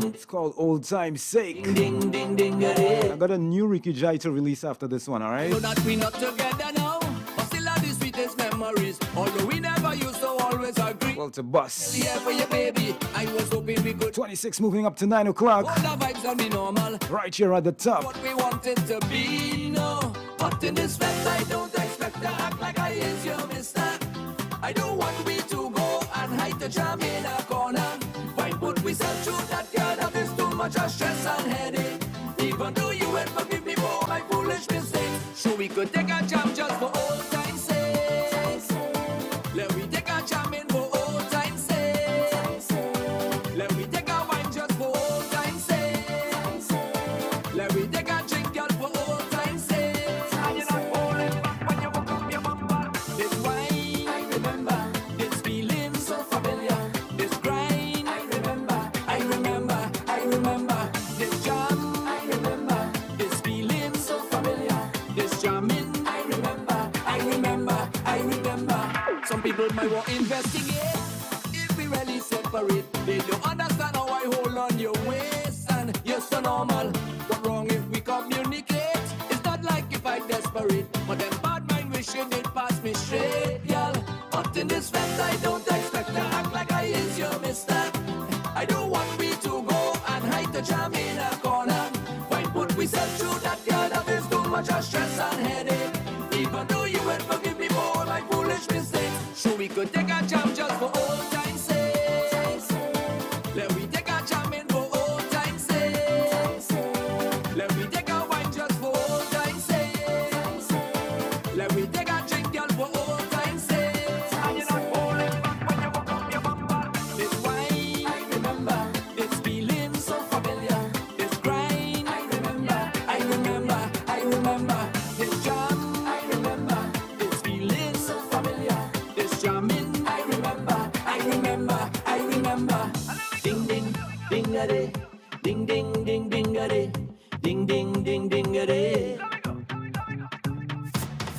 It's called Old Time's Sake. I got a new Ricky Jai to release after this one, alright? So that we not together now, but still are the sweetest memories. Although we never used to always agree. Well, to bus. Yeah, for your baby, I was hoping we could. 26 moving up to 9 o'clock. All the vibes gonna be normal. Right here at the top. What we wanted to be, no. But in this fest, I don't expect to act like I is your mister. I don't want we to go and hide the jam in a corner. Why would we sell through that girl that is too much of stress and headache? Even though you will forgive me for my foolish mistakes. So we could take a jam just for old time's sake. Let me take a jam in for old time's sake. Let me take a wine just for old time's sake. Let me take a drink girl for old time's sake. And you're not falling back when you walk up your bumper. This wine, I remember. This feeling so familiar. This grind, I remember. I remember. I remember. This jam, I remember. This feeling so familiar. This jamming, I remember. I remember. I remember. Some people might want to investigate if we really separate. They don't understand how I hold on your waist and you're so normal. What wrong if we communicate? It's not like if I desperate, but them bad mind wishing it pass me straight, y'all. But in this fest, I don't expect to act like I is your mister. I don't want we to go and hide the jam in a corner. Why would we sell through that girl that is too much of stress and headache? Even though you will forgive me for all my foolish mistakes. So we could take a jam just for old time's sake. Let me take a jam in for old time's sake. Let me take a wine just for old time's sake. Let me take a drink girl for old time's sake. And you're not falling back when you walk up your bumper. This wine, I remember. This feeling so familiar. This grind, I remember. I remember. I remember. This jam, I remember. This feeling so familiar. This jamming, I remember. I remember. I remember. Ding ding ding a day. Ding ding ding ding a day. Ding ding ding ding a day.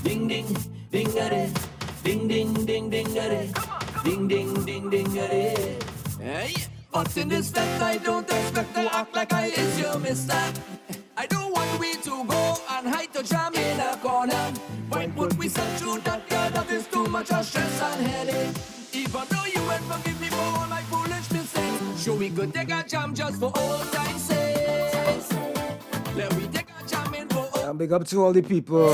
Ding ding ding a day. Ding ding ding ding a day. Ding ding ding ding a day. Hey, but in this fest I don't expect to act like I is your mister. I don't want we to go and hide the jam in a corner. Why would we sell through that girl that is too much of stress and headache? Even though you won't forgive me for all my foolish mistakes. Sure we could take a jam just for old time's sake. Let me take a jam in for old And big up to all the people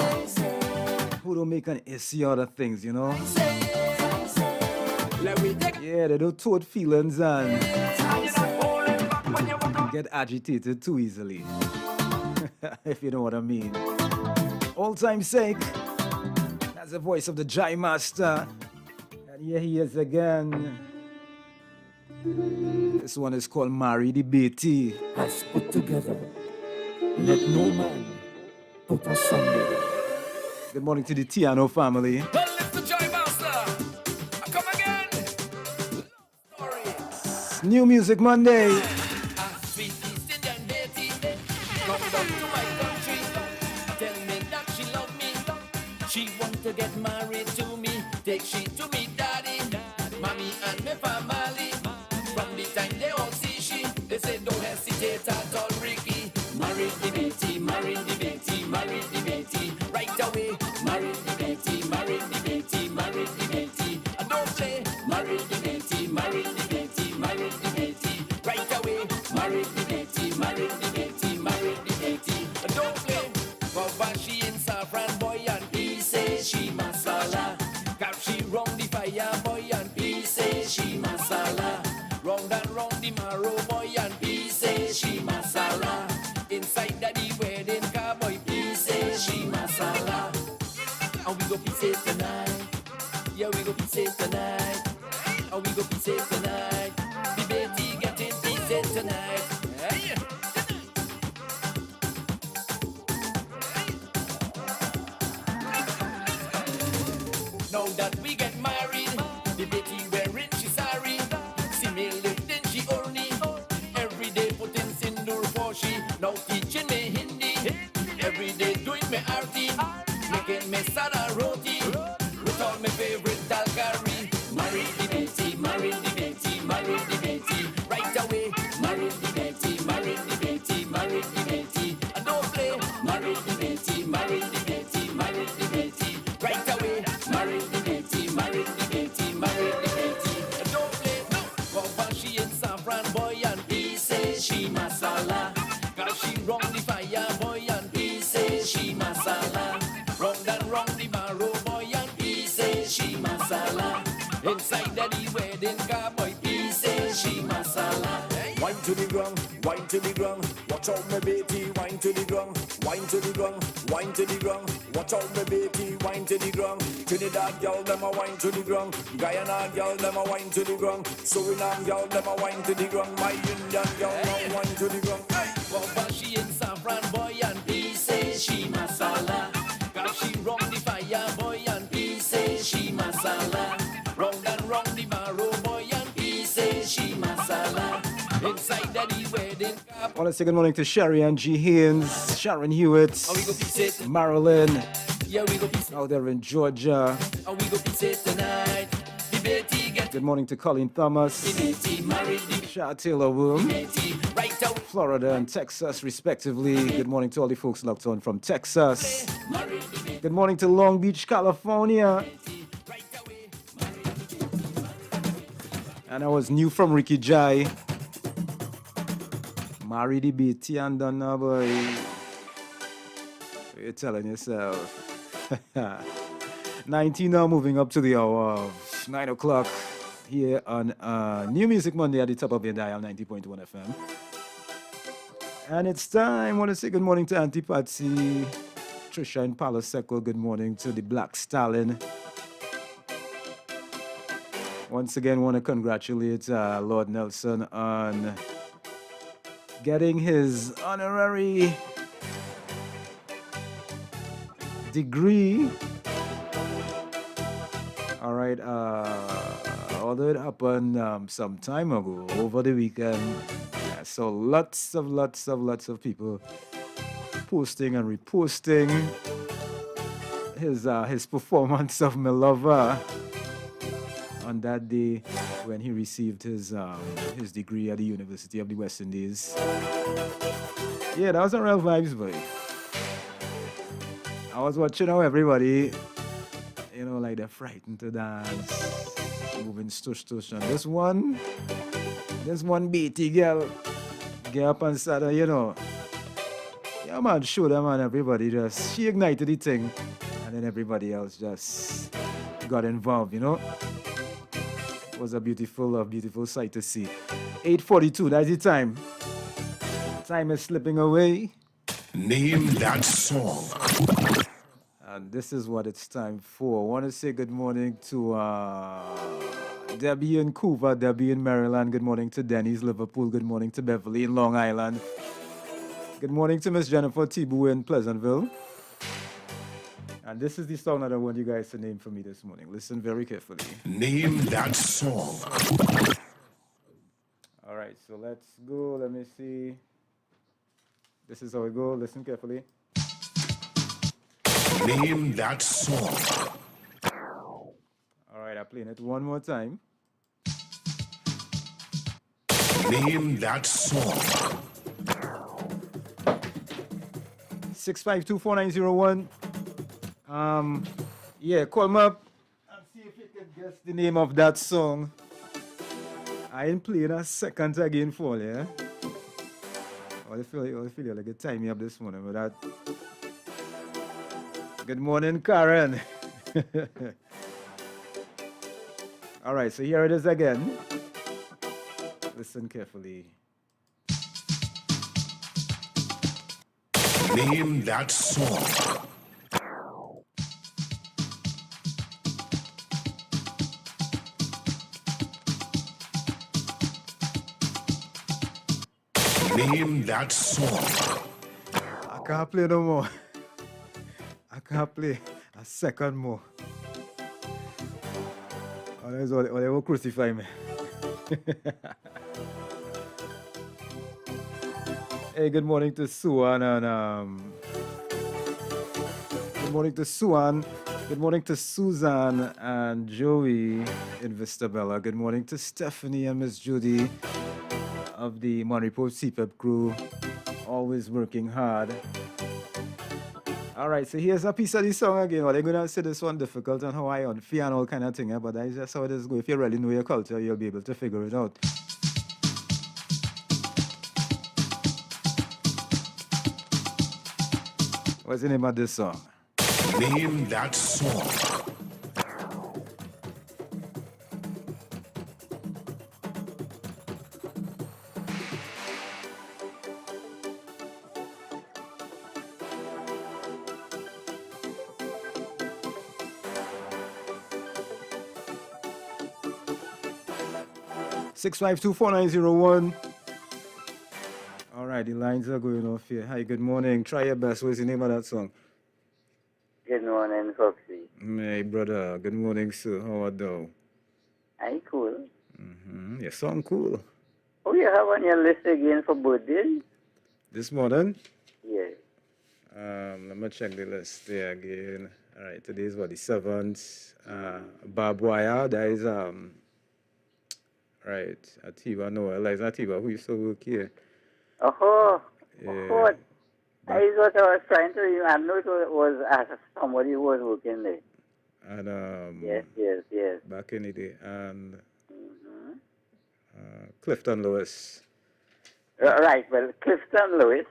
who don't make an issue out of things, you know? time's sake. Let me take a Yeah, they don't tote feelings and and you're not falling back when you walk up. get agitated too easily. If you know what I mean. Old Time's Sake. That's the voice of the Jai Master. And here he is again. This one is called Mari the Betty. Has put together. Let no man put asunder. Good morning to the Tiano family. Well, it's the Joy Master. I come again. Love story. New Music Monday. Sweet East Indian Betty. Come down to my country. Tell me that she love me. She want to get married to me. Take she to me daddy. Mommy and me family. From the time they all see she, they say don't hesitate at all, Ricky. Marry the Betty, marry the Betty, marry the Betty. Right away. Marry the Betty, marry the Betty, marry the Betty. And don't play. Marry the Betty, marry the Betty, marry the Betty. Right away. Marry the Betty, marry the Betty, marry the Betty. And don't play. But she in saffron boy and he say she masala. Got she round the fire boy and he say she masala. Round and round the marrow boy and he say she masala. Inside the wedding car boy he say she masala. And we go be safe tonight. Yeah, we go be safe tonight. And we go be safe tonight. The Betty getting decent tonight. Hey. Now that we get married, the Betty wearing she saree. See me lifting she only. Every day putting sindoor for she. Now teaching me Hindi. Every day doing me arti. Making me sada roti. With all my favorite dal curry. Marry the Betty, marry the Betty, marry the Betty. Right away, marry the Betty. saffron boy and he say she masala. Cause she run the fire boy and he say she masala. Round and round the barrow boy and he say she masala. Inside the wedding car boy he say she masala. Wine to the ground, wine to the ground. Watch out, my baby, wine to the ground. Wine to the ground, wine to the ground. Watch out, my baby, wine to the ground. Trinidad girl, them a wine to the ground. Guyana girl, them a wine to the ground. Suriname girl, them a wine to the ground. My Indian girl, now wine to the ground. Papa she in saffron boy and he say she masala. Cause she run the fire boy and he say she masala. Round and round the barrow boy and he say she masala. Inside the wedding car. I want to say good morning to Sherry and G. Haynes, Sharon Hewitt, Oh, we go piece it. Marilyn, Yeah, we go piece it. out there in Georgia. Oh, we go piece it tonight. The Betty get Good morning to Colleen Thomas, the Betty married the Shah Taylor Womb, Betty right out. Florida and Texas, respectively. Good morning to all the folks locked on from Texas. Married the Betty Good morning to Long Beach, California. right away. And I was new from Ricky Jai. Marry the BT and done now, boy. What you telling yourself? 19 now, moving up to the hour of 9 o'clock here on New Music Monday at the top of your dial, 90.1 FM. And it's time. I want to say good morning to Auntie Patsy, Trisha and Palo Seco. Good morning to the Black Stallion. Once again, want to congratulate Lord Nelson on getting his honorary degree. All right, although it happened some time ago, over the weekend. Yeah, so lots of people posting and reposting his performance of "Me Lover" on that day when he received his degree at the University of the West Indies. Yeah, that was a real vibes, boy. I was watching how everybody, you know, like they're frightened to dance, moving stush, and this one BT girl get up and started, you know, yeah man, show them, and everybody just, she ignited the thing, and then everybody else just got involved, you know. It was a beautiful sight to see. 8:42, that's the time. Time is slipping away. Name that song. And this is what it's time for. I want to say good morning to Debbie in Coover, Debbie in Maryland. Good morning to Denny's, Liverpool. Good morning to Beverly in Long Island. Good morning to Miss Jennifer Tibu in Pleasantville. And this is the song that I want you guys to name for me this morning. Listen very carefully. Name that song. All right, so let's go. Let me see. This is how we go. Listen carefully. Name that song. All right, I'm playing it one more time. Name that song. 6524901. Yeah, call me up and see if you can guess the name of that song. I ain't playing a second again for you. Yeah? I feel like a time me up this morning with that. Good morning, Karen. All right, so here it is again. Listen carefully. Name that song. Name that song. I can't play no more. I can't play a second more. Otherwise, they will crucify me. Hey, good morning to Suan and good morning to Suan. Good morning to Suzanne and Joey in Vistabella. Good morning to Stephanie and Miss Judy of the Monrepo CPEP crew, always working hard. All right, so here's a piece of the song again. Well, they're gonna say this one difficult and how I unfair and all kind of thing, but that's just how it is go. If you really know your culture, you'll be able to figure it out. What's the name of this song? Name that song. 6524901. All right, the lines are going off here. Hi, good morning. Try your best. What's the name of that song? Good morning, Foxy. Hey, brother. Good morning, sir. How are you? I cool. Your song cool. Oh, you have on your list again for birthdays? This morning? Yeah. Let me check the list there again. All right, today's what, the 7th. Barbed wire, that is, right, Atiba, no, Eliza Atiba, who used to work here. Oh, Yeah. that is what I was trying to, I know it was somebody who was working there. And, Yes. back in the day, and Clifton Lewis. Right, well, Clifton Lewis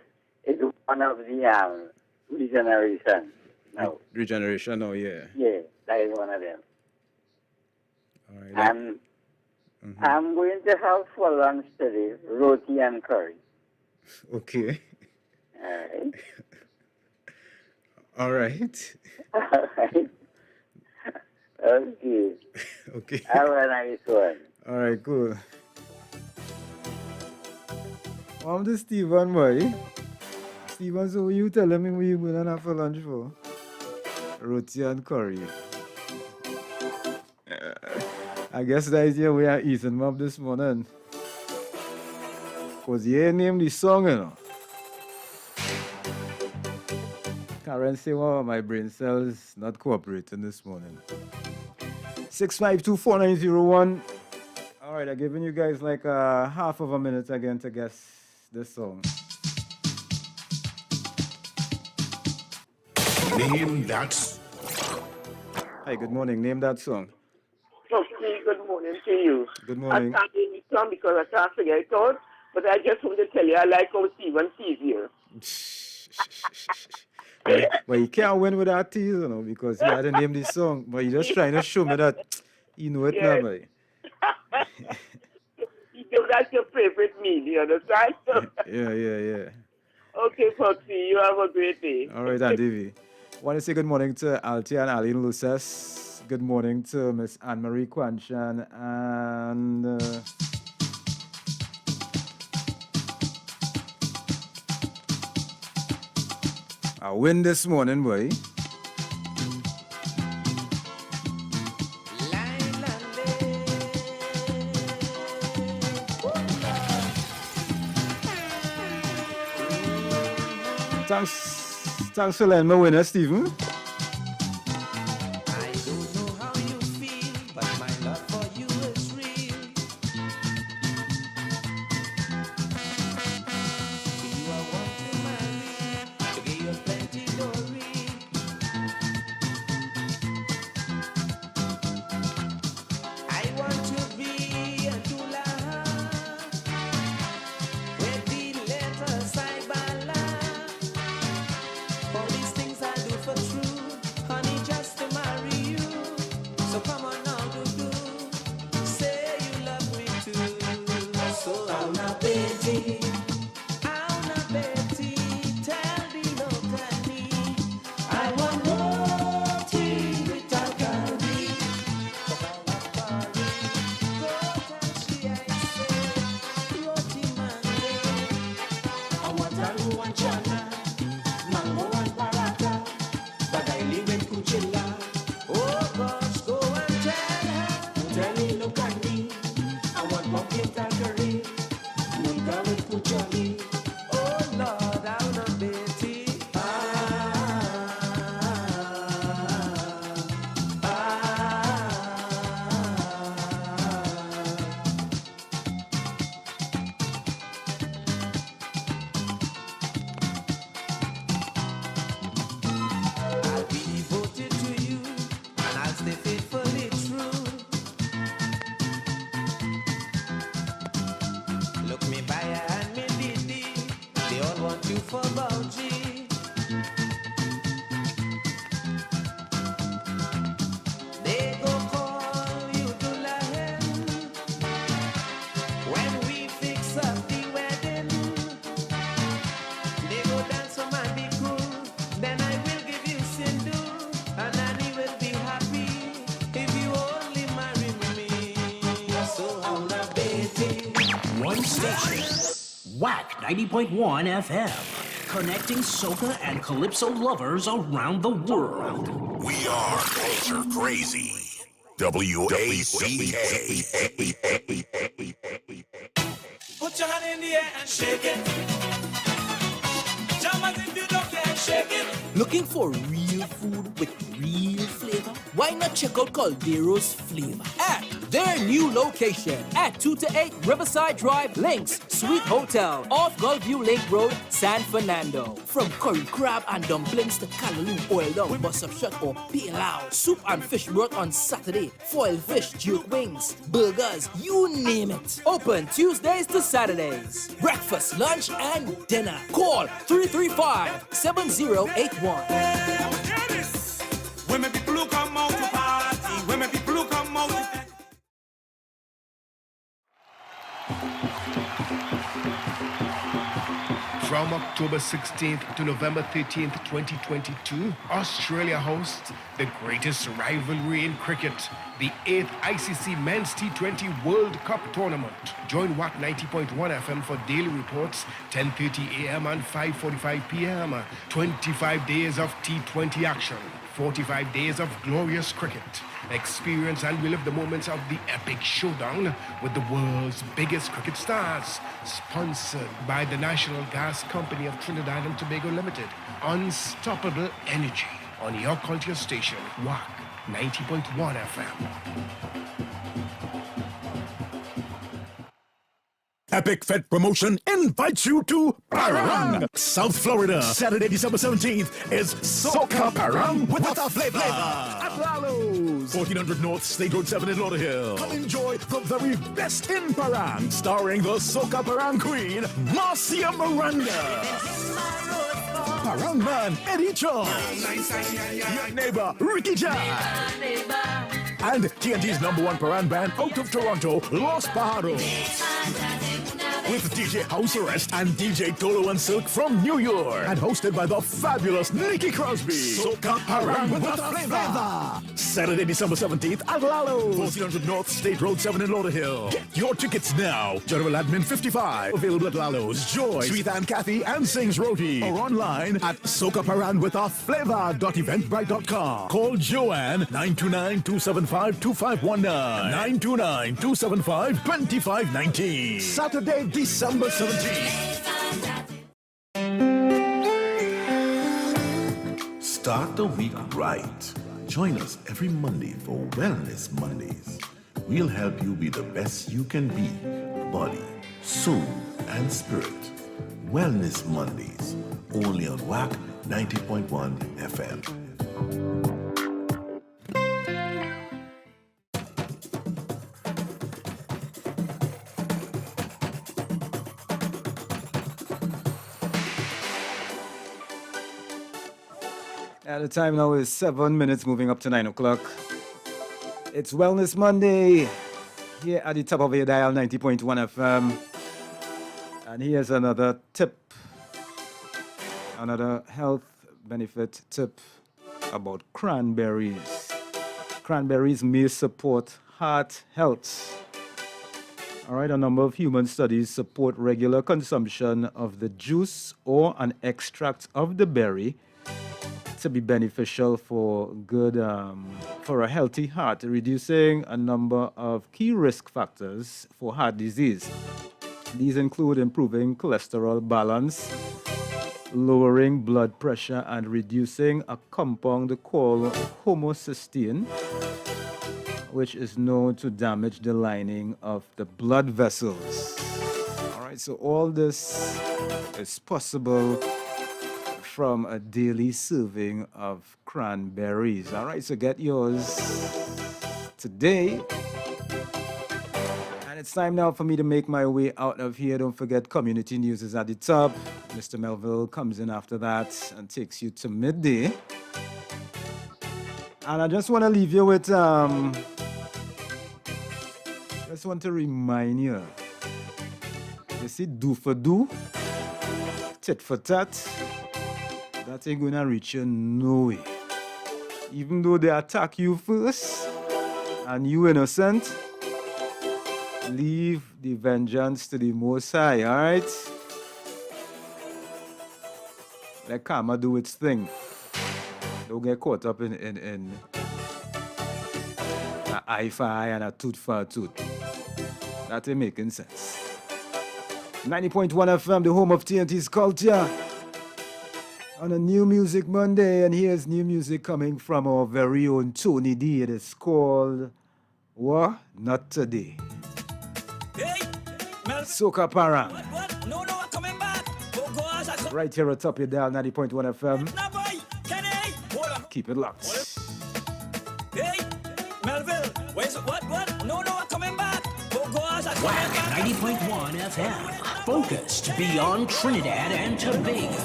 is one of the regeneration. No. Regeneration, oh, yeah. Yeah, that is one of them. All right. And I'm going to have for lunch today roti and curry. Okay. All right. All right. All right. Okay. Okay. Have a nice one. All right, cool. I'm the Stephen boy. Stephen, so you telling me what you going to have for lunch for? Roti and curry. I guess that is your way of eating up this morning. Because you ain't named the song, you know. Karen say, well, my brain cells not cooperating this morning. 6524901. All right, I'm giving you guys like half of a minute again to guess this song. Name that. Hi, good morning. Name that song. Okay, good morning to you. Good morning. I can't name this song because I can't figure it out, but I just want to tell you I like how Stephen sees you. Well, you can't win with that tease, you know, because you had to name this song, but you're just trying to show me that you know it now, Yes. boy. You know that's your favorite meal, you understand? Yeah. Okay, Foxy, you have a great day. All right, Aunt Davy. Want to say good morning to Altia and Aline Luces. Good morning to Miss Anne-Marie Quanchan and I win this morning, boy. Thanks for letting me win, Stephen. I don't know how you feel, but my love for you is real. You are one to marry, to give you plenty glory. I want to be a doula, with the letter side by line. For these things I do for true, honey, just to marry you. So come on now, do say you love me too. So I'm not Betty, tell the locally I want roti without curry. But I love curry. Go tell she I say roti Monday. I want a chana. Mango and Parata, but I live in Cuchilla. Oh gosh, go and tell her. Tell me, look at me. I want pumpkin curry. Munga with Cucholi. Oh Lord, I'm not Betty. I'll be devoted to you, and I'll stay faithfully true. Look me by and me diddy, they all want you for Bougie. WACK 90.1 FM, connecting soca and calypso lovers around the world. We are culture crazy. WACK. Put your hand in the air and shake it. Jammers, if you don't care, shake it. Looking for real food with real flavor? Why not check out Caldero's Flavor at their new location at 2 to 8 Riverside Drive, Links, Suite Hotel, off Gulfview Lake Road, San Fernando. From curry crab and dumplings to callaloo oil down, bus up shut or pilau, soup and fish broth on Saturday, foil fish, jerk wings, burgers, you name it. Open Tuesdays to Saturdays. Breakfast, lunch, and dinner. Call 335-7081. Women people who come out to party, women people who come out to... From October 16th to November 13th, 2022, Australia hosts the greatest rivalry in cricket, the 8th ICC Men's T20 World Cup Tournament. Join WACK 90.1 FM for daily reports, 10:30 a.m. and 5:45 p.m. 25 days of T20 action, 45 days of glorious cricket. Experience and relive the moments of the epic showdown with the world's biggest cricket stars. Sponsored by the National Gas Company of Trinidad and Tobago Limited. Unstoppable energy on your culture station, WACK 90.1 FM. Epic Fed Promotion invites you to Parang, South Florida. Saturday, December 17th is Soca Parang with a flavor. At Lalo's, 1400 North State Road 7 in Lauderhill. Come enjoy the very best in Parang, starring the Soca Parang Queen, Marcia Miranda. Parang Man, Eddie Chong. Your neighbor, Ricky Jai. And TNT's #1 Parang band out of Toronto, Los Pajaros. With DJ House Arrest and DJ Tolo and Silk from New York. And hosted by the fabulous Nikki Crosby. Soca Parang with a flavor. Saturday, December 17th at Lalo's. 1400 North State Road 7 in Lauderhill. Get your tickets now. General Admin 55. Available at Lalo's, Joy, Sweet and Kathy, and Sings Roti. Or online at socaparangwithaflavor.eventbrite.com. Call Joanne 929-275-2519. 929-275-2519. Saturday, December 17th. Start the week right. Join us every Monday for Wellness Mondays. We'll help you be the best you can be, body, soul, and spirit. Wellness Mondays, only on WACK 90.1 FM. At the time now is 7 minutes, moving up to 9 o'clock. It's Wellness Monday here at the top of your dial, 90.1 FM. And here's another tip, another health benefit tip about cranberries. Cranberries may support heart health. All right, a number of human studies support regular consumption of the juice or an extract of the berry to be beneficial for for a healthy heart, reducing a number of key risk factors for heart disease. These include improving cholesterol balance, lowering blood pressure, and reducing a compound called homocysteine, which is known to damage the lining of the blood vessels. All right, so all this is possible from a daily serving of cranberries. All right, so get yours today. And it's time now for me to make my way out of here. Don't forget, community news is at the top. Mr. Melville comes in after that and takes you to midday. And I just want to leave you with, just want to remind you, you see, do for do, tit for tat, that ain't gonna reach you no way. Even though they attack you first and you innocent, leave the vengeance to the Most High, alright? Let karma do its thing. Don't get caught up in an eye for eye and a tooth for a tooth. That ain't making sense. 90.1 FM, the home of TNT's culture. On a New Music Monday, and here's new music coming from our very own Tony D. It is called What? Not Today. Soca Parang. No, I'm coming back. Oh, gosh, Right here at top your dial, 90.1 FM. Keep it locked. Hey, Melville, where's what? No, I'm coming back. Oh, gosh, WACK 90.1 FM. Focused beyond Trinidad and Tobago.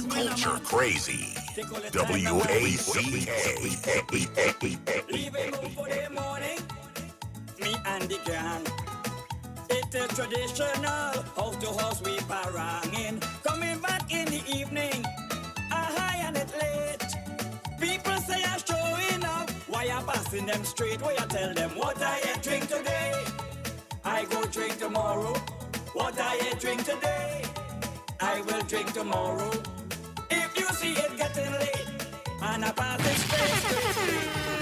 Culture crazy. WACK. Leaving home for the morning, me and the gang. It's a traditional house to house we paranging. Coming back in the evening, high and it's late. People say I'm showing up, why I'm passing them straight. Why I tell them what I drink today, I go drink tomorrow. What I drink today, I will drink tomorrow. If you see it getting late, and I pass it straight.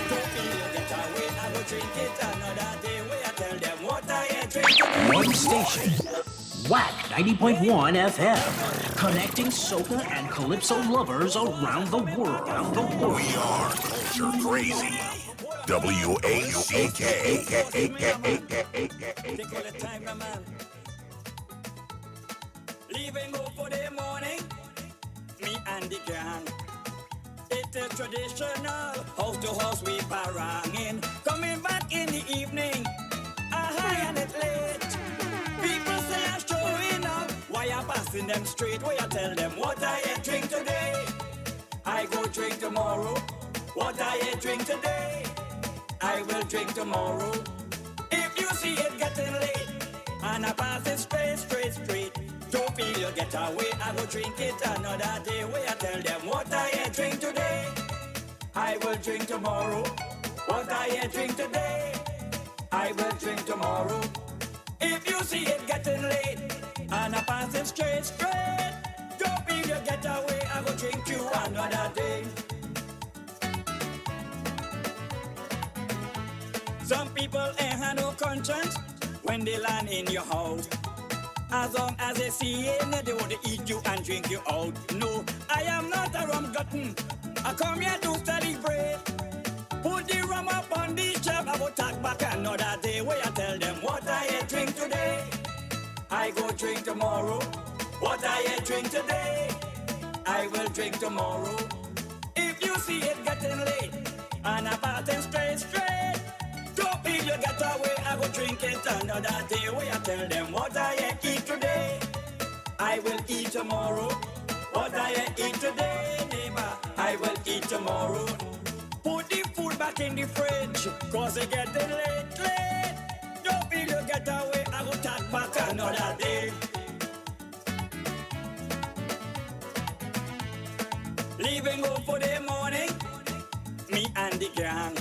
Don't feel you get away, I will drink it another day. Where I tell them what I drink today. One station. WACK 90.1 FM. Connecting soca and calypso lovers around the world. We are culture crazy. WACK. Take all the time, my man. Leaving home for the morning, me and the gang. It's a traditional house to house we paranging. Coming back in the evening, high and it's late. People say I'm showing up, why I'm passing them straight. Why I tell them what I drink today, I go drink tomorrow. What I drink today, I will drink tomorrow. If you see it getting late, and I pass it straight. Don't feel you get away, I will drink it another day. Where I tell them what I drink today, I will drink tomorrow. What I drink today, I will drink tomorrow. If you see it getting late, and I pass it straight. Don't feel you get away, I will drink you another day. Some people ain't had no conscience when they land in your house. As long as they see you, they want to eat you and drink you out. No, I am not a rum glutton. I come here to celebrate. Put the rum up on the shelf, I will talk back another day. Where I tell them what I drink today, I go drink tomorrow. What I drink today, I will drink tomorrow. If you see it getting late, and I pass them straight. Don't feel you get away, I will drink it another day. Where I tell them what I eat today, I will eat tomorrow. What I eat today, neighbor, I will eat tomorrow. Put the food back in the fridge, cause it's getting late. Don't feel you get away, I will talk back another day. Leaving home for the morning, me and the gang.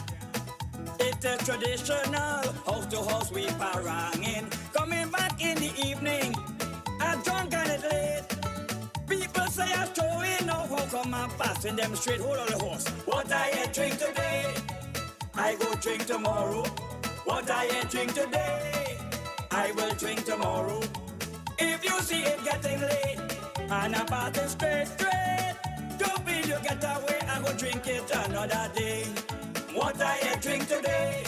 It's a traditional house to house we paranging. Coming back in the evening, I'm drunk and it's late. People say I'm showing off, how come I'm passing them straight. Hold on the horse. What I drink today, I go drink tomorrow. What I drink today, I will drink tomorrow. If you see it getting late, and I'm passing straight. Don't feel you get away, I go drink it another day. What I drink today,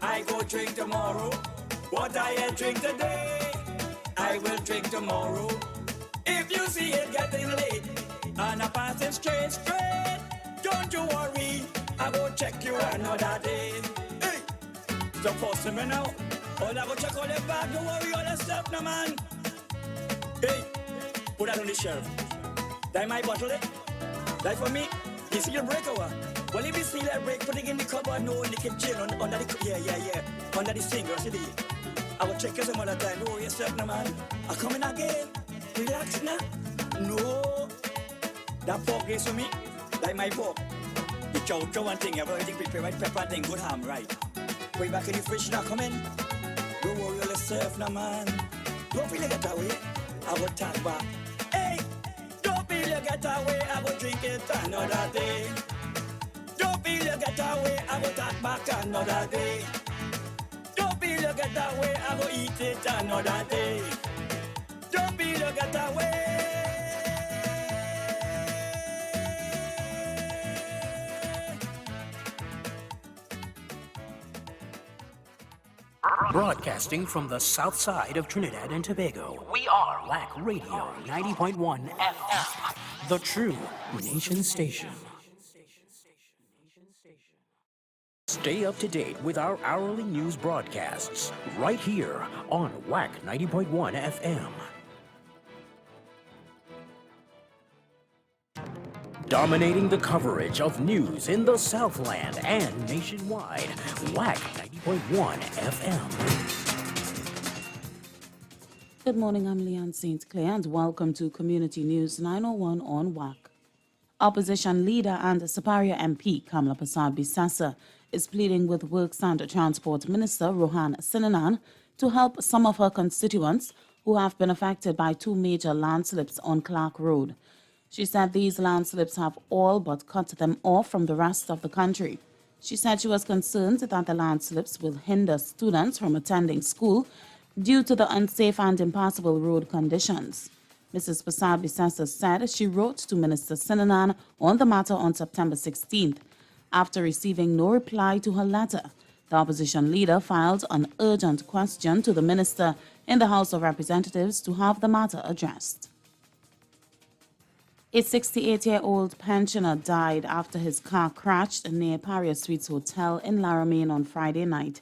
I go drink tomorrow. What I drink today, I will drink tomorrow. If you see it getting late, and I pass it straight, don't you worry, I go check you another day. Hey, so post me now. Oh, I go check all the bag, don't worry all the stuff, no man. Hey, put that on the shelf. That my bottle, eh? That for me, you see your breakover. Well, if you see that break, put it in the cupboard, no, in the kitchen, under the, yeah, under the sink, see. I will check you some other time, don't worry yourself, no man. I'm coming again, relax now. No, that pork is for me, that my pork. The chow and thing, everything prepared, right, pepper thing, good ham, right. Way back in the fridge now, come in. Don't worry yourself, no man. Don't feel like that way, I will talk back. Hey, don't feel you get away, I go drink it another day. Don't feel you get away, I go talk back another day. Don't feel you get away, I go eat it another day. Don't feel you get away. Broadcasting from the south side of Trinidad and Tobago, we are WACK Radio 90.1 FM, the true nation station. Stay up to date with our hourly news broadcasts right here on WACK 90.1 FM. Dominating the coverage of news in the Southland and nationwide, WACK 90.1 FM. Good morning, I'm Leanne St. Clair, and welcome to Community News 901 on WACK. Opposition leader and Superior MP Kamla Persad-Bissassa is pleading with Works and Transport Minister Rohan Sinanan to help some of her constituents who have been affected by two major landslips on Clark Road. She said these landslips have all but cut them off from the rest of the country. She said she was concerned that the landslips will hinder students from attending school due to the unsafe and impassable road conditions. Mrs. Persad-Bissassa said she wrote to Minister Sinanan on the matter on September 16th. After receiving no reply to her letter, the opposition leader filed an urgent question to the minister in the House of Representatives to have the matter addressed. A 68-year-old pensioner died after his car crashed near Paria Suites Hotel in Laramine on Friday night.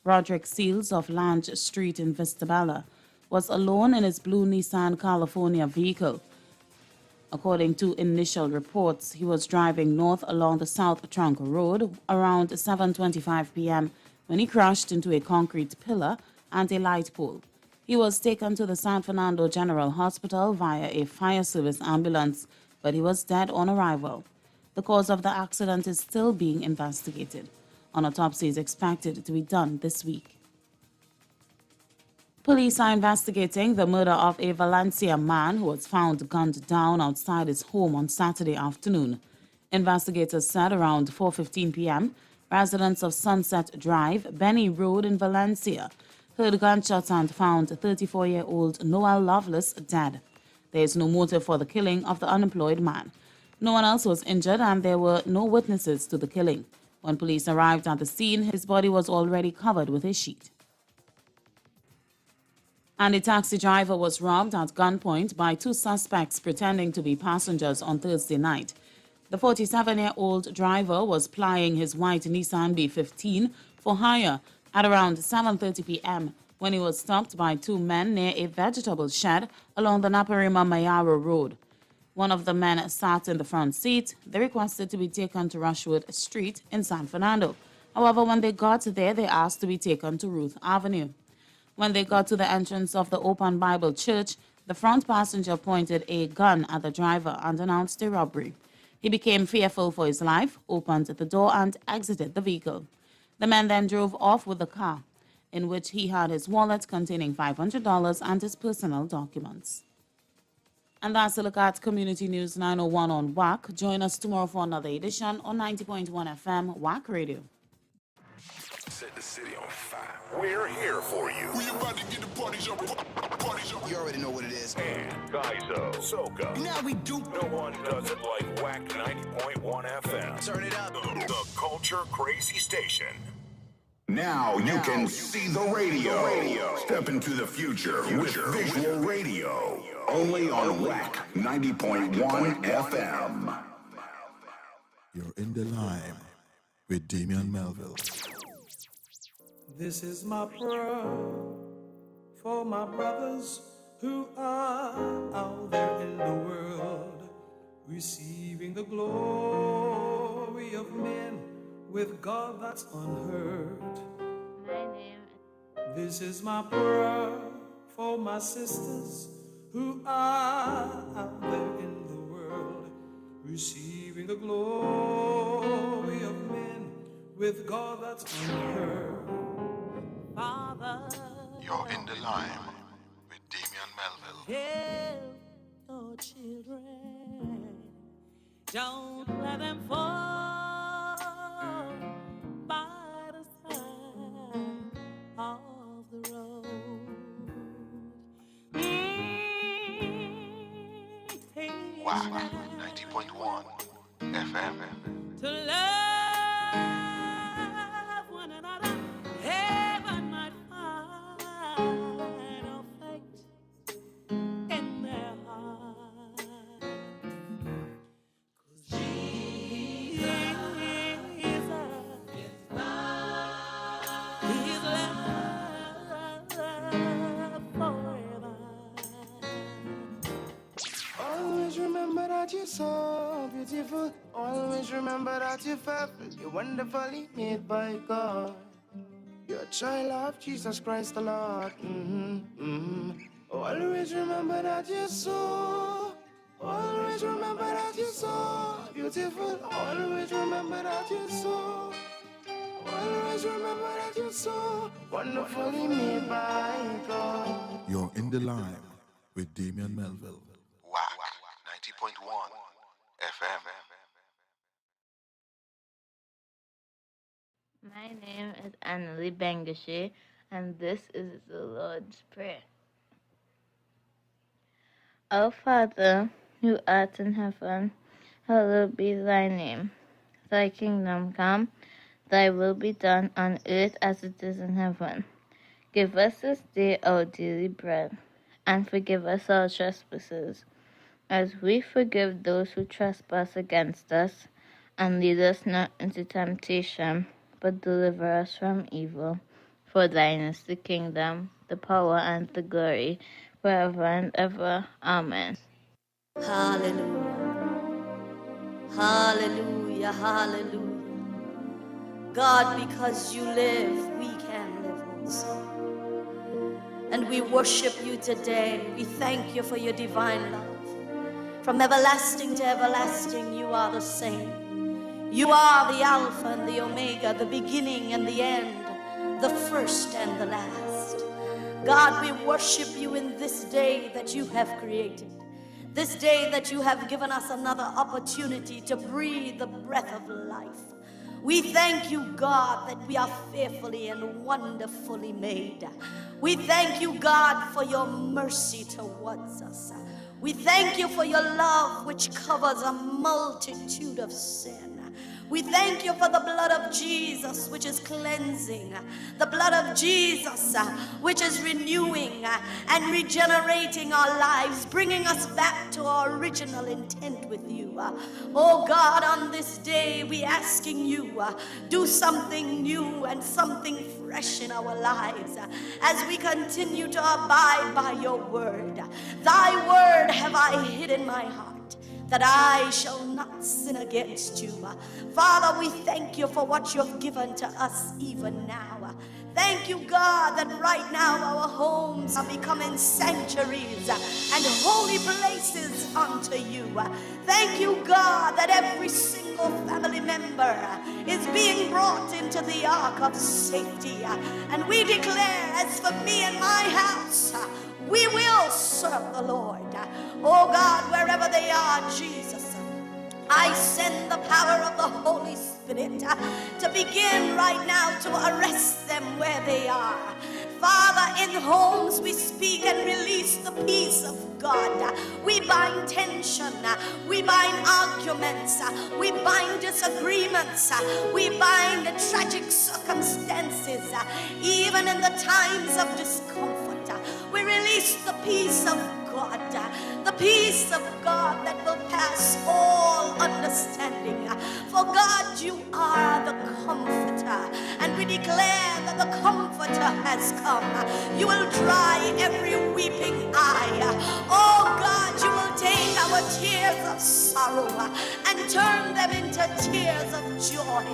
Roderick Seals of Lange Street in Vistabella was alone in his blue Nissan California vehicle. According to initial reports, he was driving north along the South Trunk Road around 7:25 p.m. when he crashed into a concrete pillar and a light pole. He was taken to the San Fernando General Hospital via a fire service ambulance, but he was dead on arrival. The cause of the accident is still being investigated. An autopsy is expected to be done this week. Police are investigating the murder of a Valencia man who was found gunned down outside his home on Saturday afternoon. Investigators said around 4:15 p.m., residents of Sunset Drive, Benny Road in Valencia, heard gunshots and found 34-year-old Noel Lovelace dead. There is no motive for the killing of the unemployed man. No one else was injured and there were no witnesses to the killing. When police arrived at the scene, his body was already covered with a sheet. And a taxi driver was robbed at gunpoint by two suspects pretending to be passengers on Thursday night. The 47-year-old driver was plying his white Nissan B15 for hire at around 7:30 p.m. when he was stopped by two men near a vegetable shed along the Naparima Mayaro Road. One of the men sat in the front seat. They requested to be taken to Rushwood Street in San Fernando. However, when they got there, they asked to be taken to Ruth Avenue. When they got to the entrance of the Open Bible Church, the front passenger pointed a gun at the driver and announced a robbery. He became fearful for his life, opened the door and exited the vehicle. The man then drove off with the car, in which he had his wallet containing $500 and his personal documents. And that's a look at Community News 901 on WACK. Join us tomorrow for another edition on 90.1 FM WACK Radio. Set the city on fire. We're here for you. We about to get the parties up. You already know what it is. And Kaizo, Soca. Now we do. No one does it like WACK 90.1 FM. Turn it up. The Culture Crazy Station. Now you can see the radio. Step into the future with visual radio. Only on WACK 90.1 FM. You're in the line with Damian Melville. This is my prayer for my brothers who are out there in the world, receiving the glory of men with God that's unheard. This is my prayer for my sisters who are out there in the world, receiving the glory of men with God that's unheard. Father, you're in the line with Damian Melville. Help your children. Don't let them fall by the side of the road. WACK 90.1 FM. To love one another, heaven might find a fate in their hearts. 'Cause Jesus is love. He's love forever. Always remember that you're so beautiful. Always remember that you're fearfully, wonderfully made by God. You're a child of Jesus Christ the Lord. Always remember that you're so. Always remember that you're so beautiful. Always remember that you're so. Always remember that you're so wonderfully made by God. You're in the line with Damian Melville. WACK 90.1 FM. My name is Annalie Bengashe, and this is the Lord's Prayer. Our Father, who art in heaven, hallowed be thy name. Thy kingdom come, thy will be done on earth as it is in heaven. Give us this day our daily bread, and forgive us our trespasses, as we forgive those who trespass against us. And lead us not into temptation, but deliver us from evil. For thine is the kingdom, the power, and the glory, forever and ever. Amen. Hallelujah. Hallelujah. Hallelujah. God, because you live, we can live also. And we worship you today. We thank you for your divine love. From everlasting to everlasting, you are the same. You are the Alpha and the Omega, the beginning and the end, the first and the last. God, we worship you in this day that you have created, this day that you have given us another opportunity to breathe the breath of life. We thank you, God, that we are fearfully and wonderfully made. We thank you, God, for your mercy towards us. We thank you for your love, which covers a multitude of sin. We thank you for the blood of Jesus, which is cleansing, the blood of Jesus, which is renewing and regenerating our lives, bringing us back to our original intent with you. Oh God, on this day, we asking you, do something new and something fresh in our lives as we continue to abide by your word. Thy word have I hid in my heart, that I shall not sin against you. Father, we thank you for what you've given to us even now. Thank you, God, that right now our homes are becoming sanctuaries and holy places unto you. Thank you, God, that every single family member is being brought into the ark of safety. And we declare, as for me and my house, we will serve the Lord. Oh God, wherever they are, Jesus, I send the power of the Holy Spirit to begin right now to arrest them where they are. Father, in homes we speak and release the peace of God. We bind tension, we bind arguments, we bind disagreements, we bind the tragic circumstances, even in the times of discomfort. We release the peace of God, the peace of God that will pass all understanding. For God, you are the comforter, and we declare that the comforter has come. You will dry every weeping eye. Oh God, you will take our tears of sorrow and turn them into tears of joy.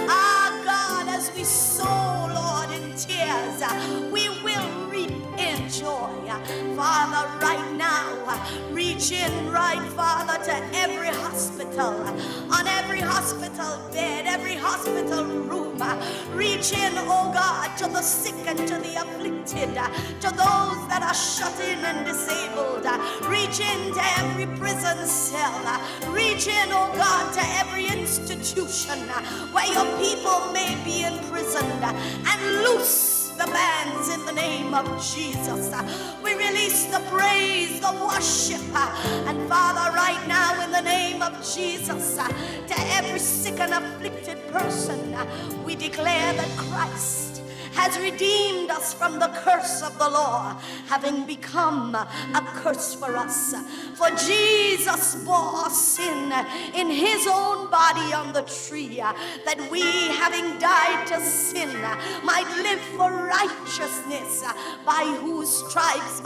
Ah God, as we sow, Lord, in tears, we will reap in joy. Father, right now, reach in, right, Father, to every hospital, on every hospital bed, every hospital room. Reach in, oh God, to the sick and to the afflicted, to those that are shut in and disabled. Reach into every prison cell. Reach in, oh God, to every institution where your people may be imprisoned, and loose the bands in the name of Jesus. We release the praise, the worship, and Father, right now in the name of Jesus, to every sick and afflicted person, we declare that Christ has redeemed us from the curse of the law, having become a curse for us. For Jesus bore sin in his own body on the tree, that we, having died to sin, might live for righteousness, by whose stripes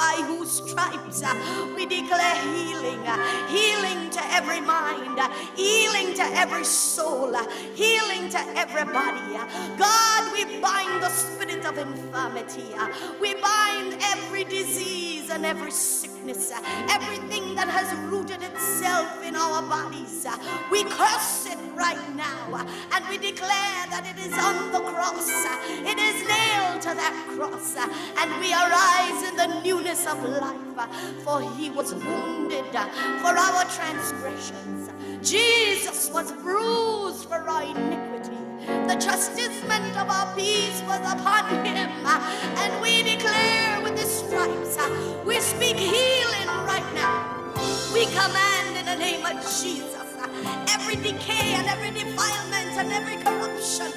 we declare healing, healing to every mind, healing to every soul, healing to everybody. God, we bind the spirit of infirmity. We bind every disease and every sickness, everything that has rooted itself in our bodies. We curse it right now, and we declare that it is on the cross. It is nailed to that cross, and we arise in the newness of life. For he was wounded for our transgressions. Jesus was bruised for our iniquity. The chastisement of our peace was upon him, and we declare with his stripes, we speak healing right now. We command in the name of Jesus, every decay and every defilement and every corruption,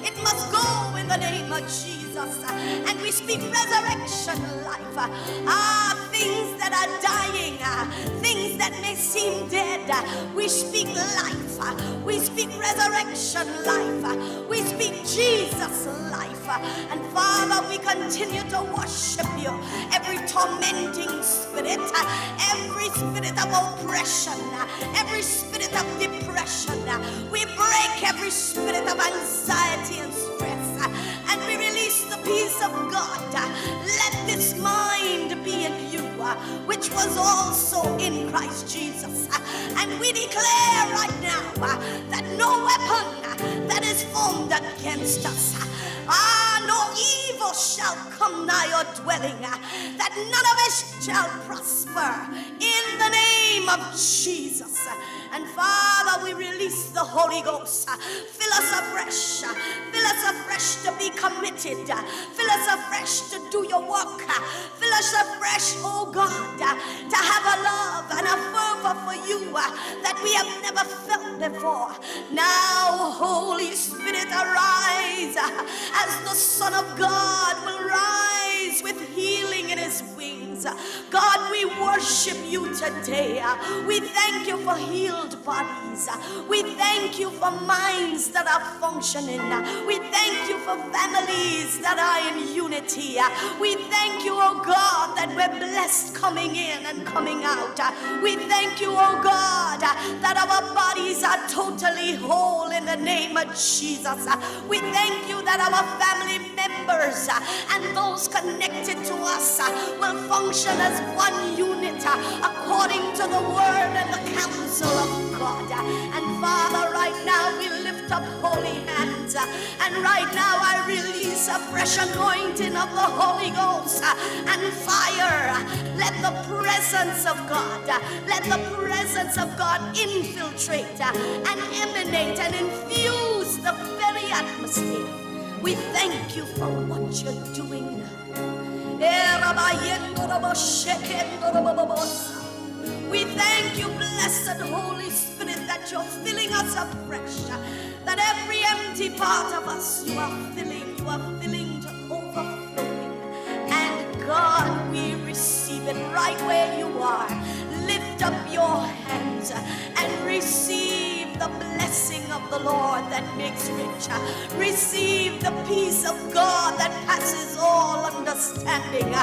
it must go in the name of Jesus. And we speak resurrection life. Things that are dying, things that may seem dead, we speak life. We speak resurrection life. We speak Jesus life. And Father, we continue to worship you. Every tormenting spirit, every spirit of oppression, every spirit of depression, we break every spirit of anxiety and stress, and we release the peace of God. Let this mind be in you, which was also in Christ Jesus. And we declare right now that no weapon that is formed against us, no evil shall come nigh your dwelling, that none of us shall prosper in the name of Jesus. And Father, we release the Holy Ghost. Fill us afresh. Fill us afresh to be committed. Fill us afresh to do your work. Fill us afresh, oh God, to have a love and a fervor for you that we have never felt before. Now, Holy Spirit, arise as the Son of God will rise with healing in his wings. God, we worship you today. We thank you for healed bodies. We thank you for minds that are functioning. We thank you for families that are in unity. We thank you, oh God, that we're blessed coming in and coming out. We thank you, oh God, that our bodies are totally whole in the name of Jesus. We thank you that our family members and those connected to us will function as one unit according to the word and the counsel of God. And Father, right now we lift up holy hands, and right now I release a fresh anointing of the Holy Ghost and fire. Let the presence of God, let the presence of God infiltrate and emanate and infuse the very atmosphere. We thank you for what you're doing now. We thank you, blessed Holy Spirit, that you're filling us afresh, that every empty part of us you are filling to overflowing. And God, we receive it right where you are. Lift up your hands and receive the blessing of the Lord that makes rich. Receive the peace of God that passes all understanding.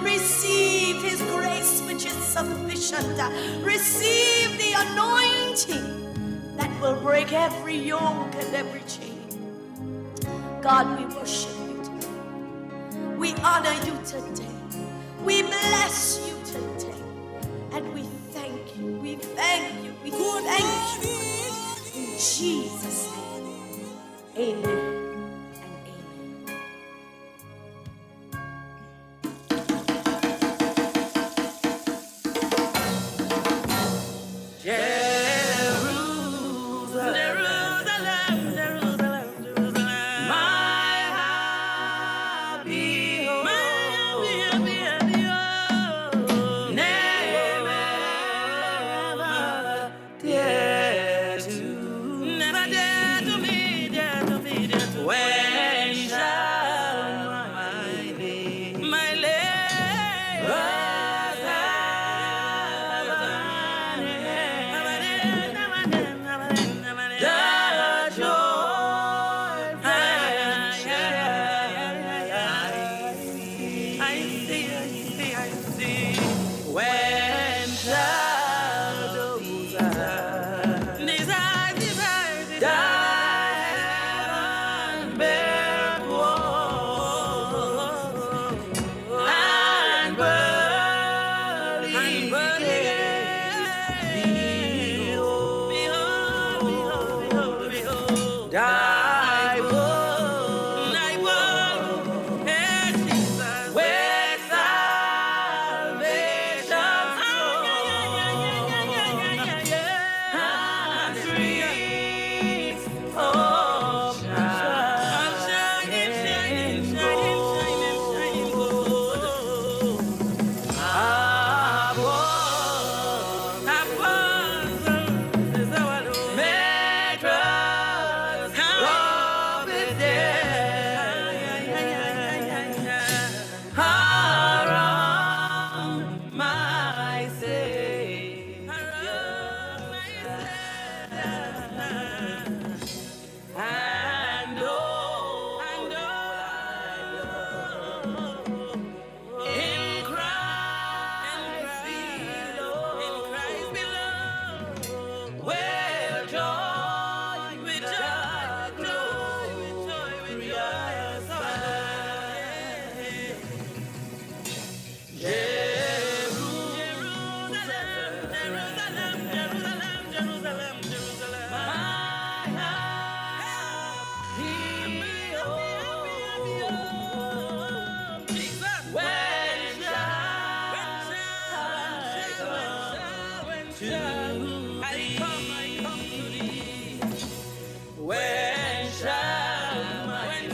Receive his grace which is sufficient. Receive the anointing that will break every yoke and every chain. God, we worship you today. We honor you today. We bless you today. And we thank Jesus' name. Amen and amen. Jerusalem, Jerusalem, Jerusalem, my happy home. My happy home. Never dear to, never dear to me, dear to me, dear to me. When shall my labor when shall those desire bear and burning behold, thy word, Jesus, with salvation and streets of shining gold upon the mattress of the dead around my Savior and all in Christ below, where joy with glorious Jerusalem, Jerusalem, Jerusalem, my happy home. Jesus, when shall I come to thee? When shall my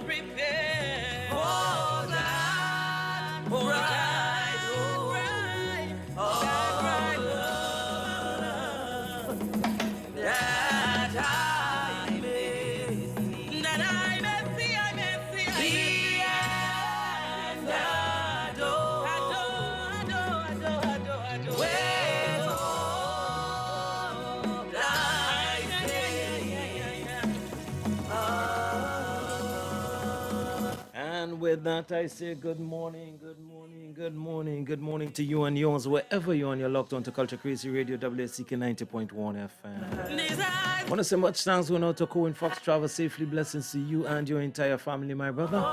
prepare for that bride, that I may see and adore, with all thy And with that, I say good morning, good morning, good morning, good morning to you and yours, wherever you are, and you're locked on to Culture Crazy Radio, WSCK 90.1 FM. I want to say much thanks going out to Cohen Fox. Travel safely, blessings to you and your entire family, my brother.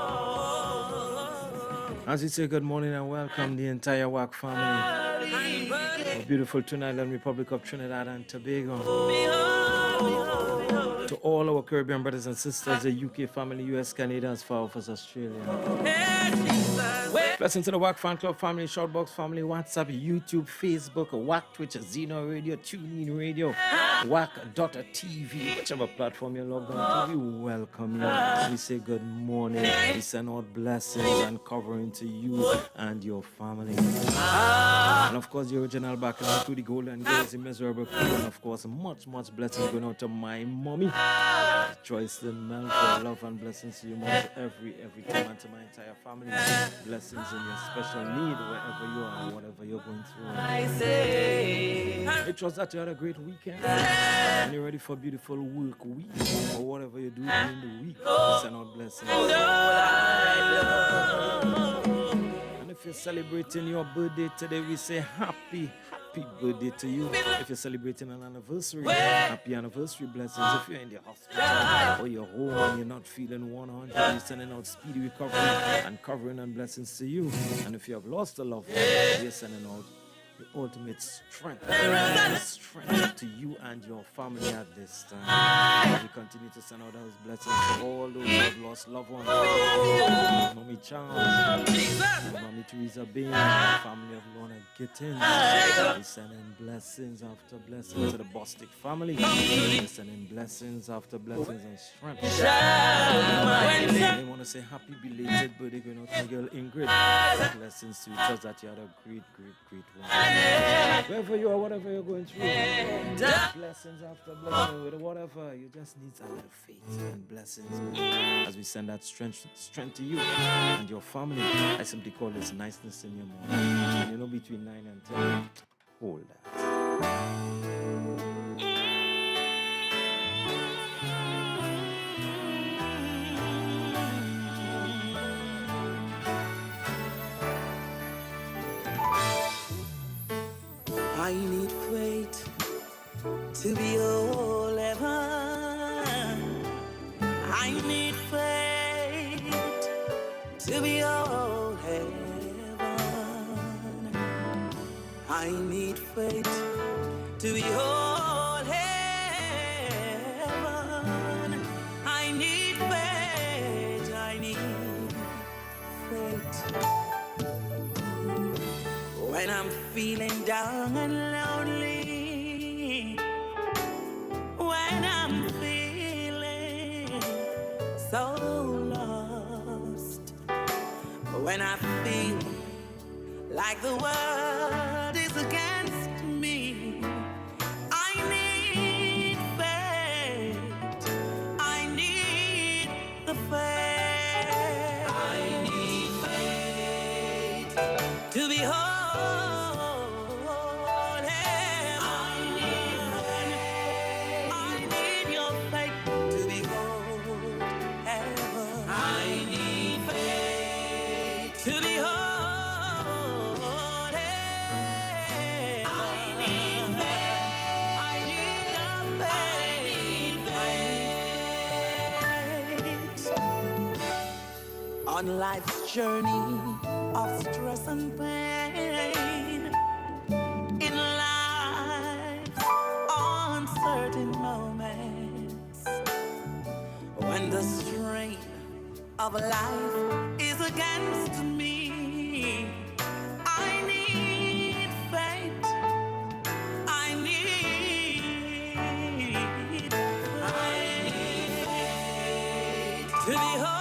As we say good morning and welcome the entire WACK family. Our beautiful Trinidad Republic of Trinidad and Tobago. To all our Caribbean brothers and sisters, the UK family, US, Canada, as far off as Australia. Blessings to the WACK fan club family, Shoutbox family, WhatsApp, YouTube, Facebook, WACK, Twitch, Zeno Radio, TuneIn Radio, WACK.tv, whichever platform you're logged on to, we welcome you. We say good morning. We send out blessings and covering to you and your family. And of course, the original background to the Golden Girls, the Miserable Crew, and of course, much blessings going out to my mommy, Joycelyn Mel, for love and blessings to you, mom, every time, and to my entire family. Blessings blessings and your special need wherever you are, whatever you're going through. I say, I trust that you had a great weekend and you're ready for a beautiful work week or whatever you do during the week. Send out blessings. And if you're celebrating your birthday today, we say happy birthday to you. If you're celebrating an anniversary, happy anniversary blessings. If you're in the hospital or you're home and you're not feeling 100, we're sending out speedy recovery and covering and blessings to you. And if you have lost a loved one, we're sending out the ultimate strength to you and your family at this time. We continue to send out those blessings to all those who have lost loved ones. Mommy Charles, Mommy Teresa Bain, the family of Lorna Gittins. We're sending blessings after blessings to the Bostic family. We're sending blessings after blessings and strength. I want to say happy belated birthday going out to my girl Ingrid. Blessings to you. Trust that you had a great one. Wherever you are, whatever you're going through, blessings after blessings, whatever, you just need a little faith and blessings as we send that strength to you and your family. I simply call this niceness in your morning. And you know, between 9 and 10, hold that. I need faith to be all heaven. I need faith to be all heaven. I need faith to be all heaven. I need faith. I need faith. When I'm feeling down and lonely, when I'm feeling so lost, when I feel like the world is against me, I need faith. I need the faith. I need faith to be whole. On life's journey of stress and pain, in life's uncertain moments, when the strain of life is against me, I need faith. I need faith to be whole.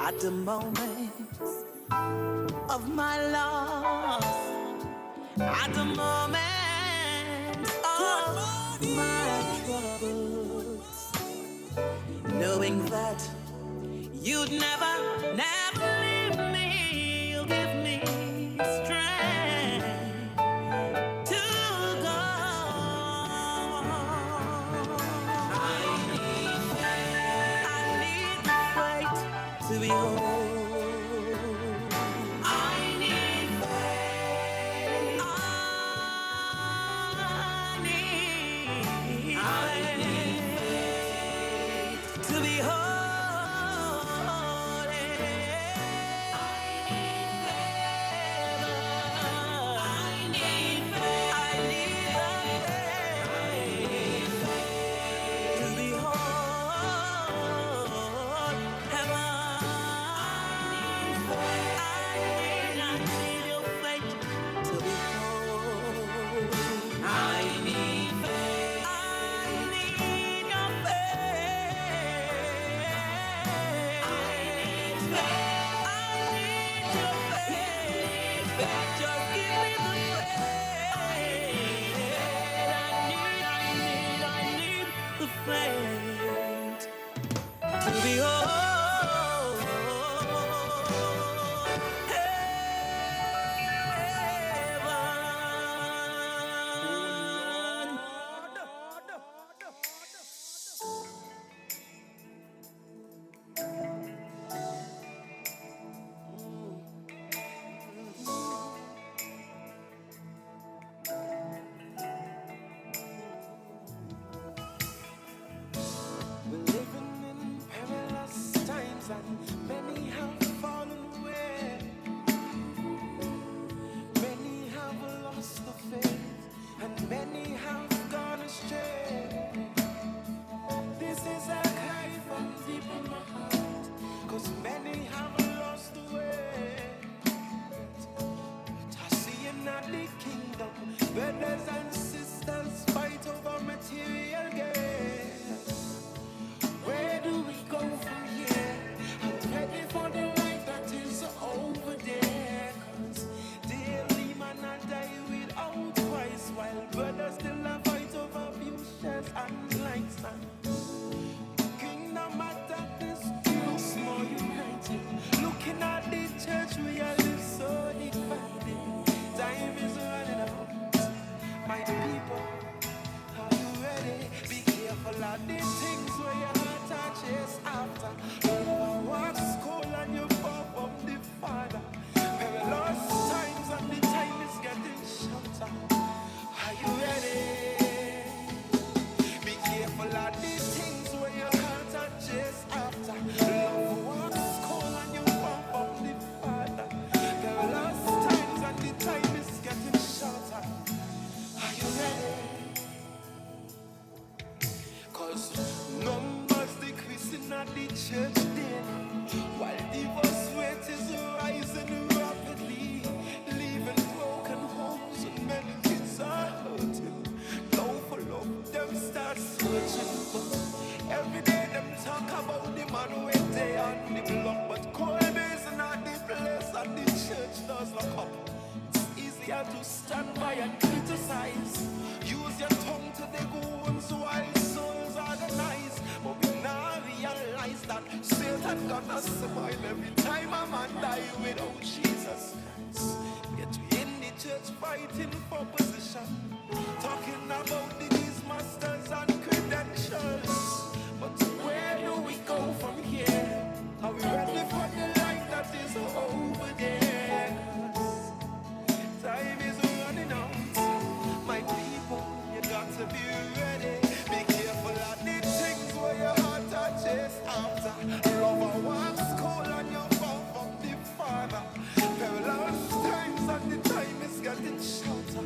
At the moments of my loss, at the moments of my troubles, knowing that you'd never leave me, you'll give me strength to go. I need faith to be whole. I need faith. I need faith to be whole. to be whole. We're living in perilous times and many have fallen away. Many have lost the faith and many have gone astray. This is a cry from deep in my heart, 'cause many have lost the way. Tossing at the kingdom, brothers and sisters fight over material gain. Where do we go from here? I'm ready for the life that is over there. 'Cause daily man I die without price, while brothers still a fight over few shares and likes. Kingdom of darkness, looks more united. Looking at the church, we are so divided. Time is running out. My people, are you ready? Be careful of the things where your heart touches after. What's cold and you fall from the Father. Perilous times and the time is getting shorter. Are you ready? Be careful of the things where your heart touches after. Love what's cold and you fall from the Father. Perilous times and the time is getting shorter. Are you ready? 'Cause numbers decreasing at the church daily, while divorce rate is rising rapidly, leaving broken homes and many kids are hurting. Love for love, them start searching, but every day them talk about the man when they on the block, but cold is not the place and the church does lock up. It's easier to stand by and criticize. Use your tongue to the goons while souls organize. But we now realize that Satan gonna smile every time a man die without Jesus Christ. Yet we in the church fighting for position, talking about these masters and credentials. But where do we go from here? Are we ready for the life that is over there? Time is running out. My people, you got to be ready. Be careful of the things where your heart touches after. Love what's cold and you fall from the Father. Perilous times and the time is getting shorter.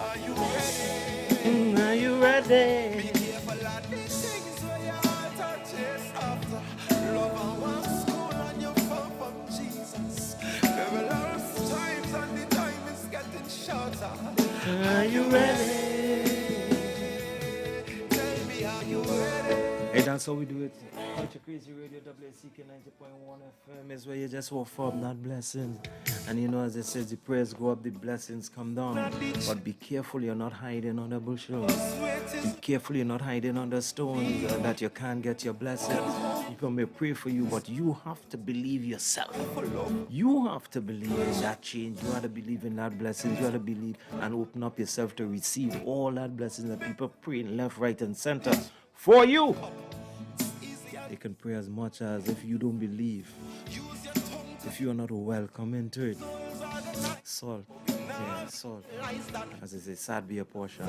Are you ready? Are you ready? Be careful of the things where your heart touches after. Love what's cold and you fall from Jesus. Perilous times and the time is getting shorter. Are you ready? Tell me, are you ready? Hey, that's how we do it. Culture Crazy Radio, WCK 90.1 FM is where you just walk up, not blessings. And you know, as it says, the prayers go up, the blessings come down. But be careful, you're not hiding under bushes. Be careful, you're not hiding under stones that you can't get your blessings. People may pray for you, but you have to believe yourself. You have to believe in that change. You have to believe in that blessings. You have to believe and open up yourself to receive all that blessings that people praying left, right, and center for you. They can pray as much as if you don't believe. If you are not welcome into it. Salt. Yeah, salt. As they say, sad be a portion.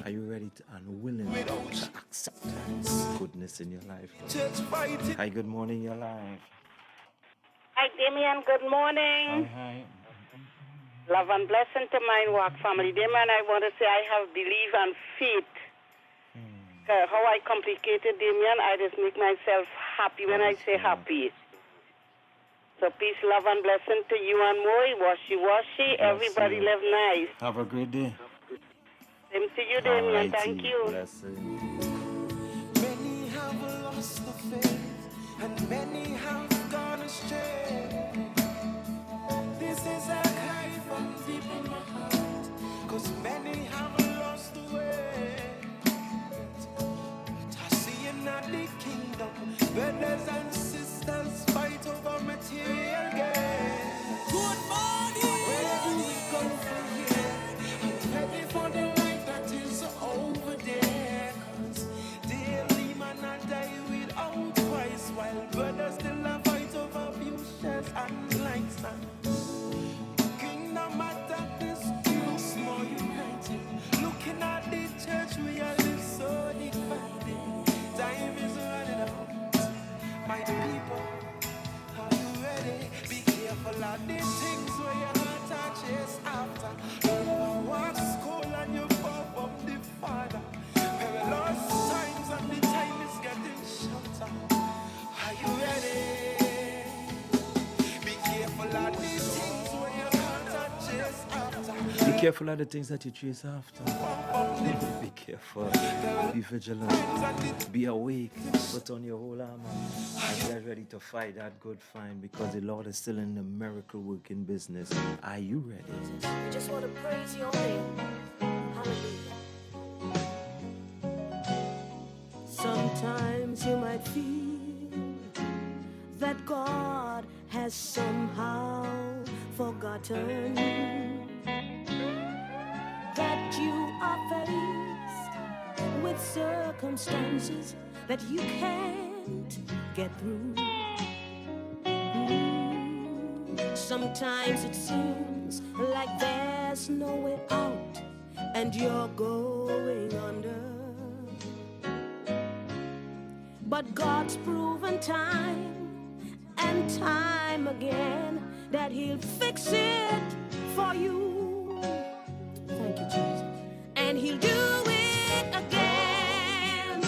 Are you ready to, and willing to accept goodness in your life? Hi, good morning, your life. Hi, Damien. Good morning. Hi. Love and blessing to my WACK family. Damien, I want to say I have belief and faith. How I complicated, Damien, I just make myself happy when I say happy. So peace, love, and blessing to you and Moi. Washy. Everybody live nice. Have a great day. Same to you, Damien. Alrighty. Thank you. Blessing. Many have lost the faith, and many have gone astray. This is a cry from deep in my heart, 'cause many have lost the way. Tossing at the kingdom, Brothers and sisters fight over material gain. Good morning. Where do we go from here? I'm ready for the life that is over there. 'Cause daily man I die without price, while brothers still a fight over futures and lights. Kingdom attack this too small united. Looking at the church, we are live so divided. Time is running out. My people, are you ready? Be careful of the things where your heart are chase after. Remember what's cold and you pop up the Father. Perilous times and the time is getting shorter. Are you ready? Be careful of the things where your heart are chase after. Be careful of the things that you chase after. Be careful. Be vigilant. Be awake. Put on your whole armor and get ready to fight that good fight, because the Lord is still in the miracle working business. Are you ready? We just want to praise your name. Hallelujah. Sometimes you might feel that God has somehow forgotten that you are faced with circumstances that you can't get through. Sometimes it seems like there's no way out and you're going under. But God's proven time and time again that He'll fix it for you. Thank you, Jesus. And He'll do it again.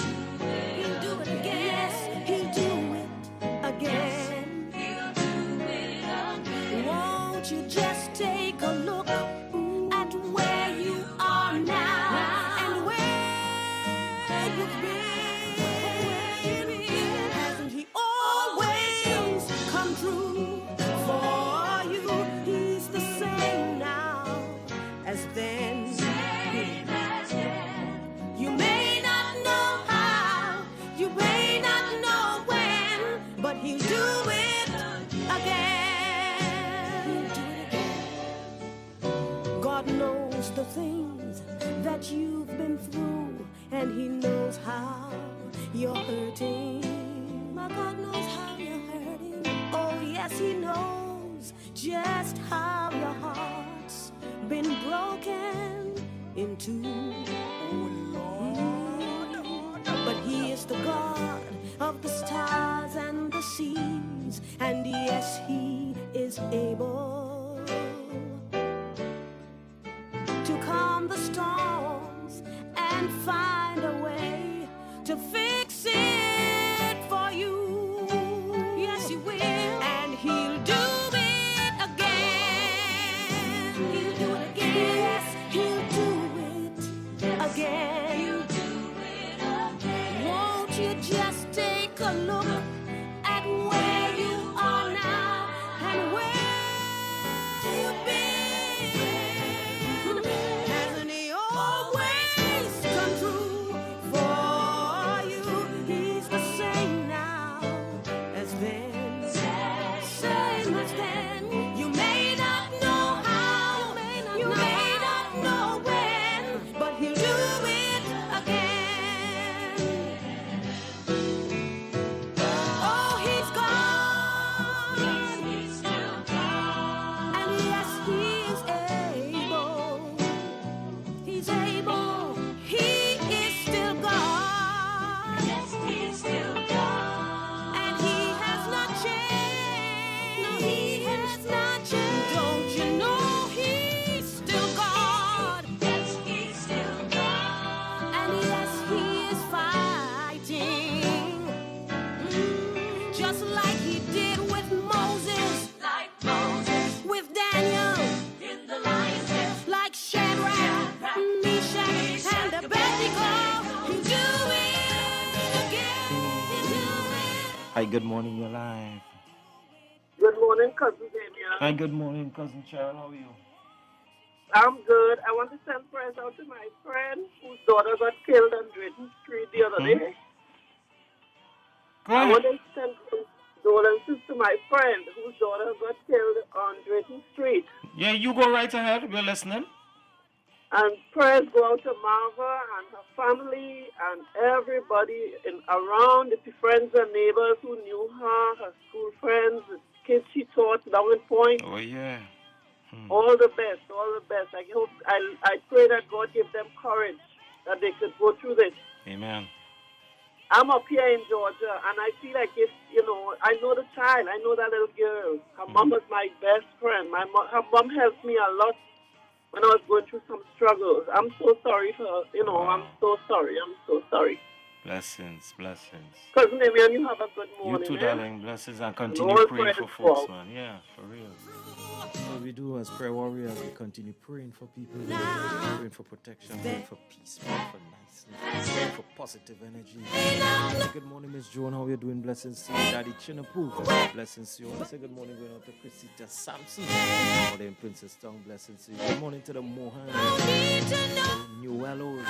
He'll do it again. Yes, He'll do it again. He'll do it again. Won't you just take a look at where you are now and where you've been? Hasn't He always come true for you? He's the same now as then. You may not know how, you may not know when, but He'll do it again. He'll do it again. God knows the things that you've been through, and He knows how you're hurting. My God knows how you're hurting. Oh yes, He knows just how your heart's been broken into. But He is the God of the stars and the seas, and yes, He is able to calm the storms and find a way to fix it for you. Yes, He will, and He'll do it again. He'll do it again. Yes, He'll do it again. Won't you just take a look at where you are now and where you've been? Hasn't He always come true for you? He's the same now as then. Same as then. You may not know how, you may not know when, but He'll do it again. Oh, He's God. He's still God. And yes, He is able. He's able. He is still God. Yes, He's still God. And He has not changed. No, He has not changed. Don't you know He's still God? Yes, He's still God. And yes, He is fighting. Just like He did with Moses. Like Moses. With Daniel. In the lion's den. Like Shadrach, Meshach, and Abednego. He'll do it again. He'll do it. Hi, good morning, you're live. Good morning, Cousin Damian. Hi, good morning, Cousin Cheryl. How are you? I'm good. I want to send prayers out to my friend whose daughter got killed on Drayton Street the other day. Go I ahead. want to extend condolences to my friend whose daughter got killed on Drayton Street. Yeah, you go right ahead. We're listening. And prayers go out to Marva and her family and everybody around, the friends and neighbors who knew her school friends, the kids she taught down in Point. Oh, yeah. All the best, all the best. I pray that God give them courage that they could go through this. Amen. I'm up here in Georgia, and I feel like if, I know the child. I know that little girl. Her mom was my best friend. Her mom helped me a lot when I was going through some struggles. I'm so sorry for her. I'm so sorry. I'm so sorry. Blessings, blessings. Cousin Emian, you have a good morning. You too, darling. Blessings and And continue all praying for prayers folks, go out. man. Yeah, for real. What we do as prayer warriors, we continue praying for people, praying for protection, praying for peace, praying for niceness, praying for positive energy. Good morning, Miss Joan. How are you doing? Blessings to you, Daddy Chinapu. Blessings to you. I say good morning going out to Chrisita Sampson. All in Princess Town. Blessings to you. Good morning to the Mohan. New Wellows.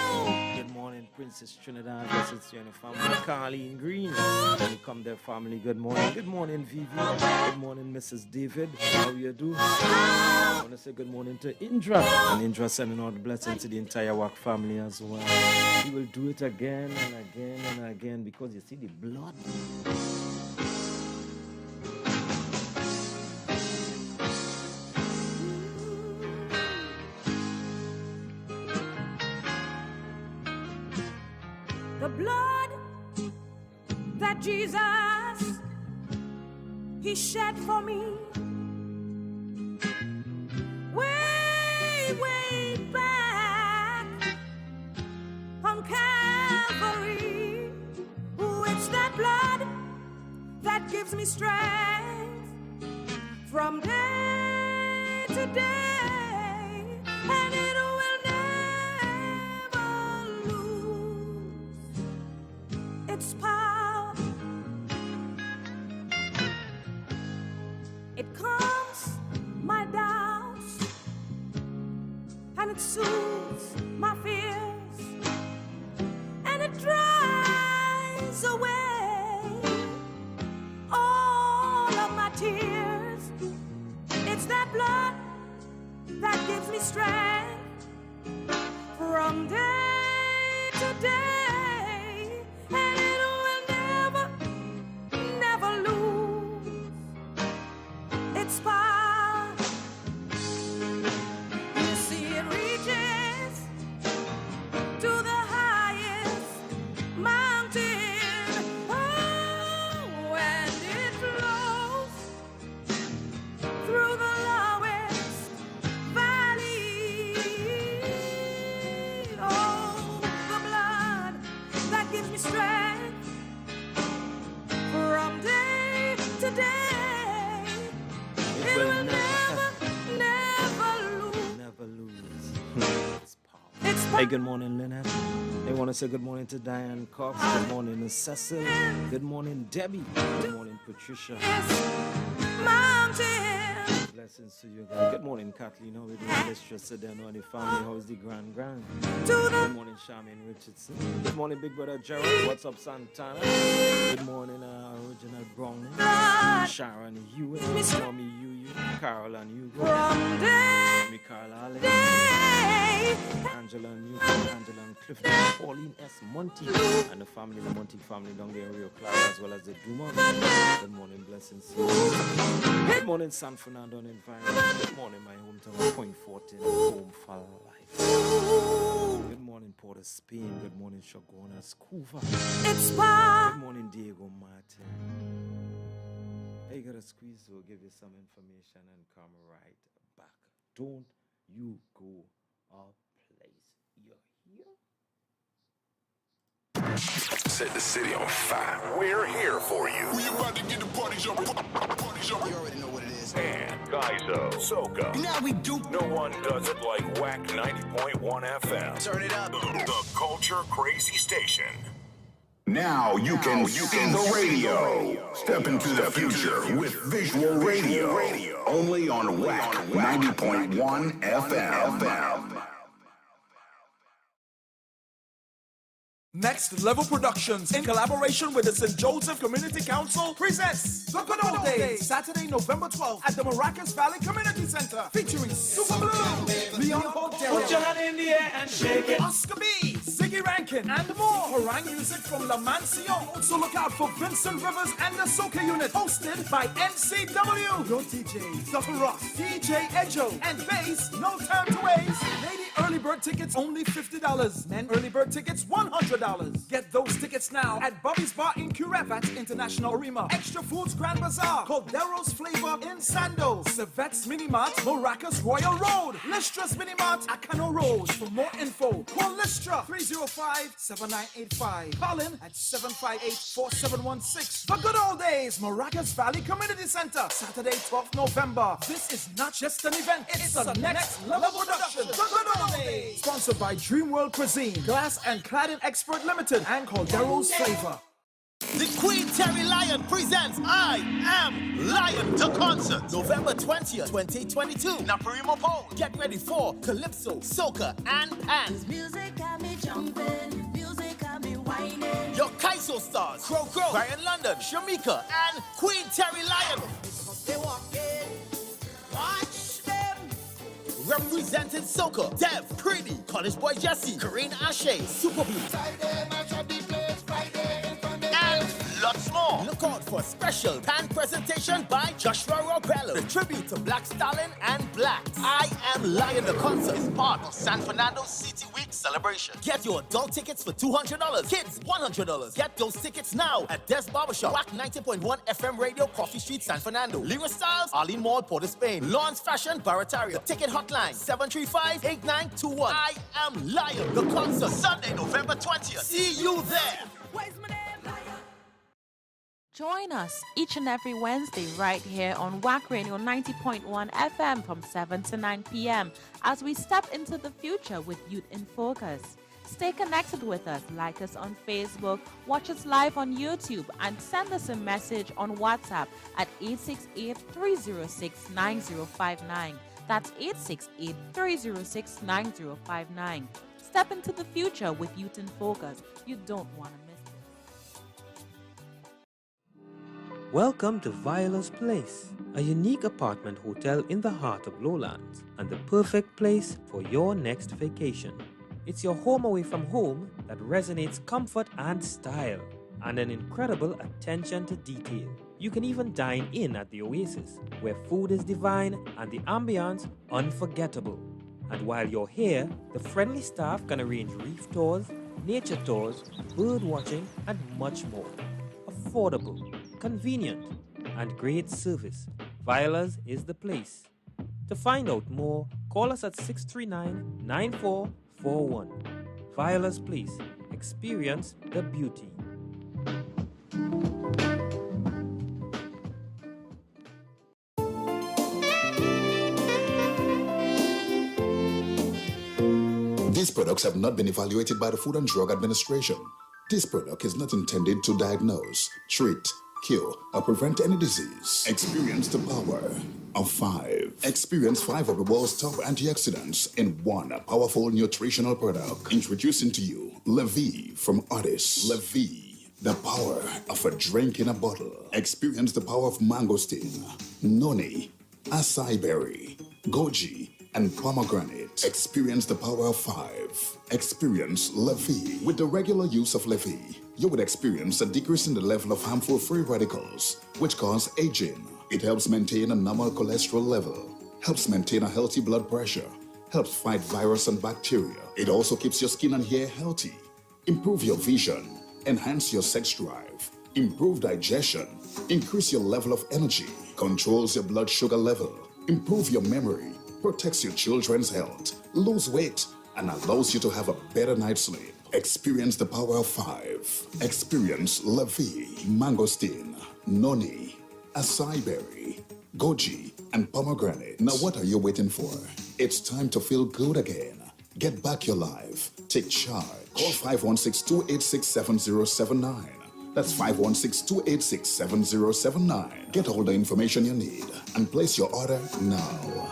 Good morning, Princess Trinidad. Blessings to you and the family. Carleen Green. When you come there, family. Good morning. Good morning, Vivi. Good morning, Mrs. David. How you do? I want to say good morning to Indra. And Indra sending out blessings to the entire WACK family as well. He will do it again and again and again because you see the blood. The blood that Jesus, he shed for me way back on Calvary. Ooh, it's that blood that gives me strength from day to day, and it will never lose its power. It calms my doubts and it soothes my fears, and it dries away all of my tears. It's that blood that gives me strength from day to day, and it will never lose its power. You see, it reaches to the highest mountain, oh, and it flows through the lowest valley. Oh, the blood that gives me strength from day to day. It will Never lose. It's power. Hey, good morning, Lynette. They want to say good morning to Diane Cox. Good morning to Cecil. Good morning, Debbie. Good morning, Patricia. Mountain. Blessings to you guys. Good morning, Kathleen. How are we doing? Let's just sit down on the family. How is the grand? Good morning, Charmaine Richardson. Good morning, Big Brother Gerald. What's up, Santana? Good morning, Original Browning. Sharon Hewitt. Mommy Yu, Carol and Hugo. Mikhail Allen. Angela and Newton. Angela and Clifton. Pauline S. Monty. And the family, the Monty family down there in Rio Claro, as well as the Duma. Good morning, blessings to you. Good morning, San Fernando and environment. Good morning, my hometown, Point 14, home for life. Good morning, Port of Spain. Good morning, Shogunas, Cuba. Good morning, Diego Martin. Hey, you gotta squeeze, we'll give you some information and come right back. Don't you go a place. You're here. Set the city on fire. We're here for you. We about to get the party jumping. You already know what it is. And Gaizo, Soca. Now we do. No one does it like WACK 90.1 FM. Turn it up. The Culture Crazy Station. Now you can see the radio. Step into the future with visual radio. Only on WACK 90.1 FM. Next Level Productions, in collaboration with the St. Joseph Community Council, presents The Good Old Days, Saturday, November 12th at the Maracas Valley Community Center, featuring Super Blue, Leon Portero, Put your hand in the air and shake it. Oscar B, Ziggy Rankin, and more. Harangue music from La Mansion. Also look out for Vincent Rivers and the Soca Unit, hosted by NCW. Your DJ, Dr. Ross, DJ Ejo, and bass, No Time to Waste. Lady early bird tickets only $50. Men early bird tickets $100. Get those tickets now at Bobby's Bar in Curevat International Arena, Extra Foods Grand Bazaar, Caldero's Flavor in Sando, Civette's Mini Mart, Maracas Royal Road, Listra's Mini Mart, Acano Road. For more info, call Listra 305-7985. Call in at 758-4716. The Good Old Days, Maracas Valley Community Center, Saturday, 12th November. This is not just an event, it's the next level production. The Good Old Days. Sponsored by Dream World Cuisine, Glass and Cladding Expert Limited, and Caldero's Flavor. The Queen Terry Lion presents I Am Lion, the concert, November 20th, 2022, Naparimo Pole. Get ready for Calypso, Soca, and Pan. Music got me jumping, music got me whining. Your Kaiso stars, Crow, Brian London, Shamika, and Queen Terry Lion. They walk in, watch them. Representing Soca, Dev, Creedy, College Boy Jesse, Karine Ashe, Super Blue. And lots more. Look out for a special pan presentation by Joshua Robello, the tribute to Black Stalin and Black. I Am Lion, the concert is part of San Fernando City Week celebration. Get your adult tickets for $200, kids $100. Get those tickets now at Des Barbershop, WACK 90.1 FM Radio, Coffee Street, San Fernando. Lyra Styles, Arlene Mall, Port of Spain. Lawrence Fashion, Barataria. Ticket hotline 735-8921. I Am Lion, the concert, Sunday, November 20th. See you there. Join us each and every Wednesday right here on WACK Radio 90.1 FM from 7 to 9 p.m. as we step into the future with Youth in Focus. Stay connected with us, like us on Facebook, watch us live on YouTube, and send us a message on WhatsApp at 868-306-9059. That's 868-306-9059. Step into the future with Youth in Focus. You don't want to miss. Welcome to Viola's Place, a unique apartment hotel in the heart of Lowlands and the perfect place for your next vacation. It's your home away from home that resonates comfort and style and an incredible attention to detail. You can even dine in at the Oasis, where food is divine and the ambiance unforgettable. And while you're here, the friendly staff can arrange reef tours, nature tours, bird watching, and much more. Affordable, convenient, and great service. Viola's is the place. To find out more, call us at 639-9441. Viola's Place. Experience the beauty. These products have not been evaluated by the Food and Drug Administration. This product is not intended to diagnose, treat, cure, or prevent any disease. Experience the power of 5. Experience 5 of the world's top antioxidants in one powerful nutritional product. Introducing to you Levy from Otis. Levy, the power of a drink in a bottle. Experience the power of mangosteen, noni, acai berry, goji, and pomegranate. Experience the power of 5. Experience Levy. With the regular use of Levy, you would experience a decrease in the level of harmful free radicals, which cause aging. It helps maintain a normal cholesterol level, helps maintain a healthy blood pressure, helps fight virus and bacteria. It also keeps your skin and hair healthy, improve your vision, enhance your sex drive, improve digestion, increase your level of energy, controls your blood sugar level, improve your memory, protects your children's health, lose weight, and allows you to have a better night's sleep. Experience the power of 5. Experience Levy, mangosteen, noni, acai berry, goji, and pomegranate. Now what are you waiting for? It's time to feel good again. Get back your life. Take charge. Call 516-286-7079. That's 516-286-7079. Get all the information you need and place your order now.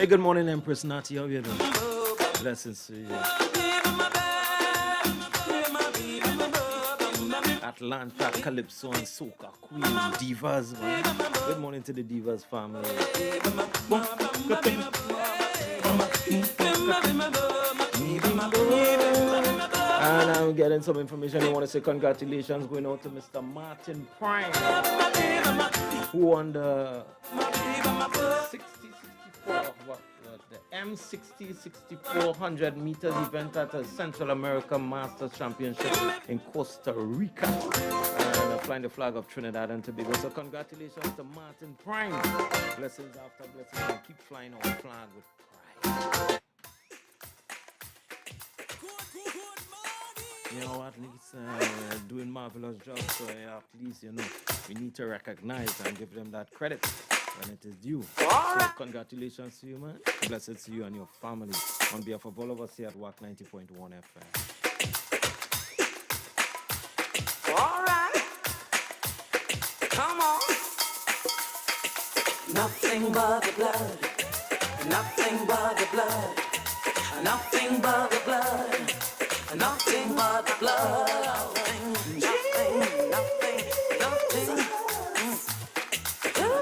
Hey, good morning, Empress Natty. How you doing? Blessings to you. Atlanta, Calypso, and Soca Queen, Divas, man. Good morning to the Divas family. And I'm getting some information. I want to say congratulations going out to Mr. Martin Prime, who won the 6400 meters event at the Central America Masters Championship in Costa Rica, and flying the flag of Trinidad and Tobago. So congratulations to Martin Prime. Blessings after blessings, and keep flying our flag with pride. You know, at least doing marvelous job. So yeah, please, you know, we need to recognize and give them that credit when it is due. So congratulations to you, man. Blessings to you and your family. On behalf of all of us here at WACK 90.1 FM. All right, come on. Nothing but the blood. Nothing but the blood. Nothing but the blood. Nothing but the blood. Nothing, nothing, nothing.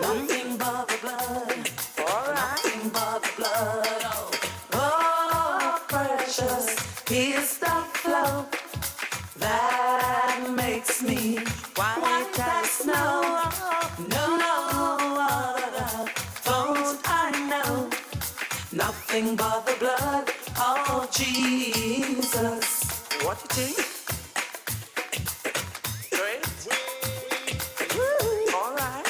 Nothing but the blood. Nothing but the blood. Oh, precious is the flow that makes me white as snow. No, other don't I know. Nothing but the blood of Jesus. What you think? Great. All right.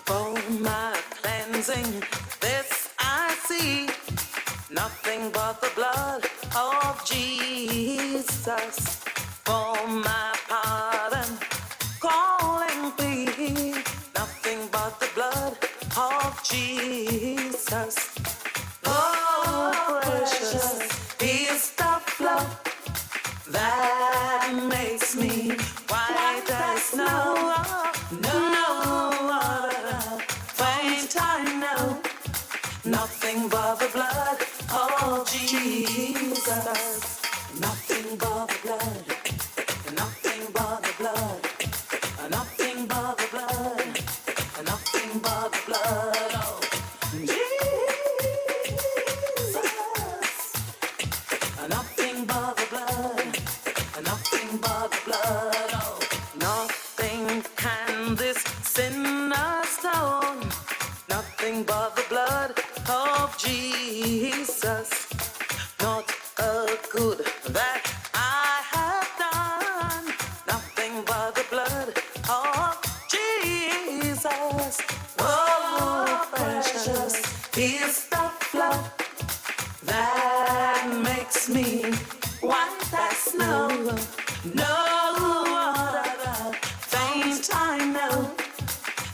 For my cleansing, this I see. Nothing but the blood of Jesus. For my pardon, calling plea. Nothing but the blood of Jesus. Oh, precious is the flow that makes me white as snow. No other faint I know. Nothing but the blood of Jesus. Nothing but the blood. Nothing but the blood. Nothing but the blood. Nothing but the blood of Jesus. Nothing but the blood. Nothing but the blood of nothing can this sinner stone. Nothing but the blood of Jesus. Not a good that I have done. Nothing but the blood of Jesus. Oh, precious is the flow that makes me white as snow. No other faint I know.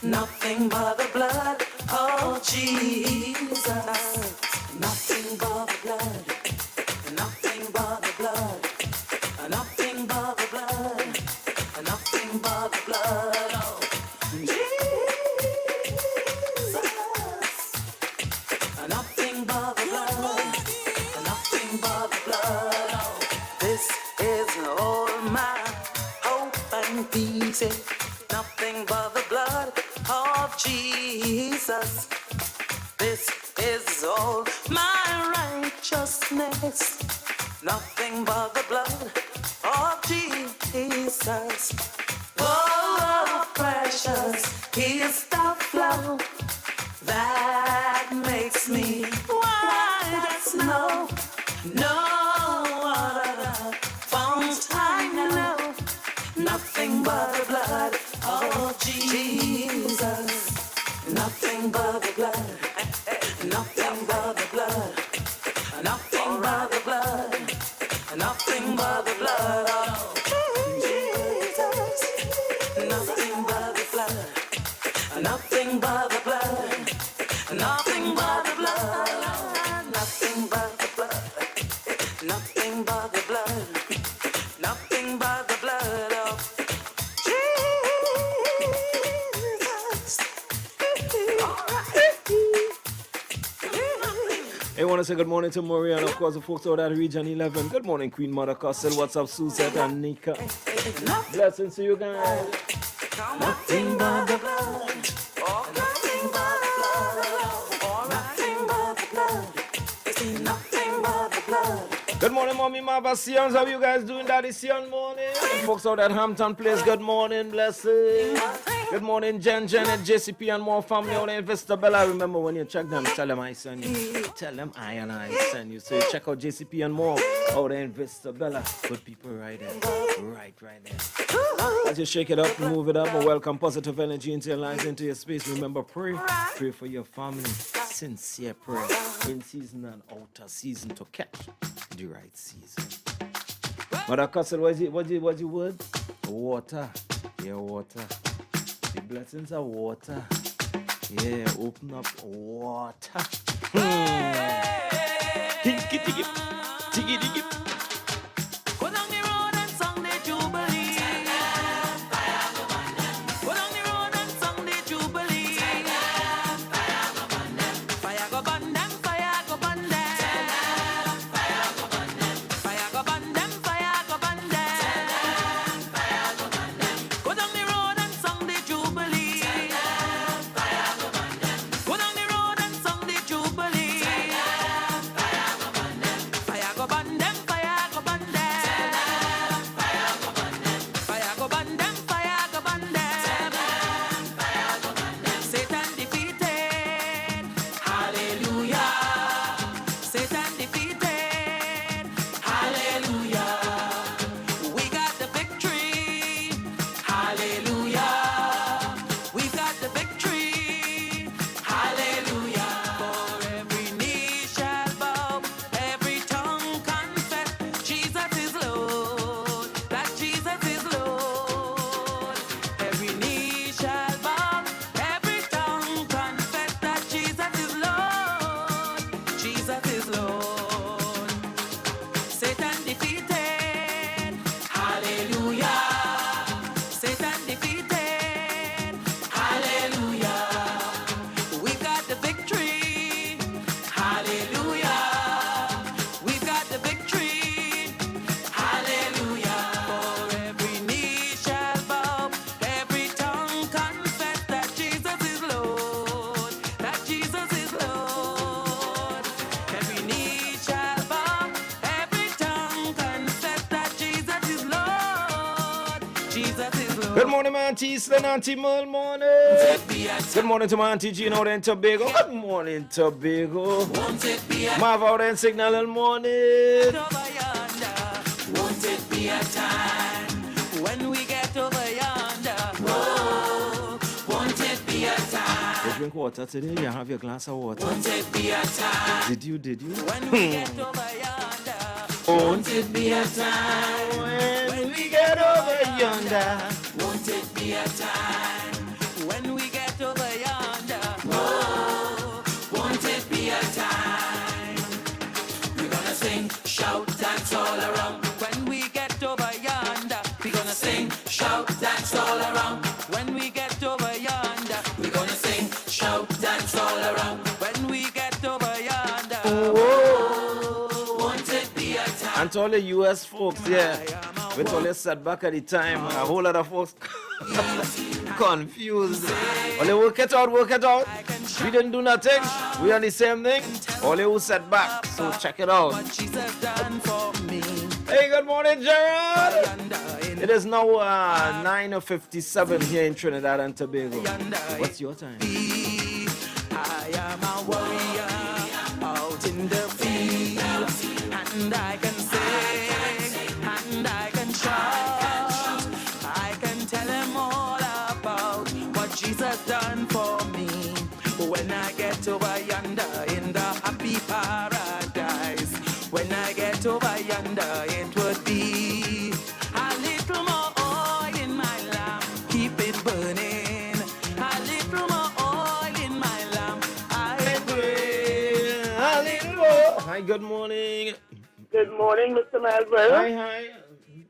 Nothing but the blood of Jesus. Nothing but the blood. Nothing but the blood. Nothing but the blood. Nothing but the blood of Jesus. Nothing but the blood. Nothing but the blood of this is all my hope and peace. Nothing but the blood of Jesus. This is all my righteousness. Nothing but the blood of Jesus. Oh, precious is the flow that makes me white as snow. No other fount I know. Nothing but the blood of Jesus. Nothing but the blood. Nothing but the blood. Nothing but the blood. Nothing but the blood of Jesus. Nothing but the blood. Nothing but the blood. Nothing but the blood. Nothing but the blood. Nothing but the blood. Nothing but the blood of Jesus. Hey, want to say good morning to Maria and of course the folks out at Region 11. Good morning, Queen Mother Costel. What's up, Suzette and Nika? Blessings to you guys. Nothing but the blood. Oh, nothing but the blood. Oh, nothing but the blood. It's nothing but the blood. Good morning, Mommy Mama Sions. How you guys doing that this young morning? Folks out at Hampton Place, good morning, blessings. Good morning, Jen and JCP and more family out in Vista Bella. Remember when you check them, tell them I send you. Tell them I send you. So you check out JCP and more out in Vista Bella. Good people right there. Right there. As you shake it up, move it up, and welcome positive energy into your lives, into your space. Remember, pray. Pray for your family. Sincere prayer. In season and outer season to catch the right season. Mother Castle, what's your word? Water. Yeah, water. The blessings are water. Yeah, open up water. Tiki. Go down the road and song the Jubilee. Go down the road and song the Jubilee. Fire go burn them, fire go burn them. Fire go burn them, fire go burn them. Go down the road and song the Jubilee. Go down the road and song the Jubilee. Fire go burn them, fire go burn them. Fire go burn them, fire go burn them. Satan defeated, hallelujah. Satan defeated, hallelujah. We got the victory, hallelujah. We got the victory, hallelujah. For every knee shall bow, every tongue confess, Jesus is Lord, that Jesus is Lord. Every knee shall bow, every tongue confess that Jesus is Lord, Jesus is Lord. Satan defeated, hallelujah. Satan defeated, hallelujah. We got the victory, hallelujah. We've got the victory, hallelujah. For every knee shall bow, every tongue confess that Jesus is Lord, that Jesus is Lord. Every knee shall bow, every tongue confess that Jesus is Lord, Jesus is Lord. Good morning, my Auntie Eastern, Auntie Merle, morning. Good morning to my Auntie Jean out in Tobago. Good morning, Tobago. Marv out in Signal in morning. Won't it be a time when we get over yonder? Oh, won't it be a time? You drink water today? You have your glass of water. Won't it be a time Did you? when we get over yonder? Won't it be a time when we get over yonder? Won't it be a time when we get over yonder? Oh, won't it be a time? We're gonna sing, shout, dance all around. When we get over yonder, we're gonna sing, shout, dance all around. When we get over yonder, we're gonna sing, shout, dance all around. When we get over yonder, oh, won't it be a time? And to all the US folks, yeah, with all the setback at the time, a whole lot of folks confused. Only work it out. We didn't do nothing. We on the same thing. Only who set back. So check it out. Hey, good morning, Gerald. It is now 9:57 here in Trinidad and Tobago. What's your time? I am a warrior out in the field, and I can sing, and I can shout. I can tell him all about what Jesus done for me. When I get over yonder in the happy paradise, when I get over yonder, it would be a little more oil in my lamp, keep it burning. A little more oil in my lamp, I pray. A little more. Hi, good morning. Good morning, Mr. Melville. Hi.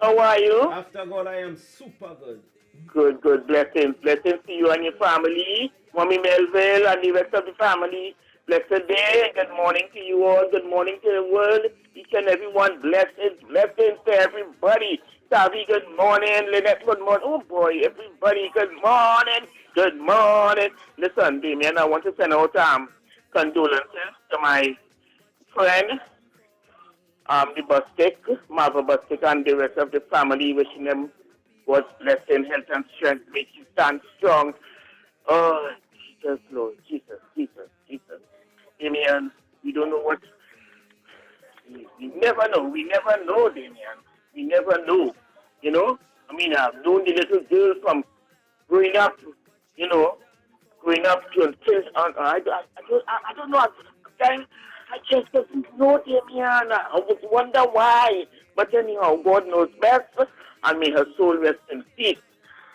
How are you? After God, I am super good. Good. Blessings to you and your family. Mommy Melville and the rest of the family. Blessed day. Good morning to you all. Good morning to the world. Each and every one. Blessings. Blessings to everybody. Tavi, good morning. Lynette, good morning. Oh, boy, everybody, good morning. Good morning. Listen, Damien, I want to send out condolences to my friend, the Bustic, Marva Bustic, and the rest of the family, wishing them God's blessing, health, and strength. Make you stand strong. Oh, Jesus, Lord. Jesus, Jesus, Jesus. Damien, we don't know what. We never know. We never know, Damien. We never know. You know? I mean, I've known the little girl from growing up, you know, growing up to until, I don't know. I just don't know, Damien. I would wonder why. But anyhow, God knows best. And may her soul rest in peace.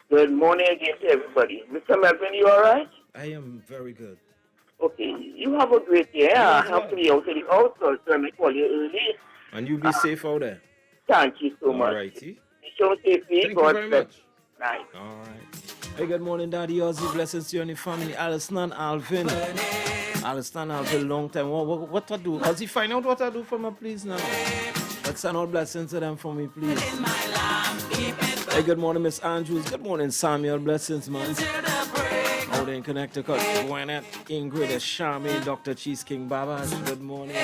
Good morning again to everybody. Mr. Melvin, you all right? I am very good. Okay, you have a great day. I have to be out of the house, so I'm going to call you early. And you be safe out there. Thank you so much. All righty. Be sure safely. Thank you very much. Night. All right. Hey, good morning, Daddy Ozzy. Blessings to you and your family. Alison and Alvin. Alison and Alvin, long time. What I do? Ozzy, find out what I do for me, please, now. Let's send out blessings to them for me, please. Hey, good morning, Miss Andrews. Good morning, Samuel. Blessings, man. Out in Connecticut. Gwyneth, Ingrid, Charmaine, Dr. Cheese King Baba. Good morning.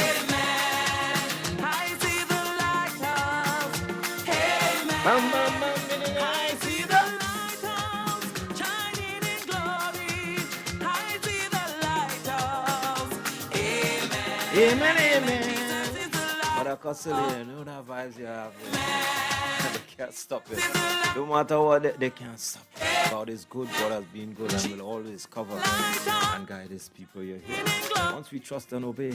Bam, bam, bam, I see the lighthouse shining in glory. I see the lighthouse. Amen. Amen, amen. But I can't say, you know that vibes you have. They can't stop it. No matter what, they can't stop it. God is good, God has been good, and will always cover and guide his people here. Once we trust and obey,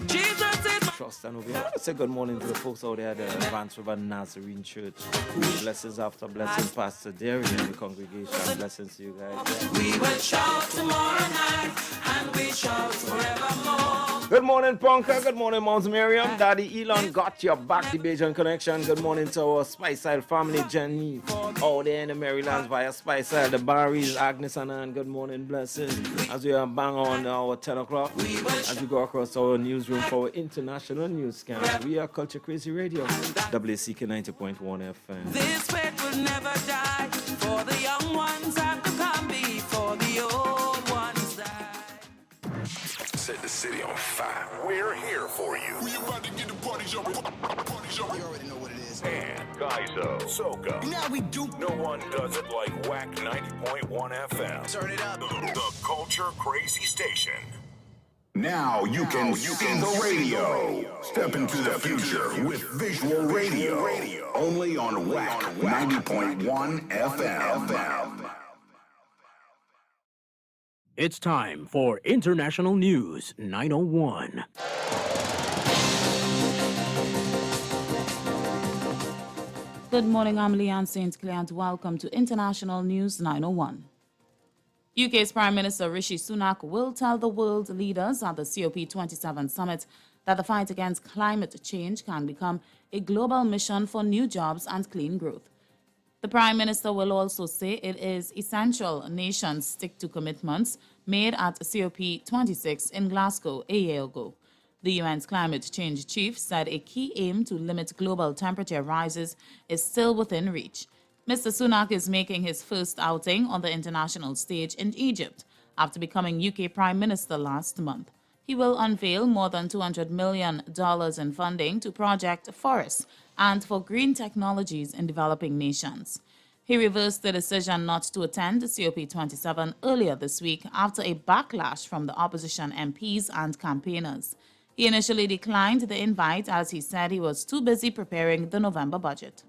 trust and obey. I want to say good morning to the folks out there at the Advanced River Nazarene Church. Blessings after blessings, Pastor Derry and the congregation. Blessings to you guys. We will shout tomorrow night, and we shout forevermore. Good morning, Ponka. Good morning, Mount Miriam. Daddy Elon got your back, the Bajan connection. Good morning to our Spice Isle family, Jenny. Out there in the Marylands via Spice Isle, the Barries, Agnes and Ann. Good morning, blessings. As we are bang on our 10 o'clock, as we go across our newsroom for our international news scan. We are Culture Crazy Radio, WCK 90.1 FM. This faith will never die, for the young ones have to come before the old ones die. Set the city on fire. We're here for you. We about to get the party jumping. You already know what it is. And Gaizo, Soca. Now we do. No one does it like WACK 90.1 FM. Turn it up. The Culture Crazy Station. Now you can see the radio. Step into the future with visual radio. Only on WACK 90.1 FM. It's time for International News 901. Good morning, I'm Leanne St. Clair, and welcome to International News 901. UK's Prime Minister Rishi Sunak will tell the world leaders at the COP27 summit that the fight against climate change can become a global mission for new jobs and clean growth. The Prime Minister will also say it is essential nations stick to commitments made at COP26 in Glasgow a year ago. The UN's climate change chief said a key aim to limit global temperature rises is still within reach. Mr. Sunak is making his first outing on the international stage in Egypt after becoming UK Prime Minister last month. He will unveil more than $200 million in funding to Project Forests and for green technologies in developing nations. He reversed the decision not to attend COP27 earlier this week after a backlash from the opposition MPs and campaigners. He initially declined the invite as he said he was too busy preparing the November budget.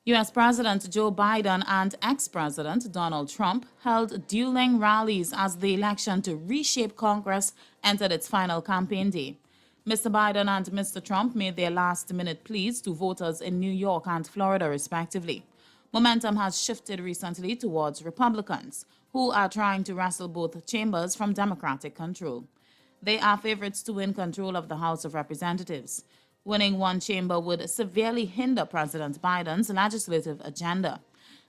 U.S. President Joe Biden and ex-President Donald Trump held dueling rallies as the election to reshape Congress entered its final campaign day. Mr. Biden and Mr. Trump made their last-minute pleas to voters in New York and Florida, respectively. Momentum has shifted recently towards Republicans, who are trying to wrestle both chambers from Democratic control. They are favorites to win control of the House of Representatives. Winning one chamber would severely hinder President Biden's legislative agenda.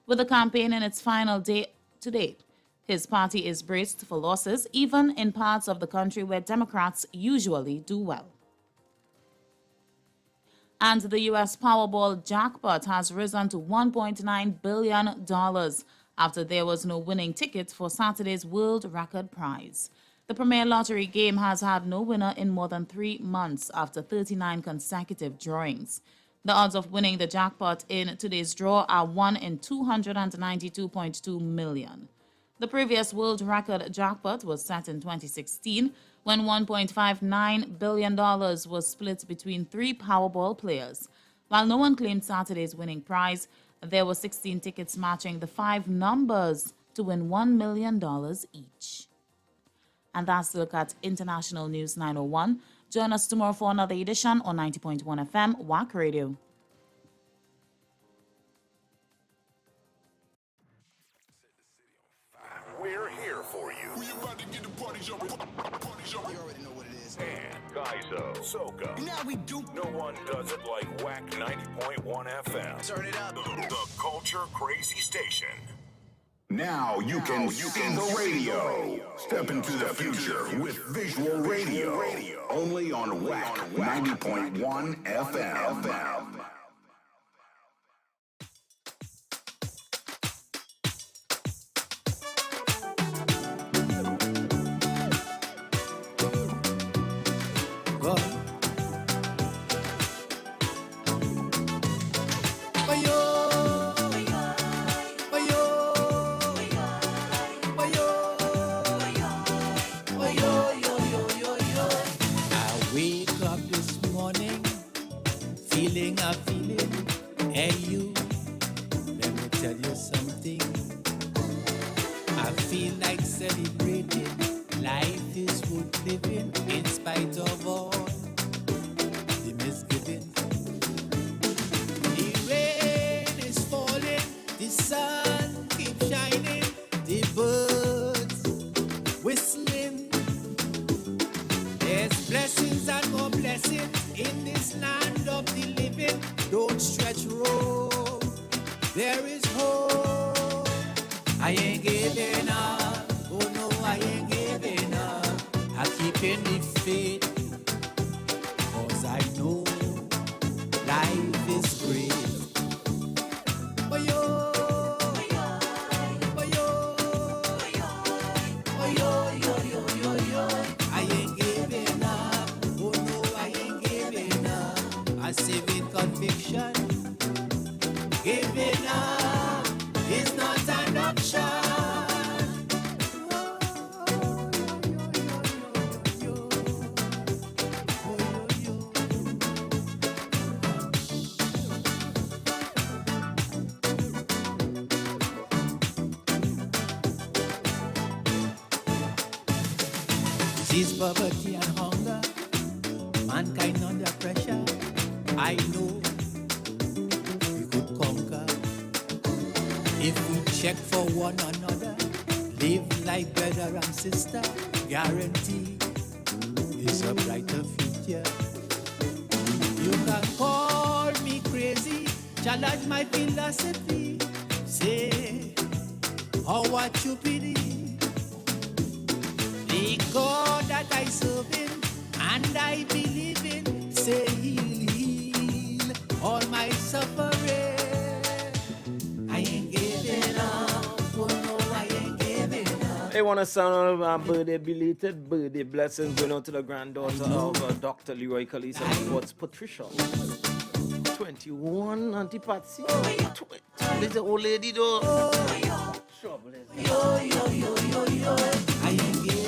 With the campaign in its final day to date, His party is braced for losses, even in parts of the country where Democrats usually do well. And the U.S. Powerball jackpot has risen to $1.9 billion after there was no winning ticket for Saturday's world record prize. The Premier Lottery game has had no winner in more than 3 months after 39 consecutive drawings. The odds of winning the jackpot in today's draw are 1 in 292.2 million. The previous world record jackpot was set in 2016 when $1.59 billion was split between 3 Powerball players. While no one claimed Saturday's winning prize, there were 16 tickets matching the 5 numbers to win $1 million each. And that's the look at International News 901. Join us tomorrow for another edition on 90.1 FM, WACK Radio. We're here for you. We about to get the party jumping. You already know what it is. And Kaizo, Soka. Now we do. No one does it like WACK 90.1 FM. Turn it up. The Culture Crazy Station. Now you can see the radio. Step into the future with visual radio. Only on WACK 90.1 FM. Hey you, let me tell you something. I feel like celebrating. Life is worth living in spite of all the misgivings. The rain is falling, the sun keeps shining, the birds whistling. There's blessings and more blessings in this land of the living. Don't stretch road, there is hope. I ain't giving up, oh no, I ain't giving up. I'm keeping the faith, cause I know life is great. Oh yo, oh yo, oh yo, oh yo, I ain't giving up, oh no, I ain't giving up. I say with conviction, giving up is not an option. Disease, poverty, and hunger, mankind under pressure. I know we could conquer if we check for one another, live like brother and sister. Guarantee is a brighter future. You can call me crazy, challenge my philosophy. Say, oh what you pity? The God that I serve in and I believe in, say he'll heal all my suffering. I ain't giving up, oh no, I ain't giving up. Hey, want to sound our birthday, belated birthday blessings going out to the granddaughter of Dr. Leroy Kalisa, what's Patricia. 21, Auntie Patsy. 20, little old lady though. Trouble is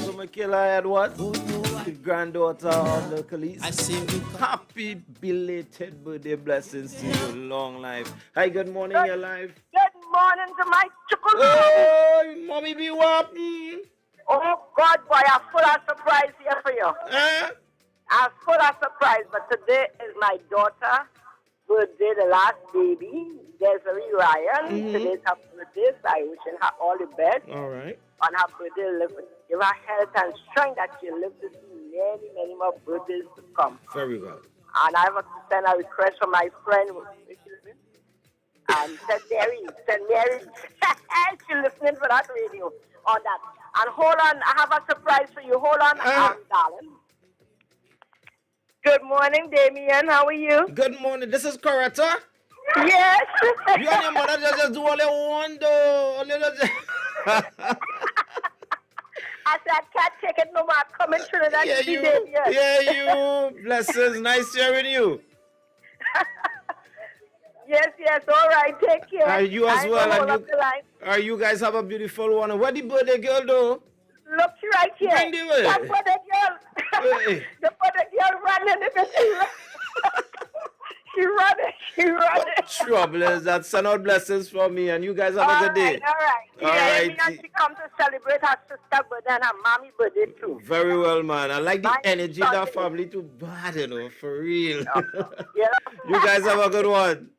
so Michaela had what? The granddaughter of the Kalisa. Happy belated birthday blessings to you. Long life. Hi, good morning, your life. Good morning to my chocolate. Oh, mommy be what? Oh, God, boy, I'm full of surprise here for you. I'm full of surprise, but today is my daughter's birthday, the last baby, Desiree Ryan. Today's her birthday, so I wish her all the best. All right. On her birthday, give her health and strength that she'll live to see many, many more birthdays to come. Very good. And I have to send a request from my friend. And St. Mary, she's listening for that radio on that. And hold on, I have a surprise for you. Hold on, darling. Good morning, Damien. How are you? Good morning. This is Coretta. Yes. You and your mother just do all they want, though. I said, I can't take it no more. Come in Trinidad to see Damien. Yeah, you. Blessings. Nice hearing you. Yes, all right. Take care. Are you as I well? hold up the line. You guys have a beautiful one. Where the birthday girl, though? Look right here. Bring the way. That birthday girl. Hey. The birthday girl running. She running. Trouble is that send out blessings from me, and you guys have a good day. All right. All Yeah, right. and she come to celebrate her sister birthday and her mommy birthday too. Very well, man. I like the My energy in that son. family too bad, you know, for real. Yeah. You guys have a good one.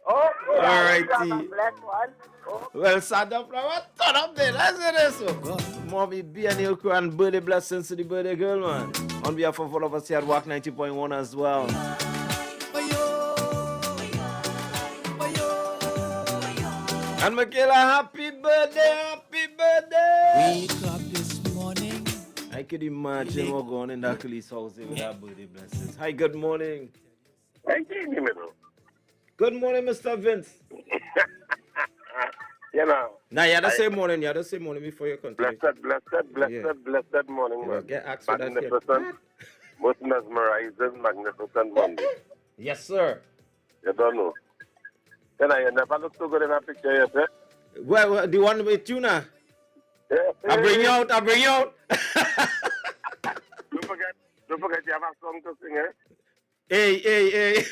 Oh, All righty. Bless one. Oh. Well, Santa Flower, turn up there. Let's do this. So. Mommy B and Ilko and birthday blessings to the birthday girl, man. On behalf of all of us here at WACK 90.1 as well. And Michaela, happy birthday. Wake up this morning. I could imagine what going in that police house with that birthday blessings. Hi, good morning. Good morning, Mr. Vince. You know. Now, you had to say morning. You had to say morning before you continue. Blessed morning, man. Get asked for that here. Magnificent, most mesmerizing, magnificent Monday. Yes, sir. You don't know. You know, you never look so good in that picture yet, eh? Well, the one with tuna. I bring you out. Don't forget you have a song to sing, eh? Hey.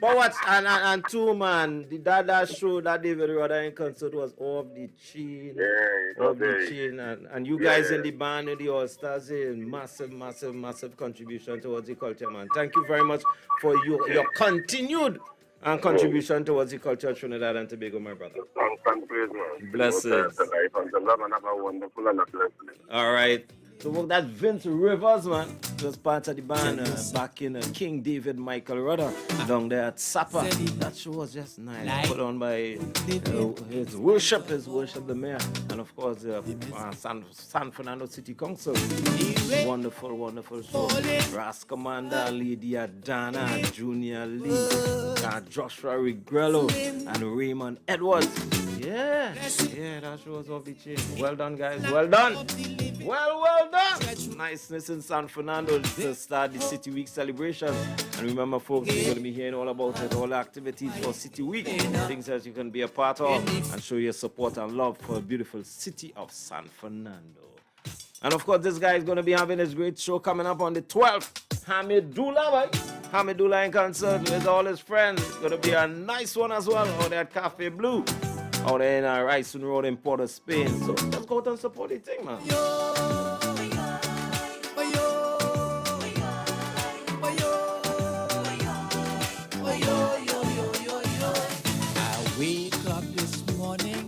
But what's and two, man, that show that David Rudder in concert was off the chain. Off the chain. And you guys in the band and the All Stars in massive contribution towards the culture, man. Thank you very much for your continued contribution towards the culture of Trinidad and Tobago, my brother. Thanks and praise, man. Blessings. All right. So that Vince Rivers, man, was part of the band back in King David Michael Rudder down there at Sapa. That show was just nice. Put on by his worship, the mayor, and of course San Fernando City Council. Wonderful show. Ras Commander, Lydia Dana, Junior Lee, Joshua Regrello, and Raymond Edwards. Yeah, that show was off the chain. Well done, guys. Well done. Well done. Niceness in San Fernando to start the City Week celebration. And remember, folks, you're going to be hearing all about it, all the activities for City Week, things that you can be a part of and show your support and love for the beautiful city of San Fernando. And of course, this guy is going to be having his great show coming up on the 12th. Hamidullah, right? Hamidullah in concert with all his friends. It's going to be a nice one as well out there at Cafe Blue. Out there in Ryson Road in Port of Spain. So let's go out and support the thing, man. I wake up this morning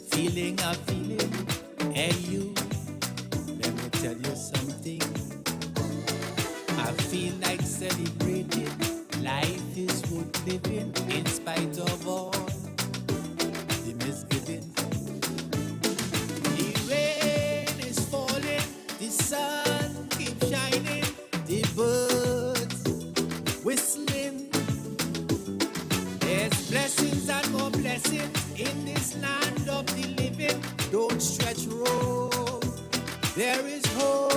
feeling a feeling. Hey, you, let me tell you something. I feel like celebrating. Life is worth living in spite of all the misgivings. The rain is falling, the sun keeps shining, the birds whistling. There's blessings and more blessings in this land of the living. Don't stretch road, there is hope.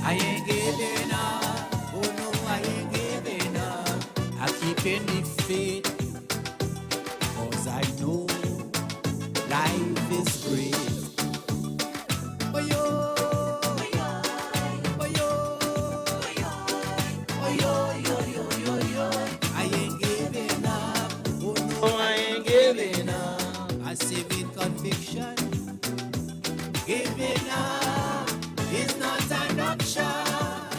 I ain't giving up, oh no, I ain't giving up. I keep in the faith, cause I know life is great. Oh yo, oh yo, I ain't giving up, oh no, I ain't giving up. I say with conviction, giving up is not an option.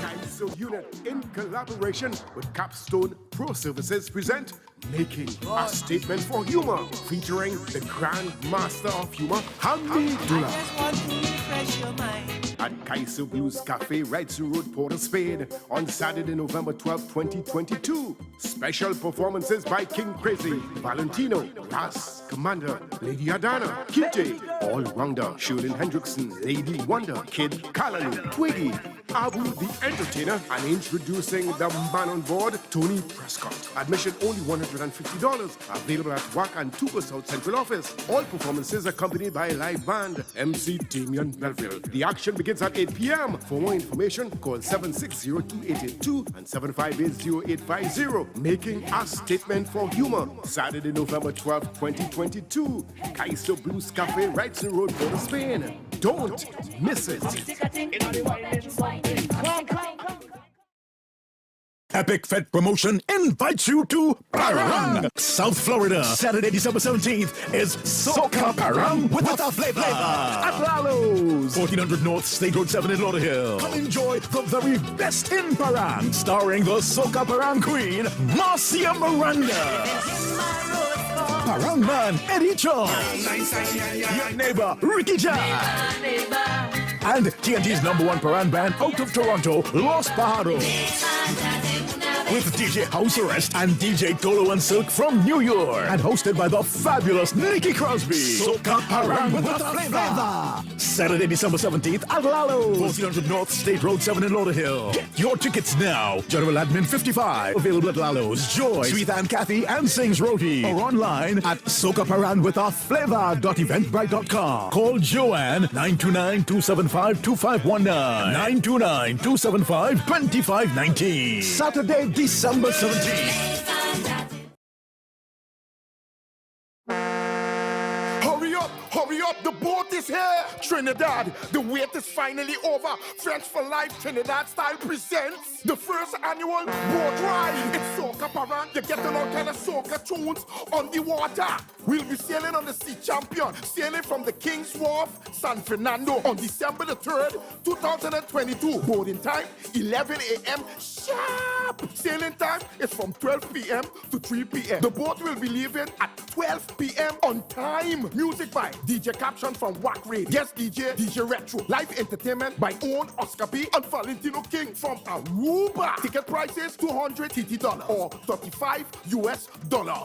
KISO Unit, in collaboration with Capstone Pro Services, present Making a Statement for Humor, featuring the Grand Master of Humor, Hamidullah. I just want to refresh your mind. at Kaiser Blues Cafe, Wrightson Road, Port of Spain, on Saturday, November 12, 2022. Special performances by King Crazy, Valentino, Ras, Commander, Lady Adana, Kite, All Rounder, Shirley Hendrickson, Lady Wonder, Kid Kalaloo, Twiggy, Abu the Entertainer, and introducing the man on board, Tony Prescott. Admission only $150. Available at WACK and Tuba South Central Office. All performances accompanied by a live band, MC Damian Melville. The action begins at 8 p.m. For more information, call 760-2882 and 758-0850. Making a statement for humor. Saturday, November 12, 2022. Kaiser Blues Cafe, Wrightson Road, Port of Spain. Don't miss it. Epic Fed Promotion invites you to Parang, South Florida. Saturday, December 17th is Soca Parang with a flavor at Lalo's, 1400 North State Road 7 in Lauderhill. Come enjoy the very best in Parang, starring the Soca Parang Queen, Marcia Miranda. Parang Man, Eddie Charles, your neighbor, Ricky Jack, and TNT's #1 Parang band out of Toronto, Los Pajaros. With DJ House Arrest and DJ Tolo and Silk from New York. And hosted by the fabulous Nikki Crosby. Soca Parang with a flavor. Saturday, December 17th at Lalo's, 1400 North State Road 7 in Lauderhill. Get your tickets now. General Admin 55. Available at Lalo's, Joy, Sweet and Kathy, and Sings Roti. Or online at socaparangwithaflavor.eventbrite.com. Call Joanne 929-275-2519. 929-275-2519. Saturday, December 17th. Hurry up, the boat is here! Trinidad, the wait is finally over. Friends for Life Trinidad Style presents the first annual boat ride. It's Soca Parang. You're getting all kind of soca tunes on the water. We'll be sailing on the Sea Champion, sailing from the King's Wharf, San Fernando on December the 3rd, 2022. Boarding time, 11 a.m. sharp. Sailing time is from 12 p.m. to 3 p.m. The boat will be leaving at 12 p.m. on time. Music by DJ Caption from WACK Radio. Guest DJ Retro. Live entertainment by Own Oscar B and Valentino King from Aruba. Ticket prices $200 TT or $35 US.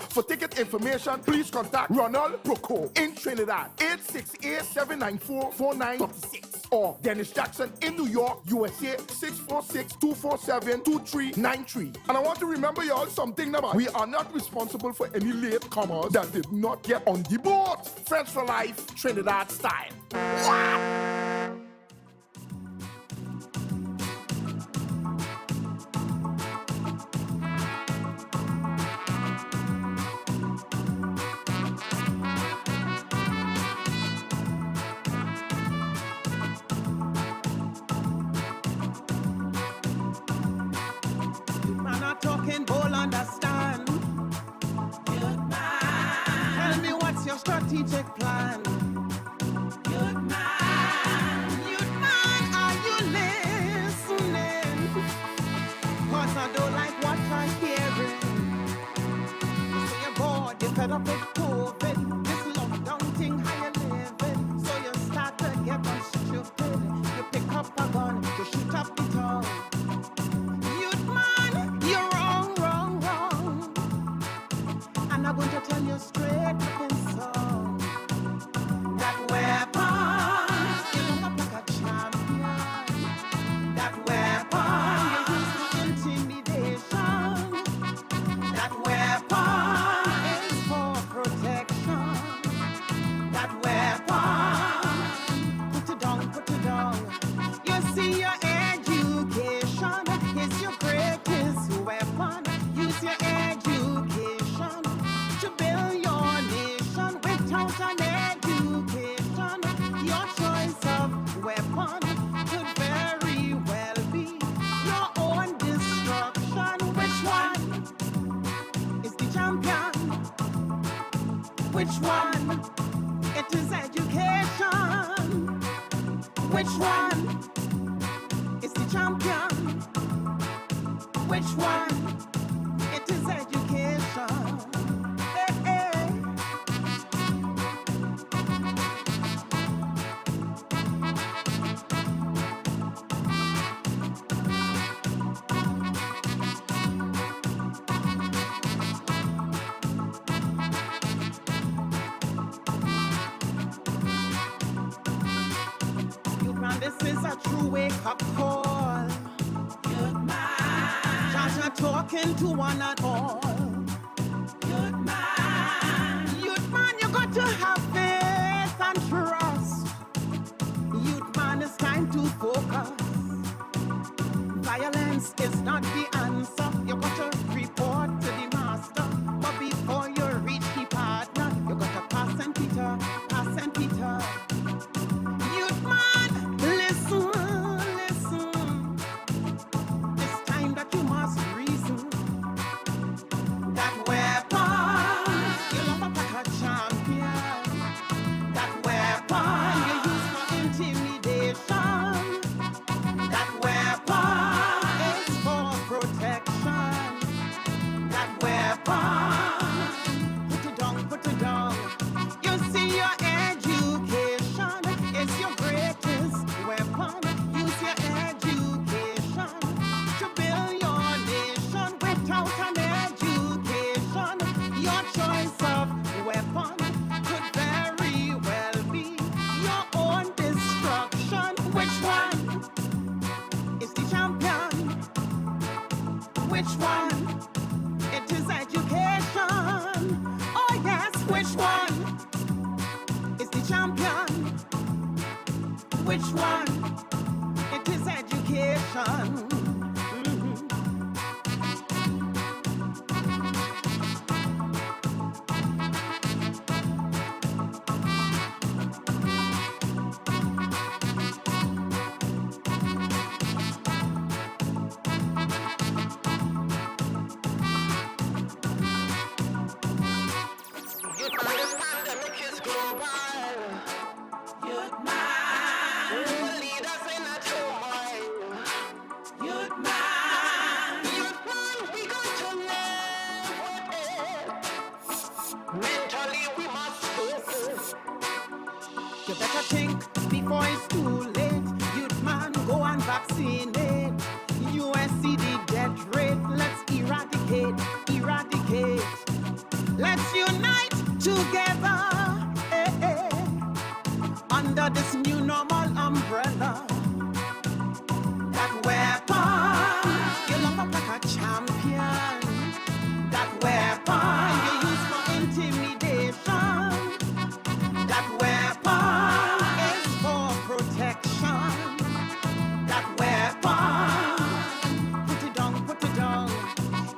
For ticket information, please contact Ronald Proco in Trinidad, 868-794-4936, or Dennis Jackson in New York, USA, 646-247-2393. And I want to remember y'all something about we are not responsible for any late comers that did not get on the boat. Friends for Life, Trinidad style. What? Man, I'm talking, bold understand. Good man. Tell me what's your strategic plan? Good man, are you listening? 'Cause I don't like what I'm hearing. You say you're bored, you're fed up with COVID. This lockdown thing, how you living? So you start to get on stupid. You pick up a gun, you shoot up the town. You're wrong. And I'm going to tell you straight up in song. That weapon, you look up like a champion. That weapon, you use for intimidation. That weapon is for protection. That weapon, put it down. You see your education is your greatest weapon. Use your education to build your nation. Without an education, your choice of weapon could very well be your own destruction. Which one is the champion? Which one? It is education. Which one is the champion? Which one? It is education. Hey, hey. This is a true wake-up call. Youth man. Jaja talking to one and all. Youth man. Youth man, you got to have faith and trust. Youth man, it's time to focus. Violence is not the answer. You got to report to the master. But before you reach the partner, you got to pass and Peter, pass and Peter. Youth man, listen, listen. It's time that you must reason. That weapon, you love a pack of champion. That weapon, you use for intimidation. That weapon is for protection. That weapon, put it down. You see your education is your greatest weapon. Use your education to build your nation. Without an education, your choice of weapon could very well be your own destruction. Which one is the champion? Which one? It is education. Oh yes, which one is the champion? Which one? It is education. You better think before it's too late. Youth man, go and vaccinate. USCD death rate, let's eradicate. Let's unite together under this new normal umbrella. That weapon, you love up like a champion. That weapon, you use for intimidation. That weapon is for protection. That weapon, put it down.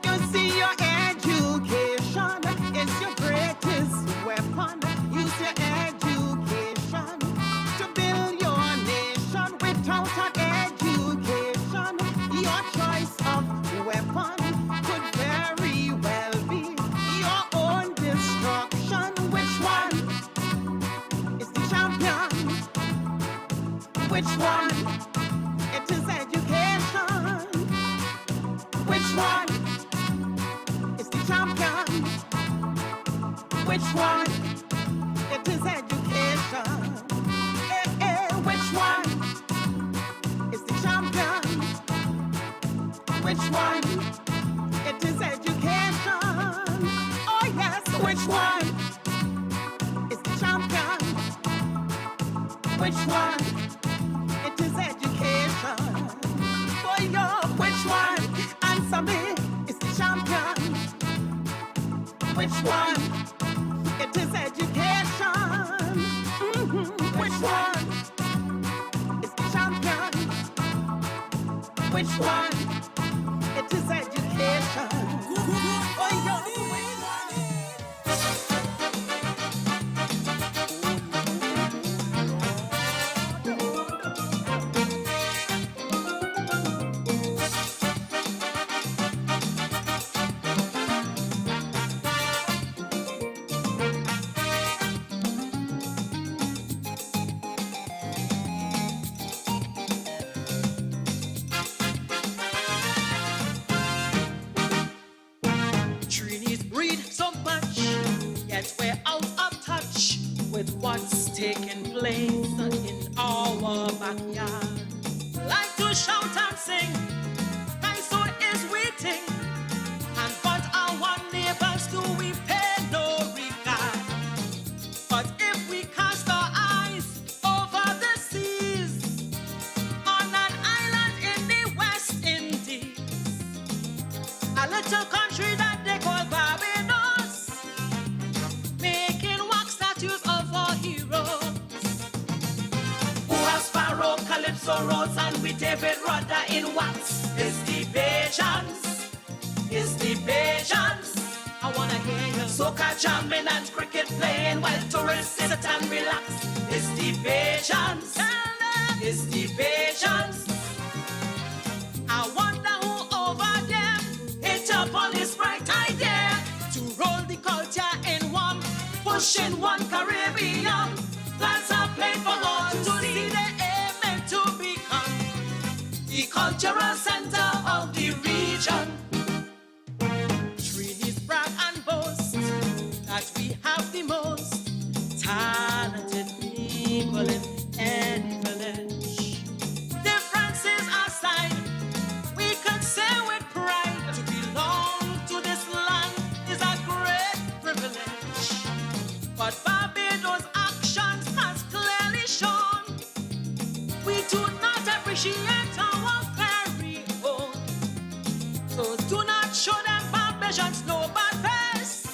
You see your education is your greatest weapon. Use your education to build your nation. Without an education, your choice of weapon could very well be your own destruction. Which one is the champion? Which one? It is education. Which one is the champion? Which one? It is education. Which one is the champion? Which one? It is education. Oh yes, which one is the champion? Which one? It is education. For you, which one? Answer me, is the champion? Which one? It is education. Which one is the champion? Which one? It is education. For you, Trinities breed so much, yet we're out of touch with what's taking place in our backyard. Like to shout and sing, Kaiso is waiting, and but our neighbors do we pay no regard. But if we cast our eyes over the seas, Calypso Rhodes and with David Rudder in wax. It's the Bajans. It's the Bajans. I wanna hear you. Soca jamming and cricket playing while tourists sit and relax. It's the Bajans. It's the Bajans. I wonder who over them hit up on this bright idea to roll the culture in one, pushing one Caribbean. Plans are played for all to see the aim to become the cultural center of the region. Trees brag and boast that we have the most talented people in any village. Differences aside, we could say with pride to belong to this land is a great privilege. But Barbados' actions has clearly shown we do not appreciate our very own. So do not show them Barbadians no bad face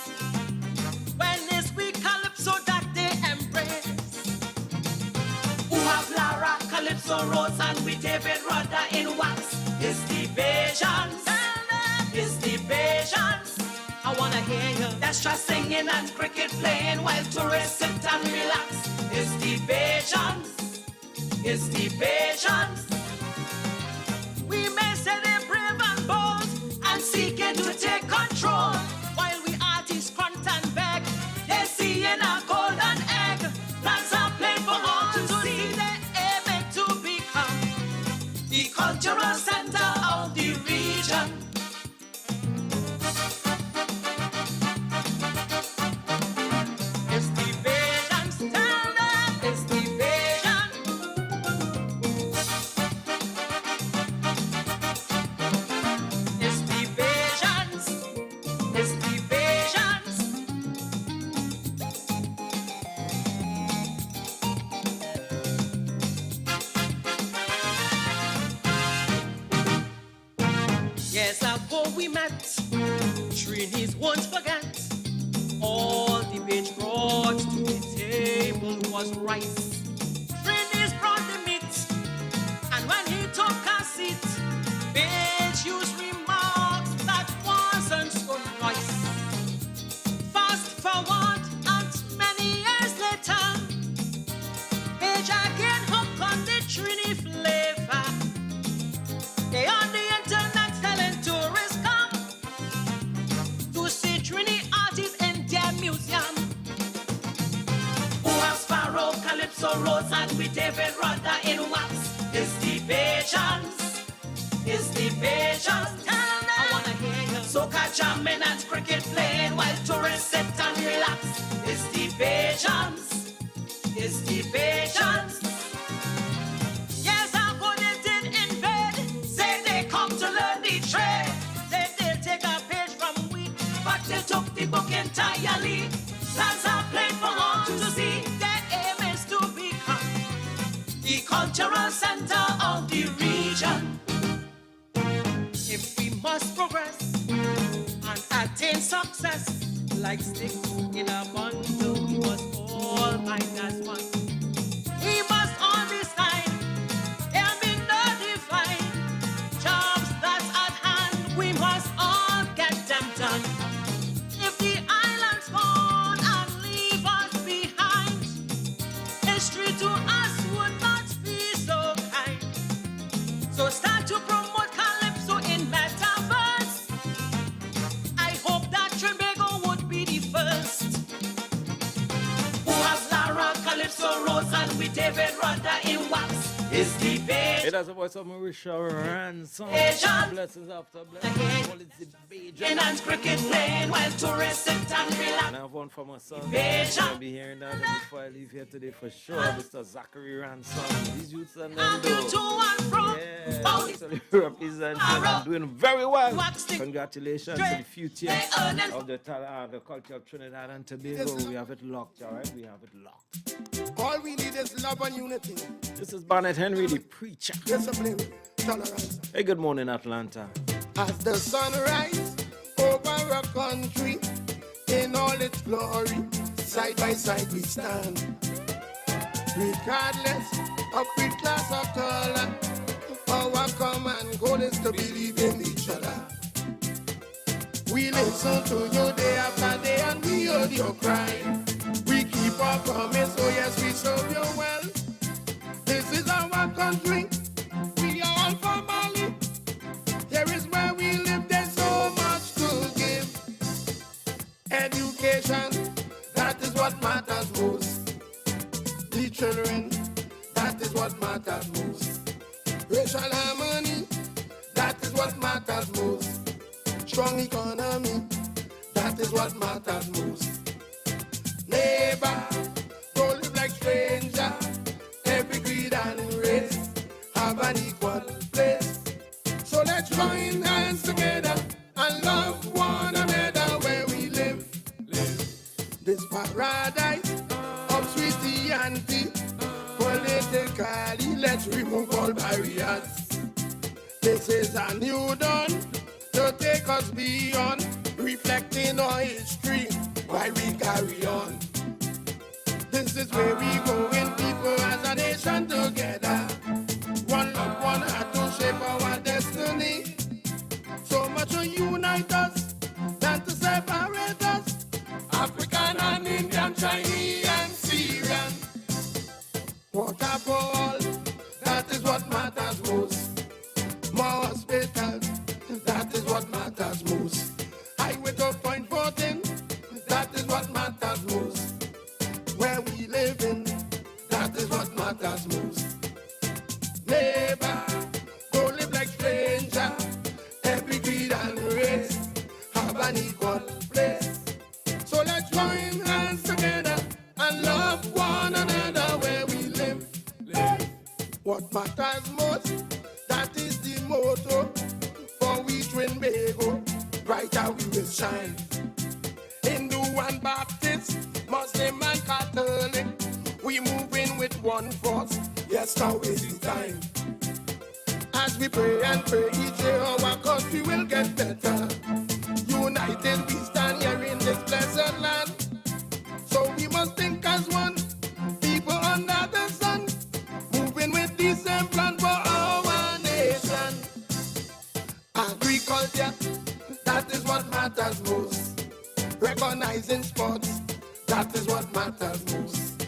when it's we Calypso that they embrace. Who have Lara, Calypso Rhodes and with David Rudder in wax. It's the Bajans. It's the Bajans. I wanna hear you. That's just singing and cricket playing while tourists sit and relax. It's the Bajans. It's the Bajans. We may say they're brave and bold and seeking to take control, while we artists grunt and beg. They see in a golden egg. Plans are played for all to see. They aim to become the cultural center of the region. It's the Bajans, tell them it's the Bajans. It's the Bajans. It's the Bajans. Years ago we met, Trinities won't forget. All the bitch brought to the table was rice. Trinities brought the meat, and when he took a seat, bitch used remarks that wasn't so nice. Fast forward, and many years later, bitch again hooked on the Trini flavor. They on the internet telling tourists come to see Trini artists in their museum. Who has Sparrow, Calypso Rhodes and with David Rudder in wax. It's the Bajans. It's the Bajans. I wanna hear you. Soca jamming and cricket playing while tourists sit and relax. It's the Bajans. It's the Bajans. Yes, I go they did invade. Say they come to learn the trade. Say they'll take a page from we, but they took the book entirely. Plans are played for all to see. Their aim is to become the cultural center of the region. If we must progress and attain success, like sticks in a bundle, we must all bind as one. We must all decide, there be no divide. Jobs that's at hand, we must all get them done. If the island's gone and leave us behind, history to us would not be so kind. So start to promote Calypso in metaverse. I hope that Trinbago would be the first. Who has Lara, Calypso Rhodes and with David Rudder in wax. Is the Bajans. It has a voice of Marisha Ransom. Bajans. Blessings after blessings. Well, it's the In and cricket playing while tourists sit and relax. And I have one for my son. Bajans. I'll be hearing that before I leave here today for sure. Mr. Zachary Ransom. These youths and them And you to and fro. yeah, actually representing and doing very well. Congratulations to the future of the culture of Trinidad and Tobago. We have it locked, all right? We have it locked. All we need is love and unity. This is Barnett Henry, the preacher. Discipline, tolerance. Hey, good morning, Atlanta. As the sun rises over a country in all its glory, side by side we stand. Regardless of creed, class, or color. Our common goal is to believe in each other. We listen to you day after day and we heard your cry. We keep our promise, oh yes, we serve you well. This is our country, we are all family. Here is where we live, there's so much to give. Education, that is what matters most. The children, that is what matters most. Racial harmony, that is what matters most. Strong economy, that is what matters most. Neighbor, don't live like stranger. Every creed and race have an equal place. So let's join hands together and love one another where we live. This paradise of sweetie auntie. Politically, let's remove all barriers. This is a new dawn to take us beyond, reflecting our history while we carry on. This is where we go in people as a nation together. One love, one heart to shape our destiny. So much to unite us than to separate us. African and Indian, Chinese and Syrian. Water for all, that is what matters most. More hospitals, that is what matters most. Highway to Point 14, that is what matters most. Where we live in, that is what matters most. Neighbor, go live like stranger. Every creed and race have an equal place. So let's join hands together and love one another where we live. What matters most, that is the motto. For we Trinbago, brighter we will shine. Hindu and Baptist, Muslim and Catholic, we move in with one force. Yes, now is the time. As we pray and pray each day, our country will get better. United we stand here in this blessed land. So we must think as one, people under the sun, moving with the same plan for our nation. Agriculture, that is what matters most. Recognizing sports, that is what matters most.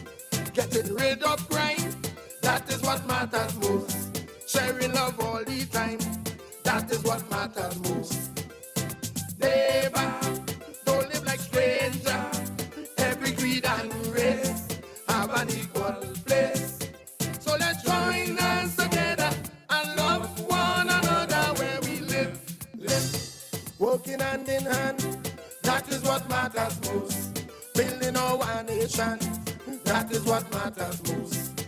Getting rid of crime, that is what matters most. Sharing love all the time, that is what matters most. Neighbor, don't live like stranger. Every creed and race have an equal place. So let's join hands together and love one another where we live. Working hand in hand, that is what matters most. Building our nation, that is what matters most.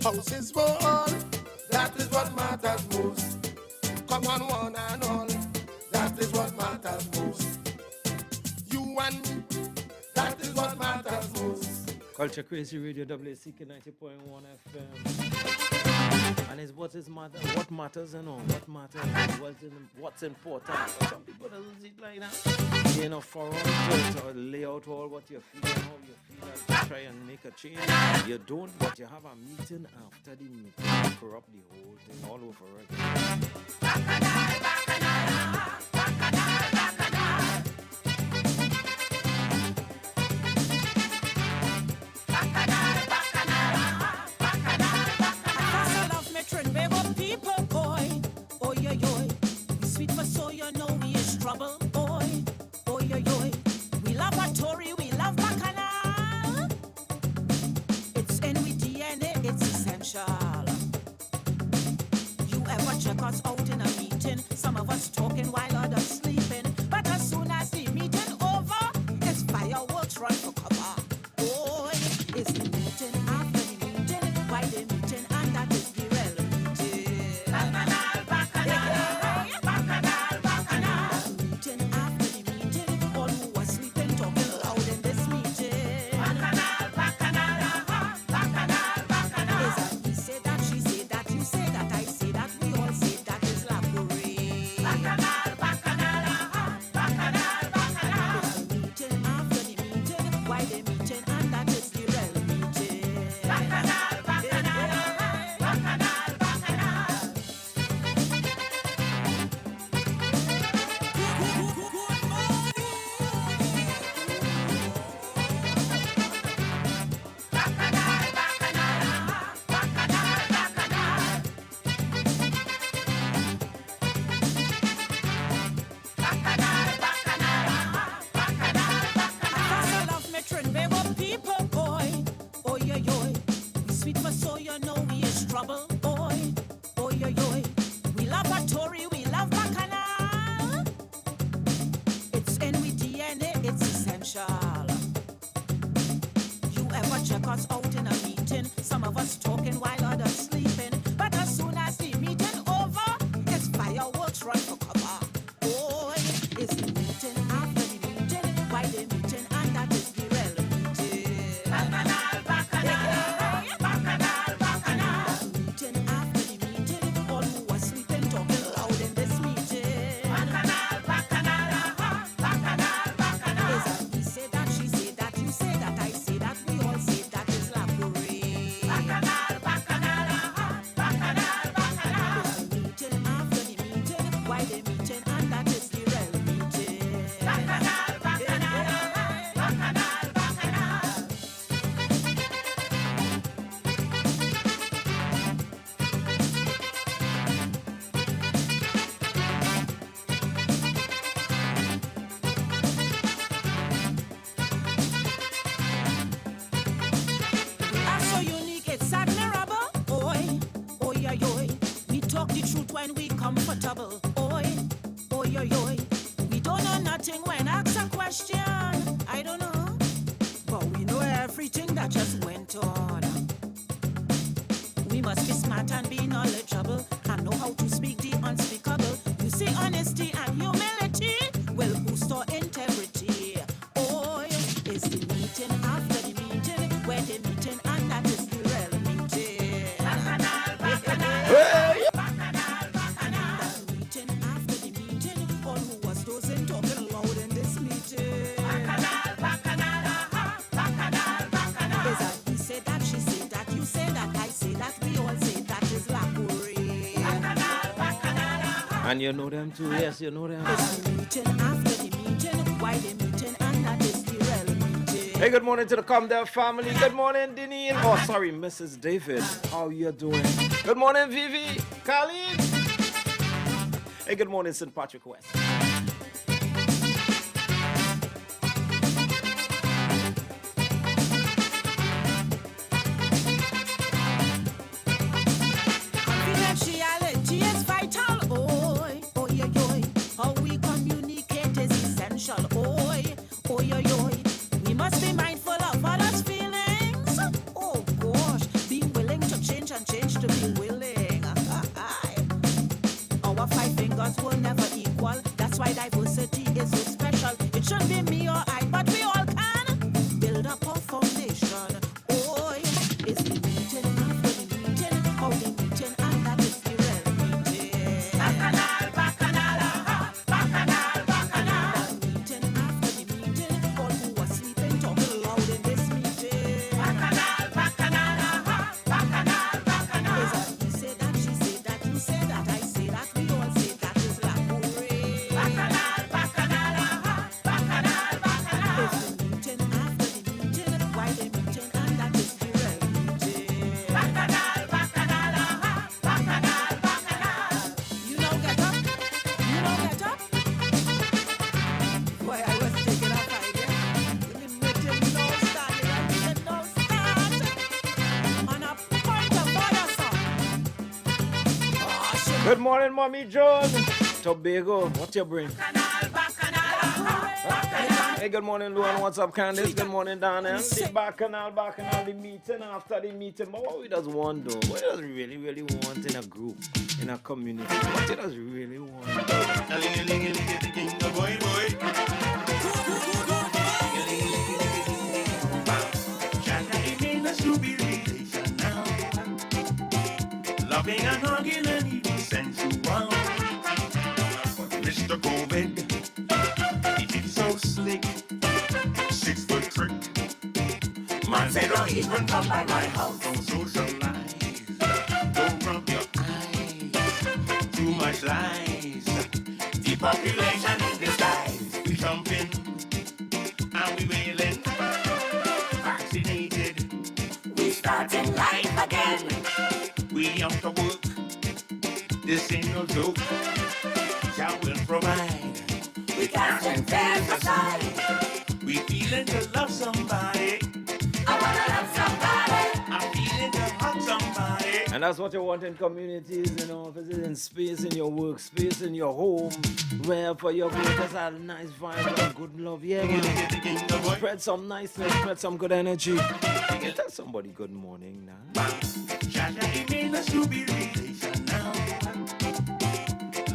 Houses for all, that is what matters most. Come on, one and all, that is what matters most. You and me, that is what matters most. Culture Crazy Radio, WACK 90.1 FM. And it's what matters and all. What matters, what's important. But some people don't see it like that. You know, for all to lay out all what you're feeling, how you feel, and to try and make a change. You don't, but you have a meeting after the meeting. You corrupt the whole thing all over again. Trouble, boy, boy, yo, yo. We love a Tory, we love Bacchanal. It's in we DNA, it's essential. You ever check us out in a meeting? Some of us talking while others sleeping. But as soon as the meeting over, it's fireworks run for cover. Boy, it's the meeting after the meeting, why the meeting, and that is the real meeting. Bacchanal, Bacchanal, Bacchanal, Bacchanal. Why they meeting, and that is the real meeting. check us out in a meeting. Some of us talking while others sleeping. But as soon as the meeting over, it's fireworks run for cover. Oh, it's the meeting after the meeting. Why they meeting? And that is the real meeting. Bacchanal, bacchanal, bacchanal, bacchanal. Meeting after the meeting. All who was sleeping talking loud in this meeting. Bacchanal, bacchanal, bacchanal, bacchanal. Is that he say that, she say that, you say that, I say that, we all say that is la parade. Bacchanal, bacchanal, bacchanal, bacchanal. Is the meeting after the meeting. Why they meeting? And that is the real meeting. Bacchanal, bacchanal, bacchanal, bacchanal. Are so unique, it's admirable. Oi, oi, oi, oi. We talk the truth when we comfortable. Oi, oi, oi, oi. We don't know nothing when asked a question. I don't know, but we know everything that just went on. We must be smart and be knowledgeable and know how to speak the unspeakable. You see, honesty and humility will boost our integrity. Oi, it's the meeting after the meeting where the meeting and that is the real meeting. Bacchanal, bacchanal, bacchanal, bacchanal. That meeting after the meeting, all who was dozing talking loud in this meeting. Bacchanal, bacchanal, bacchanal, bacchanal. Is that he say that, she say that, you say that, I say that, we all say that is la parade. Bacchanal, bacchanal. And you know them too, yes, you know them. It's the meeting after the meeting, why the meeting, and that is the real meeting. Hey, good morning to the Come Down family. Good morning, Deneen. Oh, sorry, Mrs. David. How you doing? Good morning, Vivi. Khalid. Hey, good morning, St. Patrick West. Confidentiality is vital. Oi, oi, oi, oi. How we communicate is essential. Oi, oi, oi, oi. We must be mindful of others' feelings. Oh gosh, be willing to change and change to be willing. Our five fingers will never equal. That's why diversity is so special. It shouldn't be me or I, but we all can build up our foundation. Oi, it's the meeting after the meeting. How the meeting and that is the real meeting. Bacchanal, bacchanal, bacchanal, bacchanal. That meeting after the meeting. All who was sleeping talking loud in this meeting. Bacchanal, bacchanal, bacchanal, bacchanal. Is that he say that, she say that, you say that, I say that, we all say that is la parade. Bacchanal, bacchanal, bacchanal, bacchanal. It's the meeting after the meeting. Why the meeting and that is the real meeting. Bacchanal, bacchanal, bacchanal, bacchanal. You know get up, you know get up. Boy, I was taking up idea. Limited no standing and limited no start. On a point of order, sir. Oh, shit. Good morning, Mommy John. Tobago, what you bring? Hey, good morning, Luan. What's up, Candice? Good morning, Daniel. The bacchanal, the meeting after the meeting. But what we does want, though? What does really, really want in a group, in a community? What it does really want? Loving and hugging and even sensual. Mr. COVID, it is so slick. 6 foot trick. Man say don't even come by my house. Don't socialize. Don't rub your eyes. Too much lies. The population in disguise. We jumping and we wailing. Vaccinated. We starting life again. We out to work. This ain't no joke. Jah will provide. We casting fears aside. We feeling to love somebody. I wanna love somebody. I'm feeling to hug somebody. And And that's what you want in communities, you know, if it's in space, in your workspace, in your home, wherever you go, just a nice vibe and good love. Yeah, man. Spread some niceness, spread some good energy. Tell somebody good morning now. Jaja, it mean us to be relation now.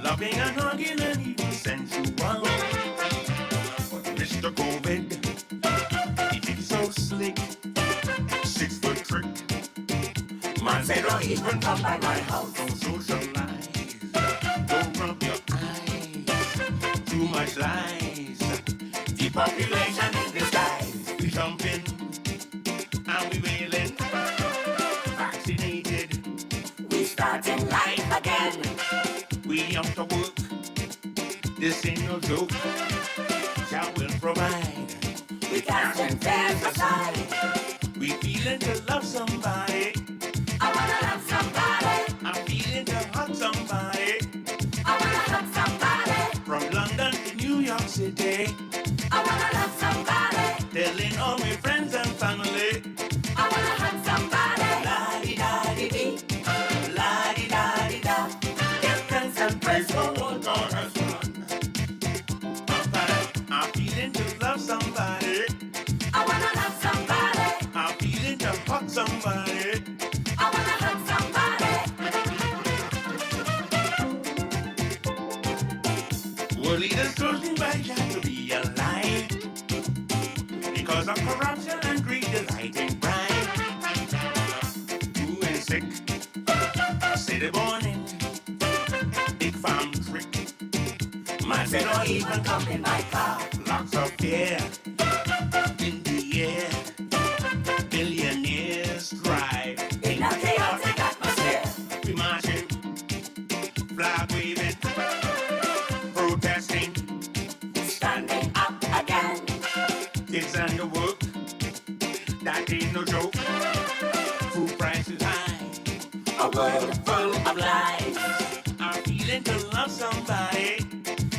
Loving and hugging and even sensual. But Mr. COVID, he did so slick. 6 foot trick. Man said, don't even come by my house. Don't socialize. Don't rub your eyes. Too much lies. Depopulation in disguise. We jumping and we wailing. Vaccinated. We starting life again. We out to work. This ain't no joke. Shall will provide. We casting fears aside. We feeling to love somebody. I wanna love somebody. I'm feeling to hug somebody. I wanna hug somebody. From London to New York City. I wanna love somebody. Telling all my friends and family. I wanna hug somebody. La-di-da-di-dee. La-di-da-di-da. Give thanks and praise for what God has done. I'm feeling to love somebody. I wanna love somebody. I'm feeling to hug somebody. I wanna hug somebody. World leaders told me by God to be alive. Because of corruption and greed, the light ain't bright. Who is sick? City born in. Big farm trick. Man said, don't even come in my car. Lots of fear in the air. Billionaires drive in a chaotic atmosphere. We marching, flag waving, protesting, standing up again. Kids and the work, that ain't no joke. Food prices high, a world full of lies. I'm feeling to love somebody.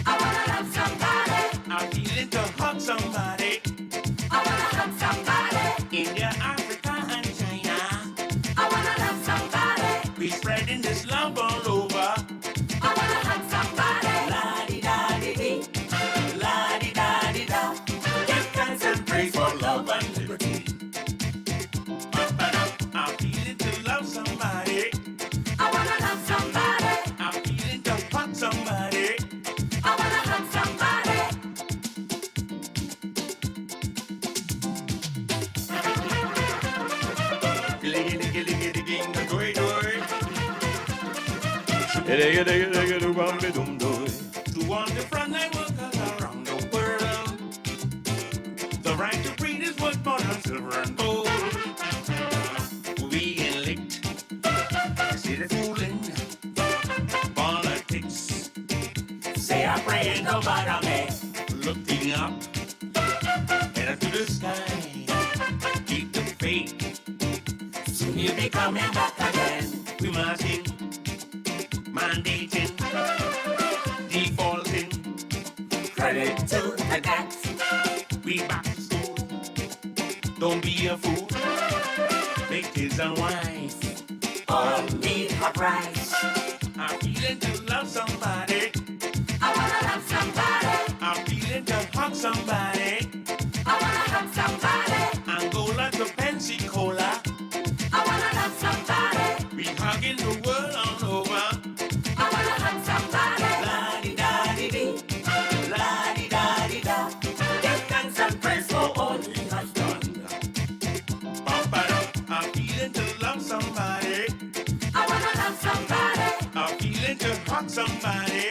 I wanna love somebody. I'm feeling to hug somebody. I wanna hug somebody. India, Africa, and China. I wanna love somebody. We spreading this love all over. I wanna hug somebody. La-di-da-di-dee. La-di-da-di-da. Give thanks and praise for love and liberty. I'm feeling to love somebody. I wanna love somebody. I'm feeling to hug somebody. I wanna hug somebody. To all the frontline workers around the world, the right to breathe is worth more than silver and gold. We elect, city fooling, politics. Say I pray nobody may. Looking up, head to the sky, keep the faith. Soon you'll be coming back again. We marching, mandating, defaulting. Credit to the debt. We back to school. Don't be a fool. Make kids and wives all need a price. I'm feeling to love somebody. I wanna love somebody. I'm feeling to hug somebody. I wanna hug somebody. Angola to Pensacola. I wanna love somebody. We hugging the world all over. I wanna hug somebody. La-di-da-di-dee. La-di-da-di-da. Give thanks and praise for all he has done. I'm feeling to love somebody. I wanna love somebody. I'm feeling to hug somebody.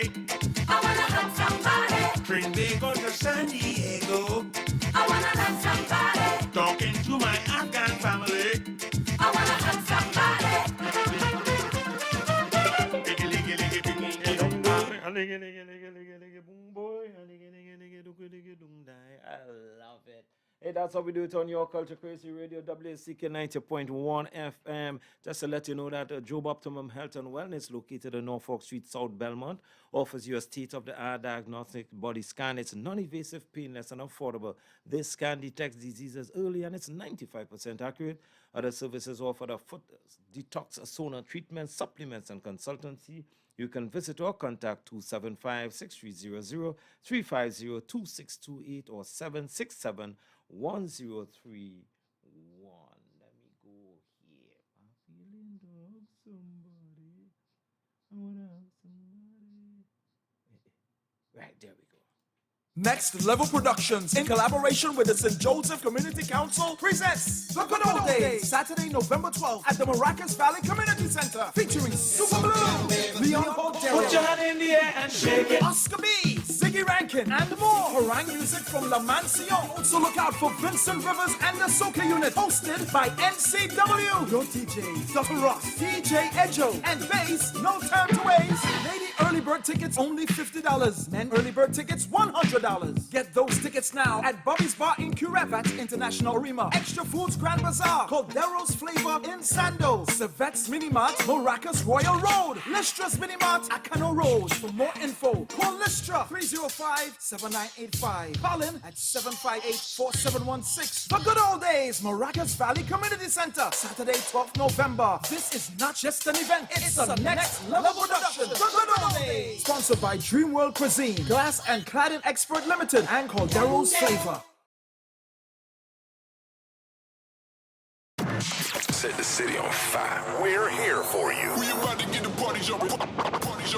I wanna hug somebody. Trinbago to San Diego. I wanna love somebody. Talking to my Afghan family. I wanna hug somebody. I love it. Hey, that's how we do it on Your Culture Crazy Radio, WCK 90.1 FM. Just to let you know that Job Optimum Health and Wellness, located in Norfolk Street, South Belmont, offers you a state-of-the-art diagnostic body scan. It's non-invasive, painless, and affordable. This scan detects diseases early, and it's 95% accurate. Other services offered are foot detox, sauna treatment, supplements, and consultancy. You can visit or contact 275-6300, 350-2628, or 767-1031. Let me go here. I'm feeling dog somebody. I wanna have somebody. Right, there we go. Next Level Productions, in collaboration with the St. Joseph Community Council, presents The Good Old Days, Saturday, November 12th at the Maracas Valley Community Center, featuring Super Blue, Leon Cordero, Put your hand in the air and shake it. Oscar B, Ziggy Rankin, and more. Harangue music from La Mansion. Also look out for Vincent Rivers and the Soca Unit, hosted by NCW. Your DJ, Dr. Ross, DJ Ejo, and bass, No Time to Waste. Lady early bird tickets only $50. Men early bird tickets $100. Get those tickets now at Bobby's Bar in Curevat International Arena. Extra Foods Grand Bazaar, Caldero's Flavor in Sando, Civette's Minimart, Maracas Royal Road, Listra's Minimart, Acano Road. For more info, call Listra 305-7985. Call in at 758-4716. The Good Old Days, Maracas Valley Community Center, Saturday, 12th November. This is not just an event, it's a next level production. The Good Old Days. Sponsored by Dream World Cuisine, Glass and Cladding Expert Limited, and Caldero's Flavor. Set the city on fire. We're here for you. We about to get the party jumping. You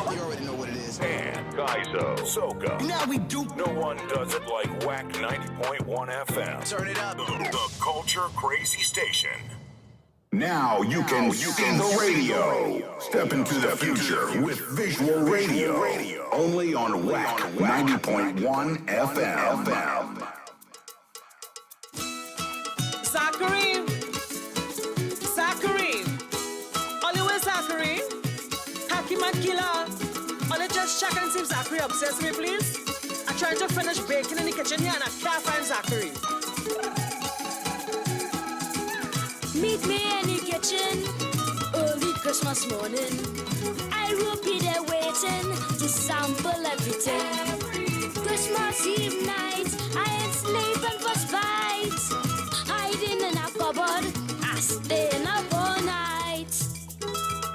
already know what it is. And Gaizo, Soca. Now we do. No one does it like WACK 90.1 FM. Turn it up. The Culture Crazy Station. Now you can see the radio. Step into the future with visual radio. Only on WACK 90.1 FM. Zachary. Always Zachary. Hakim and Killer. Only just check and see if Zachary upstairs me, please. I'm trying to finish baking in the kitchen here and I can't find Zachary. Meet me in the kitchen early Christmas morning. I will be there waiting to sample everything. Christmas Eve night, I ain't sleeping for spite. Hiding in a cupboard, I staying up all night.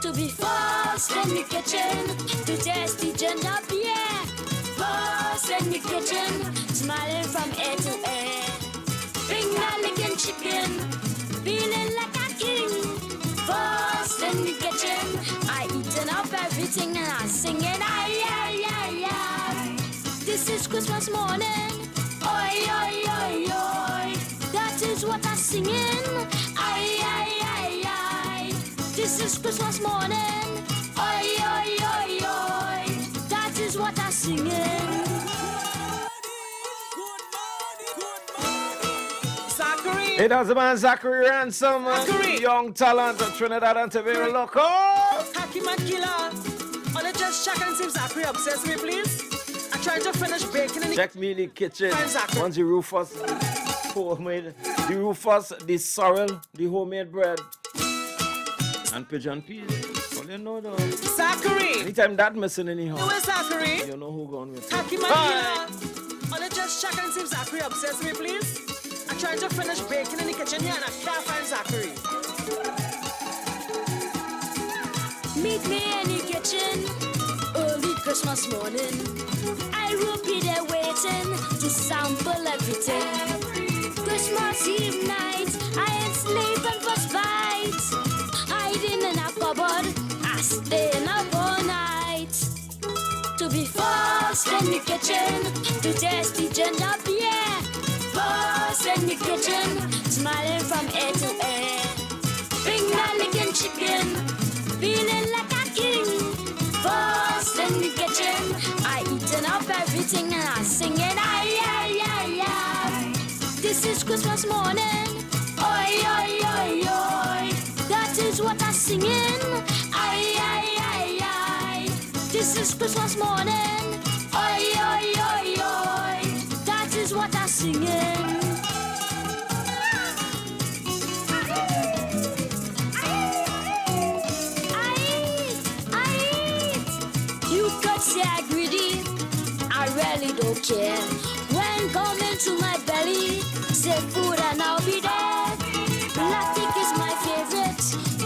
To be first in the kitchen, to taste the ginger beer. First in the kitchen, smiling from ear to ear. Finger licking chicken. Feeling like a king. First in the kitchen, I eating up everything and I singing, ay, ay, ay, ay. This is Christmas morning, oi, oi, oi, oi. That is what I'm singing, ay, ay, ay, ay. This is Christmas morning, oi, oi, oi, oi. That is what I'm singing. It does the man Zachary Ransom, young talent of Trinidad and Tobago local. Hakim and Killer. Only just check and see if Zachary upstairs me, please. I'm trying to finish baking in the Check me in the kitchen. Find Zachary. Once the Rufus, the sorrel, the homemade bread, and pigeon peas. All you know though. Zachary. Anytime that missing anyhow. Who is Zachary? You know who gone with it. Hakim and Killer. Only just check and see if Zachary upstairs me, please. I'm trying to finish baking in the kitchen here and I can't find Zachary. Meet me in the kitchen early Christmas morning. I will be there waiting to sample everything. Christmas Eve night, I ain't sleeping for spite. Hiding in a cupboard, I staying up all night. To be first in the kitchen, to taste the ginger beer. First in the kitchen, smiling from ear to ear. Finger licking chicken, feeling like a king. First in the kitchen, I eating up everything and I singing, ay, ay, ay, ay. This is Christmas morning, oi, oi, oi, oi. That is what I'm singing, ay, ay, ay, ay. This is Christmas morning, oi, oi, oi, oi. That is what I'm singing. You could say I'm greedy, I really don't care. When coming to my belly, say food and I'll be there. Plastic is my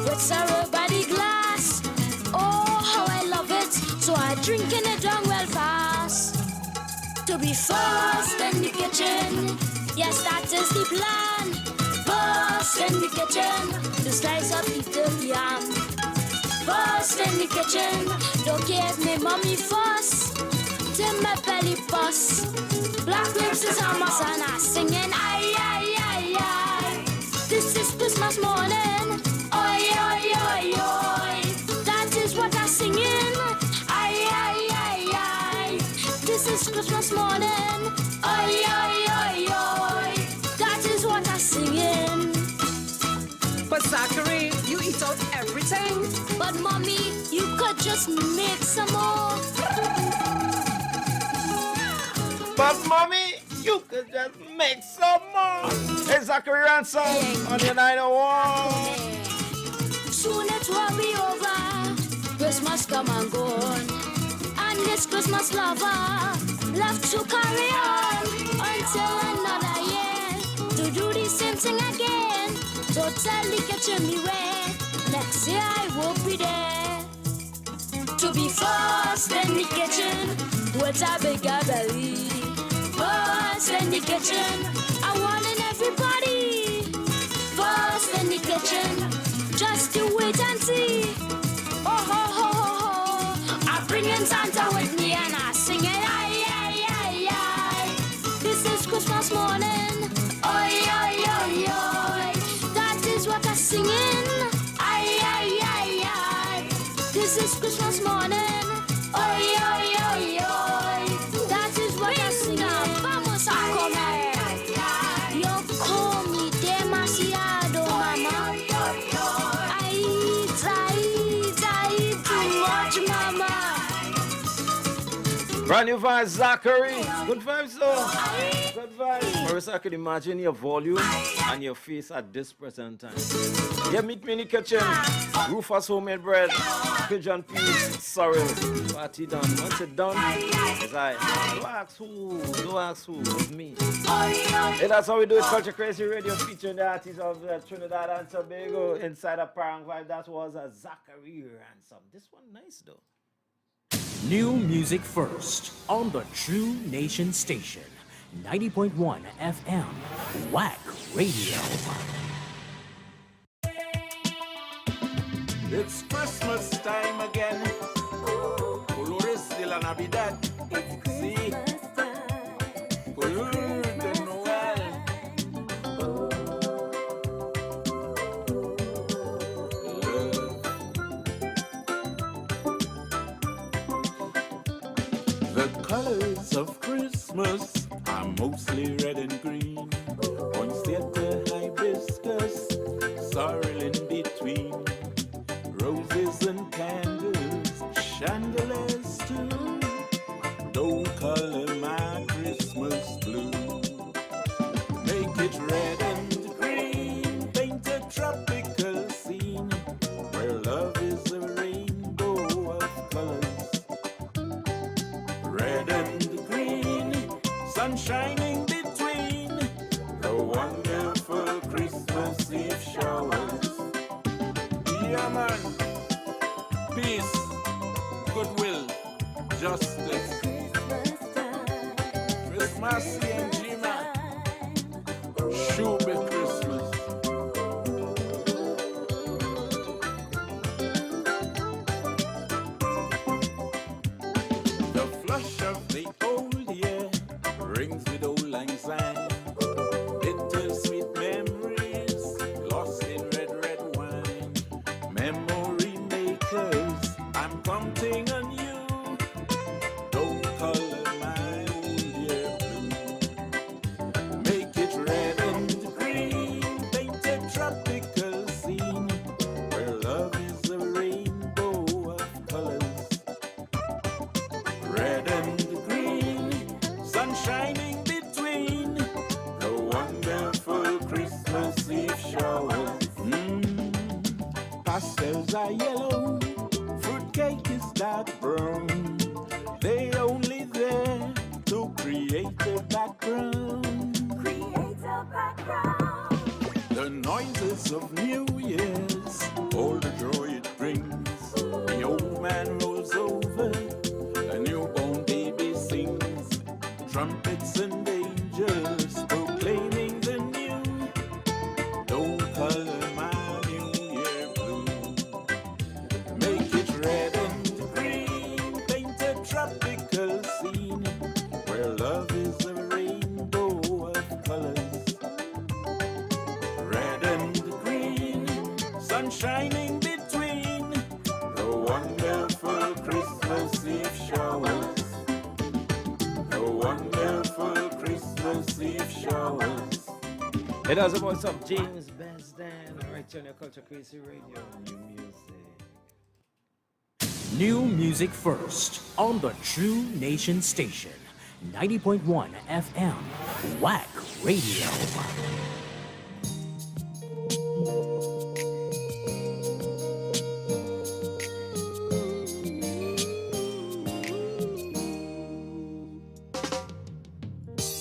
with syrup by the glass. Oh, how I love it, so I drinking it down well fast. To be first in the kitchen, yes, that is the plan. First in the kitchen, to slice up the yam. First in the kitchen, don't give me mommy fuss. Till my belly bust. Black lips is almost and I singing ay ay ay ay. This is Christmas morning. Oi oi oi oi. That is what I'm singing. Ay ay ay ay. This is Christmas morning. Oi oi oi oi. That is what I'm singing. But Zachary, you eat out everything. But mommy, you could just make some more. But mommy, you could just make some more. Hey, Zachary Ransom on your 901. Soon it will be over. Christmas come and gone. And this Christmas lover left to carry on until another year. To do the same thing again. So tell the kitchen me where. Next year I will be there. To be first in the kitchen with a bigger belly. First in the kitchen, I wanting everybody. First in the kitchen, just to wait and see. Oh ho ho ho ho, I bring in Santa with me and I sing it ay ay ay ay. This is Christmas morning, oi oi oi oi. That is what I'm singing, ay ay ay ay. This is Christmas morning, oi oi oi oi. That is what I'm singing. Vamos a comer. Yo comí demasiado, mama. I eat too much, mama. Brand new vibes, Zachary. Good vibes, though. Good vibes. Marissa, I could imagine your volume and your face at this present time. Yeah, meet me in the kitchen. Rufus homemade bread, pigeon peas, sorrel. Party done. Once it's done, it's like, don't ask who, it's me. Hey, that's how we do it. Culture Crazy Radio featuring the artists of Trinidad and Tobago inside a Parang vibe. That was a Zachary Ransom. This one nice, though. New music first on the True Nation Station. 90.1 FM. WACK Radio. It's Christmas time again. Colores de la Navidad. Sí. Color de Noel. The colors of Christmas are mostly red and green. Poinsettia, hibiscus, sorrel in between. Roses and candles, chandeliers too. Don't color my Christmas blue. Make it red and green, paint a tropical scene where love is a rainbow of colors. Red and green, sun shining between the wonderful Christmas Eve showers. Yeah, man. Peace, goodwill, justice. Christmas and G-Man. Should be Christmas. The flush of the old year rings with old lang syne. Bittersweet memories lost in red, red wine. Memory makers, I'm counting on you. Don't color my old year blue. Make it red and green, paint a tropical scene where love is a rainbow of colors. Red and green, sun shining between the wonderful Christmas Eve showers. Pastels are yellow, fruitcake is dark brown. They only there to create a background. The noises of New Year's, old sunshine in between the wonderful Christmas Eve showers. The wonderful Christmas Eve showers. It has the voice of James Besden, right here on your Culture Crazy Radio. New music. New music first on the True Nation Station. 90.1 FM. WACK Radio.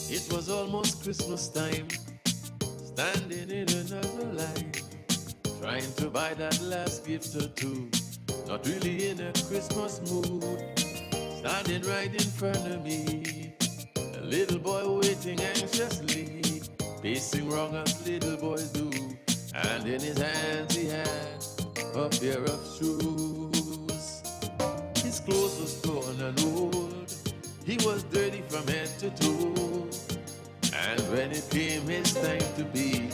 It was almost Christmas time, standing in another line, trying to buy that last gift or two. Not really in a Christmas mood. Standing right in front of me, a little boy waiting anxiously, pacing wrong as little boys do. And in his hands he had a pair of shoes. His clothes was torn and old, he was dirty from head to toe. And when it came his time to be,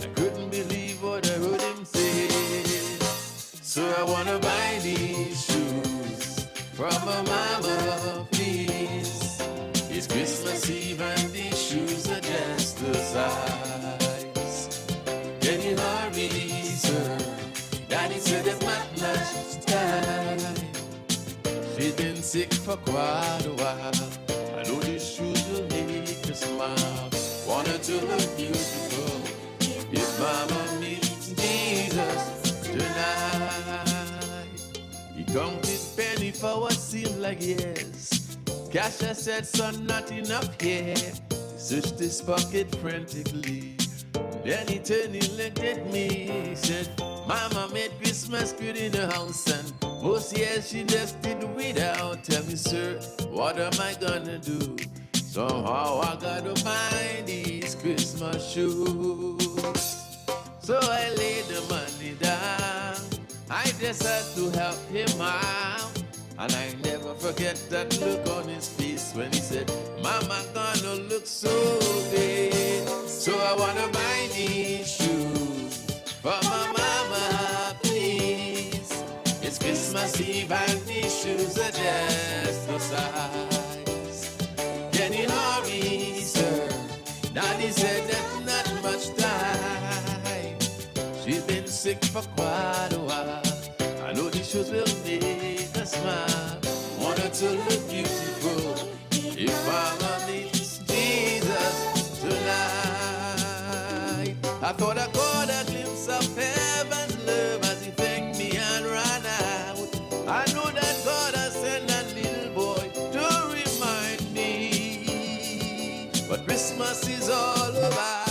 I couldn't believe what I heard him say. So I wanna buy these shoes from my mama, please. It's Christmas Eve and these shoes are just the size. Can you hurry, sir? Daddy said there's not much time. She's been sick for quite a while. I know these shoes will make her smile. Want her to look beautiful if mama meets Jesus tonight. He counted penny for what seemed like years. Casha said, son, not enough here. He searched his pocket frantically. Then he turned, he looked at me. He said, Mama made Christmas good in the house, and most years she just did without. Tell me, sir, what am I gonna do? Somehow I gotta buy these Christmas shoes. So I laid the money down. I just had to help him out. And I never forget that look on his face when he said, Mama gonna look so great. So I wanna buy these shoes for my mama, please. It's Christmas Eve and these shoes are just the size. Can you hurry, sir? Daddy said there's not much time. She's been sick for quite a while. I know these shoes will make her smile. Want her to look beautiful if mama meets Jesus tonight. I thought I caught a glimpse of heaven's love as he thanked me and ran out. I know that God has sent that little boy to remind me what Christmas is all about.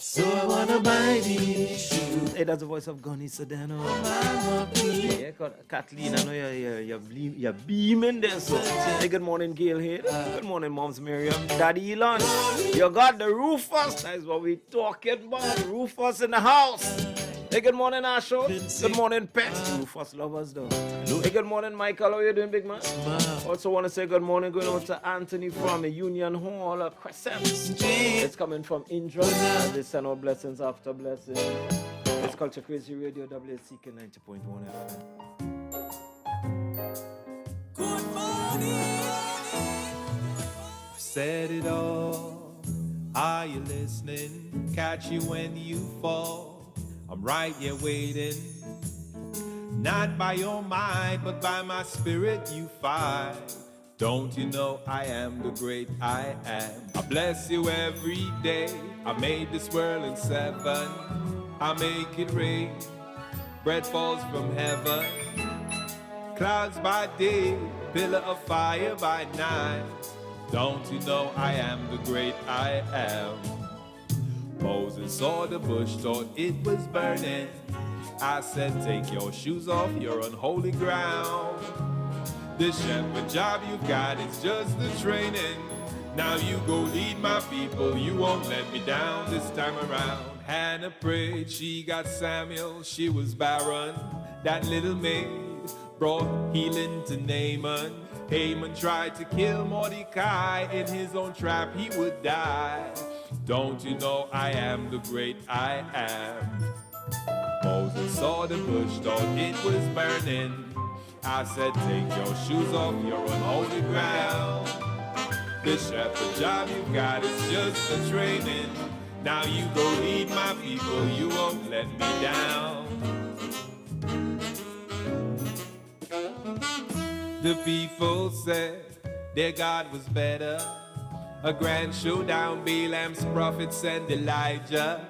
So I wanna buy these shoes. Hey, that's the voice of Gunny Sedano. Yeah, Kathleen, I know you're beaming there. So, hey, good morning, Gail here. Good morning, Moms Miriam. Daddy Elon, you got the Rufus. That's what we talking about. Rufus in the house. Hey, good morning, Asho. Good morning, Pet. Rufus lovers, though. Hey, good morning, Michael. How you doing, big man? Also want to say good morning going out to Anthony from Union Hall, Crescent. It's coming from Indra. And they send out blessings after blessings. It's Culture Crazy Radio, WCK 90.1 FM. Good morning. Said it all. Are you listening? Catch you when you fall. I'm right here waiting. Not by your might, but by my spirit you fight. Don't you know I am the great I am? I bless you every day. I made this world in 7. I make it rain. Bread falls from heaven. Clouds by day, pillar of fire by night. Don't you know I am the great I am? Moses saw the bush, thought it was burning. I said, take your shoes off, you're on holy ground. This shepherd job you've got is just the training. Now you go lead my people, you won't let me down this time around. Hannah prayed, she got Samuel, she was barren. That little maid brought healing to Naaman. Haman tried to kill Mordecai, in his own trap he would die. Don't you know I am the great I am? saw the bush, thought it was burning. I said, take your shoes off, you're on holy ground. The shepherd job you got is just a training. Now you go lead my people, you won't let me down. The people said their God was better. A grand showdown, Balaam's prophets and Elijah.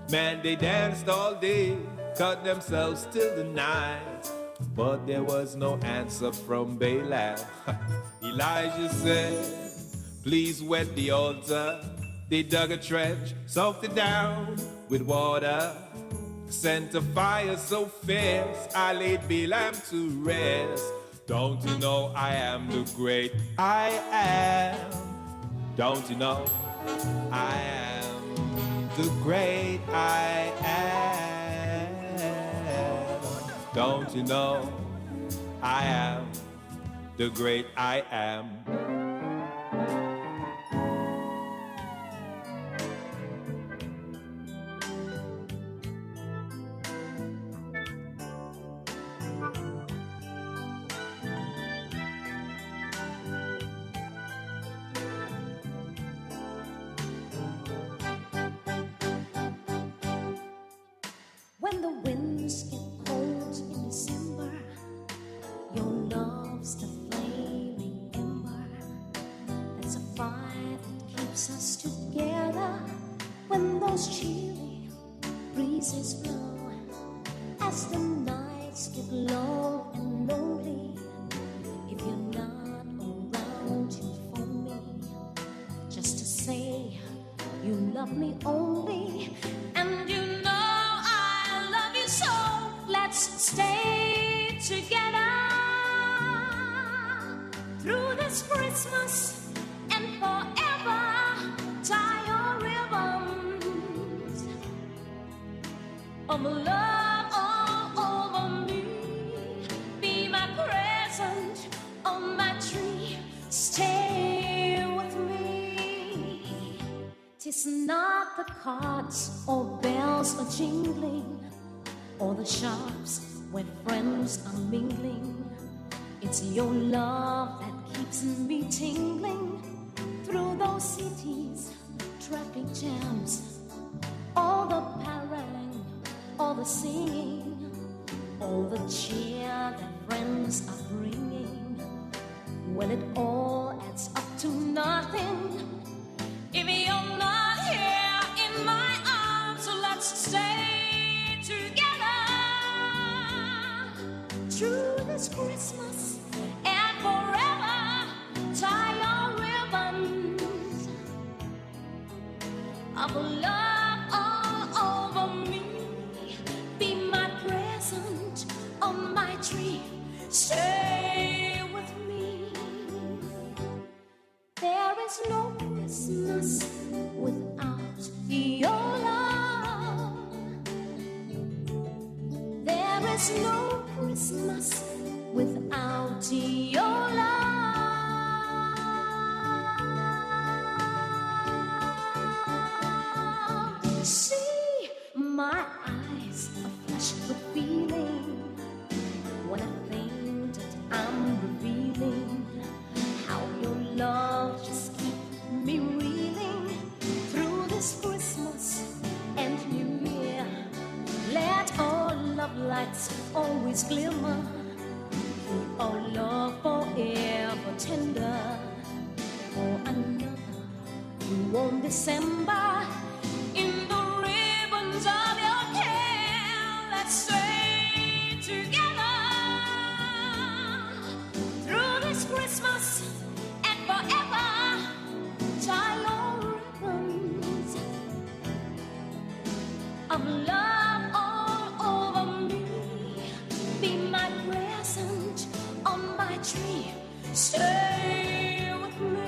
Man, they danced all day, cut themselves till the night. But there was no answer from Balaam. Elijah said, please wet the altar. They dug a trench, soaked it down with water. Sent a fire so fierce, I laid Balaam to rest. Don't you know I am the great I am? Don't you know I am the great I am? Don't you know I am the great I am? When the winds get cold in December, your love's the flaming ember. That's a fire that keeps us together. When those chilly breezes blow, as the nights get long and lonely, if you're not around, you phone me just to say you love me only, and you know I love you so. Let's stay together through this Christmas and forever. Tie your ribbons of love all over me. Be my present on my tree. Stay with me. 'Tis not the cards or bells are jingling, or the shops where friends are mingling. It's your love that keeps me tingling through those cities, traffic jams, all the parang, all the singing, all the cheer that friends are bringing. When it all adds up to nothing, if you're not here in my arms, so let's stay together through this Christmas and forever. Tie your ribbons of love all over me. Be my present on my tree. Stay with me. There is no Christmas without your love. There is no Christmas without your love. See, my eyes are flushed with feeling when I think that I'm revealing how your love just keeps me reeling through this Christmas and New Year. Let our love lights always glimmer. Keep our love forever tender. For another warm December, in the ribbons of your care, let's stay together through this Christmas and forever. Tie your ribbons of love all over me. Be my present on my tree. Stay with me.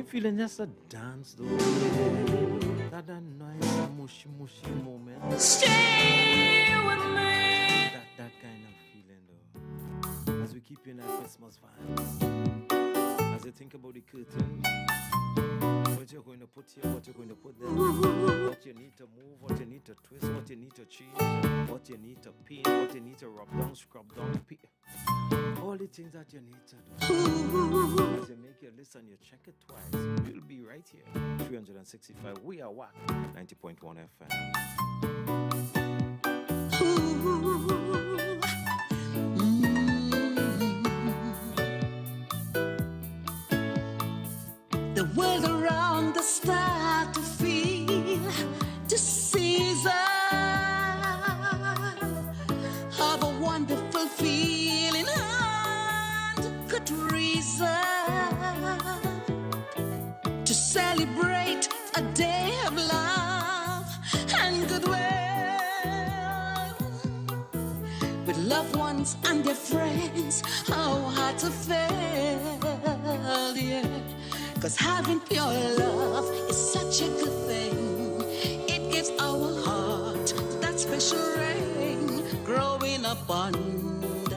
feeling just a dance though. That nice mushy moment. Stay with me. That kind of feeling though. As we keep you in that Christmas vibes. As you think about the curtain, what you're going to put here, what you're going to put there, what you need to move, what you need to twist, what you need to change, what you need to paint, what you need to rub down, scrub down, all the things that you need to do. As you make your list and you check it twice, we'll be right here. 365. We are WACK 90.1 FM. The world around us start to feel the season of a wonderful feeling and good reason to celebrate a day of love and goodwill with loved ones and their friends. How hard to fail, yeah. 'Cause having pure love is such a good thing. It gives our heart that special ring, growing a bond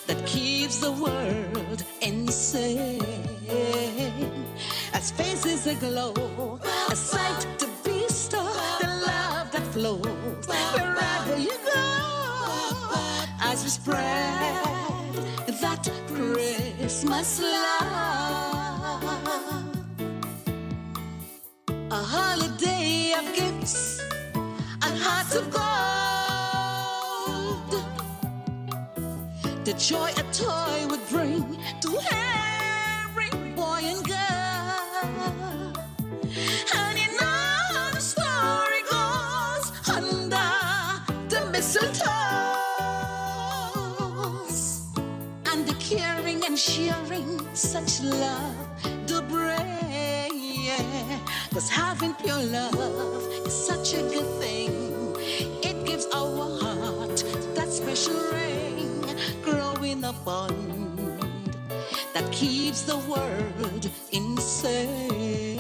that keeps the world insane. As faces aglow, a sight to bestow, the love that flows wherever you go. As we spread that Christmas love, a holiday of gifts and hearts of gold. The joy a toy would bring to every boy and girl. And you know the story goes under the mistletoes. And the caring and sharing such love to bring, yeah. 'Cause having pure love is such a good thing. It gives our heart that special ring, growing a bond that keeps the world insane.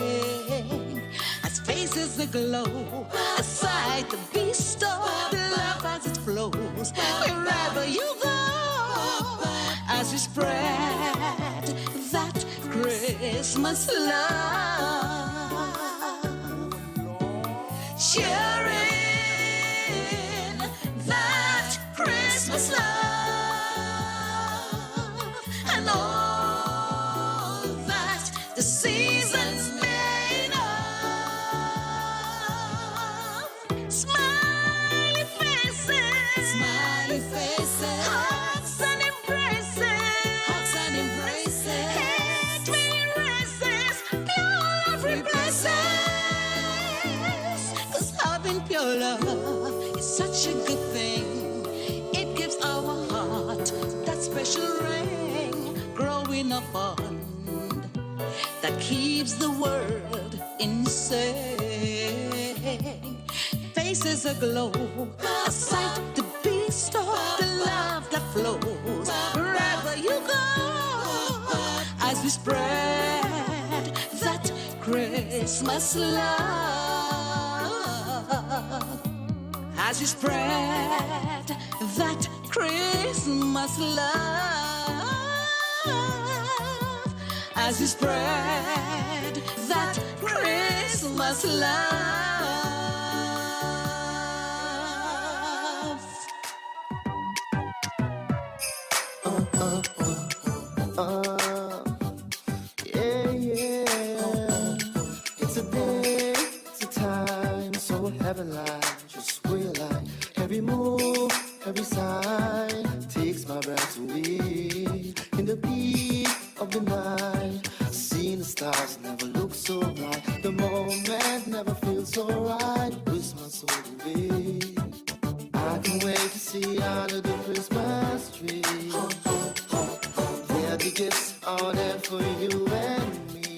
As faces aglow, a sight to bestow, the love as it flows wherever you go. As we spread that Christmas love, sharing that Christmas love, and all that the seasons made of. Smiley faces, hugs and embraces, hate races, pure love replaces. 'Cause having pure love is such a good thing. It gives our heart that special ring, growing a bond that keeps the world insane. Faces aglow, a sight to bestow, the love that flows wherever you go. As we spread that Christmas love, as we spread that Christmas love, as we spread that Christmas love. Yeah. It's a day, it's a time, so heaven-like, just realize every move, every sign takes my breath away. In the beat of the night, seeing the stars never look so bright. The moment never feels so right. Christmas all the way. I can wait to see under the Christmas tree. Yeah, the gifts are there for you and me.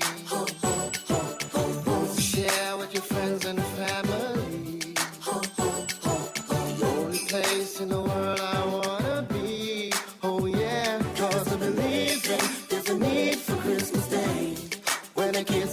Share with your friends and family. The only place in the world I wanna be. Oh yeah, 'cause I believe there's a need for Christmas Day. When the kids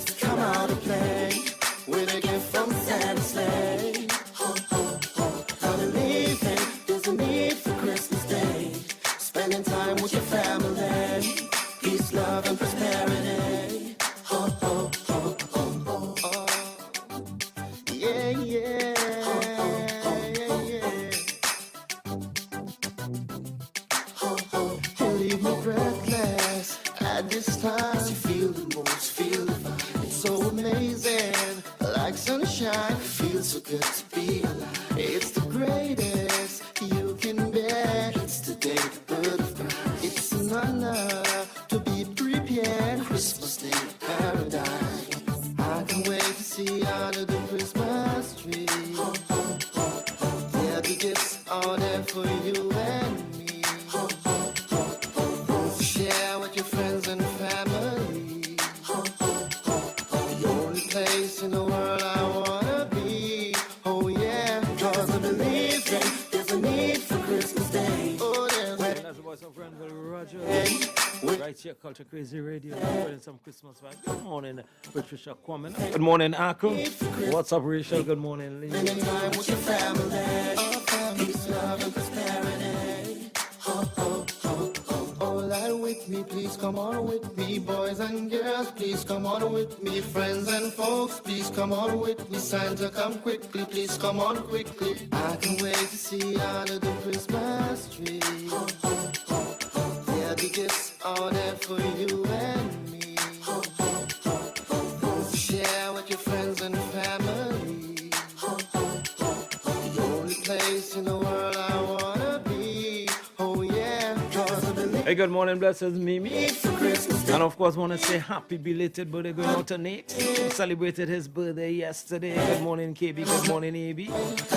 good to be alive. It's the greatest you can bear. It's the day the bird of Christ. It's an honor to be prepared. Christmas Day in paradise. I can't wait to see under the Christmas tree. Yeah, the gifts are there for you and me. Share with your friends and family. The only place in the world I wanna be. Oh yeah, 'cause I believe that there's a need for Christmas Day. Oh, That's the voice of Granville Roger. Right here, Culture Crazy Radio. Spreading some Christmas vibes. Good morning, Patricia Kwame. Good morning, Akko. What's up, Rachel? Good morning, Lee. Spending time with your family. Peace, love, and prosperity. Oh, lie with me, please come on with me. Boys and girls, please come on with me. Friends and folks, please come on with me. Santa, come quickly, please come on quickly. I can't wait to see you under the Christmas tree. Yeah, the gifts are there for you and me. Share with your friends and family. The only place in the world I wanna be. Oh yeah, 'cause I believe. Hey, good morning, blessings, Mimi. And of course, want to say happy belated birthday going out to Nate, who celebrated his birthday yesterday. Good morning, KB. Good morning, AB.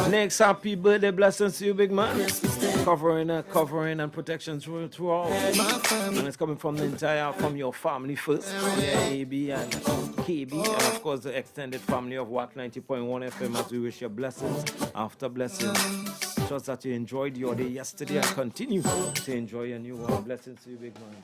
Next, happy birthday, blessings to you, big man. Covering and protection throughout. And it's coming from from your family first. Yeah, AB and KB. And of course, the extended family of WACK 90.1 FM as we wish you blessings after blessings. Trust that you enjoyed your day yesterday and continue to enjoy your new one. Blessings to you, big man.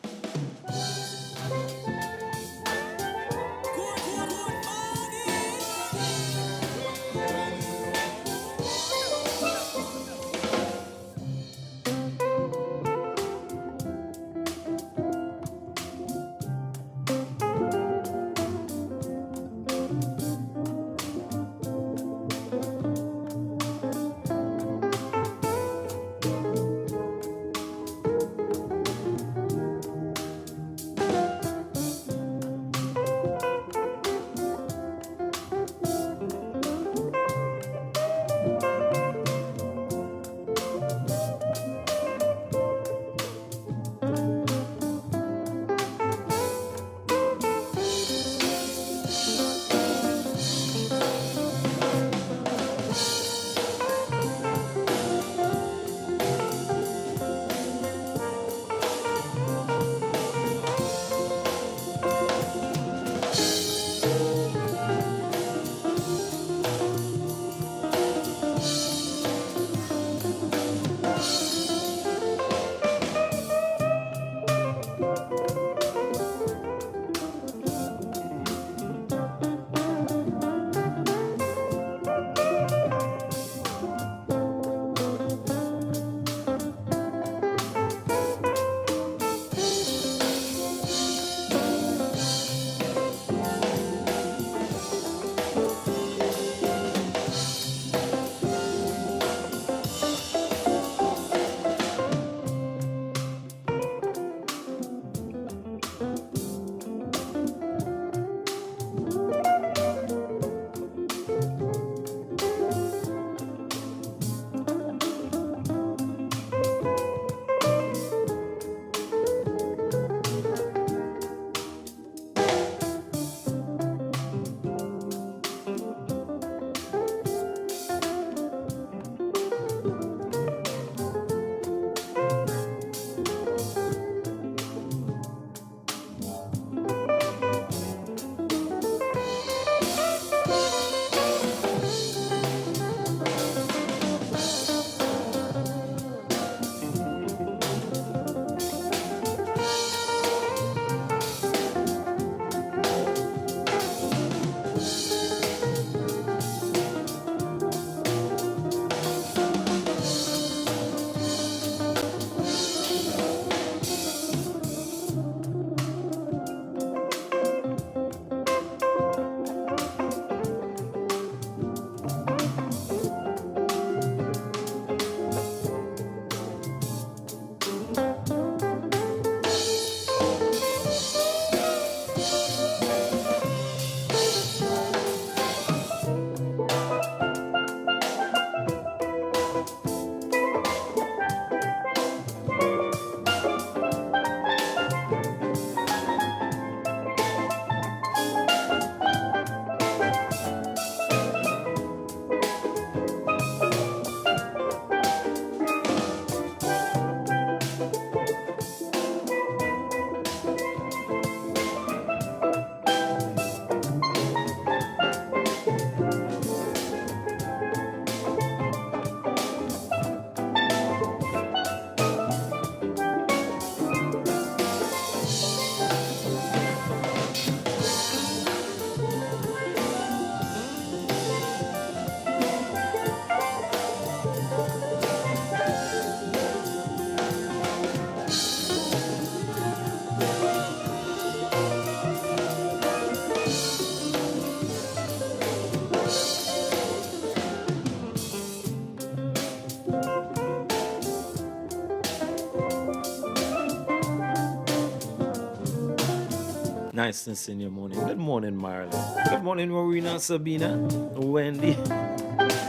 Nice to see you morning. Good morning, Marilyn. Good morning, Marina, Sabina, Wendy.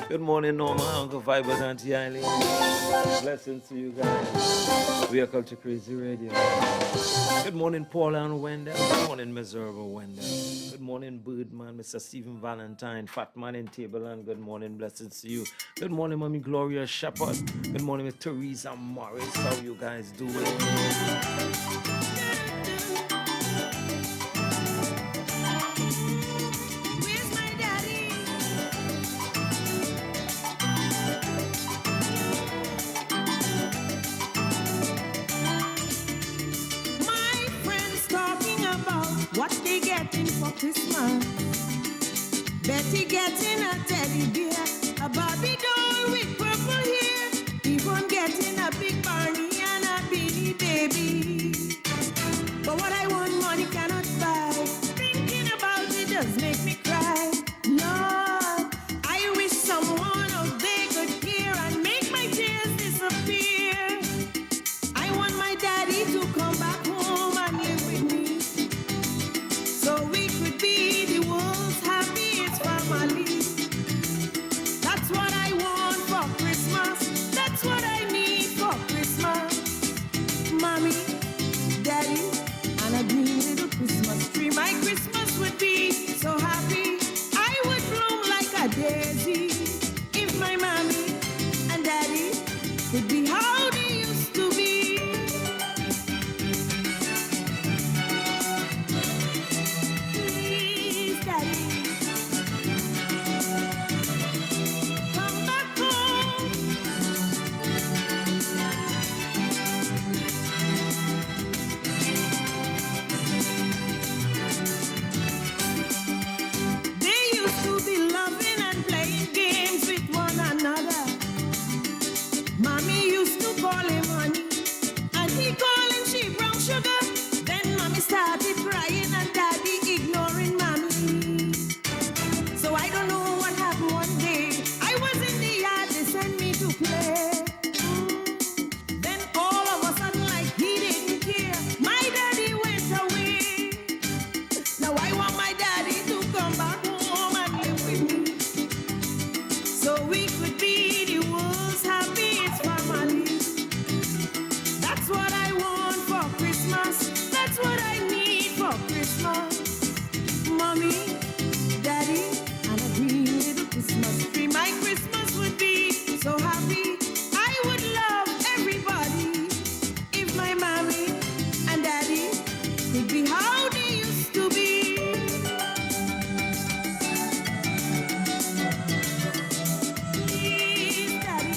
Good morning, Norma, Uncle Fibers, Auntie Eileen. Blessings to you guys. We are Culture Crazy Radio. Good morning, Paula and Wendell. Good morning, Miserable Wendell. Good morning, Birdman, Mr. Stephen Valentine, Fat Man in Tableland. Good morning, blessings to you. Good morning, Mommy Gloria Shepherd. Good morning, Miss Teresa Morris. How you guys doing? What they getting for Christmas? Betty getting a teddy bear, a Barbie doll with purple hair, even getting a big Barney and a Beanie Baby. But what I want, money cannot buy. Thinking about it does make me cry. Lord, I wish someone out there could hear and make my tears disappear. I want my daddy to come back home and live with me, so we could be the world's happiest family. That's what I want for Christmas. That's what I need for Christmas. Mommy, Daddy, and a green little Christmas tree. My Christmas would be so happy. I would bloom like a daisy if my mommy and Daddy could be how they used to be. Started crying and Daddy ignoring Mommy. So I don't know what happened one day. I was in the yard, they sent me to play. Then all of a sudden, like he didn't care, my daddy went away. Now I want my daddy to come back home and live with me, so we could be the world's happiest family. That's what I want for Christmas. That's what I need for Christmas. Mommy, Daddy, and a green little Christmas tree. My Christmas would be so happy. I would love everybody if my mommy and Daddy could be how they used to be. Please, Daddy,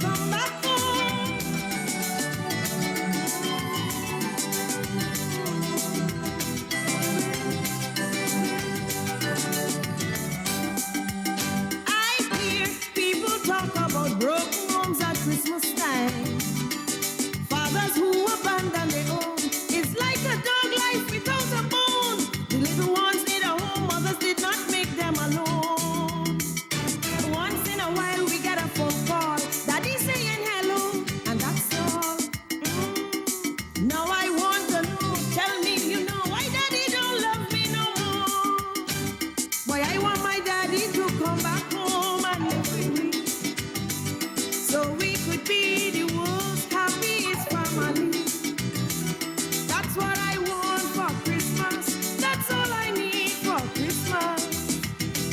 come back home. I hear people talk about broken homes at Christmas time. Fathers who abandon their own. It's like a dog life without a bone. The little ones need a home, mothers did not make them alone. Once in a while we get a phone call, Daddy saying hello, and that's all. Now I want to know, tell me you know why Daddy don't love me no more. Why I want my daddy to come back home and live with me, so we could be the world's happiest family. That's what I want for Christmas. That's all I need for Christmas.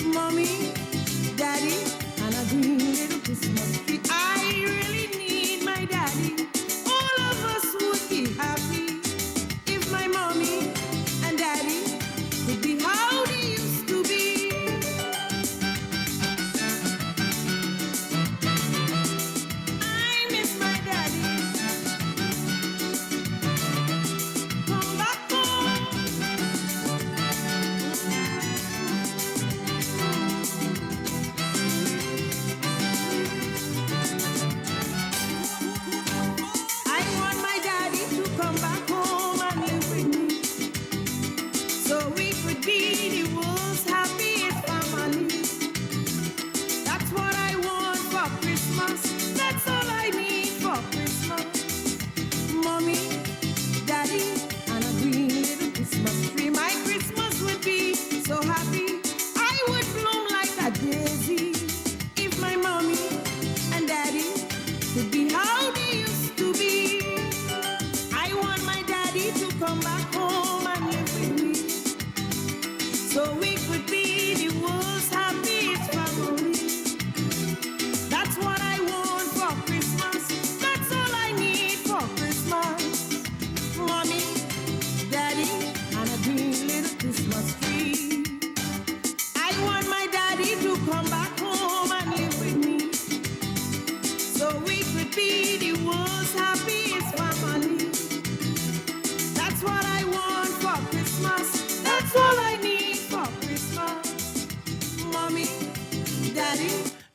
Mommy, Daddy, and a green little Christmas tree. I really need my daddy. All of us would be happy if my mommy and daddy could be how they used to be.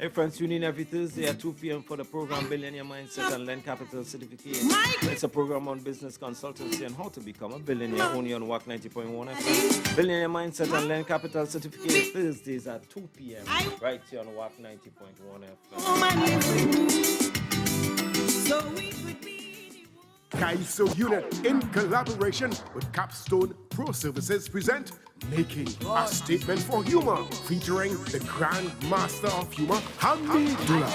Hey friends, tune in every Thursday at 2 p.m. for the program Billionaire Mindset and Lend Capital Certificate. It's a program on business consultancy and how to become a billionaire, only on WACK 90.1 FM. Billionaire Mindset and Lend Capital Certificate Thursdays at 2 p.m. right here on WACK 90.1 FM. Kaiso Unit, in collaboration with Capstone Pro Services, present Making a Statement for Humor, featuring the Grand Master of Humor, Hamidullah.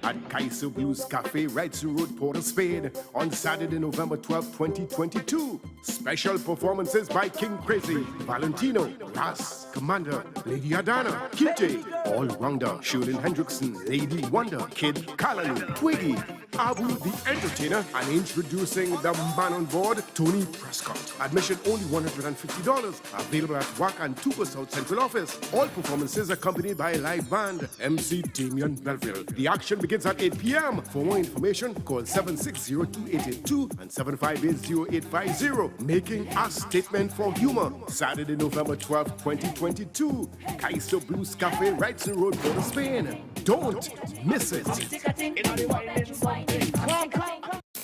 At Kaiso Blues Cafe, Wrightson Road, Port of Spain, on Saturday, November 12, 2022. Special performances by King Crazy, Valentino, Ras, Commander, Lady Adana, QJ, All Rounder, Shirley Hendrickson, Lady Wonder, Kid Kalalu, Twiggy, Abu the Entertainer, and introducing the man on board, Tony Prescott. Admission only $150. Available at WACK and Tuba South Central Office. All performances accompanied by a live band, MC Damian Belville. The action begins at 8 p.m. For more information, call 760-2882 and 758-0850. Making a Statement for Humor. Saturday, November 12, 2022. Kaiso Blues Cafe, Wrightson Road, Port of Spain. Don't miss it.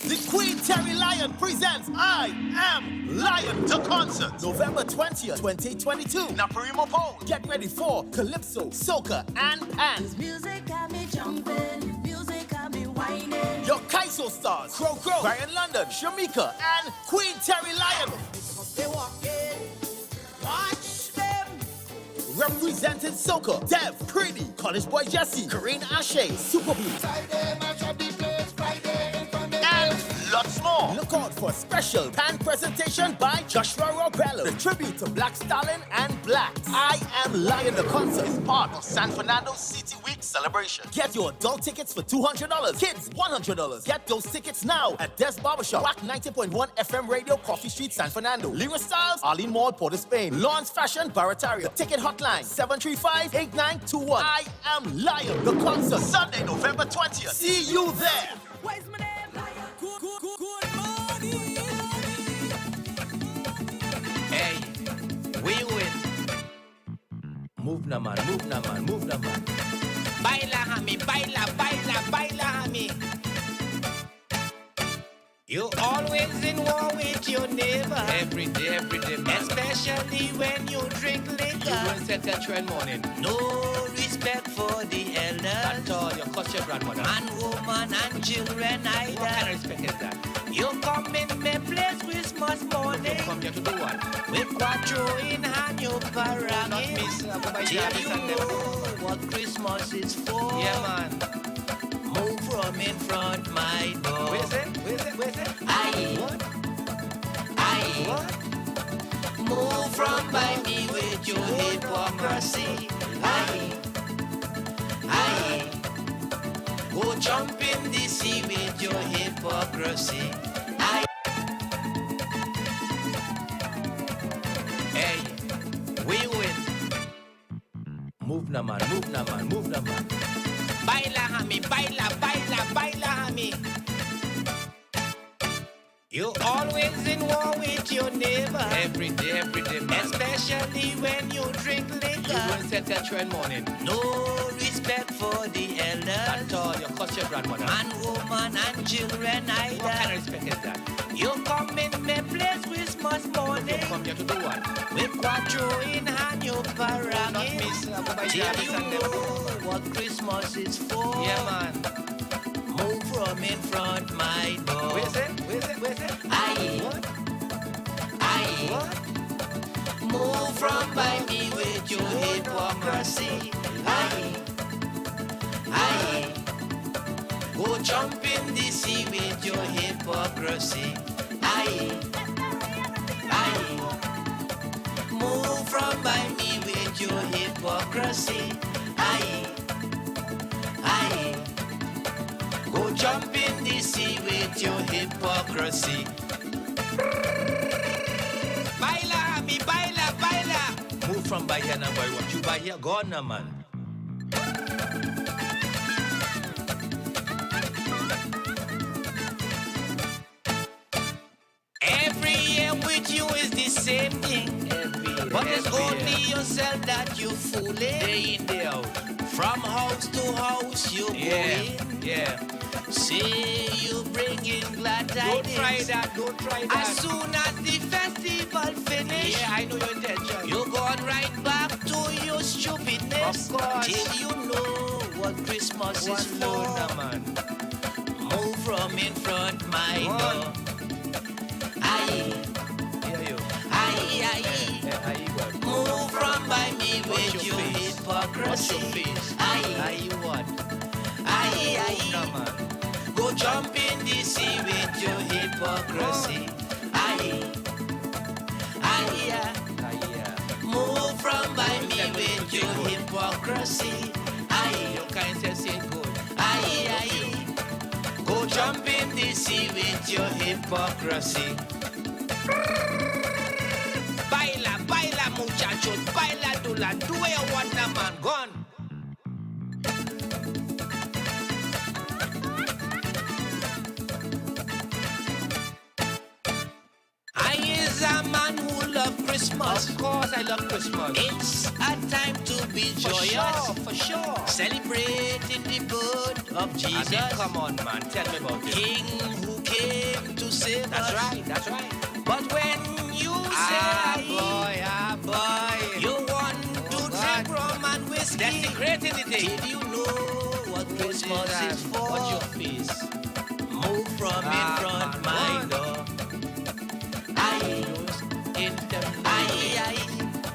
The Queen Terry Lion presents I Am Lion, the concert, November 20th, 2022. Naparimo Pole. Get ready for Calypso, Soca, and Pants. Music got me jumping, music got me whining. Your Kaiso stars, Crow, Brian London, Shamika, and Queen Terry Lion. They walk in, watch them. Representing Soca, Dev, Pretty, College Boy Jesse, Karine Ashe, Super Blue. Friday, match up the place, Friday in front of And lots more. Look out for special pan presentation by Joshua Robello. The tribute to Black Stalin and Black. I Am Lion, the concert is part of San Fernando City Week celebration. Get your adult tickets for $200. Kids, $100. Get those tickets now at Des Barbershop, WACK 90.1 FM Radio, Coffee Street, San Fernando. Lyra Styles, Arlene Mall, Port of Spain. Lawrence Fashion, Barataria. The ticket hotline, 735-8921. I Am Lion, the concert, Sunday, November 20th. See you there. Where's my name? Hey, we win. Move na man, move na man, move na man. Baila, hami, baila, baila, baila, hami. You always in war with your neighbor. Every day, man. Especially when you drink liquor. You will set that trend morning. No respect for the elders. At all, you cut your grandmother. Man, woman, and children either. What kind of respect is that? You come in my place Christmas morning. You come here to do what? With quattro in hand, you parang Not miss, Till you know what Christmas is for. Yeah, man. Move from in front my door. Where's it? Aye. What? Aye. What? Move from by me with your hypocrisy. Aye. Aye. Go jump in the sea with your hypocrisy. Aye. Hey, we win. Move na man, move na man, move na man. Baila, hami, baila, baila, baila, hami. You always in war with your neighbor. Every day, man. Especially when you drink liquor. You will set that trend morning. No respect for the elders. At all, you cut your grandmother. Man, woman, and children either. What kind of respect is that? You come in my place Christmas morning. You come here to do what? With quattro in hand, you parang Not miss, Till you know what Christmas is for. Yeah, man. Move from in front my door. Where's it? Aye. What? Aye. What? Move from by me with your hypocrisy. Aye. Aye. Go jump in the sea with your hypocrisy. Aye. Aye. Move from by me with your hypocrisy. Aye. Aye. Go jump in the sea with your hypocrisy. Baila, mi baila, baila. Move from by here now, boy. What you by here? Gone now, man. Every year with you is the same thing. Every year. But it's only yourself that you fooling. Day in, day out. From house to house you going. Yeah. Say you bringing glad tidings. Don't try that. As soon as the festival finish, Yeah, I know your intention. you gone right back to your stupidness. Of course. Till you know what Christmas is for. Wonder, man. Move from in front my door. Aye. Move from by me with your hypocrisy. Aye. What? Aye. No, man. Go jump in the sea with your hypocrisy. Aye. Move from by me with your hypocrisy. Aye. Your kind says say good. Aye. Go jump in the sea with your hypocrisy. Baila, muchachos. Baila, dula. Do what you want, man. Gone. I is a man who love Christmas. Of course, I love Christmas. It's a time to be joyous. For sure. Celebrating the birth of Jesus. Come on, man. Tell me about it. King who came to save us. That's right. But when you say, boy. you want to drink rum and whiskey, That's the great in the thing. did you know what Christmas is for? What's your face? Move from in front my door. Aye.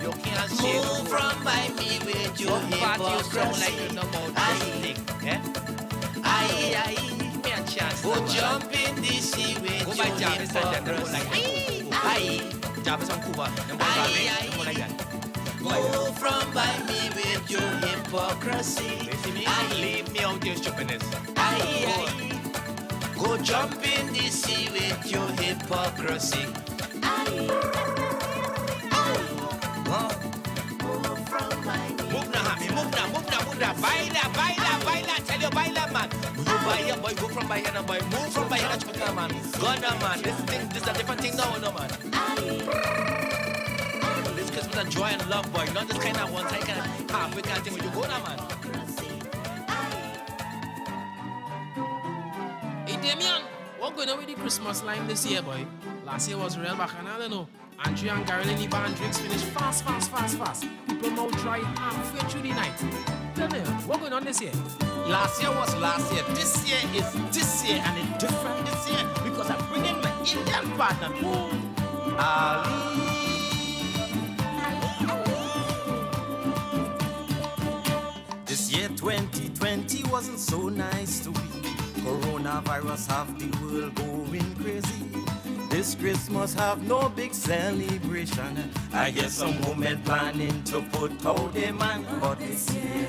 You can't say Move from by me with your What part you sound like hypocrisy. you know about this thing, eh? Aye. Give me a chance. Go jump in the sea with Go your by Jarvis and then go hypocrisy. like Aye. Jarvis and Cuba. Them go Aye. go like that. Move from by me with your hypocrisy. You see me? Leave me out your stupidness. Aye. Go jump in the sea with your hypocrisy. Move now, Hammy. Move now. Baila. Tell you baila, man. You buy here, boy. Go from by here, boy. Move from by here, Chupita, man. Go now, man. This is a different thing now, no, man. This Christmas is joy and love, boy. Not this kind of one side, kind of halfway kind of thing when you go now, man. Hey Damien, what going on with the Christmas line this year, boy? Last year was real bacchanal, you know. Andrea and Garland in band drinks finished fast. People now dry halfway through the night. Tell me, what going on this year? Last year was last year. This year is this year, and it's different this year because I'm bringing my Indian partner, Ali. This year 2020 wasn't so nice to me. Coronavirus have the world going crazy. This Christmas have no big celebration. I guess some women planning to put out a man. But this year,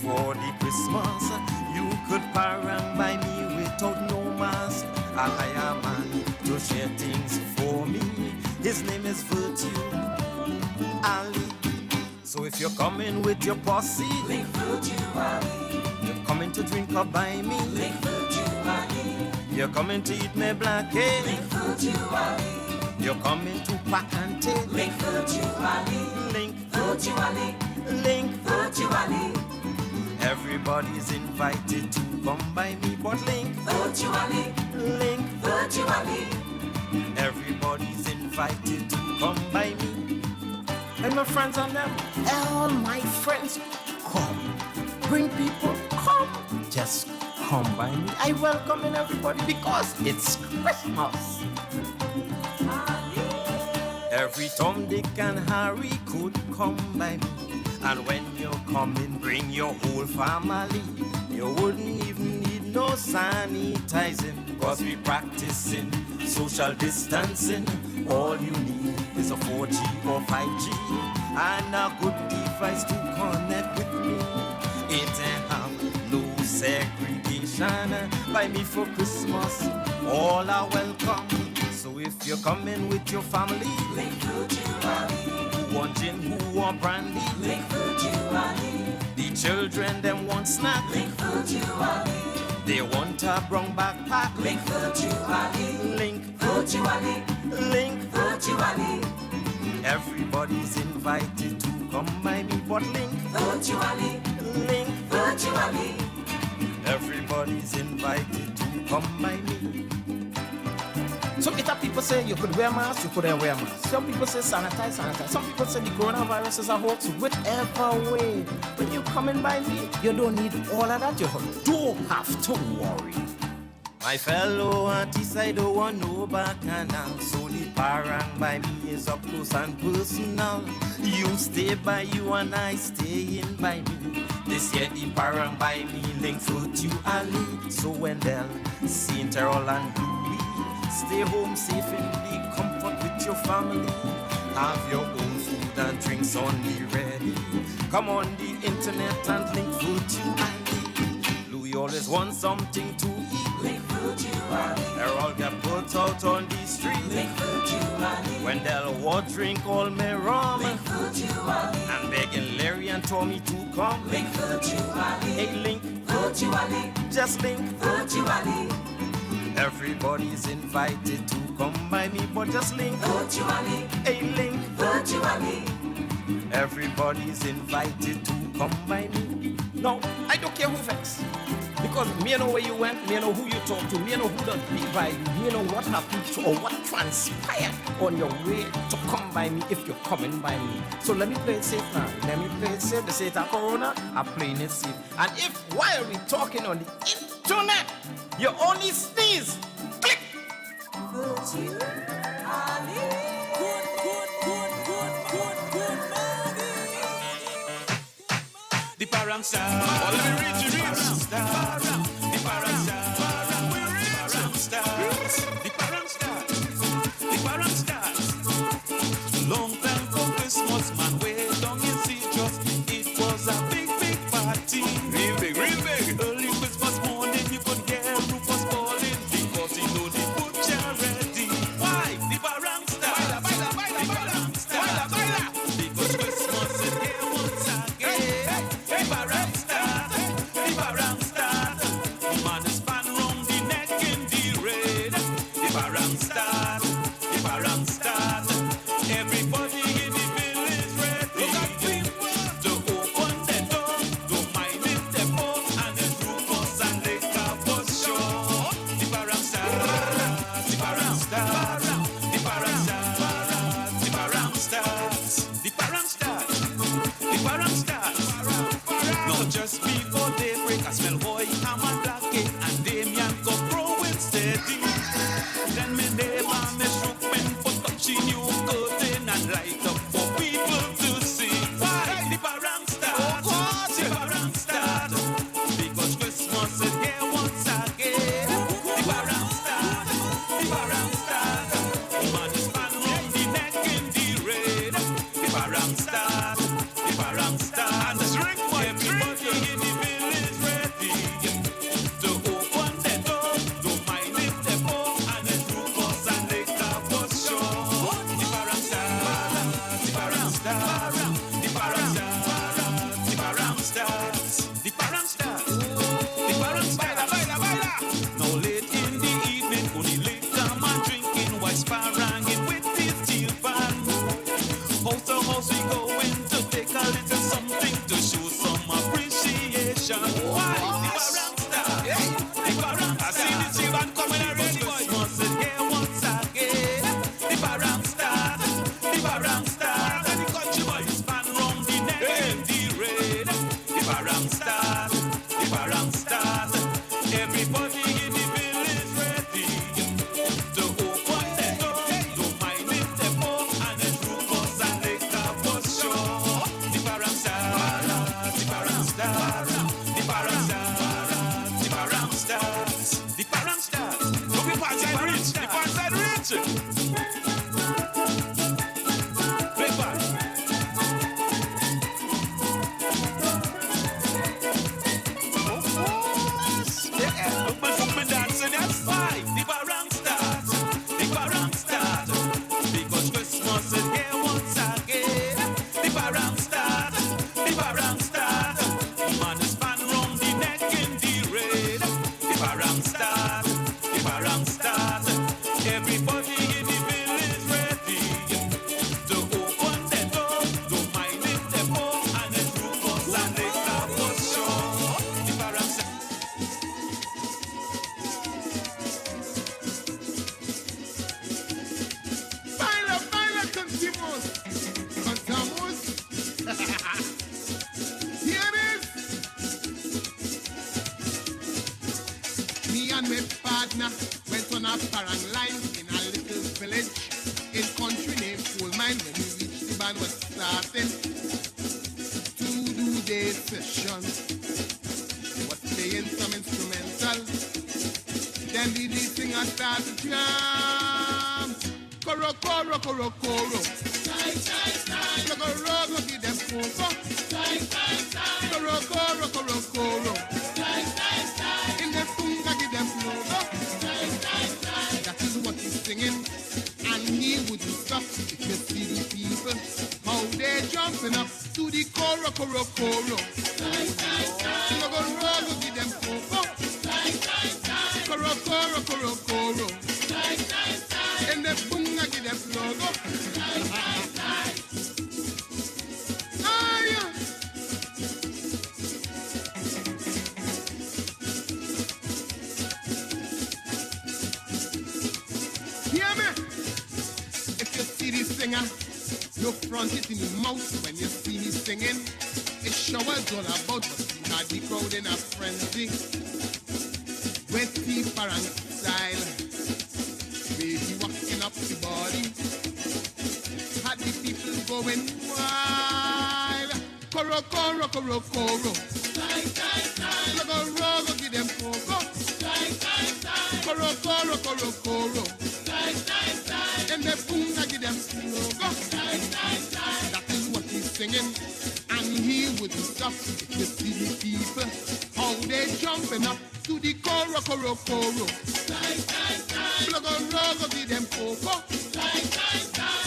for the Christmas, you could parang by me without no mask. I hire a man to share things for me. His name is Virtue Ali. So if you're coming with your posse, link Virtue Ali. You're coming to drink or buy me, link Virtue Ali. You're coming to eat me black cake, link Virtue Ali. You're coming to pack and take, link Virtue Ali. Link Virtue Ali. Link Virtue Ali. Everybody's invited to come by me, but link Virtue Ali. Link Virtue Ali. Everybody's invited to come by me. And my friends and them, all my friends, come. Bring people, come. Just come by me. I welcome in everybody because it's Christmas. Every Tom, Dick, and Harry could come by me. And when you come in, bring your whole family. You wouldn't even need no sanitizing, cause we practicing social distancing. All you need is a 4G or 5G and a good device to connect with me. It ain't have no segregation. Buy me for Christmas, all are welcome. So if you're coming with your family, link Virtue Ali. Who want gin, who want brandy, link Virtue Ali. The children them want snack, link Virtue Ali. They want a brown backpack, link Virtue Ali. Link Virtue Ali. Link Virtue Ali. Everybody's invited to come by me, but link Virtually, link virtually. Everybody's invited to come by me. So if people say you could wear masks, you couldn't wear masks. Some people say sanitize. Some people say the coronavirus is a hoax. Whichever way, when you coming by me, you don't need all of that. You don't have to worry. My fellow artists, I don't want no bacchanal. So the parang by me is up close and personal. You stay by you and I stay in by me. This year the parang by me link virtually. So when they'll Saint Errol and Louis, stay home safe in the comfort with your family. Have your own food and drinks on the ready. Come on the internet and link virtually. Louis always wants something to eat. Link virtually. Errol get put out on the street. Link virtually. When they'll want drink all me rum. Link virtually. And begging Larry and Tommy to come. Link virtually. Hey, link virtually. Just link virtually. Everybody's invited to come by me, but just link virtually. Hey, link virtually. Everybody's invited to come by me. No, I don't care who vex. Because me know where you went, me know who you talked to, me know who done be by you, me know what happened to or what transpired on your way to come by me if you're coming by me. So let me play it safe now. Let me play it safe. They say it's a corona, I'm playing it safe. And if while we're talking on the internet, you only sneeze, click. The parang star. Oh, let me reach you, reach. The parang star. The parang star. The parang star. The parang star. Long time for Christmas, man. Way down in Citrus. It was a big, big party. Real big, real big. Early Christmas morning, you could hear Rufus calling because he know the butcher ready. Why? The parang star. Baila, baila, baila, baila. Baila, baila. Because Christmas is here once again. The parang start, the parang start. The man is span round the neck in the red. The parang start, the parang start. Everybody in the village ready to open the door, to mind it the boat and the Rufus and the cowboy show. The parang start, the parang start, the parang start, the parang start, the parang start, the parang start. No, just before daybreak, I smell boy, I'm a black cake, and Damien go growing steady. Then me neighbor, me shook when put up she new curtain and light up for people to see. Why? The parang start, the parang start, because Christmas is here once again. The parang start, the parang start. The man is span round the neck in the red. The parang start, the parang start. And the drink, everybody in the village ready to open the door, to mind it the boat and the Rufus and the cowboy show. The parang start, the parang start, the parang start, the parang start, the parang start, the parang start. Baila, baila, baila. Now late in the evening, only late come and drinking while sparranging with the steel pan. House to house we going to take a little something to show some appreciation. Why? The parang start, the parang. I see the children coming already, boy. Christmas is here once again. The parang start, the parang start. And the country boy span round the neck in the red. The parang start, the parang start. Everybody in the village ready to open the door, to mind it the boat and the Rufus and the cowboy show. The parang start, the parang start, the parang start, the parang start, the parang start. Look at the side reach, the far side reach. Play back. Yeah, look me dancing, that's why the parang start, the parang start, because Christmas is here once again. The parang start, the parang start. The man is span round the partner went on a parang line in a little village in country named Coal Mine. When we reached the band was starting to do their session. They was playing some instrumental. Then the lead singer started to jam. Koro, koro, koro, koro. Logo, logo, give them coco. Koro, koro, koro, koro. In the funga, give them logo. That is what he's singing. And he wouldn't stop if you see the people. How they jumping up to the koro, koro, koro. Logo, logo, give them coco. Koro, koro, koro, koro. In the funga, give them logo. You front it in the mouth when you see me singing. It showers all about what we had the crowd in a frenzy. With people and style, baby walking up the body. Had the people going wild. Koro, koro, koro, koro. Logo, logo, give them coco. Koro, koro, koro, koro. And the bunga give them logo. That is what he's singing. And he wouldn't stop if you see the people. How they jumping up to the koro, koro, koro. Logo, logo, give them coco.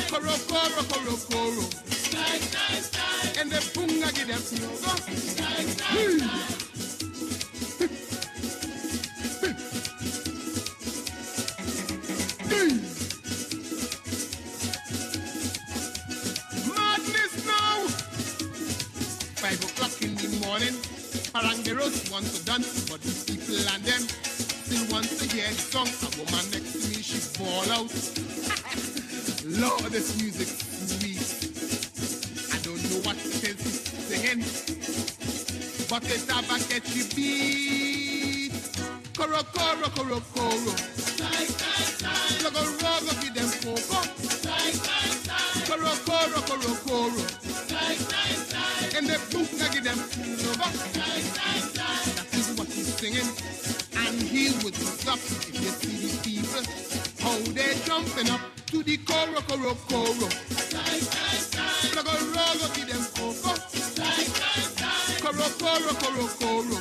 Koro, koro, koro, koro. And the bunga give them logo. Parang the roast want to dance, but the people and them still want to hear the song. A woman next to me, she fall out. Lord, this music sweet. I don't know what it is he's singing, but it's a catchy beat. Koro, koro, koro, koro. Logo, logo, give them coco. Koro, koro, koro, koro. And the book give them logo. That is what he's singing. And he wouldn't stop if you see the people. How they jumping up to the koro, koro, koro. Logo, logo, give them coco. Koro, koro, koro, koro.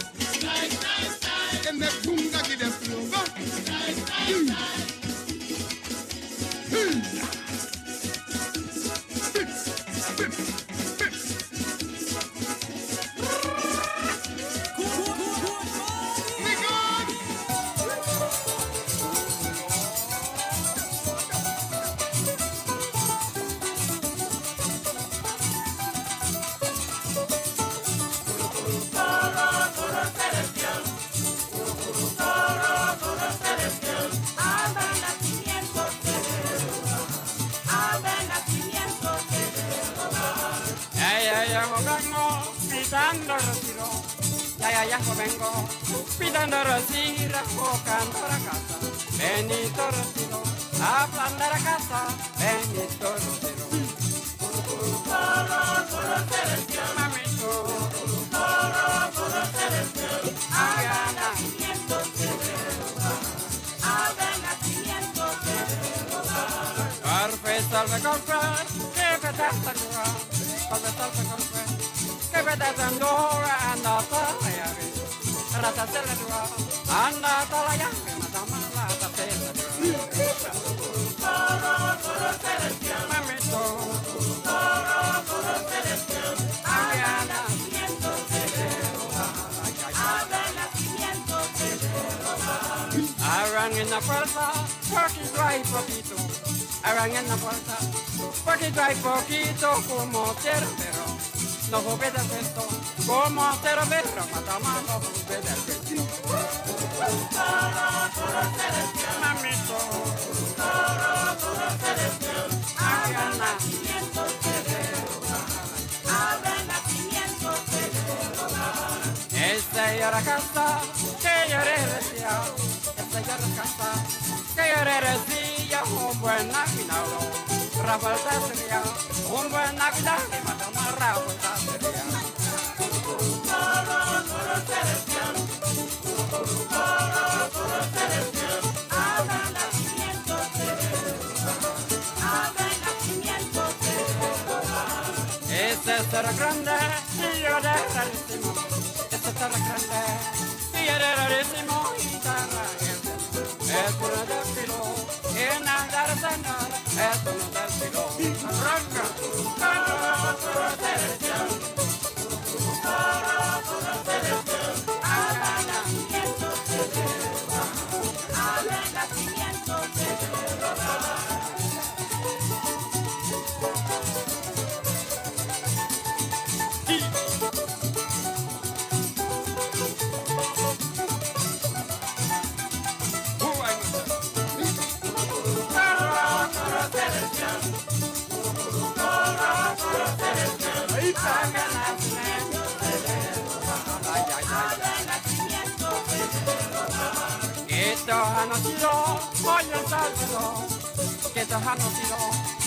And the bunga give them logo. Ya vengo pitando rosira, buscando la casa. Benito Rosiro, hablando la casa. Benito Rosiro. Mamito, haga nacimiento salve comprar, que pedazo de salve comprar, que pedazo de anda para allá, rata se le dura, anda para allá, madama la rata se le dura. Mamito, arran en la fuerza, porque trae poquito. Arran en la puerta, porque trae poquito como tercero. No jugué de esto, como tercero, matamos no jugué de esto. Mamito, haga nacimiento esta era casa que yo le decía. se ya rescata, que erecía un buen aguinaldo. Rafael sería un buen aguinaldo y Madonna Rafael sería. Ese será grande y yo de rarísimo. Ese será grande y yo de rarísimo. Y es uno del filo, y nada de señor, es uno del filo. Arranca, que han nacido hoy en Salvador, que han nacido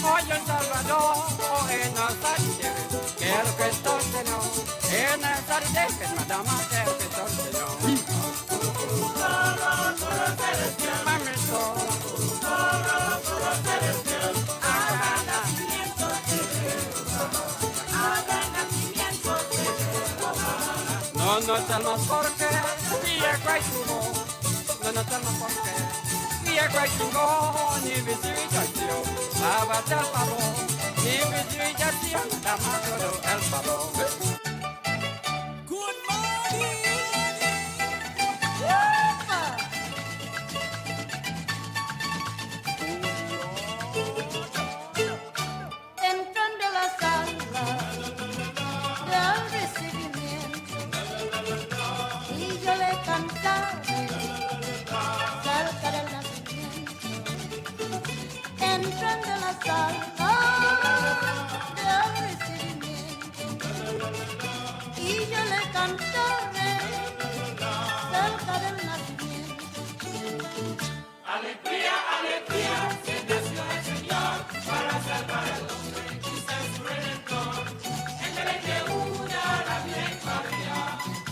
hoy en Salvador, o en el Saride, que el Cristo el Señor, en el Saride, que es Madama que el Cristo el Señor. Mamito, no tenemos por qué, y es guayugo. No tenemos por qué, y es guayugo, ni visitación, lávate el favor, ni visitación, dama todo el favor. Good morning. Entrando a la sala del recibimiento y yo le cantaré cerca del nacimiento. Entrando a la sala del recibimiento y yo le cantaré cerca del nacimiento. Alegría, alegría, se nació el Señor para salvar al hombre y ser su redentor. Entre que una la bien María,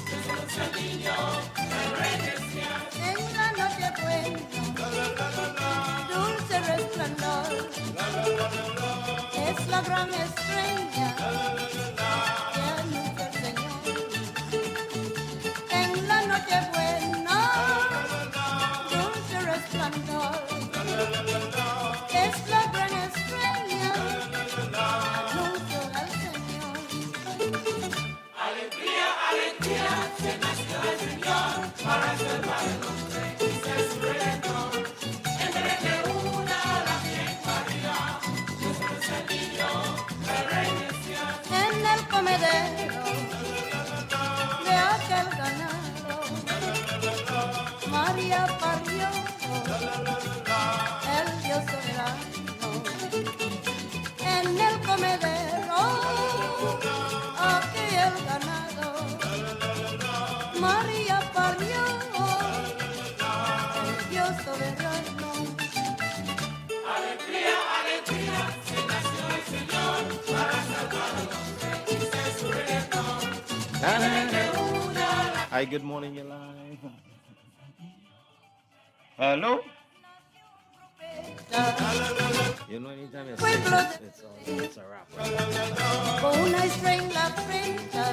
Jesús el niño, el rey decía. En la noche buena, dulce resplandor, es la gran estrella que anuncia el Señor. En la noche buena, dulce resplandor, es la gran estrella que anuncia al Señor. Alegría, alegría, se nació el Señor para salvar al hombre y ser su redentor. Entre que una la bien María, Jesús el niño, el rey decía. En el comedero de aquel ganado, María parió el Dios soberano. En el comedero aquel ganado, María parió el Dios soberano. Alegría, alegría, se nació el Señor para salvar al hombre y ser su redentor. Hi, good morning, you're live. Hello? You know, anytime you sing, it's a rap. Con una estrella en la frente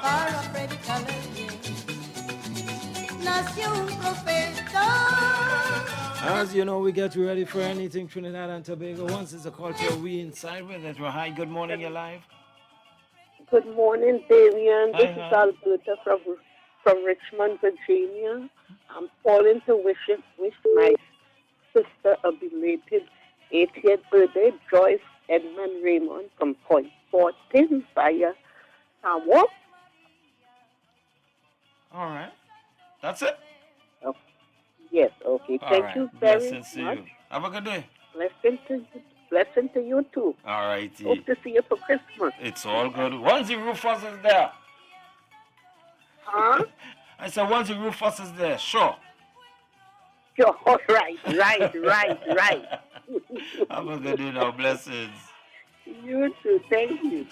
para predicarle bien, nació un profeta. As you know, we get ready for anything Trinidad and Tobago. Once it's a culture, we inside with it. Hi, good morning, you're live. Good morning, Damian. This Hi. is Alberta from Richmond, Virginia. I'm calling to wish my sister a belated 80th birthday, Joyce Edmund Raymond from Point 14 via Samoa. All right. That's it? Oh, yes, okay. All Thank right. you very Blessings to much. you. Have a good day. Blessing to you too. All righty. Hope to see you for Christmas. It's all good. Once the Rufus is there. Huh? I said once the Rufus is there, sure. Sure. Right. Have a good day now. Blessings. You too. Thank you.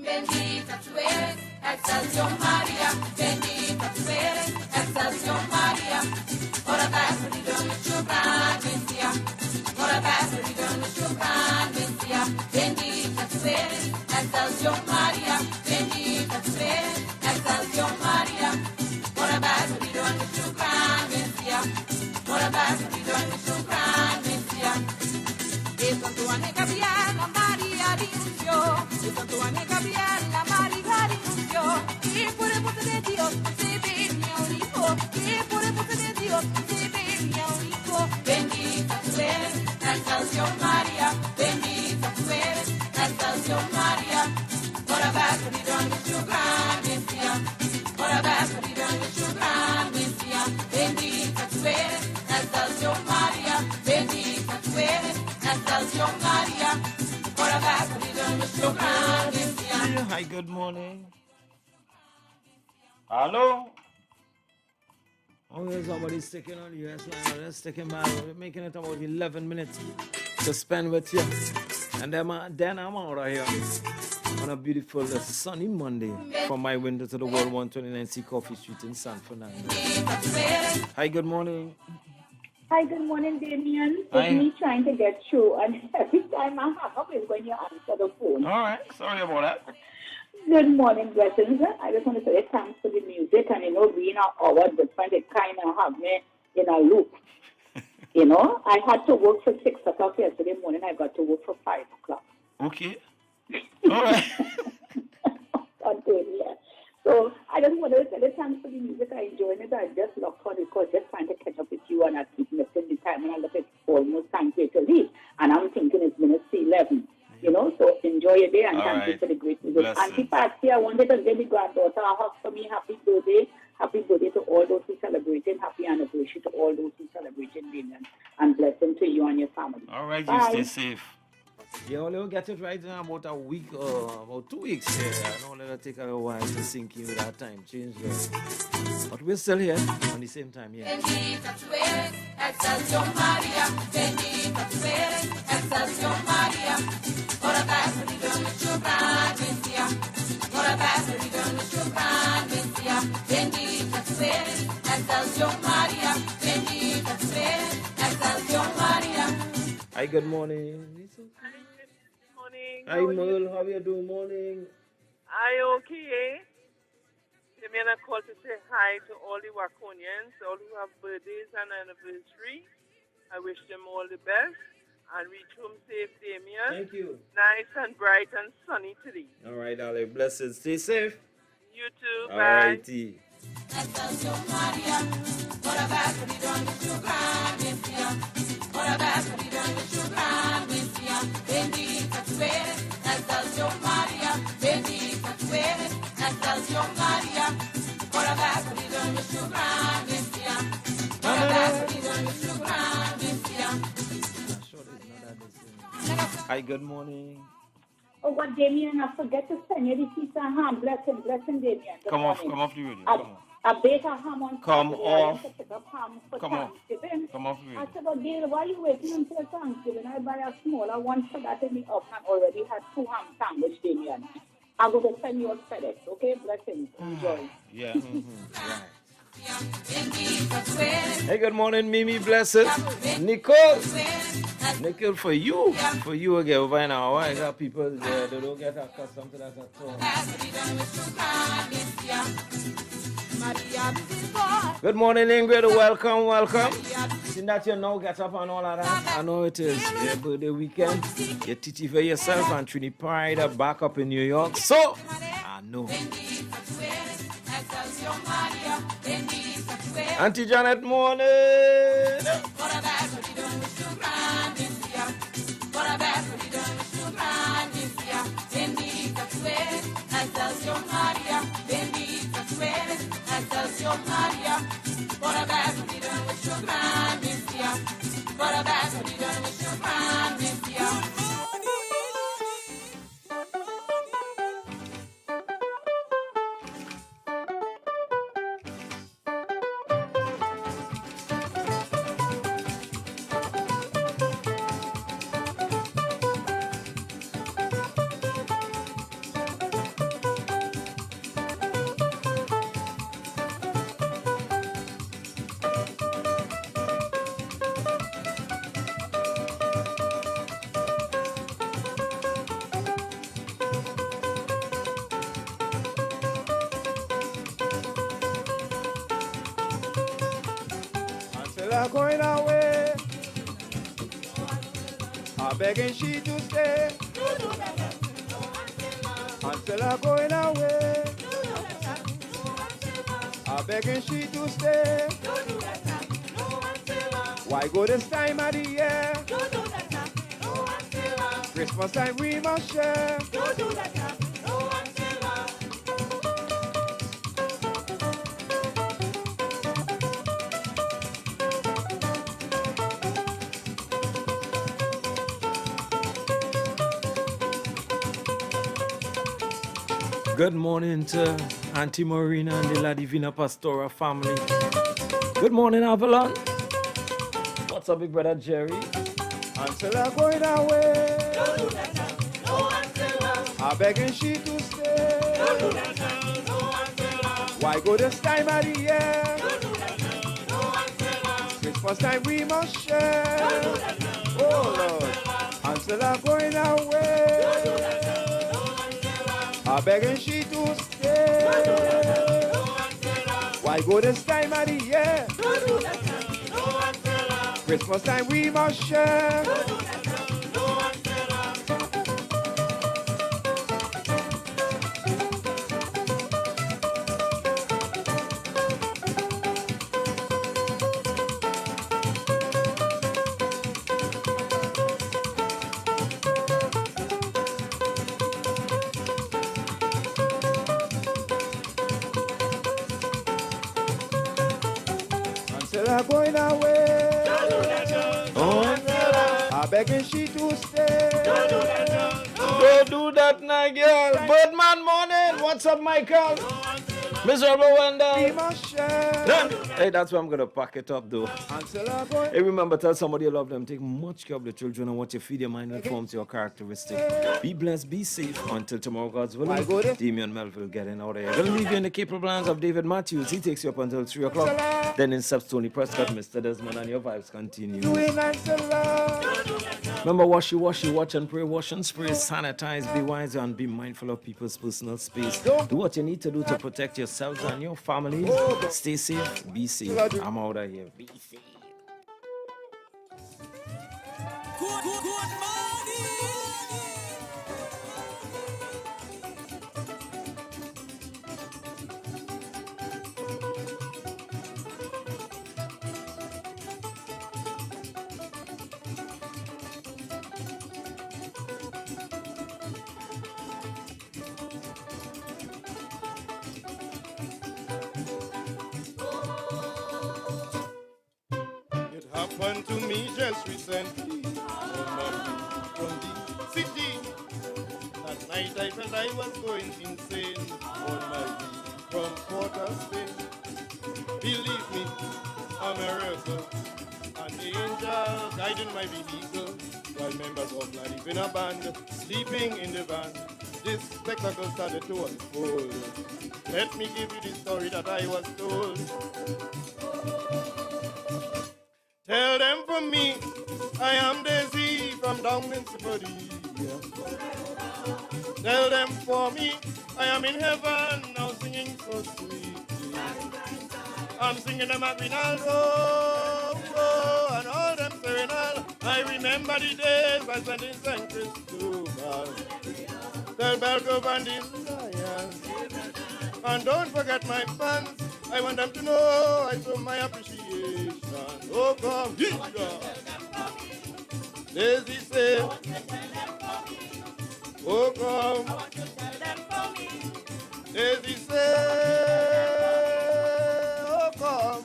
Bendita tú eres, excelsior María. Bendita tú eres, excelsior María. Ora basta di donne chupran bestia. Ora basta di donne chupran bestia. Bendita tú eres, excelsior María. Bendita tú eres, excelsior María. Ora basta di donne chupran bestia. Ora basta di donne chupran bestia. E con tua nega biela Maria rinunziò, e con tua nega biela Maria rinunziò, e pure puta de Dios se ve mi único, e pure puta de Dios se ve mi único. Bendita tú eres, excelsior María, bendita tú eres, excelsior María. Ora basta di donne tu gran bestia, ora basta di donne tu gran bestia. Bendita tú eres, excelsior María, bendita tú eres. Hi, good morning. Hello? Oh, there's somebody sticking on the US line. They're sticking by. We're making it about 11 minutes to spend with you. And then I'm out of here on a beautiful sunny Monday from my window to the world 129C Coffee Street in San Fernando. Hi, good morning. Hi, good morning, Damien. Hi. It's me trying to get through, and every time I hang up is when you answer the phone. All right. Sorry about that. Good morning, blessings. I just want to say thanks for the music, and being an hour different, it kind of have me in a loop. I had to work for 6 o'clock yesterday morning. I got to work for 5 o'clock. Okay. All right. Yeah. So I just want to say thanks for the music. I enjoyed it. I just looked for the call, just trying to catch up with you, and I keep missing the time. And I look at almost time to leave, and I'm thinking it's minutes to 11. So enjoy your day, and thank you for the great music. Auntie Patsy, I wanted to give the granddaughter a hug for me. Happy birthday. Happy birthday to all those who celebrated. Happy anniversary to all those who celebrated, Damien. And blessing to you and your family. All right, Bye. you stay safe. Yeah, we'll get it right in about a week or about 2 weeks here. I know it'll take a while to sink in with our time change there. But we're still here on the same time here. Bendita tú eres, excelsior María. Bendita tú eres, excelsior María. Ora basta di donne chupran bestia. Ora basta di donne chupran bestia. Bendita tú eres, excelsior María. Bendita tú eres, excelsior María. Hi, good morning. Hi, Merle. How you doing? Morning. Hi, okay. Give me a call to say hi to all the Waconians, all who have birthdays and anniversary. I wish them all the best and reach home safe, Damien. Thank you. Nice and bright and sunny today. All right, darling. Blessings. Stay safe. You too. All Bye. righty. Excelsior María, ora basta di donne tu gran bestia. Ora basta di donne tu gran bestia. Bendita tú eres, Excelsior María. Bendita tú eres, Excelsior María. Ora basta di donne tu gran bestia. Ora basta di donne tu gran bestia. Hi, good morning. Oh, what, Damien, I forget to send you the pizza and ham. Blessing, Damien. Come off the radio. Come on. I bake a ham on Come Saturday. off. I went to pick up ham for Come off. Thanksgiving. Come off the I radio. said, but Gail, why are you waiting until Thanksgiving? I buy a smaller one so that in the oven and already had 2 ham sandwich, Damien. I'm going to send you a FedEx, okay? Blessings. Enjoy. Yeah. Right. Hey, good morning, Mimi. Blessed. Nicole, for you again. By now, I got people there. They don't get accustomed to that at all. Good morning, Ingrid. Welcome. Seeing that you now get up and all of that. I know it is your birthday weekend. You titty for yourself and Trini Pride are back up in New York. So, I know. Auntie Janet, morning. until I'm going away. I'm begging she to stay until I'm going away. I'm begging she to stay. Why go this time of the year? Christmas time we must share. Good morning to Auntie Marina and the La Divina Pastora family. Good morning, Avalon. What's up, big brother Jerry? Until I'm going away. I'm begging she to stay. Why go this time of the year? Christmas time we must share. Oh Lord, until I'm going away. I'm begging she to stay. Why go this time of the year? Christmas time we must share. Until I'm going away. I'm begging she to stay. Don't do that now, girl. Birdman morning. What's up, Michael? Miserable Wanda. Hey, that's why I'm gonna pack it up though. Hey, remember, tell somebody you love them. Take much care of the children and what you feed your mind informs your characteristic. Be blessed, be safe until tomorrow, God's willing. Damian Melville getting out of here. Gonna leave you in the capable hands of David Matthews. He takes you up until 3 o'clock. Then in steps Tony Prescott, Mr. Desmond, and your vibes continue. Remember, wash, watch and pray, wash and spray, sanitize, be wise and be mindful of people's personal space. Do what you need to do to protect yourselves and your families. Stay safe, be safe. I'm out of here. Be safe. Good morning. It happened to me just recently on my way from the city. That night I felt I was going insane on my way from Port of Spain. Believe me, I'm a miracle, an angel guiding my vehicle, while members of La Divina Band sleeping in the van. This spectacle started to unfold. Let me give you the story that I was told. Tell them from me, I am Daisy from down in Sympathy. Tell them for me, I am in heaven now singing so sweet. I'm singing the Marinaldo, and all them serenal. I remember the days I spent in St. Cristobal. Tell Belgo and the Lions. And don't forget my fans. I want them to know I show my appreciation. Oh, come here. Daisy say, oh, come. Daisy say, oh, come.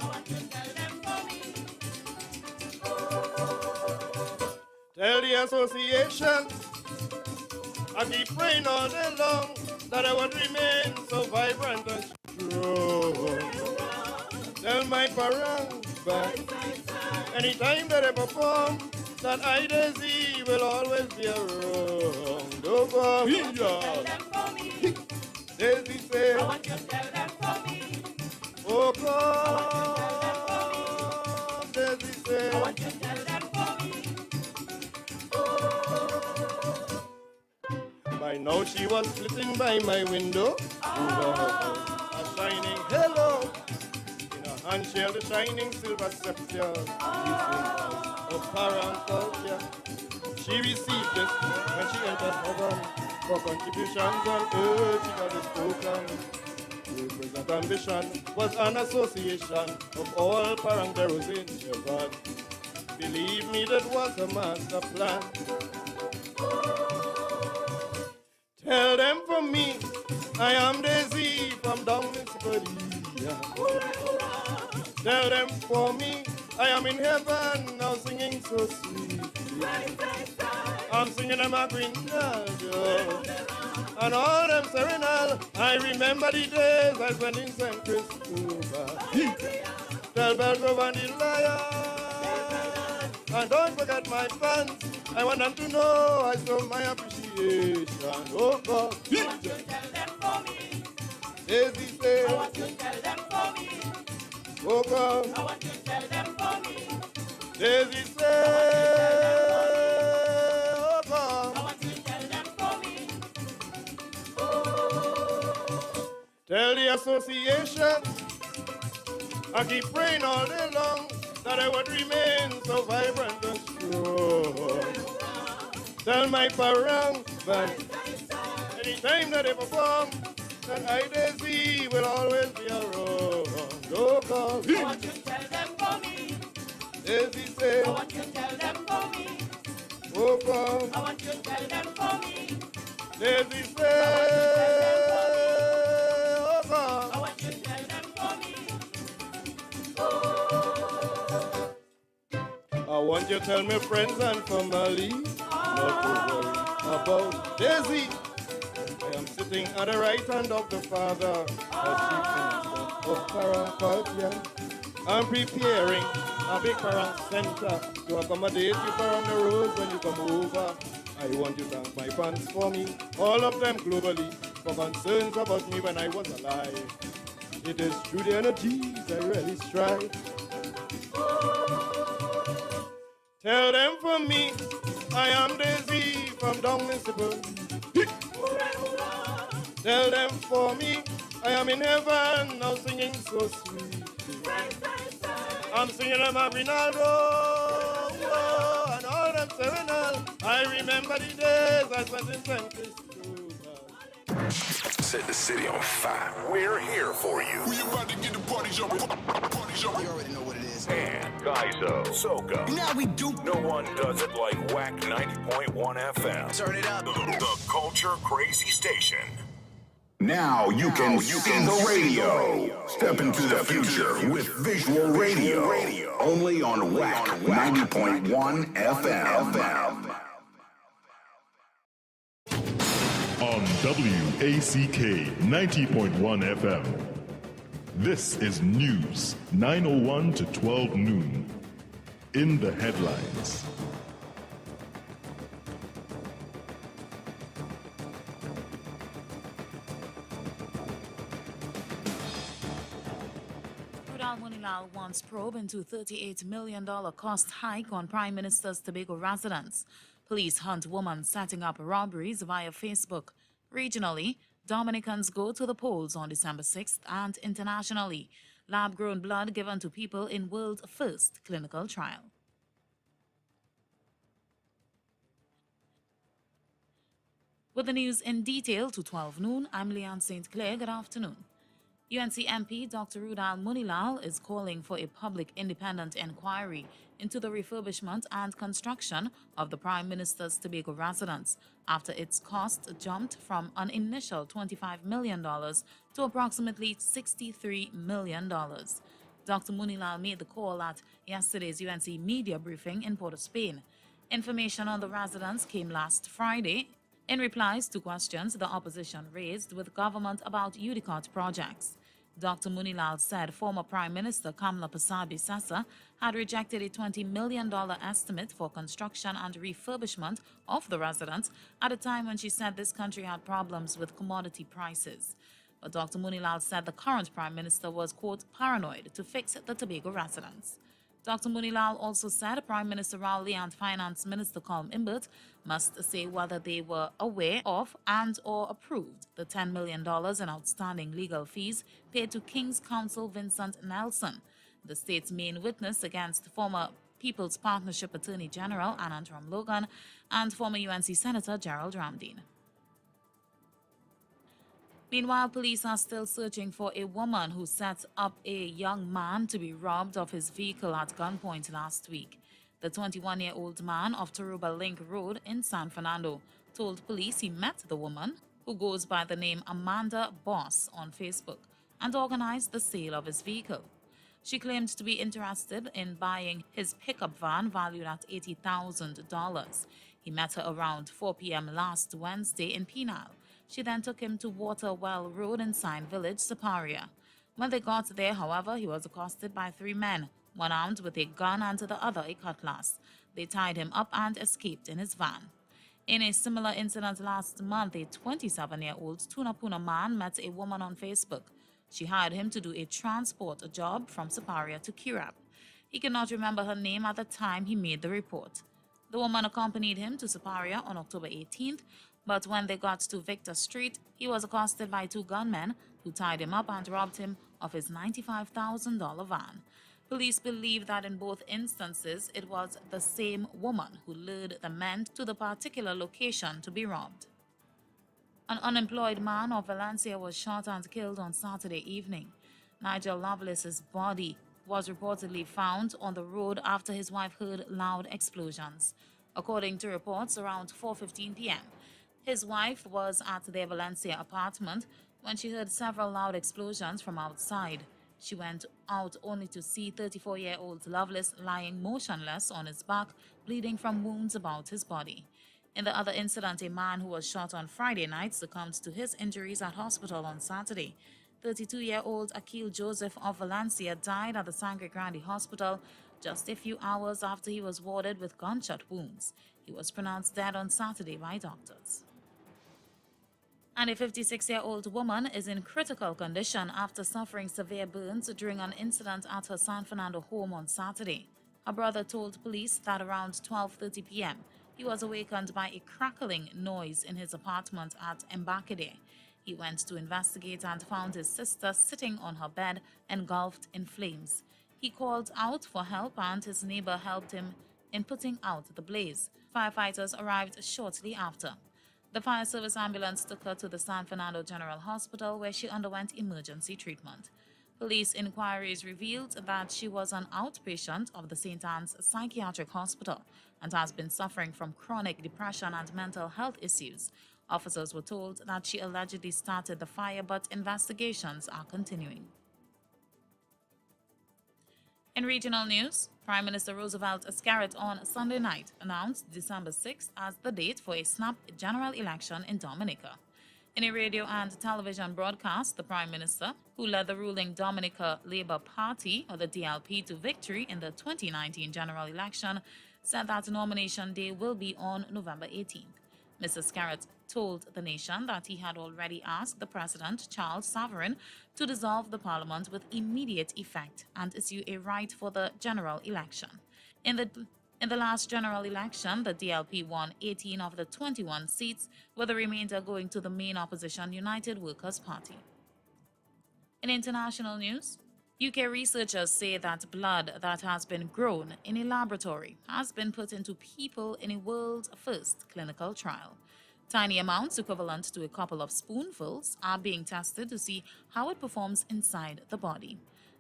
Tell the association I keep praying all day long that I would remain so vibrant and strong. Tell my parents back anytime that I perform that I, Daisy, will always be around. Oh, come here. Daisy say, I want you to tell them for me. Oh, come. Daisy say, I want you to tell them for me. By now she was flitting by my window, a shining hello in her and share the shining silver scepter. Of parent culture. She received this when she entered heaven. For contributions on earth, she got this token. Represent ambition was an association of all parangeros in heaven. Believe me, that was a master plan. Tell them for me, I am Daisy from down in Siberia. Tell them for me, I am in heaven now singing so sweet. I'm singing them a Grinaldo and all them serenal. I remember the days I spent in St. Christopher. Tell Belgrove and the Lion, and don't forget my fans. I want them to know I show my appreciation. Oh God, I want you to tell them for me. Daisy say, I want you to tell them for me. oh God, I want you to tell them for me. Daisy say, oh God, I want you to tell them for me. tell the association I keep praying all day long that I would remain so vibrant and strong. Tell my parents that anytime that they perform, that I Daisy will always be around. Oh God, I want you to tell them for me. Daisy say, I want you to tell them for me. oh God, I want you to tell them for me. Daisy say, oh God, I want you to tell them for me. I want you to tell my friends and family not to worry about Daisy. I am sitting at the right hand of the Father, as Chief Minister of Paraculture. I'm preparing a big parent center to accommodate you on the roads when you come over. I want you to thank my fans for me, all of them globally, for concerns about me when I was alive. It is through the energies I really strive. Tell them for me, I am Daisy from down Mississippi. Tell them for me, I am in heaven now singing so sweet. I'm singing about Rinaldo and all them serenal. I remember the days I spent in St. Christopher. Set the city on fire. We're here for you. We about to get the party jumping. Party jumping. You already know what it is. And Gaizo, Soka. Now we do. No one does it like WACK 90.1 FM. Turn it up. The Culture Crazy Station. Now you can see the radio. Step into the future with visual radio. Only on WACK 90.1 FM. On WACK 90.1 FM. This is News 9:01 to 12 noon. In the headlines. Munilal wants probe into $38 million cost hike on Prime Minister's Tobago residence. Police hunt woman setting up robberies via Facebook. Regionally, Dominicans go to the polls on December 6th, and internationally, lab-grown blood given to people in world's first clinical trial. With the news in detail to 12 noon, I'm Leanne St. Clair. Good afternoon. UNC MP Dr. Rudal Munilal is calling for a public independent inquiry into the refurbishment and construction of the Prime Minister's Tobago residence after its cost jumped from an initial $25 million to approximately $63 million. Dr. Munilal made the call at yesterday's UNC media briefing in Port of Spain. Information on the residence came last Friday in replies to questions the opposition raised with government about UDICOT projects. Dr. Munilal said former Prime Minister Kamla Persaud-Bissessar had rejected a $20 million estimate for construction and refurbishment of the residence at a time when she said this country had problems with commodity prices. But Dr. Munilal said the current Prime Minister was, quote, paranoid to fix the Tobago residence. Dr. Munilal also said Prime Minister Rowley and Finance Minister Colm Imbert must say whether they were aware of and or approved the $10 million in outstanding legal fees paid to King's Counsel Vincent Nelson. The state's main witness against former People's Partnership Attorney General Anantram Logan and former UNC Senator Gerald Ramdeen. Meanwhile, police are still searching for a woman who set up a young man to be robbed of his vehicle at gunpoint last week. The 21-year-old man of Taruba Link Road in San Fernando told police he met the woman, who goes by the name Amanda Boss on Facebook, and organized the sale of his vehicle. She claimed to be interested in buying his pickup van valued at $80,000. He met her around 4 p.m. last Wednesday in Penal. She then took him to Waterwell Road in Sign Village, Superior. When they got there, however, he was accosted by 3 men, one armed with a gun and the other a cutlass. They tied him up and escaped in his van. In a similar incident last month, a 27-year-old Tunapuna man met a woman on Facebook. She hired him to do a transport job from Superior to Kirab. He could not remember her name at the time he made the report. The woman accompanied him to Superior on October 18th, but when they got to Victor Street, he was accosted by 2 gunmen who tied him up and robbed him of his $95,000 van. Police believe that in both instances, it was the same woman who lured the men to the particular location to be robbed. An unemployed man of Valencia was shot and killed on Saturday evening. Nigel Lovelace's body was reportedly found on the road after his wife heard loud explosions. According to reports, around 4:15 p.m., his wife was at their Valencia apartment when she heard several loud explosions from outside. She went out only to see 34-year-old Lovelace lying motionless on his back, bleeding from wounds about his body. In the other incident, a man who was shot on Friday night succumbed to his injuries at hospital on Saturday. 32-year-old Akil Joseph of Valencia died at the Sangre Grande Hospital just a few hours after he was warded with gunshot wounds. He was pronounced dead on Saturday by doctors. And a 56-year-old woman is in critical condition after suffering severe burns during an incident at her San Fernando home on Saturday. Her brother told police that around 12:30 p.m., he was awakened by a crackling noise in his apartment at Embakede. He went to investigate and found his sister sitting on her bed, engulfed in flames. He called out for help and his neighbor helped him in putting out the blaze. Firefighters arrived shortly after. The fire service ambulance took her to the San Fernando General Hospital where she underwent emergency treatment. Police inquiries revealed that she was an outpatient of the St. Anne's Psychiatric Hospital and has been suffering from chronic depression and mental health issues. Officers were told that she allegedly started the fire, but investigations are continuing. In regional news, Prime Minister Roosevelt Iscariot on Sunday night announced December 6th as the date for a snap general election in Dominica. In a radio and television broadcast, the Prime Minister, who led the ruling Dominica Labour Party, or the DLP, to victory in the 2019 general election, said that nomination day will be on November 18th. Mr. Iscariot told the nation that he had already asked the President, Charles Savarin, to dissolve the Parliament with immediate effect and issue a right for the general election. In the last general election, the DLP won 18 of the 21 seats, with the remainder going to the main opposition United Workers' Party. In international news, UK researchers say that blood that has been grown in a laboratory has been put into people in a world-first clinical trial. Tiny amounts equivalent to a couple of spoonfuls are being tested to see how it performs inside the body.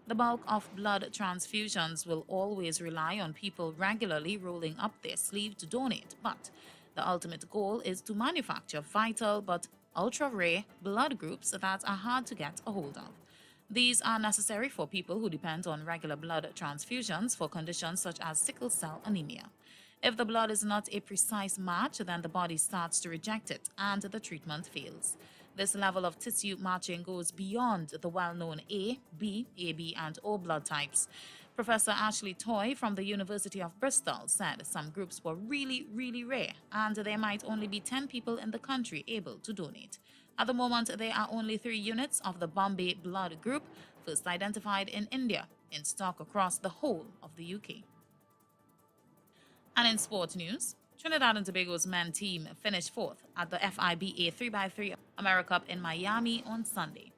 The bulk of blood transfusions will always rely on people regularly rolling up their sleeve to donate, but the ultimate goal is to manufacture vital but ultra-rare blood groups that are hard to get a hold of. These are necessary for people who depend on regular blood transfusions for conditions such as sickle cell anemia. If the blood is not a precise match, then the body starts to reject it and the treatment fails. This level of tissue matching goes beyond the well-known A, B, AB, and O blood types. Professor Ashley Toy from the University of Bristol said some groups were really rare, and there might only be 10 people in the country able to donate. At the moment, there are only 3 units of the Bombay blood group, first identified in India, in stock across the whole of the UK. And in sport news, Trinidad and Tobago's men's team finished 4th at the FIBA 3x3 AmeriCup in Miami on Sunday.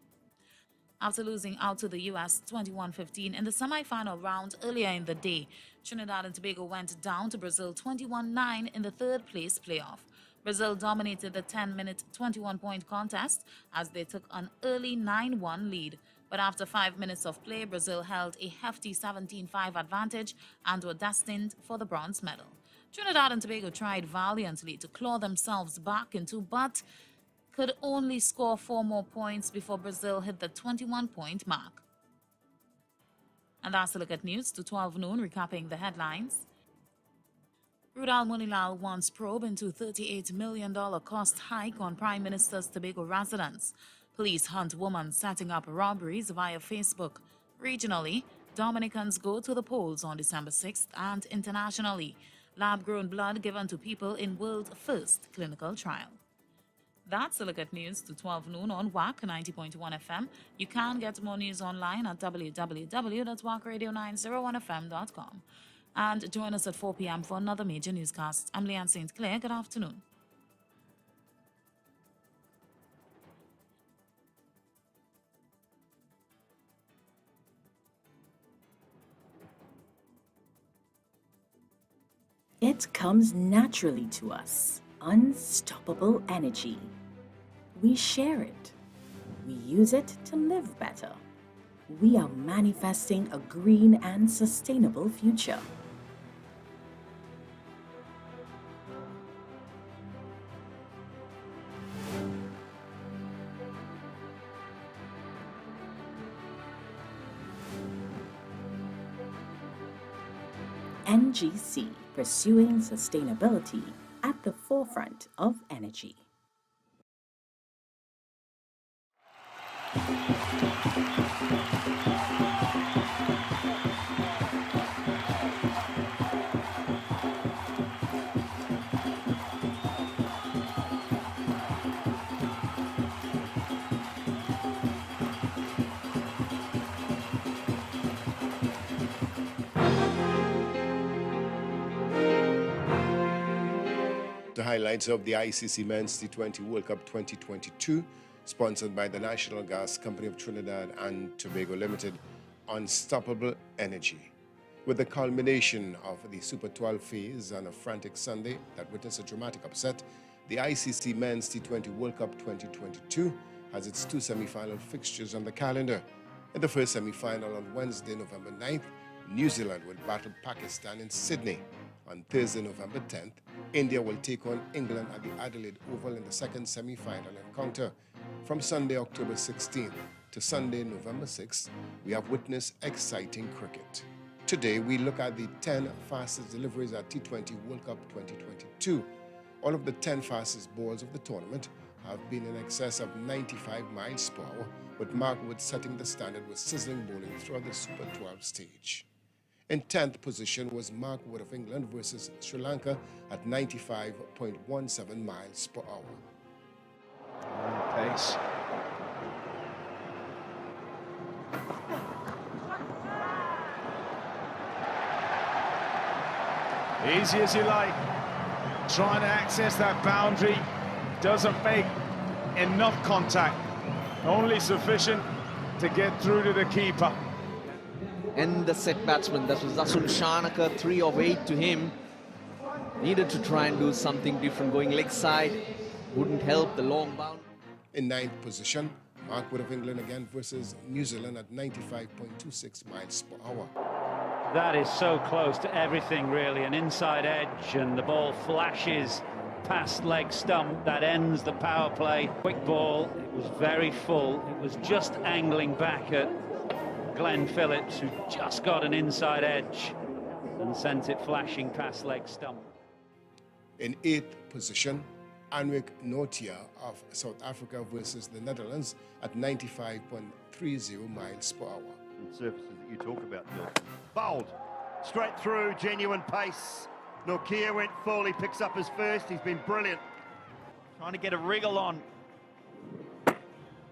After losing out to the U.S. 21-15 in the semi-final round earlier in the day, Trinidad and Tobago went down to Brazil 21-9 in the third-place playoff. Brazil dominated the 10-minute, 21-point contest as they took an early 9-1 lead. But after 5 minutes of play, Brazil held a hefty 17-5 advantage and were destined for the bronze medal. Trinidad and Tobago tried valiantly to claw themselves back into, but could only score 4 more points before Brazil hit the 21-point mark. And that's a look at news to 12 noon, recapping the headlines. Rudal Munilal wants probe into $38 million cost hike on Prime Minister's Tobago residence. Police hunt woman setting up robberies via Facebook. Regionally, Dominicans go to the polls on December 6th, and internationally, lab-grown blood given to people in world first clinical trial. That's a look at news to 12 noon on WACK 90.1 FM. You can get more news online at www.wackradio901fm.com. And join us at 4 p.m. for another major newscast. I'm Leanne St. Clair. Good afternoon. It comes naturally to us. Unstoppable energy. We share it. We use it to live better. We are manifesting a green and sustainable future. NGC, pursuing sustainability at the forefront of energy. The highlights of the ICC Men's T20 World Cup 2022, sponsored by the National Gas Company of Trinidad and Tobago Limited, Unstoppable Energy. With the culmination of the Super 12 phase on a frantic Sunday that witnessed a dramatic upset, the ICC Men's T20 World Cup 2022 has its 2 semi-final fixtures on the calendar. In the first semi-final on Wednesday, November 9th, New Zealand will battle Pakistan in Sydney. On Thursday, November 10th, India will take on England at the Adelaide Oval in the second semi-final encounter. From Sunday, October 16th to Sunday, November 6th, we have witnessed exciting cricket. Today, we look at the 10 fastest deliveries at T20 World Cup 2022. All of the 10 fastest balls of the tournament have been in excess of 95 miles per hour, with Mark Wood setting the standard with sizzling bowling throughout the Super 12 stage. In 10th position was Mark Wood of England versus Sri Lanka at 95.17 miles per hour. Pace. Easy as you like. Trying to access that boundary. Doesn't make enough contact. Only sufficient to get through to the keeper. And the set batsman, that was Asun Shanaka, 3 of 8 to him. Needed to try and do something different, going leg side, wouldn't help the long bound. In 9th position, Mark Wood of England again versus New Zealand at 95.26 miles per hour. That is so close to everything, really. An inside edge, and the ball flashes past leg stump. That ends the power play. Quick ball, it was very full. It was just angling back at Glenn Phillips, who just got an inside edge and sent it flashing past leg stump. In 8th position, Anwick Notia of South Africa versus the Netherlands at 95.30 miles per hour. Surfaces that you talk about, Bill. Bowled, straight through, genuine pace. Nokia went full, he picks up his first, he's been brilliant. Trying to get a wriggle on.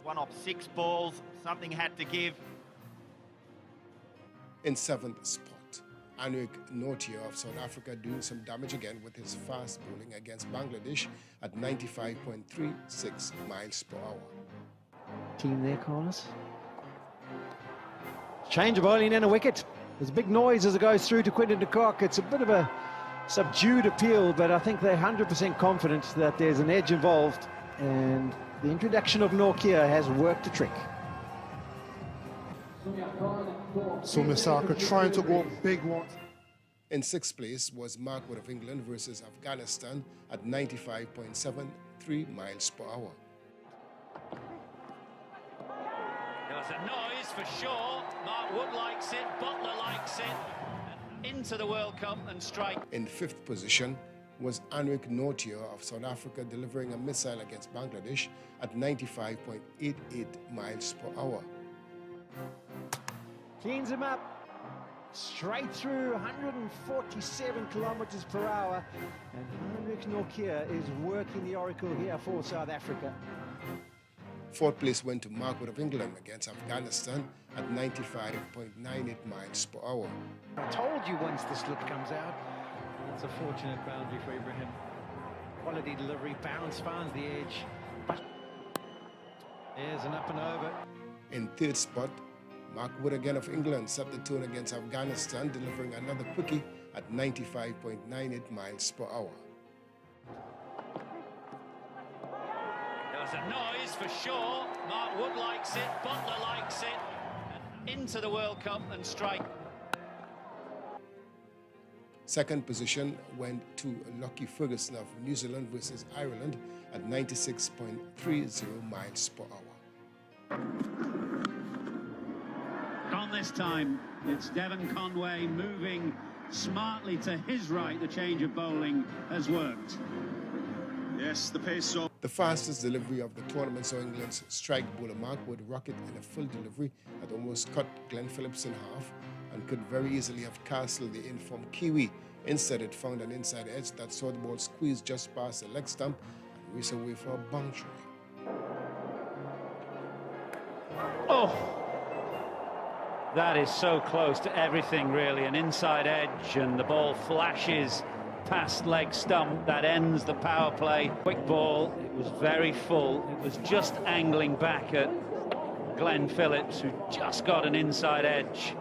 1 off 6 balls, something had to give. In 7th spot, Anwick Notia of South Africa doing some damage again with his fast bowling against Bangladesh at 95.36 miles per hour. Team there, Carlos? Change of bowling and a wicket. There's a big noise as it goes through to Quinton de Kock. It's a bit of a subdued appeal, but I think they're 100% confident that there's an edge involved, and the introduction of Nokia has worked a trick. So Misaka trying to go big one. In sixth place was Mark Wood of England versus Afghanistan at 95.73 miles per hour. There was a noise for sure. Mark Wood likes it, Butler likes it. Into the World Cup and strike. In fifth position was Anrik Nortje of South Africa delivering a missile against Bangladesh at 95.88 miles per hour. Cleans him up. Straight through 147 kilometers per hour. And Heinrich Nokia is working the oracle here for South Africa. Fourth place went to Mark Wood of England against Afghanistan at 95.98 miles per hour. I told you once the slip comes out. It's a fortunate boundary for Ibrahim. Quality delivery, bounce, finds the edge. But there's an up and over. In third spot, Mark Wood again of England set the tone against Afghanistan, delivering another quickie at 95.98 miles per hour. There was a noise for sure. Mark Wood likes it, Butler likes it. Into the World Cup and strike. Second position went to Lockie Ferguson of New Zealand versus Ireland at 96.30 miles per hour. On this time, it's Devon Conway moving smartly to his right. The change of bowling has worked. Yes, the pace of the fastest delivery of the tournament saw England's strike bowler Mark Wood rocket in a full delivery that almost cut Glenn Phillips in half and could very easily have castled the informed Kiwi. Instead, it found an inside edge that saw the ball squeeze just past the leg stump and race away for a boundary. Oh! That is so close to everything, really. An inside edge, and the ball flashes past leg stump. That ends the power play. Quick ball. It was very full. It was just angling back at Glenn Phillips, who just got an inside edge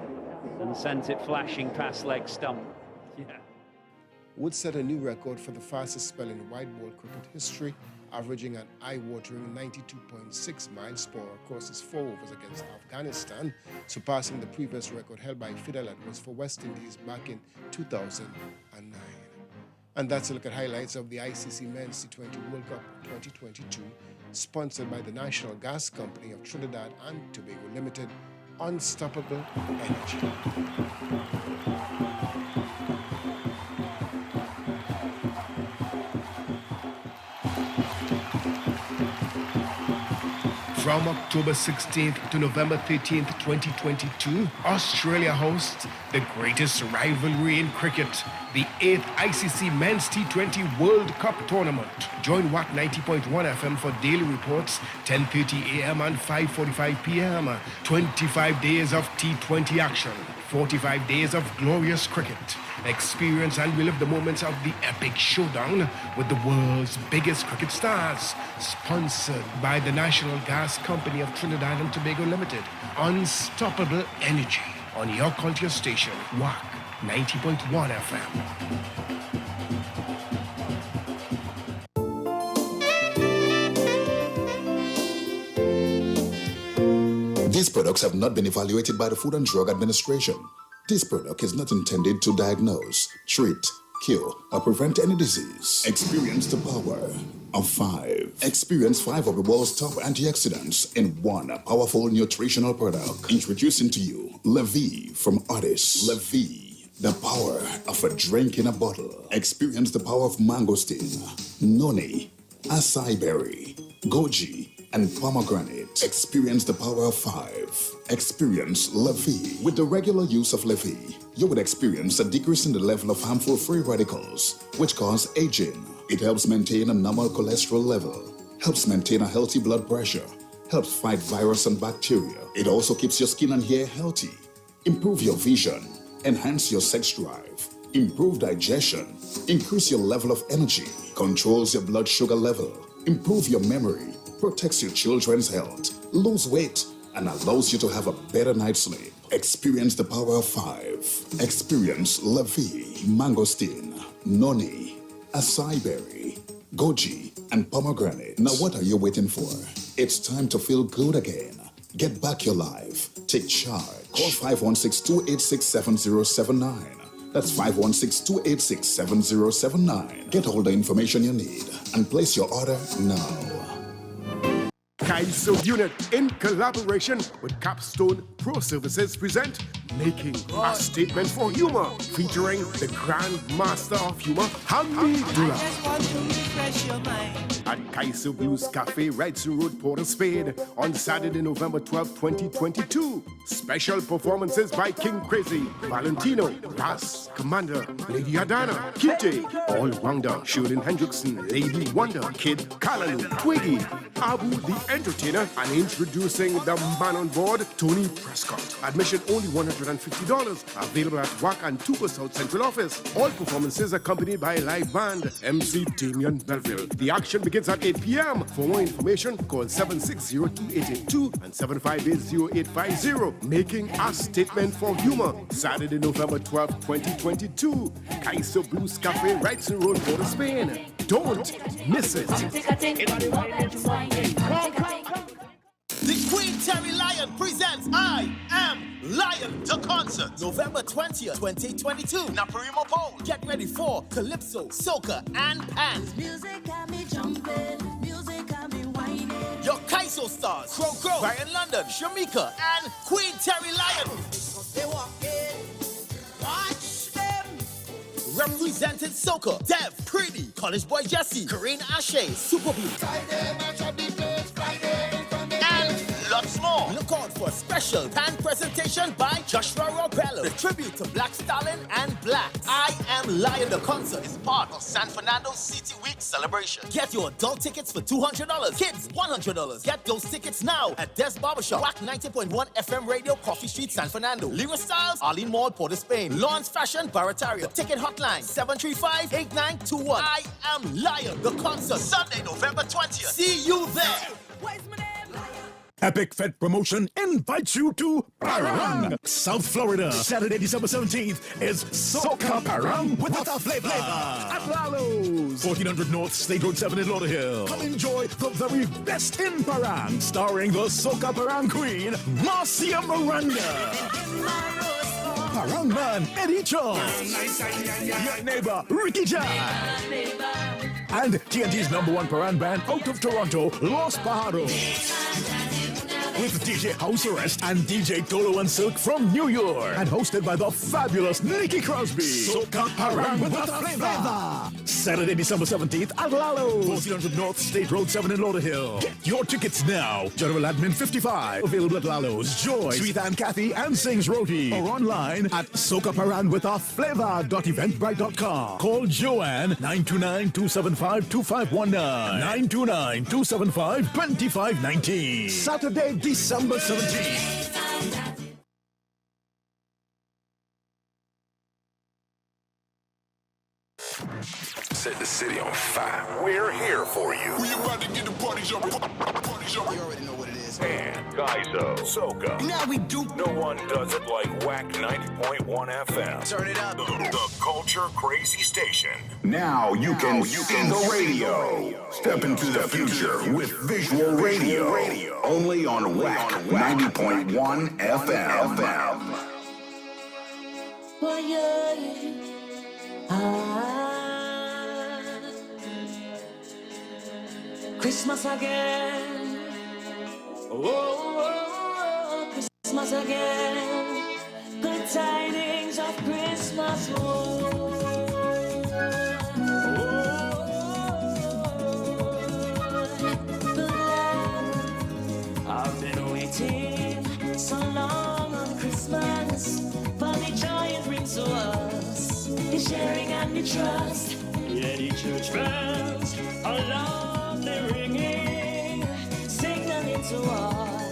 and sent it flashing past leg stump. Yeah. Wood set a new record for the fastest spell in white ball cricket history, averaging an eye-watering 92.6 miles per hour across his 4 overs against Afghanistan, surpassing the previous record held by Fidel Edwards for West Indies back in 2009. And that's a look at highlights of the ICC Men's T20 World Cup 2022, sponsored by the National Gas Company of Trinidad and Tobago Limited, Unstoppable Energy. From October 16th to November 13th, 2022, Australia hosts the greatest rivalry in cricket, the 8th ICC Men's T20 World Cup Tournament. Join WACK 90.1 FM for daily reports, 10:30 a.m. and 5:45 p.m. 25 days of T20 action, 45 days of glorious cricket. Experience and relive the moments of the epic showdown with the world's biggest cricket stars. Sponsored by the National Gas Company of Trinidad and Tobago Limited. Unstoppable Energy on your culture station, WACK 90.1 FM. These products have not been evaluated by the Food and Drug Administration. This product is not intended to diagnose, treat, cure, or prevent any disease. Experience the power of 5. Experience 5 of the world's top antioxidants in one powerful nutritional product. Introducing to you Levy from Otis. Levy, the power of a drink in a bottle. Experience the power of mangosteen, noni, acai berry, goji, and pomegranate. Experience the power of 5. Experience Levy. With the regular use of Levy, you would experience a decrease in the level of harmful free radicals, which cause aging. It helps maintain a normal cholesterol level, helps maintain a healthy blood pressure, helps fight virus and bacteria. It also keeps your skin and hair healthy, improve your vision, enhance your sex drive, improve digestion, increase your level of energy, controls your blood sugar level, improve your memory, protects your children's health, lose weight, and allows you to have a better night's sleep. Experience the power of 5. Experience La Vie, Mangosteen, Noni, Acai Berry, Goji, and Pomegranate. Now what are you waiting for? It's time to feel good again. Get back your life. Take charge. Call 516-286-7079. That's 516-286-7079. Get all the information you need and place your order now. Kaiso Unit, in collaboration with Capstone Pro Services, present Making a Statement for Humor, featuring the Grand Master of Humor, Hamidullah. At Kaiso Blues Cafe, Wrightson Road, Port of Spain, on Saturday, November 12, 2022. Special performances by King Crazy, Valentino, Ras, Commander, Lady Adana, Kite, All Rounder, Sheridan Hendrickson, Lady Wonder, Kid Kalalu, Twiggy, Abu the Entertainer, and introducing the man on board, Tony Prescott. Admission only $150. Available at WACK and Tuba South Central Office. All performances accompanied by a live band, MC Damian Belville. The action begins at 8 p.m. For more information, call 760-2882 and 758-0850. Making a Statement for Humor. Saturday, November 12, 2022. Kaiso Blues Cafe, Wrightson Road, Port of Spain. Don't miss it. The Queen Terry Lion presents I Am Lion, the concert, November 20th, 2022. Naparimo Pole. Get ready for Calypso, Soca, and Pan. Music got me jumping, music got me whining. Your Kaiso stars, Crow, Brian London, Shamika, and Queen Terry Lion. They walk in, watch them. Represented Soca, Dev, Pretty, College Boy Jesse, Karine Ashe, Super Blue. And lots more. Look out for a special pan presentation by Joshua Robello. The tribute to Black Stalin and Black. I Am Lion, the concert is part of San Fernando City Week celebration. Get your adult tickets for $200, kids $100. Get those tickets now at Des Barbershop, WACK 90.1 FM Radio, Coffee Street, San Fernando. Lyra Styles, Arlene Mall, Port of Spain. Lawrence Fashion, Barataria. Ticket hotline 735-8921. I Am Lion, the concert, Sunday, November 20th. See you there. Epic Fed Promotion invites you to Parang, South Florida. Saturday, December 17th is Soca Parang with a flavor at Lalo's, 1400 North State Road 7 in Lauderhill. Come enjoy the very best in Parang, starring the Soca Parang Queen, Marcia Miranda. Parang Man, Eddie Charles, your neighbor, Ricky Jai, and TNT's #1 Parang band out of Toronto, Los Pajaros. With DJ House Arrest and DJ Tolo and Silk from New York. And hosted by the fabulous Nikki Crosby. Soca Parang with a flavor. Saturday, December 17th at Lalo's, 1400 North State Road 7 in Lauderhill. Get your tickets now. General Admin 55. Available at Lalo's, Joy, Sweet and Kathy, and Sings Roti. Or online at socaparangwithaflavor.eventbrite.com. Call Joanne 929-275-2519. 929-275-2519. Saturday, December 17th. Set the city on fire. We're here for you. We about to get the party jumping. You already know what it is. And Kaizo, Soca. Now we do. No one does it like WACK 90.1 FM. Turn it up. The Culture Crazy Station. Now you can see the radio. Step into the future with visual radio. Only on WACK 90.1 FM. Oh, yeah. Christmas again. Oh, Christmas again. Good tidings of Christmas. I've been waiting so long on Christmas for the joy it brings to us, the sharing and the trust. Yeah, the church bells along the ringing, signaling to all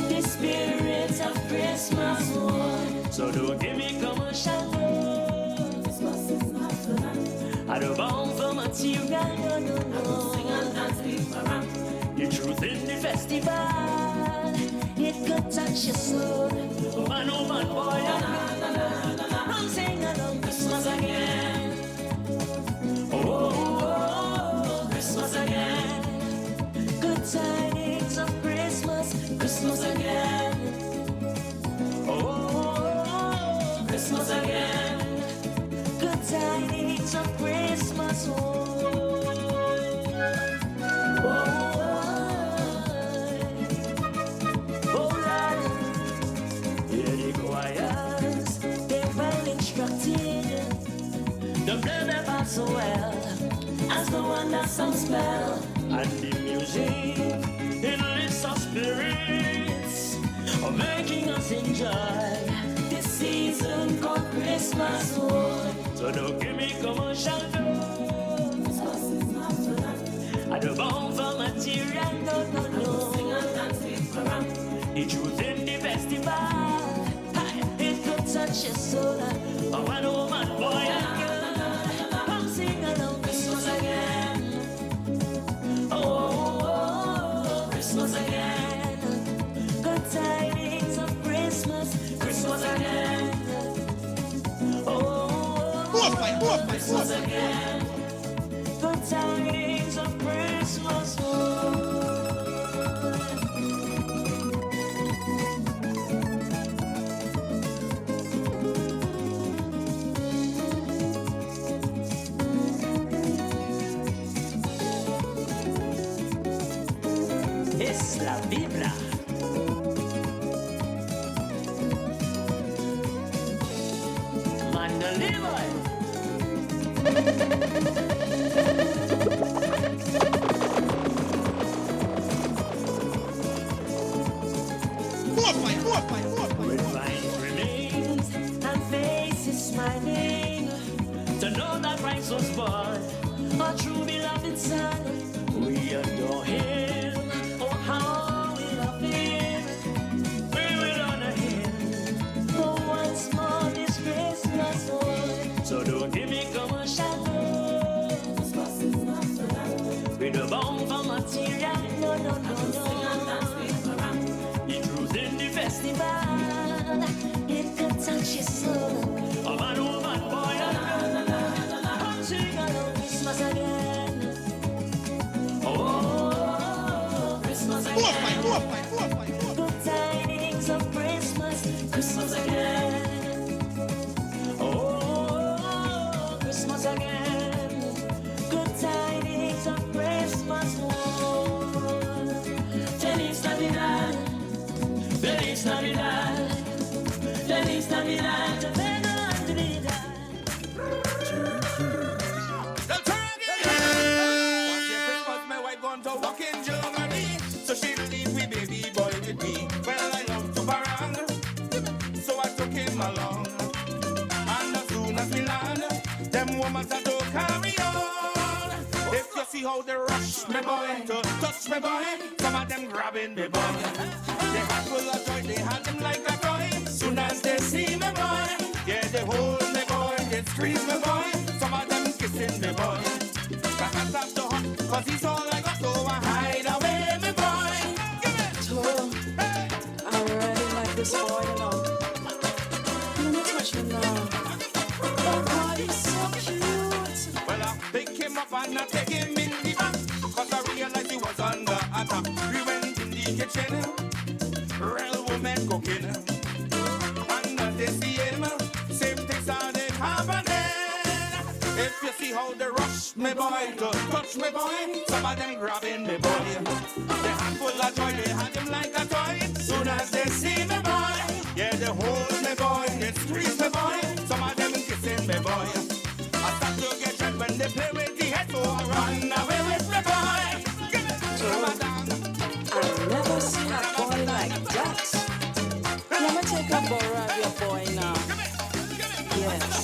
the spirits of Christmas one. So don't give me commercial. Christmas is not for that. I don't bound for material. No. Sing and dance, speak around. The truth in the festival, it could touch your soul. Man, oh man, boy, I'm singing along Christmas again. Oh, Christmas again. Good tidings of Christmas, Christmas again. Oh, Christmas again. Good tidings of Christmas. The blood about so well as the one that some spell, and the music it lifts our spirits, making us enjoy this season called Christmas. So don't give me commercial. Christmas is not for that. I don't bound for material, no. The truth in the festival, it could touch your soul. Oh, man, oh, man, boy, and girl, I'm singing along Christmas again. Oh, Christmas again. Good tidings of Christmas, Christmas again. Oh, Christmas again. Good tidings of Christmas. Es la vibra. Mandalay. Red vine remains and faces smiling to know that Christ was born, our true beloved Son. We adore Him. Oh, how we love Him. We will honor Him for once more this Christmas. So don't give me commercial. We don't bound for material. No. The truth in the festival, it could touch your soul. Oh man, boy, I'm singing along Christmas again. Oh, Christmas again. Good tidings of Christmas, Christmas again. Oh, Christmas again. Good tidings of Christmas. Feliz Navidad, Feliz Navidad, Feliz Navidad, to walk in Germany, so she'll leave me baby boy with me. Well, I love to barang, so I took him along. And as soon as we land, them women that don't carry on. If you see how they rush me boy to touch me boy, some of them grabbing me boy. They had full of joy, they had them like a toy. Soon as they see me boy, yeah, they hold me boy, they squeeze me boy. Some of them kissing me boy. Can't stop the hunt, cause he's all I got. So I hide away, me boy. Give it to him. Hey. I really like this boy, you know. Let me touch him now. Oh, boy, he's so cute. Well, I pick him up and I take him in the back, cause I realized he was under attack. We went in the kitchen, real woman cooking. And as they see him, same things are they happening. If you see how they rush me boy to touch me boy, some of them grabbing me boy. They had full of joy, they had him like a toy. Soon as they see me boy, yeah, they hold me boy, they squeeze me boy. Some of them kissing me boy. I start to get dread when they play with the head, so I run away with me boy. Give it to I've never seen a boy like that. Let me take a borrow of your boy now. Yes.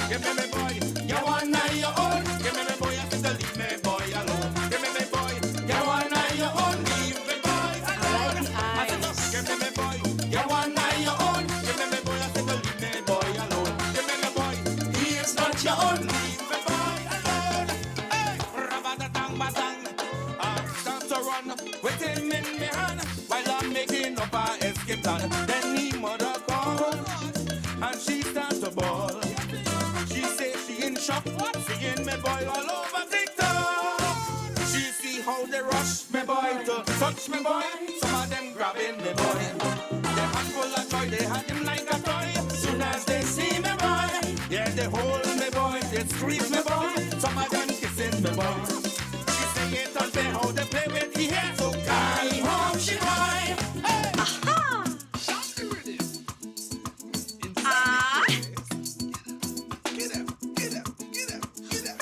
Give me my boy, you want your own. Give me my boy, I said leave me boy alone. Give me my boy, you want your own. Leave me boy alone. I said give me my boy, you want your own. Give me my boy, I said leave me boy alone. Give me my boy, he is not your own. Leave me boy alone. Hey, rabadatang batang. Start to run with him in my hand while I'm making up a rush me boy to touch me boy. Some of them grabbing me boy. They hand full of toy, they hand him like a toy. Soon as they see me boy, yeah, they hold me boy, they squeeze me boy. Some of them kissing me boy. She say it on me how they play with the hair. So carry home she boy. Hey. Aha! Ah! Get up, get up, get up, get up.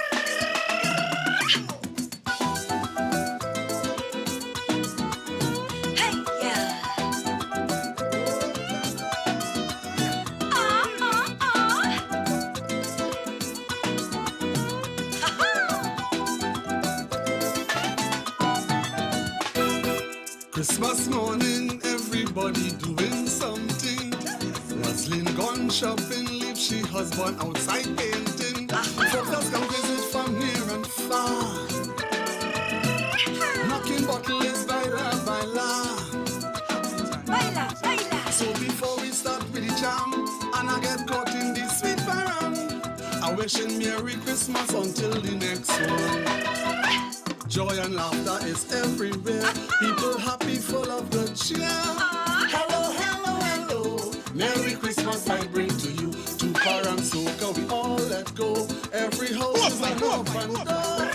Hey, yeah. Ah, ah, ah. Christmas morning, everybody doing something. Roslyn gone shopping, leave she husband outside painting. Folks come visit from near and far. Knocking bottle is baila, baila. Baila, baila. So before we start with the jam, and I get caught in this sweet parang, I wishing Merry Christmas until the next one. Joy and laughter is everywhere. People happy, full of good cheer. Hello, hello, hello. Merry Christmas I bring to you. To Parang Soca we all let go. Every house is an open door.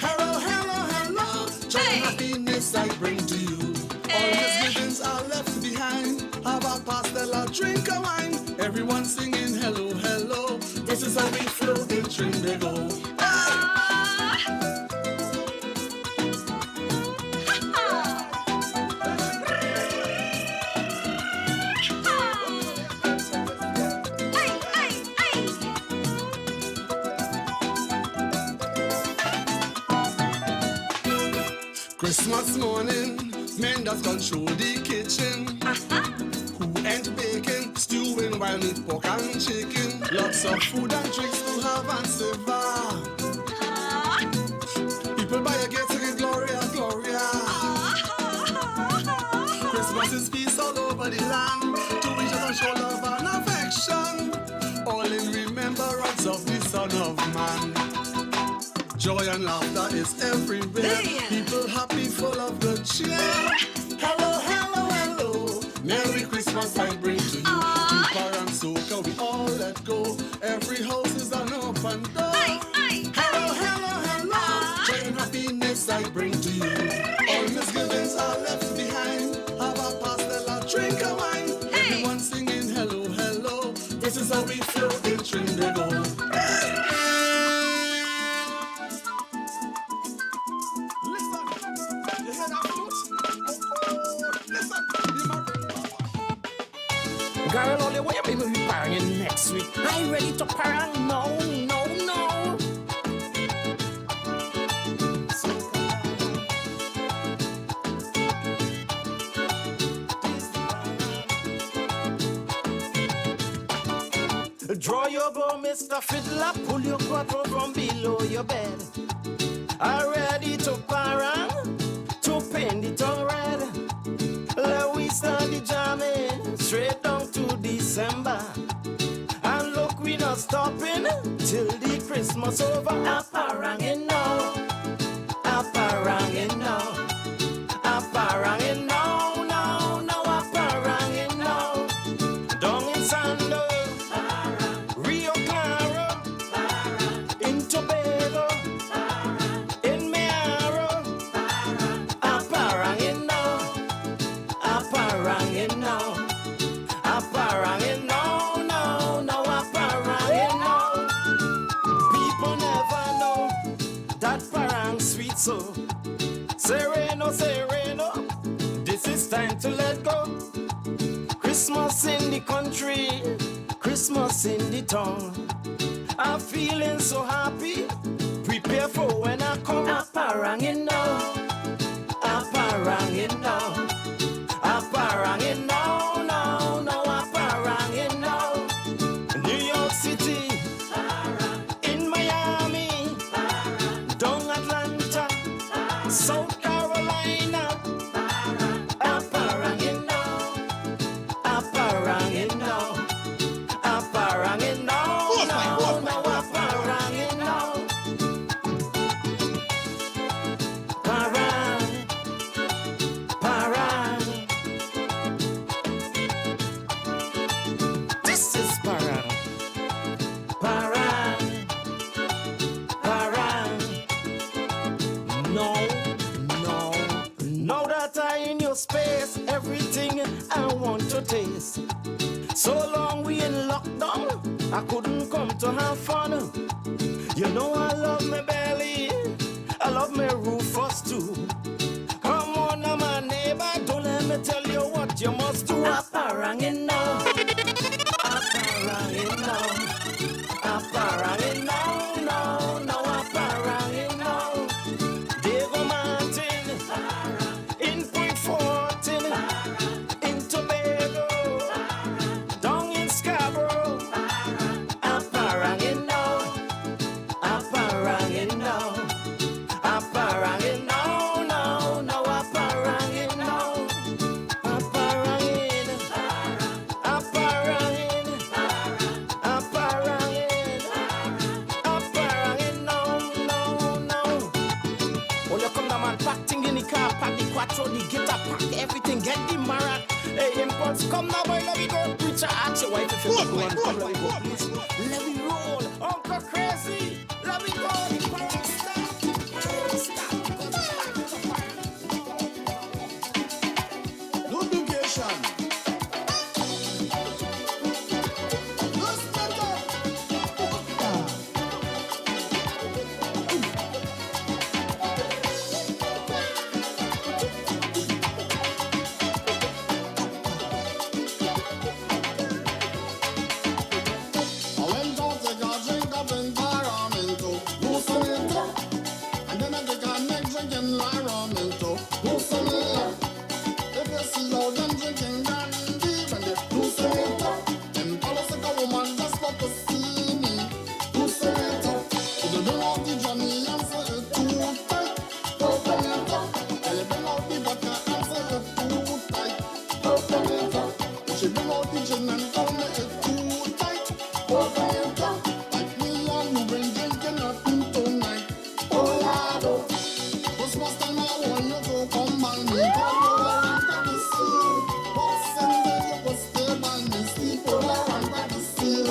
Hello, hello, hello. Joy and happiness I bring to you. All misgivings are left behind. Have a pastel, a drink of wine. Everyone singing hello, hello. This is how we flow in Trinidad. Christmas morning, men that's control the kitchen. Who ain't baking, stewing, wild meat, pork and chicken. Lots of food and drinks to have and savor. People buy a gift to give Gloria, Gloria. Christmas is peace all over the land. To each other show love and affection. All in remembrance of the Son of Man. Joy and laughter is everywhere. People happy, full of good cheer. Hello, hello, hello. Merry Christmas I bring to you. To Parang Soca we all let go. Every house is an open door. Hello, hello, hello. Joy and happiness I bring to you. All misgivings are left behind. Have a pastel, a drink of wine. Everyone singing hello, hello. This is how we flow in Trinidad. Girl, only way we will be paranging next week. Are you ready to parang? No, no, no. Draw your bow, Mr. Fiddler, pull your quattro from below your bed. Are ready to parang, to paint it on red. Let we start the jamming, straight down to December. And look, we not stopping till the Christmas over. A parangin' now, a parangin' now, a parangin' now, now, now, a parangin' now. Down in Sando, Rio Claro, in Tobago, in Mayaro, a parangin' now, a parangin' now, a parangin' now, now, now, a parangin' now. People never know that parang sweet so. Sereno, sereno, this is time to let go. Christmas in the country, Christmas in the town. I'm feeling so happy, prepare for when I come. A parangin' now, a parangin' now, a parangin' now, now, now, a parangin' now. New York City, in Miami, down Atlanta, South Carolina, a parangin' now, a parangin' now, a parangin' now, now, now, a parangin' now. No, no. Now that I in your space, everything I want to taste. So long we in lockdown, I couldn't come to have fun. You know I love my belly, I love my Rufus too. Come on now, my neighbor, don't let me tell you what you must do. Aparangin now, aparangin now, aparangin now, now, now, aparangin now. Diego Martin, in Point Fortin, in Tobago, down in Scarborough. Aparangin now, aparangin now, aparangin now, now, now, aparangin now, aparangin, aparangin, aparangin, aparangin now, now, now. When you come down, man, pack thing in the car, pack the quattro, the guitar, pack everything, get the marat. Hey, impulse, come now, boy, let me go. Preacher, ask your wife if you want to go and come, let me go, please. Let me roll, Uncle Crazy, let me go. The party stop, Lubrication. She bring out the gin and tell me it's too tight. Open it up, like me and you been drinking nothing tonight. Oh Lord, Christmas time I want you to come by me. Come over and grab the seal. What's in there you go stay by me. Sleep over and grab the seal.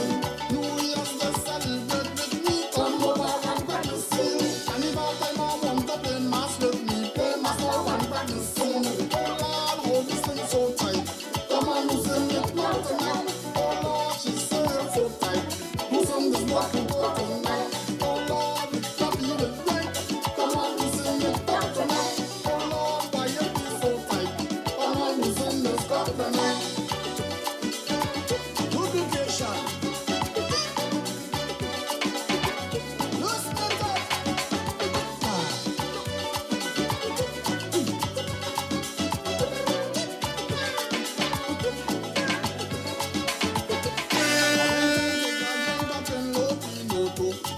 New Year's just celebrate with me. Come over and grab the seal. And if all time I want to play mass with me, play mass over and grab the seal. Oh Lord, hold this thing so tight. Come on, loosen it now tonight. Oh Lord, she's so tight. Loosen this bottle tonight. Oh Lord, we can't leave it right. Come on, loosen it now tonight. Oh Lord, why you be so tight? Come on, loosen this cup tonight. Lubrication. Loosen it up.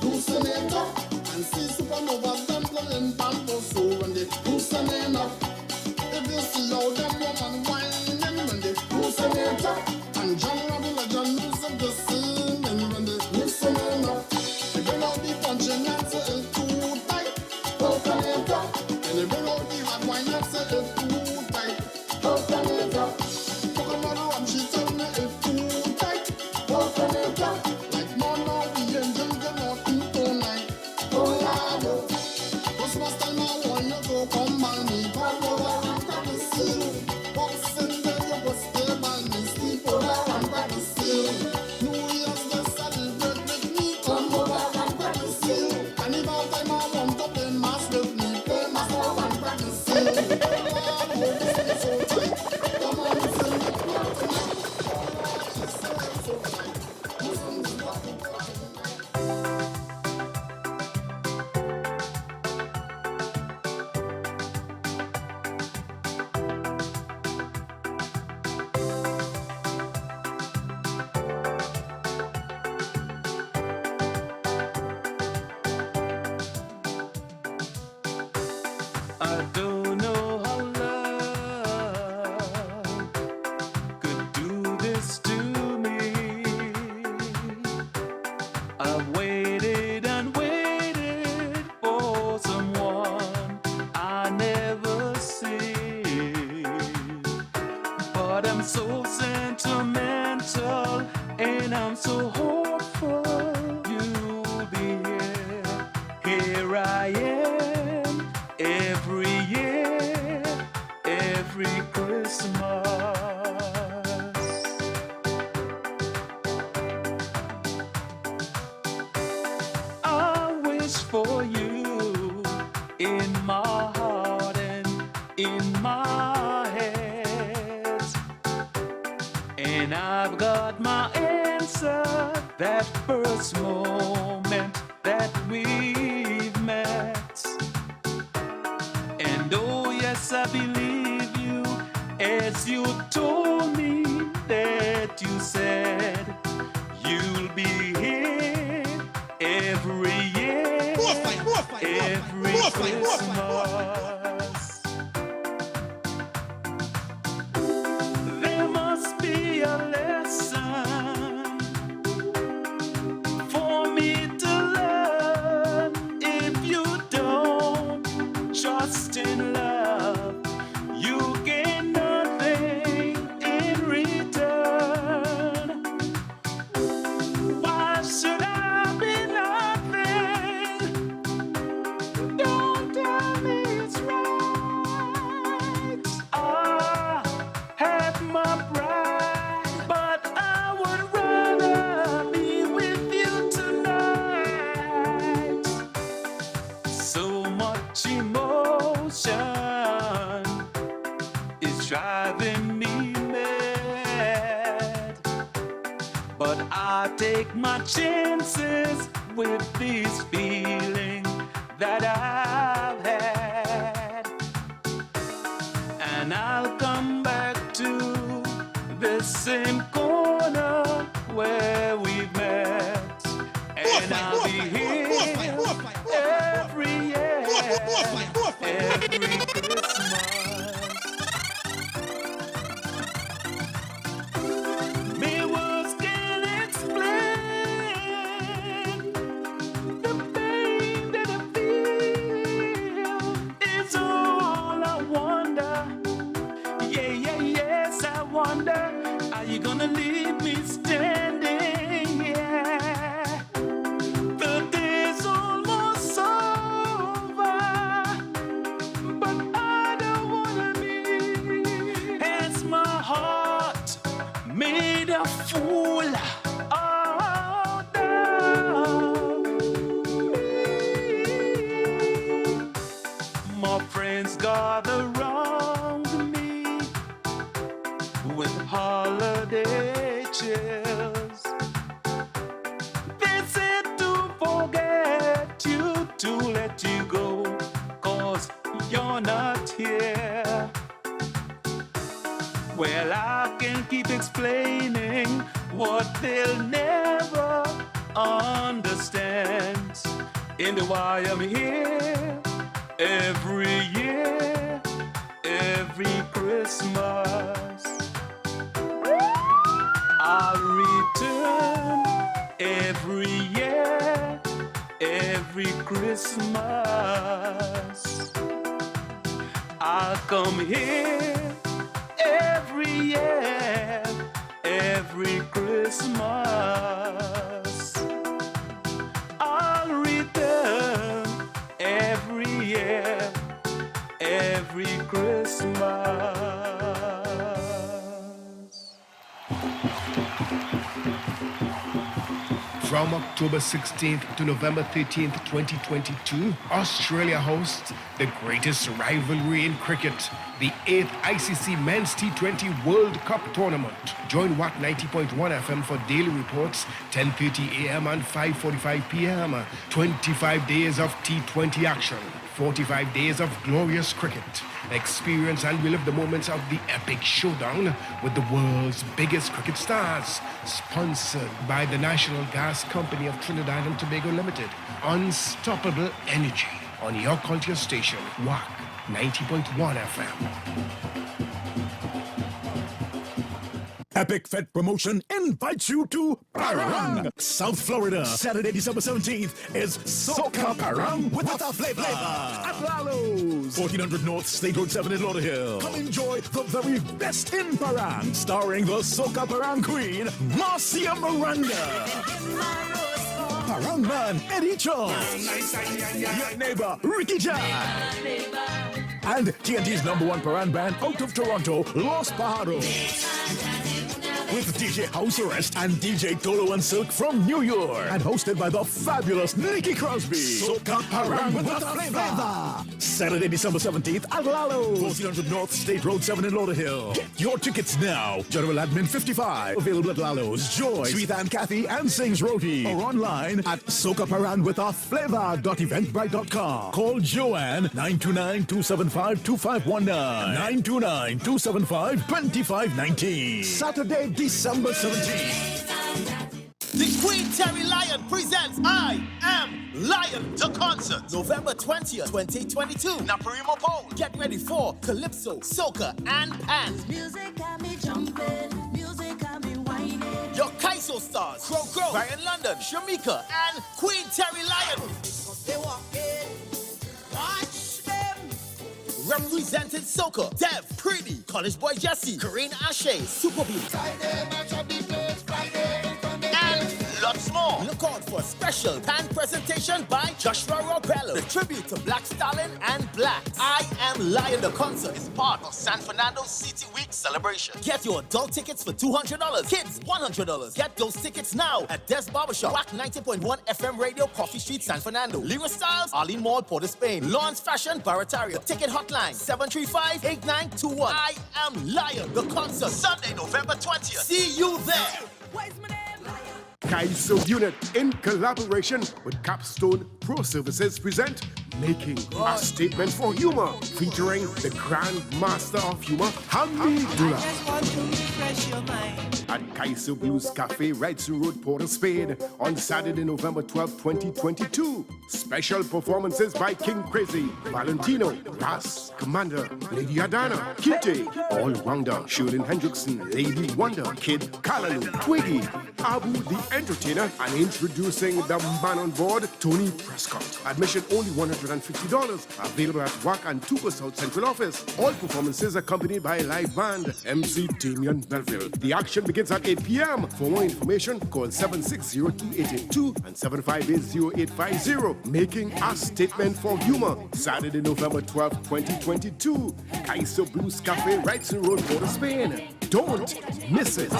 Loosen it up and see supernovas them playing bamboo. So when they loosen it up, if you see how them woman whining when they loosen it up, and John Rabbi Legend music the singing when they loosen it up. They bring out the punching and say it's too tight. Open it up, and they bring out the hot wine and say it's too tight. Open it up. Talk about the rum, she tell me it's too tight. Open it up. Like mama, we ain't drinking nothing tonight. Oh Lord, Christmas time I want you to come by me. Come over and grab the seal. What's in there you go stay by me. Sleep over and grab the seal. New Year's just celebrate with me. Come over and grab the seal. And if all time I want to play mass with me, play mass over and grab the seal. Oh Lord, hold this thing so tight. Come on, listen it now tonight. Oh Lord, she's so tight. Listen this bottle tonight. I don't know how love could do this to me. I've waited and waited for someone I never see. But I'm so sentimental and I'm so hopeful you'll be here. Here I am. every Christmas. I wish for you in my heart and in my head, and I've got my answer that first moment that we've met. And oh yes, I believe you as you told me that you said you'll be here every year, every Christmas. There must be a lesson for me to learn. If you don't trust in love, you get nothing in return. Why should I be nothing? Don't tell me it's right. I have my pride, but I would rather be with you tonight. So much emotion is driving me mad, but I take my chances with this feeling that I've had, and I'll come back to the same corner where we've met, and I'll be here every year, every Christmas. Me words can't explain the pain that I feel. It's all I wonder. Yeah, yeah, yes, I wonder. Are you gonna leave me standing here? The day's almost over, but I don't wanna be. Has my heart made a fool out of me? My friends gather round me with holiday chills. They said to forget you, to let you go, 'cause you're not here. Well, I can keep explaining what they'll never understand, and why I'm here every year, every Christmas. I'll return every year, every Christmas. I'll come here every year, every Christmas. I'll return every year, every Christmas. From October 16th to November 13th, 2022, Australia hosts the greatest rivalry in cricket, the 8th ICC Men's T20 World Cup Tournament. Join WACK 90.1 FM for daily reports, 10:30 a.m. and 5:45 p.m. 25 days of T20 action, 45 days of glorious cricket. Experience and relive the moments of the epic showdown with the world's biggest cricket stars. Sponsored by the National Gas Company of Trinidad and Tobago Limited. Unstoppable energy on your culture station, WACK 90.1 FM. Epic Fed Promotion invites you to Parang, South Florida. Saturday, December 17th is Soca Parang with a flavor at Lalo's, 1400 North State Road 7 in Lauderhill. Come enjoy the very best in Parang, starring the Soca Parang Queen, Marcia Miranda. Parang Man, Eddie Charles. Your neighbor, Ricky Jai. and TNT's #1 Paran band out of Toronto, Los Pajaros. With DJ House Arrest and DJ Tolo and Silk from New York. And hosted by the fabulous Nikki Crosby. Soca Paran with the flavor. Saturday, December 17th at Lalo's. 1400 North State Road 7 in Lauderhill. Get your tickets now. General Admin 55. Available at Lalo's, Joy, Sweet and Kathy, and Sings Roti. Or online at socaparanwithaflavor.eventbrite.com. Call Joanne 929-275-2519. 929-275-2519. Saturday, December 17th. The Queen Terry Lion presents I Am Lion, the concert, November 20th, 2022, Naparimo Pole. Get ready for Calypso, Soca, and Pan. Music got me jumping, music got me whining. Your Kaiso stars, Crow, Ryan London, Shamika, and Queen Terry Lion. They walk in, watch them. Represented Soca, Dev, Pretty, College Boy Jesse, Karine Ashe, Super B. And lots more. Look out for a special pan presentation by Joshua Robello. The tribute to Black Stalin and Black. I Am Lion, the concert is part of San Fernando City Week celebration. Get your adult tickets for $200, kids $100. Get those tickets now at Des Barbershop, WACK 90.1 FM Radio, Coffee Street, San Fernando. Lyra Styles, Arlene Mall, Port of Spain. Lawrence Fashion, Barataria. Ticket hotline 735-8921. I Am Lion, the concert, Sunday, November 20th. See you there. Kaiso Unit, in collaboration with Capstone Pro Services, present Making a Statement for Humor, featuring the Grand Master of Humor, Hamidullah. At Kaiso Blues Cafe, Wrightson Road, Port of Spain, on Saturday, November 12, 2022. Special performances by King Crazy, Valentino, Ras, Commander, Lady Adana, Kitty, All Rounder, Shirley Hendrickson, Lady Wonder, Kid Kalalu, Twiggy, Abu the Entertainer, and introducing the man on board, Tony Prescott. Admission only $150. Available at WACK and Tuba South Central Office. All performances accompanied by a live band, MC Damian Belville. The action begins at 8 p.m. For more information, call 760-2882 and 758-0850. Making a Statement for Humor. Saturday, November 12, 2022. Kaiso Blues Cafe, Wrightson Road, Port of Spain. Don't miss it.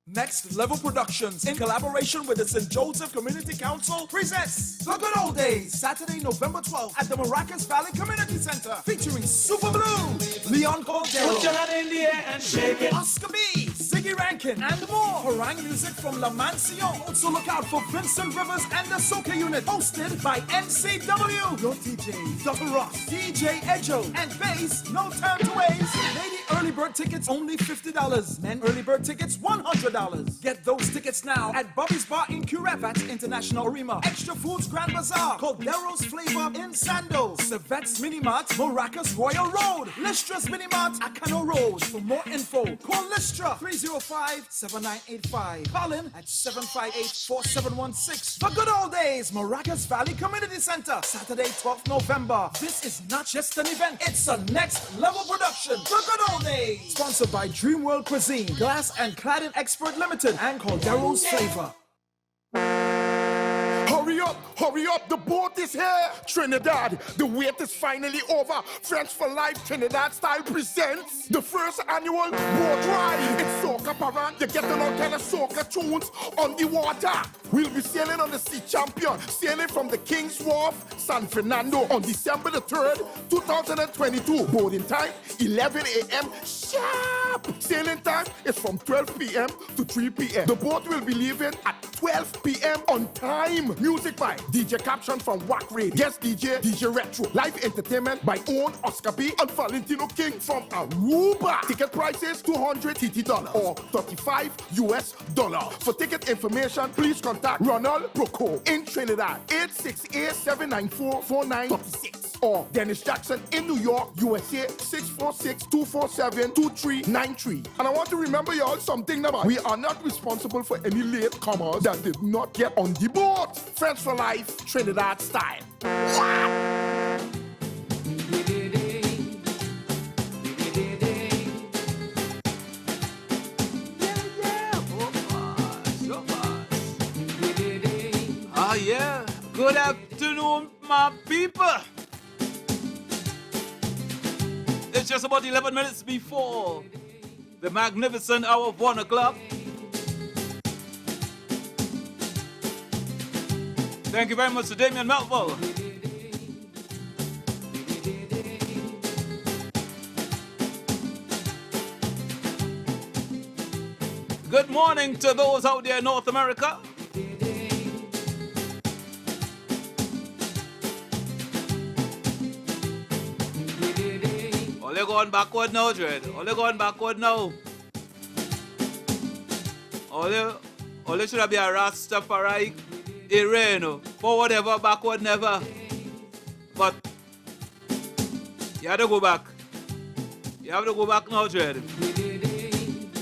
Next Level Productions, in collaboration with the St. Joseph Community Council, presents The Good Old Days, Saturday, November 12th at the Maracas Valley Community Center, featuring Super Blue, Leon Cordero, Put your hand in the air and shake it. Oscar B, Ziggy Rankin, and more. Harangue music from La Mansion. Also look out for Vincent Rivers and the Soca Unit, hosted by NCW. Your DJs, Dr. Ross, DJ Ejo, and bass, No Time to Waste. Lady early bird tickets only $50. Men early bird tickets $100. Get those tickets now at Bobby's Bar in Curevat International Arena, Extra Foods Grand Bazaar, Caldero's Flavor in Sando, Civette's Mini Mart, Maracas Royal Road, Listra's Mini Mart, Acano Road. For more info, call Listra 305-7985. Call in at 758-4716. The Good Old Days, Maracas Valley Community Center, Saturday, 12th November. This is not just an event, it's a next level production. The Good Old Days, sponsored by Dream World Cuisine, Glass and Cladding Expert Limited, and Caldero's Flavor. Hurry up, the boat is here. Trinidad, the wait is finally over. Friends for Life Trinidad Style presents the first annual boat ride. It's Soca Paran. You're getting all kind of soca tunes on the water. We'll be sailing on the Sea Champion, sailing from the King's Wharf, San Fernando on December the 3rd, 2022. Boarding time, 11 a.m. sharp. Sailing time is from 12 p.m. to 3 p.m. The boat will be leaving at 12 p.m. on time. Music by DJ Caption from WACK Radio. Guest DJ Retro. Live entertainment by own Oscar B and Valentino King from Aruba. Ticket prices $200 TT or $35 US. For ticket information, please contact Ronald Broco in Trinidad, 868-794-4936. Or Dennis Jackson in New York, USA, 646-247-2393. And I want to remember y'all something about we are not responsible for any late comers that did not get on the boat. Friends for Life, Trinidad Style. Ah, yeah. Good afternoon, my people. it's just about 11 minutes before the magnificent hour of 1 o'clock. Thank you very much to Damian Melville. Good morning to those out there in North America. All you going backward now, Dread. All you going backward now. All you should be a Rastafari Irene. Forward ever, backward never. But you have to go back. You have to go back now, Dread.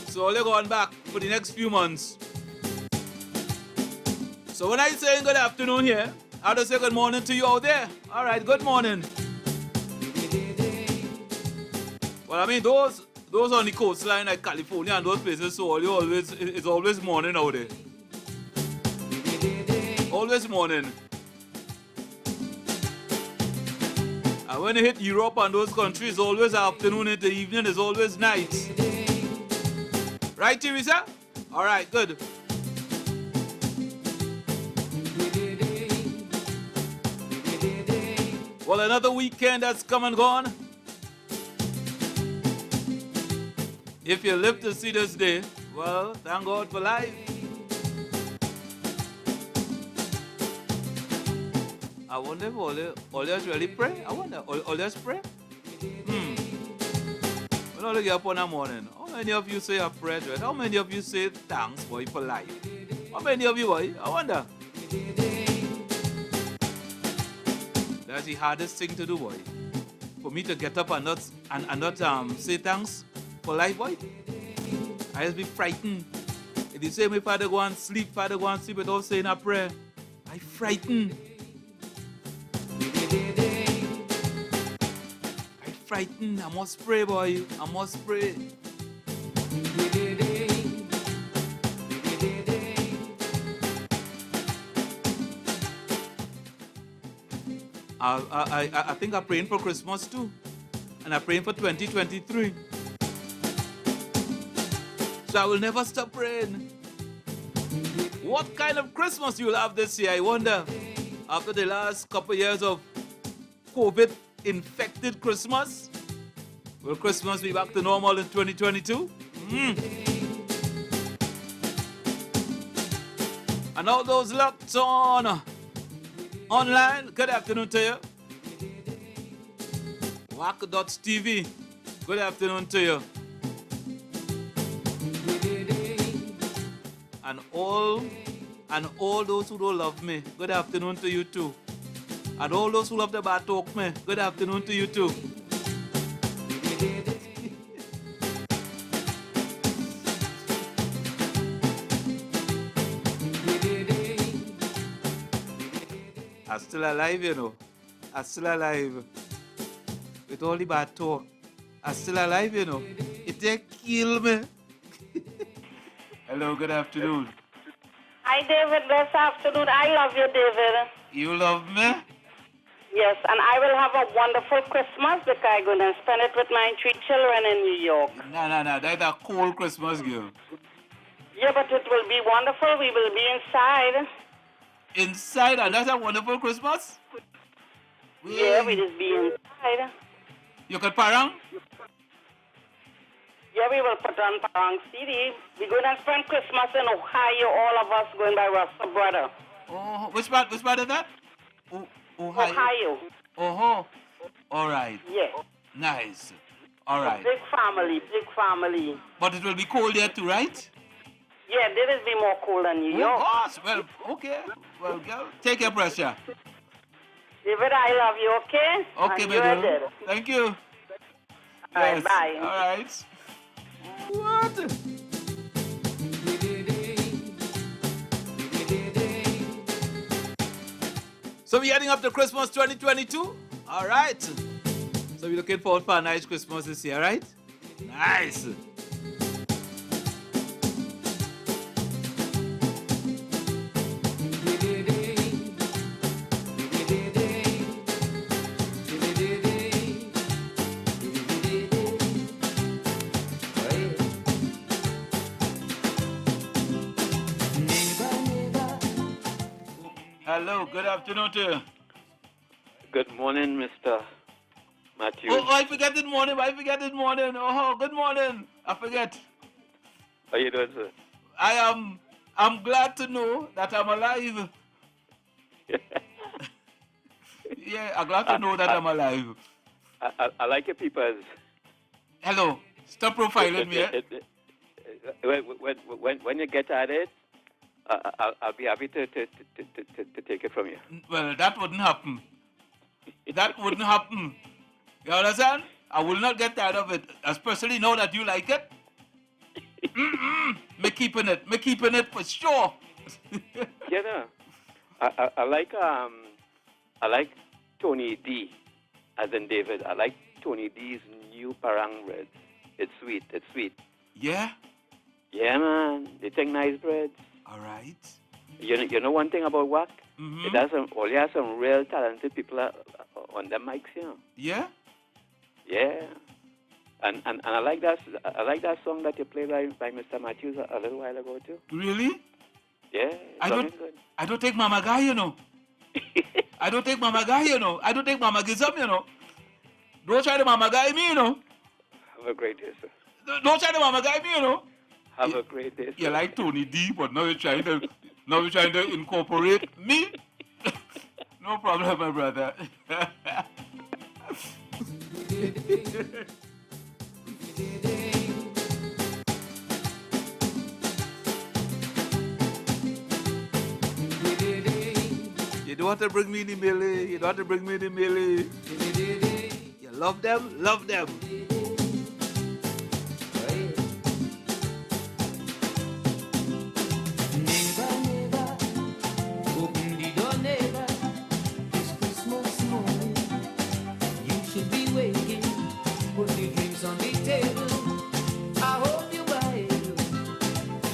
So all you going back for the next few months. So when I say good afternoon here, I have to say good morning to you out there. All right, good morning. Well, I mean, those on the coastline like California and those places, so it's always morning out there. Always morning. And when you hit Europe and those countries, always afternoon into evening, it's always night. Right, Teresa? All right, good. Well, another weekend that's come and gone. If you live to see this day, well, thank God for life. I wonder if all you really pray? I wonder, all you pray? When all you get up in the morning, how many of you say a prayer? Right? How many of you say thanks, boy, for life? How many of you, boy? I wonder. That's the hardest thing to do, boy. For me to get up and not say thanks for life, boy. I just be frightened. If you say me father go and sleep without saying a prayer, I frightened. I frightened. I must pray, boy. I must pray. I think I'm praying for Christmas too. And I'm praying for 2023. So I will never stop praying. What kind of Christmas you'll have this year, I wonder? After the last couple years of COVID-infected Christmas, will Christmas be back to normal in 2022? And all those locked on online, good afternoon to you. WACK.TV, good afternoon to you. And all those who don't love me, good afternoon to you too. And all those who love the bad talk me, good afternoon to you too. I'm still alive, you know. I'm still alive. With all the bad talk. I'm still alive, you know. It they kill me. Hello, good afternoon. Hi, David. Blessed afternoon. I love you, David. You love me? Yes, and I will have a wonderful Christmas because I'm going to spend it with my 3 children in New York. No. That's a cold Christmas, girl. Yeah, but it will be wonderful. We will be inside. Inside? And that's a wonderful Christmas? Yeah, we just be inside. You can parang? Yeah, we will put on Parang City. We're going to spend Christmas in Ohio, all of us going by Rasta Brother. Oh, which part is that? Ohio. Oh, all right. Yeah. Nice. All right. Big family. But it will be cold there too, right? Yeah, this will be more cold than New York. Oh, gosh. Well, okay. Well, girl, take your pressure. David, I love you, okay? Okay, baby. Thank you. All right, bye. All right. What? So we're heading up to Christmas 2022? All right. So we're looking forward for a nice Christmas this year, right? Nice. Hello, good afternoon to you. Good morning, Mr. Matthew. Oh, I forget it morning. Oh, good morning. I forget. How you doing, sir? I'm glad to know that I'm alive. Yeah, I'm glad to know that I'm alive. I like your people. Hello, stop profiling me. When you get at it, I'll be happy to take it from you. Well, that wouldn't happen. That wouldn't happen. You understand? I will not get tired of it, especially now that you like it. Me keeping it for sure. You know, I like Tony D, as in David. I like Tony D's new Parang bread. It's sweet. Yeah? Yeah, man. They take nice breads. All right. You know one thing about WACK? Mm-hmm. It has some real talented people on the mics, you know. Yeah? Yeah. And I like that song that you played by Mr. Matthews a little while ago too. Really? Yeah. I don't take Mama Guy, you know. I don't take Mama Guy, you know. I don't take Mama Gizam, you know. Don't try to Mama Guy me, you know. Have a great day, sir. Don't try to Mama Guy me, you know. Have a great day, sir. You like Tony D, but now you're trying to incorporate me. No problem, my brother. You don't have to bring me the millie. You love them, love them. Open the door, neighbor. It's Christmas morning. You should be waking. Put the drinks on the table. I hope you buy it.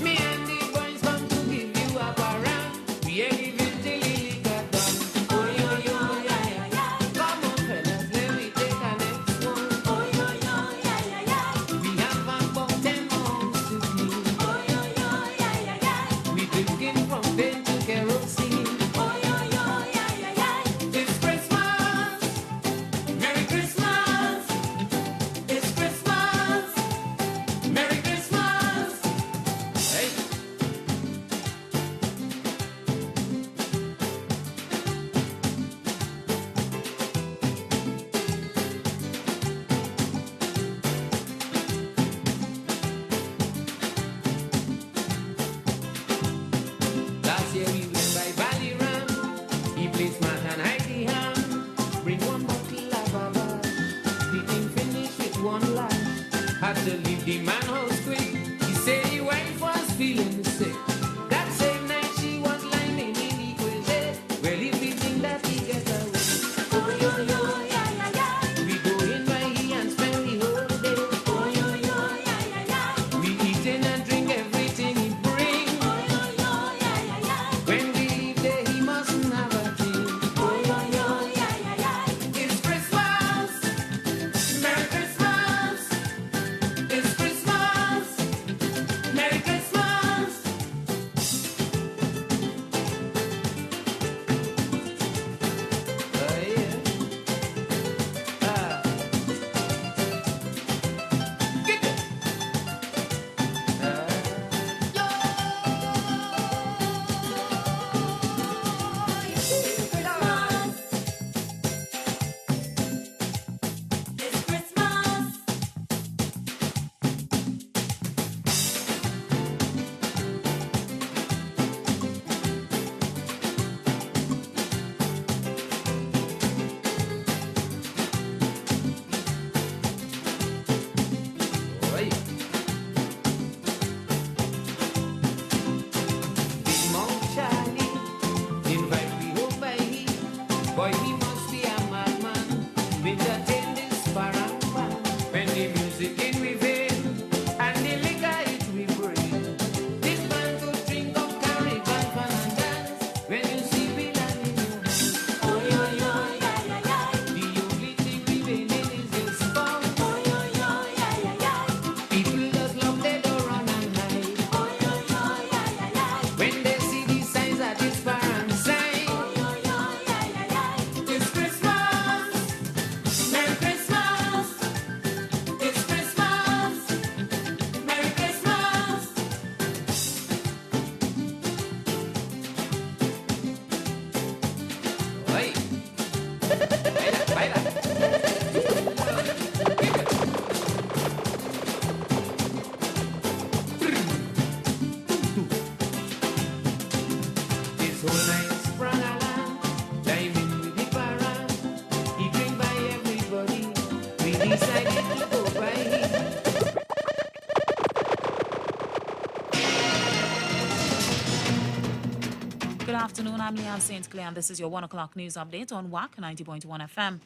Me and the boys come to give you a parang. We ain't even till the liquor done. Oh, yo, yo, yeah, yeah, yeah. Come on, fellas, let me take a next one. Oh, yo, yo, yeah, yeah, yeah. We have about 10 months to clean. Oh, yo, yo, yeah, yeah, yeah. We drinking from pain to kerosene. Oh, yo, yo, yeah, yeah, yeah. It's Christmas. Merry Christmas. It's Christmas. Merry Christmas. Hey. Last year we went by Valley Ram. He placed man and hide the ham. Bring one bottle of baba. The thing finished with one lash. Had to leave the man house quick. He said his wife was feeling sick. That same night she was lying in the quiz. Well, if we think that he gets away. Oh, yo, yo, yeah, yeah, yeah. We go in by he and spend the whole day. Oh, yo, yo, yeah, yeah, yeah. We eat in and drink everything he bring. Oh, yo, yo, yeah, yeah, yeah. When we leave there, he mustn't have a thing. Oh, yo, yo, yeah, yeah, yeah. It's Christmas. Merry Christmas. It's Christmas. decided to go right. Good afternoon, I'm Leanne St. Clair, and this is your 1 o'clock news update on WACK 90.1 FM.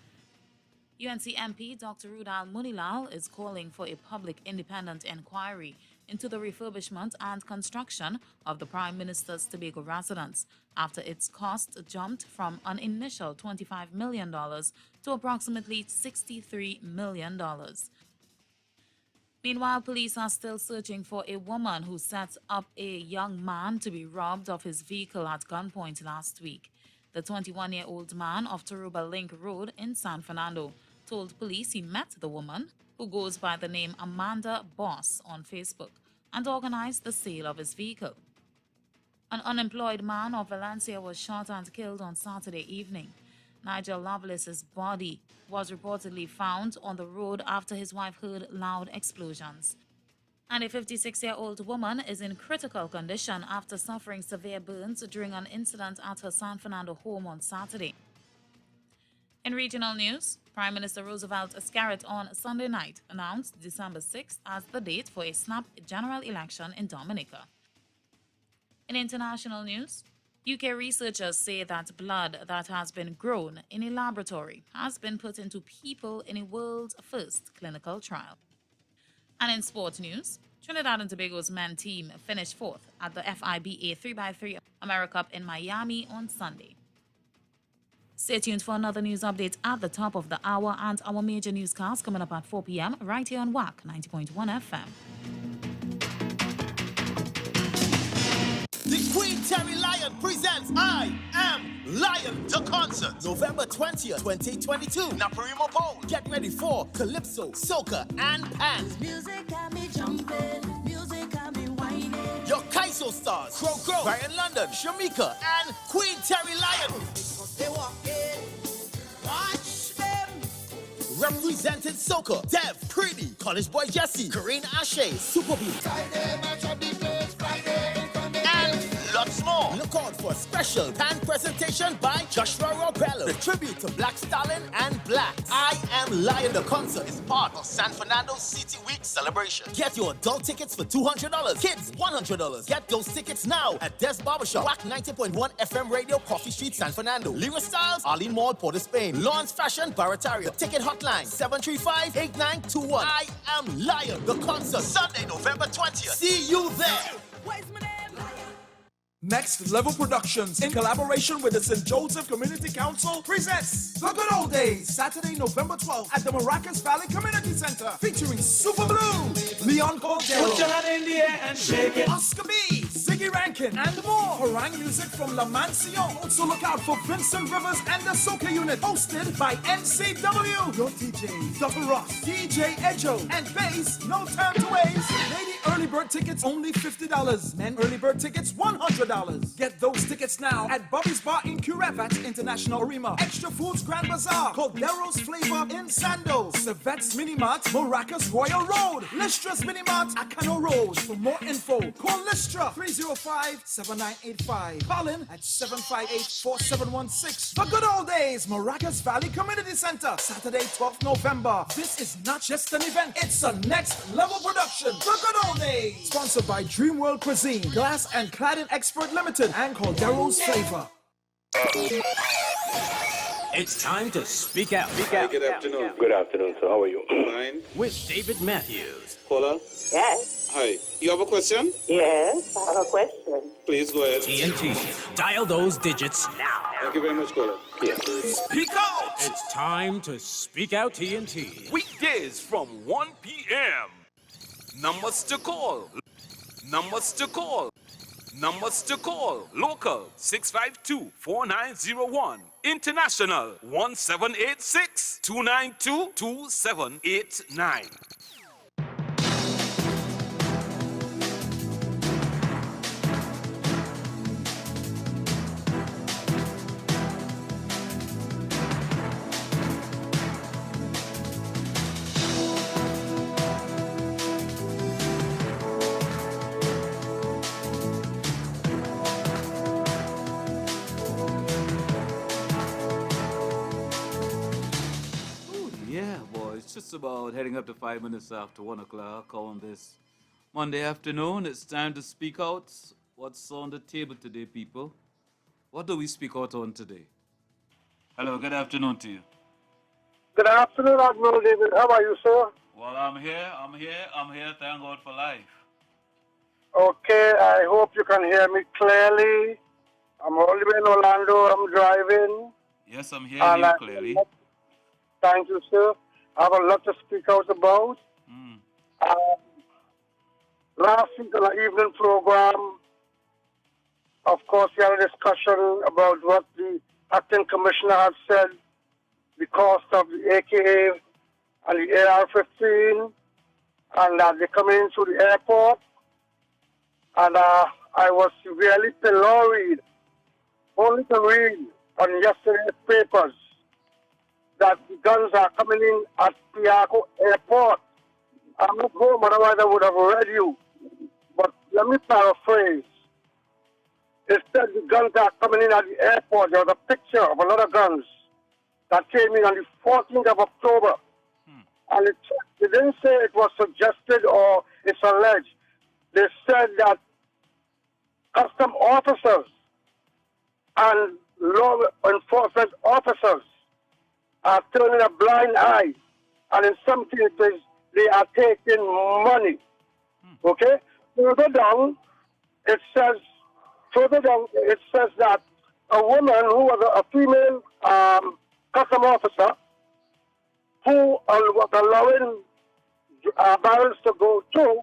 UNC MP Dr. Rudal Munilal is calling for a public independent inquiry into the refurbishment and construction of the Prime Minister's Tobago residence after its cost jumped from an initial $25 million to approximately $63 million. Meanwhile, police are still searching for a woman who set up a young man to be robbed of his vehicle at gunpoint last week. The 21-year-old man of Taruba Link Road in San Fernando told police he met the woman, who goes by the name Amanda Boss on Facebook, and organized the sale of his vehicle. An unemployed man of Valencia was shot and killed on Saturday evening. Nigel Lovelace's body was reportedly found on the road after his wife heard loud explosions. And a 56-year-old woman is in critical condition after suffering severe burns during an incident at her San Fernando home on Saturday. In regional news, Prime Minister Roosevelt Iscariot on Sunday night announced December 6th as the date for a snap general election in Dominica. In international news, UK researchers say that blood that has been grown in a laboratory has been put into people in a world's first clinical trial. And in sport news, Trinidad and Tobago's men team finished fourth at the FIBA 3x3 AmeriCup in Miami on Sunday. Stay tuned for another news update at the top of the hour and our major newscast coming up at 4 p.m. right here on WACK 90.1 FM. The Queen Terry Lion presents I Am Lion, the concert, November 20th, 2022. Naparimo Pole. Get ready for Calypso, Soca, and Pan. Music got me jumping, music got me whining. Your Kaiso stars, Crow, Brian London, Shamika, and Queen Terry Lion. They walk in, watch them. Represented Soca, Dev, Pretty, College Boy Jesse, Corinne Ashe, Super Blue. And lots more. Look out for a special pan presentation by Joshua Robello. The tribute to Black Stalin and Black. I Am Lion, the concert is part of San Fernando City Week celebration. Get your adult tickets for $200, kids $100. Get those tickets now at Des Barbershop, WACK 90.1 FM Radio, Coffee Street, San Fernando. Lyra Styles, Arlene Mall, Port of Spain. Lawrence Fashion, Barataria. The ticket hotline 735-8921. I Am Lion, the concert, Sunday, November 20th. See you there. Next Level Productions, in collaboration with the St. Joseph Community Council, presents The Good Old Days, Saturday, November 12th at the Maracas Valley Community Center, featuring Super Blue, Leon Cordero, Put your hand in the air and shake it. Oscar B, Ziggy Rankin, and more. Harangue music from La Mansillon. Also look out for Vincent Rivers and the Soca Unit, hosted by NCW. Your DJ, Dr. Ross, DJ Ejo, and bass, No Time to Waste. Lady early bird tickets only $50. Men early bird tickets $100. Get those tickets now at Bobby's Bar in Curevat International Arena, Extra Foods Grand Bazaar, Caldero's Flavor in Sando, Civette's Mini Mart, Maracas Royal Road, Listra's Mini Mart, Acano Road. For more info, call Listra 305-7985. Call in at 758-4716. The Good Old Days, Maracas Valley Community Center, Saturday, 12th November. This is not just an event, it's a next level production. The Good Old Days, sponsored by Dream World Cuisine, Glass and Cladding Expert Limited, and Caldero's Flavor. It's time to speak out. Good afternoon. Good afternoon, sir. How are you? Fine. With David Matthews. Paula? Yes. Hi. You have a question? Yes, I have a question. Please go ahead. TNT. Dial those digits now. Thank you very much, caller. Yeah. Speak out! It's time to speak out TNT. Weekdays from 1 p.m. Numbers to call. Numbers to call. Numbers to call. Local 652-4901. International 1786-292-2789. Yeah, boy, it's just about heading up to 5 minutes after 1 o'clock on this Monday afternoon. It's time to speak out. What's on the table today, people? What do we speak out on today? Hello, good afternoon to you. Good afternoon, Admiral David. How are you, sir? Well, I'm here. Thank God for life. Okay, I hope you can hear me clearly. I'm all the way in Orlando. I'm driving. Yes, I'm hearing you clearly. Thank you, sir. I have a lot to speak out about. Last week on the evening program, of course, we had a discussion about what the acting commissioner had said, the cost of the AKA and the AR-15, and that they come into the airport. And I was really pilloried, only to read on yesterday's papers that the guns are coming in at Piaco Airport. I'm not home, otherwise I would have read you. But let me paraphrase. It said the guns are coming in at the airport. There was a picture of a lot of guns that came in on the 14th of October. And they didn't say it was suggested or it's alleged. They said that custom officers and law enforcement officers are turning a blind eye, and in some cases they are taking money. Okay? Further down, it says that a woman who was a female custom officer who was allowing barrels to go through,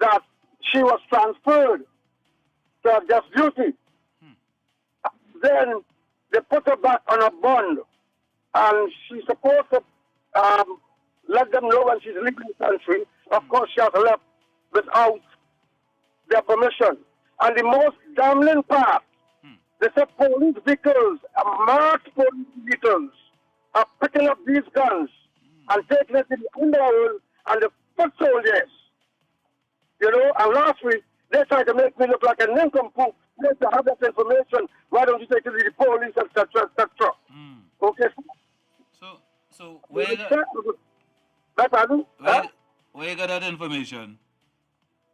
that she was transferred to a just duty. Then they put her back on a bond, and she's supposed to let them know when she's leaving the country. Of course, she has left without their permission. And the most damning part, they said police vehicles, marked police vehicles, are picking up these guns and taking it to the underworld and the foot soldiers. You know, and last week, they tried to make me look like a nincompoop. They to have that information. Why don't you take it to the police, etc., etc. Okay. So where you got that information?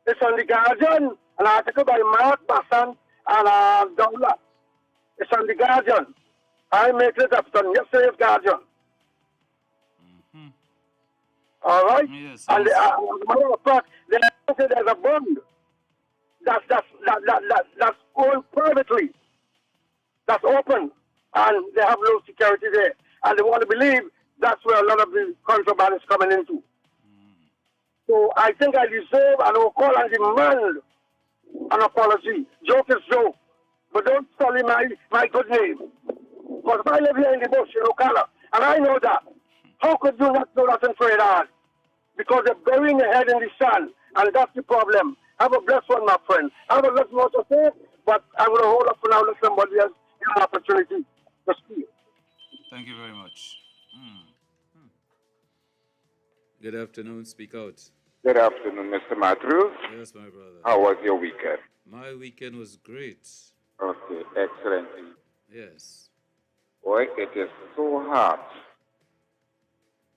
It's on the Guardian, an article by Mark Bassan and Dowla. It's on the Guardian. I make it up on yesterday's Guardian. All right? Yes. And as a matter of fact, they say there's a bond that's owned privately, that's open, and they have low security there. And they want to believe that's where a lot of the contraband is coming into. So I think I deserve and will call and demand an apology. Joke is joke, but don't sully my good name. Because if I live here in the bush in Ocala, and I know that, how could you not know that in Trinidad? Because they're burying their head in the sand, and that's the problem. Have a blessed one, my friend. I have a lot more to say, but I'm going to hold up for now. Let somebody else get an opportunity to speak. Thank you very much. Good afternoon. Speak out. Good afternoon, Mr. Matthews. Yes, my brother. How was your weekend? My weekend was great. Okay, excellent. Yes. Boy, it is so hard.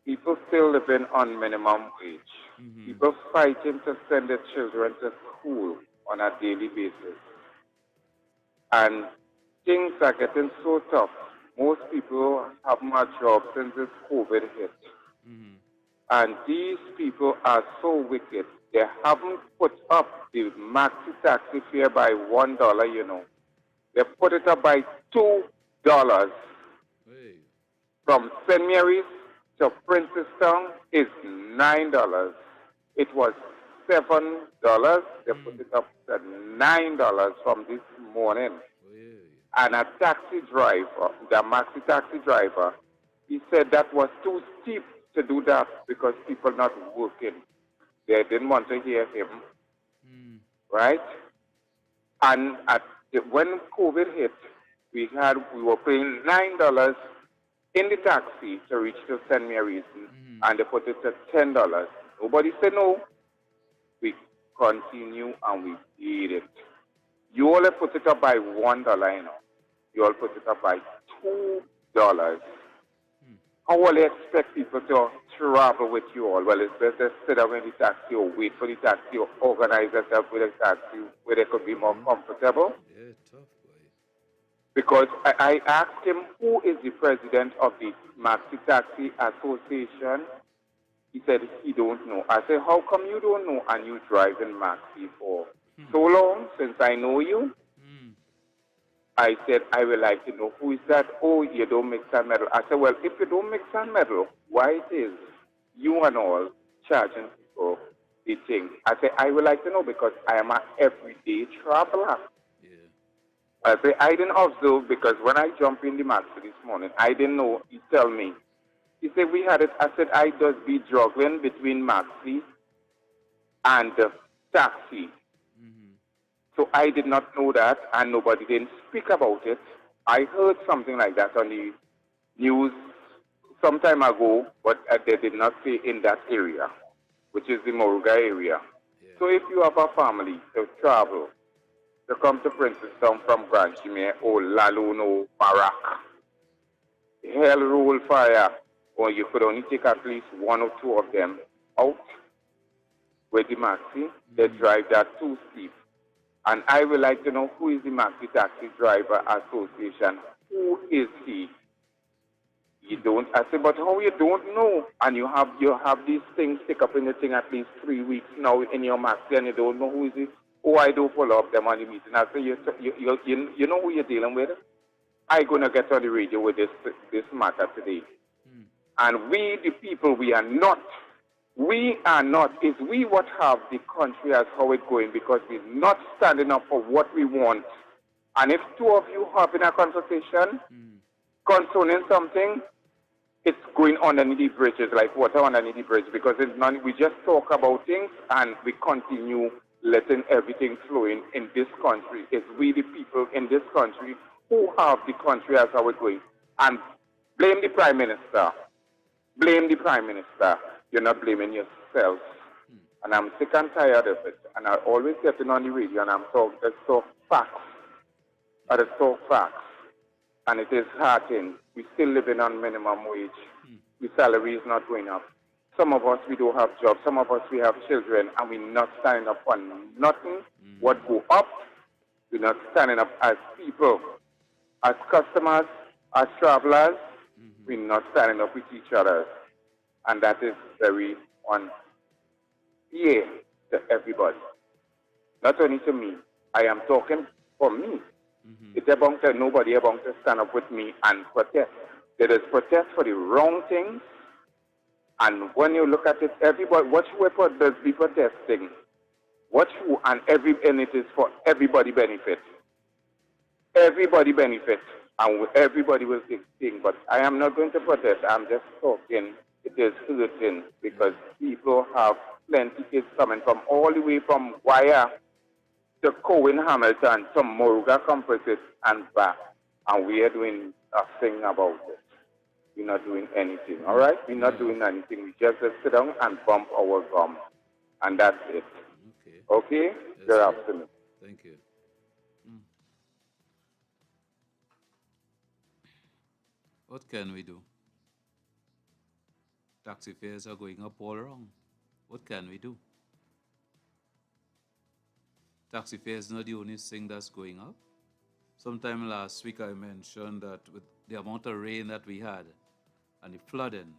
People still living on minimum wage. People fighting to send their children to school on a daily basis. And things are getting so tough. Most people have no jobs since this COVID hit. And these people are so wicked. They haven't put up the maxi taxi fare by $1, you know. They put it up by $2. From St. Mary's to Princestown is $9. It was $7. They put it up to $9 from this morning. And a taxi driver, the maxi taxi driver, he said that was too steep to do that because people not working. They didn't want to hear him. Right? And when COVID hit, we were paying $9 in the taxi to reach to St. Mary's, and they put it to $10. Nobody said no. We continue and we did it. You only put it up by $1, you know. You all put it up by $2. How will you expect people to travel with you all? Well, it's better sit down in the taxi or wait for the taxi or organize yourself with a taxi where they could be more comfortable. Yeah, tough boy. Because I asked him who is the president of the Maxi Taxi Association. He said he don't know. I said, how come you don't know and you drive in Maxi for so long since I know you? I said, I would like to know who is that? Oh, you don't mix and meddle. I said, well, if you don't mix and meddle, why it is you and all charging people the thing? I said, I would like to know because I am an everyday traveler. I said, I didn't observe because when I jumped in the Maxi this morning, I didn't know. He tell me. He said, we had it. I said, I just be juggling between Maxi and taxi. So I did not know that, and nobody didn't speak about it. I heard something like that on the news some time ago, but they did not say in that area, which is the Moruga area. So if you have a family to travel, to come to Princeton from Grand Chimay or Laluno, Barak, Hell Roll Fire, or you could only take at least one or two of them out with the Maxi, they drive that too steep. And I would like to know who is the Maxi Taxi Driver Association. Who is he? You don't. I said, but how you don't know? And you have these things stick up in the thing at least 3 weeks now in your Maxi, and you don't know who is it. Oh, I do follow up them on the meeting. I say, you know who you're dealing with? I'm gonna get on the radio with this matter today. And we, the people, we are not. It's we what have the country as how it's going because we're not standing up for what we want. And if two of you having a conversation concerning something, it's going underneath the bridges, like water underneath the bridge, because it's not, we just talk about things and we continue letting everything flow in this country. It's we, the people in this country, who have the country as how it's going. And blame the Prime Minister. Blame the Prime Minister. You're not blaming yourself. And I'm sick and tired of it. And I always get on the radio and I'm talking, let's talk facts. Let's talk facts. And it is hurting. We're still living on minimum wage. The salary is not going up. Some of us, we don't have jobs. Some of us, we have children. And we're not standing up for nothing. What go up, we're not standing up as people. As customers, as travelers, we're not standing up with each other. And that is very unfair to everybody. Not only to me. I am talking for me. It's about to nobody about to stand up with me and protest. There is protest for the wrong things. And when you look at it, everybody, watch who does be protesting. Watch who, and it is for everybody benefit. Everybody benefit. And everybody will take things. But I am not going to protest. I'm just talking. It is hurting because people have plenty kids coming from all the way from Guaya to Cohen Hamilton to Moruga Composite and back. And we are doing nothing about it. We're not doing anything, all right? We're not doing anything. We just sit down and bump our gum. And that's it. Okay? Good afternoon. Thank you. What can we do? Taxi fares are going up all around. What can we do? Taxi fares is not the only thing that's going up. Sometime last week I mentioned that with the amount of rain that we had and the flooding,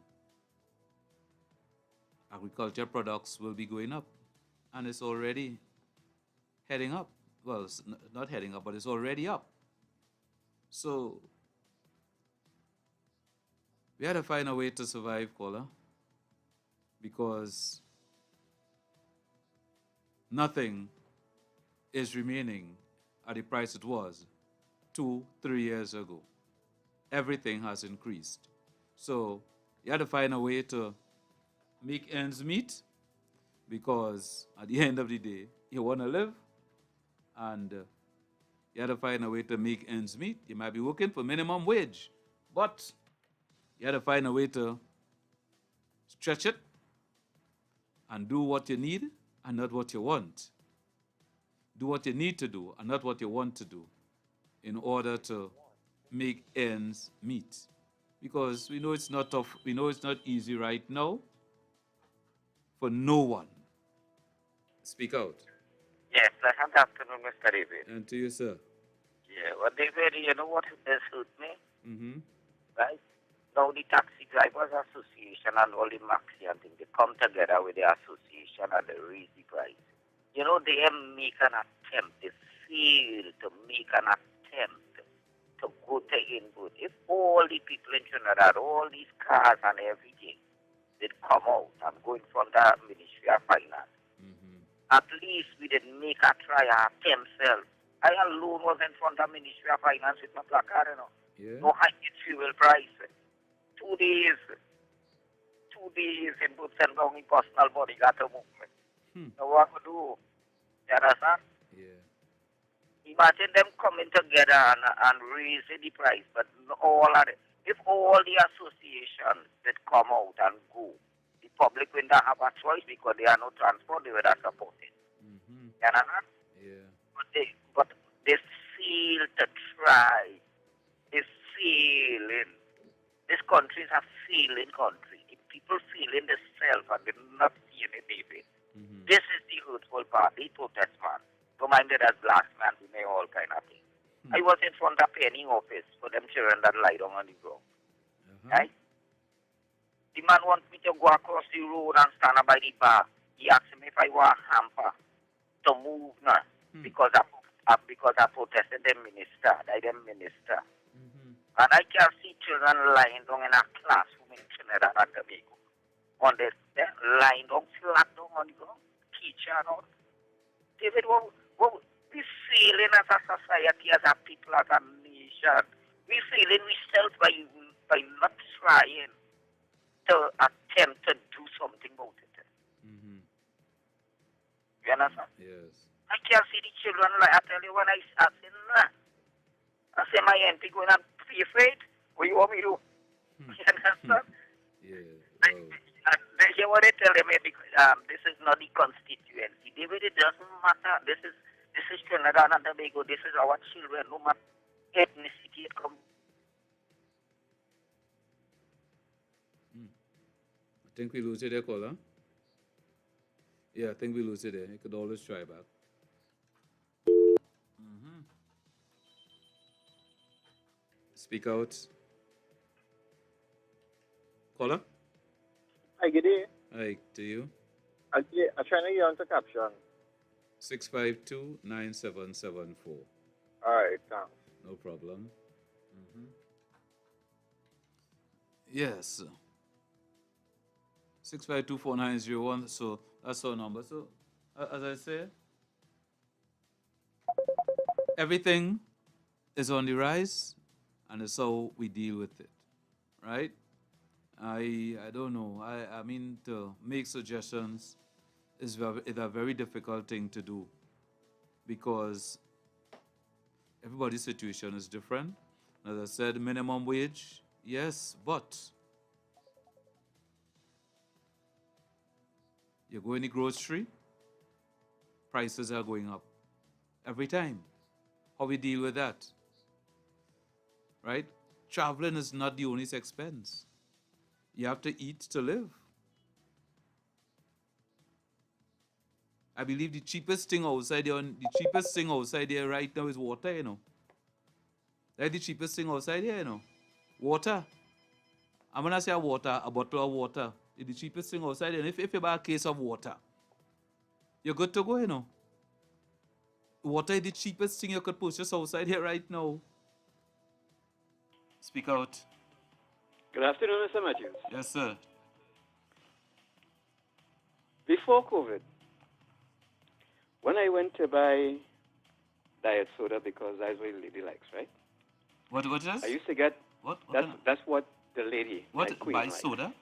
agriculture products will be going up. And it's already heading up. Well, it's not heading up, but it's already up. So we had to find a way to survive, caller, because nothing is remaining at the price it was 2-3 years ago. Everything has increased. So you had to find a way to make ends meet, because at the end of the day, you want to live, and you had to find a way to make ends meet. You might be working for minimum wage, but you had to find a way to stretch it and do what you need and not what you want. Do what you need to do and not what you want to do in order to make ends meet. because we know it's not tough. We know it's not easy right now for no one. Speak out. Yes, pleasant afternoon, Mr. David. And to you, sir. Yeah, well, David, you know what has hurt me, Mm-hmm. right? Now the Taxi Drivers Association and all the Maxi and things, they come together with the association and they raise the price. You know, they make an attempt, they fail to make an attempt to go to input. If all the people in Trinidad, all these cars and everything, they'd come out and go in front of the Ministry of Finance, at least we didn't make a try at themselves. I alone was in front of the Ministry of Finance with my placard, you know. Yeah. No hike in fuel price. 2 days in both send down the personal bodyguard to movement. So what to do? You understand? Yeah. Imagine them coming together and raising the price, but all of it. If all the associations that come out and go, the public will not have a choice because they are no transport, they will not support it. You understand? Yeah. But they fail to try. They fail in. This country is a failing country. The people feeling themselves and they're not seeing it, David. This is the hurtful part, the protest man. Don't mind it as black man, we may all kind of thing. I was in front of penny office for them children that lie down on the ground. Right? The man wants me to go across the road and stand by the bar. He asked me if I want a hamper to move now because I protested the minister, the minister. And I can see children lying down in a classroom in Trinidad and Tobago. On this, they're lying down flat down on the ground. Teacher and all. David, what we feeling as a society, as a people, as a nation? We feeling ourselves by not trying to attempt to do something about it. You understand? Yes. I can see the children like, I tell you when I say, nah. I say my auntie going and pay for it. What you want me to do? You understand? Yeah. They hear what they tell them, because this is not the constituency. David, it doesn't matter. This is Trinidad and Tobago. This is our children. No matter ethnicity it comes. I think we lose it there, caller. Yeah, I think we lose it there. You could always try back. Speak out. Caller? Hi, good day. Hi, to you. I'm trying to get onto caption. 652-9774. All right, thanks. No problem. Yes. 6524901. So that's our number. So, as I say, everything is on the rise, and it's how we deal with it, right? I don't know. I mean, to make suggestions is a very difficult thing to do because everybody's situation is different. As I said, minimum wage, yes, but you go in the grocery, prices are going up every time. How we deal with that, right? Traveling is not the only expense. You have to eat to live. I believe the cheapest thing outside there right now is water, you know. That's the cheapest thing outside here, you know. Water. I'm gonna say water, a bottle of water. It's the cheapest thing outside there. And if you buy a case of water, you're good to go, you know. Water is the cheapest thing you could purchase outside here right now. Speak out. Good afternoon, Mr. Matthews. Yes, sir. Before COVID, when I went to buy diet soda because that's what the lady likes, right? What is this? I used to get that's what the lady, what my queen, buy likes. soda?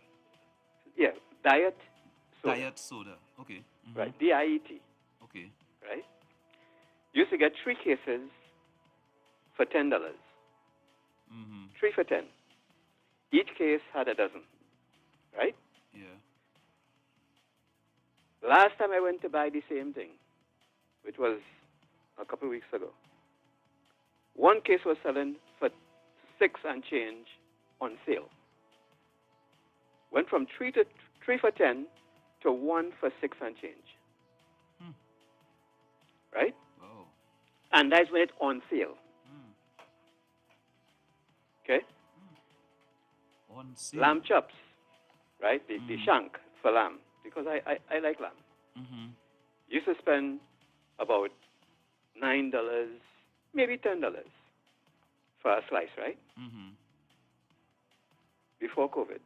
Yeah, diet soda. Diet soda. Okay. Right, DIET. Okay. Right? Used to get 3 cases for $10. 3 for 10. Each case had a dozen. Right? Yeah. Last time I went to buy the same thing, which was a couple of weeks ago, 1 case was selling for $6 and change on sale. Went from 3 for 10 to 1 for 6 and change. Right? Oh. And that's when it's on sale. Okay? On sale. Lamb chops, right? The shank for lamb, because I like lamb. Mm-hmm. Used to spend about $9, maybe $10 for a slice, right? Mm-hmm. Before COVID.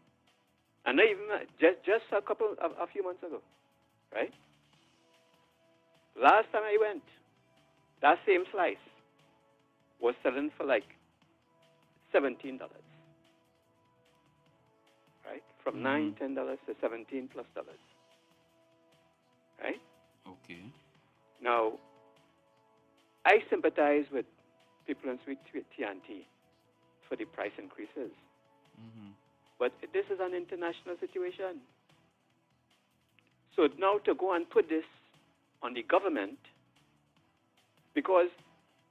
And not even just a few months ago, right? Last time I went, that same slice was selling for like $17. Right? From $9, $10 to $17 plus dollars. Right? Okay. Now, I sympathize with people in Sweet T&T for the price increases. Mm-hmm. But this is an international situation. So now to go and put this on the government, because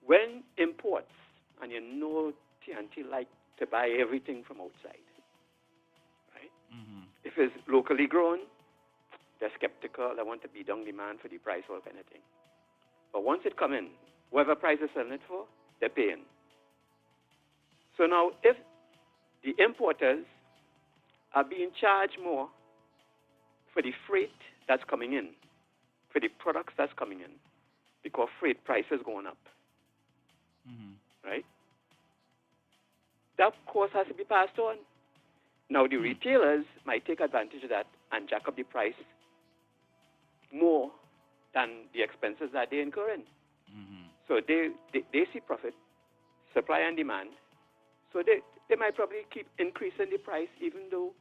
when imports, and you know T&T like to buy everything from outside, right? Mm-hmm. If it's locally grown, they're skeptical. They want to beat down demand for the price, all kind of thing. But once it come in, whatever price they're selling it for, they're paying. So now, if the importers are being charged more for the freight that's coming in, for the products that's coming in, because freight prices going up, right? That cost has to be passed on. Now, the retailers might take advantage of that and jack up the price more than the expenses that they're incurring. So they see profit, supply and demand. So they might probably keep increasing the price even though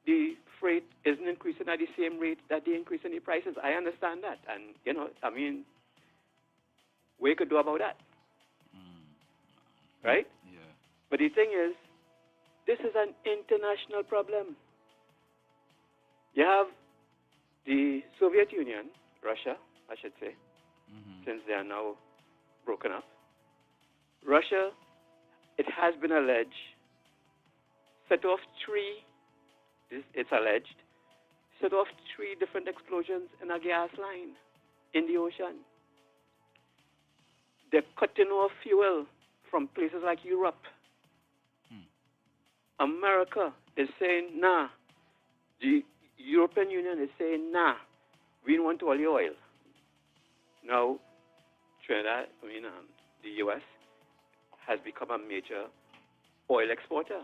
the freight isn't increasing at the same rate that they increase in the prices. I understand that. And, you know, I mean, we could do about that. Right? Yeah. But the thing is, this is an international problem. You have the Soviet Union, Russia, I should say, since they are now broken up. Russia, it has been alleged, set off it's alleged, set off 3 different explosions in a gas line in the ocean. They're cutting off fuel from places like Europe. America is saying, nah. The European Union is saying, nah, we don't want all the oil. Now, Trinidad, the U.S. has become a major oil exporter.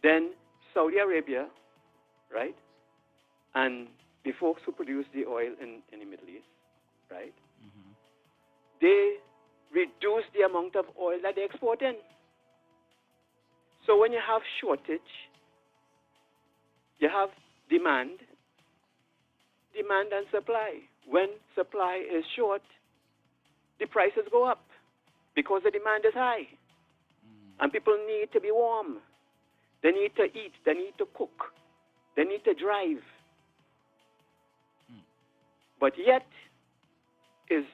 Then Saudi Arabia, right, and the folks who produce the oil in the Middle East, right, they reduce the amount of oil that they export in. So when you have shortage, you have demand and supply. When supply is short, the prices go up because the demand is high. And people need to be warm. They need to eat. They need to cook. They need to drive. But yet is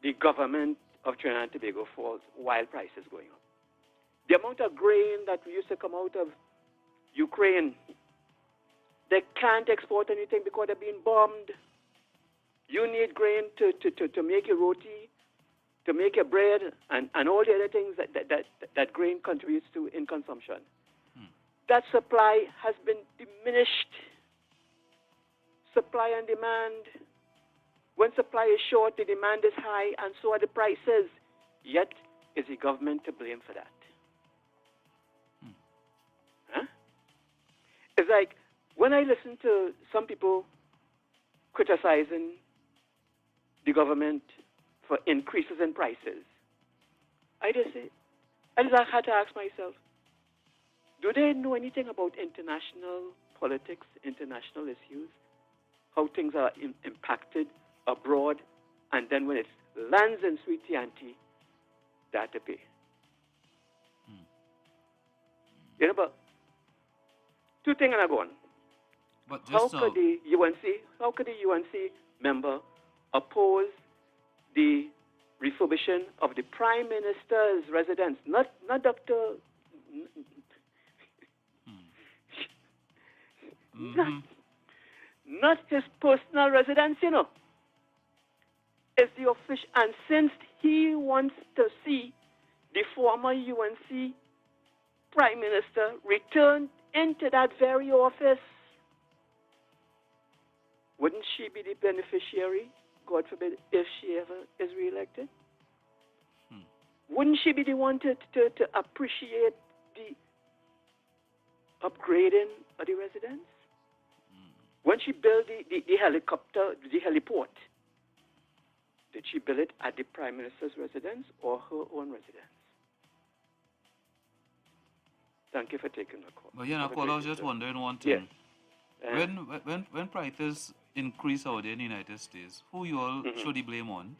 the government of Trinidad and Tobago fault while prices going up. The amount of grain that used to come out of Ukraine, they can't export anything because they're being bombed. You need grain to make your roti, to make your bread, and all the other things that grain contributes to in consumption. That supply has been diminished. Supply and demand. When supply is short, the demand is high, and so are the prices. Yet, is the government to blame for that? Huh? It's like, when I listen to some people criticizing the government for increases in prices, I just had to ask myself, do they know anything about international politics, international issues, how things are impacted abroad, and then when it lands in Sweet T&T, they have to pay? You know, but 2 things are going. But How could the UNC member oppose the refurbishing of the Prime Minister's residence? Not Dr. not his personal residence, you know. It's the official, and since he wants to see the former UNC Prime Minister return into that very office, wouldn't she be the beneficiary, God forbid, if she ever is reelected? Wouldn't she be the one to appreciate the upgrading of the residence? When she built the helicopter, the heliport, did she build it at the Prime Minister's residence or her own residence? Thank you for taking the call. But you know, Paul, I was just wondering one thing. Yes. When prices increase out there in the United States, who you all should you blame on?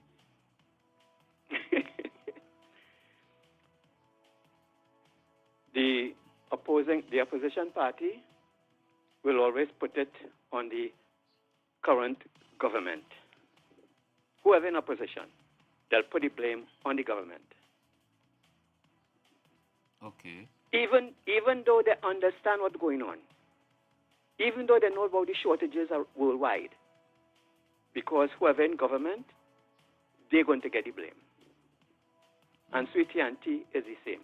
The opposition party will always put it on the current government. Whoever in opposition, they'll put the blame on the government. Okay. Even though they understand what's going on, even though they know about the shortages are worldwide, because whoever in government, they're going to get the blame. And Sweetie Auntie is the same.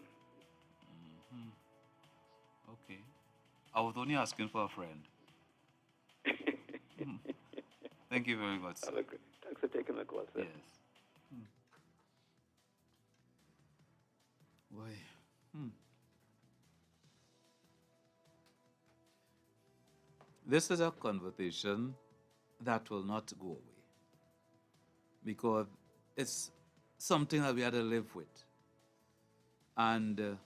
Okay. I was only asking for a friend. Thank you very much, sir. Thanks for taking the call, sir. Yes. Why? This is a conversation that will not go away because it's something that we had to live with. And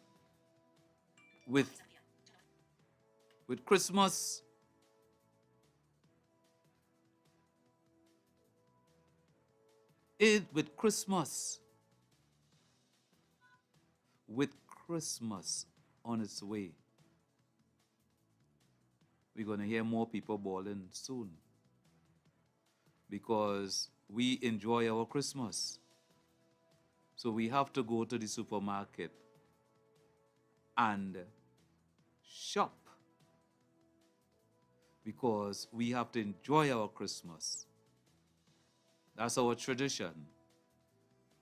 with Christmas, with Christmas on its way, we're going to hear more people bawling soon because we enjoy our Christmas. So we have to go to the supermarket and shop because we have to enjoy our Christmas. That's our tradition.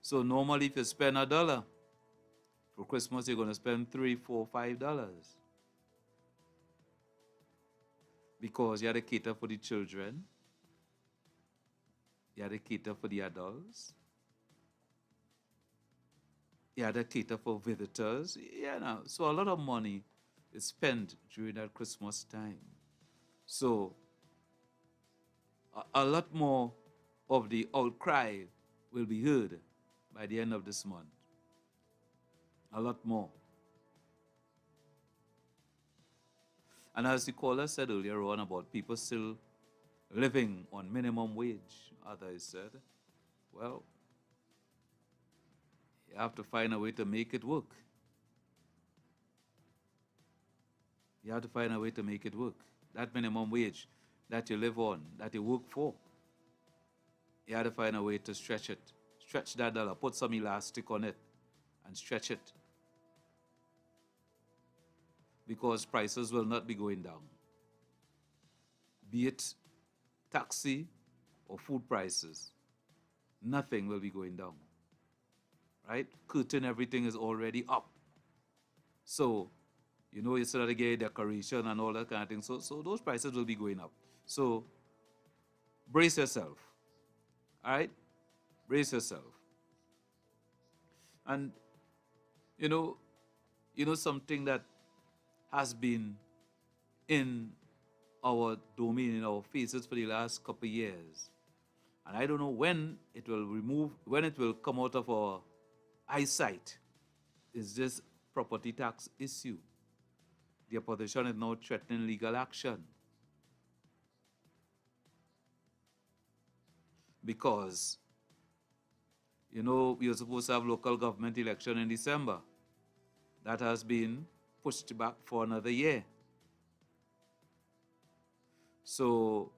So normally if you spend $1 for Christmas, you're going to spend $3, $4, $5 because you have to cater for the children, you have to cater for the adults, you have to cater for visitors. So a lot of money is spent during that Christmas time. So a lot more of the outcry will be heard by the end of this month. A lot more. And as the caller said earlier on about people still living on minimum wage, others said, well, you have to find a way to make it work. You have to find a way to make it work. That minimum wage that you live on, that you work for, you have to find a way to stretch it. Stretch that dollar, put some elastic on it and stretch it. Because prices will not be going down. Be it taxi or food prices, nothing will be going down. Right? Curtain, everything is already up. So, you still have to get decoration and all that kind of thing. So those prices will be going up. So, brace yourself. All right? Brace yourself. And, something that has been in our domain, in our faces for the last couple of years. And I don't know when it will come out of our eyesight, is this property tax issue. The opposition is now threatening legal action. Because, we are supposed to have local government election in December. That has been pushed back for another year. So,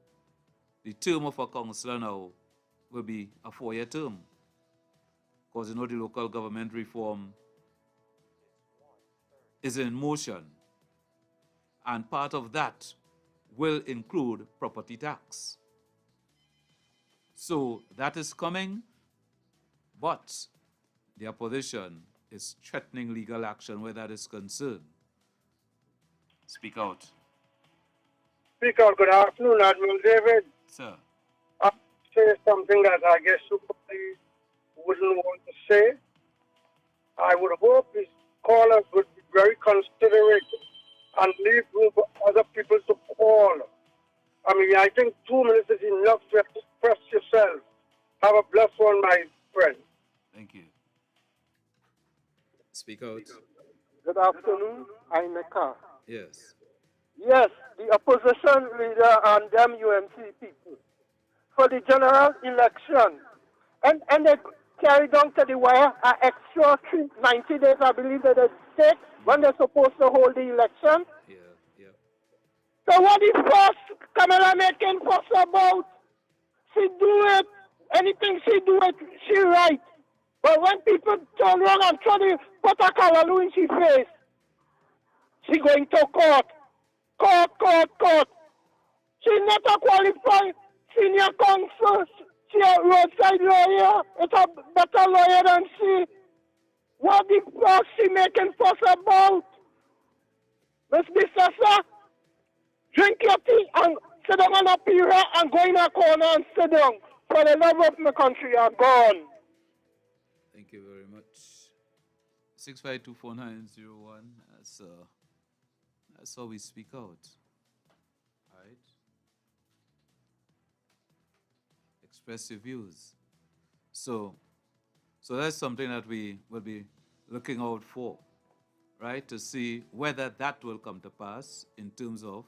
the term of a councillor now will be a 4-year term. Because the local government reform is in motion. And part of that will include property tax. So that is coming, but the opposition is threatening legal action where that is concerned. Speak out. Speak out. Good afternoon, Admiral David. Sir. I'll say something that I guess you probably wouldn't want to say. I would hope these callers would be very considerate and leave room for other people to call. I mean, I think 2 minutes is enough to express yourself. Have a blessed one, my friend. Thank you. Speak out. Good afternoon, Ineka. Yes. Yes, the opposition leader and them UMC people for the general election. And they carried on to the wire an extra 90 days, I believe that they take when they're supposed to hold the election. So what is fuss Kamala making fuss about? She do it. Anything she do it, she right. But when people turn around and try to put a callaloo in she face, she going to court. Court. She not a qualified senior counsel. She a roadside lawyer. It's a better lawyer than she. What the fuck she making fuss about? Miss Bissessa, drink your tea and sit down on a pier and go in a corner and sit down. For the love of my country, are gone. Thank you very much. 6524901. That's how we speak out. All right. Express your views. So that's something that we will be looking out for, right? To see whether that will come to pass in terms of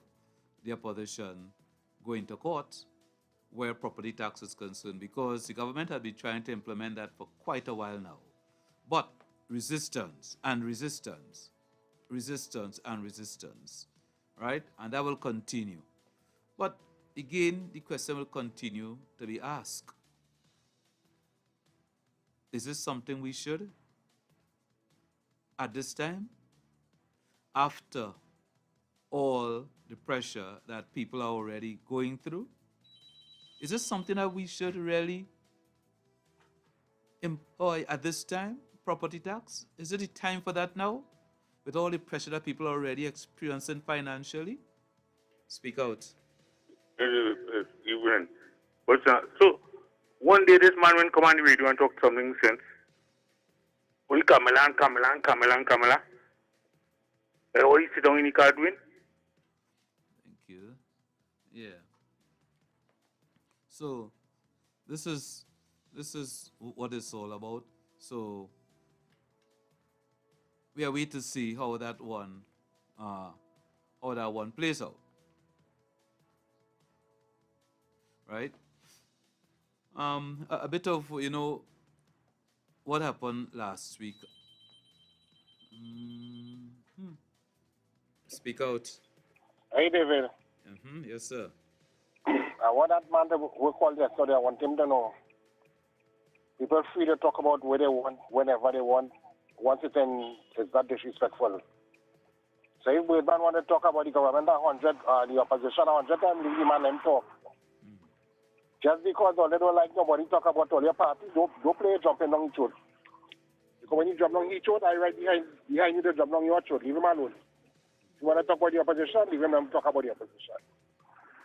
the opposition going to court where property tax is concerned, because the government has been trying to implement that for quite a while now. But resistance, right? And that will continue. But again, the question will continue to be asked. Is this something we should, at this time, after all the pressure that people are already going through? Is this something that we should really employ at this time, property tax? Is it the time for that now, with all the pressure that people are already experiencing financially? Speak out. Evening. But so one day this man went come on the radio and talk something sense. Only Kamala. All he sit down in the car doing. Thank you. Yeah. So this is what it's all about. So we are waiting to see how that one plays out. Right? A bit of, what happened last week. Speak out. Hey, David. Yes, sir. I want that man to work all yesterday. I want him to know. People free to talk about where they want, whenever they want. Once it's not disrespectful. So if we don't want to talk about the government 100, the opposition 100 times, leave the man them talk. Just because they don't like nobody talk about all your party, don't play jumping down each other. Because when you jump down each other, I right behind you to jump down your throat. Leave him alone. If you want to talk about the opposition, leave him talk about the opposition.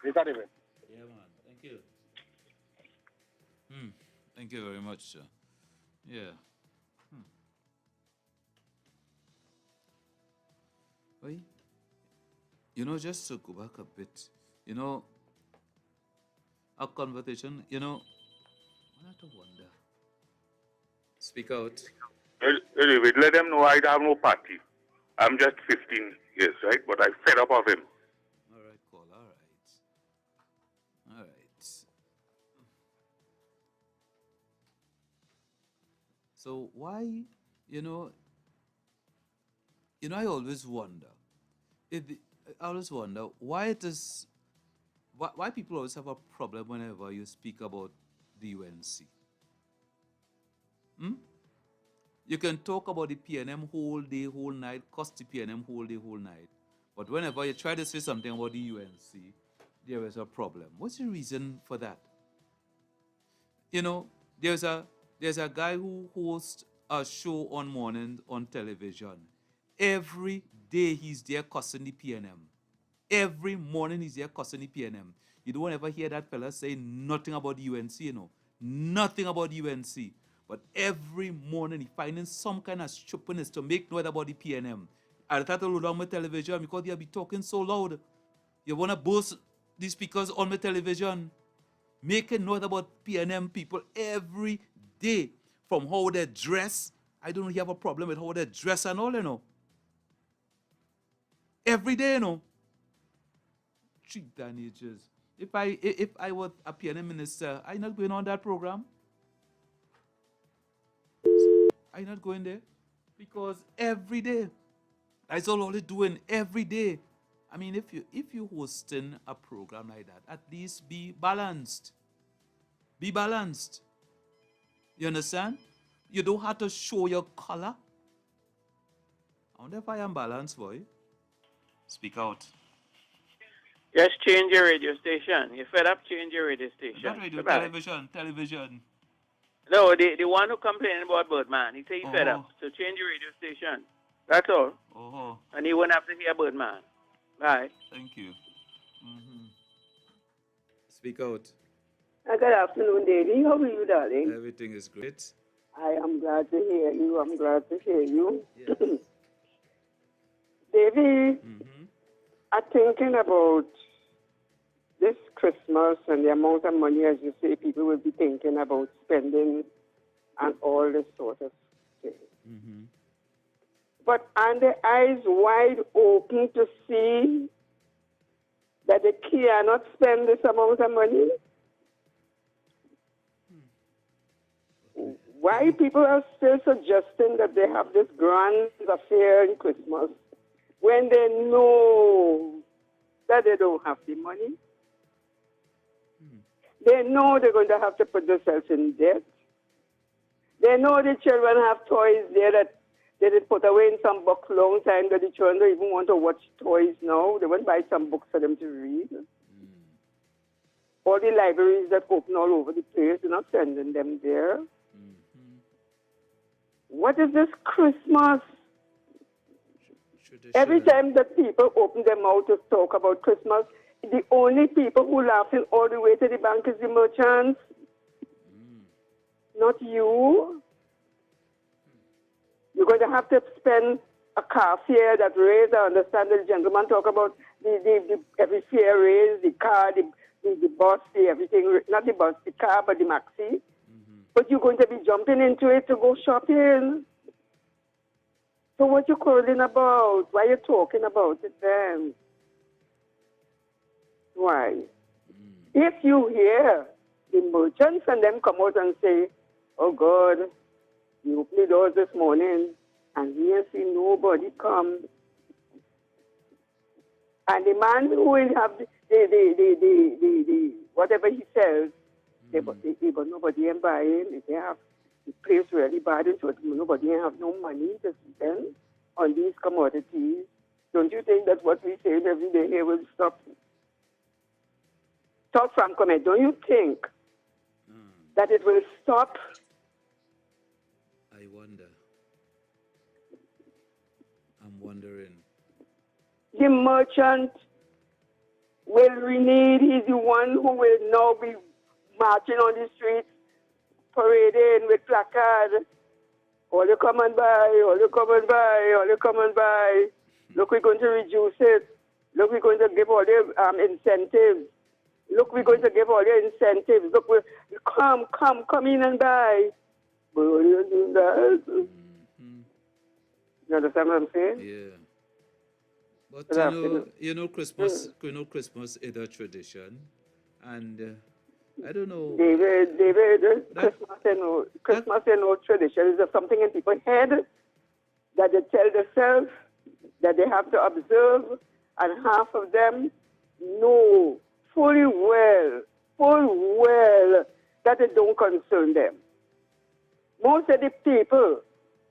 Is that even? Yeah, man. Thank you. Thank you very much, sir. Yeah. Wait. Just to go back a bit, our conversation, I have to wonder. Speak out. Anyway, let them know I have no party. I'm just 15 years, right? But I'm fed up of him. All right, Cole. All right. So why, I always wonder. Why it is. Why people always have a problem whenever you speak about the UNC? You can talk about the PNM whole day, whole night, cost the PNM whole day, whole night. But whenever you try to say something about the UNC, there is a problem. What's the reason for that? You know, there's a guy who hosts a show on morning on television. Every day he's there cussing the PNM. Every morning he's there cussing the PNM. You don't ever hear that fella say nothing about the UNC, you know. Nothing about the UNC. But every morning he finding some kind of stupidness to make noise about the PNM. I thought to load on my television because they'll be talking so loud. You want to boost the speakers on my television. Making noise about PNM people every day. From how they dress. I don't have a problem with how they dress and all, you know. Every day, you know. Treat teenagers. If I was a PNM minister, I'm not going on that program. I'm not going there. Because every day, that's all they're doing every day. I mean, if you hosting a program like that, at least be balanced. Be balanced. You understand? You don't have to show your color. I wonder if I am balanced, boy. Speak out. Just change your radio station. You fed up, change your radio station. Not radio, Goodbye. television. No, the one who complaining about Birdman, he say he fed up. So change your radio station. That's all. Oh. And he won't have to hear Birdman. Bye. Thank you. Speak out. Good afternoon, Davy. How are you, darling? Everything is great. I am glad to hear you. I'm glad to hear you. Yes. Davy, I'm thinking about this Christmas and the amount of money, as you say, people will be thinking about spending and all this sort of thing. But are their eyes wide open to see that they cannot spend this amount of money? Why people are still suggesting that they have this grand affair in Christmas when they know that they don't have the money? They know they're going to have to put themselves in debt. They know the children have toys there that they did put away in some box long time that the children don't even want to watch toys now. They want to buy some books for them to read. All the libraries that open all over the place, they're not sending them there. What is this Christmas? Every time that people open their mouth to talk about Christmas, the only people who laughing all the way to the bank is the merchants. Not you. You're going to have to spend a car fare that raise. I understand the gentleman talk about the every fare raise, the car, the bus, the everything, not the bus, the car, but the maxi. But you're going to be jumping into it to go shopping. So what you quarreling about? Why are you talking about it then? Why? If you hear the merchants and them come out and say, oh God, we opened the doors this morning and we ain't see nobody come. And the man who will have the whatever he sells, but nobody ain't buying. If they have the place really bad, so nobody ain't have no money to spend on these commodities. Don't you think that's what we say every day here will stop? Talk from comment. Don't you think that it will stop? I wonder. I'm wondering. The merchant will renege. He's the one who will now be marching on the streets, parading with placards. All you come and buy, all you come and buy, all you come and buy. Look, we're going to reduce it. Look, we're going to give all the incentives. Look, we're going to give all the incentives. Look, come in and buy. But what are you doing that? You understand what I'm saying? Yeah. But Christmas is a tradition, and I don't know. David, Christmas is no tradition. It's something in people's head that they tell themselves that they have to observe, and half of them know full well that it don't concern them. Most of the people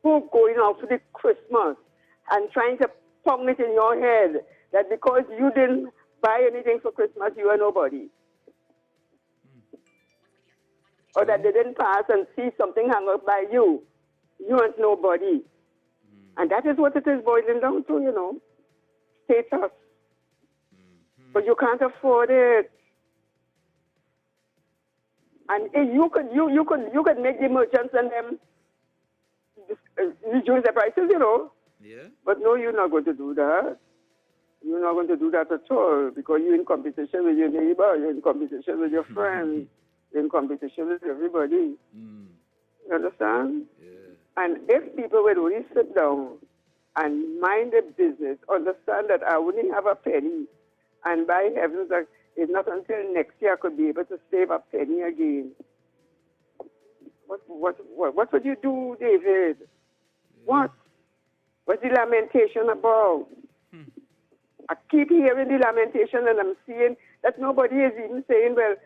who going out for the Christmas and trying to pound it in your head that because you didn't buy anything for Christmas, you are nobody. Or that they didn't pass and see something hung up by you. You ain't nobody. And that is what it is boiling down to, you know. Status. But you can't afford it. And if you could make the merchants and them reduce the prices, you know. Yeah. But no, you're not going to do that. You're not going to do that at all because you're in competition with your neighbor, you're in competition with your friends, you're in competition with everybody. You understand? Yeah. And if people would really sit down and mind their business, understand that I only have a penny, and by heavens, that it's not until next year I could be able to save a penny again. What would you do, David? What? What's the lamentation about? I keep hearing the lamentation and I'm seeing that nobody is even saying, well,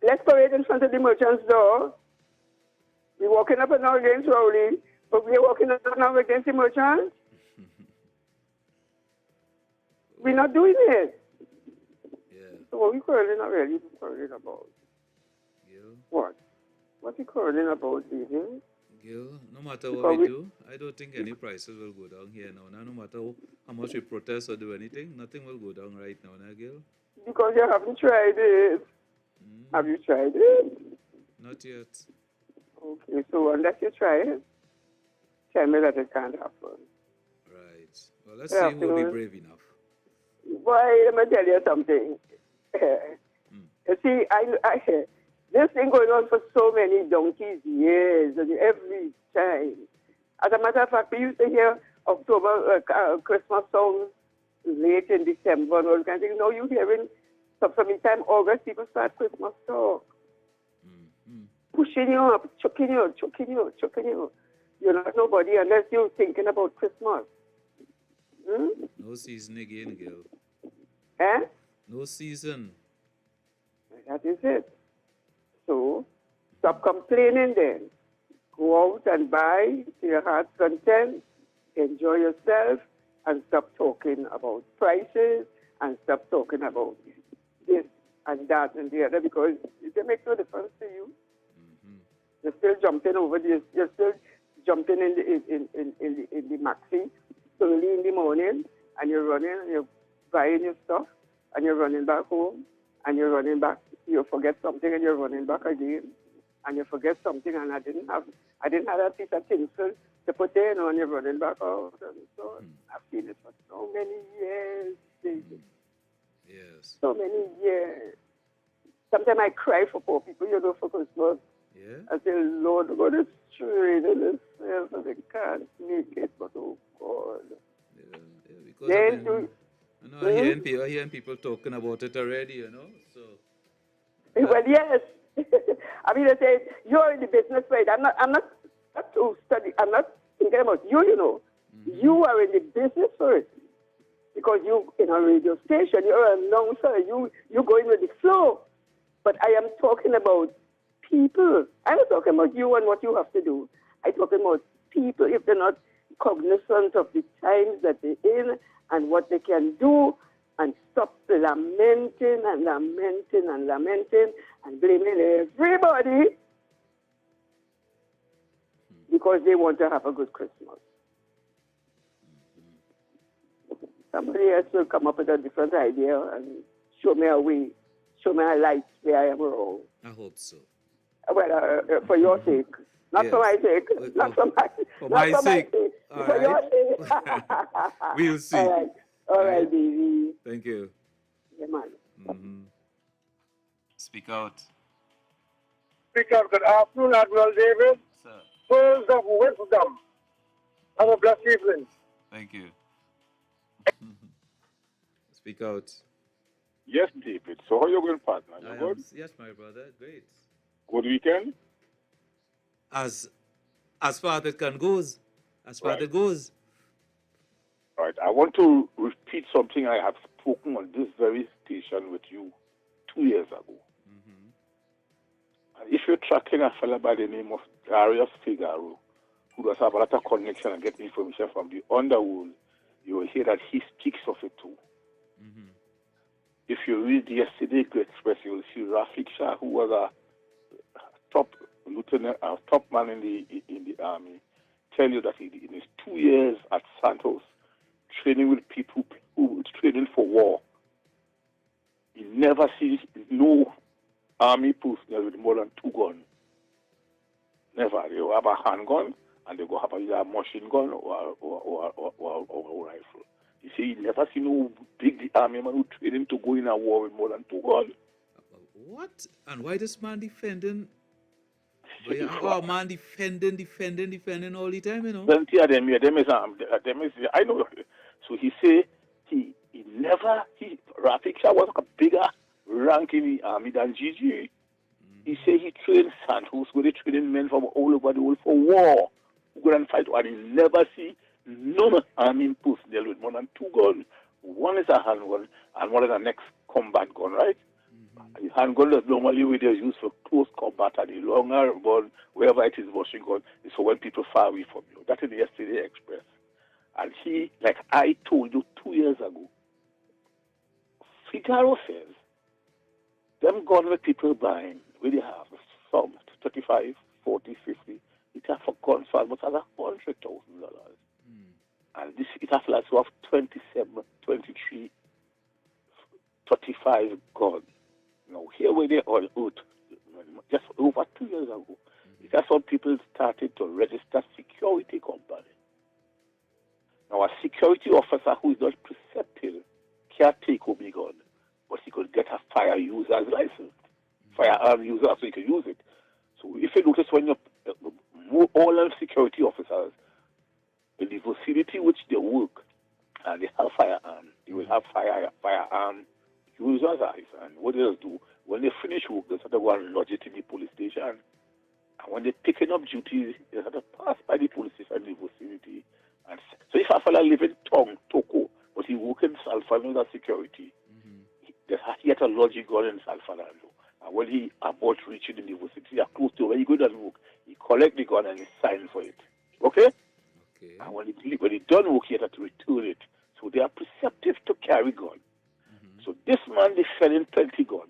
let's parade in front of the merchant's door. We're walking up and down against Rowley, but we're walking up and down against the merchant. We're not doing it. Yeah. So what we quarreling already? Quarreling about? Gil, What? What we quarreling about, David? Gil, no matter what we do, I don't think any prices will go down here now. No matter how much we protest or do anything, nothing will go down right now, Gil? Because you haven't tried it. Have you tried it? Not yet. Okay, so unless you try it, tell me that it can't happen. Right. Well, let's see who will be brave enough. Boy, let me tell you something. You see, this thing going on for so many donkey's years, and every time. As a matter of fact, we used to hear October Christmas songs late in December and all kind of things. Now you're hearing from the time August, people start Christmas talk. Pushing you up, choking you. You're not nobody unless you're thinking about Christmas. No season again, Gil. Eh? No season. That is it. So, stop complaining then. Go out and buy to your heart's content, enjoy yourself, and stop talking about prices, and stop talking about this and that and the other, because it makes no difference to you. You're still jumping over this. You're still jumping in the maxi early in the morning, and you're running and you're buying your stuff, and you're running back home, and you're running back. You forget something, and you're running back again, and you forget something, and I didn't have a piece of tinsel to put in, and you're running back out. And so I've seen it for so many years, David. Yes. So many years. Sometimes I cry for poor people, for Christmas. Yeah. I say, Lord, God is straight in themselves and they can't make it, but oh God. Because I'm hearing people talking about it already, so. Well, yes. I mean, I say, you're in the business side. I'm not to study. I'm not thinking about you, You are in the business first. Because you in a radio station, you're an announcer, you going with the flow. But I am talking about people. I'm not talking about you and what you have to do. I'm talking about people, if they're not cognizant of the times that they're in and what they can do, and stop lamenting and blaming everybody because they want to have a good Christmas. Somebody else will come up with a different idea and show me a way, show me a light where I am wrong. I hope so. Well, for your sake. Not for my sake. Not for my sake. For your sake. We'll see. All right, baby. Thank you. Yeah, man. Speak out. Speak out. Good afternoon, Admiral David. Sir. Pearls of wisdom. Have a blessed evening. Thank you. Speak out. Yes, David. So how you going, partner? You good? Yes, my brother. Great. Good weekend? As far as it can goes. As far as it goes. Right. I want to repeat something I have spoken on this very station with you 2 years ago. And if you're tracking a fellow by the name of Darius Figaro, who does have a lot of connection and get information from the underworld, you will hear that he speaks of it too. If you read yesterday Great Express, you will see Rafik Shah, who was a top lieutenant, a top man in the army, tell you that in his 2 years at Santos, training with people who was training for war, he never sees no army personnel with more than 2 guns. Never. They will have a handgun and they go have either a machine gun or a rifle. You see, you never see no big army man who training to go in a war with more than 2 guns. What? And why this man defending? But yeah, man defending all the time, you know. Plenty of them here. Them is, I know. So he say Rafik Shah was a bigger rank in the army than GG. He say he trained Santos, where they training men from all over the world for war. Who go and fight, and he never see no army personnel with more than 2 guns. One is a handgun and one is a next combat gun, right? The handgun is normally we they use for close combat, and the longer gun, wherever it is machine gun, is for when people far away from you. That is the Yesterday Express. And he, like I told you 2 years ago, Figaro says, them guns that people buying, where they have some 35, 40, 50, it has for guns for almost $100,000. And this, it has like to have 27, 23, 35 guns. Now, here where they all out, just over 2 years ago, it has some people started to register security company. Now, a security officer who is not preceptive can't take over the gun, but he could get a fire user's license, firearm user, so he can use it. So if you notice when you all the security officers in the vicinity which they work and they have firearm, they will have firearm user's license. And what they'll do, when they finish work, they start to go and lodge it in the police station. And when they're picking up duties, they start to pass by the police station in the vicinity. And so if a fella live in Toko, but he work in San Fernando security, he had a lodge gun in San Fernando. And when he about reaching the vicinity, close to where he go and work, he collect the gun and he sign for it. Okay? And when he done work, he had to return it. So they are preceptive to carry gun. So this man, they selling plenty gun.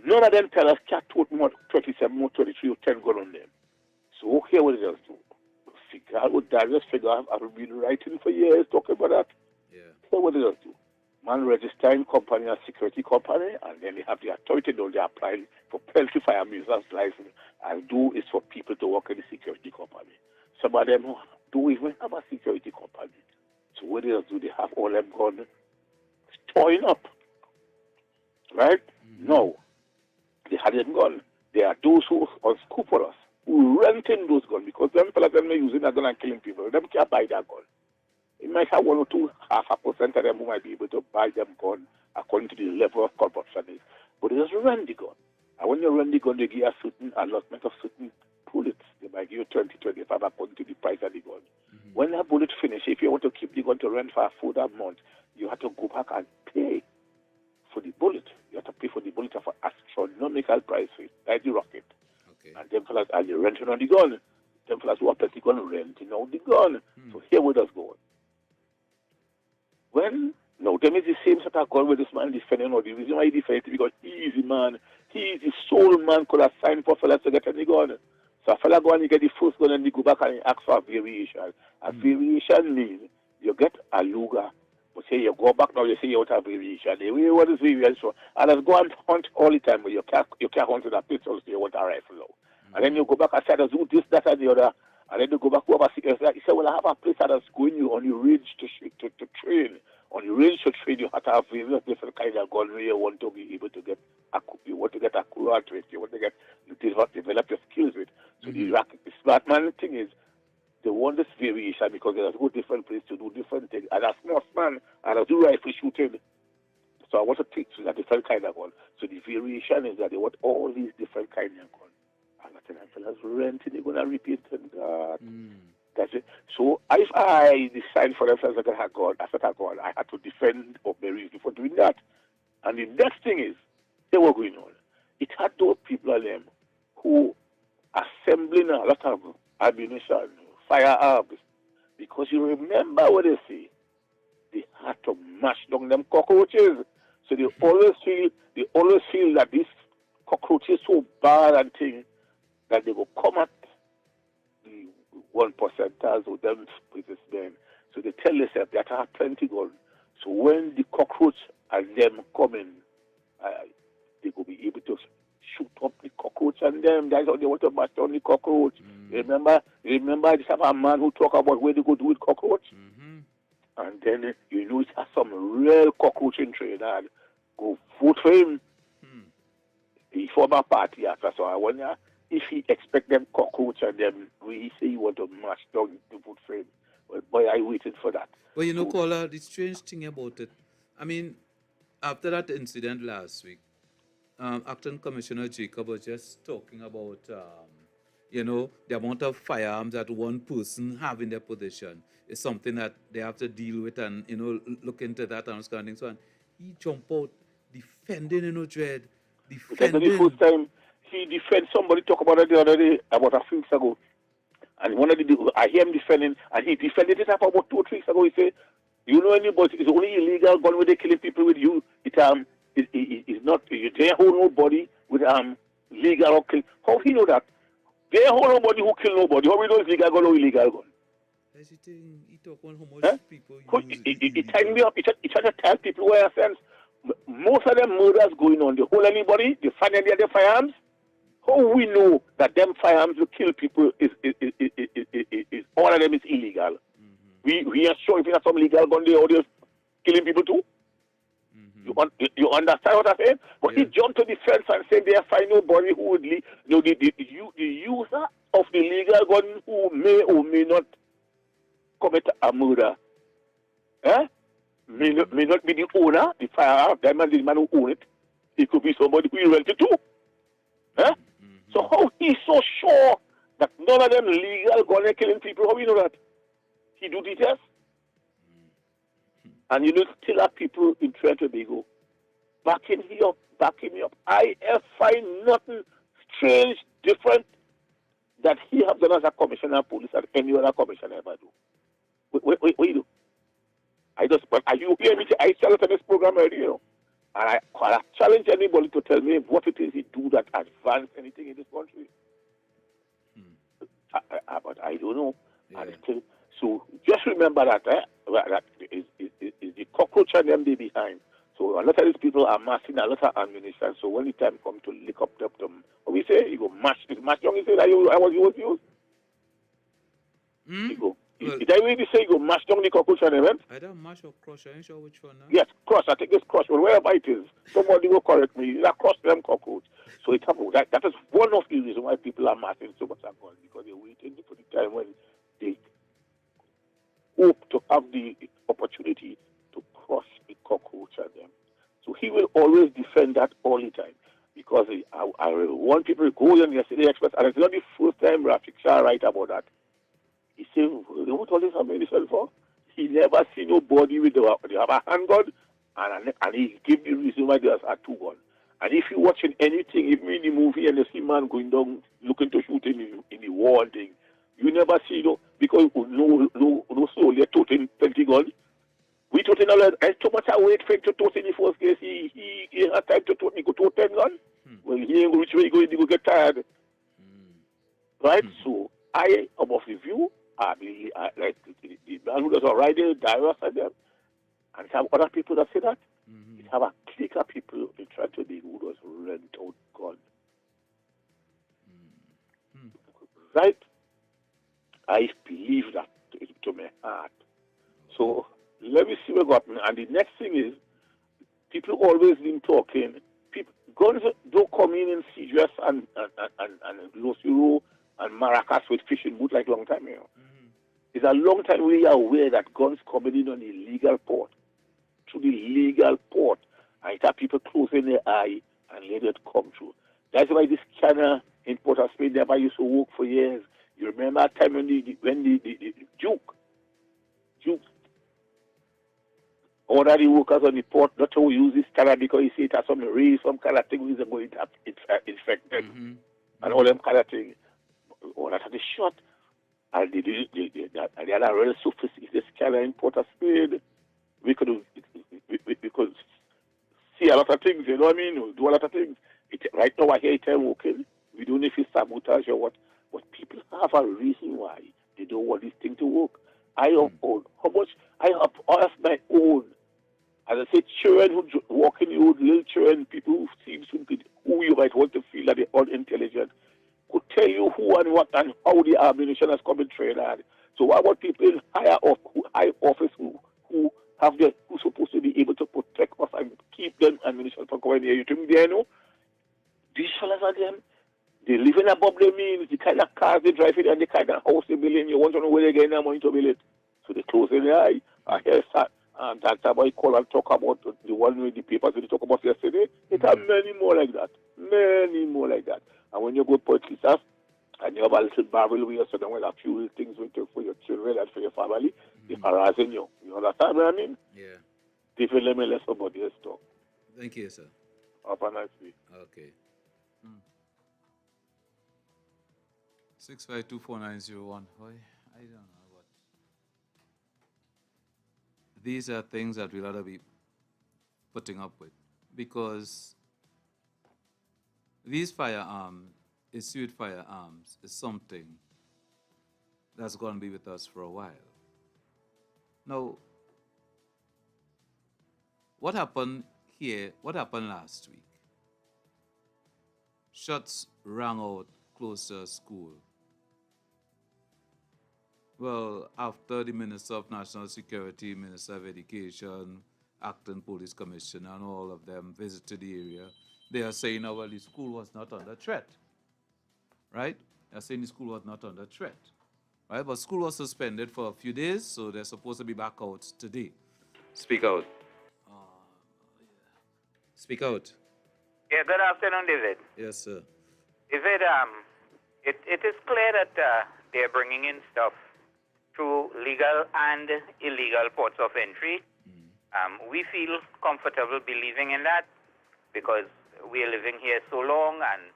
None of them tell us can't tote more 27, more 23, or 10 gun on them. So here what it does do. Darius figure I've been writing for years talking about that. Here what it does do. Man registering company as security company, and then they have the authority though they apply for plenty firearm users license, and do is for people to work in the security company. Some of them do even have a security company. So what they do, they have all them guns storing up. Right? No. They had them gun. There are those who unscrupulous, who renting those guns, because them fellas them are using that gun and killing people. Them can't buy that gun. It might have 1 or 2, 0.5% of them who might be able to buy them gun according to the level of corruption is. But they just rent the gun. And when you rent the gun, they give you a certain allotment of certain bullets. They might give you 20, 25 according to the price of the gun. When that bullet finish, if you want to keep the gun to rent for a further month, you have to go back and pay for the bullet. You have to pay for the bullet of an astronomical price, like the rocket. And them fellas are renting on the gun. Them fellas who are plenty gun renting on the gun. So here we just go. No, them is the same sort of gun where this man defending, or the reason why he defends is because he is the man. He is the sole man could have signed for fellas to get any gun. So a fella go and he get the first gun and he go back and he ask for a variation. A variation means you get a Luger, but say you go back now, you say you want a variation. They will what is variation. And let's go and hunt all the time, but you can't hunt with a pistol, so you want a rifle now. And then you go back and say, do this, that, and the other. And then you go back over. He said, well, I have a place that's going you on your range to train. On your range to train, you have to have various different kinds of gun where you want to be able to get you want to get accurate with, you want to get develop your skills with. So the smart man thing is they want this variation because there's go different places to do different things. And a smart man and I do rifle shooting. So I want to teach a different kind of gun. So the variation is that they want all these different kinds of guns. And I think fellas renting, they're gonna repeat that. That's it. So if I decide for themselves that I had God, I had to defend or be reason for doing that. And the next thing is, they were going on. It had those people of them who assembling a lot of ammunition, firearms, because you remember what they say. they had to mash down them cockroaches. So they always feel that this cockroach is so bad and thing that they will come at the 1%ers or them businessmen. So they tell themselves that I have plenty gun. So when the cockroach and them come in, they will be able to shoot up the cockroach and them. That's how they want to mash down the cockroach. Remember this have a man who talk about where they go do with cockroach? And then you know it has some real cockroach in Trinidad. Go vote for him. He form a party after. So I wonder if he expect them cockroach and them, he say he want to mash down to vote for him. But boy, I waited for that. Well, you know, caller, the strange thing about it, I mean, after that incident last week, Acting Commissioner Jacob was just talking about, you know, the amount of firearms that one person have in their possession is something that they have to deal with and, you know, look into that and understanding. So, and he jumped out defending, you know, Dread, defending. The first time he defend somebody talk about it the other day, about a few weeks ago. And I hear him defending, and he defended it about 2 or 3 weeks ago. He said, you know anybody, it's only illegal gun where they killing people with you. It's not, they hold nobody with legal or kill. How he know that? They hold nobody who kill nobody. How we know it's legal gun or illegal gun? He talk on how much people use He tied me up. He tried to tell people where I sense most of them murders going on. They hold anybody, they find any of the firearms. How we know that them firearms to kill people is all of them is illegal? We are sure if it's some legal gun they are just killing people too. You understand what I'm saying? But he jumped to the fence and said they find nobody who would the user of the legal gun who may or may not commit a murder. May not be the owner, the firearm, the man who own it. It could be somebody who you rent it to. So how he's so sure that none of them legal gun are killing people? How you know that? He do the test. And you know, still have people in Trinidad and Tobago backing me up. I find nothing strange, different that he has done as a commissioner of police than any other commissioner ever do. What you do? You hear me? I tell it on this program already, you know. And I challenge anybody to tell me what it is he do that advance anything in this country. But I don't know. Yeah. And still, so just remember that that is the cockroach and them they behind. So a lot of these people are massing a lot of ammunition. So when the time comes to lick up them, we say you go mash young. He said I was used. You go. Did I really say you go mash down the cockroach and them? I don't mash or crush. I ain't sure which one now. Yes, crush. I think it's crush. But wherever it is, somebody will correct me. It's a crush them cockroach. So it happens. That is one of the reasons why people are massing so much alcohol, because they're waiting for the time when they hope to have the opportunity to crush the cockroach at them. So he will always defend that all the time, because I want people to go on yesterday express, and it's not the first time Rafik Shah write about that. He said, what all this ammunition for? He never see nobody with they have a handgun, and he give the reason why there's a 2 gun. And if you're watching anything, even in the movie, and you see man going down looking to shoot in the war thing, you never see because no soldier toting 20 guns. We toting all that. And too much I wait for him to tote in the first case. He had time to tote. He could tote 10 guns. Well, he ain't which way he go get tired. Right? So I am of the view. Like the man who does all right there, Darius and them, and some other people that say that. It have a clique of people in trying to be who does rent out gun. Right? I believe that to my heart. So let me see what got me. And the next thing is, people always been talking. Guns don't come in CGS and Los Euro and Maracas with fishing boat like long time, you know. It's a long time we are aware that guns coming in on the legal port, through the legal port, and it have people closing their eye and let it come through. That's why this scanner in Port of Spain never used to work for years. You remember that time when the Duke ordered the workers on the port not to use this scanner because he said it has some race, some kind of thing which is going to infect them, and all them kind of things. All that had a shot. And they had a real sophisticated scanner in Port of Spain. we could see a lot of things, you know what I mean? Do a lot of things. Right now, I hear it working. We don't know if it's sabotage or what, but people have a reason why they don't want this thing to work. I have how much I have of my own. As I said, children who walk in the road, little children, people who seem to be who you might want to feel that they're unintelligent, could tell you who and what and how the ammunition has come in trade hard. So I want people in high office who have who's supposed to be able to protect us and keep them ammunition from coming here. You think they know? These fellas are them. They live in above their means, the kind of cars they drive in and the kind of house they build in. You want to know where they're getting their money to build it. So they close their eye. I hear that's about call and talk about the one with the papers that they talk about yesterday. It have many more like that. Many more like that. And when you go to Police and you have a little barrel where you sit down with a few little things for your children and for your family, they're harassing you. You understand what I mean? Yeah. Different let me let somebody else talk. Thank you, sir. Have a nice week. Okay. 6524901. I don't know what. These are things that we'll have to be putting up with because these firearms, issued firearms, is something that's going to be with us for a while. Now, what happened here? What happened last week? Shots rang out close to a school. Well, after the Minister of National Security, Minister of Education, Acting Police Commissioner, and all of them visited the area, they are saying, oh, well, the school was not under threat. Right? They're saying the school was not under threat. Right? But school was suspended for a few days, so they're supposed to be back out today. Speak out. Speak out. Yeah, good afternoon, David. Yes, sir. David, it is clear that they're bringing in stuff through legal and illegal ports of entry. We feel comfortable believing in that because we are living here so long and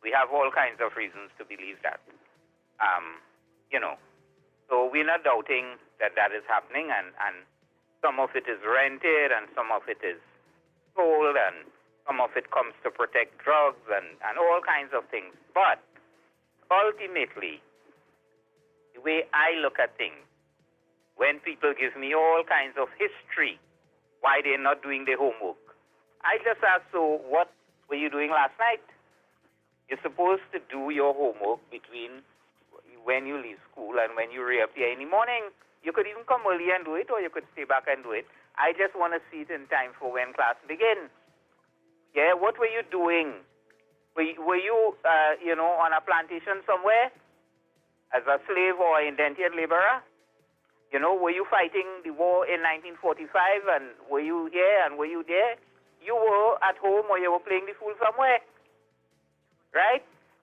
we have all kinds of reasons to believe that. So we're not doubting that that is happening and some of it is rented and some of it is sold and some of it comes to protect drugs and all kinds of things. But ultimately, the way I look at things, when people give me all kinds of history, why they're not doing their homework, I just ask, so what were you doing last night? You're supposed to do your homework between when you leave school and when you reappear in the morning. You could even come early and do it, or you could stay back and do it. I just want to see it in time for when class begins. Yeah, what were you doing? Were you, on a plantation somewhere as a slave or indentured laborer? Were you fighting the war in 1945 and were you here and were you there? You were at home or you were playing the fool somewhere, right?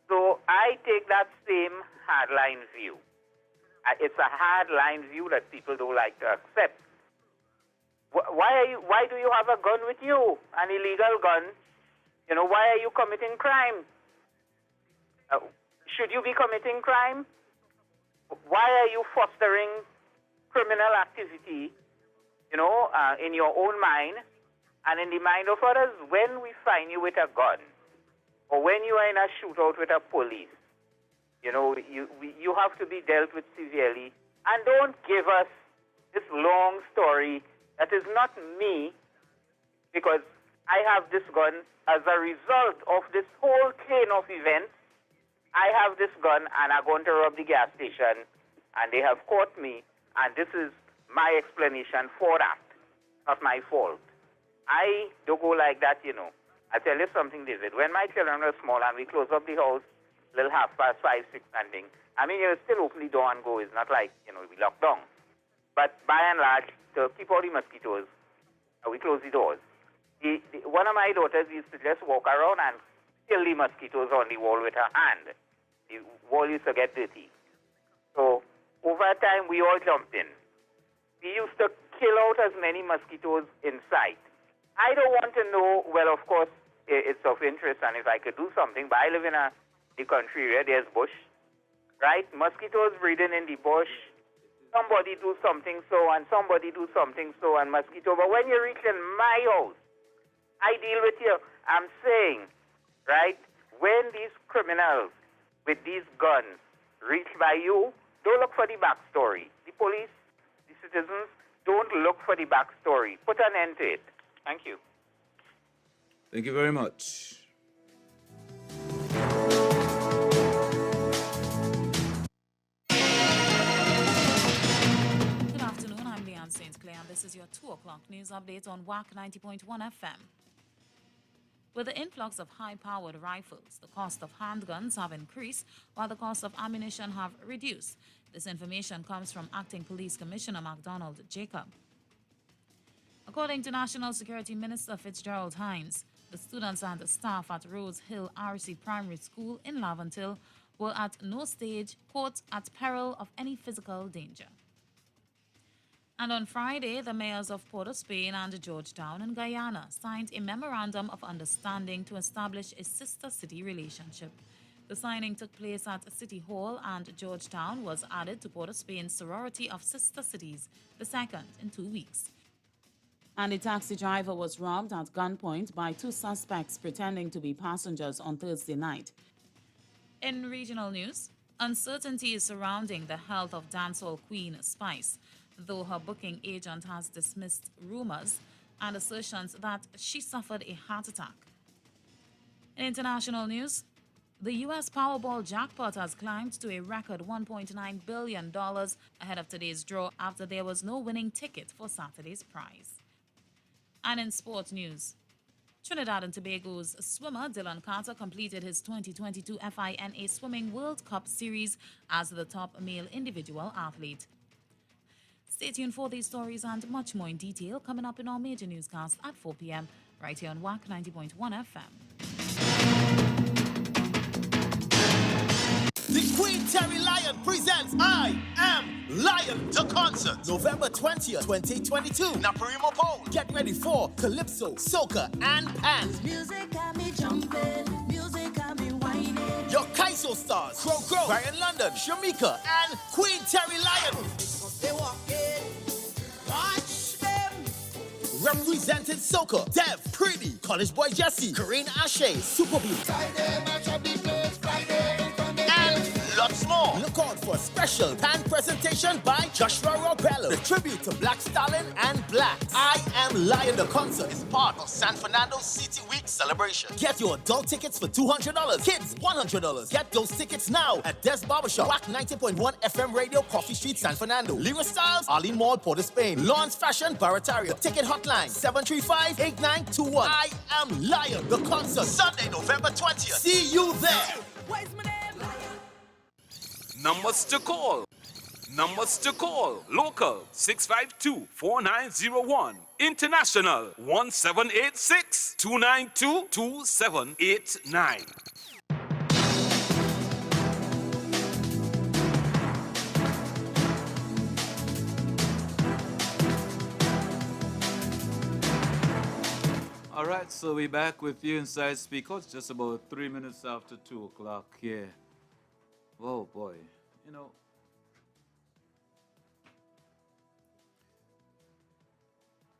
So I take that same hardline view. It's a hardline view that people don't like to accept. Why do you have a gun with you, an illegal gun? Why are you committing crime? Should you be committing crime? Why are you fostering criminal activity, in your own mind and in the mind of others? When we find you with a gun or when you are in a shootout with a police, you have to be dealt with severely. And don't give us this long story that is not me, because I have this gun as a result of this whole chain of events. I have this gun and I'm going to rob the gas station and they have caught me and this is my explanation for that, not my fault. I don't go like that, I tell you something, David. When my children were small and we close up the house, little 5:30, 6 standing, you still open the door and go. It's not like, we lock down. But by and large, to keep all the mosquitoes, we close the doors. One of my daughters used to just walk around and kill the mosquitoes on the wall with her hand. The wall used to get dirty. So over time, we all jumped in. We used to kill out as many mosquitoes in sight. I don't want to know, well, of course, it's of interest and if I could do something, but I live in the country where there's bush, right? Mosquitoes breeding in the bush, somebody do something so and somebody do something so and mosquito. But when you reach in my house, I deal with you. I'm saying, right, when these criminals with these guns reach by you, don't look for the backstory. The police, the citizens, don't look for the backstory. Put an end to it. Thank you. Thank you very much. Good afternoon, I'm Leanne St. Clair, and this is your 2 o'clock news update on WACK 90.1 FM. With the influx of high-powered rifles, the cost of handguns have increased while the cost of ammunition have reduced. This information comes from Acting Police Commissioner MacDonald Jacob. According to National Security Minister Fitzgerald Hines, the students and the staff at Rose Hill RC Primary School in Laventille were at no stage, quote, at peril of any physical danger. And on Friday, the mayors of Port of Spain and Georgetown in Guyana signed a memorandum of understanding to establish a sister city relationship. The signing took place at City Hall, and Georgetown was added to Port of Spain's sorority of sister cities, the second in 2 weeks. And a taxi driver was robbed at gunpoint by 2 suspects pretending to be passengers on Thursday night. In regional news, uncertainty is surrounding the health of dancehall queen Spice, though her booking agent has dismissed rumors and assertions that she suffered a heart attack. In international news, the U.S. Powerball jackpot has climbed to a record $1.9 billion ahead of today's draw after there was no winning ticket for Saturday's prize. And in sports news, Trinidad and Tobago's swimmer Dylan Carter completed his 2022 FINA Swimming World Cup Series as the top male individual athlete. Stay tuned for these stories and much more in detail coming up in our major newscast at 4 p.m. right here on WACK 90.1 FM. The Queen Terry Lion presents I Am Lion, the concert, November 20th, 2022. Naparimo Pole. Get ready for Calypso, Soca, and Pan. Music got me jumping, music got me whining. Your Kaiso stars, Crow, Brian London, Shamika, and Queen Terry Lion. They walk in, watch them. Represented Soca, Dev, Pretty, College Boy Jesse, Corinne Ashe, Super Blue. And lots more. Look out for a special pan presentation by Joshua Robello. The tribute to Black Stalin and Black. I Am Lion, the concert is part of San Fernando City Week celebration. Get your adult tickets for $200, kids $100. Get those tickets now at Des Barbershop, WACK 90.1 FM Radio, Coffee Street, San Fernando. Lyra Styles, Arlene Mall, Port of Spain. Lawrence Fashion, Barataria. Ticket hotline 735-8921. I Am Lion, the concert, Sunday, November 20th. See you there. Numbers to call. Numbers to call. Local 652-4901. International 1786-292-2789. All right, so we're back with you inside Speakers, just about 3 minutes after 2 o'clock here. Oh boy, you know,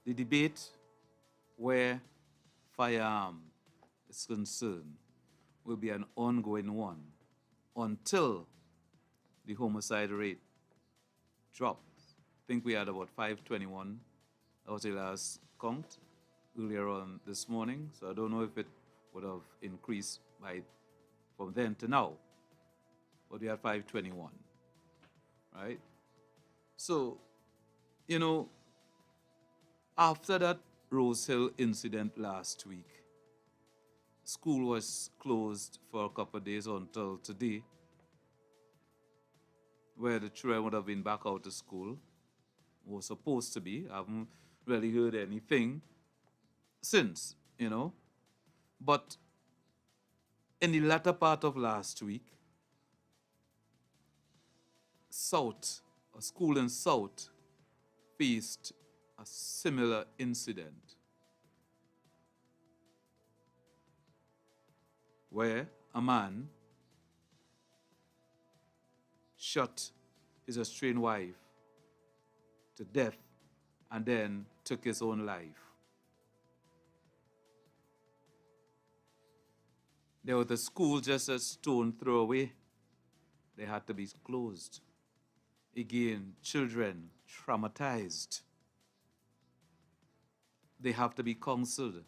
the debate where firearm is concerned will be an ongoing one until the homicide rate drops. I think we had about 521. That was the last count earlier on this morning, so I don't know if it would have increased from then to now. But we had 521, right? So, you know, after that Rose Hill incident last week, school was closed for a couple of days until today, where the children would have been back out of school, was supposed to be. I haven't really heard anything since, you know. But in the latter part of last week, a school in South faced a similar incident where a man shot his estranged wife to death and then took his own life. There was a school just a stone throw away. They had to be closed. Again, children traumatized. They have to be counseled.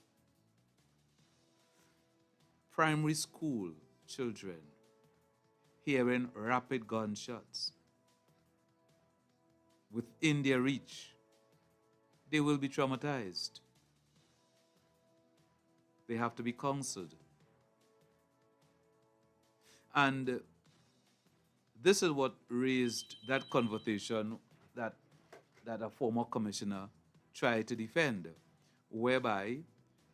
Primary school children hearing rapid gunshots within their reach. They will be traumatized. They have to be counseled. And this is what raised that conversation that a former commissioner tried to defend, whereby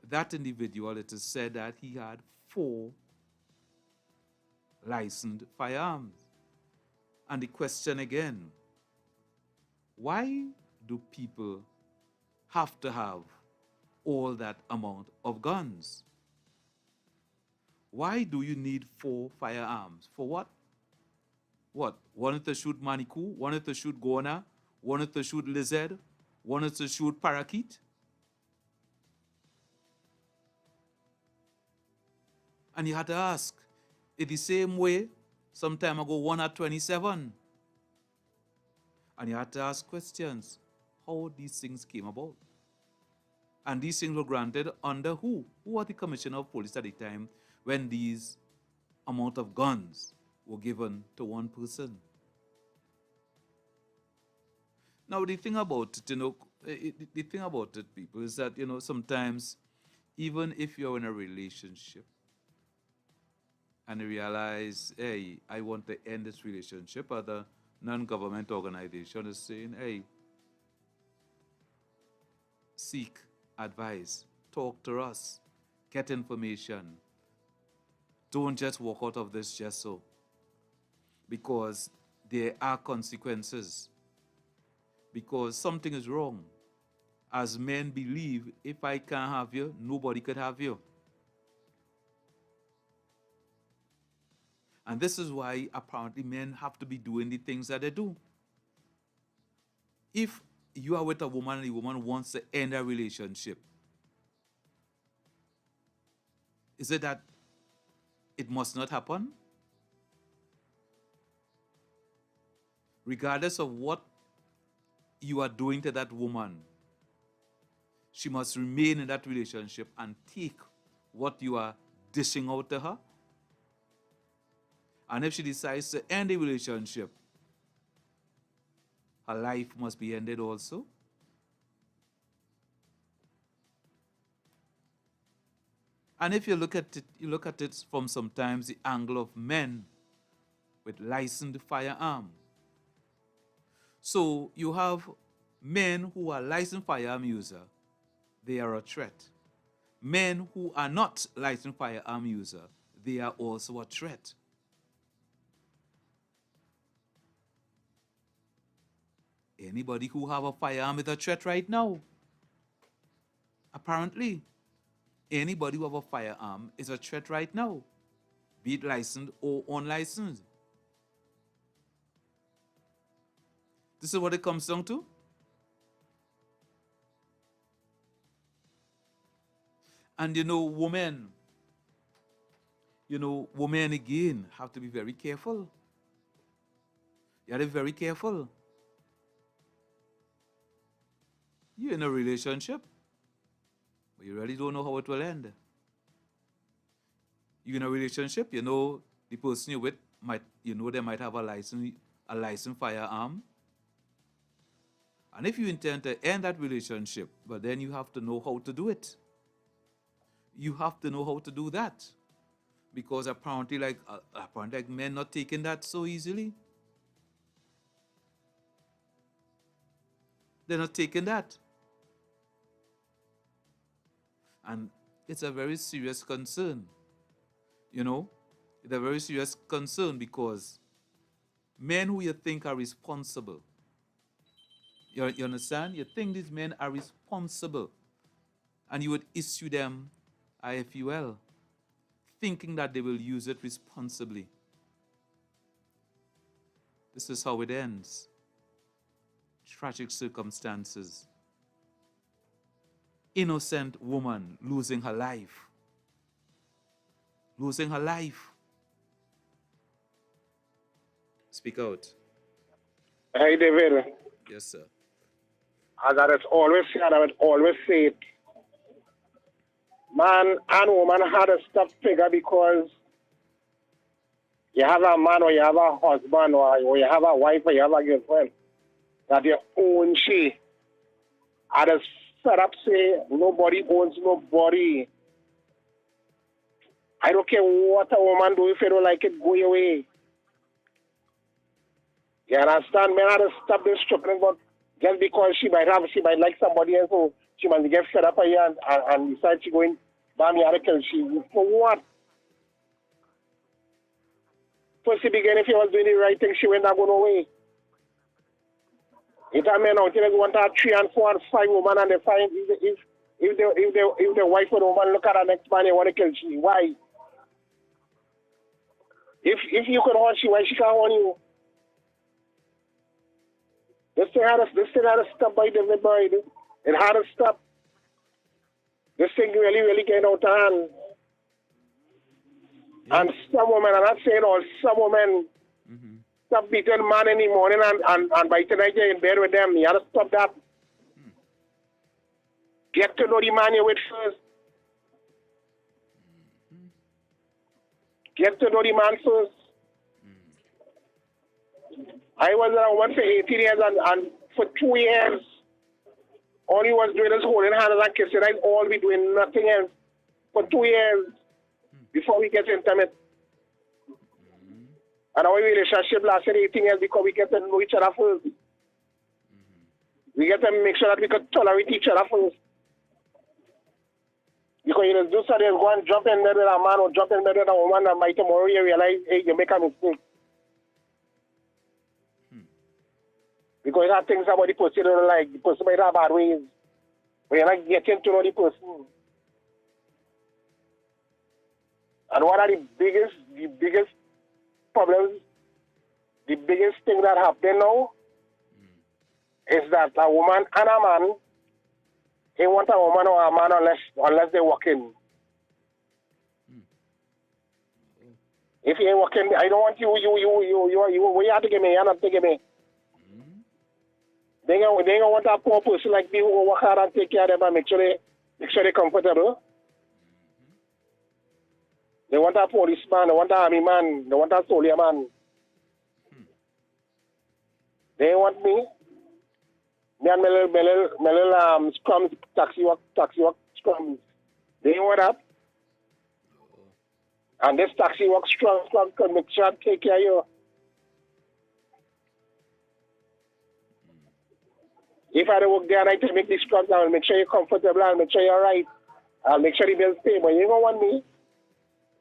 that individual, it is said that he had 4 licensed firearms. And the question again, why do people have to have all that amount of guns? Why do you need 4 firearms? For what? What? Wanted to shoot Manikou, wanted to shoot Gona, wanted to shoot lizard, wanted to shoot parakeet? And you had to ask, in the same way, some time ago, 1 at 27. And you had to ask questions, how these things came about. And these things were granted under who? Who was the commissioner of police at the time when these amount of guns were given to one person? Now, the thing about it, the thing about it, people, is that, sometimes, even if you're in a relationship and you realize, hey, I want to end this relationship, or the non-government organization is saying, hey, seek advice, talk to us, get information. Don't just walk out of this just so. Because there are consequences. Because something is wrong. As men believe, if I can't have you, nobody could have you. And this is why apparently men have to be doing the things that they do. If you are with a woman and the woman wants to end a relationship, is it that it must not happen? Regardless of what you are doing to that woman, she must remain in that relationship and take what you are dishing out to her. And if she decides to end the relationship, her life must be ended also. And if you look at it from sometimes the angle of men with licensed firearm. So you have men who are licensed firearm user, they are a threat. Men who are not licensed firearm user, they are also a threat. Anybody who have a firearm is a threat right now. Apparently, anybody who have a firearm is a threat right now, be it licensed or unlicensed. This is what it comes down to. And women again have to be very careful. You have to be very careful. You're in a relationship, but you really don't know how it will end. You're in a relationship, the person you're with they might have a licensed firearm. And if you intend to end that relationship, but then you have to know how to do it. You have to know how to do that. Because apparently men not taking that so easily. They're not taking that. And it's a very serious concern. It's a very serious concern because men who you think are responsible, you understand? You think these men are responsible and you would issue them IFUL, thinking that they will use it responsibly. This is how it ends. tragic circumstances. Innocent woman losing her life. Losing her life. Speak out. Hey, David. Yes, sir. As I always say, and I would always say it, man and woman had a stop figure because you have a man or you have a husband or you have a wife or you have a girlfriend that you own she. I just set up say nobody owns nobody. I don't care what a woman do if you don't like it, go your way. You understand? Man, I just stop this struggling, but just because she might like somebody else, so she might get fed up here and decide she going bam me out of kill she for what? First the beginning, if you was doing the right thing, she went not going away. It a man out there want to have 3 and 4 and 5 women and they find if the wife or the woman look at her next man, they want to kill she. Why? If you could haunt she, why she can't haunt you? This thing had to stop by the boy. It had to stop. This thing really getting out of hand. Yeah. And some women, I'm not saying all, some women stop beating man in the morning and by tonight you're in bed with them. You have to stop that. Get to know the man you're with first. Get to know the man first. I was a woman for 18 years and for 2 years, all he was doing is holding hands and kissing. I all we doing nothing else for 2 years before we get intimate. And our relationship lasted 18 years because we get to know each other first. We get to make sure that we could tolerate each other first. Because you just do something, go and jump in bed with a man or jump in bed with a woman and by tomorrow you realize, hey, you make a mistake. Because you have things about the person you don't like. The person might have bad ways. But you're not getting to know the person. And one of the biggest problems, the biggest thing that happen now is that a woman and a man, they want a woman or a man unless they walk in. If you ain't walking, I don't want you have to give me, you're not taking me. They don't want a poor person like me who will work hard and take care of them and make sure they're comfortable. They want a policeman, they want an army man, they want a soldier man. They want me. Me and my little scrums, taxi walk scrums. They want that. And this taxi walk scrum can make sure I take care of you. If I work there and I make these scrubs, I'll make sure you're comfortable, I'll make sure you're right. I'll make sure the bills pay. But you don't want me.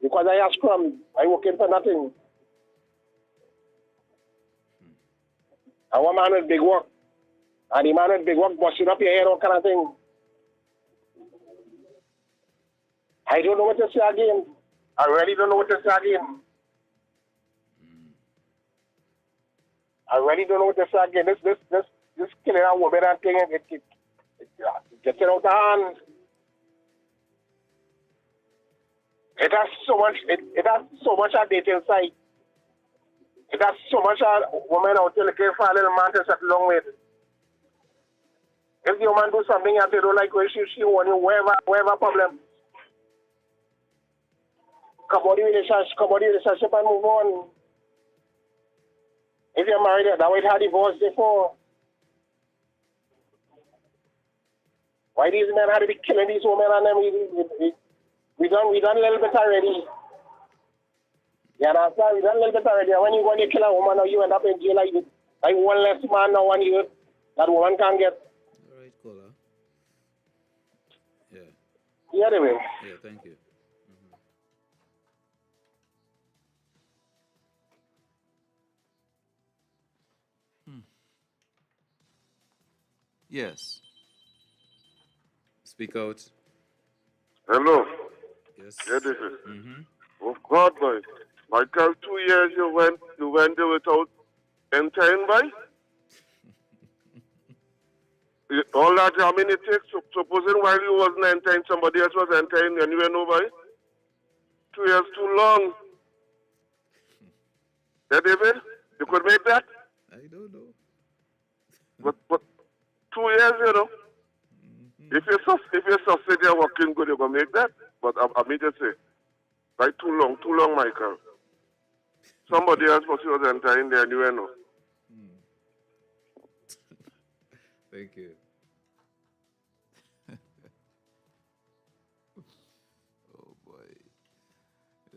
Because I have scrum. I work in for nothing. I want man with big work. And the man with big work busting up your head, all kind of thing. I don't know what to say again. I really don't know what to say again. I really don't know what to say again. This killing a woman and thing, it gets it out of hand. It has so much a dating site. It has so much a woman out there looking for a little man to settle along with. If the woman do something and they don't like where she want you, whatever problem. Come on the relationship and move on. If you're married, that way it had divorce before. Why these men had to be killing these women and them? We done a little bit already. You understand? We done a little bit already. And when you go and kill a woman, now you end up in jail like one less man now 1 year that woman can get. All right, caller. Yeah. Yeah, anyway. Yeah, thank you. Yes. Speak out. Hello. Yes. Yeah, this is. Oh God, boy. Michael, 2 years you went there without entering, boy? All that, how many takes? Supposing while you wasn't entering, somebody else was entering, and you were nobody? 2 years too long. Yeah, David? You could make that? I don't know. But 2 years, you know. If you succeed, you're working good, you're going to make that. But I mean to say, like too long, Michael. Somebody else was entering there, and you know. Thank you. Oh boy.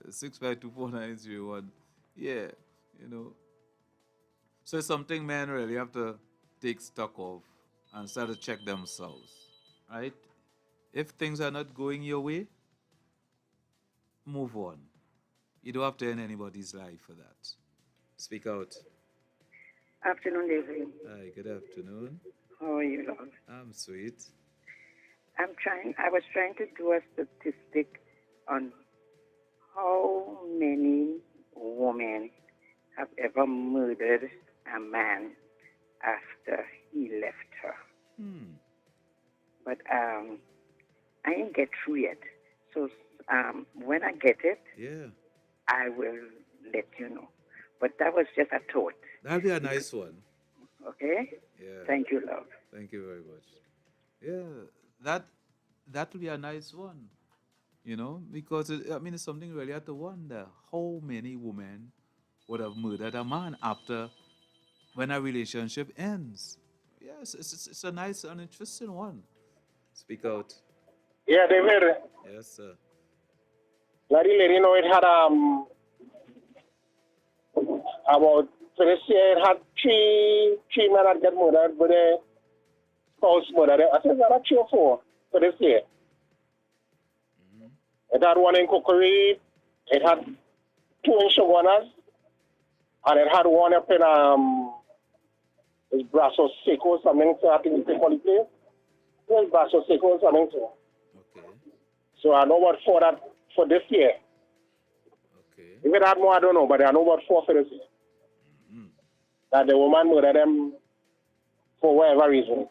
6524901. Yeah, you know. So it's something men really have to take stock of and start to check themselves. Right? If things are not going your way, move on. You don't have to end anybody's life for that. Speak out. Afternoon, David. Hi, good afternoon. How are you, Lord? I'm sweet. I was trying to do a statistic on how many women have ever murdered a man after he left her. But I didn't get through yet. So when I get it, I will let you know. But that was just a thought. That'll be a nice one. Okay? Yeah. Thank you, love. Thank you very much. Yeah, that will be a nice one. You know, because it's something really have to wonder how many women would have murdered a man after when a relationship ends. Yes, it's a nice and interesting one. Speak out. Yeah, David. Yes, sir. Let you know it had about for this year it had three men that get murdered, but the spouse murdered. I think there are 3 or 4 for this year. It had one in Cookery, it had 2 in Shogunas, and it had one up in it's Brasso Seco something, so I think it's the quality place. It's Brasso Seco something, so. Okay. So I know what for this year. Okay. If it had more, I don't know, but I know what 4 for this year. That the woman murdered them for whatever reason.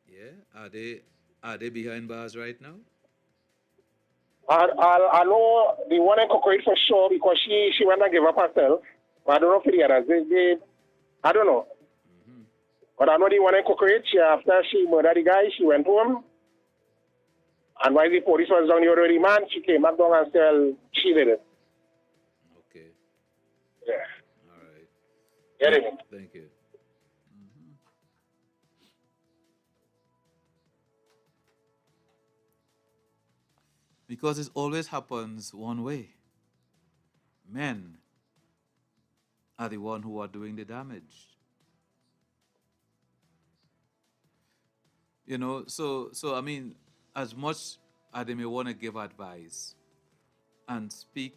Yeah. Are they behind bars right now? I know the one in Cookery for sure because she went and gave up herself. But I don't know for the others. I don't know. But I know the one in Cookery, after she murdered the guy, she went home. And while the police was down the other man, she came back down and said she did it. Okay. Yeah. All right. Get it? Thank you. Because it always happens one way. Men are the one who are doing the damage. You know, so as much as they may want to give advice and speak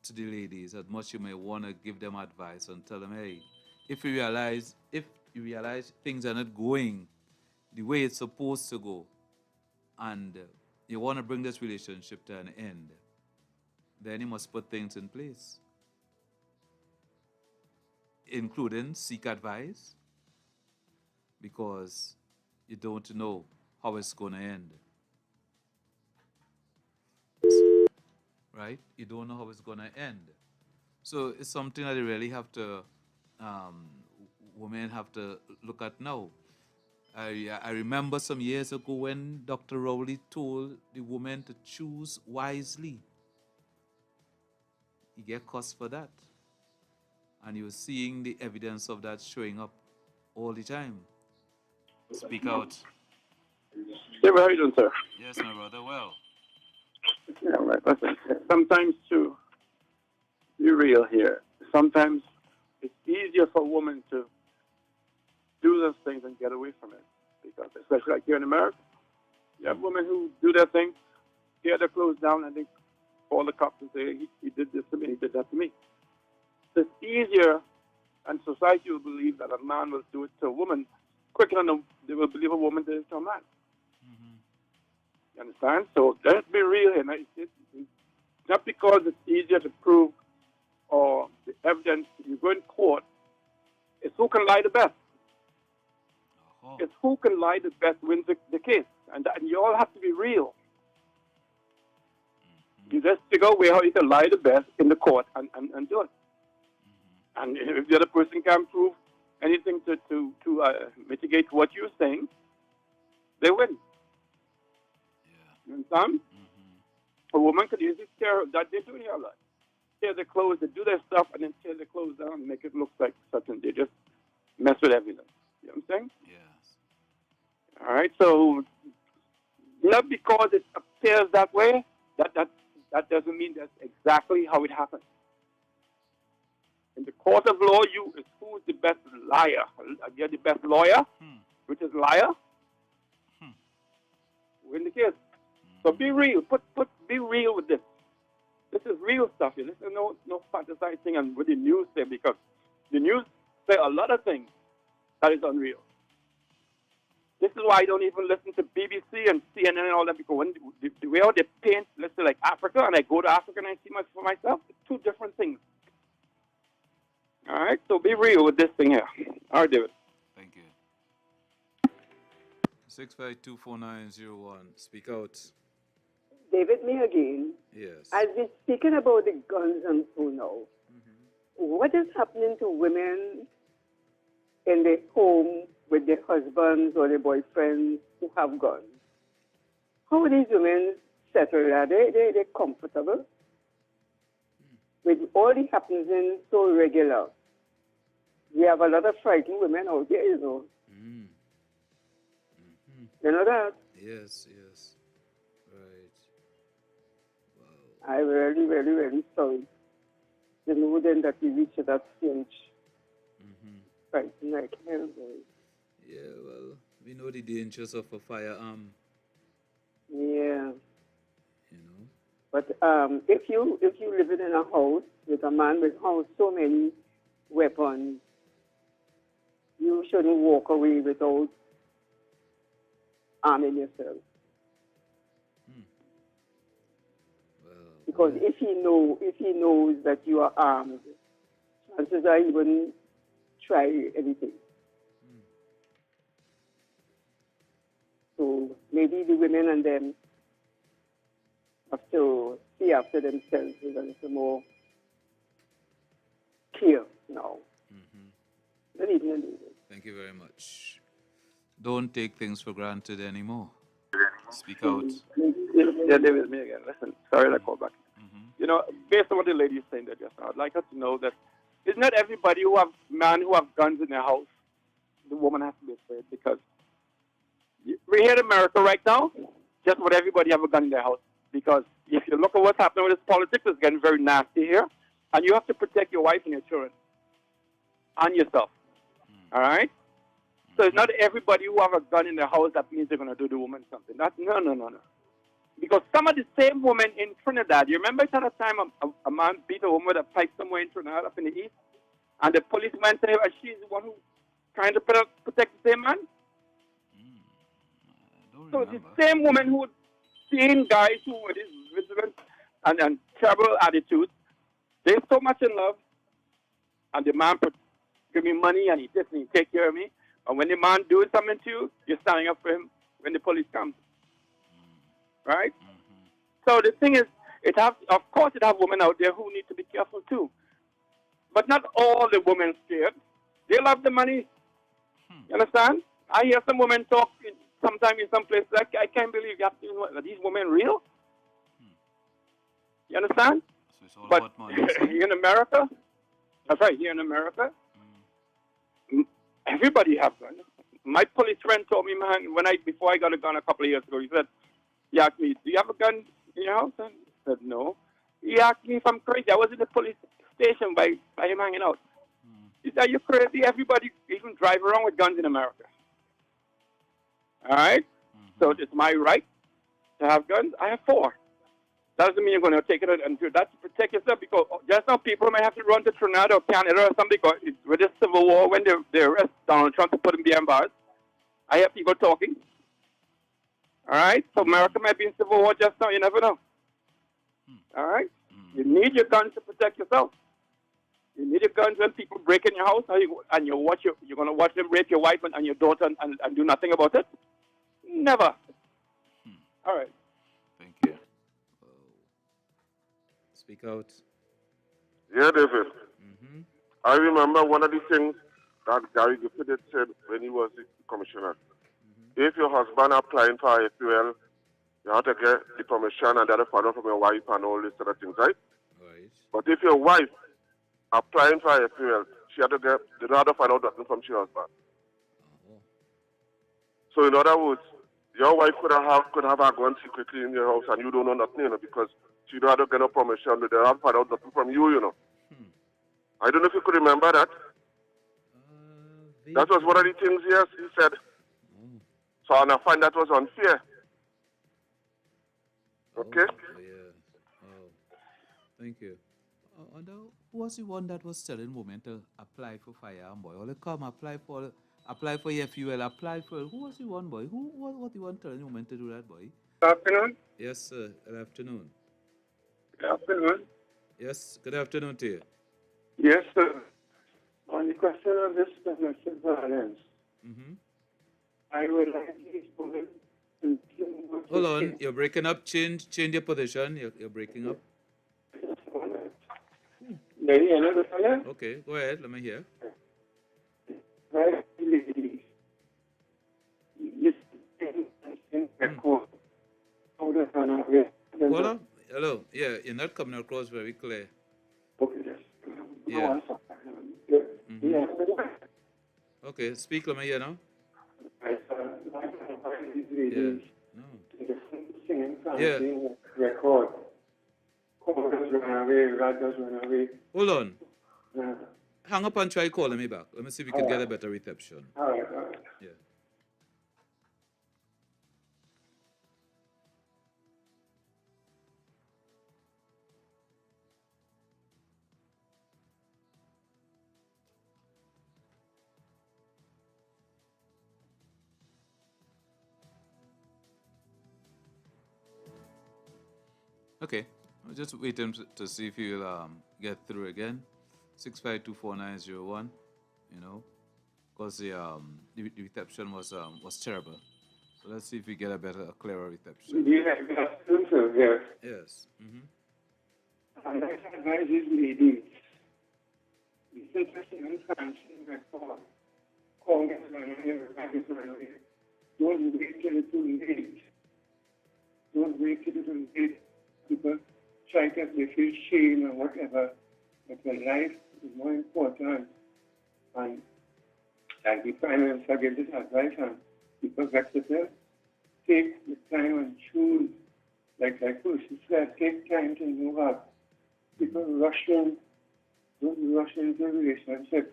to the ladies, as much you may want to give them advice and tell them, hey, if you realize things are not going the way it's supposed to go, and you want to bring this relationship to an end, then you must put things in place, including seek advice, because you don't know how it's going to end. Right? You don't know how it's going to end. So it's something that you really have to, women have to look at now. I remember some years ago when Dr. Rowley told the women to choose wisely. You get cussed for that. And you're seeing the evidence of that showing up all the time. Speak out. Yeah, how are you doing, sir? Yes, my brother, well. Yeah, right. Listen, sometimes to be real here, sometimes it's easier for a woman to do those things and get away from it. Because especially like here in America, you have women who do their thing, tear their clothes down, and they call the cops and say, he did this to me, he did that to me. So it's easier, and society will believe that a man will do it to a woman quicker than they will believe a woman did it to a man. You understand? So let's be real here. It's not because it's easier to prove or the evidence, you go in court, it's who can lie the best. It's who can lie the best wins the case. And you all have to be real. You just figure out how you can lie the best in the court and do it. And if the other person can prove anything to mitigate what you're saying, they win. You understand? A woman could easily tear that they're doing here a lot. Tear their clothes, they do their stuff, and then tear their clothes down and make it look like something. They just mess with everything. You know what I'm saying? Yes. All right. So not because it appears that way, that doesn't mean that's exactly how it happened. In the court of law, it's who's the best liar. You're the best lawyer, which is liar. Win the case. So be real. Be real with this. This is real stuff here. This is no fantasizing thing and what the news say, because the news say a lot of things that is unreal. This is why I don't even listen to BBC and CNN and all that, because when the way how they paint, let's say like Africa, and I go to Africa and I see for myself, it's two different things. All right, so be real with this thing here. All right, David. Thank you. 6524901. Speak out. David, me again. Yes. As we're speaking about the guns and so now, what is happening to women in the home with their husbands or their boyfriends who have guns? How are these women settled? Are they comfortable? With all the happening so regular, we have a lot of frightened women out there, you know. You know that? Yes, yes. Right. I'm really, really, really sorry. You know then that we reach that stage. Frightened like hell, boy. Yeah, well, we know the dangers of a firearm. Yeah. You know. But if you living in a house with a man with so many weapons, you shouldn't walk away without arming yourself. Because if he knows that you are armed, chances are he wouldn't try anything. So maybe the women and them have to see after themselves with a little more care now. Good evening, David. Thank you very much. Don't take things for granted anymore. Speak out. Yeah, David, me again. Listen, sorry I called back. You know, based on what the lady is saying there just now, I'd like her to know that it's not everybody who have guns in their house. The woman has to be afraid, because we're here in America right now. Just about everybody have a gun in their house, because if you look at what's happening with this politics, it's getting very nasty here, and you have to protect your wife and your children and yourself. All right. So it's not everybody who have a gun in their house that means they're going to do the woman something. No. Because some of the same women in Trinidad, you remember at a time a man beat a woman with a pipe somewhere in Trinidad up in the east, and the police went to her, and she's the one who trying to protect the same man? So the same woman who seen guys who with this vigilant and terrible attitude, they're so much in love, and the man give me money and he take care of me. And when the man doing something to you, you're standing up for him when the police come. Right? So the thing is, of course it have women out there who need to be careful too. But not all the women scared. They love the money. You understand? I hear some women talk sometimes in some places, like, I can't believe are these women real? You understand? So it's all but about money. here in America, that's right, here in America, everybody have guns. My police friend told me, man, before I got a gun a couple of years ago, he asked me, do you have a gun in your house? I said, no. He asked me if I'm crazy. I was in the police station by him hanging out. He said, are you crazy? Everybody even drive around with guns in America. All right? So it's my right to have guns. I have 4. That doesn't mean you're going to take it and do that to protect yourself, because just now people might have to run to Trinidad or Canada or something, because with this civil war, when they arrest Donald Trump to put him behind bars, I have people talking. All right? So America might be in civil war just now. You never know. All right? You need your guns to protect yourself. You need your guns when people break in your house, you're going to watch them rape your wife and your daughter and do nothing about it? Never. All right. Thank you. Speak out. Yeah, David. I remember one of the things that Gary Gifford had said when he was the commissioner. If your husband applying for IFUL, you have to get the permission and the other father from your wife and all these other things, right? Right. But if your wife applying for IFUL, she had to get the other find out nothing from her husband. So in other words, your wife could have a gun secretly in your house and you don't know nothing, because she don't have to get no permission, but they have find out nothing from you, I don't know if you could remember that. That was one of the things he said. So and I find that was unfair. Okay? Oh, yeah. Oh, thank you. And who was the one that was telling women to apply for firearm, boy? Or they come apply for your fuel, apply for. Who was the one, boy? Who was the one telling women to do that, boy? Good afternoon. Yes, sir. Good afternoon. Good afternoon. Yes, good afternoon to you. Yes, sir. On the question of this domestic violence, I would like these women to Hold on, you're breaking up. Change your position. You're breaking up. Okay, go ahead. Let me hear. Hold on. Hello. Yeah, you're not coming across very clear. Yeah. Okay, speak. Let me hear now. Yeah. Record. Chorus run away, ragas run away. Hold on. Hang up and try calling me back. Let me see if we can get a better reception. All right. Yeah. Okay, I'm just waiting to see if you'll get through again. 6524901, because the reception was terrible. So let's see if we get a clearer reception. Yeah. Yes. And I advise these ladies, the interesting and fancy record, Congress run away, ragas run away. Don't wait till it's too late. Don't wait till it's too late. People try to they feel shame or whatever, but their life is more important. And like the Prime Minister gave this advice, and people versatile, take the time and choose. Like she said, take time to move up. People don't rush into relationships.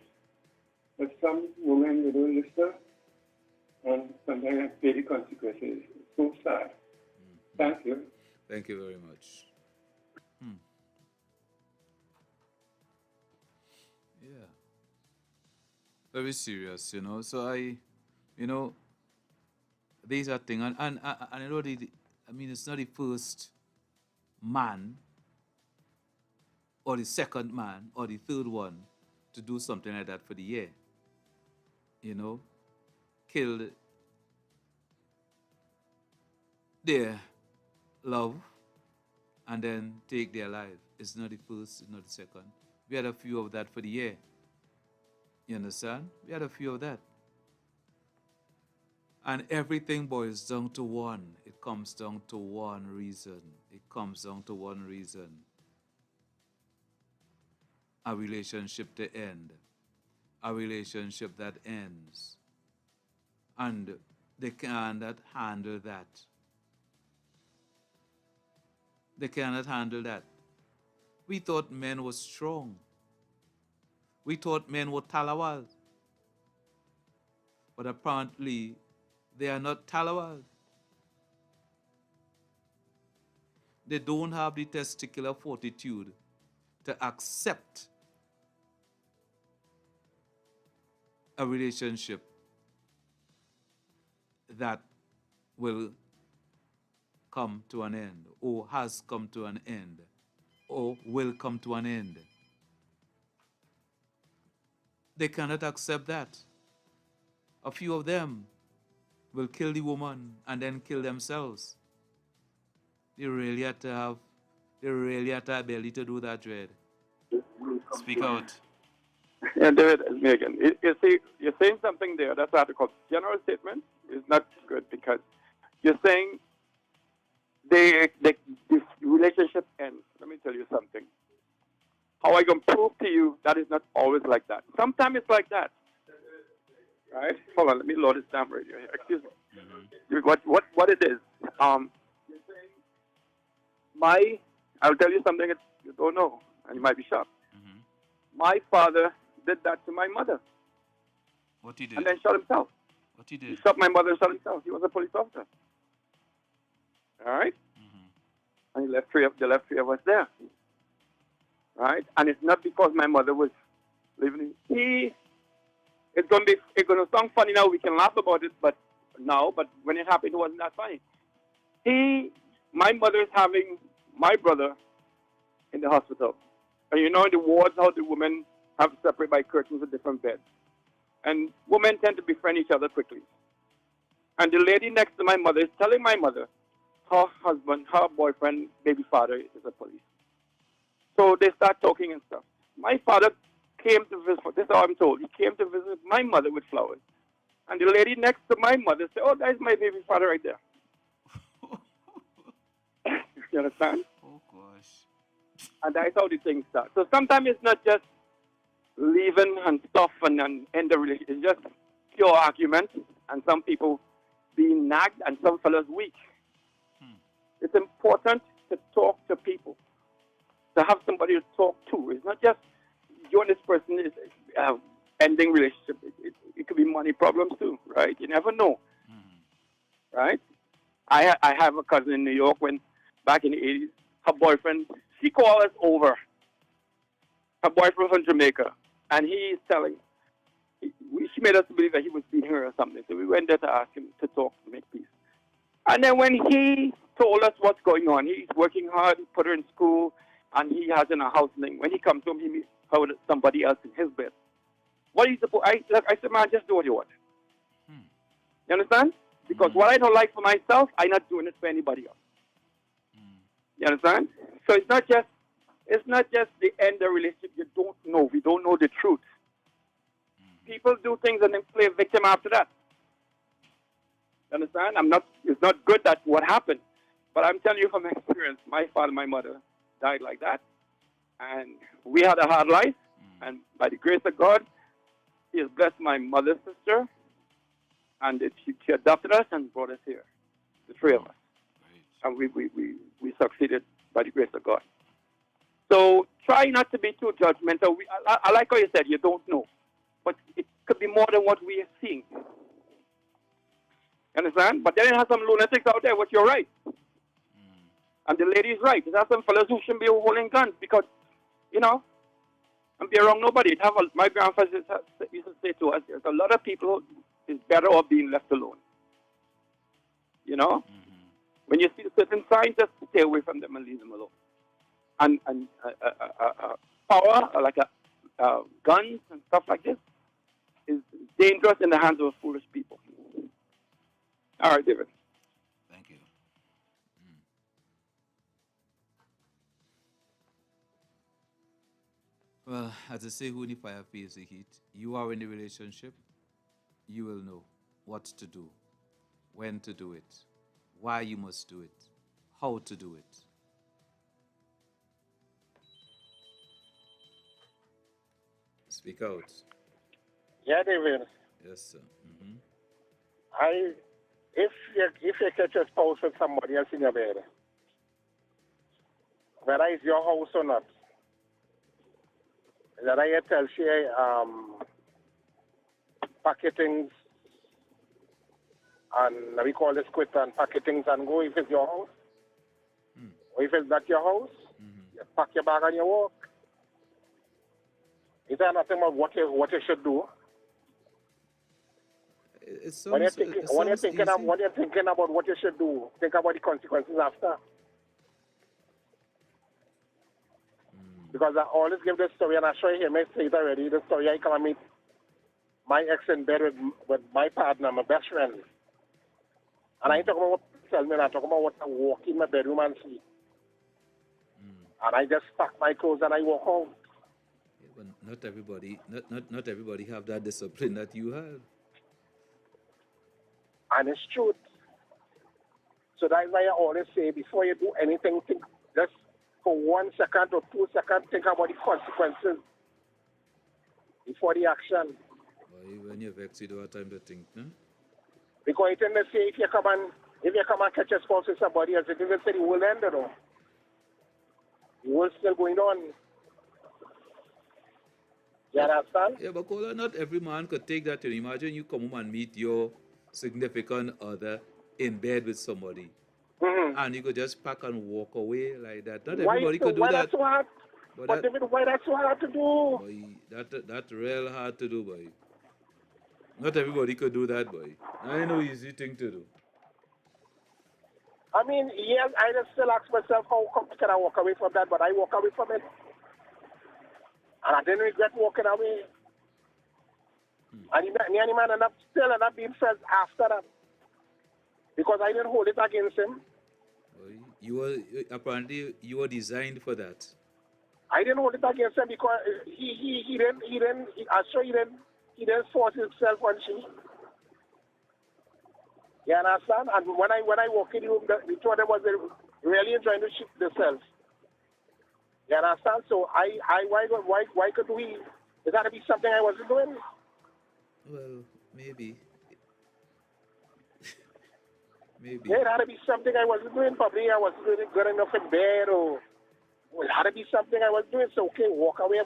But some women, they don't listen, and sometimes they pay the consequences. It's so sad. Thank you. Thank you very much. Yeah. Very serious, So these are things, and I know it's not the first man, or the second man, or the third one to do something like that for the year. Killed their love and then take their life. It's not the first, it's not the second. We had a few of that for the year. You understand? We had a few of that. And everything boils down to one. It comes down to one reason. It comes down to one reason. A relationship to end. A relationship that ends. And they cannot handle that. They cannot handle that. We thought men were strong. We thought men were talawal. But apparently, they are not talawal. They don't have the testicular fortitude to accept a relationship that will come to an end, or has come to an end, or will come to an end. They cannot accept that. A few of them will kill the woman and then kill themselves. They really have to have, they really have to have ability to do that, Dread. Speak out. Yeah, David, it's me again. You see, you're saying something there. That's article. General statement is not good because you're saying this relationship ends. Let me tell you something. How I can prove to you that is not always like that. Sometimes it's like that. Right? Hold on, let me load this damn radio here. Excuse me. What it is? I'll tell you something that you don't know, and you might be shocked. My father did that to my mother. What he did? And then shot himself. What he did? He shot my mother and shot himself. He was a police officer. All right? And they left three of us there. Right? And it's not because my mother was living in. It's gonna sound funny now. We can laugh about it, but when it happened, it wasn't that funny. My mother is having my brother in the hospital, and you know in the wards how the women have separate by curtains with different beds, and women tend to befriend each other quickly. And the lady next to my mother is telling my mother her husband, her boyfriend, baby father is a police. So they start talking and stuff. My father came to visit, this is how I'm told, he came to visit my mother with flowers. And the lady next to my mother said, oh, that's my baby father right there. You understand? Oh, gosh. And that's how the thing starts. So sometimes it's not just leaving and stuff and end the relationship. It's just pure argument and some people being nagged and some fellas weak. It's important to talk to people, to have somebody to talk to. It's not just you and this person is ending relationship. It could be money problems too, right? You never know, right? I have a cousin in New York when back in the 80s, her boyfriend, she called us over. Her boyfriend from Jamaica, and he is telling, she made us believe that he was beating her or something. So we went there to ask him to talk, to make peace. And then when he told us what's going on, he's working hard, he put her in school, and he has in a house thing. When he comes home, he meets her with somebody else in his bed. What are you supposed? I said, man, just do what you want. You understand? Because what I don't like for myself, I'm not doing it for anybody else. You understand? So it's not just the end of the relationship. You don't know. We don't know the truth. People do things and then play victim after that. You understand? It's not good that what happened. But I'm telling you from experience, my father and my mother died like that. And we had a hard life. And by the grace of God, He has blessed my mother's sister. And she adopted us and brought us here, the three of us. And we succeeded by the grace of God. So try not to be too judgmental. I like how you said you don't know. But it could be more than what we are seeing. You understand? But then it has some lunatics out there, which you're right. And the lady is right. There's some fellas who shouldn't be holding guns because, and be around nobody. My grandfather used to say to us, there's a lot of people who is better off being left alone. You know? When you see certain signs, just stay away from them and leave them alone. And power, like guns and stuff like this, is dangerous in the hands of foolish people. All right, David. Thank you. Well, as they say, who in the fire feels the heat. You are in the relationship, you will know what to do, when to do it, why you must do it, how to do it. Speak out. Yeah, David. Yes, sir. If you catch a spouse with somebody else in your bed, whether it's your house or not, that I tell she packetings and we call this quit and packetings and go if it's your house. Or if it's not your house, you pack your bag and you walk. Is there nothing about what you should do? When you're thinking about what you should do, think about the consequences after. Because I always give this story, and I show you him, I say it already, the story I come and meet my ex in bed with my partner, my best friend. And I ain't talking about what tell me, I'm talking about what I walk in my bedroom and see. And I just pack my clothes and I walk home. Yeah, but not everybody have that discipline that you have. And it's truth. So that's why I always say before you do anything, think just for 1 second or 2 seconds, think about the consequences before the action. Boy, when you're vexed, you don't have time to think, no? Because it didn't say if you come and catch a spouse with somebody else, it didn't say the world ended though. The world's still going on. You understand? Yeah, but Kola, not every man could take that. Imagine you come home and meet your significant other in bed with somebody. And you could just pack and walk away like that. Not everybody could do why that. that's so hard? But David, why that's so hard to do? Boy, that's real hard to do, boy. Not everybody could do that, boy. I know easy thing to do. I mean, yes, I just still ask myself, how come can I walk away from that? But I walk away from it. And I didn't regret walking away. And me and the man still end up being friends after that. Because I didn't hold it against him. Boy, apparently you were designed for that. I didn't hold it against him because he didn't force himself on she. You understand? And when I walk in the room, the two of them was really enjoying themselves. You understand? So why could we? Is that to be something I wasn't doing? Well, maybe. Maybe. Yeah, it had to be something I wasn't doing. Probably I wasn't doing it good enough in bed, or it had to be something I was doing. So okay, walk away.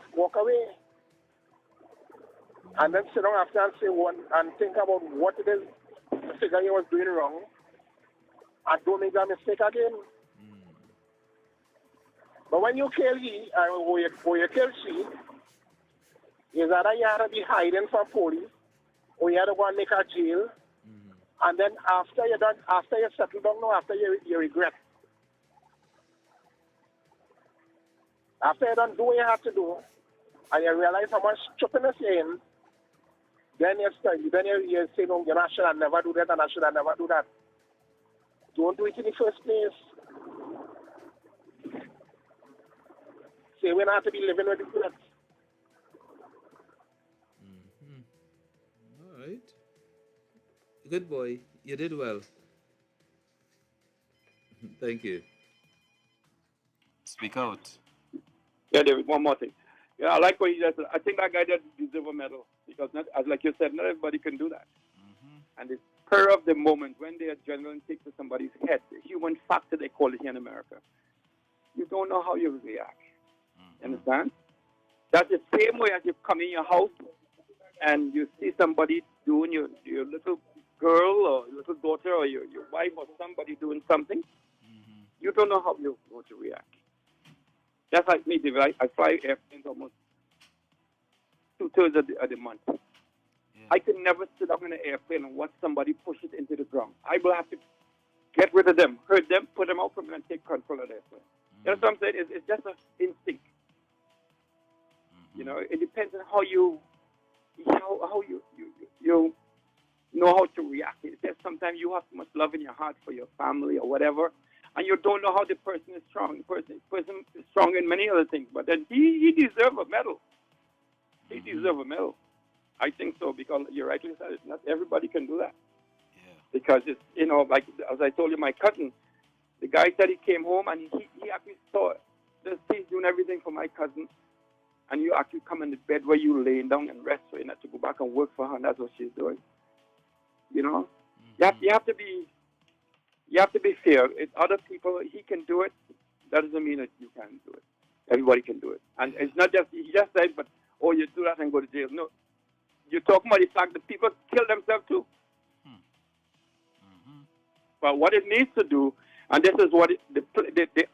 And then sit down after and say and think about what it is the figure you was doing wrong, and don't make that mistake again. But when you kill he, or you kill she, is either you had to be hiding from police, or you had to go and make a jail, and then after you settle down, after you regret. After you done do what you have to do, and you realize how much stupidness you're in, then you say, no, I should have never do that, and I should have never do that. Don't do it in the first place. Say we don't have to be living with regrets. All right. Good boy. You did well. Thank you. Speak out. Yeah, David, one more thing. Yeah, I like what you just said. I think that guy did deserve a medal because, like you said, not everybody can do that. And the spur of the moment when the adrenaline takes to somebody's head, the human factor they call it here in America, you don't know how you react. Understand? That's the same way as you come in your house and you see somebody doing your little girl or little daughter or your wife or somebody doing something. You don't know how you're going to react. That's like me, David. I fly airplanes almost 2/3 of the month. I could never sit up in an airplane and watch somebody push it into the ground. I will have to get rid of them, hurt them, put them out from them, and take control of the airplane. You know what I'm saying? It's just an instinct. You know, it depends on how you know how to react. It's just sometimes you have so much love in your heart for your family or whatever, and you don't know how the person is strong. The person is strong in many other things, but then he deserves a medal. He deserves a medal. I think so, because you rightly said it. Not everybody can do that. Yeah. Because it's, like as I told you, my cousin, the guy said he came home and he actually saw this. He's doing everything for my cousin, and you actually come in the bed where you laying down and rest, so you not to go back and work for her, and that's what she's doing. You know, you have to be fair. If other people, he can do it, that doesn't mean that you can't do it. Everybody can do it, and it's not just he just said, but you do that and go to jail. No, you're talking about the fact that people kill themselves too. But what it needs to do, and this is what the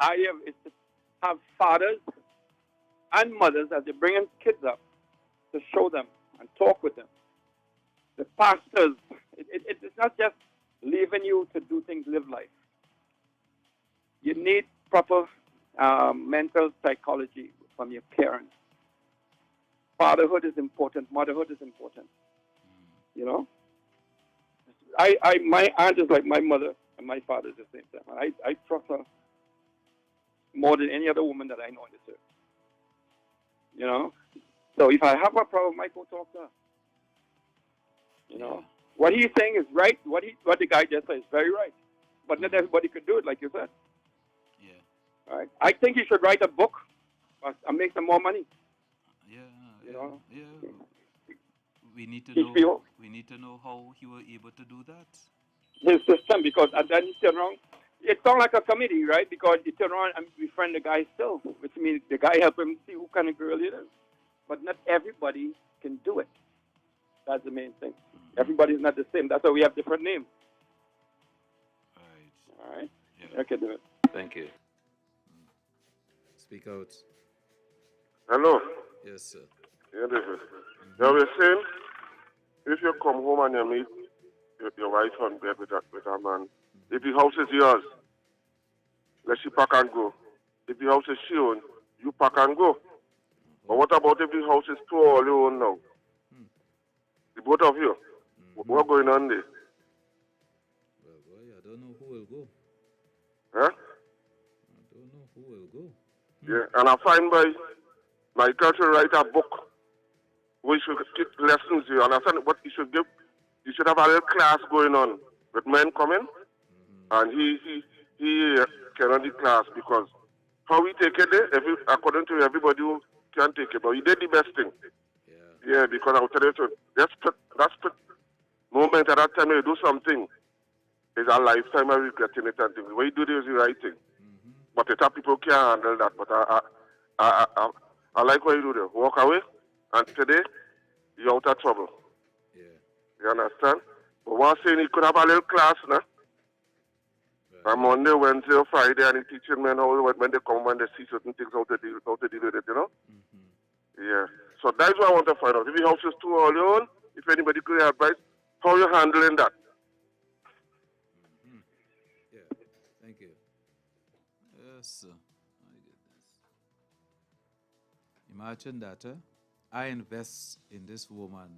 idea is, to have fathers and mothers as they bring in kids up to show them and talk with them. The pastors, it's not just leaving you to do things, live life. You need proper mental psychology from your parents. Fatherhood is important. Motherhood is important. You know, my aunt is like my mother, and my father is the same time. I trust her more than any other woman that I know in this earth. You know, so if I have a problem, I go talk to her. You know, what he's saying is right. What the guy just said is very right, but not everybody could do it, like you said. Yeah. All right. I think he should write a book and make some more money. Yeah. You know. Yeah. We need to He know. feel- We need to know how he was able to do that. His system, because and then he turn around. It sounds like a committee, right? Because he turn around and befriend the guy still, which means the guy help him see who kind of girl it is. But not everybody can do it. That's the main thing. Everybody's not the same. That's why we have different names. All right. Yeah. Okay, do it. Thank you. Speak out. Hello. Yes, sir. Yeah, David. Now we're saying, if you come home and you meet your wife on bed with a man, if the house is yours, let she pack and go. If the house is she own, you pack and go. But what about if the house is two all you own now? The both of you. What's going on there? Well, boy, I don't know who will go. Huh? I don't know who will go. Yeah, and I find by Michael should write a book where he should teach lessons. You understand what he should give? He should have a little class going on with men coming, and he can run the class because how he take it there, according to everybody who can take it, but he did the best thing. Yeah, because I'll tell you the truth. That's the moment at that time you do something. It's a lifetime of regretting it and things. What you do there is the right thing. But the top people can't handle that. But I like what you do there. Walk away, and today you're out of trouble. You understand? But one saying he could have a little class, no? On Monday, Wednesday, or Friday, and he teaching men how when they come when they see certain things how to deal with it, you know? Yeah. So that's what I want to find out. If your house is too all your own, if anybody could advise, how you handling that? Yeah. Thank you. Yes, sir. My goodness. Imagine that, I invest in this woman,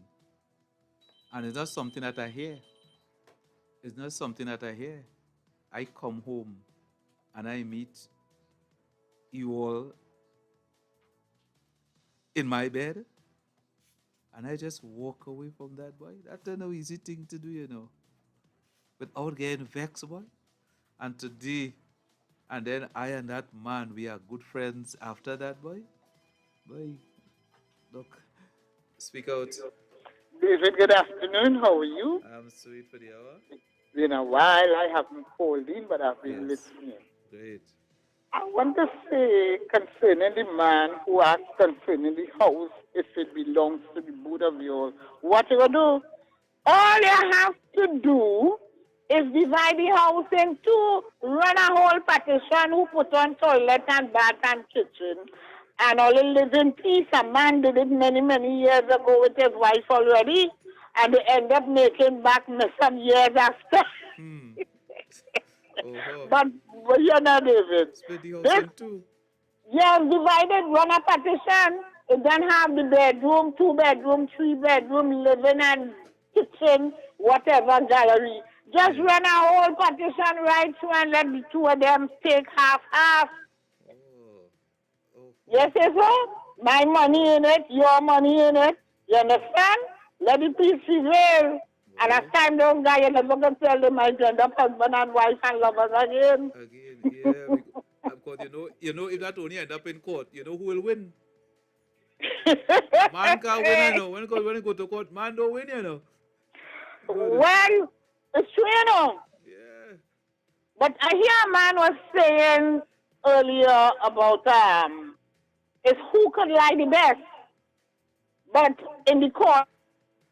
and it's not something that I hear. It's not something that I hear. I come home, and I meet you all in my bed, and I just walk away from that, boy. That's no easy thing to do, you know. Without getting vexed, boy. And today, and then I and that man, we are good friends after that, boy. Boy, look, speak out. David, good afternoon. How are you? I'm sweet for the hour. Been a while. I haven't called in, but I've been listening. Great. I want to say concerning the man who asked concerning the house, if it belongs to the both of you, what you do? All you have to do is divide the house in two, run a whole partition who put on toilet and bath and kitchen, and all live in peace. A man did it many, many years ago with his wife already, and they end up making back some years after. But you know, David, split the house this, in two. yeah, divided, run a partition, and then have the bedroom, 2 bedroom, 3 bedroom, living and kitchen, whatever, gallery. Just run a whole partition right through and let the two of them take half. Yes, yes, sir. My money in it, your money in it. You understand? Let the peace prevail. And as time don't go, you're never going to tell them I end up husband and wife and lovers again. Yeah, because you know, if that only end up in court, you know who will win? Man can't win, you know. When you go to court, man don't win, you know. Well, it's true, you know. Yeah. But I hear a man was saying earlier about is who could lie the best. But in the court,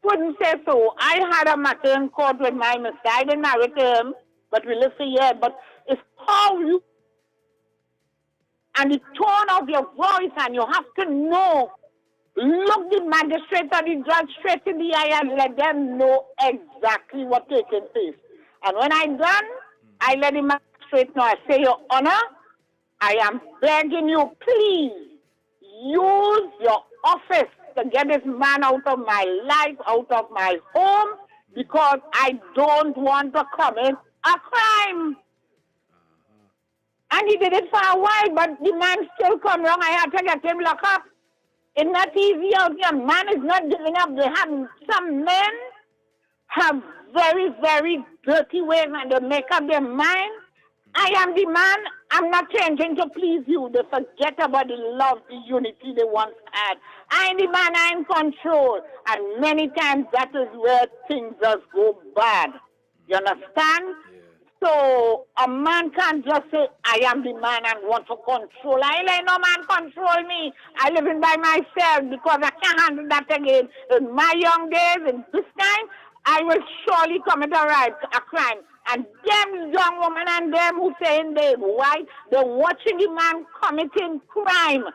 wouldn't say so. I had a matter in court with my mister. I didn't marry him, but we live here. But it's how you and the tone of your voice, and you have to know. Look the magistrate or the judge straight in the eye and let them know exactly what taking place. And when I'm done, I let the magistrate know. I say, Your Honor, I am begging you, please use your office to get this man out of my life, out of my home, because I don't want to commit a crime. And he did it for a while, but the man still come wrong. I had to get him locked up. It's not easy out here. Man is not giving up. They have some men have very, very dirty ways and they make up their mind. I am the man. I'm not changing to please you. They forget about the love, the unity they once had. I am the man. I am in control. And many times that is where things just go bad. You understand? So a man can't just say, I am the man and want to control. I ain't let no man control me. I live in by myself because I can't handle that again. In my young days, in this time, I will surely commit a crime. And them young women and them who saying they white, they're watching the man committing crime,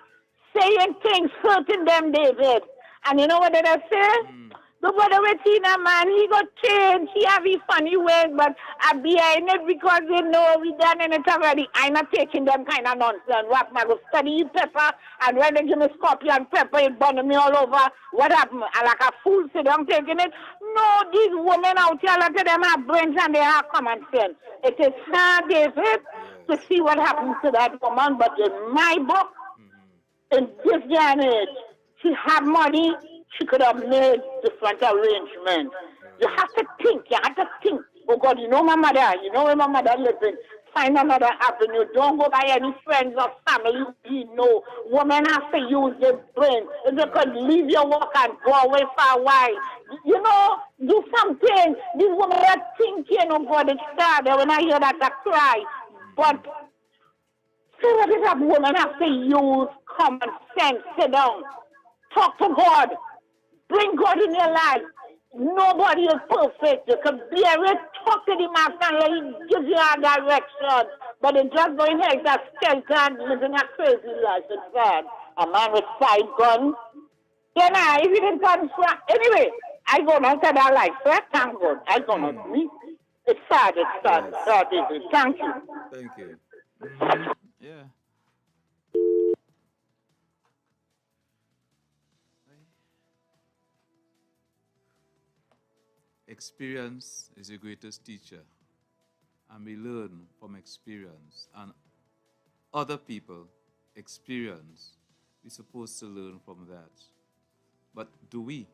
saying things, hurting them, David. And you know what did I say? The brother with Tina, man, he got changed. He have his funny ways, but I behind it because they know we done in it already. I'm not taking them kind of nonsense. What, I go study pepper, and when they give me scorpion pepper, it burn me all over. What happened? I like a fool sit down taking it. No, these women out here, look at them have brains and they have common sense. It is hard, David, to see what happens to that woman, but in my book, in this day and age, she had money. She could have made different arrangements. You have to think. You have to think. Oh, God, you know my mother. You know where my mother living. Find another avenue. Don't go by any friends or family you know. Women have to use their brain. If you could leave your work and go away for a while, you know, do something. These women are thinking, oh, God, it's sad. When I hear that, I cry. But see what is that women have to use common sense. Sit down. Talk to God. Bring God in your life. Nobody is perfect. You can bear it. Talk to the master and let him give you a direction. But it's just going here, that skelter and living a crazy life. It's sad. A man with 5 guns. You know, if you didn't come from... Anyway, I go down to that life. So thank God. I go not to me. It's sad. It's sad. It's sad. Thank you. Thank you. Yeah. Experience is your greatest teacher, and we learn from experience. And other people experience, we're supposed to learn from that. But do we?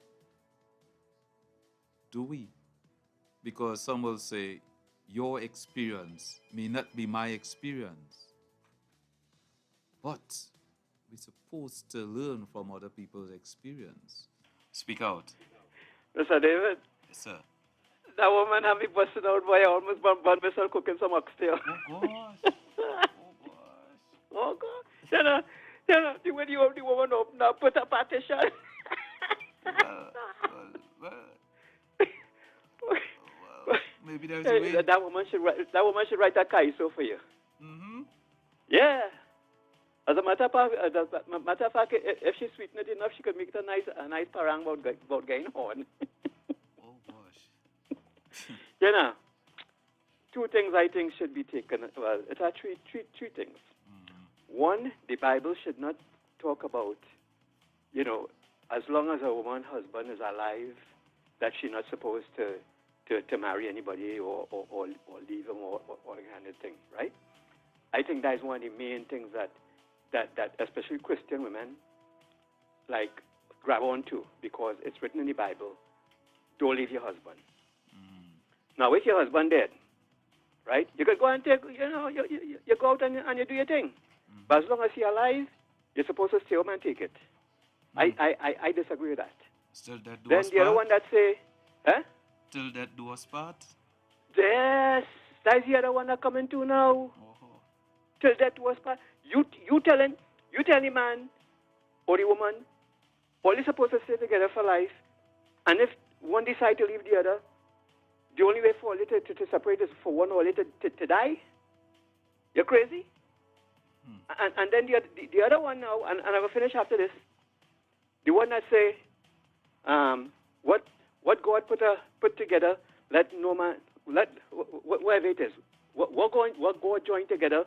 Do we? Because some will say, your experience may not be my experience. But we're supposed to learn from other people's experience. Speak out. Mr. David. Yes, sir. That woman had me busted out by almost burn myself cooking some oxtail. Oh, gosh. Oh, God. You know, when you have the woman open up, put a partition. Maybe there's a way. That woman should write a kaiso for you. Mm-hmm. Yeah. As a matter of fact, if she sweetened it enough, she could make it a nice parang about going on. Oh, gosh. You know, 2 things I think should be taken. Well, it are three things. Mm-hmm. One, the Bible should not talk about, you know, as long as a woman's husband is alive, that she's not supposed to marry anybody or leave him or kind of thing, right? I think that is one of the main things that especially Christian women like grab onto, because it's written in the Bible, don't leave your husband. Now, if your husband dead, right, you could go and take, you know, you go out and you do your thing. But as long as he's alive, you're supposed to stay home and take it. I disagree with that. Still that do Then us the other part? one that say, huh? Till that do us part? Yes, that's the other one that coming to now. Till that do us part. You tell the man or the woman, all is supposed to stay together for life. And if one decide to leave the other, the only way for it to separate is for one or later to die. You're crazy. And then the other one now, and I will finish after this. The one that say, what God put together, let no man, whatever it is, what God joined together,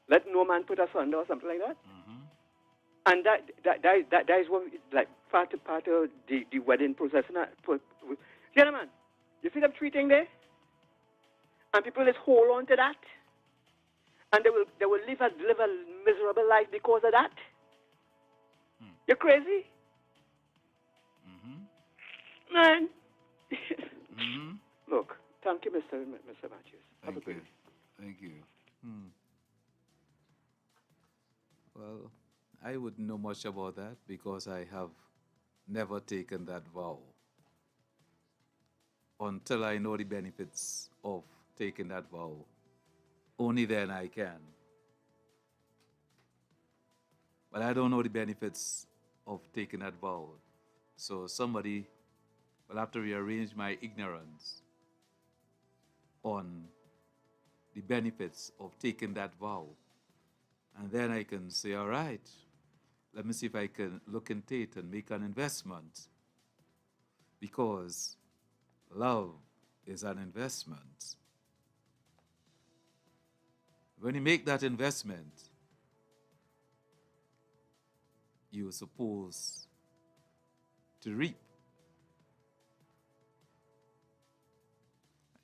let no man put asunder or something like that. And that is what like part of the wedding process. Gentlemen, you see them treating there, and people just hold on to that, and they will live a miserable life because of that. You're crazy, man. Look, thank you, Mr. Matthews. Have a great day. Thank you. Well, I wouldn't know much about that because I have never taken that vow. Until I know the benefits of taking that vow, only then I can. But I don't know the benefits of taking that vow. So somebody will have to rearrange my ignorance on the benefits of taking that vow. And then I can say, all right, let me see if I can look into it and make an investment. Because love is an investment. When you make that investment, you're supposed to reap.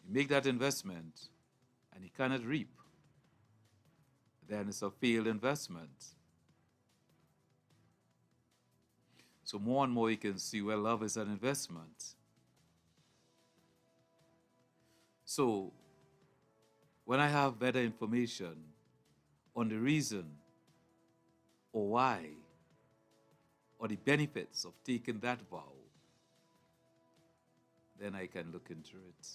You make that investment and you cannot reap, then it's a failed investment. So more and more you can see where love is an investment. So when I have better information on the reason or why or the benefits of taking that vow, then I can look into it.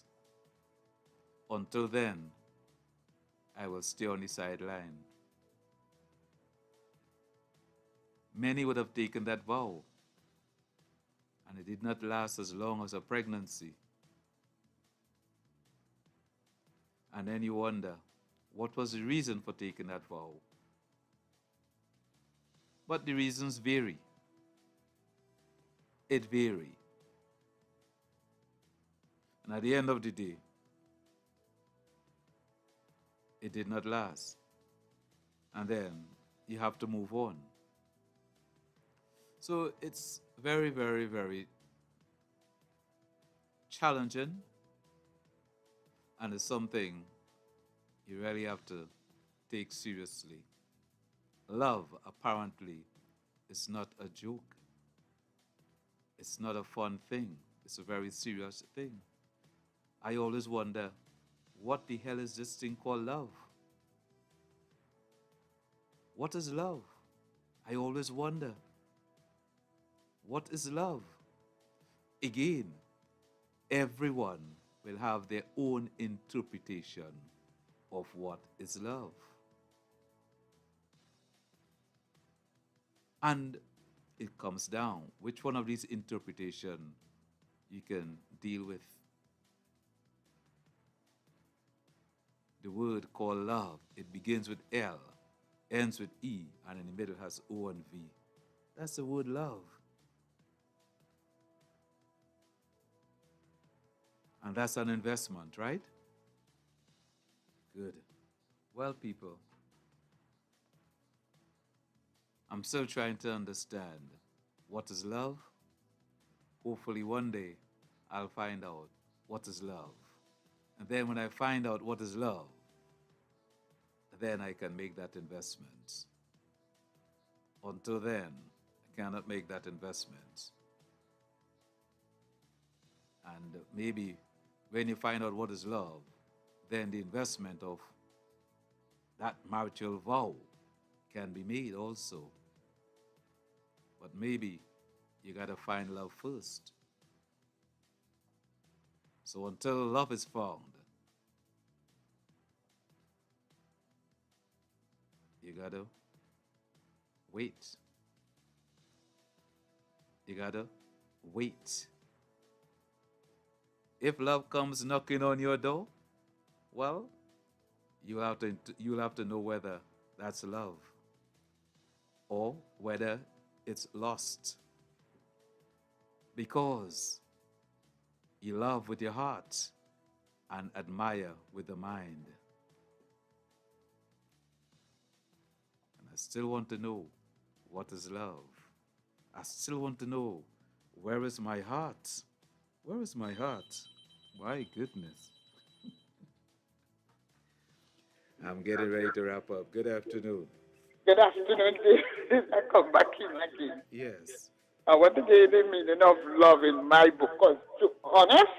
Until then, I will stay on the sideline. Many would have taken that vow, and it did not last as long as a pregnancy. And then you wonder, what was the reason for taking that vow? But the reasons vary. It varies. And at the end of the day, it did not last. And then you have to move on. So it's very, very, very challenging. And it's something you really have to take seriously. Love, apparently, is not a joke. It's not a fun thing. It's a very serious thing. I always wonder, what the hell is this thing called love? What is love? I always wonder, what is love? Again, everyone will have their own interpretation of what is love. And it comes down, which one of these interpretations you can deal with. The word called love, it begins with L, ends with E, and in the middle has O and V. That's the word love. And that's an investment, right? Good. Well, people, I'm still trying to understand what is love. Hopefully one day I'll find out what is love. And then when I find out what is love, then I can make that investment. Until then, I cannot make that investment. And maybe when you find out what is love, then the investment of that marital vow can be made also. But maybe you gotta find love first. So until love is found, you gotta wait. You gotta wait. If love comes knocking on your door, well, you'll have to know whether that's love or whether it's lost. Because you love with your heart and admire with the mind. And I still want to know, what is love? I still want to know, where is my heart? Where is my heart? My goodness. I'm getting ready to wrap up. Good afternoon. Good afternoon, David. I come back in again. Yes. I want to give the meaning of love in my book, because to honest,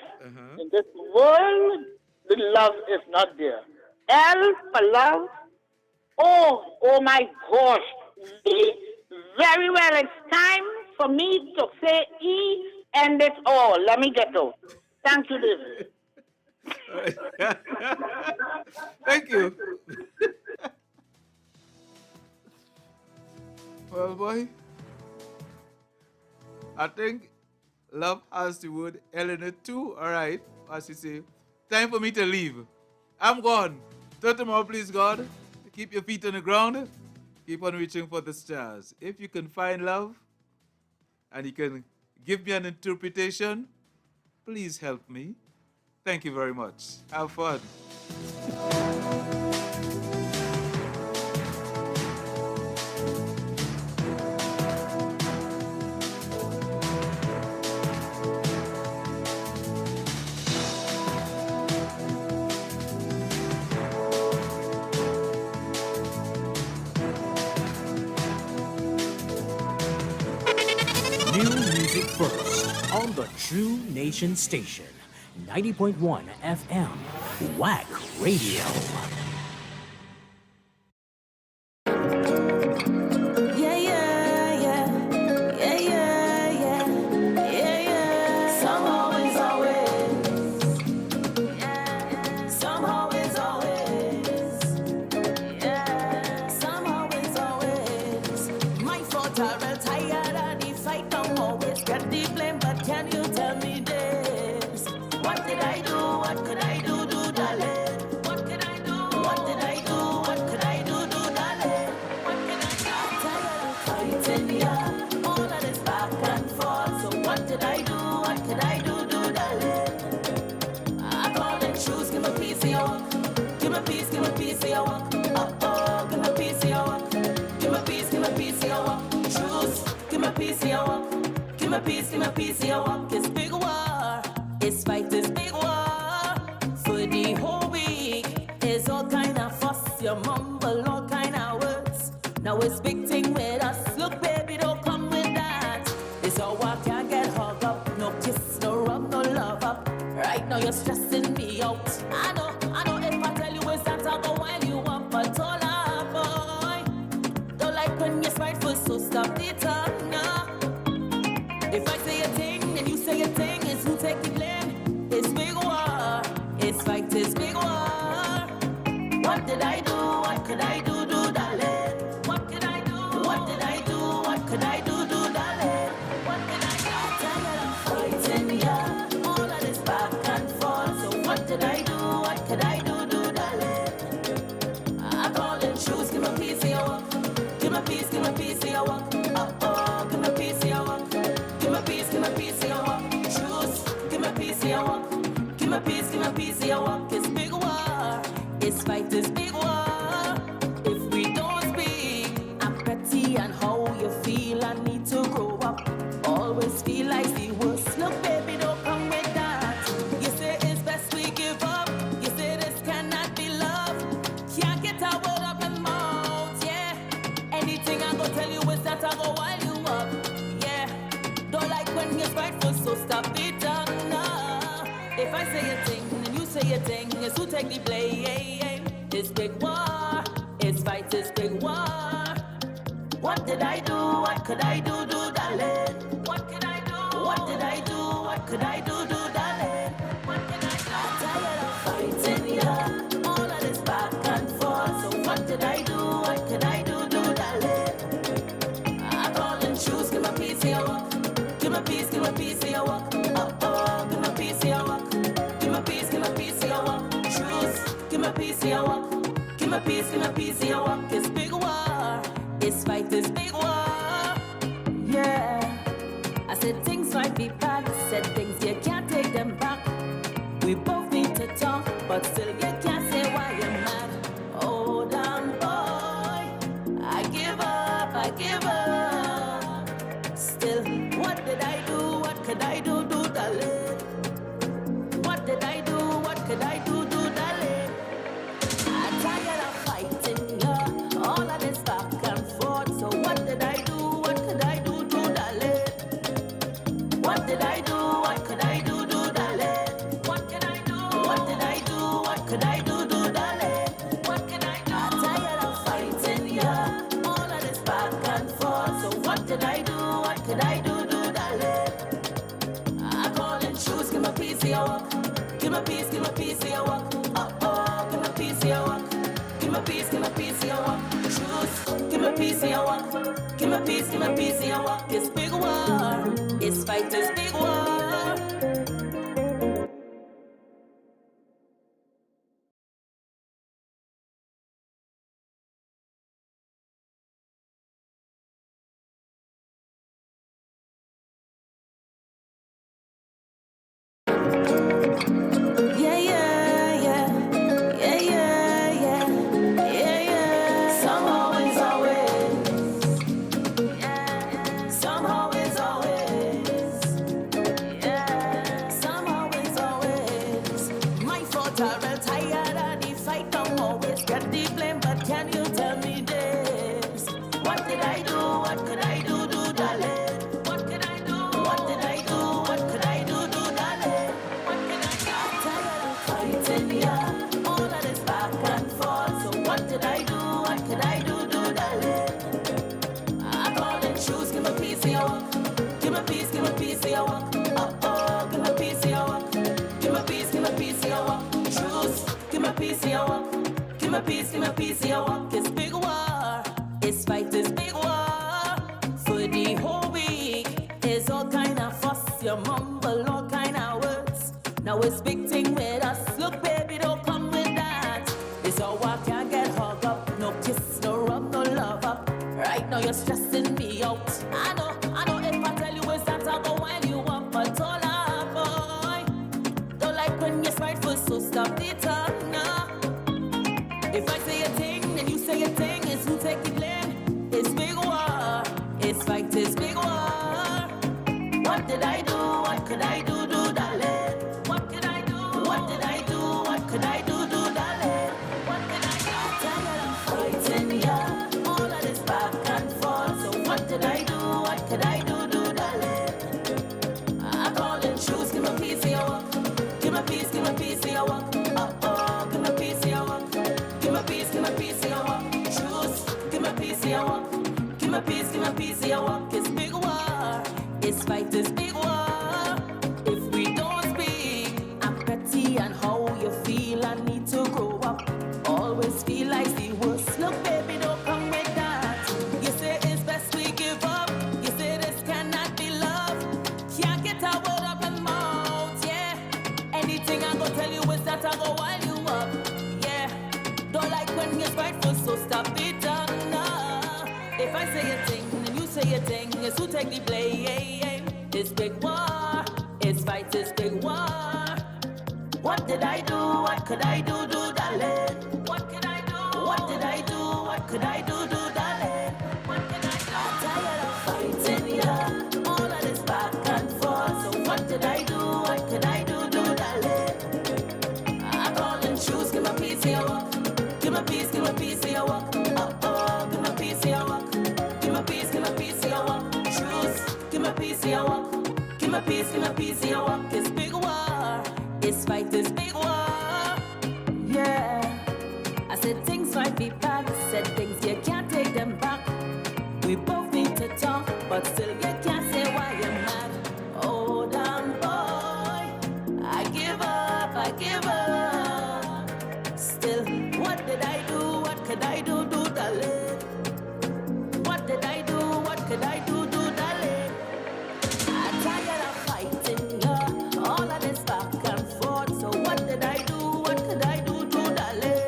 in this world, the love is not there. L for love. Oh my gosh. E, very well. It's time for me to say E and it's all. Let me get out. Thank you, David. Thank you. Well, boy, I think love has the word L in it too. All right, as you say. Time for me to leave. I'm gone. Till tomorrow, please, God. Keep your feet on the ground. Keep on reaching for the stars. If you can find love and you can give me an interpretation, please help me. Thank you very much. Have fun. New music first on the True Nation Station, 90.1 FM, WACK Radio. Give me a piece of your walk. It's big war. It's fight, it's big war. For the whole week, it's all kind of fuss. You mumble all kind of words. Now it's big thing with us. Look, baby, don't come with that. It's all I can't get hugged up. No kiss, no rub, no love up. Right now you're stressing me out. I know if I tell you it's that I'll go while you want. But all boy, don't like when you're spiteful, so stop the tongue now. If I say a thing and you say a thing, it's who take the blame. It's big war. It's fight, it's big war. What did I do? What could I do, darling? What could I do? What did I do? What could I do, darling? What did I do? I'm tired of fighting, yeah. All of this back and forth. So what did I do? What could I do, darling? I call and choose. Give me a piece of your walk. Give me a piece of your walk. Oh, give me a piece of your walk. Give me a piece of your walk. Choose. Give me a piece of your walk. Give me a piece of your walk. It's big war. It's fight, it's big war. If we don't speak, I'm petty and how you feel. I need to grow up. Always feel like the worst. Look, baby, don't come with that. You say it's best we give up. You say this cannot be love. Can't get a word up my mouth, yeah. Anything I go tell you is that I go while you up, yeah. Don't like when you're spiteful, so stop it down now. If I say a thing and you say a thing, it's who take the blame. It's big war. It's fight, it's big war. What did I do? What could I do, darling? What could I do? What did I do? What could I do, darling? What could I do? I'm tired of fighting, yeah. All of this back and forth. So what did I do? What could I do, darling? I call and choose. Give me a piece of your walk. Give me a piece of your walk. Oh, give me a piece of your walk. Give me a piece of your walk. Choose. Give me a piece of your walk. Give me a piece of your walk. It's big war. It's fight, it's big war. Yeah. I said things might be bad. Said things you can't take them back. We both need to talk, but still you can't say why you're mad. Oh, damn boy. I give up. did I do? What could I do, darling? What can I do? What did I do? What could I do, darling? What can I do? I'm tired of fighting, yeah. All of this back and forth. So what did I do? What could I do, darling? I call and choose, give me a piece of your walk. Give me a piece of your walk. Oh, give me a piece of your walk. Give me a piece of your walk. Choose, give me a piece of your walk. Give me a piece of your walk. It's big war. It's fight, it's big war. Yeah, yeah, yeah. Yeah, yeah, yeah. Yeah, yeah. Somehow it's always. Yeah. Somehow it's always. Yeah. Somehow it's always. My fault, I'm real tired of the fight. Don't always get the blame, but can you tell me this? What did I do? What could I do, darling? What could I do? What did I do? What could I do, darling? Fighting, yeah. All of this back and forth. So what did I do? What could I do, darling? I call and choose. Give me a piece of your walk. Give me a piece of your walk. Oh, give me a piece of your walk. Give me a piece of your walk. Choose. Give me a piece of your walk. Give me a piece of your walk. It's big war. It's fight, it's big war. For the whole week, there's all kind of fuss. You mumble all kind of words. Now it's big thing with us. Look, baby, don't come with that. It's all I can't get hugged up. No kiss, no rub, no love up. Right now you're stressing me out. I know if I tell you it's that I'll go while you up. But all up, boy. Don't like when you're spiteful, so stop the tongue now. If I say a thing, then you say a thing. It's who take the blame. It's big war. It's fight, it's big war. What did I do? What could I do, darling? What could I do? What did I do? What could I do, darling? What could I do? I'm tired of fighting, yeah. All of this back and forth. So what did I do? What could I do, darling? I call and choose. Give me a piece of your walk. Give me a piece of your walk. Oh, give me a piece of your walk. Give me a piece of your walk. Choose. Give me a piece of your walk. Give me a piece of your walk. It's big war. It's fight, it's big war. If we don't speak, I'm petty and how you feel. I need to grow up. Always feel like the worst. Look, baby, don't come with that. You say it's best we give up. You say this cannot be love. Can't get a word up in mouth, yeah. Anything I go tell you is that I go while you up, yeah. Don't like when you're spiteful, so stop the tongue now. If I say a thing, then you say a thing. It's who take the blame. It's big war. It's fight, it's big war. What did I do? What could I do, darling? What could I do? What did I do? What could I do, darling? What could I do? I'm tired of fighting, yeah. All of this back and forth. So what did I do? What could I do, darling? I call and choose. Give me a piece of your walk. Give me a piece of your walk. Oh, give me a piece of your walk. Give me a piece of your walk. Choose. Give me a piece of your walk. Give me a piece of your walk. It's big war. It's fight, it's big war. Yeah. I said things might be bad. Said things you can't take them back. We both need to talk, but still you can't say why you're mad. Hold on, boy. I give up, I give up. Still, what did I do? What could I do, darling? What did I do? What could I do, darling? I'm tired of fighting, yeah. All of this back and forth. So what did I do? What could I do, darling?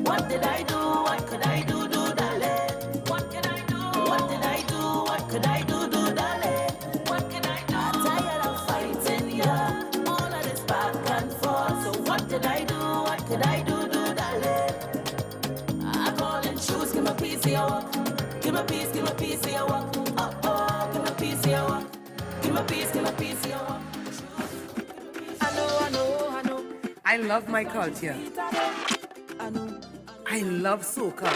What did I do? What could I do, darling? What can I do? What did I do? What could I do, darling? What can I do? I'm tired of fighting, yeah. All of this back and forth. So what did I do? What could I do, darling? I call and choose. Give me a piece of your walk. Give me a piece of your walk. Oh, give me a piece of your walk. Give me a piece of your walk. I know. I love my culture. I love soca.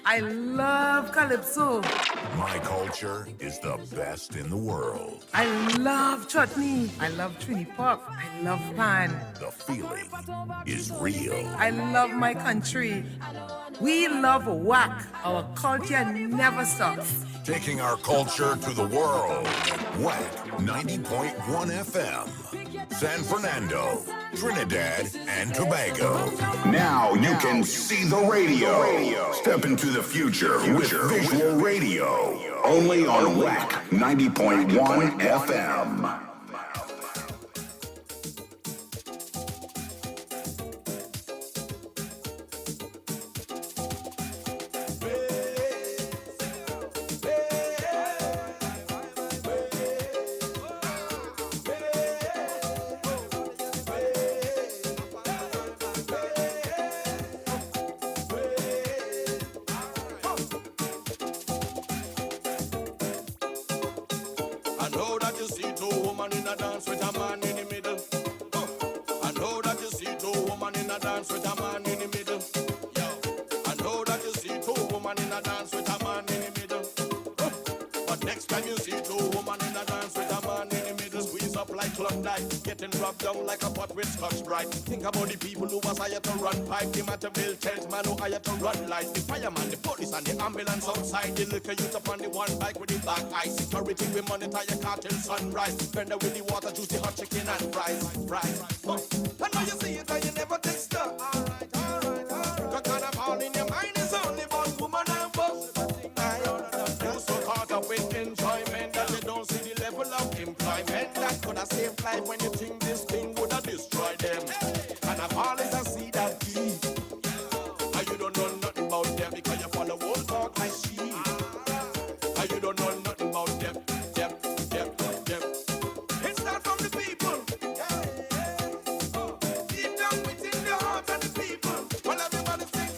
I love calypso. My culture is the best in the world. I love chutney. I love trini pop. I love pan. The feeling is real. I love my country. We love WACK. Our culture never stops. Taking our culture to the world. WACK 90.1 FM. San Fernando, Trinidad, and Tobago. Now you can see the radio. Step into the future with visual radio. Only on WACK 90.1 FM. I know that you see two women in a dance with a man in the middle. I know that you see two women in a dance with a man in the middle. I know that you see two women in a dance with a man in the middle. But next time you see two women in a dance with a man in the middle, squeeze up like Klondike, getting rubbed down like a pot with Scotch Brite. Think about the people who was hired to run pipe, the matter bill tells man who hired to run lights, the fireman, the police, and the ambulance outside. The liquor youth up on the one bike with the black eye. Security, we monitor your car till sunrise. Vendor with the water, juice, the hot chicken and fries. I know you see it and you never take stuff. The kind of all in your mind is only one woman and boss. You're so caught up with enjoyment that you don't see the level of employment that could have saved life when you think this thing would have destroyed them. And I've always I see that key. And you don't know nothing about them because you follow old talk like she. And you don't know nothing about them. It's not from the people. Deep down within the heart of the people. Well, everybody sing.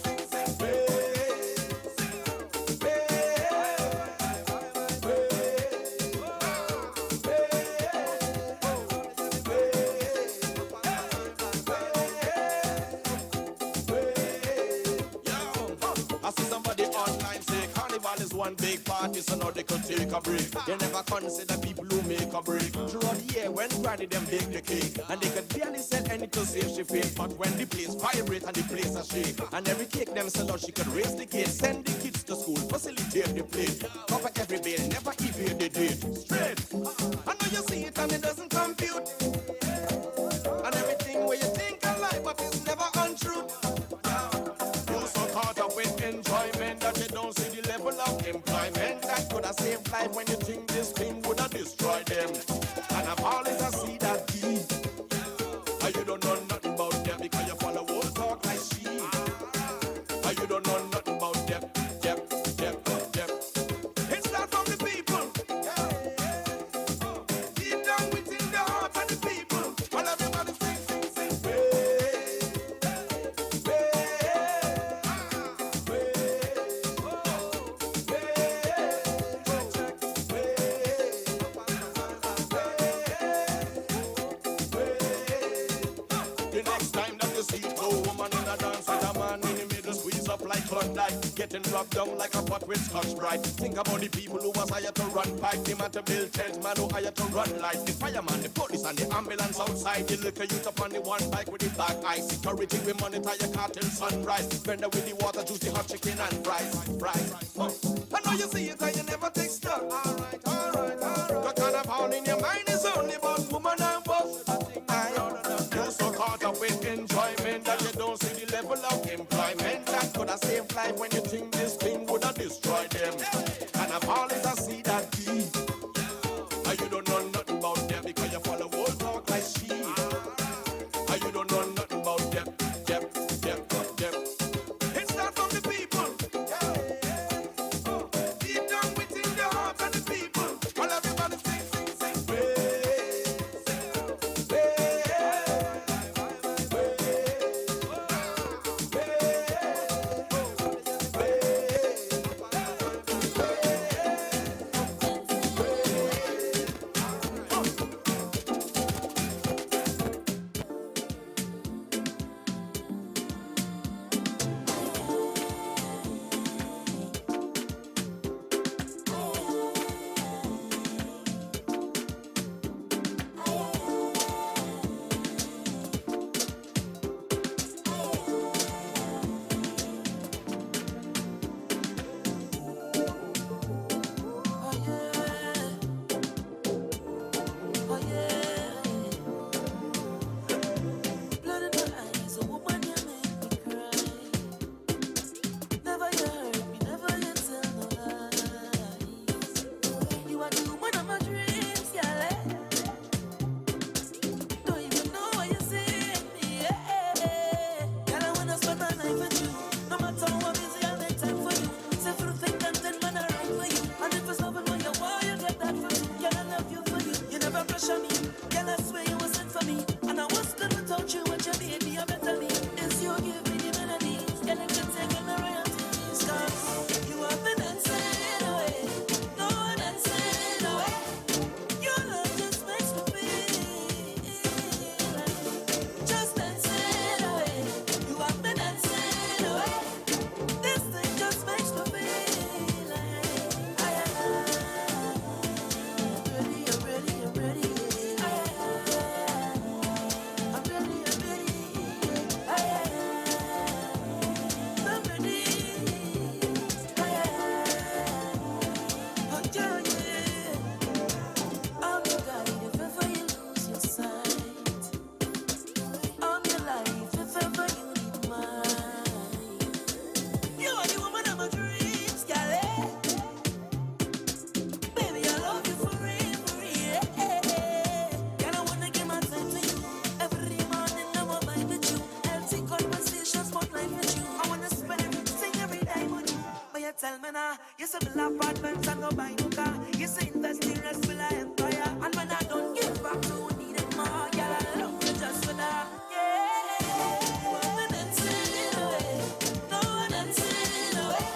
I see somebody online say carnival is one big party, so now they could take a break. They never consider people who make a break. Throughout the year when Granny them bake the cake, and they could barely sell any to save she face. But when the place vibrate and the place a shake, and every cake them sell out, she could raise the gate, send the kids to school, facilitate the plate, cover every bill, never evade the date. Straight. I know you see it and it doesn't compute. And everything where you think of life, but it's never untrue. You're so caught up with enjoyment that you don't see the level of employment that could have saved life when you think this thing would have destroyed them. And I've always I see that key. And you don't know nothing about them because you follow old talk like she. And you don't know nothing about them. It's not from the people. Deep down within the heart of the people. Well, everybody sing. The next time that you see two women in a dance with a man in the middle, squeeze up like Klondike, getting rubbed down like a pot with Scotch Brite. Think about the people who was hired to run pipe, the matter bill tells man who hired to run lights, the fireman, the police, and the ambulance outside. The liquor youth up on the one bike with the black eye. Security, we monitor your car till sunrise. Vendor with the water, juice, the hot chicken and fries. I know you see it and you never take stuff. Alright. The kind of all in your mind is only about woman and boss. You're so caught up with enjoyment that you don't see the level of employment that could have saved life when you think this thing would have destroyed them. And I've always I see that key. And you don't know nothing about them because you follow old talk like she. And you don't know nothing about them. It's not from the people. Deep down within the pressure me. Girl, I swear you wasn't for me. And I was good without you, but you made me a better me. It's you give me the melodies. Girl, you can take all the royalties. Cause you have been dancing away. No one dancing away. Your love just makes me feel like just dancing away. You have been dancing away. This thing just makes me feel like I'm ready, I'm ready. I'm ready, I'm ready. Oh, yeah, yeah. I'm your guide if ever you lose your sight. I'm your life if ever you need mine. You are the woman of my dreams, girl. Baby, I love you for real, for real. Girl, I wanna give my time to you. Every morning I'm on mind with you. Healthy conversations, but life with you. I wanna spend everything every day with you. But you tell me now, you say me love apartments and no buy no car. You say invest in rest will I empire. And when I don't give back to who need it more, girl, I love you just for that. Yeah, you have been dancing away. No one dancing away.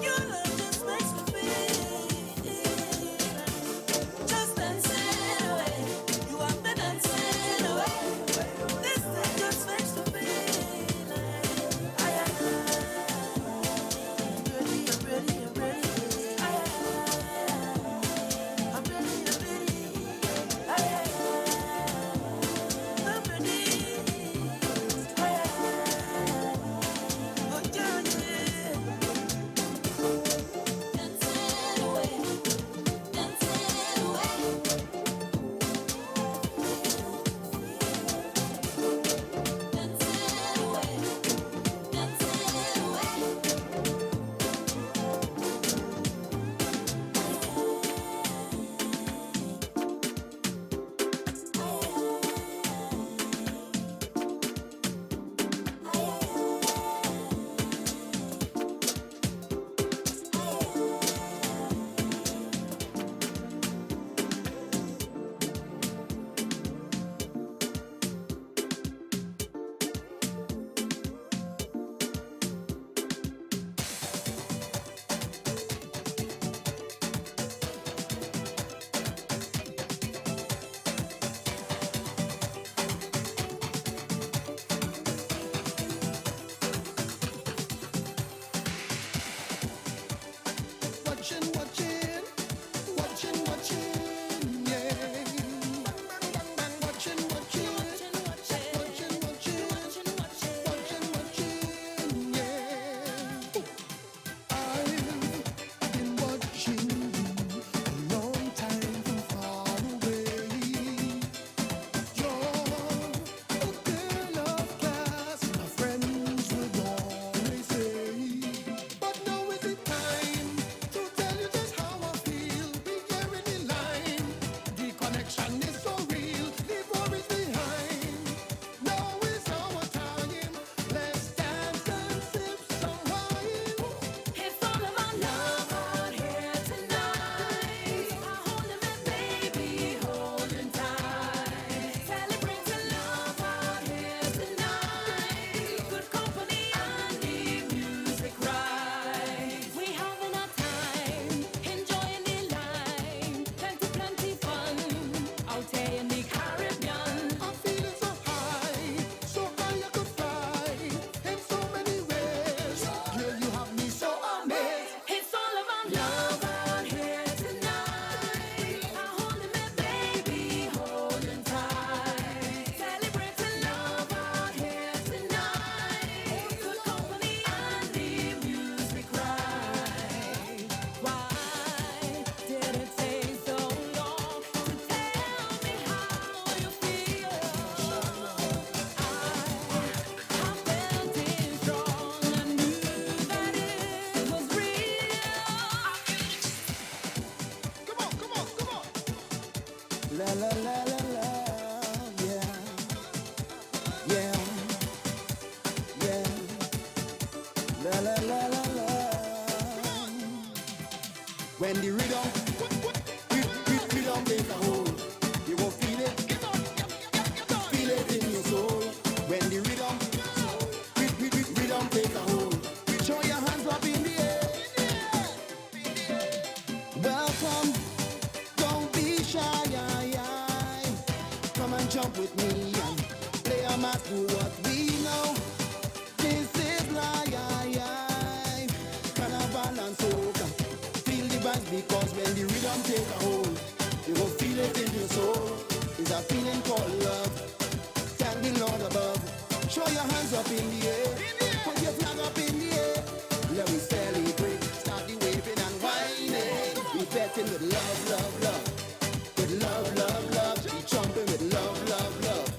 Your love just makes me feel just dancing away. You have been dancing away. This thing just makes me feel like I'm ready, I'm ready, I'm ready. I'm ready, I'm ready. I'm ready. Oh, yeah, yeah. Dancing away, dancing away. When the rhythm take a hold, you won't jump with me and play a match, do what we know. This is life, carnival and soca. Feel the vibes because when the rhythm take a hold, you will feel it in your soul. It's a feeling called love. Thank the Lord above. Show your hands up in the air. Put your flag up in the air. Let me celebrate. Start the waving and whining. We betting with love, love, love. With love, love, love. We jumping with love, love, love.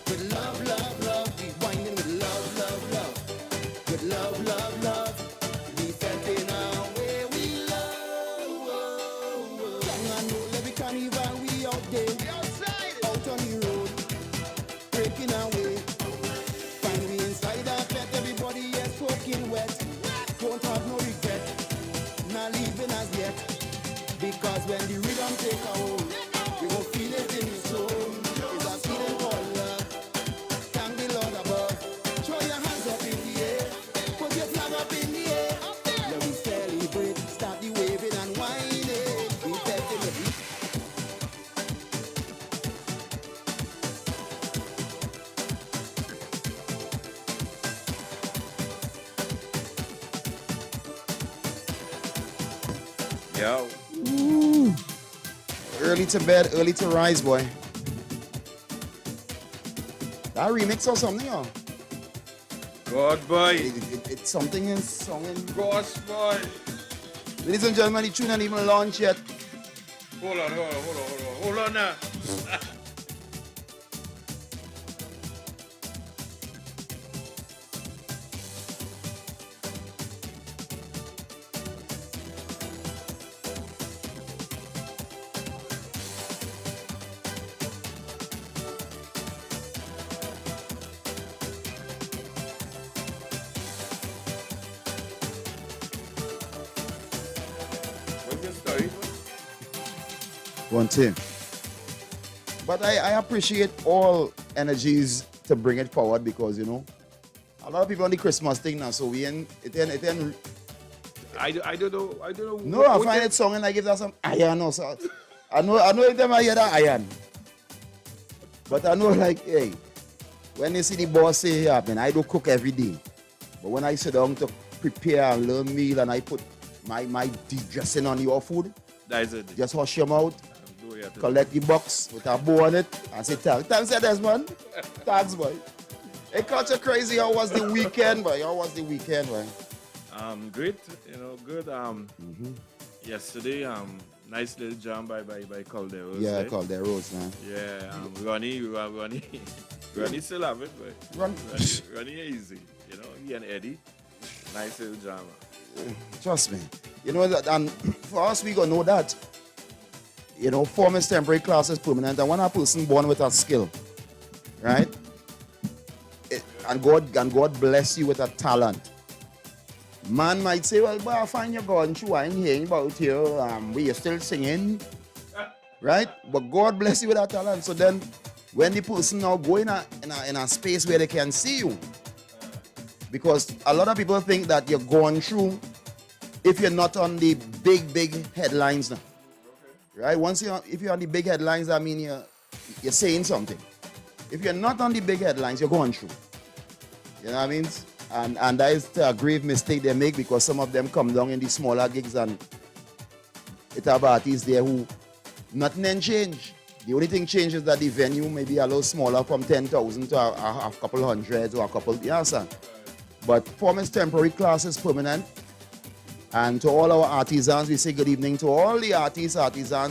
With love, love, love. We whining with love, love, love. With love, love, love. We betting our way. We love. Young and old, every carnival we out there. We outside. Out on the road. Breaking away. Find me inside that let everybody is soaking wet. Don't have no regret, not leaving as yet. Because when the rhythm take a hold, you will feel it in your soul. It's a feeling called love. Thank the Lord above. Throw your hands up in the air. Put your flag up in the air. Let me celebrate. Start the waving and whining. We betting with it. Yo. Ooh. Early to bed, early to rise, boy. That remix or something, oh? God, boy. It's something in song. Gosh, boy. Ladies and gentlemen, the tune ain't even launched yet. Hold on now. One team. But I appreciate all energies to bring it forward because, you know, a lot of people on the Christmas thing now, so we ain't, it ain't. I don't know. No, I find it song and I give that some iron or so. I know if them I hear that iron. But I know like, hey, when you see the boss say happen, I do cook every day. But when I sit down to prepare a little meal and I put my dressing on your food, that is it. Just hush your mouth, collect the box with a bow on it, and say thanks. Thanks, Desmond. Thanks, boy. Hey, culture crazy. How was the weekend, boy? Great. Good. Yesterday, nice little jam by Calderos. Yeah, right? Calderos, man. Yeah, Ronnie still have it, but Ronnie easy. He and Eddie, nice little jam. Trust me. You know that, and for us, we gonna know that. Form is temporary, class is permanent, and when a person born with a skill, right? And God bless you with a talent. Man might say, well, but I find you going through, I ain't hearing about you, we are still singing, right? But God bless you with that talent. So then, when the person now go in a space where they can see you, because a lot of people think that you're going through if you're not on the big headlines now. Right? If you're on the big headlines, I mean you're saying something. If you're not on the big headlines, you're going through. You know what I mean? And that is a grave mistake they make because some of them come down in the smaller gigs and it have artists there who nothing then change. The only thing changes is that the venue may be a little smaller from 10,000 to a couple hundred or a couple, sir. But performance temporary, class is permanent. And to all our artisans, we say good evening to all the artisans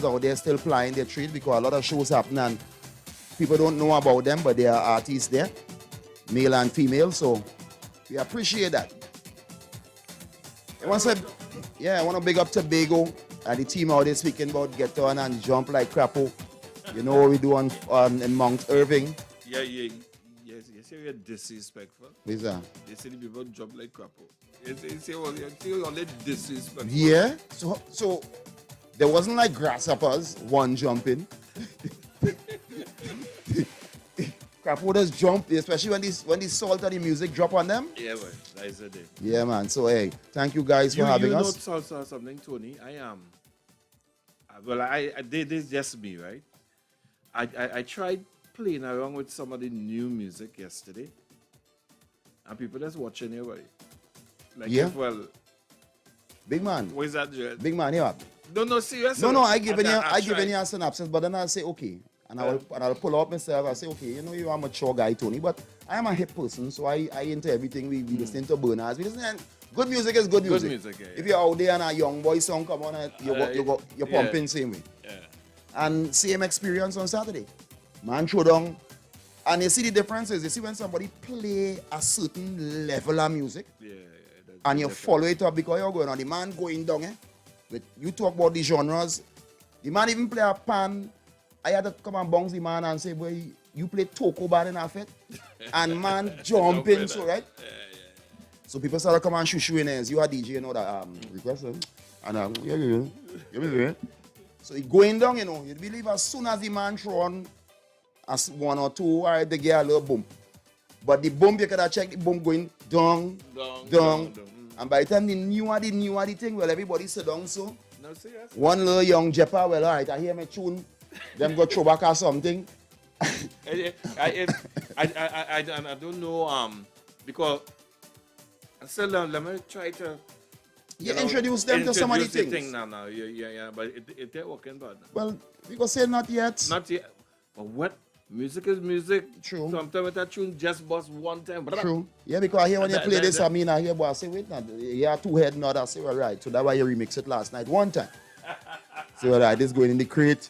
out there still plying their trade because a lot of shows happen and people don't know about them, but there are artists there, male and female, so we appreciate that. I want to big up Tobago and the team out there speaking about get on and jump like crapo. You know what we do in Mount Irving. Yeah. Yes, you're disrespectful. What's that? They say the people jump like crapo. You say only disrespectful. Yeah, so there wasn't like grasshoppers, one jumping. Crapodas jump, especially when the salt and the music drop on them. Yeah, man, that is it. Yeah, man. So hey, thank you guys for having us. You know something, Tony? I am. I did this just me, right? I tried playing around with some of the new music yesterday, and people just watching everybody. Like, Yeah. well, Big man. what is that, Joel? Big man, yeah. No, seriously. No, I giving you I a synopsis, but then I'll say okay. And I'll pull up myself, I'll say, okay, you know, you are a mature guy, Tony, but I am a hip person, so I into everything. We listen to Burners, we listen, and good music is good music. Good music, yeah. If you're out there and a young boy song come on, you're pumping same way. Yeah. And same experience on Saturday. Man throw down. And you see the differences. You see when somebody play a certain level of music, and you follow it up because you're going on. The man going down, But you talk about the genres. The man even play a pan. I had to come and bounce the man and say, boy, you play Toko bad enough, and man jumping, so right? So people started come and shoo in as you are DJ, you know that request, and yeah. So it going down, you know. You believe as soon as the man throw on as one or two, all right, they get a little bump. But the bump, you gotta check the bump going down. And by the time the newer the thing, well, everybody sit down, so. No, serious. One little young Jeppa, well, all right, I hear my tune, them go throw back or something. I don't know, because I said, let me try to. You introduce them to some of the things. No, yeah, but it ain't working bad. Well, because say not yet. Not yet. But what? Music is music. True. Sometimes that tune just bust one time. True. Yeah, because I hear when you play this, I mean, I hear, boy, I say, wait, now, you have two head nod. I say, all right. So that's why you remix it last night one time. So, all right, this going in the crate.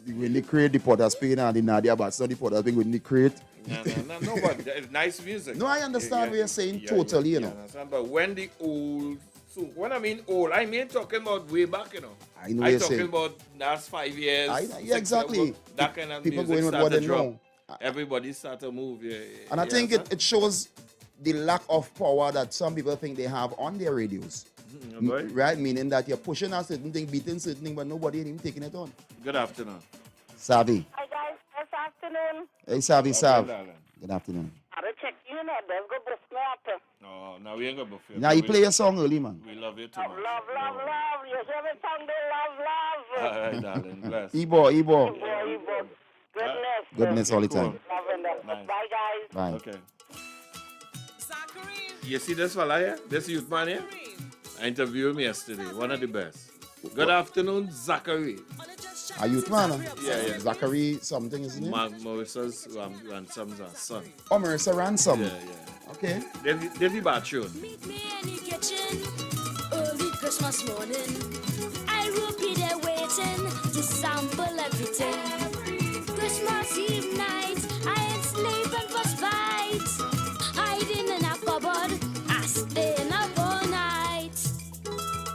When they crate, the Potter Spain and the Nadia, but it's not the Potter Spain going in the crate. No, but it's nice music. No, I understand what you're saying totally, you know. But when the old, so when I mean old, I mean talking about way back, you know. I know I'm you're talking saying. about last 5 years. Yeah, exactly. That kind of People music going with start what to they drop. know. Everybody start to move, And I think it shows the lack of power that some people think they have on their radios. Right? Meaning that you're pushing a certain thing, beating certain thing, but nobody ain't even taking it on. Good afternoon. Savvy. Hi guys, good afternoon. Hey, Savvy, Sav. darling. Good afternoon. I'll check you in there. Go bust me up. No, now we ain't going to buffet. Now you play your song early, man. We love you too Love, much. love, love. You hear me song, they love, love. All right, darling. Bless. Ebo. Goodness. Goodness all the time. Loving them. Nice. Bye guys. Bye. Okay. You see this fella here? This youth man here? I interviewed him yesterday. One of the best. Good afternoon, Zachary. A youth man? Yeah. Zachary something, isn't it? Marissa's ransom's son. Oh, Marissa Ransom. Yeah. Okay. Did the bad tune? Early Christmas morning, I will be there waiting to sample everything. Christmas Eve night, I enslaved and was fight. Hiding in a cupboard, I staying up all night.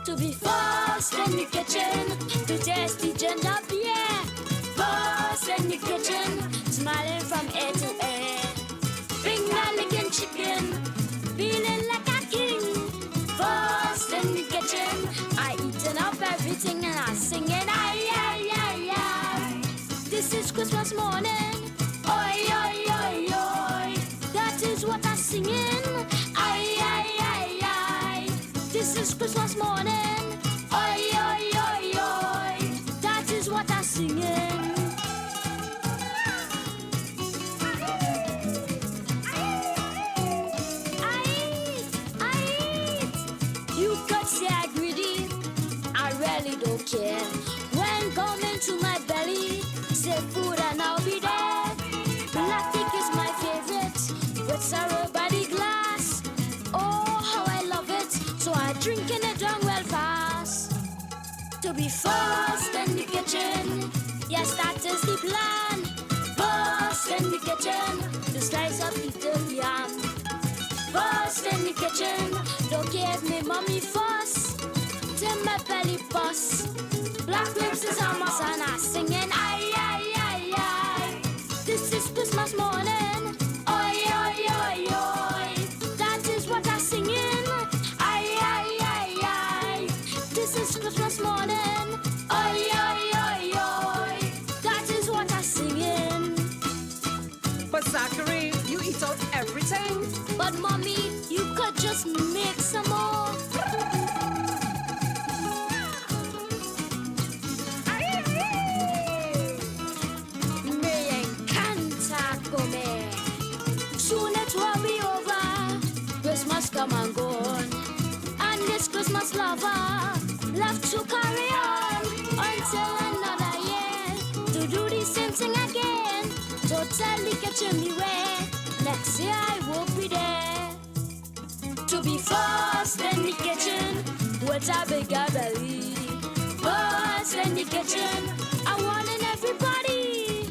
To be first in the kitchen, to taste the ginger beer. First in the kitchen, smiling from ear to ear. Finger licking chicken, feeling like a king. First in the kitchen, I eating up everything and I singing, ay, ay, ay, ay. This is Christmas morning, oi, oi, oi, oi. That is what I'm singing, ay, ay, ay, ay. This is Christmas morning, oi, oi, oi, oi. That is what I'm singing. You could say I'm greedy, I really don't care. When coming to my belly, say food and I'll be there. Black tea is my favorite, with sorrow by the glass. Oh, how I love it, so I drink in it down well fast. To be first in the kitchen, yes, that is the plan. First in the kitchen, to slice up little yam. First in the kitchen, don't give me mommy fuss. Till my belly bust. Black lips is on my son, I singing, ay, ay, ay, ay. This is Christmas morning, oi, oi, oi, oi. That is what I'm singing, ay, ay, ay, ay. This is Christmas morning, oi, oi, oi, oi. That is what I'm singing. But Zachary, you eat out everything. But mommy, you could just make some more. Christmas lover left to carry on until another year to do the same thing again. Totally catching me way. Next year I won't be there to be first in the kitchen with a bigger belly. First in the kitchen, I want in everybody.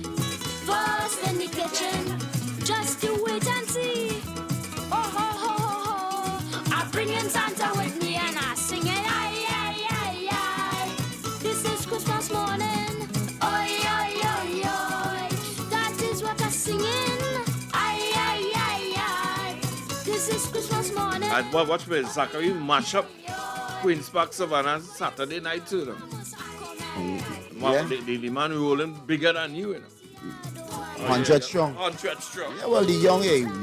First in the kitchen, just to wait and see. Oh ho ho ho ho! I bring in Santa with me and I sing it. Aye aye aye aye. This is Christmas morning. Oi oi oi oi. That is what I'm singing. Aye aye aye aye. This is Christmas morning. And watch me, Zachary mash up Queen's Park Savannah Saturday night too. Yeah. The man rolling bigger than you, you know. 100 strong. 100 strong. Yeah, well, the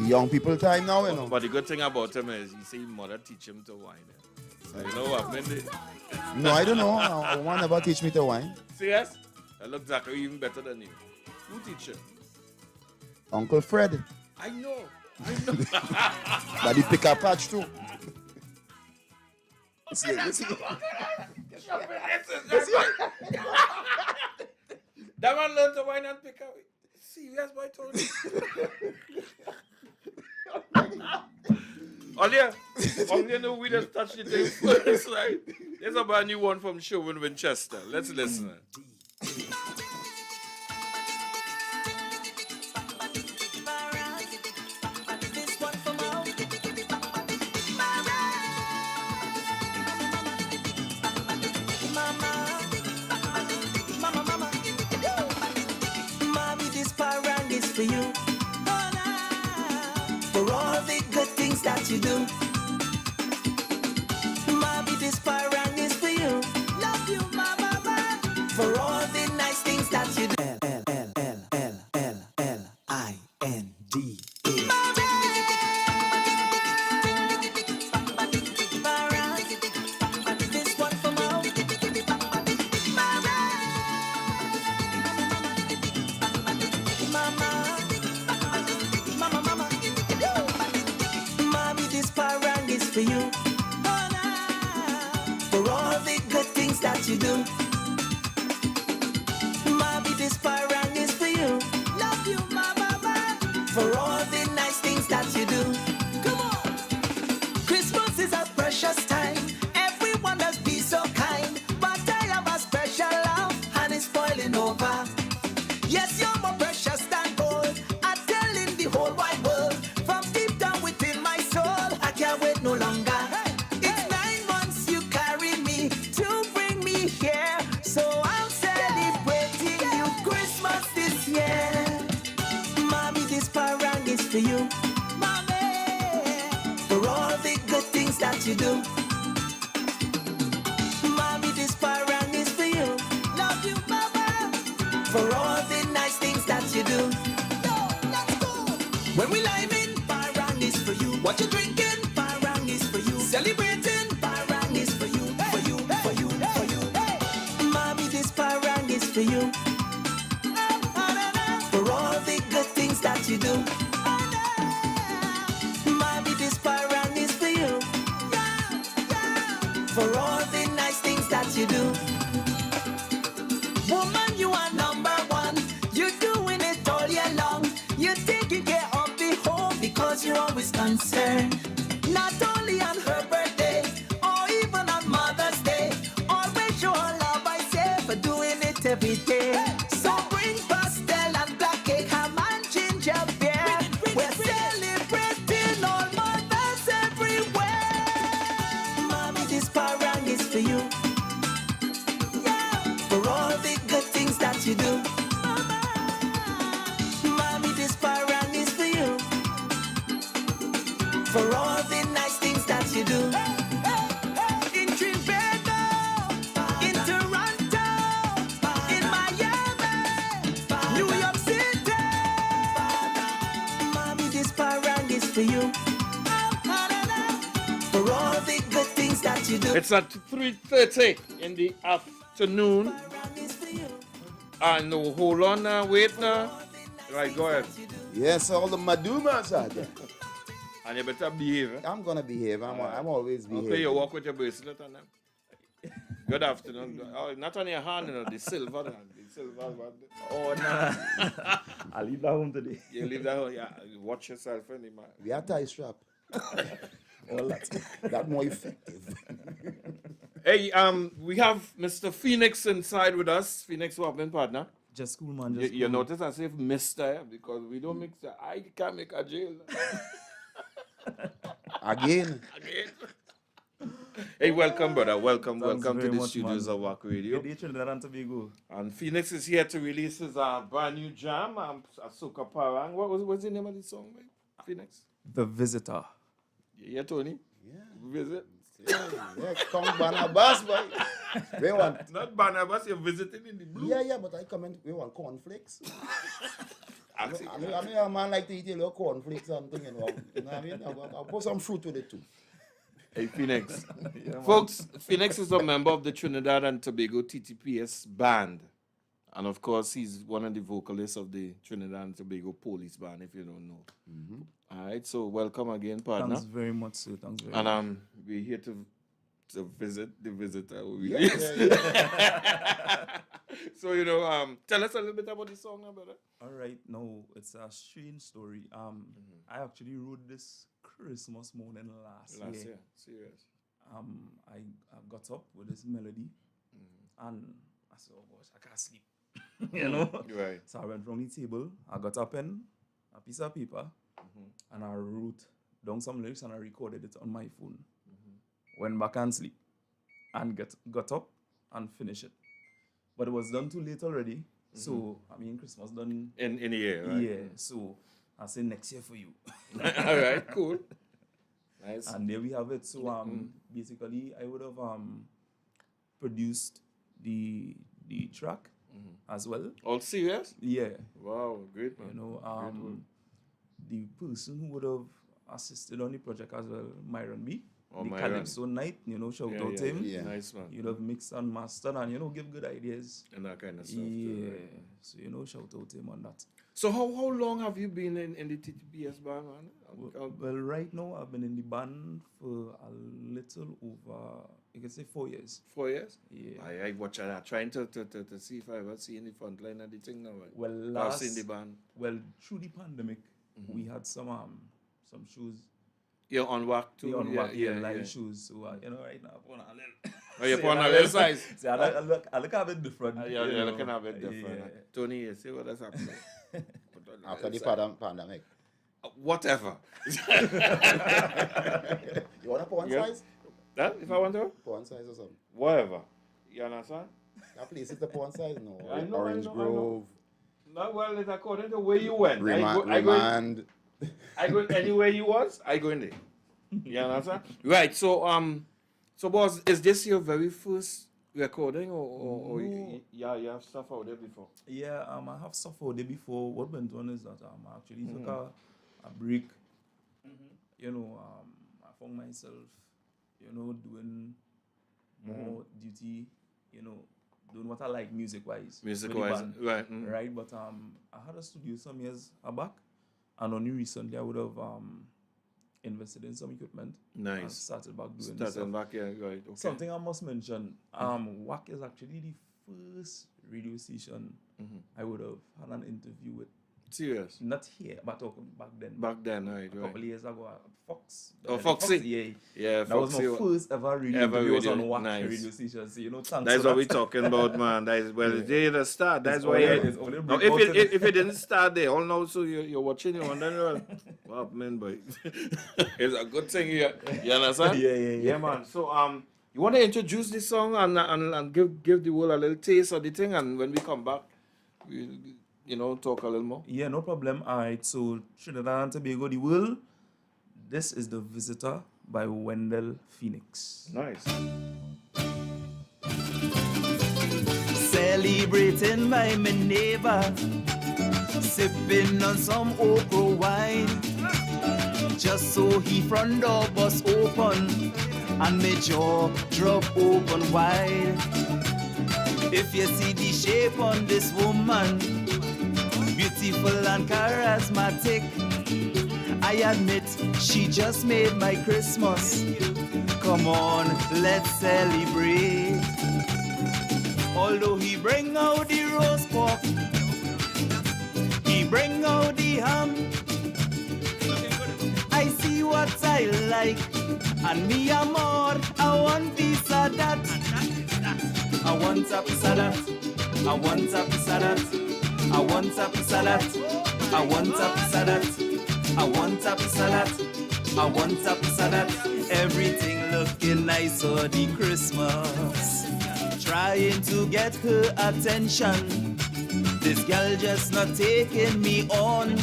young people time now, you know. But the good thing about him is he say his mother teach him to wine. So you know what, Mindy? No, I don't know. I want never teach me to wine. Serious? I look Zachary even better than you. Who teach him? Uncle Fred. I know. But he pick a patch too. Listen. That man learned to wine and pick up. Serious boy told me. Only know we just touched the thing first, right? There's a brand new one from Sherwin Winchester. Let's listen. For you, for all the good things that you do. Mommy, this parang is for you. Love you, mama, for all the nice things that you do. L-L-L-L-L-I-N-D-A. This one for mom. For you, for all the good things that you do. Mommy, this parang is for you. Love you, mama, for all the nice things that you do. Come on. Christmas is a precious time. Everyone must be so kind. But I have a special love and it's spoiling over. Yes, you're more precious than gold. I'm telling the whole wide world. From deep down within my soul, I can't wait no longer. It's 9 months you carry me to bring me here. So I'm celebrating you Christmas this year. Mommy, this parang is for you. Mommy, for all the good things that you do. Mommy, this parang is for you. Love you, mama, for all the nice things that you do. Yo, let's go. When we lime in, parang is for you. What you drinking? Parang is for you. Celebrating, parang is for you. For you, for you, for you. Mommy, this parang is for you. For all the good things that you do. Mommy, this parang is for you. For all the nice things that you do. Woman, you are number one. You're doing it all year long. You're taking care of the home because you're always concerned. Not only on her birthday or even on Mother's Day. Always show her love, I say, for doing it every day. So bring pastel and black cake, ham and ginger beer. We're celebrating all mothers everywhere. Mommy, this parang is for you. For all the good things that you do. Mommy, this parang is for you. For all the nice things that you do. In Trinidad, in Toronto, in Miami, New York City. Mommy, this parang is for you. For all the good things that you do. It's at 3:30 in the afternoon. No, hold on now, wait now. Right, go ahead. Yes, all the Madumas are there. And you better behave. I'm gonna behave. I'm always behaving. Okay, you walk with your bracelet on them. Good afternoon. Oh, not on your hand, the silver one. The silver one. Oh, no. I'll leave that home today. You leave that home, yeah. Watch yourself anymore. We are tie strap. All that more effective. Hey, we have Mr. Phoenix inside with us. Phoenix, what happened, partner? Just cool, man. You notice I say Mr. because we don't mix the I can't make a jail. Again. Hey, welcome, brother. Welcome Thanks to very the much, studios man. of WACK Radio. Good day, Trinidad and Tobago. And Phoenix is here to release his brand new jam, Asuka Parang. What's the name of the song, man? Phoenix? The Visitor. Yeah, Tony? Yeah. Visit? Yeah, come Barnabas, boy. We want. Not Barnabas, you're visiting in the blue. Yeah, but I come in, we want cornflakes. I mean, a man like to eat a little cornflakes and thing, you know what I mean? I'll put some fruit with it too. Hey, Phoenix. Yeah, Folks, Phoenix is a member of the Trinidad and Tobago TTPS band. And of course, he's one of the vocalists of the Trinidad and Tobago Police Band, if you don't know. Mm-hmm. All right, so welcome again, partner. Thanks very much, sir. Thanks very much. And we're here to visit the visitor. So, tell us a little bit about the song now, brother. All right, no, it's a strange story. I actually wrote this Christmas morning last year. Serious. I got up with this melody, and I said, "Oh gosh, I can't sleep," you know. Right. So I went from the table. I got a pen, a piece of paper, and I wrote down some lyrics and I recorded it on my phone. Went back and sleep, and got up and finished it. But it was done too late already. So I mean, Christmas done in a year, right? Yeah. So I say next year for you. All right, cool. Nice. And there we have it. So basically, I would have produced the track as well. All serious? Yeah. Wow, great man. You know, the person who would have assisted on the project as well, Myron B. Oh, the Myron. Calypso Night, shout out to him. Yeah. Nice man. You'd have mixed and mastered and, give good ideas. And that kind of stuff. Yeah. Too, right? So, shout out to him on that. So how long have you been in the TTPS band, man? Well, right now I've been in the band for a little over, you can say 4 years. 4 years? Yeah. I watch that, trying to see if I ever see in the front line of the thing now. Right? Well, I've seen the band. Well, through the pandemic, we had some shows. Yeah, on WACK too. Yeah, on WACK, live yeah. shows. So, right now, I'm on a little. Oh, you're on a little size? See, I look a bit different. Yeah, you're looking a bit different. Yeah. Tony, you see what has happened? After the pandemic. Whatever. You want a porn size? That, if I want to? Porn size or something. Whatever. You understand? That place is the porn size, no. I know, Orange Grove. No, well, it's according to where you went. Remand. I go anywhere you was, I go in there. You understand? Right, so boss, is this your very first recording or No. you have stuff out there before? Yeah, I have stuff out there before. What went on is that I actually took a break. I found myself, doing more duty, doing what I like music-wise. Music-wise, right. Right, but I had a studio some years back, and only recently I would have invested in some equipment. Nice. And started back doing Started back, yeah, right. Okay. Something I must mention, WACK is actually the first radio station I would have had an interview with. Serious? Not here, but talking back then. Back then, right. A couple of years ago, Fox. Oh, Foxy? Yeah, that was my first ever radio interview. Was on WACK radio station. So, thanks that's for what we're that. talking about, man. That is, well, they the start. That's It's why. only No, if it didn't start there, all now, so you're watching, you're wondering, well, man, boy. It's a good thing here. You understand? Yeah, man. So, you want to introduce this song and give the world a little taste of the thing, and when we come back, we'll talk a little more. Yeah, no problem. All right, so Trinidad and Tobago, the world. This is The Visitor by Wendell Phoenix. Nice. Celebrating by my neighbor, sipping on some okra wine. Just so he front door bus open, and my jaw drop open wide. If you see the shape on this woman, beautiful and charismatic, I I admit she just made my Christmas. Come on, let's celebrate. Although he bring out the roast pork, he bring out the ham. I see what I like, and me a more. I want piece of that. I want a piece of that. I want a piece of that. I want a piece of that. I want a piece of that. I want a piece of that. I want a piece of that. Everything looking nice for the Christmas. Trying to get her attention. This girl just not taking me on.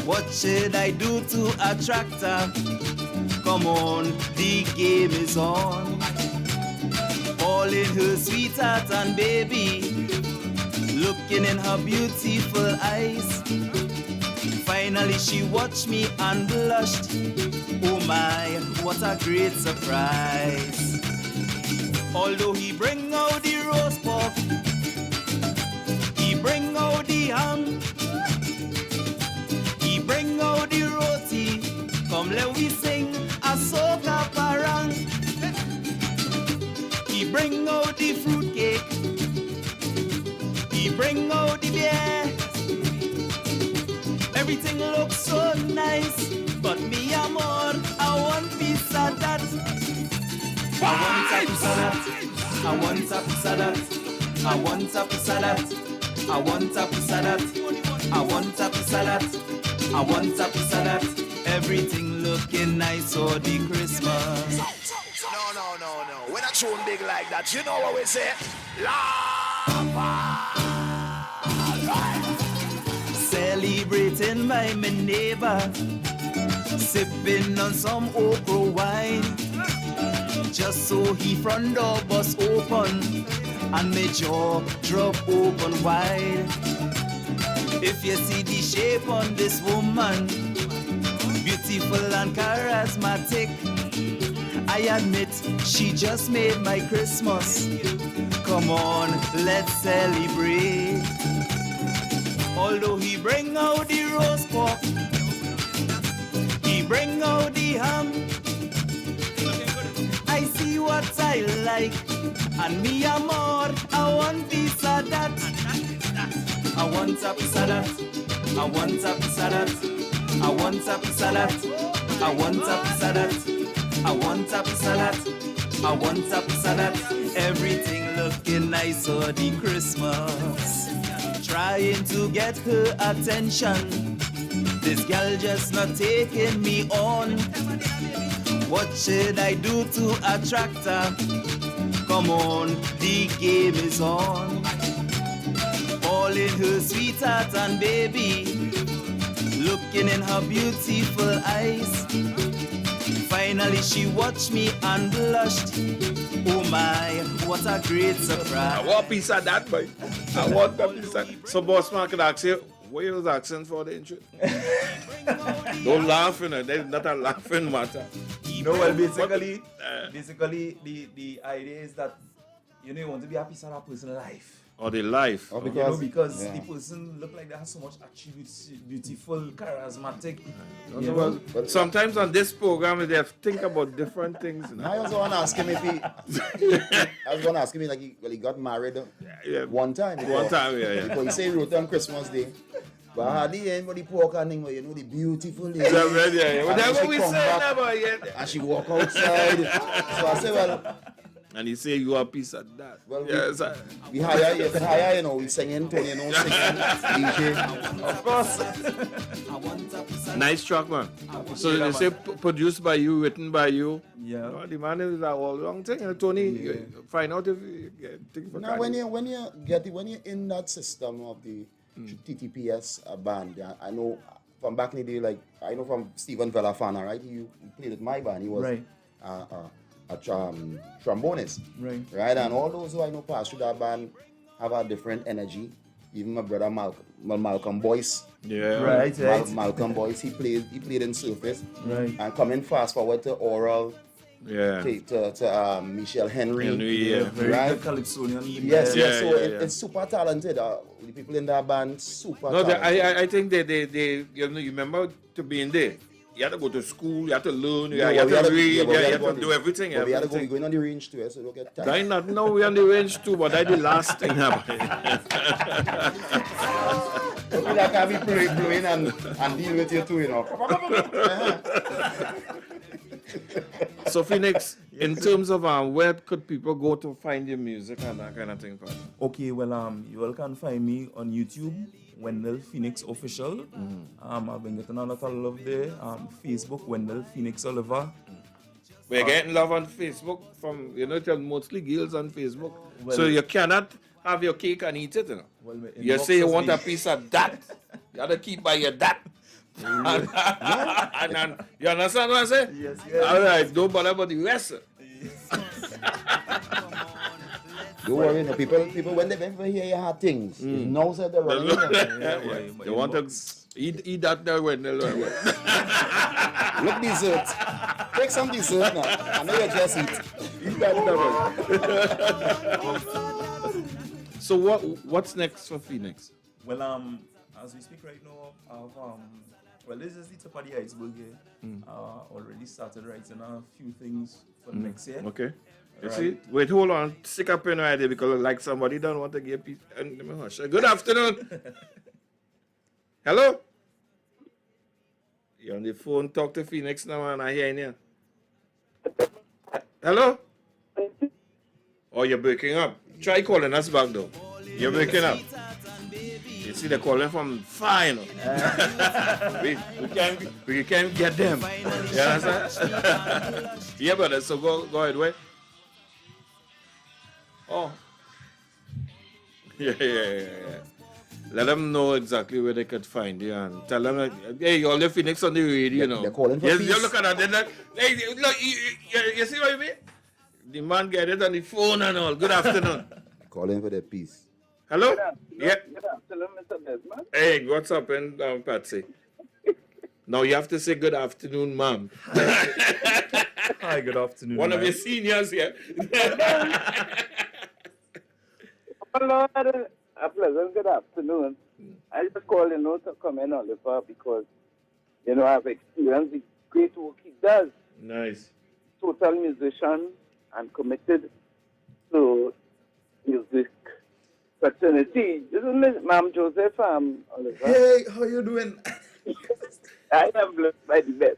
What should I do to attract her? Come on, the game is on. All in her sweetheart and baby, looking in her beautiful eyes. Finally she watched me and blushed. Oh my, what a great surprise. Although he bring out the roast pork, he bring out the ham, he bring out the roti. Come let we sing a soca parang. He bring out the fruit cake, he bring out the beer. Everything looks so nice, but me amor, I want piece of that. I want a piece of that. I want a piece of that. I want a piece of that. I want a piece of that. I want a piece of that. I want a piece of that. Everything looking nice for the Christmas. No. When I tune big like that, you know what we say? Celebrating by my neighbor, sipping on some okra wine. Just so he front door bus open and my jaw drop open wide. If you see the shape on this woman, beautiful and charismatic, I admit she just made my Christmas. Come on, let's celebrate. Although he bring out the roast pork, he bring out the ham. I see what I like, and me amor, I want piece of that. I want a piece of that. I want a piece of that. I want a piece of that. I want a piece of that. I want a piece of that. I want a piece of that. Everything looking nice for the Christmas. Trying to get her attention. This girl just not taking me on. What should I do to attract her? Come on, the game is on. All in her sweetheart and baby, looking in her beautiful eyes. Finally she watched me and blushed. Oh my, what a great surprise. I want a piece of that, boy. I want a piece of that. So boss man could ask you, what you was asking for the intro? Don't laugh, you know. There's not a laughing matter. No, well, basically, the idea is that you want to be a piece of that person's life. Or the life. Or because the person look like they have so much attributes, beautiful, charismatic. But sometimes on this program they have to think about different things. You know? I was going to ask him if he. I was going to ask him like he got married one time. Yeah. Because he say he wrote on Christmas Day. But hardly anybody pork and thing, you know, the beautiful lady. Yeah. Whatever we say never yet. And she walk outside. So I say, well. And he say you a piece of that. Well, yes, we hire, you can hire, you know, we singing, Tony, you know, singing, DJ. Of course. Nice track, man. So they say produced by you, written by you. Yeah. No, the man is a all wrong thing. And Tony, find out if you get things for now, when you're in that system of the TTPS band, I know from back in the day, like I know from Stephen Velafana, right? He played with my band. He was right. A trombonist, right? And all those who I know pass through that band have a different energy. Even my brother Malcolm Boyce, right. Malcolm Boyce, he played in Surface, right? And coming fast forward to Oral, Yeah. to Michelle Henry. Very Right? good Calypsonian. Yes, Yeah, yes. So yeah, yeah. it's super talented. The people in that band, super No, talented. I think they you know, you remember to be in there. You had to go to school, you had to learn, you Yeah, had well, to we read, yeah, well, we you had had to go to on do the- everything. well, we had to go, everything. we're going on the range too, so don't get tired. I not know we on the range too, but I the last thing happened. People that can be blowing and deal with you too, you know. So Phoenix, in terms of where could people go to find your music and that kind of thing? Father? Okay, well, you all can find me on YouTube, Wendell Phoenix Official. I've been getting a lot of love there. Facebook, Wendell Phoenix Oliver. We're getting love on Facebook from, you know, it's mostly girls on Facebook. Well- So you cannot have your cake and eat it, you know. Well, my You inbox say you has want been- a piece of that, you gotta keep by your that. and you understand what I say? Yes, yes. All right, don't bother about the rest. Don't worry, no, people when they hear you have things, now said they're running. They want to eat that there when they learn. Look, dessert. Take some dessert now. I know you just eat. Eat that double. So what's next for Phoenix? Well, as we speak right now, I've well, this is the tip of the iceberg here. Already started writing a few things for next year. Okay. You Right. see? Wait, hold on. Stick a pen right there because like somebody don't want to give peace. And let me hush. Good afternoon. Hello? You're on the phone. Talk to Phoenix now and I hear you. Hello? Oh, you're breaking up. Try calling us back though. You're breaking up. You see, they're calling from far, you know. we can't get them. You understand? Yeah, brother. So go ahead, wait. Oh. Yeah. Let them know exactly where they could find you and tell them, like, hey, you're the Phoenix on the radio, you know. They're calling for Yes, peace. you look at that. They're like, hey, look, you see what I mean? The man get it on the phone and all. Good afternoon. Calling for their peace. Hello? Yeah. Good afternoon, Mr. Desmond. Hey, what's up, Patsy? Now you have to say good afternoon, ma'am. Hi, good afternoon. One of ma'am. your seniors here. Hello, a pleasant good afternoon. I just called in to comment on Oliver because, you know, I've experienced the great work he does. Nice. Total musician and committed to music fraternity. This is Ma'am Joseph Oliver. Hey, how you doing? I am blessed by the best.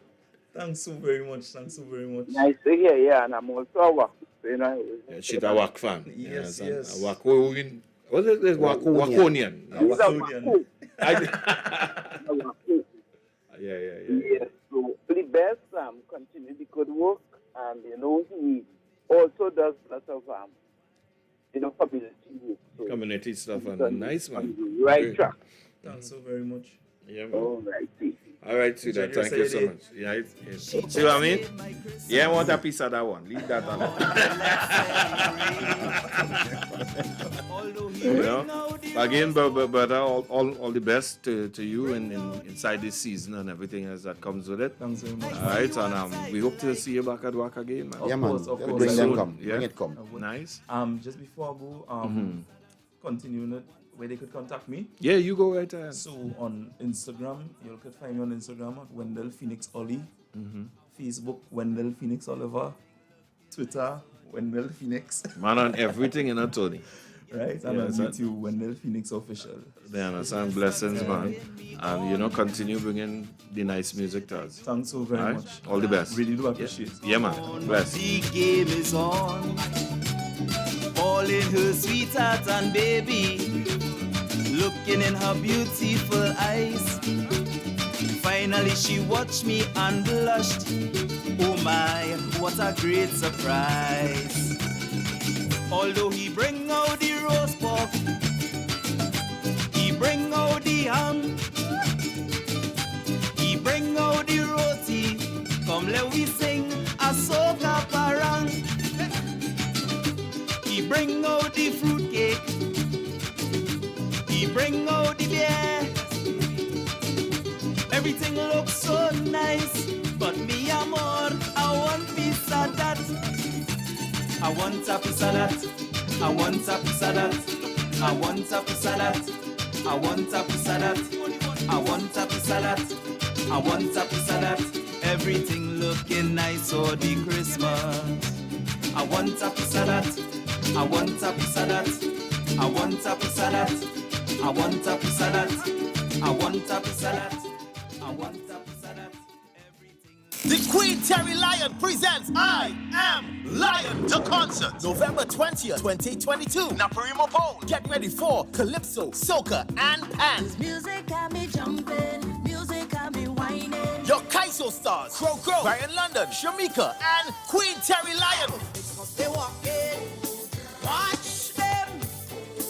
Thanks so very much. Thank you very much. Nice to hear you, and I'm also a WACK. You know, Yeah, she's a WACK fan. Yes, a yes. Waconian. What is this? Waconian. He's a WACK. Yeah. So the best, continue the good work, and you know he also does lots of community work. So Community stuff he's and on nice man. the right Great. track. Thanks so very much. Yeah, man. All righty. All right, sweetheart. Enjoy Thank you so your much. Yeah, see what I mean? Yeah, I want a piece of that one. Leave that on. You know? Again, brother, all the best to you in inside this season and everything else that comes with it. Thanks very much. All right, and we hope to see you back at WACK again, man. Yeah, man. course, of Bring course. them Soon. come. Yeah. Bring it come. Nice. Just before I go, continuing it, where they could contact me. Yeah, you go right ahead. So on Instagram, you could find me on Instagram at Wendell Phoenix Ollie. Facebook, Wendell Phoenix Oliver. Twitter, Wendell Phoenix. Man on everything, you know, Tony. Right? And Yeah, on so- YouTube, Wendell Phoenix Official. They understand. Blessings, man. And, you know, continue bringing the nice music to us. Thanks so very All right? much. All the best. Really do appreciate it. Yeah, man. Bless. The game is on. All in her sweetheart and baby, looking in her beautiful eyes. Finally she watched me and blushed. Oh my, what a great surprise. Although he bring out the roast pork, he bring out the ham, he bring out the roti. Come let we sing a soca parang. He bring out the fruitcake, he bring out the beer. Everything looks so nice, but me amor, I want piece of that. I want a piece of that. I want a piece of that. I want a piece of that. I want a piece of that. I want a piece of that. I want a piece of that. Everything looking nice for the Christmas. I want a piece of that. I want a piece of that. I want a piece of that. I want a piece of that. I want a piece of that. I want a piece of that. The Queen Terry Lion presents I Am Lion, the concert, November 20th, 2022, Naparimo Bowl. Get ready for Calypso, Soca, and Pan. Music got me jumping, music got me whining. Your Kaiso stars, Crow, Brian London, Shamika, and Queen Terry Lion. They walk in, watch them.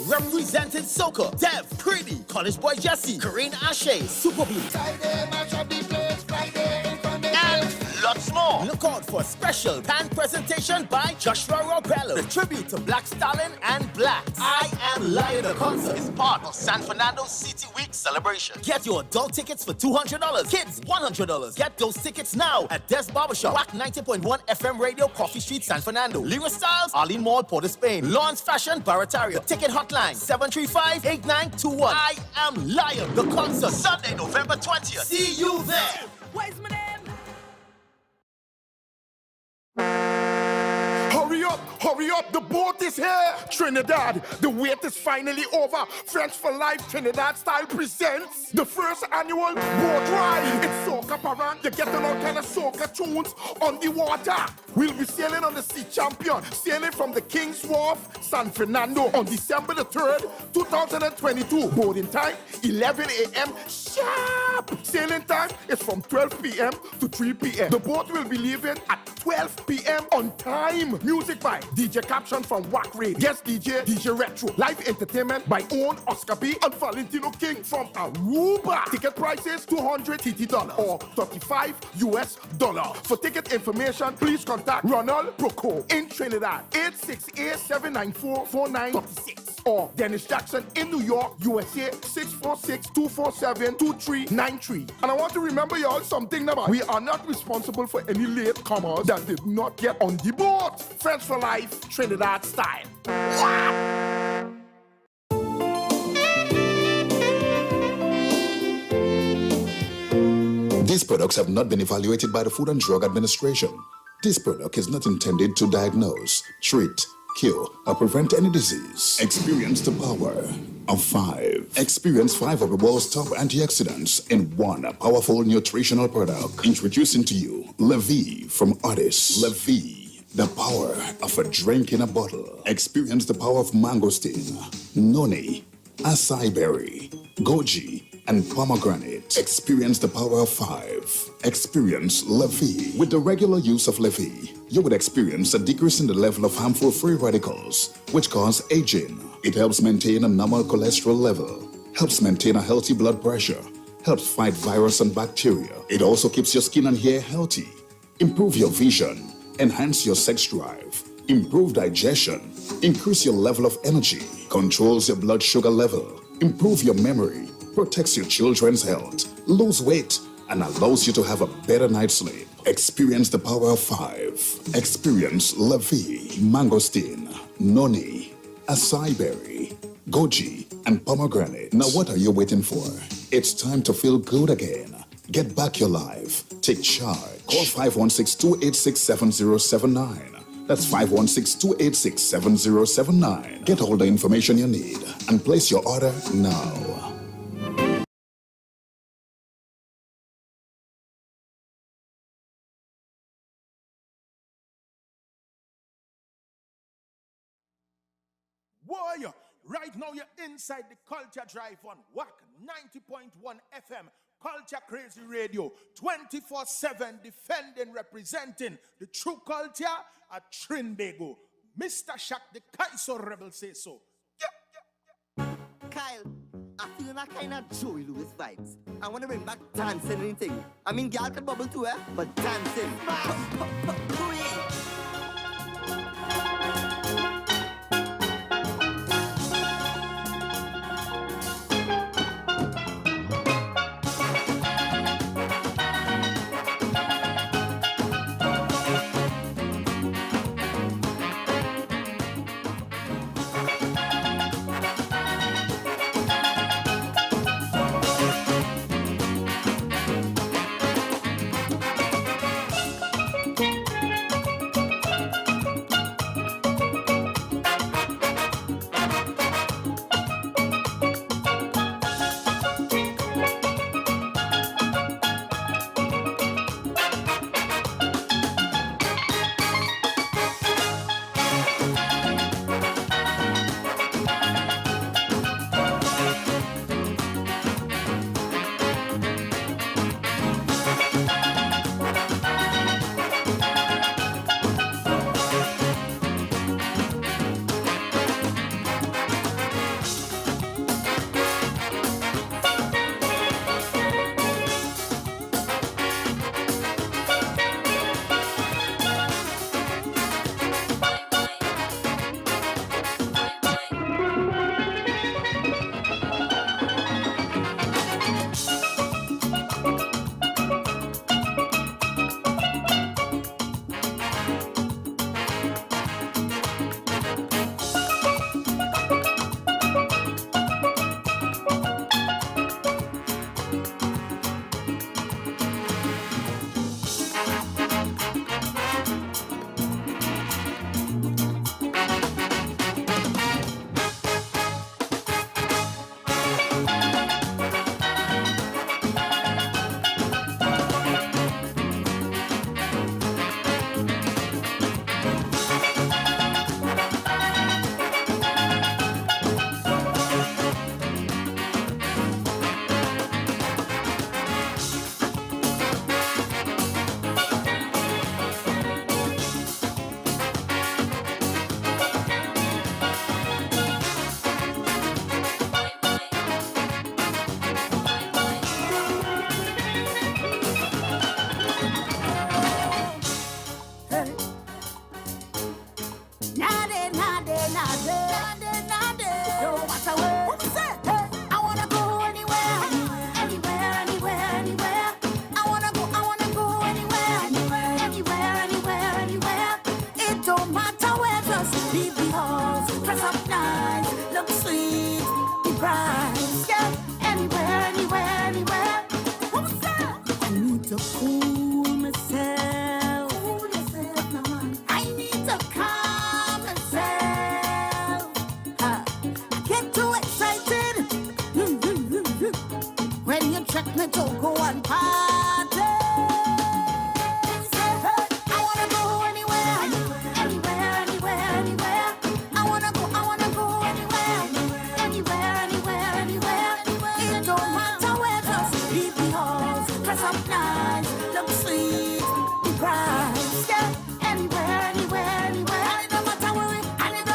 Representing Soca, Dev, Creedy, College Boy Jesse, Karine Ashe, Super Blue. Friday, match up the place, Friday in front of And lots more. Look out for a special pan presentation by Joshua Robello. The tribute to Black Stalin and Black. I Am Lion, the concert is part of San Fernando City Week celebration. Get your adult tickets for $200, kids $100. Get those tickets now at Des Barbershop, WACK 90.1 FM Radio, Coffee Street, San Fernando. Lyra Styles, Arlene Mall, Port of Spain. Lawrence Fashion, Barataria. Ticket hotline 735-8921. I Am Lion, the concert, Sunday, November 20th. See you there. Where's my name? Hurry up, the boat is here! Trinidad, the wait is finally over. Friends for Life Trinidad Style presents the first annual boat ride. It's Soca Parang. You're getting all kind of Soca tunes on the water. We'll be sailing on the Sea Champion, sailing from the King's Wharf, San Fernando on December the 3rd, 2022. Boarding time, 11 a.m. sharp. Sailing time is from 12 p.m. to 3 p.m. The boat will be leaving at 12 p.m. on time. Music by DJ Caption from WACK Radio. Guest DJ Retro. Live entertainment by Own Oscar B and Valentino King from Aruba. Ticket prices $200 TT or $35 US. For ticket information, please contact Ronald Broco in Trinidad, 868-794-4936. Or Dennis Jackson in New York, USA, 646-247-2393. And I want to remember y'all something about we are not responsible for any late comers that did not get on the boat. Friends for Life, Trinidad style. These products have not been evaluated by the Food and Drug Administration. This product is not intended to diagnose, treat, cure, or prevent any disease. Experience the power of 5. Experience 5 of the world's top antioxidants in one powerful nutritional product. Introducing to you Levy from Otis. Levy, the power of a drink in a bottle. Experience the power of mangosteen, noni, acai berry, goji, and pomegranate. Experience the power of 5. Experience Levy. With the regular use of Levy, you would experience a decrease in the level of harmful free radicals, which cause aging. It helps maintain a normal cholesterol level, helps maintain a healthy blood pressure, helps fight virus and bacteria. It also keeps your skin and hair healthy, improve your vision, enhance your sex drive, improve digestion, increase your level of energy, controls your blood sugar level, improve your memory, protects your children's health, lose weight, and allows you to have a better night's sleep. Experience the power of 5. Experience Levy, mangosteen, noni, acai berry, goji, and pomegranate. Now what are you waiting for? It's time to feel good again. Get back your life. Take charge. Call 516-286-7079. That's 516-286-7079. Get all the information you need and place your order now. Warrior, right now you're inside the Culture Drive on WACK 90.1 FM, Culture Crazy Radio, 24/7 defending, representing the true culture at Trinbago. Mr. Shaq, the Kaiso Rebel, say so. Kyle, I feel that kind of Joey Lewis vibes. I want to bring back dancing and anything. I mean, girl can bubble too, but dancing. Take me to go and party. Say, hey, I wanna go anywhere, anywhere, anywhere, anywhere. I wanna go anywhere, anywhere, anywhere, anywhere. It don't matter where, just leave the house, dress up nice, look sweet, be bright. Yeah, anywhere, anywhere, anywhere. And it don't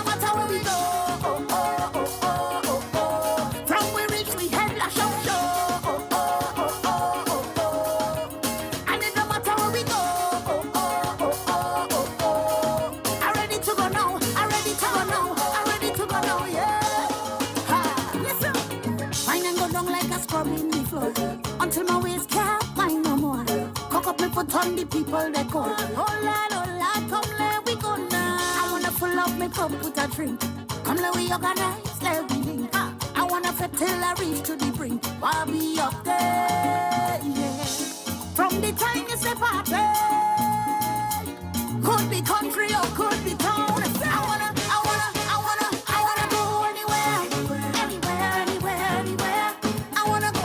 matter where we go. From we reach, we head lash up show. And it don't matter where we go. I'm ready to go now. I'm ready to go now. I'm ready to go now. Yeah. Ha. Listen. Fine and go down like a scrub in the floor until my waist can't find no more. Cock up me foot on the people that go. Oh Lord, come let we go now. I wanna full up me cup with a drink. Come let we organize, let we link. I wanna fit till I reach to the brink. I'll be up there, yeah. From the time you say party, could be country or could be town. I wanna go anywhere, anywhere, anywhere, anywhere. I wanna go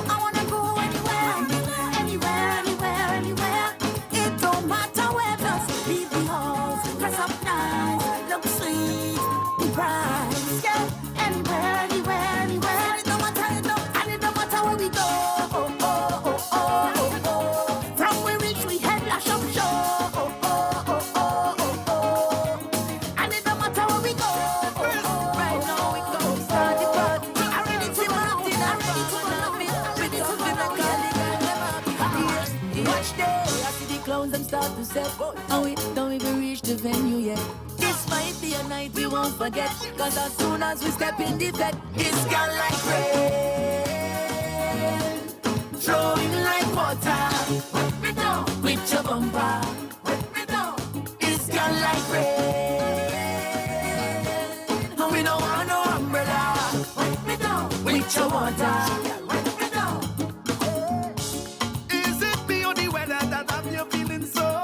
anywhere, anywhere, anywhere, anywhere. It don't matter where, just leave the house, dress up nice, look sweet, be bright. Yeah, anywhere, anywhere, anywhere. And it don't matter where we go. From we reach, we head lash up show. And it don't matter where we go. Right now we go start the party. I'm ready to go now. I'm ready to go now. I'm ready to go now. Watch day, I see the clowns them start to set. And we don't even reach the venue yet. This might be a night we won't forget. Cause as soon as we step in the bed, it's gone like rain, flowing like water. Wet me down with your bumper. Wet me down. It's gone like rain, and we don't want no umbrella. Wet me down with your water. Wet me down. Is it me or the weather that have you feeling so?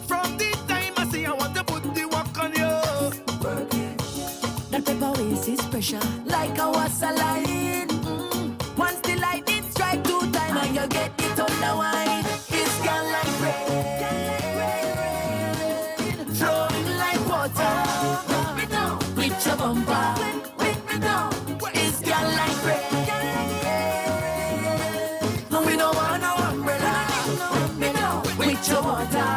From the time I see I want to put the work on you. That paper waste is pressure, like a wasaline. Once the lightning strike 2 times and you get it on the wine, it's gone like rain, flowing like water. Wet me down with your bumper. Wet me down. It's gone like rain, and we don't want no umbrella. Wet me down with your water.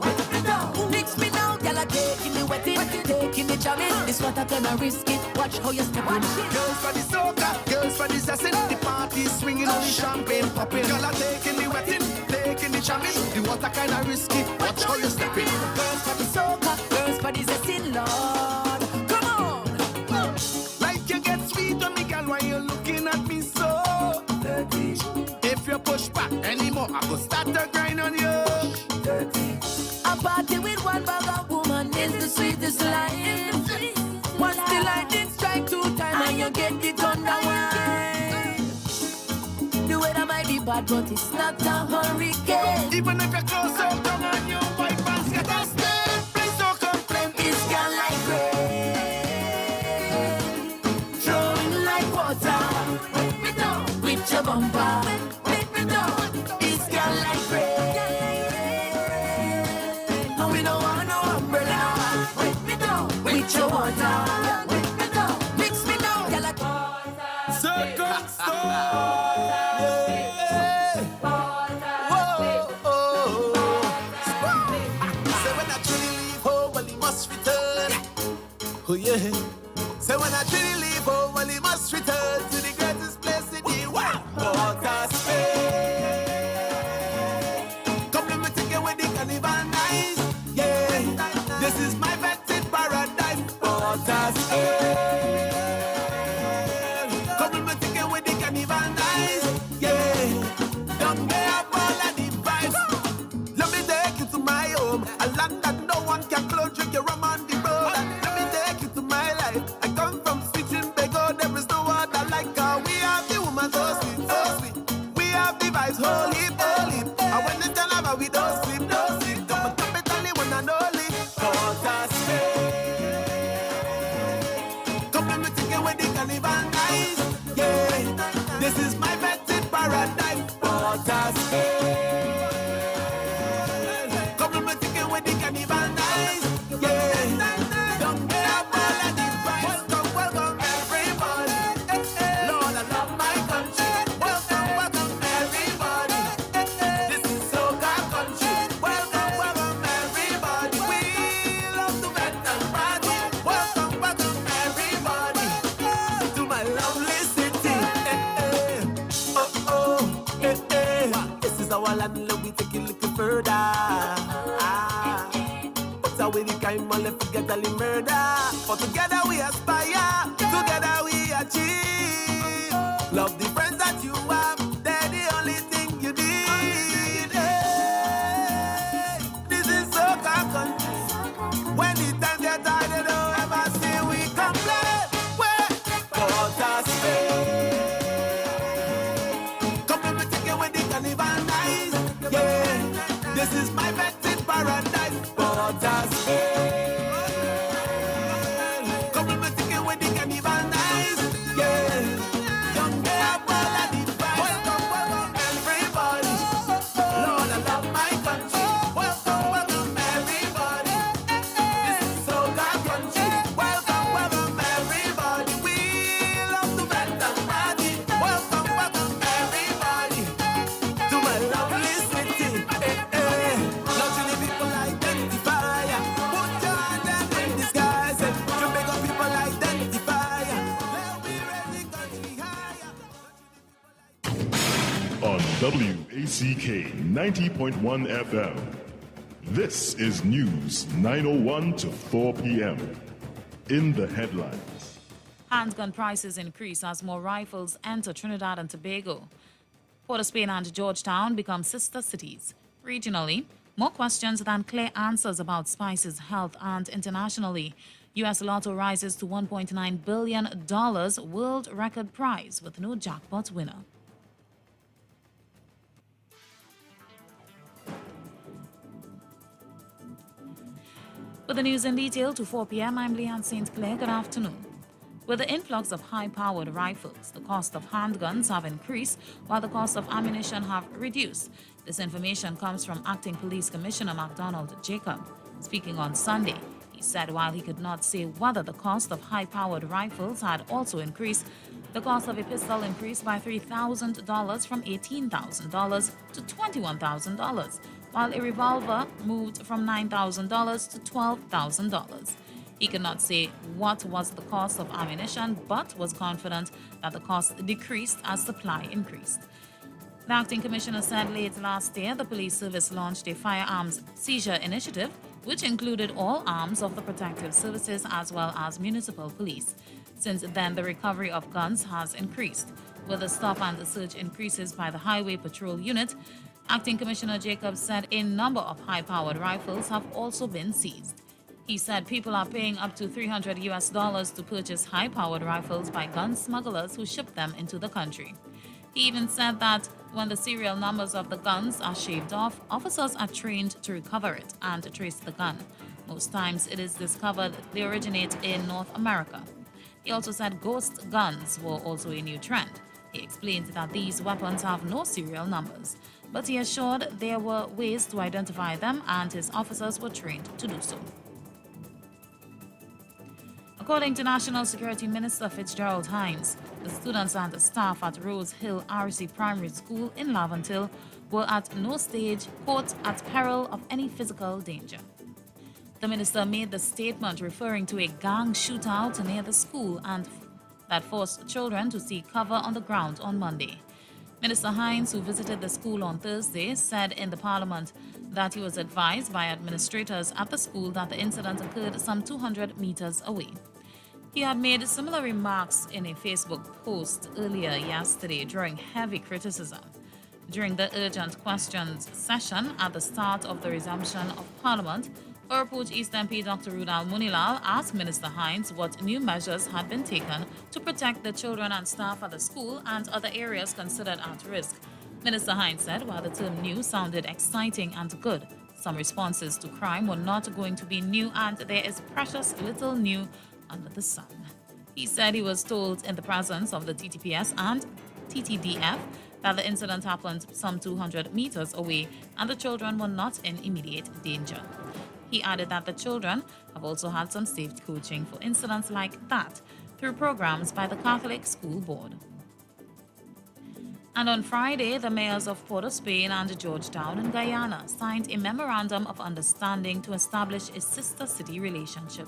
Wet me down. Mix me now, girl, I taking the wetting, taking the jamming. This water gonna risk it. Watch how you step on. Girls for the soca, girls for the zessin. The party swinging on the champagne popping. Girl are taking the wetting, taking the jamming. The water kinda risky. Watch how you step in. Girls for the soca, girls for the zestin, Lord. Come on. Like you get sweet on me, girl, why you looking at me so dirty? If you push back anymore, I go start to grind on you. Dirty. A party with one bag of woman is the sweetest life. Once the lightning strike 2 times and you get it on the wine. The weather might be bad, but it's not a hurricane. Even if you're close up, come on, you white pants get a stain. Please don't complain. It's gone like rain, flowing like water. Wet me down with your bumper. Wet me down. It's gone like rain, and we don't want no umbrella. Wet me down with your water. Wet me down. Mix me down, girl. Circle stone. Say when I truly leave home, well, he must return. Oh yeah. Say when I truly leave home, well, he must return to the greatest place in the world, water space. Come let me take you with the carnival nights. Yeah, this is my vetted paradise, water space. Come let me take you with the carnival nights. Yeah, don't get up all of the vibes. Let me take you to my home, a land that no one can close. Drink your rum on the road. Let me take you to my life. I come from Switching Bego, there is no other our land, let we take it a little further. Put away the crime, and let's forget all the murder. For together we aspire, together we achieve. Love the friends that you have, they're the only thing you need. Hey, this is soca country. When the time gets hard, they don't ever see we complain. Well, God has faith. Come let me take you with the carnival night. Yeah, this is my vested paradise. God has faith. Come let me take you with the carnival night. Yeah, young day up all of the vibes. Welcome, welcome everybody. Lord, I love my country. Welcome, welcome everybody. This is soca country. Welcome, welcome everybody. We love to bend and party. Welcome, welcome everybody to my lovely city. Love to the people identify. Put your hand up in the sky. Say, Jamaica people identify. Let me raise the country higher. On WACK 90.1 FM. This is News 9:01 to 4 p.m. In the headlines. Handgun prices increase as more rifles enter Trinidad and Tobago. Port of Spain and Georgetown become sister cities. Regionally, more questions than clear answers about spices, health, and internationally. U.S. Lotto rises to $1.9 billion, world record prize with no jackpot winner. With the news in detail to 4 p.m., I'm Leanne St. Clair. Good afternoon. With the influx of high-powered rifles, the cost of handguns have increased while the cost of ammunition have reduced. This information comes from Acting Police Commissioner MacDonald Jacob. Speaking on Sunday, he said while he could not say whether the cost of high-powered rifles had also increased, the cost of a pistol increased by $3,000 from $18,000 to $21,000, while a revolver moved from $9,000 to $12,000. He could not say what was the cost of ammunition, but was confident that the cost decreased as supply increased. The acting commissioner said late last year the police service launched a firearms seizure initiative, which included all arms of the protective services as well as municipal police. Since then, the recovery of guns has increased. With the stop and the search increases by the Highway Patrol Unit, Acting Commissioner Jacobs said a number of high-powered rifles have also been seized. He said people are paying up to $300 to purchase high-powered rifles by gun smugglers who ship them into the country. He even said that when the serial numbers of the guns are shaved off, officers are trained to recover it and to trace the gun. Most times it is discovered they originate in North America. He also said ghost guns were also a new trend. He explained that these weapons have no serial numbers, but he assured there were ways to identify them and his officers were trained to do so. According to National Security Minister Fitzgerald Hines, the students and the staff at Rose Hill RC Primary School in Laventille were at no stage caught at peril of any physical danger. The minister made the statement referring to a gang shootout near the school and that forced children to seek cover on the ground on Monday. Minister Hines, who visited the school on Thursday, said in the Parliament that he was advised by administrators at the school that the incident occurred some 200 meters away. He had made similar remarks in a Facebook post earlier yesterday during heavy criticism. During the urgent questions session at the start of the resumption of Parliament, Urpooch East MP Dr. Rudal Munilal asked Minister Hines what new measures had been taken to protect the children and staff at the school and other areas considered at risk. Minister Hines said while the term new sounded exciting and good, some responses to crime were not going to be new and there is precious little new under the sun. He said he was told in the presence of the TTPS and TTDF that the incident happened some 200 meters away and the children were not in immediate danger. He added that the children have also had some safety coaching for incidents like that through programs by the Catholic School Board. And on Friday, the mayors of Port of Spain and Georgetown in Guyana signed a memorandum of understanding to establish a sister city relationship.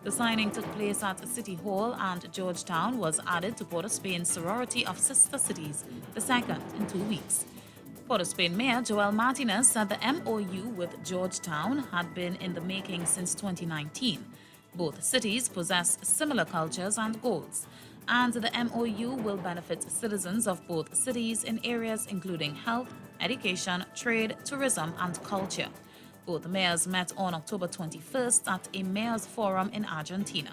The signing took place at City Hall and Georgetown was added to Port of Spain's sorority of sister cities, the second in 2 weeks. Port of Spain Mayor Joel Martinez said the MOU with Georgetown had been in the making since 2019. Both cities possess similar cultures and goals, and the MOU will benefit citizens of both cities in areas including health, education, trade, tourism, and culture. Both mayors met on October 21st at a mayor's forum in Argentina.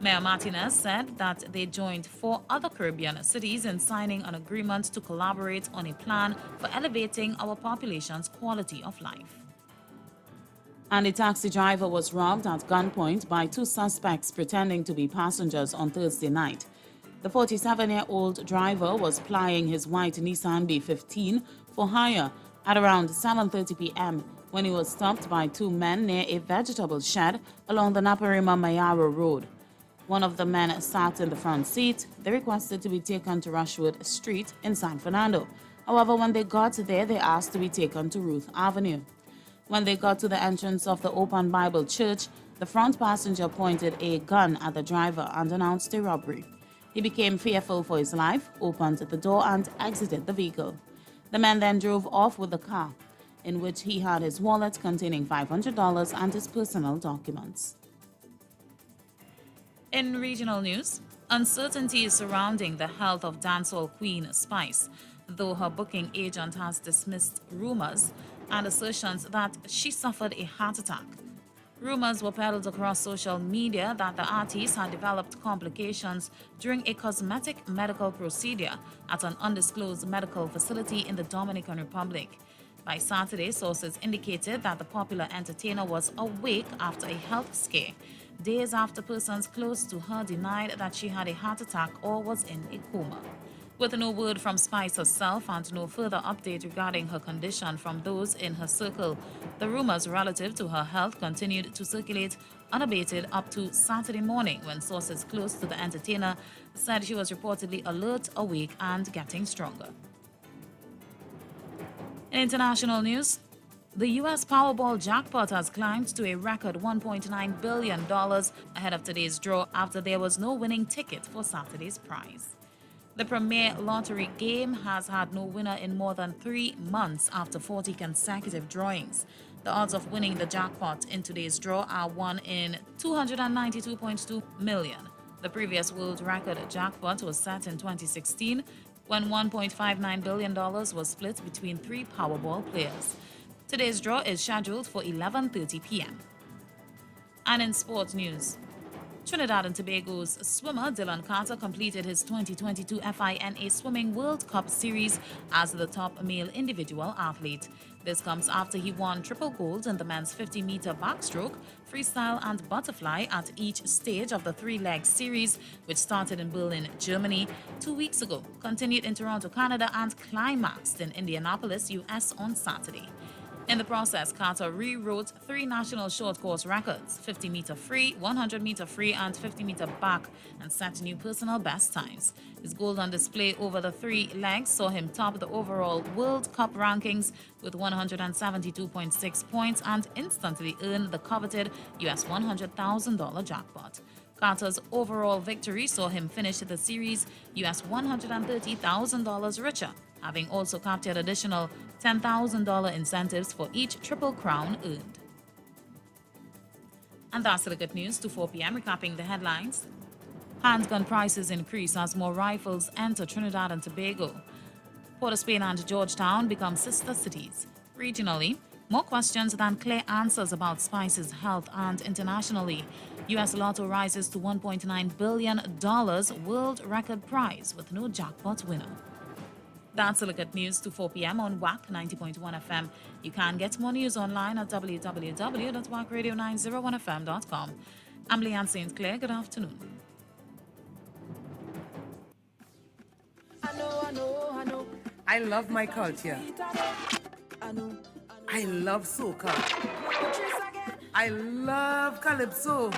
Mayor Martinez said that they joined 4 other Caribbean cities in signing an agreement to collaborate on a plan for elevating our population's quality of life. And a taxi driver was robbed at gunpoint by 2 suspects pretending to be passengers on Thursday night. The 47-year-old driver was plying his white Nissan B15 for hire at around 7:30 p.m. when he was stopped by 2 men near a vegetable shed along the Naparima Mayaro Road. One of the men sat in the front seat. They requested to be taken to Rushwood Street in San Fernando. However, when they got there, they asked to be taken to Ruth Avenue. When they got to the entrance of the Open Bible Church, the front passenger pointed a gun at the driver and announced a robbery. He became fearful for his life, opened the door, and exited the vehicle. The man then drove off with the car, in which he had his wallet containing $500 and his personal documents. In regional news, uncertainty is surrounding the health of dancehall queen Spice, though her booking agent has dismissed rumors and assertions that she suffered a heart attack. Rumors were peddled across social media that the artist had developed complications during a cosmetic medical procedure at an undisclosed medical facility in the Dominican Republic. By Saturday, sources indicated that the popular entertainer was awake after a health scare, days after persons close to her denied that she had a heart attack or was in a coma. With no word from Spice herself and no further update regarding her condition from those in her circle, the rumors relative to her health continued to circulate unabated up to Saturday morning when sources close to the entertainer said she was reportedly alert, awake, and getting stronger. In international news, the U.S. Powerball jackpot has climbed to a record $1.9 billion ahead of today's draw after there was no winning ticket for Saturday's prize. The premier lottery game has had no winner in more than 3 months after 40 consecutive drawings. The odds of winning the jackpot in today's draw are 1 in 292.2 million. The previous world record jackpot was set in 2016 when $1.59 billion was split between 3 Powerball players. Today's draw is scheduled for 11:30 p.m. And in sports news, Trinidad and Tobago's swimmer Dylan Carter completed his 2022 FINA Swimming World Cup Series as the top male individual athlete. This comes after he won triple gold in the men's 50-meter backstroke, freestyle and butterfly at each stage of the 3-leg series, which started in Berlin, Germany 2 weeks ago, continued in Toronto, Canada, and climaxed in Indianapolis, US on Saturday. In the process, Carter rewrote 3 national short course records, 50-meter free, 100-meter free, and 50-meter back, and set new personal best times. His gold on display over the 3 legs saw him top the overall World Cup rankings with 172.6 points and instantly earned the coveted US $100,000 jackpot. Carter's overall victory saw him finish the series US $130,000 richer, having also captured additional $10,000 incentives for each Triple Crown earned. And that's the good news to 4 p.m. Recapping the headlines. Handgun prices increase as more rifles enter Trinidad and Tobago. Port of Spain and Georgetown become sister cities. Regionally, more questions than clear answers about Spice's health, and internationally, U.S. Lotto rises to $1.9 billion world record prize with no jackpot winner. That's a look at news to 4 p.m. on WACK 90.1 FM. You can get more news online at www.wackradio901fm.com. I'm Leanne St. Clair. Good afternoon. I love my culture. I love soca. I love calypso.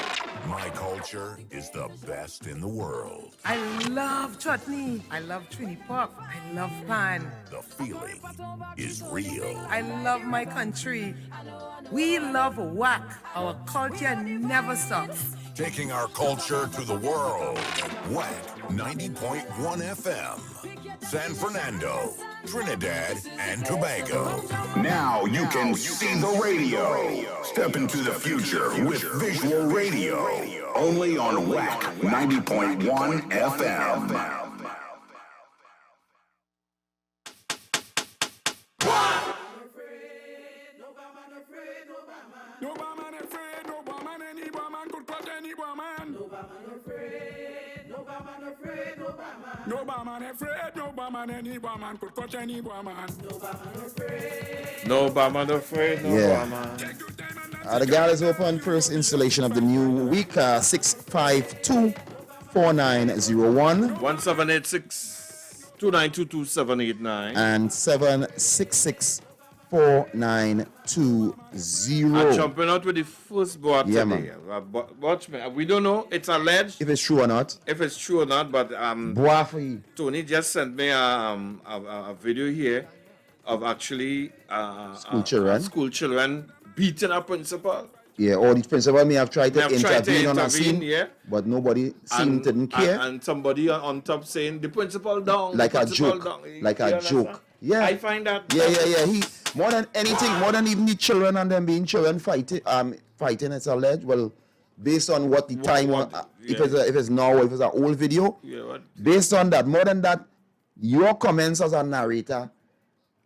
My culture is the best in the world. I love chutney. I love Trini Pop. I love pan. The feeling is real. I love my country. We love WACK. Our culture never stops. Taking our culture to the world. WACK 90.1 FM. San Fernando, Trinidad, and Tobago. Now you can see the radio. Step into the future with visual radio. Only on WACK 90.1 FM. No man afraid, no man any man could cut any man. No man afraid, no man afraid, no man. No man afraid, no man any man could cut any man. No man afraid. No man afraid, no Yeah. man. The gala is open. First installation of the new week, 652-4901. 1786-2922-789. And 766-4920. I'm jumping out with the first board Yeah, today. Watch me. We don't know. It's alleged. If it's true or not. If it's true or not, but Boy for you. Tony just sent me a video here of actually school children beating a principal. Yeah, all the principal may have tried to May have tried to intervene on a scene, yeah. but nobody seemed to didn't care. And somebody on top saying the principal down. Like the a principal joke. down. Like You a understand? joke. Yeah. I find that. Yeah. He more than anything, more than even the children and them being children fighting, it's alleged. Well, based on what the time, if it's now or if it's an old video, based on that, more than that, your comments as a narrator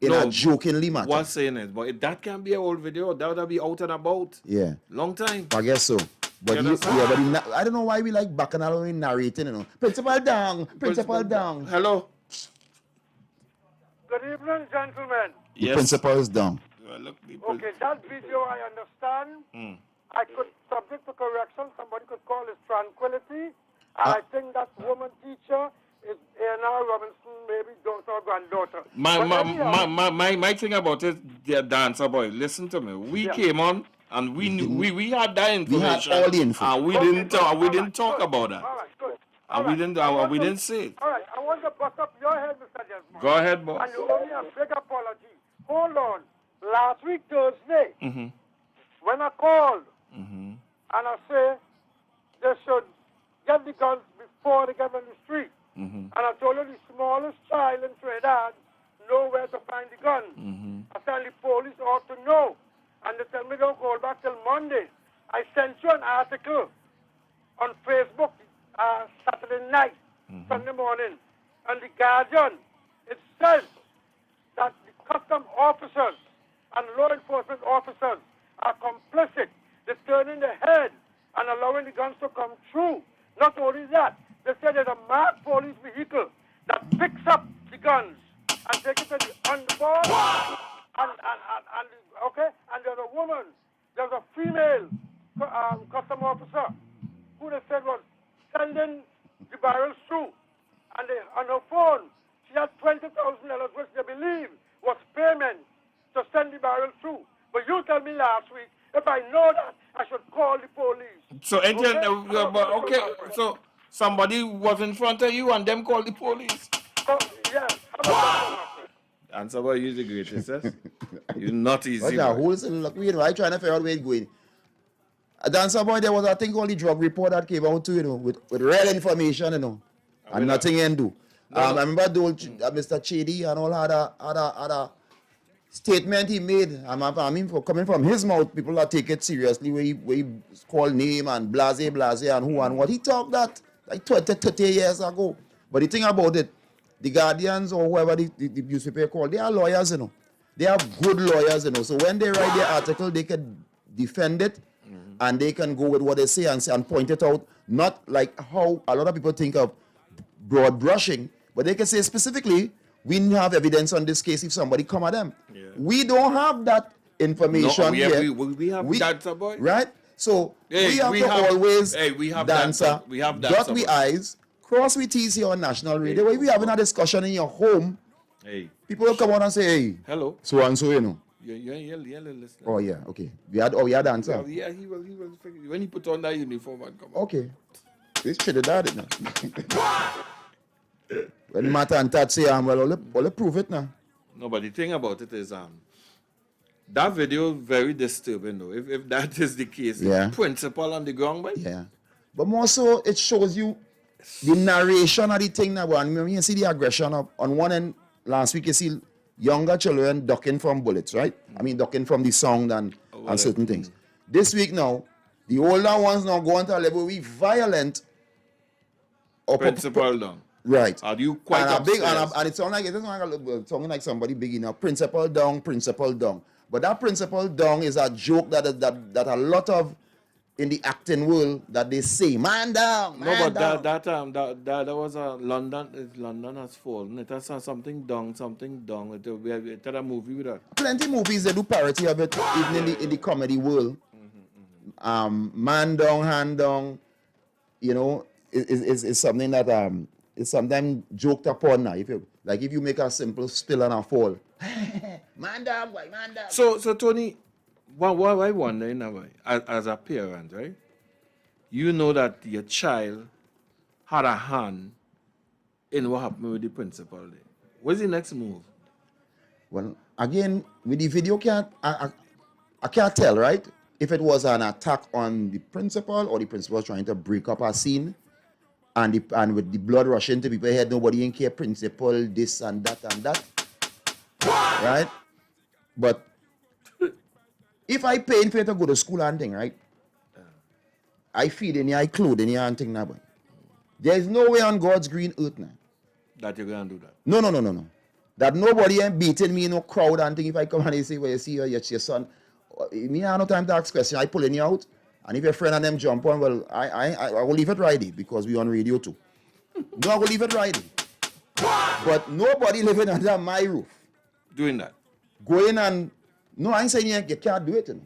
in a jokingly matter. What's saying it? But if that can be an old video, that would be out and about. Yeah. Long time. I guess so. But You understand? I don't know why we like bacchanal in narrating, you know. Principal down, principal down. Hello. Good evening, gentlemen. The principal is down. Okay, that video I understand. I could, subject to correction, somebody could call it tranquility. And I think that woman teacher is A&R Robinson, maybe daughter or granddaughter. My thing about it, dear dancer boy, listen to me. We came on and we knew we had that information. all the info. And we didn't talk about that. All right, good. And we didn't say it. All right, I want to bust up your head, Mr. Desmond. Go ahead, boss. And you owe me a big apology. Hold on. Last week, Thursday, when I called and I say they should get the guns before they get on the street, and I told you the smallest child in Trinidad know where to find the guns. I said the police ought to know, and they tell me don't call back till Monday. I sent you an article on Facebook Saturday night, Sunday morning, and the Guardian. It says that the custom officers and law enforcement officers are complicit. They're turning their head and allowing the guns to come through. Not only that, they say there's a marked police vehicle that picks up the guns and takes it to the underboard. And there's a woman, there's a female custom officer who they said was sending the barrels through. And on her phone, she had $20,000, which they believe was payment to send the barrel through. But you told me last week, if I know that, I should call the police. So, so somebody was in front of you and them called the police. Answer boy, you're the greatest, yes? You're not easy. What's that? Who's look weird? I trying to figure out where it's going. A dancer boy, there was a thing called the drug report that came out too, you know, with real information, you know, and nothing in do. I remember the old Mr. Chedi and all other statement he made. I mean, for coming from his mouth, people that take it seriously, where he call name and blase and who and what. He talked that like 20, 30 years ago. But the thing about it, the Guardians or whoever the newspaper called, they are lawyers, you know. They are good lawyers, you know. So when they write their article, they can defend it and they can go with what they say and point it out. Not like how a lot of people think of broad brushing, but they can say specifically, we have evidence on this case if somebody come at them. Yeah. We don't have that information here. We have dancer boy. Right? So we have to always dancer. We have dancer. Dot we eyes, cross we T's here on national radio. When we having a discussion in your home, people will come on and say, hey, hello. So and so, you know. Yeah, listen. Oh yeah, okay. We had dancer. Yeah, he will. When he put on that uniform and come on. Okay. This Trinidad it now. When Matt and Tat say, well, prove it now. No, but the thing about it is, that video very disturbing though. If that is the case, Yeah. principal on the ground, right? Yeah. But more so, it shows you the narration of the thing now, and when you see the aggression up on one end, last week you see younger children ducking from bullets, right? I mean, ducking from the sound and certain things. This week now, the older ones now go on to a level we violent. Principal down. Right. Are you quite and upstairs? And it sounds like somebody big enough. Principal down, principal down. But that principal down is a joke that a lot of in the acting world that they say, man down, man No, but down. that was a London has fallen. It has something down. It had a movie with that. Plenty movies they do parody of it, even in the comedy world. Man down, hand down, you know, is something that is sometimes joked upon now. If you make a simple spill and a fall. Man down, boy, man down. So Tony, why I wonder now, as a parent, right? You know that your child had a hand in what happened with the principal there. What's the next move? Well, again, with the video, I can't tell, right? If it was an attack on the principal or the principal trying to break up a scene and with the blood rushing to people's head, nobody in care, principal, this and that. Right? But if I pay for you to go to school and thing, right? I feed in you, I clothe in you and thing now, boy. There is no way on God's green earth now that you're going to do that. No. That nobody ain't beating me in no crowd and thing. If I come and they say, well, you see your son, me I have no time to ask questions. I pulling you out. And if your friend and them jump on, well, I will leave it right there because we on radio too. No, I will leave it right there. But nobody living under my roof. Doing that. Going and, no, I ain't saying you can't do it. You know.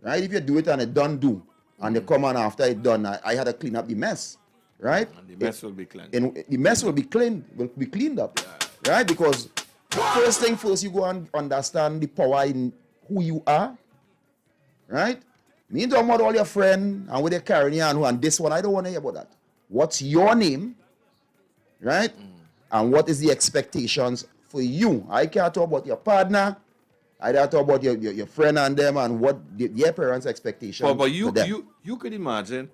Right? If you do it and it done do, and they come on after it done, I had to clean up the mess. Right? And the mess will be cleaned. And the mess will be cleaned up. Yeah. Right? Because first thing first, you go and understand the power in who you are. Right? Me talking about all your friends and what they carrying you and this one, I don't want to hear about that. What's your name? Right? And what is the expectations for you? I can't talk about your partner. I don't talk about your friend and them and what their parents' expectations. But you could imagine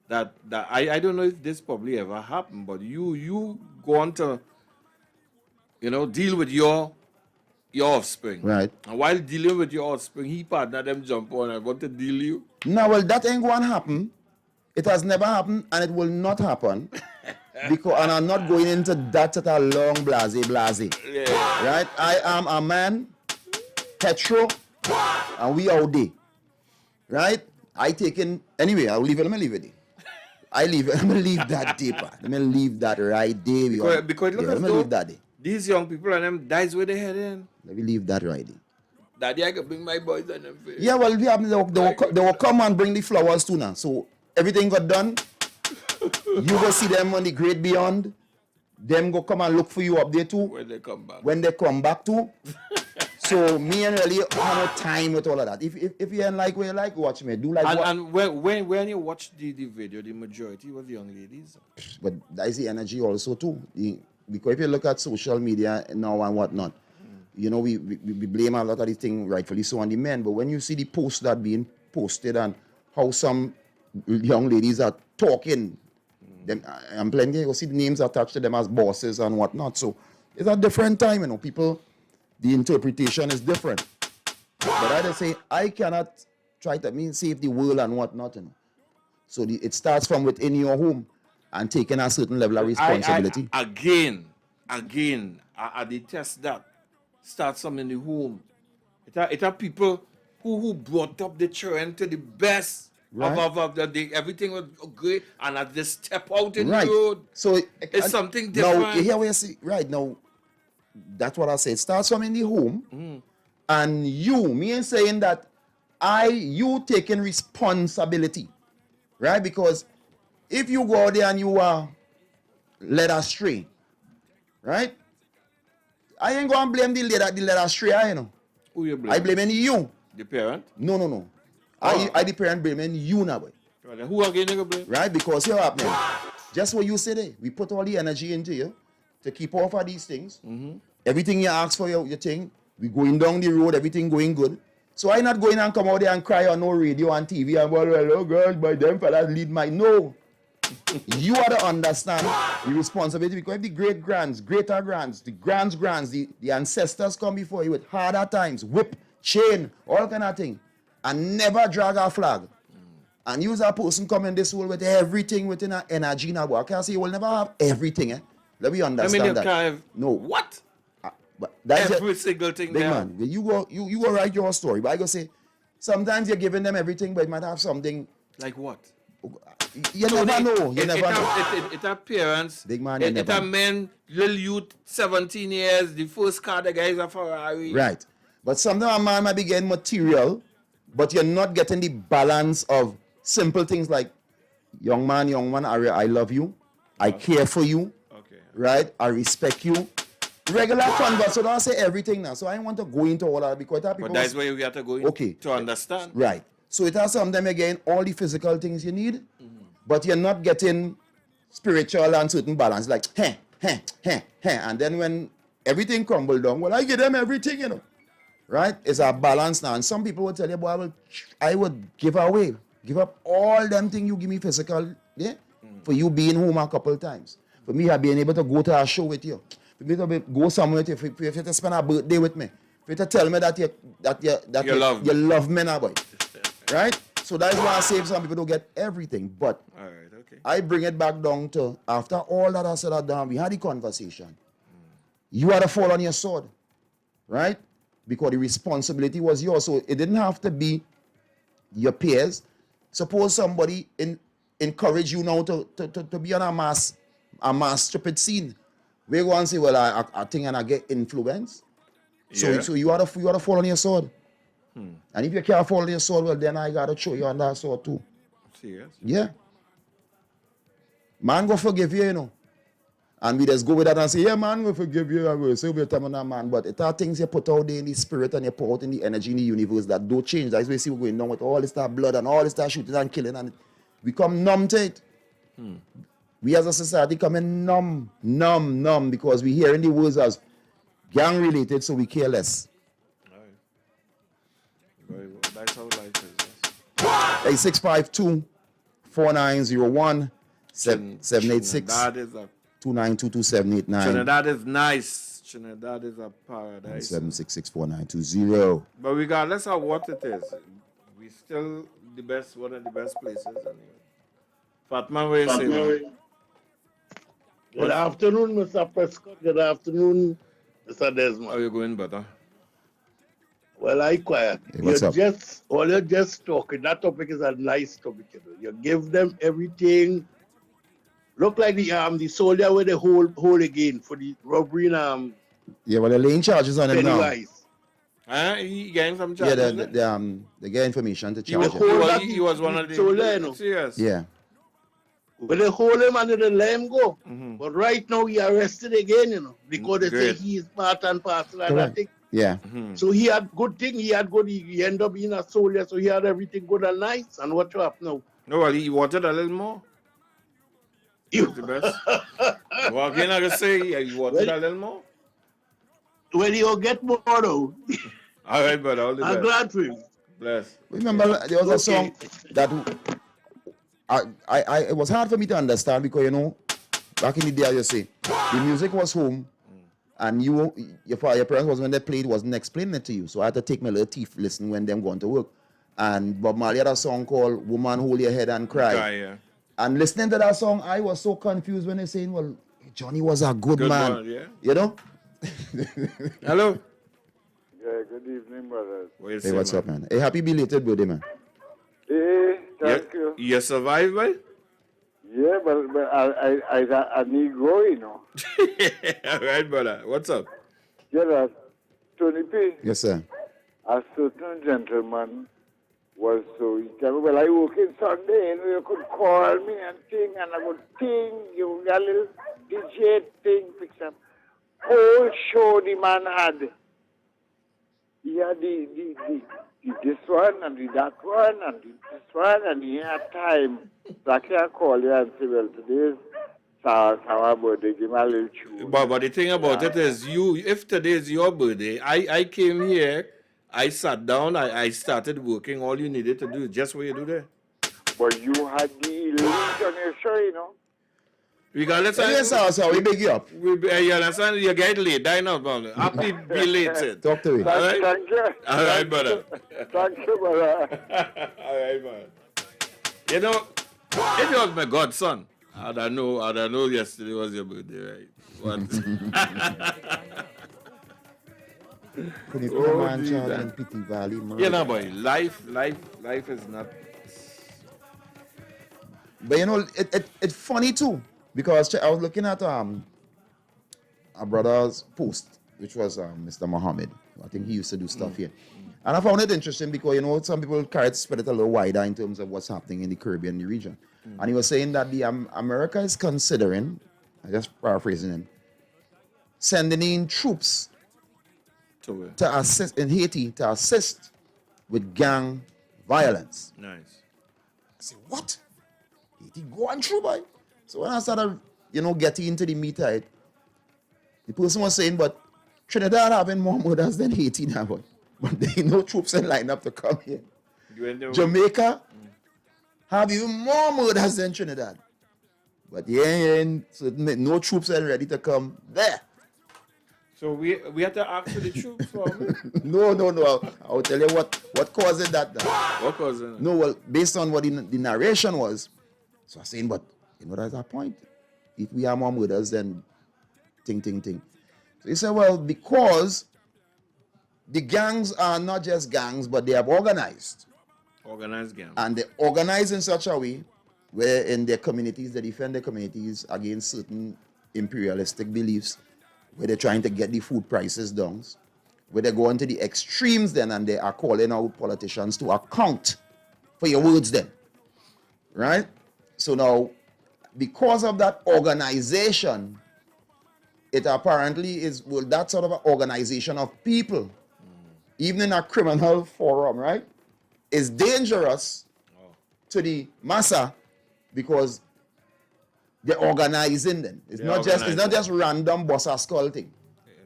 that I don't know if this probably ever happened, but you go on to, deal with your offspring. Right. And while dealing with your offspring, he partner them jump on and want to deal you. No, well, that ain't going to happen. It has never happened and it will not happen. And I'm not going into that at a long blase. Yeah. Right? I am a man, hetero, and we out there. Right? Anyway, let me leave it there. Let me leave that deeper. Let me leave that right there. Because look let me leave that there. These young people and them dies where they head in. Let me leave that right there. Daddy, I can bring my boys and them. Yeah, well, they will come and bring the flowers too now. So everything got done. You go see them on the great beyond. Them go come and look for you up there too. When they come back too. So me and really have no time with all of that. If you ain't like what you like, watch me. Do like and when you watch the video, the majority was young ladies. But that's the energy also too. Because if you look at social media now and whatnot, we blame a lot of these things, rightfully so, on the men. But when you see the posts that being posted and how some young ladies are talking, and plenty, you see the names attached to them as bosses and whatnot. So it's a different time, people, the interpretation is different. But I just say, I cannot try to save the world and whatnot, So it starts from within your home and taking a certain level of responsibility. Again, I detest that. Start something in the home. It are people who brought up the children to the best. Right. Everything was great, and I just step out in the road. So it's something different. Now, here we see, right now, that's what I said. It starts from in the home, and me ain't saying that you taking responsibility, right? Because if you go out there and you are led astray, right? I ain't going to blame the led astray, Who you blame? I blame you. The parent? No. I the parent blaming you now, boy. Right, who again you blame? Right, because here happening. Just what you say there. We put all the energy into you to keep off of these things. Everything you ask for your thing, we going down the road, everything going good. So I not going and come out there and cry on no radio and TV and well, oh girl, by them fellas lead my no. You ought to understand the responsibility because if the greater-grands, the grands, the ancestors come before you with harder times, whip, chain, all kind of thing, and never drag a flag. And you as a person come in this world with everything within an energy now. I can't say you will never have everything. Let me understand that. No. What? But that's every single thing big there. Man, you go write your story. But I go say, sometimes you're giving them everything, but it might have something. Like what? You never know. You never know. It appearance. Big man, it a men, little youth, 17 years, the first car the guy is a Ferrari. Right. But sometimes a man might be getting material, but you're not getting the balance of simple things like, young man, I love you. I care for you. Okay. Right? I respect you. Regular converse, so don't say everything now. So I want to go into all that because people. But that's where we have to go in to understand. Right. So it has some of them again, all the physical things you need, but you're not getting spiritual and certain balance. Like, and then when everything crumbled down, well, I give them everything, you know. Right? It's a balance now. And some people will tell you, boy, I would give up all them things you give me physical, yeah, for you being home a couple times. For me, I've been able to go to a show with you. For me to go somewhere with you, if you to spend a birthday with me, for you to tell me that you love me now, boy. Right? So that's why I say some people don't get everything. But all right, okay. I bring it back down to after all that I said and done, we had the conversation. You had to fall on your sword. Right? Because the responsibility was yours. So it didn't have to be your peers. Suppose somebody encourage you now to be on a mass stupid scene. We go and say, well, I think I get influence. Yeah. So you ought to fall on your sword. And if you can't fall on your sword, well, then I got to show you on that sword too. Serious? Yeah. Man go forgive you, you know. And we just go with that and say, yeah, man, we forgive you. I will say we're telling that man. But it are things you put out there in the spirit and you put out in the energy in the universe that don't change. That's why we see we're going on with all this stuff, blood and all this stuff shooting and killing. And we come numb to it. We as a society coming numb because we hearing the words as gang related, so we care less. That's how life is. Hey, 652-4901 786 2922789. Trinidad is nice. Trinidad is a paradise. 7664920. But regardless of what it is, we still one of the best places. Fatman, what you say? Good afternoon, Mr. Prescott. Good afternoon, Mr. Desmond. How you going, brother? Well, I quiet. Hey, what's up? You're just talking. That topic is a nice topic. You give them everything. Look like the soldier with the hole again for the robbery and Yeah, well, they're laying charges on him now. He getting some Yeah, charges. they get information to charge him. He was one of the soldier, you know. Serious. Yeah. Well, they hold him and they let him go. But right now, he arrested again, you know, because they say he is part and parcel of that thing. Yeah. So he had good thing. He ended up being a soldier, so he had everything good and nice. And what you have now? No, well, he wanted a little more. He was the best. Well, again, I can say he wanted a little more. Well, he'll get more though. All right, brother. All the best. I'm glad for him. Bless. Remember, there was a song that it was hard for me to understand because, you know, back in the day, you say, the music was home and your parents was when they played, wasn't explaining it to you. So I had to take my little teeth, listen when them going to work. And Bob Marley had a song called Woman Hold Your Head and Cry. Yeah. And listening to that song, I was so confused when they saying, well, Johnny was a good man. One, yeah. You know? Hello. Yeah, good evening, brothers. Hey, what's up, man? Hey, happy belated birthday, man. Hey, thank you. You survived, right? Yeah, but I need go, you know. All right, brother. What's up? Yeah, Tony P. Yes, sir. A certain gentleman was so, he tell me, well, I work in Sunday, and you could call me and sing, and I would sing, you got a little DJ thing, fix up. Whole show the man had. He had the this one, and the that one, and this one, and he had time. So I can't call you and say, well, today's our birthday, give me a little tune. But the thing about it is, if today is your birthday, I came here, I sat down, I started working. All you needed to do is just what you do there. But you had the elite on your show, you know. Regardless, Yes, we big you up. You understand? You get late. I know, brother. Happy belated. Talk to me. All right? Thank you. All right, brother. Thank you, brother. All right, man. You know, if you was my godson, I'd have know yesterday was your birthday, right? What? Could you put a man child in Pity Valley, man? You know, boy, life is not. But you know, it's funny too, because I was looking at our brother's post, which was Mr. Muhammad. I think he used to do stuff here. And I found it interesting because, you know, some people try to spread it a little wider in terms of what's happening in the Caribbean region. And he was saying that the America is considering, I just paraphrasing him, sending in troops to assist in Haiti to assist with gang violence. Nice. I said, what? Haiti go on through, boy. So when I started, you know, getting into the meat of it, the person was saying, but Trinidad having more murders than Haiti now, boy. But there ain't no troops in line up to come here. Jamaica have even more murders than Trinidad. But so no troops are ready to come there. So we have to ask for the troops for me? No. I'll tell you what caused that. What caused it? No, well, based on what the narration was. So I was saying, but you know, that's our point. If we have more murders, then ting. So he said, well, because the gangs are not just gangs, but they have organized. Organized gangs. And they organize in such a way where in their communities, they defend their communities against certain imperialistic beliefs, where they're trying to get the food prices down, where they go into the extremes then and they are calling out politicians to account for your words then. Right? So now, because of that organization, it apparently is, well, that sort of an organization of people, even in a criminal forum, right, is dangerous to the massa because they're organizing them. It's not just random boss or skull thing.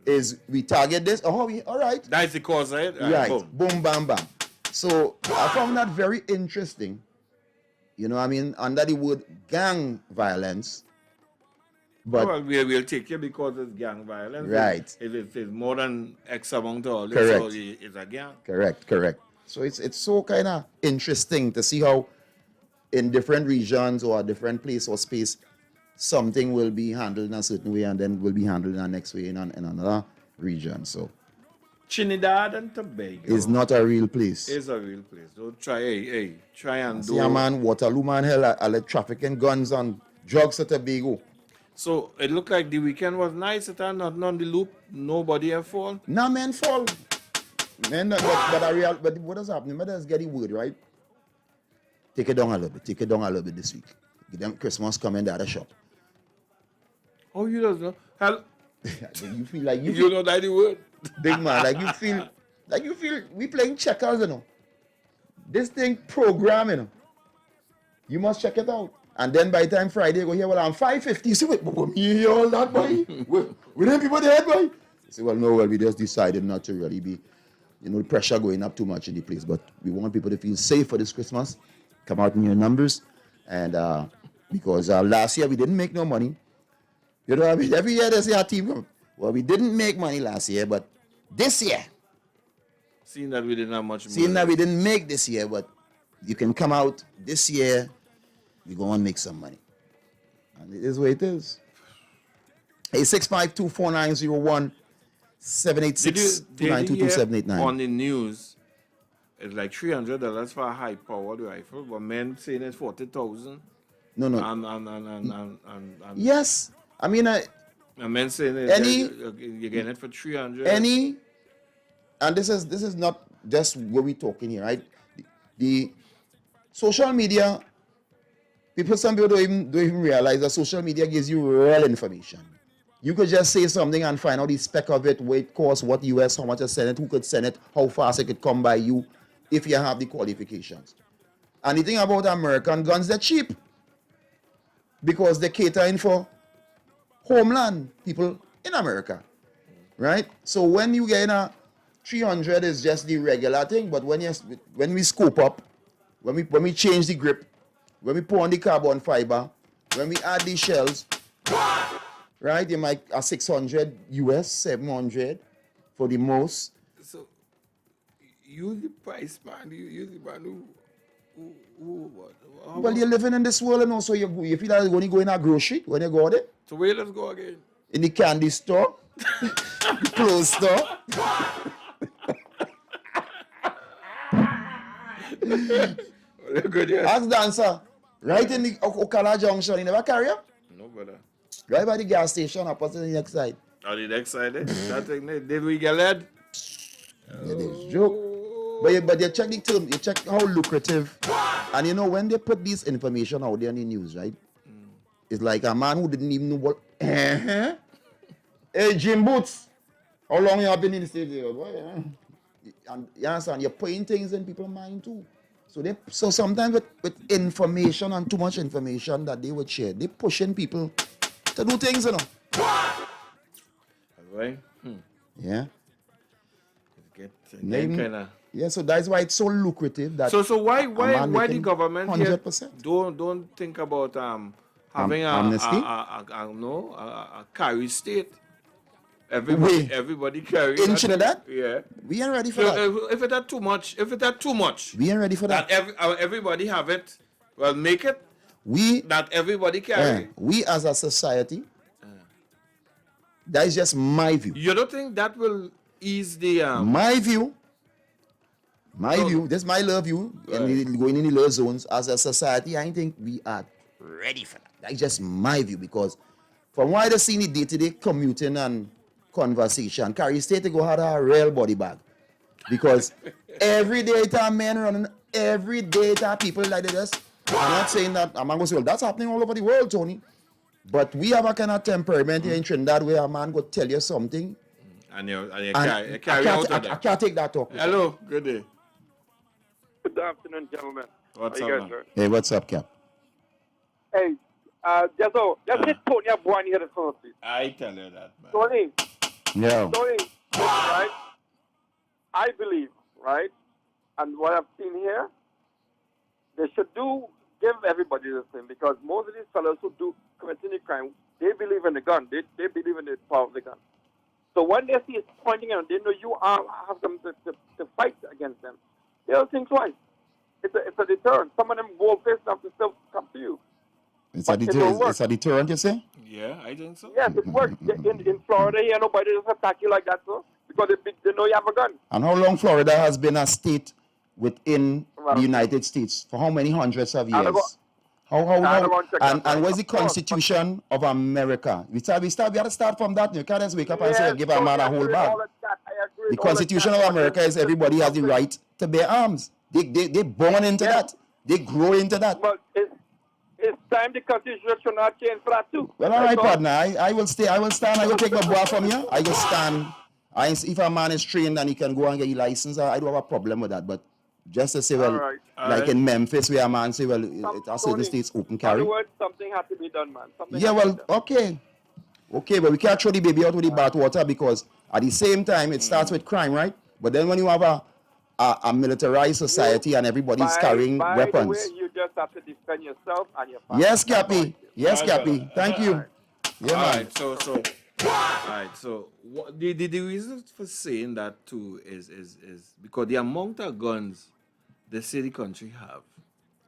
Is we target this? All right. That's the cause, right? Right. Boom, bam, bam. So I found that very interesting. You know what I mean? Under the word gang violence. But well, we'll take you because it's gang violence. Right. It's more than X amount of all this, Correct. so it's a gang. Correct. So it's so kind of interesting to see how in different regions or a different place or space, something will be handled in a certain way and then will be handled in the next way in another region. So Trinidad and Tobago is not a real place. It's a real place. Don't try and do. See a man, Waterloo man, hell, I let trafficking guns and drugs to Tobago. So it looked like the weekend was nice. It had not on the loop. Nobody have fall. Nah, man, fall. Man, but what is happening? Man, just get the word, right? Take it down a little bit this week. Give them Christmas coming to the shop. Oh, you don't know? Hell, you feel like you know that the word. Big man, like you feel we playing checkers, you know. This thing program, you know. You must check it out. And then by the time Friday you go here, well, I'm 550. So wait, but me here all that, boy. We them people there, boy. You say, well, no, we just decided not to really be, you know, the pressure going up too much in the place. But we want people to feel safe for this Christmas. Come out in your numbers. And because last year we didn't make no money. You know what I mean? Every year they say our team come. Well, we didn't make money last year, but this year. Seeing that we didn't have much money. Seeing that we didn't make this year, but you can come out this year, we're going to make some money. And it is what it is. 652-4901, 786-292-2789. On the news, it's like $300 for a high-powered rifle, but men saying it's 40,000. No. And yes. I mean, and men saying you're getting it for 300. And this is not just what we're talking here, right? The social media, some people don't even realize that social media gives you real information. You could just say something and find out the spec of it, what it costs, what US, how much to send it, who could send it, how fast it could come by you, if you have the qualifications. And the thing about American guns, they're cheap. Because they're catering for homeland people in America. Right? So when you get a 300 is just the regular thing, but when we scope up, when we change the grip when we pour on the carbon fiber, when we add these shells, right, you might 600 US, 700 for the most. So, you the price man, you the man what? Well, you're living in this world and also you feel like when you go in a grocery, when you go there. So where let's go again? In the candy store, the clothes store. Ask dancer, right in the Okala Junction, you never carry up? No, brother. Right by the gas station, opposite the next side. On the next side, that thing, did we get lead? That is joke. But you check the term, you check how lucrative. And you know, when they put this information out there in the news, right? It's like a man who didn't even know what. Hey, Jim Boots, how long you have been in the studio? And you understand, you're putting things in people's mind too. So sometimes with information and too much information that they would share, they pushing people to do things, you know. Right? Yeah. Kinda. Yeah, so that's why it's so lucrative that. So why the government 100%. here don't think about having amnesty? a carry state? Everybody carry in Trinidad? Yeah. We ain't ready for that. If it had too much, we ain't ready for that. Everybody have it. Well, make it. That everybody carry. We as a society. That is just my view. You don't think that will ease the my view? My view. This is my love view. And going in the low zones as a society, I think we are ready for that. That's just my view because from what I see in the day-to-day commuting and conversation, Carrie State to go had a real body bag. Because every day it are men running, every day it are people like this. I'm not saying that, I'm going to say, well, that's happening all over the world, Tony. But we have a kind of temperament here in Trinidad where a man go tell you something. And you carry out of I can't take that talk. Hello, good day. Good afternoon, gentlemen. What's How up, you man? guys doing? Hey, what's up, Cap? Hey, just hit Tony up one here the phone, please. I tell you that, man. Tony, Yeah. Tony, right? I believe, right? And what I've seen here, they should give everybody the same because most of these fellows who do commit any crime, they believe in the gun. They believe in the power of the gun. So when they see it pointing at them, they know you have them to fight against them. They'll think twice. It's a deterrent. Some of them bold-faced enough to still come to you. It's a deterrent, you say? Yeah, I think so. Yes, it works. In Florida here, nobody just attack you like that, so because they know you have a gun. And how long Florida has been a state within the United States? For how many hundreds of years? And what's the Constitution of America? We have to start from that. You can't just wake up and say, give a man a whole bag. The Constitution of America is everybody has the right to bear arms. They born into that. They grow into that. But it's time the Constitution should not change for that too. Well, all right, partner. I will stay. I will stand. I will take my boy from you. I will stand. If a man is trained and he can go and get a license, I don't have a problem with that. But just to say, well, like in Memphis, where a man say, well, it has to the states open carry. In other words, something has to be done, man. Okay, but we can't throw the baby out with the bathwater because at the same time, it starts with crime, right? But then when you have a militarized society and everybody's carrying weapons. The way, you just have to defend yourself and your family. Yes, Cappy. Yes, Cappy. Thank you. Yeah, all man. right, so what the reason for saying that too is because the amount of guns they say the country have.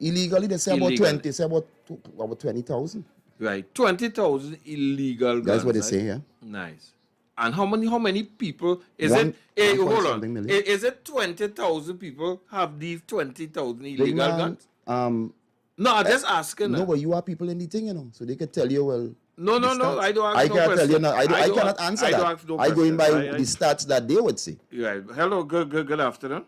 Illegally, they say about 20,000. Right, 20,000 illegal guns. That's what they right? say, yeah. Nice. And how many people is hold on. Is it 20,000 people have these 20,000 illegal guns? No, I'm just asking. No, but you are people in the thing, you know, so they could tell you, well. No, I don't ask I no can't question. tell you, I cannot answer that. Ask no I go in by question. the stats that they would say. Right. Hello, good afternoon.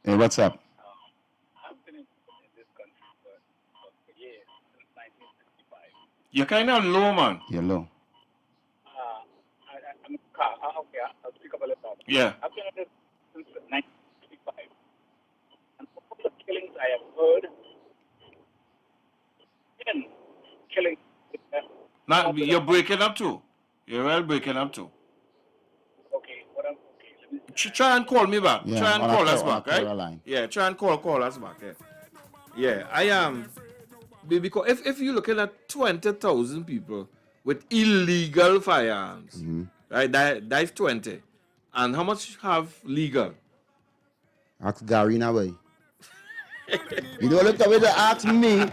Hey, what's up? You're kind of low, man. You're low. Okay, I'll speak up a little bit. Yeah. I've been at this since 1965. And all the killings I have heard, even killing. Now, you're breaking up too. You're well breaking up too. Okay, let me Try and call me back. Yeah, Try and on a call us on a back, right? clearer line. Yeah, try and call us back. Yeah, I am. Because if you're looking at 20,000 people with illegal firearms, right? That's 20. And how much have legal? Ask Gary now, boy. You don't look away to ask me.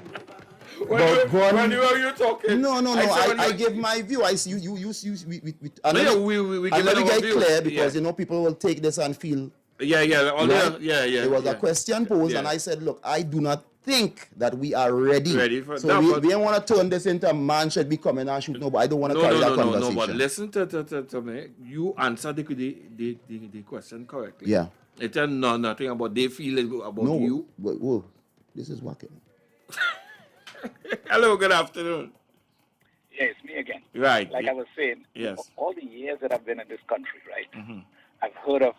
When you talking? No. I give my view. I see you. And let me get clear because people will take this and feel. Yeah. It was a question posed, and I said, look, I do not think that we are ready for so that. We don't want to turn this into a man should be coming and shoot. No, but I don't want to carry that conversation. No, but listen to me. You answered the question correctly. Yeah. It is nothing about they feel about you. Whoa, this is WACK. Hello, good afternoon. Yeah, it's me again. Right. Like I was saying, yes. All the years that I've been in this country, right? Mm-hmm. I've heard of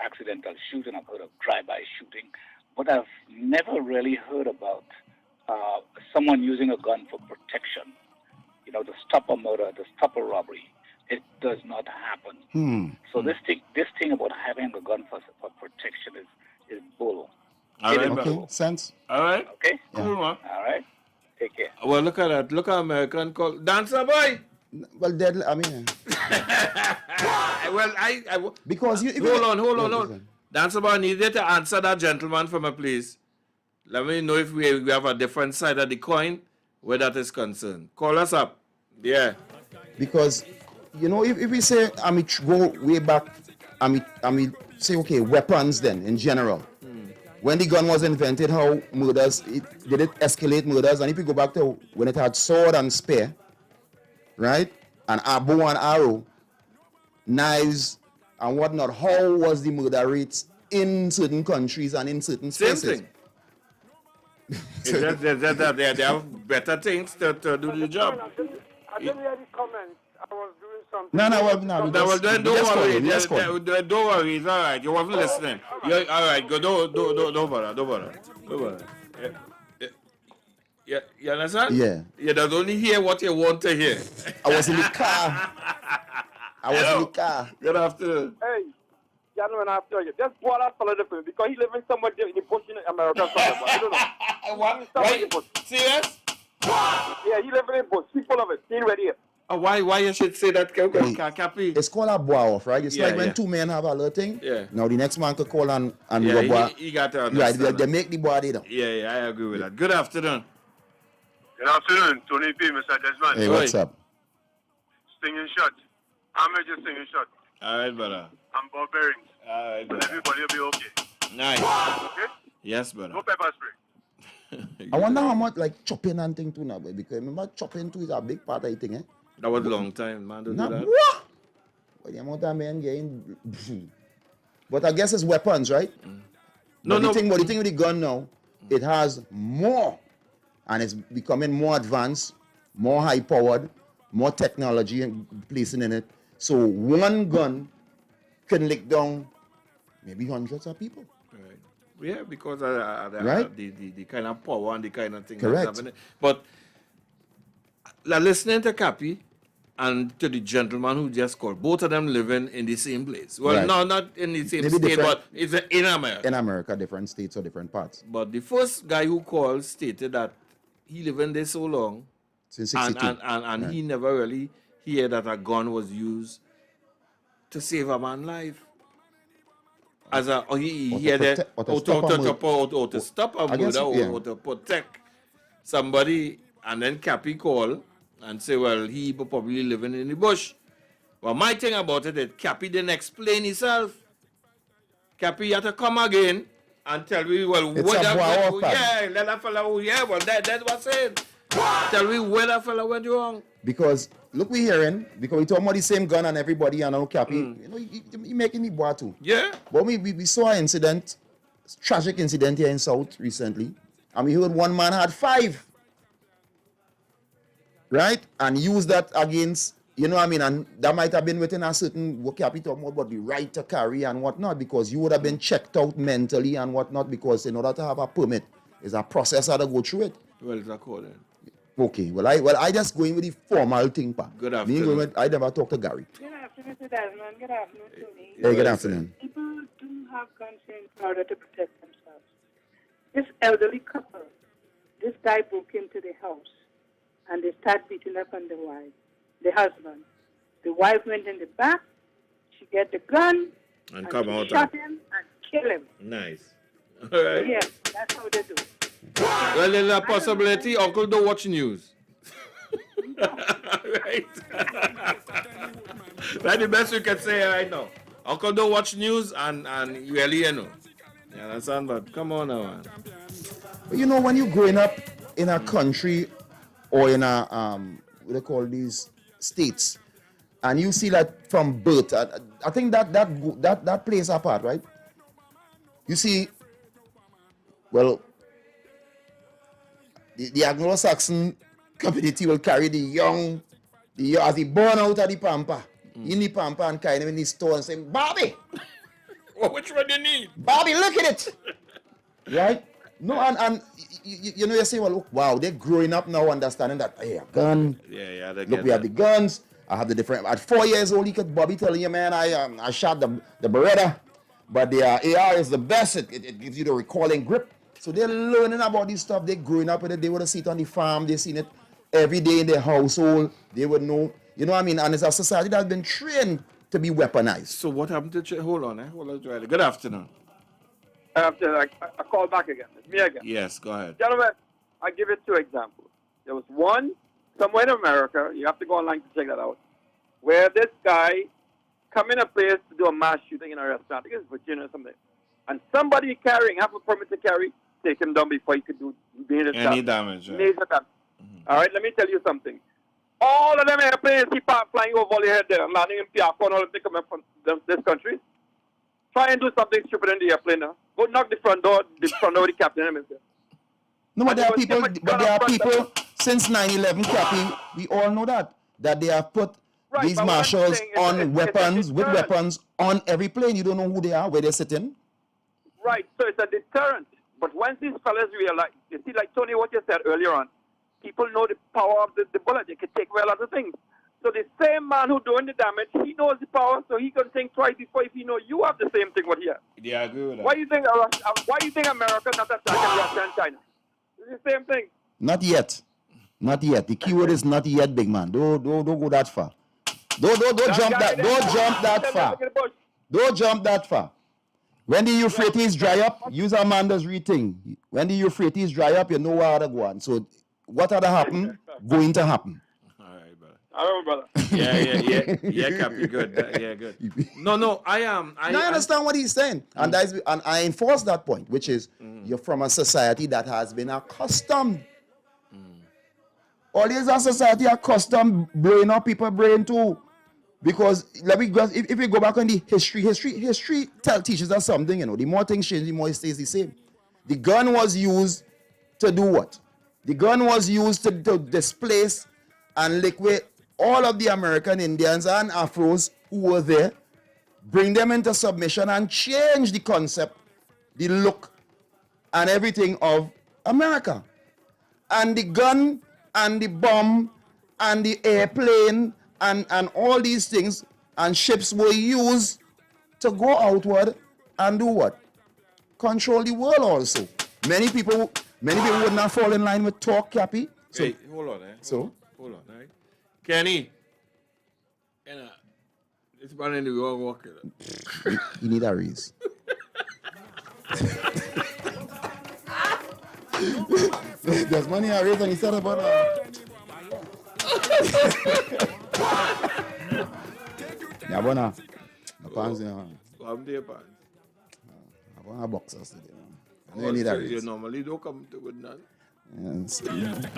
accidental shooting, I've heard of drive-by shooting, but I've never really heard about someone using a gun for protection. You know, to stop a murder, to stop a robbery. It does not happen. So this thing about having a gun for protection is bull. All right, okay, sense. All right. Okay. Yeah. Cool, man. All right. Take care. Well, look at that. Look at American call dancer boy. Well, deadly. I mean. Well, I because you hold on. Dancer boy needed to answer that gentleman for me, please. Let me know if we have a different side of the coin where that is concerned. Call us up. Yeah. Because if we say go way back, say okay, weapons then in general. When the gun was invented, how murders did it escalate murders? And if you go back to when it had sword and spear, right, and a bow and arrow, knives and whatnot, how was the murder rates in certain countries and in certain spaces? Same thing. They have better things to do the job. I didn't hear the comments. I was doing something. Don't worry. It's all right. You wasn't listening. You're all right. Go. Don't bother. Yeah. You understand? Yeah. You don't only hear what you want to hear. I was in the car. Good afternoon. Hey, gentlemen, after you. Just brought that fella different because he living somewhere in the bush in America. I don't know. What? Serious? Yeah, he living in bush. He full of it. He ready here. Why you should say that, Cappy? It's called a bow off, right? It's like when two men have a little thing. Yeah. Now the next man could call and he got to understand. Right, they make the body down. Yeah, I agree with that. Good afternoon. Good afternoon, Tony P, Mr. Desmond. Hey, what's up? Stinging shot. I'm just stinging shot. All right, brother. I'm Bob Bearings. All right, brother. Everybody will be okay. Nice. Okay? Yes, brother. No pepper spray. I wonder how much like chopping and thing too now, boy, because remember chopping too is a big part of the thing, eh? That was a long time, man. To do that. What? Well, the amount of men getting. But I guess it's weapons, right? But the thing with the gun now, it has more, and it's becoming more advanced, more high powered, more technology and placing in it. So one gun can lick down maybe hundreds of people. Right. Yeah, because the kind of power and the kind of thing. Correct. That's happening. But listening to Cappy and to the gentleman who just called, both of them living in the same place. Well, Right. no, not in the same Maybe state, different- but it's in America. In America, different states or different parts. But the first guy who called stated that he lived in there so long, Since and 62. right. He never really heard that a gun was used to save a man's life. As he had to stop a murder or to protect somebody, and then Cappy called and say, well, he probably living in the bush. Well, my thing about it is Cappy didn't explain himself. Cappy had to come again and tell me, well, It's what a boy let that fella, well, that's what's it. Tell me where that fella went wrong. Because look, we hearing because we talking about the same gun and everybody and now Cappy, he making me boy too. Yeah. But we saw an incident, tragic incident here in South recently, and we heard one man had 5. Right? And used that against, and that might have been within a certain what Cappy talking about the right to carry and whatnot, because you would have been checked out mentally and whatnot, because in order to have a permit, there's a process how to go through it. Well, it's according. Okay, I just going with the formal thing, pa. Good afternoon. I never talk to Gary. Can I ask to Mr. Desmond. Good afternoon, Tony. Hey, good afternoon. People do have guns in order to protect themselves. This elderly couple, this guy broke into the house and they start beating up on the wife, the husband. The wife went in the back, she get the gun, And come she out shot him and kill him. Nice. All right. Yeah, that's how they do. Well, there's a possibility Uncle don't watch news. Right. That's the best we can say right now. Uncle don't watch news and really, you know. You understand? But come on now, man. But you know, when you're growing up in a country or in a, what they call these states, and you see that from birth, I think that plays a part, right? You see, well, the Anglo-Saxon community will carry the young, as he born out of the pampa, in the pampa and carry him in the store and say, Bobby! Oh, which one do you need? Bobby, look at it! Right? No, and you know, you say, well, look, wow, they're growing up now understanding that, hey, a gun. Yeah, they Look, get we have that. the guns. I have the different. At 4 years old, he could Bobby telling you, man, I shot the Beretta, but the AR is the best. It gives you the recalling grip. So they're learning about this stuff. They're growing up with it. They would have seen it on the farm. They've seen it every day in their household. They would know. You know what I mean? And it's a society that's been trained to be weaponized. So what happened to hold on, hold on, Riley. Good afternoon. I call back again. It's me again. Yes, go ahead. Gentlemen, I give you 2 examples. There was one somewhere in America, you have to go online to check that out, where this guy come in a place to do a mass shooting in a restaurant. I think it's Virginia or something. And somebody carrying, have a permit to carry, take him down before he could do Any damage. Right? Major damage. All right, let me tell you something. All of them airplanes keep flying over all your head there, landing in Piafo and all of them coming from this country. Try and do something stupid in the airplane now. Go knock the front door of the captain is there. No, but there are people since 9/11, Cappy, we all know that they have put these but what I'm marshals saying is on it's weapons, a with deterrent. weapons on every plane. You don't know who they are, where they're sitting. Right, so it's a deterrent. But once these fellas realize, you see, like Tony, what you said earlier on, people know the power of the bullet. They can take away a lot of things. So the same man who doing the damage, he knows the power, so he can think twice before if he know you have the same thing what he has. Yeah, I agree with that. Why you think America not attacking Russia and China? It's the same thing. Not yet. Not yet. The keyword is not yet, big man. Don't go that far. Don't jump that far. Don't jump that far. When the Euphrates dry up, use Amanda's reading. When the Euphrates dry up, you know where to go on. So what had to happen, going to happen. All right, brother. Yeah, Cappy, good. Yeah, good. No, I understand what he's saying, and I enforce that point, which is you're from a society that has been accustomed. Always a society accustomed blowing up people's brain too, because if we go back on the history teaches us something. You know, the more things change, the more it stays the same. The gun was used to do what? The gun was used to displace and liquidate all of the American Indians and Afros who were there, bring them into submission and change the concept, the look, and everything of America. And the gun and the bomb and the airplane and all these things and ships were used to go outward and do what? Control the world also. Many people would not fall in line with talk, Cappy. So, hey, hold on, Hold on, right? Kenny, this man in the wrong walker. You need a raise. There's money I raise and he said about yeah, bona. The pants, I'm there, pants. I want boxers today. You need a raise. You normally don't come to with none. Yes.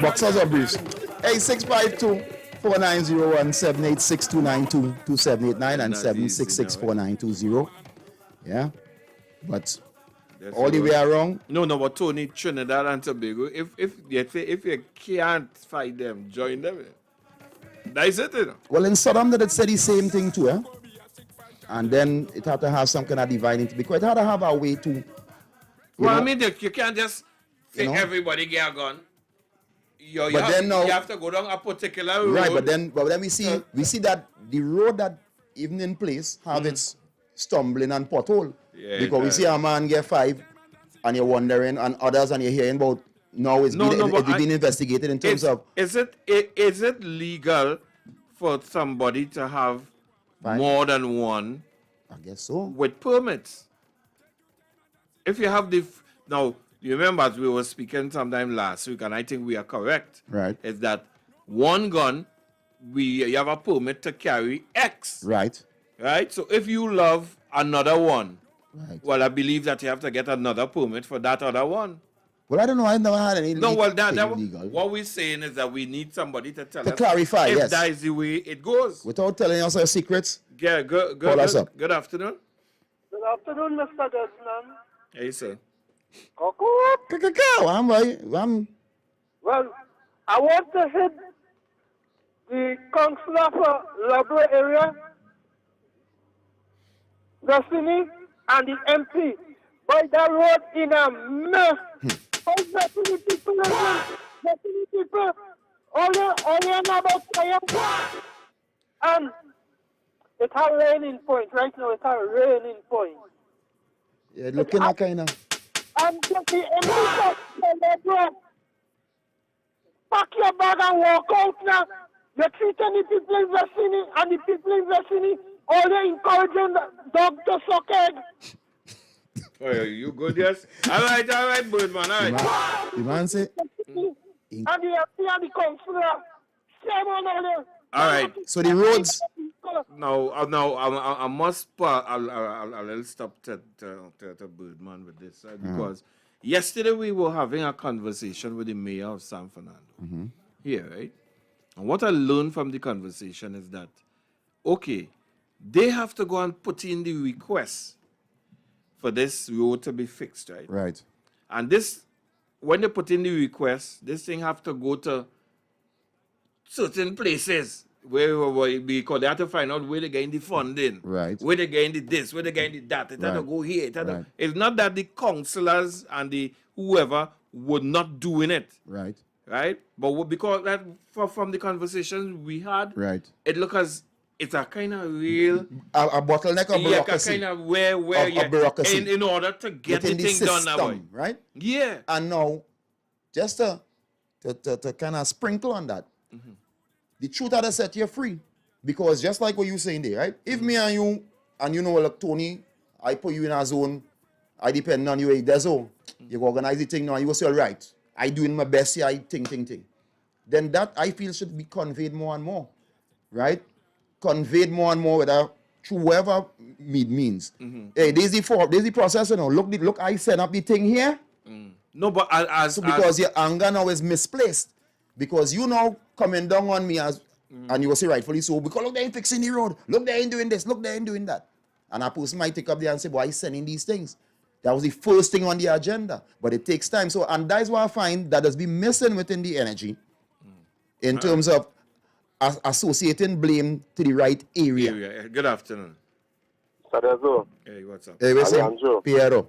Boxers or briefs. Hey, 652-4901, 786-292-2789 and 766-4920. Yeah. But That's all the way around. No, but Tony, Trinidad and Tobago, if you can't fight them, join them. That's it, you know? Well, in Saddam, they said the same thing too, eh? And then it had to have some kind of divine intervention. Because it had to have a way to. Well, I mean, you can't just say everybody get a gun. You have to go down a particular road. Right, but then we see that the road that even in place, have its stumbling and pothole. Yeah, Because we see a man get 5 and you're wondering, and others, and you're hearing about now it's being investigated in terms of. Is it legal for somebody to have more than one? I guess so. With permits. If you have now, you remember as we were speaking sometime last week, and I think we are correct. Right. Is that one gun, you have a permit to carry X. Right. Right? So if you love another one, right. Well, I believe that you have to get another permit for that other one. Well, I don't know. I've never had any. No, well, what we're saying is that we need somebody to tell us. Clarify, if yes. that is the way it goes. Without telling us our secrets. Yeah, call us up. Good afternoon. Good afternoon, Mr. Desmond. Hey, sir. Well, I want to hit the councillor for Lubbock area, Destiny, and the MP. By that road in a mess. How Destiny people, Destiny people, all you know about fire. And it's a raining point. Right now, it's a raining point. Yeah, looking at kind of. And the MP pack your bag and walk out now. You treat any people in Destiny and the people in Destiny, all they encouraging the dog to suck egg. Oh, you good, yes? All right, Birdman, all right. The man say. And the MP and the councillor, same on all them. All right. So the roads. No, I must. I'll stop to Birdman with this because yesterday we were having a conversation with the mayor of San Fernando here, right? And what I learned from the conversation is that, okay, they have to go and put in the request for this road to be fixed, right? Right. And this, when they put in the request, this thing have to go to certain places because they have to find out where they're getting the funding, right? Where they're getting this, where they're getting that. It have to go here. It's not that the councillors and the whoever were not doing it, right? Right? But because that from the conversations we had, right, it look as it's a kind of real a bottleneck of bureaucracy. Yeah, kind of where bureaucracy in order to get the thing done that way, right? Yeah. And now, just to kind of sprinkle on that, the truth had to set you free, because just like what you saying there, right? If me and you know, like Tony, I put you in a zone, I depend on you. There's you organize the thing now, and you will say, all right, I doing my best here, I think. Then that I feel should be conveyed more and more, right? Conveyed more and more without through whoever means. Hey, there's the process, you know. Look, I set up the thing here. No, but because your anger now is misplaced. Because you now coming down on me and you will say rightfully so, because look, they ain't fixing the road. Look, they ain't doing this. Look, they ain't doing that. And a person might take up there and say, why he's sending these things? That was the first thing on the agenda. But it takes time. So, and that's what I find that has been missing within the energy in terms of associating blame to the right area. Good afternoon. Sadezo. Hey, what's up? Hey, listen, Piero.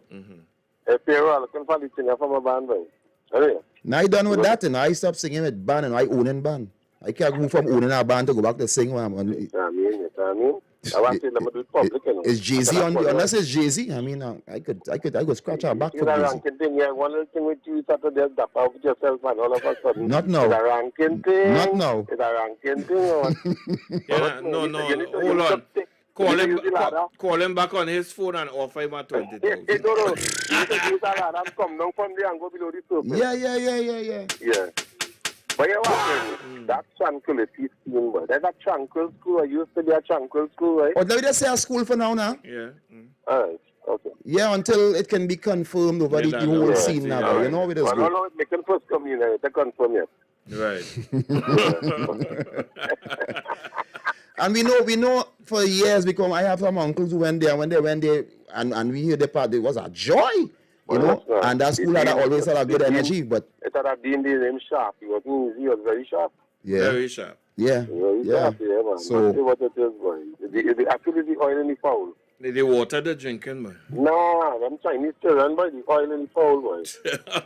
Hey, Piero, I'm looking for the singer from a band, boy. Hey. Now I done with that, and I stopped singing with band and I owning band. I can't move from owning a band to go back to sing. I mean. I want to do it public. Is Jay-Z on the, unless it's Jay-Z, I mean, I could scratch our back for Jay-Z. Ranking thing, yeah, one little thing with you Saturday, dap out with yourself, and all of a sudden. Not now. It's a ranking thing. Not now. It's a ranking thing. Hold on. Call him back on his phone and offer him a 20,000. No. You can use a ladder and come down from there and go below the surface. Yeah. Yeah. But you know what, that tranquility scheme, boy. There's a tranquil school. I used to be a tranquil school, right? But let me just say a school for now. Yeah. All right. Okay. Yeah, until it can be confirmed over the whole scene now. You know it is good. No, they can first come in and they confirm it. Right. And we know for years, because I have some uncles who went there, and we hear the part, it was a joy, you know, and that school had always had a good energy, but... It had a dean named Sharp. He was very sharp. Yeah. Very sharp. Yeah. Very sharp, yeah, man. So... See what it is, boy. Actually, the oil in the foul. The water they're drinking, man. Nah, them Chinese children, boy, the oil in the foul, boy.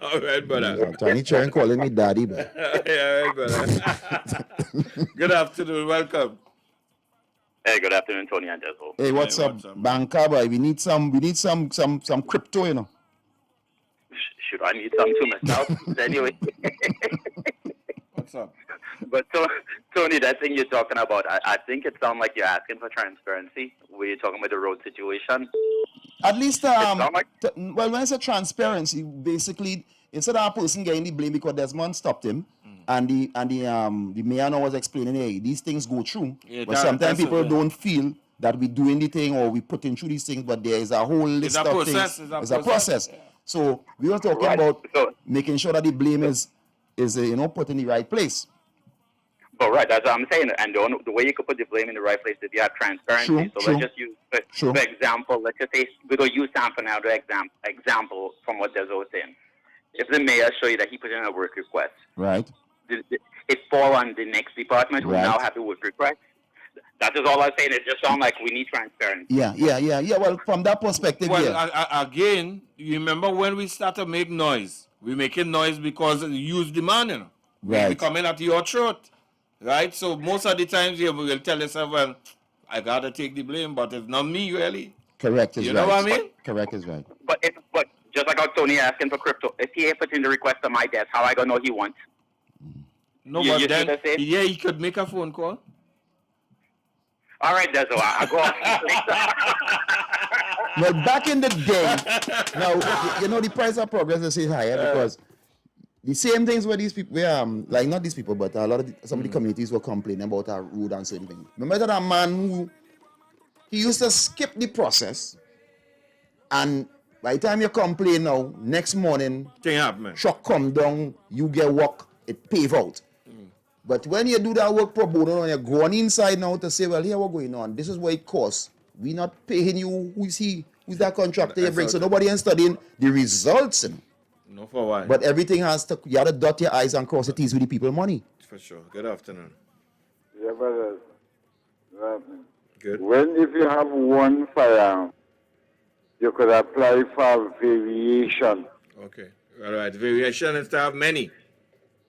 All right, brother. Chinese children calling me daddy, boy. Yeah, all right, brother. Good afternoon, welcome. Hey, good afternoon, Tony and Jezo. Hey, what's up, banker boy? We need some crypto, you know. Should I need some too myself? Anyway. What's up? But Tony, that thing you're talking about, I think it sounds like you're asking for transparency. Where you're talking about the road situation. At least, well, when I say transparency, basically, instead of a person getting the blame because Desmond stopped him, and the mayor now was explaining, hey, these things go through. Yeah, but sometimes people don't feel that we doing the thing or we putting through these things, but there is a whole list of things. It's a process. Yeah. So we were talking about making sure that the blame is put in the right place. But right, that's what I'm saying. And the way you could put the blame in the right place is you have transparency. Let's just use, for example, let's just say we're going to use San Fernando example from what Dezo was saying. If the mayor show you that he put in a work request, right, it fall on the next department who now have the work request. That is all I'm saying. It just sounds like we need transparency. Yeah. Well, from that perspective, again, you remember when we start to make noise? We're making noise because the use demand, you know. Right. We coming at your throat. Right? So most of the times you will tell yourself, well, I got to take the blame, but it's not me, really. Correct is right. You know what I mean? Correct is right. But just like how Tony asking for crypto, if he put in the request on my desk, how I gonna know he wants? No, but then, he could make a phone call. All right, Dezo, I'll go off. Well, back in the day, now, the price of progress is higher because the same things where these people, like not these people, but a lot of some of the communities were complaining about our road and certain things. Remember that man who, he used to skip the process, and by the time you complain now, next morning, truck come down, you get work, it pave out. But when you do that work pro bono, and you're going inside now to say, well, here what's going on, this is what it costs. We're not paying you, who's that contractor you bring? So nobody is studying the results. No, for why? But everything you have to dot your I's and cross your T's with the people money. For sure. Good afternoon. Yeah, but good. If you have one firearm, you could apply for variation. Okay. All right. Variation is to have many.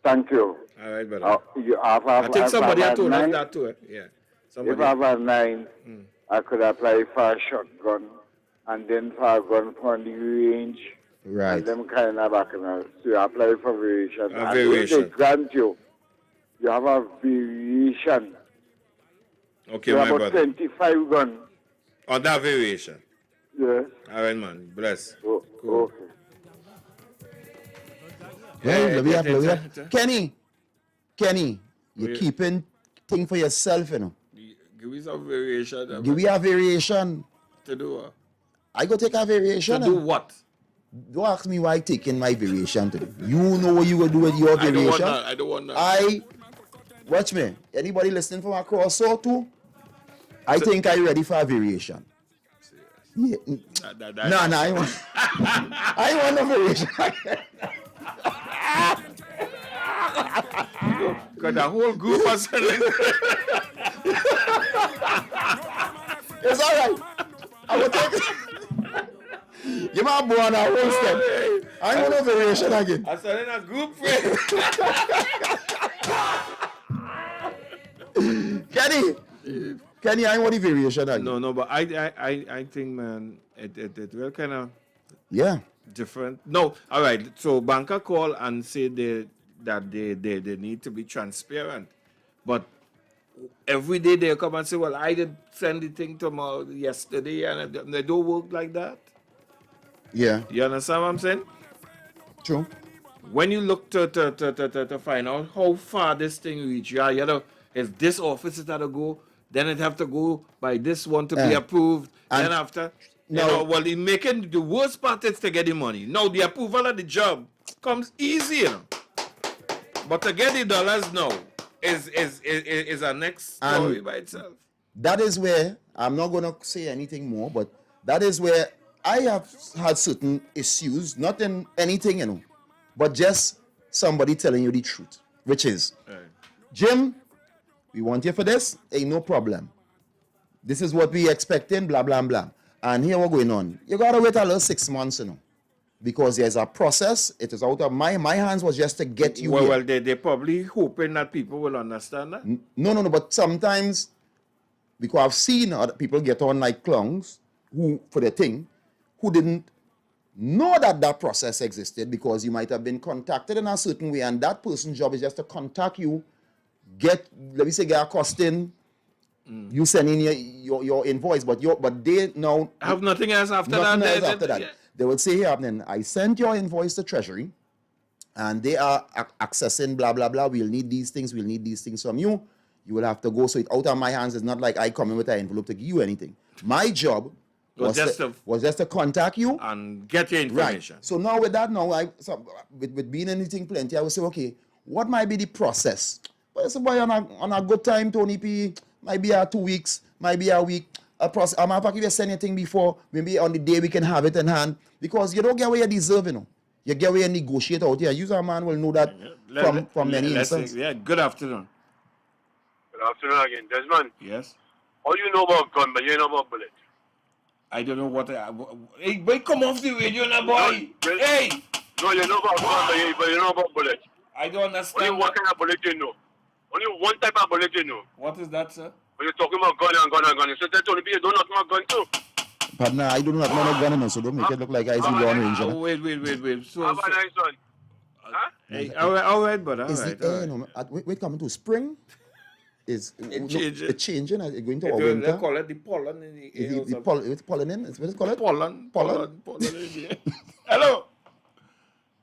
Thank you. All right, brother. I think somebody had told us that too. Yeah. If I have a 9, I could apply for a shotgun and then for a gun from the range. Right. And them kind of back. So you apply for variation. A variation. If they grant you have a variation. Okay, you my have brother. 25 guns. On that variation? Yes. All right, man. Bless. Cool. Okay. Kenny, you're keeping thing for yourself, you know. Give me some variation. Give me a variation. To do what? I go take a variation. To do what? Don't ask me why taking my variation today. You know what you will do with your variation. I don't want that. Watch me. Anybody listening from across so too? I think I'm ready for a variation. Yeah. No, I want. I want a variation. Got the whole group of It's all right. I will take it. You might go on a whole step. I want a variation again. I said in a group friend. Kenny, I want a variation again. No, but I think, man, it will kind of different. No, all right. So banker call and say that they need to be transparent, but every day they come and say, well, I did send the thing to yesterday, and they don't work like that. Yeah. You understand what I'm saying? True. When you look to find out how far this thing reach, if this office is to go, then it have to go by this one to be approved. Then after, in making the worst part is to get the money. Now the approval of the job comes easy, you know. But to get the dollars now is a next story by itself. That is where I'm not gonna say anything more, but that is where I have had certain issues, not in anything, you know, but just somebody telling you the truth, which is, Jim, we want you for this, ain't no problem. This is what we expecting, blah, blah, blah. And here what's going on. You gotta wait a little 6 months, you know, because there's a process. It is out of my hands was just to get you here. Well, they're probably hoping that people will understand that. No, but sometimes because I've seen other people get on like clowns who, for the thing, who didn't know that that process existed because you might have been contacted in a certain way and that person's job is just to contact you, get a costing, you send in your invoice, but they now have nothing else after that. Nothing else after that. They will say, here, I sent your invoice to Treasury and they are accessing blah, blah, blah. We'll need these things from you. You will have to go. So it out of my hands. It's not like I come in with an envelope to give you anything. My job was just to contact you and get your information. Right. So now with that, with being anything plenty, I will say, okay, what might be the process? But it's boy on a good time, Tony P. Might be 2 weeks, might be a week. A process. I'm if you send anything before, maybe on the day we can have it in hand. Because you don't get what you deserve, You get where you negotiate out here. User man will know that from many instances. Yeah, good afternoon. Good afternoon again. Desmond. Yes. All you know about gun, but you know about bullet. I don't know what. Hey, boy, come off the radio now, boy. Hey. No, you know about gun, but you know about bullet. I don't understand. Only what kind of bullet you know. Only one type of bullet you know. What is that, sir? When you're talking about gun and gun and gun, you said that only you don't know about gun too. But nah, I do not know no gun, so don't make it look like I see Lone Ranger. Wait. So, have a nice one. Huh? Hey, all right, but all is right. The air, we're coming to spring. It's changing. It's going to They winter. call it the pollen in the air. It's pollen in. It's what it's called. Pollen in the air. Hello.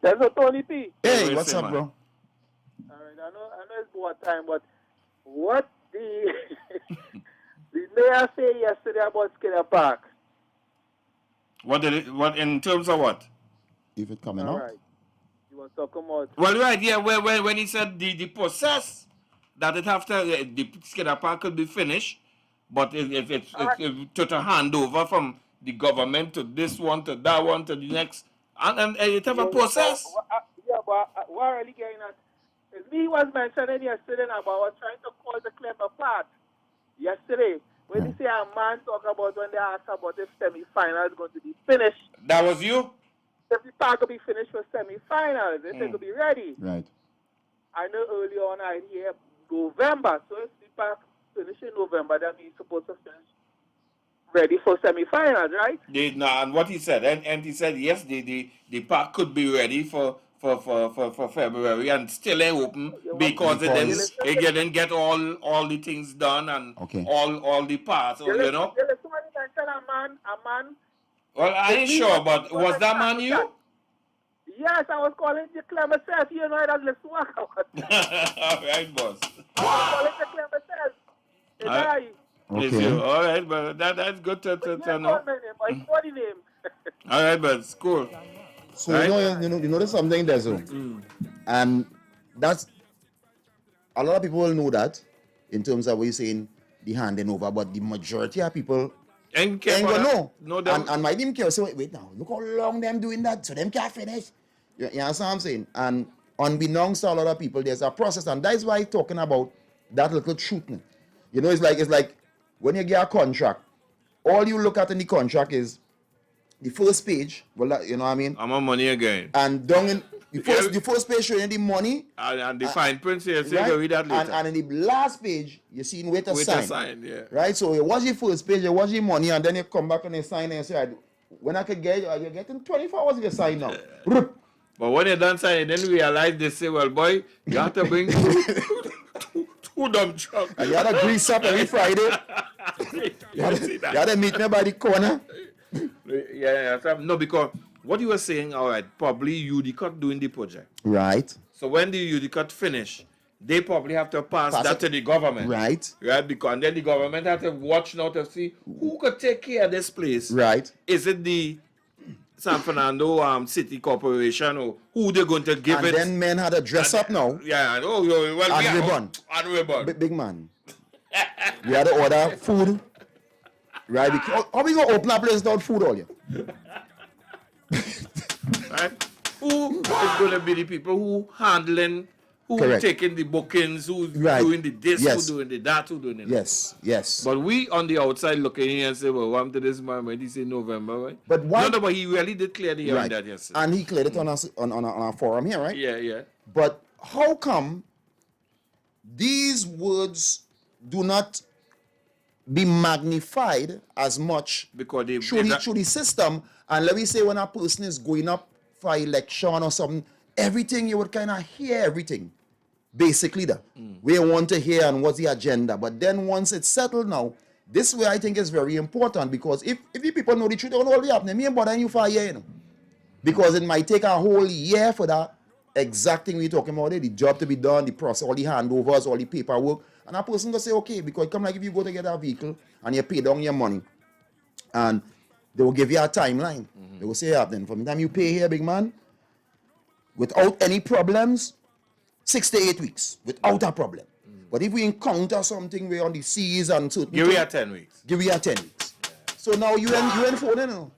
There's a Tony P. Hey, what's up, bro? All right, I know it's more time, but what the mayor say yesterday about Skinner Park? What in terms of what? If it coming out. Right. He was talking about. Well, right, yeah. When he said the process that it after the Skinner Park could be finished, but if it's to hand over from the government to this one to that one to the next, and it have a process. But what I'm really getting at is me was mentioning yesterday about trying to call the Clever part yesterday. When you say a man talk about when they ask about if semi-final is going to be finished. That was you? If the park will be finished for semi-finals, if it will be ready. Right. I know early on I hear November, so if the park finish in November, that means supposed to finish ready for semi-finals, right? And what he said, and he said yes, the park could be ready for February and still ain't open because it didn't get all the things done and all the parts, you know. You listen when you mention a man. Well, I ain't sure, but was that man you? Yes, I was calling the Clever Self. You know that let's work out. All right, boss. I was calling the Clever Self. Okay. All right, but that's good to know. All right, but it's cool. So right? you know there's something there, so. And that's a lot of people will know that in terms of what you're saying, the handing over, but the majority of people ain't gonna know. No, and might even care. So wait now, look how long them doing that, so them can't finish. You understand what I'm saying? And unbeknownst to a lot of people, there's a process, and that's why I'm talking about that little shooting. You know, it's like when you get a contract, all you look at in the contract is the first page. Well, you know what I mean? I'm on money again. And down in the first page showing the money. And the fine print here, so right? you can read that later. And in the last page, you see where to sign. Yeah. Right? So you watch the first page, you watch the money, and then you come back and you sign and you say, when I could get it, you're getting 24 hours if you sign now. But when you're done signing, then you realize they say, well, boy, you have to bring two dump trucks. And you had to grease up every Friday. you had to meet me by the corner. Yeah. No, because what you were saying, all right, probably UDCOT doing the project. Right. So when the UDCOT finish, they probably have to pass that to the government. Right. Right, because and then the government have to watch now to see who could take care of this place. Right. Is it the San Fernando City Corporation or who they're going to give and it? And then men had to dress up now. Yeah, well, and ribbon. And ribbon. Big man. We had to order food. Right? Because how we gonna open a place without food all year? Right? Who is going to be the people who handling, who taking the bookings, who's doing the this, who doing the that, who doing the Yes. But we on the outside looking in and say, well, what happened to this man when he say November, right? But why? No, but he really did clear the air on that yesterday. And he cleared it on a forum here, right? Yeah. But how come these words do not be magnified as much because through the system. And let me say, when a person is going up for election or something, everything, you would kind of hear everything. Basically, we want to hear and what's the agenda. But then once it's settled now, this way I think is very important, because if the people know the truth, they don't know what happening. Me ain't bothering you for a year, because it might take a whole year for that exact thing we're talking about, the job to be done, the process, all the handovers, all the paperwork. And a person will say, okay, because come like if you go to get a vehicle and you pay down your money, and they will give you a timeline. They will say, yeah, then from the time you pay here, big man, without any problems, 6 to 8 weeks, without a problem. But if we encounter something where on the seas and certain give you 10 weeks. Give you 10 weeks. Yeah. So now you ain't phone, you know.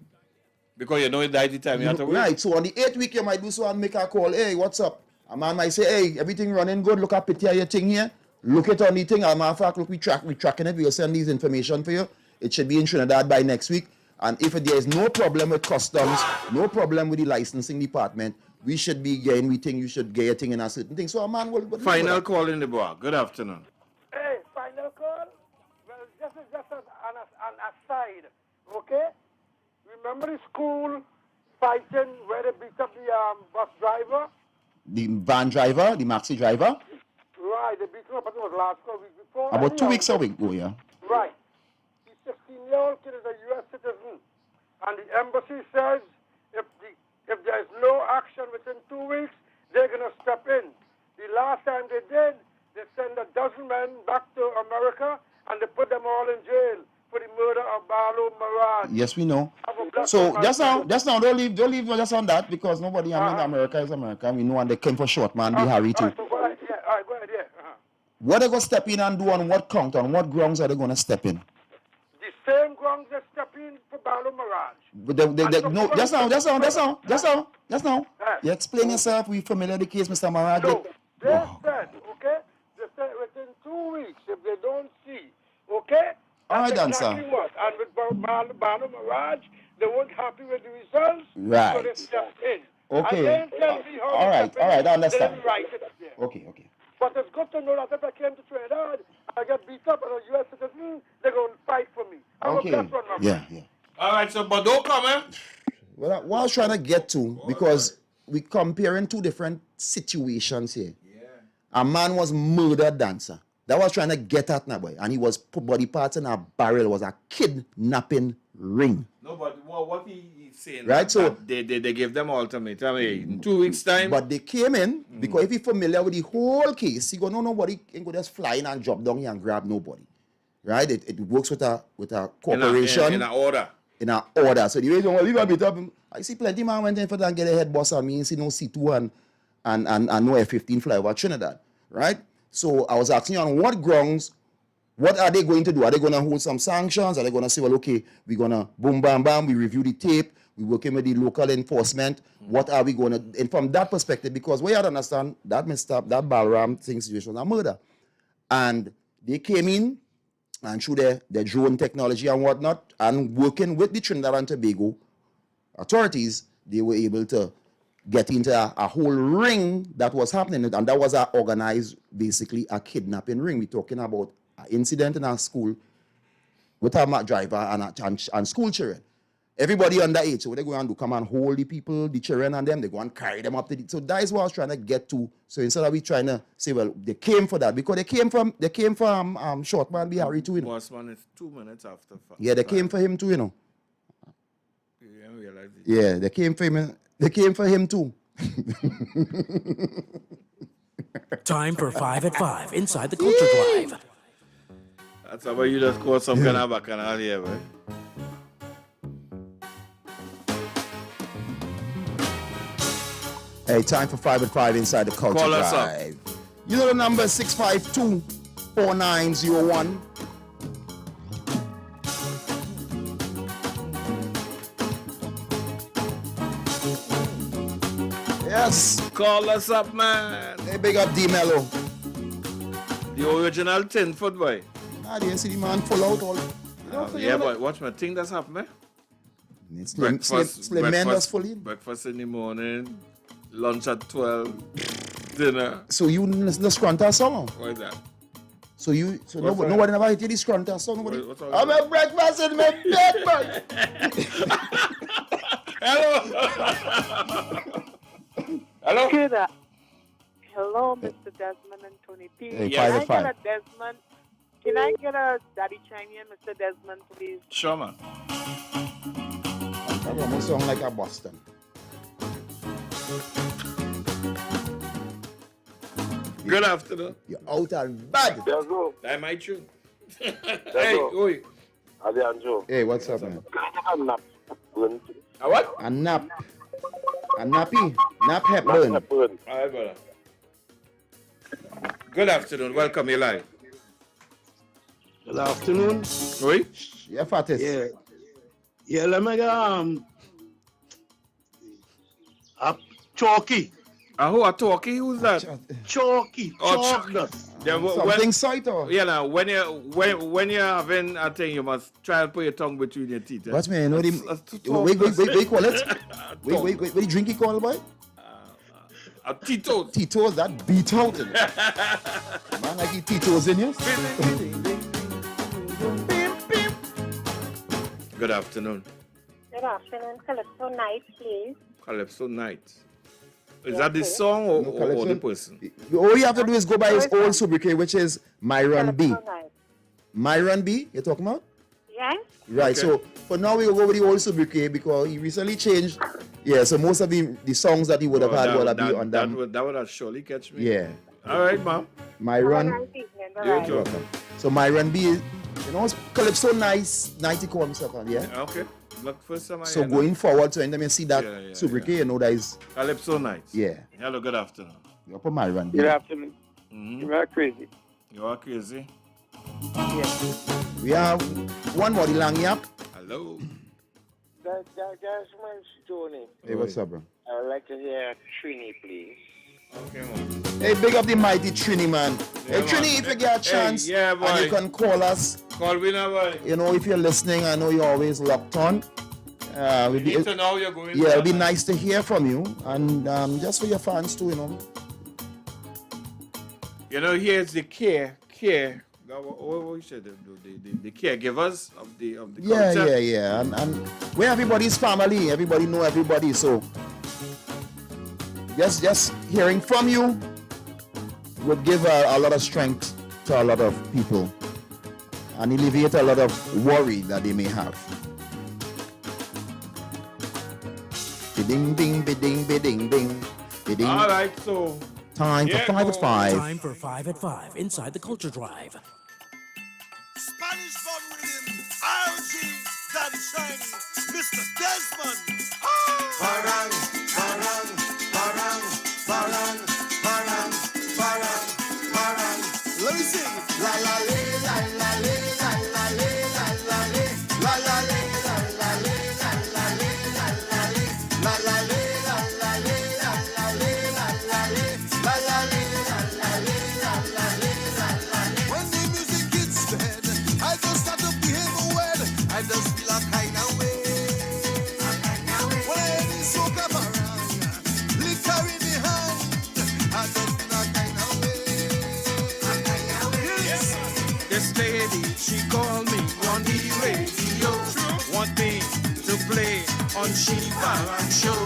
Because you know it died the time you have to wait. Right, so on the 8th week, you might do so and make a call. Hey, what's up? A man might say, hey, everything running good. Look at picture your thing here. Look at on the thing. As a matter of fact, look, we tracking it. We'll send these information for you. It should be in Trinidad by next week. And if there is no problem with customs, no problem with the licensing department, we should be getting, we think you should get a thing in a certain thing. So a man will... Final call in the bar. Good afternoon. Hey, final call? Well, this is just an aside, okay? Remember the school fighting where they beat up the bus driver? The van driver, the maxi driver? Right, they beat him up, I think it was last week before. About 2 weeks ago, yeah. Right. The 16-year-old kid is a U.S. citizen. And the embassy says if there's no action within 2 weeks, they're going to step in. The last time they did, they sent a dozen men back to America, and they put them all in jail for the murder of Barlow Mirage. Yes, we know. So just now, don't leave just on that, because nobody, I mean, America is America. We know, and they came for short, man, be Harry too. So go ahead, yeah. All right, go ahead, yeah. What are they going to step in and do, on what count, on what grounds are they going to step in? The same grounds they step in for Barlow Mirage. But no, just now. You explain yourself. We familiar with the case, Mr. Mirage. No, they said, okay, they said within 2 weeks, if they don't see, okay? All right, then, sir. What? And with Barlow Mirage, they weren't happy with the results, right. So they stepped in. Okay. And then tell me how all right, I understand. They write it up there. Okay. But it's good to know that if I came to Trinidad, I get beat up as a U.S. citizen, they're going to fight for me. Okay. Yeah. All right, so, but don't come, eh? Well, what I was trying to get to, because we're comparing two different situations here. Yeah. A man was murdered, dancer. That was trying to get at now, boy. And he was put body parts in a barrel. It was a kidnapping ring. No, but what he's saying, right? So they gave them ultimatum in 2 weeks' time. But they came in because if you're familiar with the whole case, you go, no, nobody can go just fly in and drop down here and grab nobody. Right? It works with a corporation. In an order. In an order. So the reason why leave a bit up, I see plenty man went in for that and get a head boss on me and see no C2 and no F-15 fly over Trinidad. Right? So I was asking you, on what grounds, what are they going to do? Are they going to hold some sanctions? Are they going to say, well, okay, we're going to boom, bam, bam, we review the tape, we're working with the local enforcement. What are we going to, and from that perspective, because we have to understand that that Balram thing situation was a murder. And they came in and through their drone technology and whatnot, and working with the Trinidad and Tobago authorities, they were able to get into a whole ring that was happening, and that was organized, basically a kidnapping ring. We're talking about an incident in our school with a driver and school children. Everybody underage, so what they go and do, come and hold the people, the children and them, they go and carry them up to the, so that is what I was trying to get to. So instead of we trying to say, well, they came for that, because they came from short man be Harry too, you know. Boss man, it's 2 minutes after. Yeah, they came for him too, you know. You didn't realize it. Yeah, they came for him. They came for him too. Time for 5 at 5 inside the Culture Drive. That's how you just call some kind of bacchanal here, man. Hey, time for 5 at 5 inside the Culture Call Drive. us up. You know the number 652-4901. Yes. Call us up, man. Hey, big up D-Mello. The original 10-foot boy. Nah, they see the man full out all. Yeah, but watch my thing that's happening. Slim man that's full in. Breakfast in the morning, lunch at 12, dinner. So you listen to Scrunta song? What is that? So nobody never hit you this Scrunter song, nobody? I'm about? a breakfast in my bed, boy. Hello. Hello. Hello, Mr. Desmond and Tony P. Hey, Can I 5 get a Desmond? Can I get a Daddy Chinese, Mr. Desmond, please? Sure, man. That almost sound like a Boston. Good afternoon. You're out and bad. That's my tune. Hey, go. oi. Alejandro. Hey, what's up, man? A what? A nap. A nappy. Nap Hepburn. All right, brother. Good afternoon. Welcome, you live. Good afternoon. Oui? Yeah, Fatis. Yeah, let me Chalky. Who a talkie? Who's that? Chalky. Something side or? Yeah, now when you're having a thing, you must try and put your tongue between your teeth. What's me? You know wait, call it? Wait, what the drink you call it, boy? A Tito's. Tito's, that beat out. Man, like eat Tito's in here. Good afternoon. Good afternoon. Calypso Night, please. Calypso Night. Is that the song or the person? All you have to do is go by his old sobriquet, which is Myron B. Calypso Night. Myron B, you're talking about? Yes? Right, so for now we will go with the old sobriquet because he recently changed. Yeah, so most of the songs that he would have had would have been on that. That would have surely catch me. Yeah. All right, ma'am. Myron. You're welcome. So Myron B, you know, Calypso Nice, 90 call himself on, yeah? Okay. Look, first time So going forward, so anytime you see that sobriquet, you know that is Calypso Night. Yeah. Hello, good afternoon. You're up on Myron B. Good afternoon. You are crazy. You are crazy. Yes. We have one more, the long yap. Hello. That's Tony. Hey, what's up, bro? I would like to hear Trini, please. Okay, man. Hey, big up the mighty Trini, man. Yeah, hey, Trini, if you get a chance, yeah, boy. and you can call us. Call me now, boy. You know, if you're listening, I know you're always locked on. We need to know you're going. Yeah, it'll be nice to hear from you, and just for your fans too, you know. You know, here's the care. What you said, the caregivers of the culture. Yeah. And we're everybody's family. Everybody know everybody. So just hearing from you would give a lot of strength to a lot of people and alleviate a lot of worry that they may have. Biding, bing, biding, biding, bing, biding. All right, so time for 5 at 5. Time for 5 at 5 inside the Culture Drive. Spanish Fun Rhythm, RG, Daddy Shiny, Mr. Desmond. Barang, barang, barang, barang, barang, barang, barang. Let me sing. La la le, la la le, la la le, la la le, la la le, la la le, la la le, la la le, la la le, la la le, la la le, la la le, la la le, la la le, la la le, la la le. When the music gets fed, I just start to behave well. I just feel a kind of way. When I hear the soca barang, liquor in the hand, I just feel a kind of way. Yes. This lady, she called me on the radio, want me to play on Shiva and show.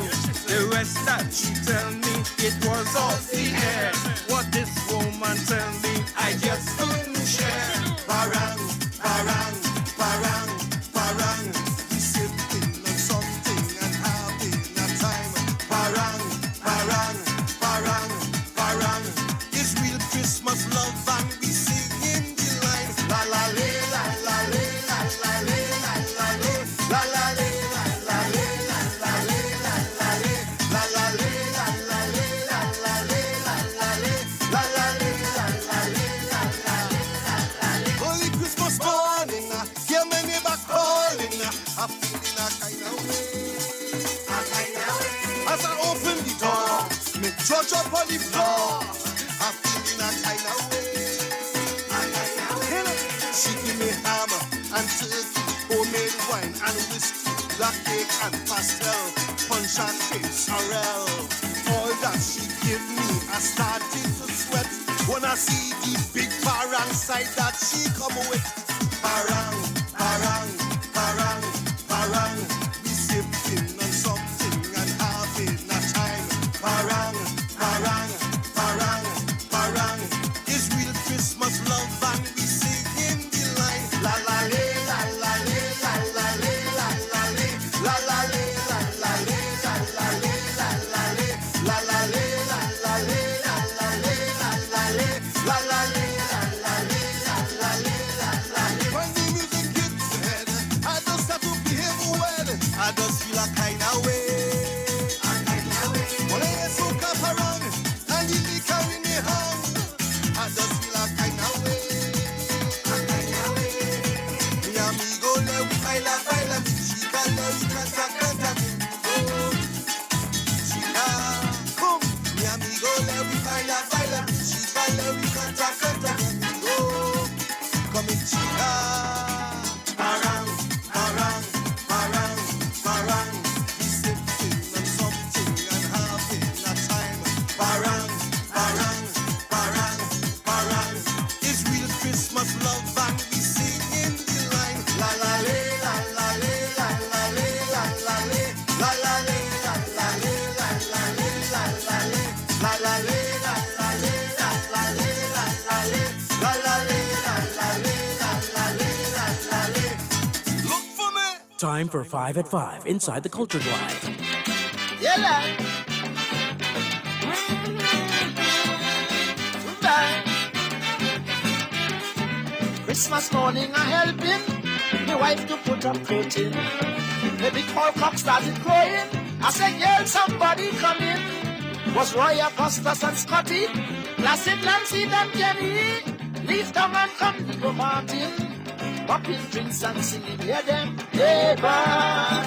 The rest that she tell me, it was off the air. What this woman tell me, I just couldn't share. Barang, barang, barang, barang. We sipping on something and having a time. Barang, barang, barang, barang. It's real Christmas love and we singing the line. La la le, la la le, la la le, la la le, la la le, la la le, la la le, la la le, la la le, la la le, la la le, la la le, la la le, la la le, la la le, la la le. Holy Christmas morning, hear my neighbor calling. I'm feeling a kind of way. As I open the door, me judge up on the floor. I'm feeling a kind of way. She give me hammer and turkey, homemade wine and whiskey, black cake and pastel, punch and cake, sorrel. All that she give me, I started to sweat. Wanna see the big parang side that she come with. Parang, parang, parang, parang. We sipping on something and having a time. Parang, parang, parang, parang. It's real Christmas love and we singing the line. La la le, la la le, la la le, la la le, la la le, la la le, la la le, la la le, la la le, la la le, la la le, la la le, la la le, la la le, la la le, la la le. When the music gets head, I just have to behave well. I just feel a kind of way. When I soak up around and you be carrying me home, I just feel a kind of way. Mi amigo le baila, baila, mi chica le canta, canta, oh, chica, come. Mi amigo le baila, baila, mi chica le canta, canta, oh, come chica. Parang, parang, parang, parang. We sipping on something and having a time. Parang, parang, parang, parang. It's real Christmas love and we singing the line. La la le, la la le, la la le, la la le, la la le, la la le, la la le, la la le, la la le, la la le, la la le, la la le, la la le, la la le, la la le, la la le. Look for me. Time for 5 at 5 inside the Culture Drive. Yeah, lad. Christmas morning I help him, my wife to put up curtain. The big four cock started crowing. I said, girl, somebody come in. Was Roy, Augustus and Scotty, Placid, Lancey, and Kenny. Leave down and come, Nico Martin. Popping drinks and singing, hear them. Hey, bye.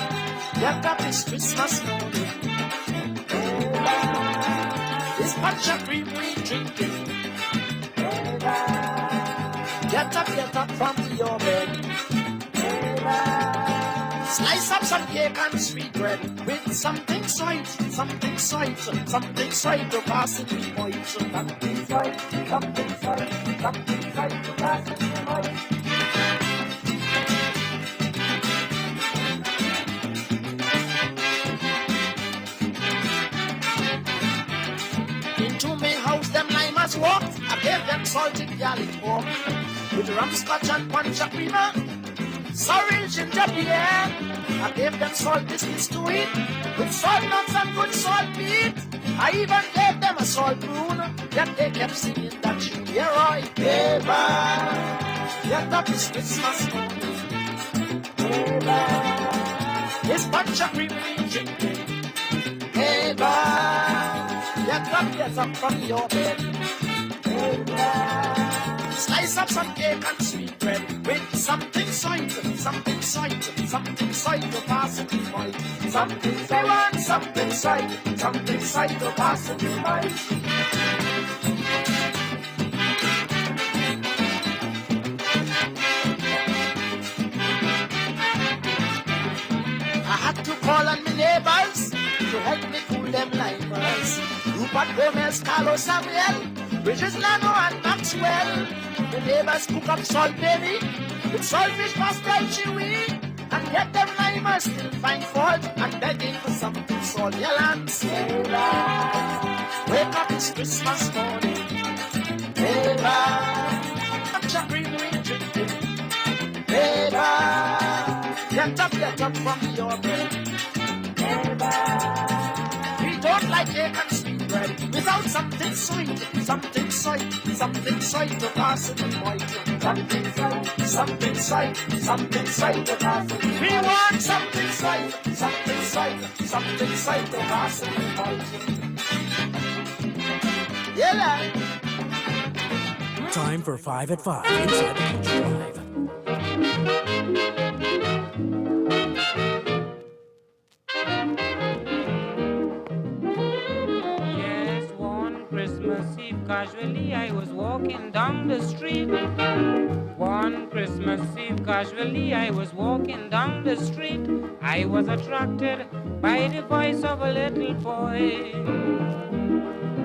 Get up this Christmas morning. Hey, bye. This bunch of cream we drinking. Hey, bye. Get up from your bed. Slice up some cake and sweet bread with something sweet, something sweet, something sweet to pass it with white. Something sweet, something sweet, something sweet to pass it with white. Into my house, them limers walked. I gave them salted garlic pork with rum, scotch, and punch of creamer. Sorry, ginger beer. I gave them salt biscuits to eat with salt nuts and good salt meat. I even gave them a salt prune. Yet they kept singing that tune. Yeah, Roy. Hey, bye. Get up this Christmas morning. Hey, bye. This bunch of cream we drinking. Hey, bye. Get up from your bed. Hey, bye. Slice up some cake and sweet bread with something sweet, something sweet, something sweet to pass it in white. Something they want, something sweet to pass it in white. I had to call on my neighbors to help me cool them limers. Rupert Gomez, Carlos Samuel, Bridges Lano and Maxwell. The neighbors cook up salt baby with saltfish pastel chewy and get them limers still find fault and begging for something salt. Yellow sailor, wake up, it's Christmas morning. Sailor, bunch of green we drinking. Sailor, get up from your bed. Sailor, we don't like cake and sweet bread without something sweet, something sweet, something sweet to pass it in white. Something sweet, something sweet, something sweet to pass it in white. We want something sweet, something sweet, something sweet to pass it in white. Yeah, lad. Time for 5 at 5 inside the Culture Drive. Christmas Eve, casually I was walking down the street. One Christmas Eve, casually I was walking down the street. I was attracted by the voice of a little boy.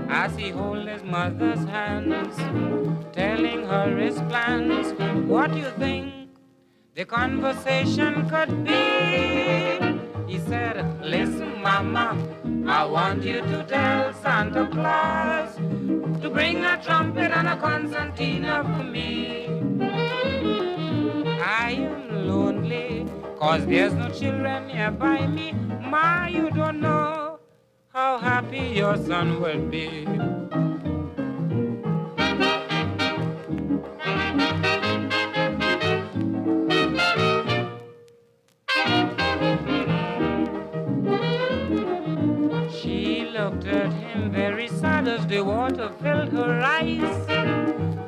as he holds his mother's hands, telling her his plans. What do you think the conversation could be? He said, listen, Mama, I want you to tell Santa Claus to bring a trumpet and a concertina for me. I am lonely, 'cause there's no children nearby me. Ma, you don't know how happy your son will be. She looked at him very sad as the water filled her eyes,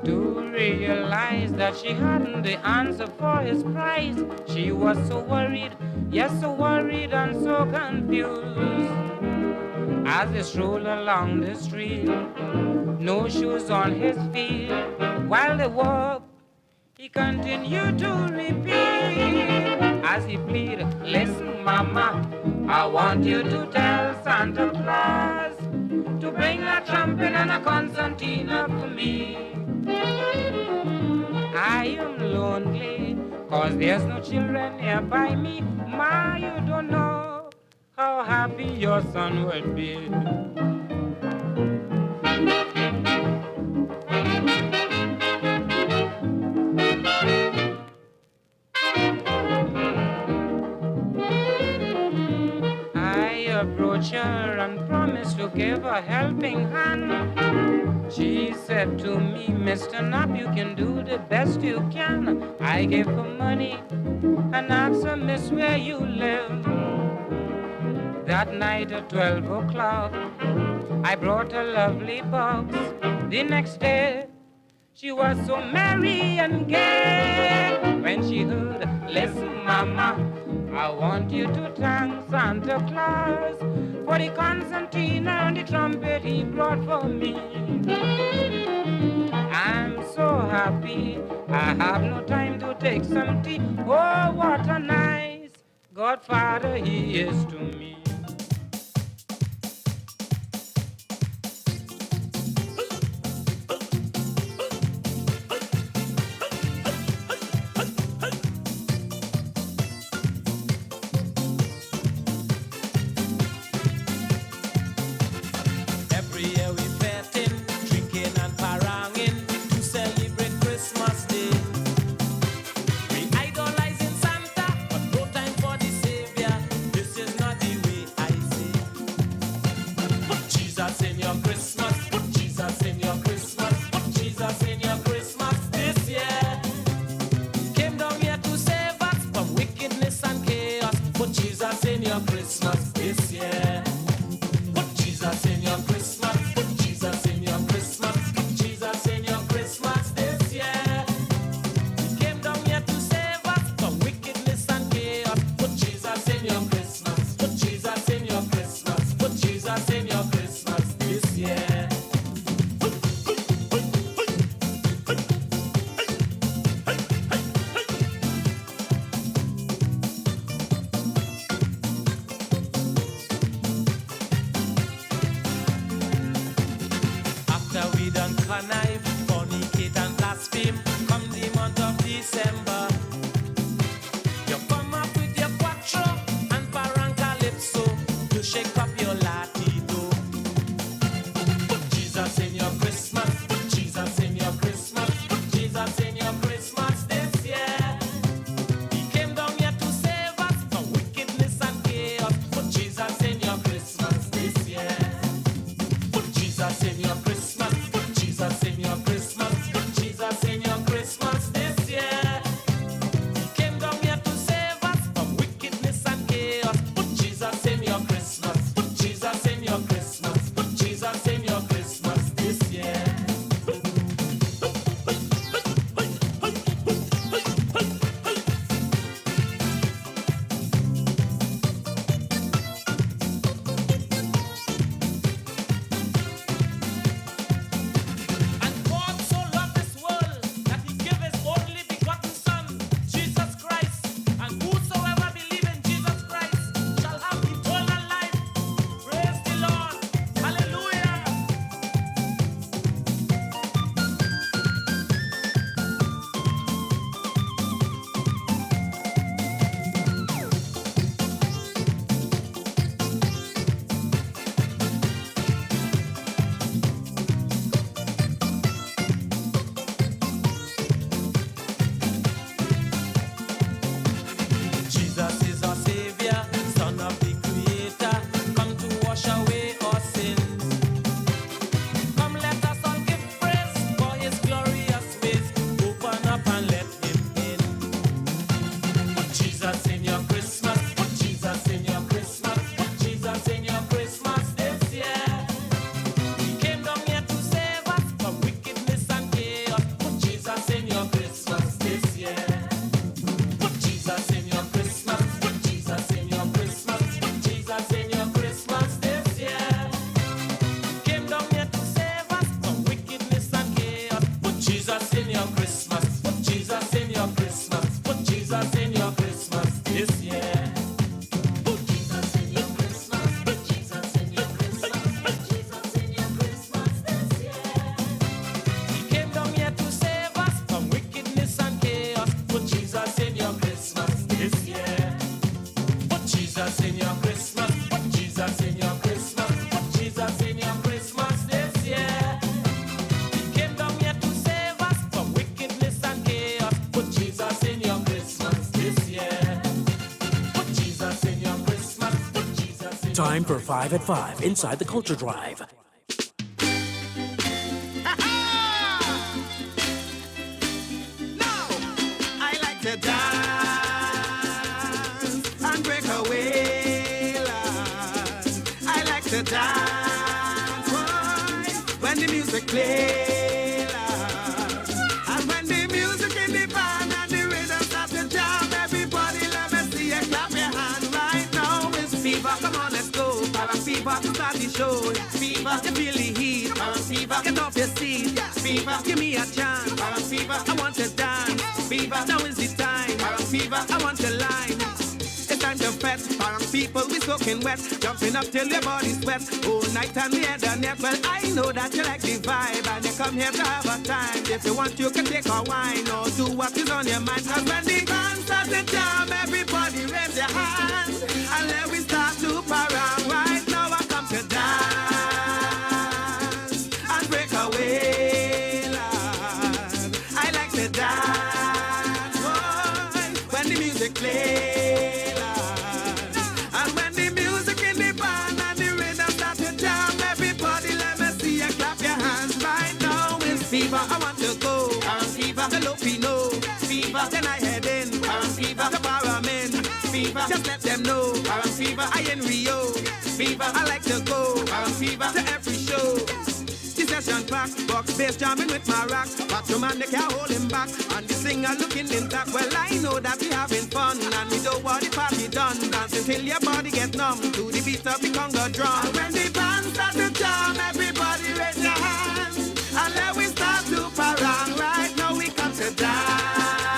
to realize that she hadn't the answer for his price. She was so worried, yes, so worried and so confused. As they strolled along the street, no shoes on his feet, while they walked, he continued to repeat, as he pleaded, listen, Mama, I want you to tell Santa Claus to bring a trumpet and a concertina for me. I am lonely, 'cause there's no children nearby me. Ma, you don't know how happy your son would be. I approached her and promised to give a helping hand. She said to me, Mr. Knapp, you can do the best you can. I gave her money and asked her, miss, where you live. That night at 12 o'clock, I brought a lovely box. The next day, she was so merry and gay when she heard, listen, Mama, I want you to thank Santa Claus for the concertina and the trumpet he brought for me. I'm so happy, I have no time to take some tea. Oh, what a nice Godfather he is to me. Jesus in your Christmas, put Jesus in your in your Christmas this year. Put Jesus in your Christmas. Put Jesus in your Christmas. Put Jesus in your Christmas this year. He came down here to save us from wickedness and chaos. Put Jesus in your Christmas this year. Put Jesus in your Christmas. Put Jesus in your Christmas. Put Jesus in your Christmas this year. He came down here to save us from wickedness and chaos. Put Jesus in your Christmas this year. Put Jesus in your Christmas. Put Jesus in Time for 5 at 5 inside the Culture Drive. I like to dance and break away, Lord. I like to dance, boy, when the music plays, Lord. And when the music in the band and the rhythm start to jam, everybody let me see you clap your hand right now. It's fever, come on, let's go. Parang fever to start the show. Fever, you feel the heat. Parang fever, get off your seat. Fever, give me a chance. Parang fever, I want to dance. Fever, now is the time. Parang fever, I want to line. It's time to fret. Parang people, we soaking wet. Jumping up till your body sweat. All night and the head and neck. Well, I know that you like the vibe and you come here to have a time. If you want, you can take a wine or do what is on your mind. Cause when the band starts to jam, everybody raise your hands. And let we start to parang. Right now I come to dance and break away, Lord. I like to dance, boy, when the music plays, Lord. And when the music in the band and the rhythm start to jam, everybody let me see you clap your hands. Right now it's fever, I want to go. Parang fever, the Lopino. Fever, then I head in. Parang fever, the Paramin. Fever, just let them know. Parang fever, I in Rio. Fever, I like to go. Parang fever, to every show. The session pack, box bass jamming with my rock. But your man, they can't hold him back. And the singer looking intact. Well, I know that we having fun. And we don't want the party done. Dancing till your body get numb. To the beat of the conga drum. And when the band start to jam, everybody raise your hands. And then we start to parang. Right now we come to dance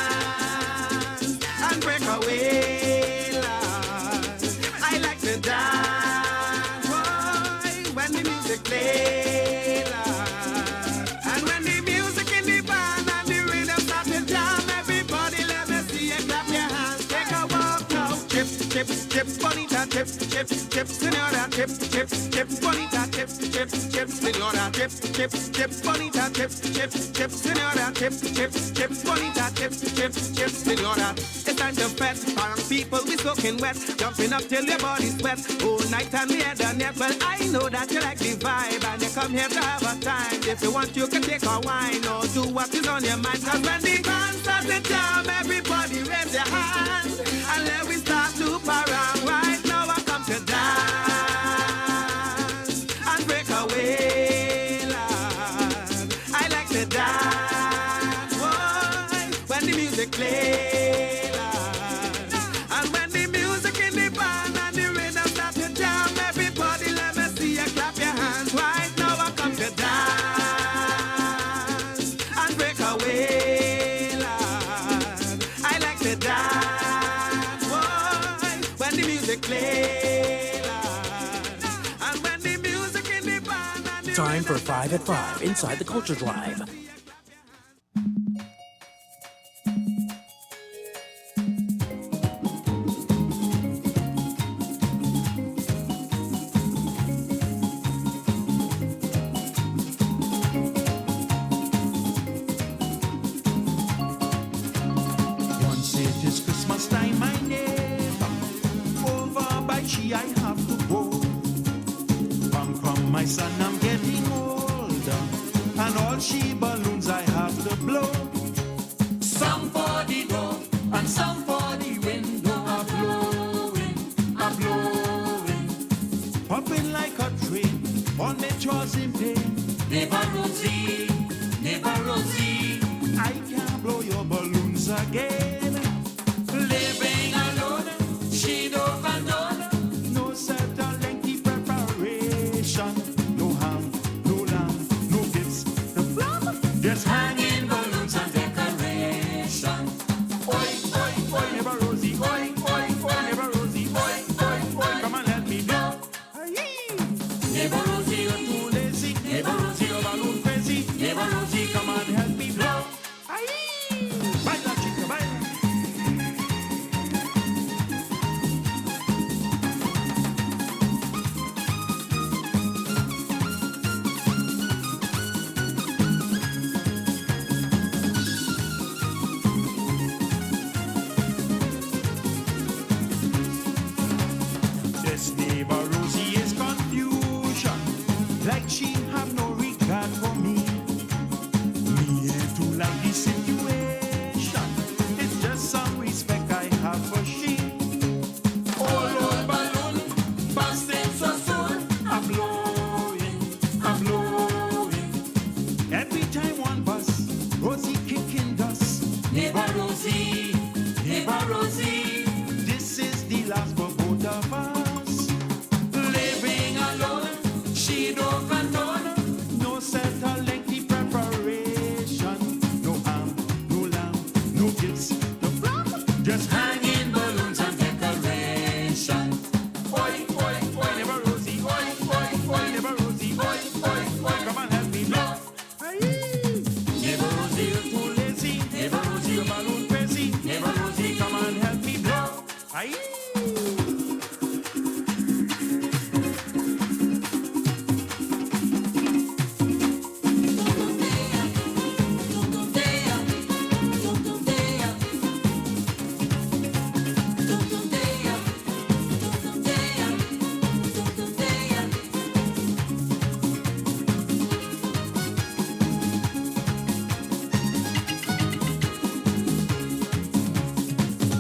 and break away, Lord. I like to dance, boy, when the music plays, Lord. And when the music in the band and the rhythm start to jam, everybody let me see you clap your hands. Take a walk now, chip, chip, chip, bonita, chip, chip, chip, senora, chip, chip, chip, bonita, chip, chip, chip, senora, chip, chip, chip, bonita, chip, chip, chip, senora, chip, chip, chip, bonita, chip, chip, chip, senora. It's time to fret, parang people, we soaking wet, jumping up till your body sweat. All night and the head and neck. Well, I know that you like the vibe and you come here to have a time. If you want, you can take a wine or do what is on your mind. Cause when the band starts to jam, everybody raise your hands and let we start to parang. Right now I come to dance and break away, Lord. I like to dance, boy, when the music plays, Lord. And when the music in the band and the rhythm start to jam, everybody let me see you clap your hands. Right now I come to dance and break away, Lord. I like to dance, boy, when the music plays, Lord. And when the music in the band and the Time for 5 at 5 inside the Culture Drive. Once it is Christmas time, my neighbor, over by she I have to go. Come, my son, I'm getting older, and all she balloons I have to blow. Some for the door, and some for the window, are blowing, are blowing. Popping like a train, on my jaws in pain. Neighbor Rosie, I can't blow your balloons again. Living alone, she don't know. No certain lengthy preparation. No ham, no lamb, no gifts. The plum, just hanging balloons and decoration. Oi, oi, oi, neighbor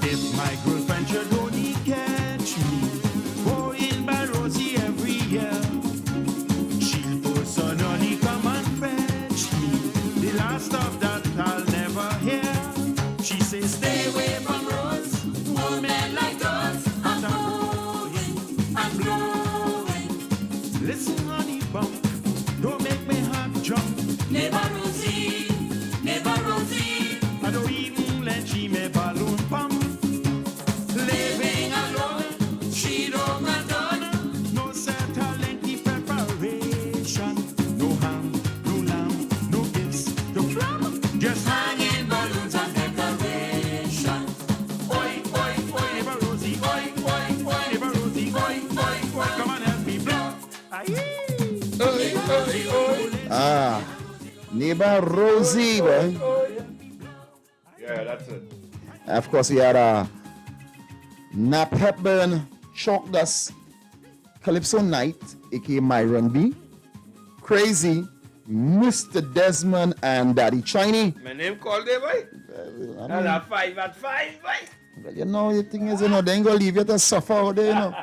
If my girlfriend should only catch me going by Rosie every year, she'll put son honey come and fetch me. The last of that I'll never hear. She says, stay away from Rose, old men like us. I'm blowing, I'm blowing. Listen, honey bump, don't make me heart jump. Neighbor Rosie, I don't even let she me balloon pump. Living alone, she don't run. No satellite preparation. No ham, no lamb, no gifts, no flam. Just hanging balloons and decoration. Oi, oi, oi, neighbor Rosie, oi, oi, oi, neighbor Rosie, oi, oi, oi, come on help me blow. Neighbor Rosie, boy. Yeah, that's it. Of course, we had Nap Hepburn, Shock Dust, Calypso Knight, aka Myron B, Crazy, Mr. Desmond, and Daddy Chiney. My name called there, boy. And a 5 at 5, boy. Well, you know, the thing is, they ain't gonna leave you to suffer out there, you know.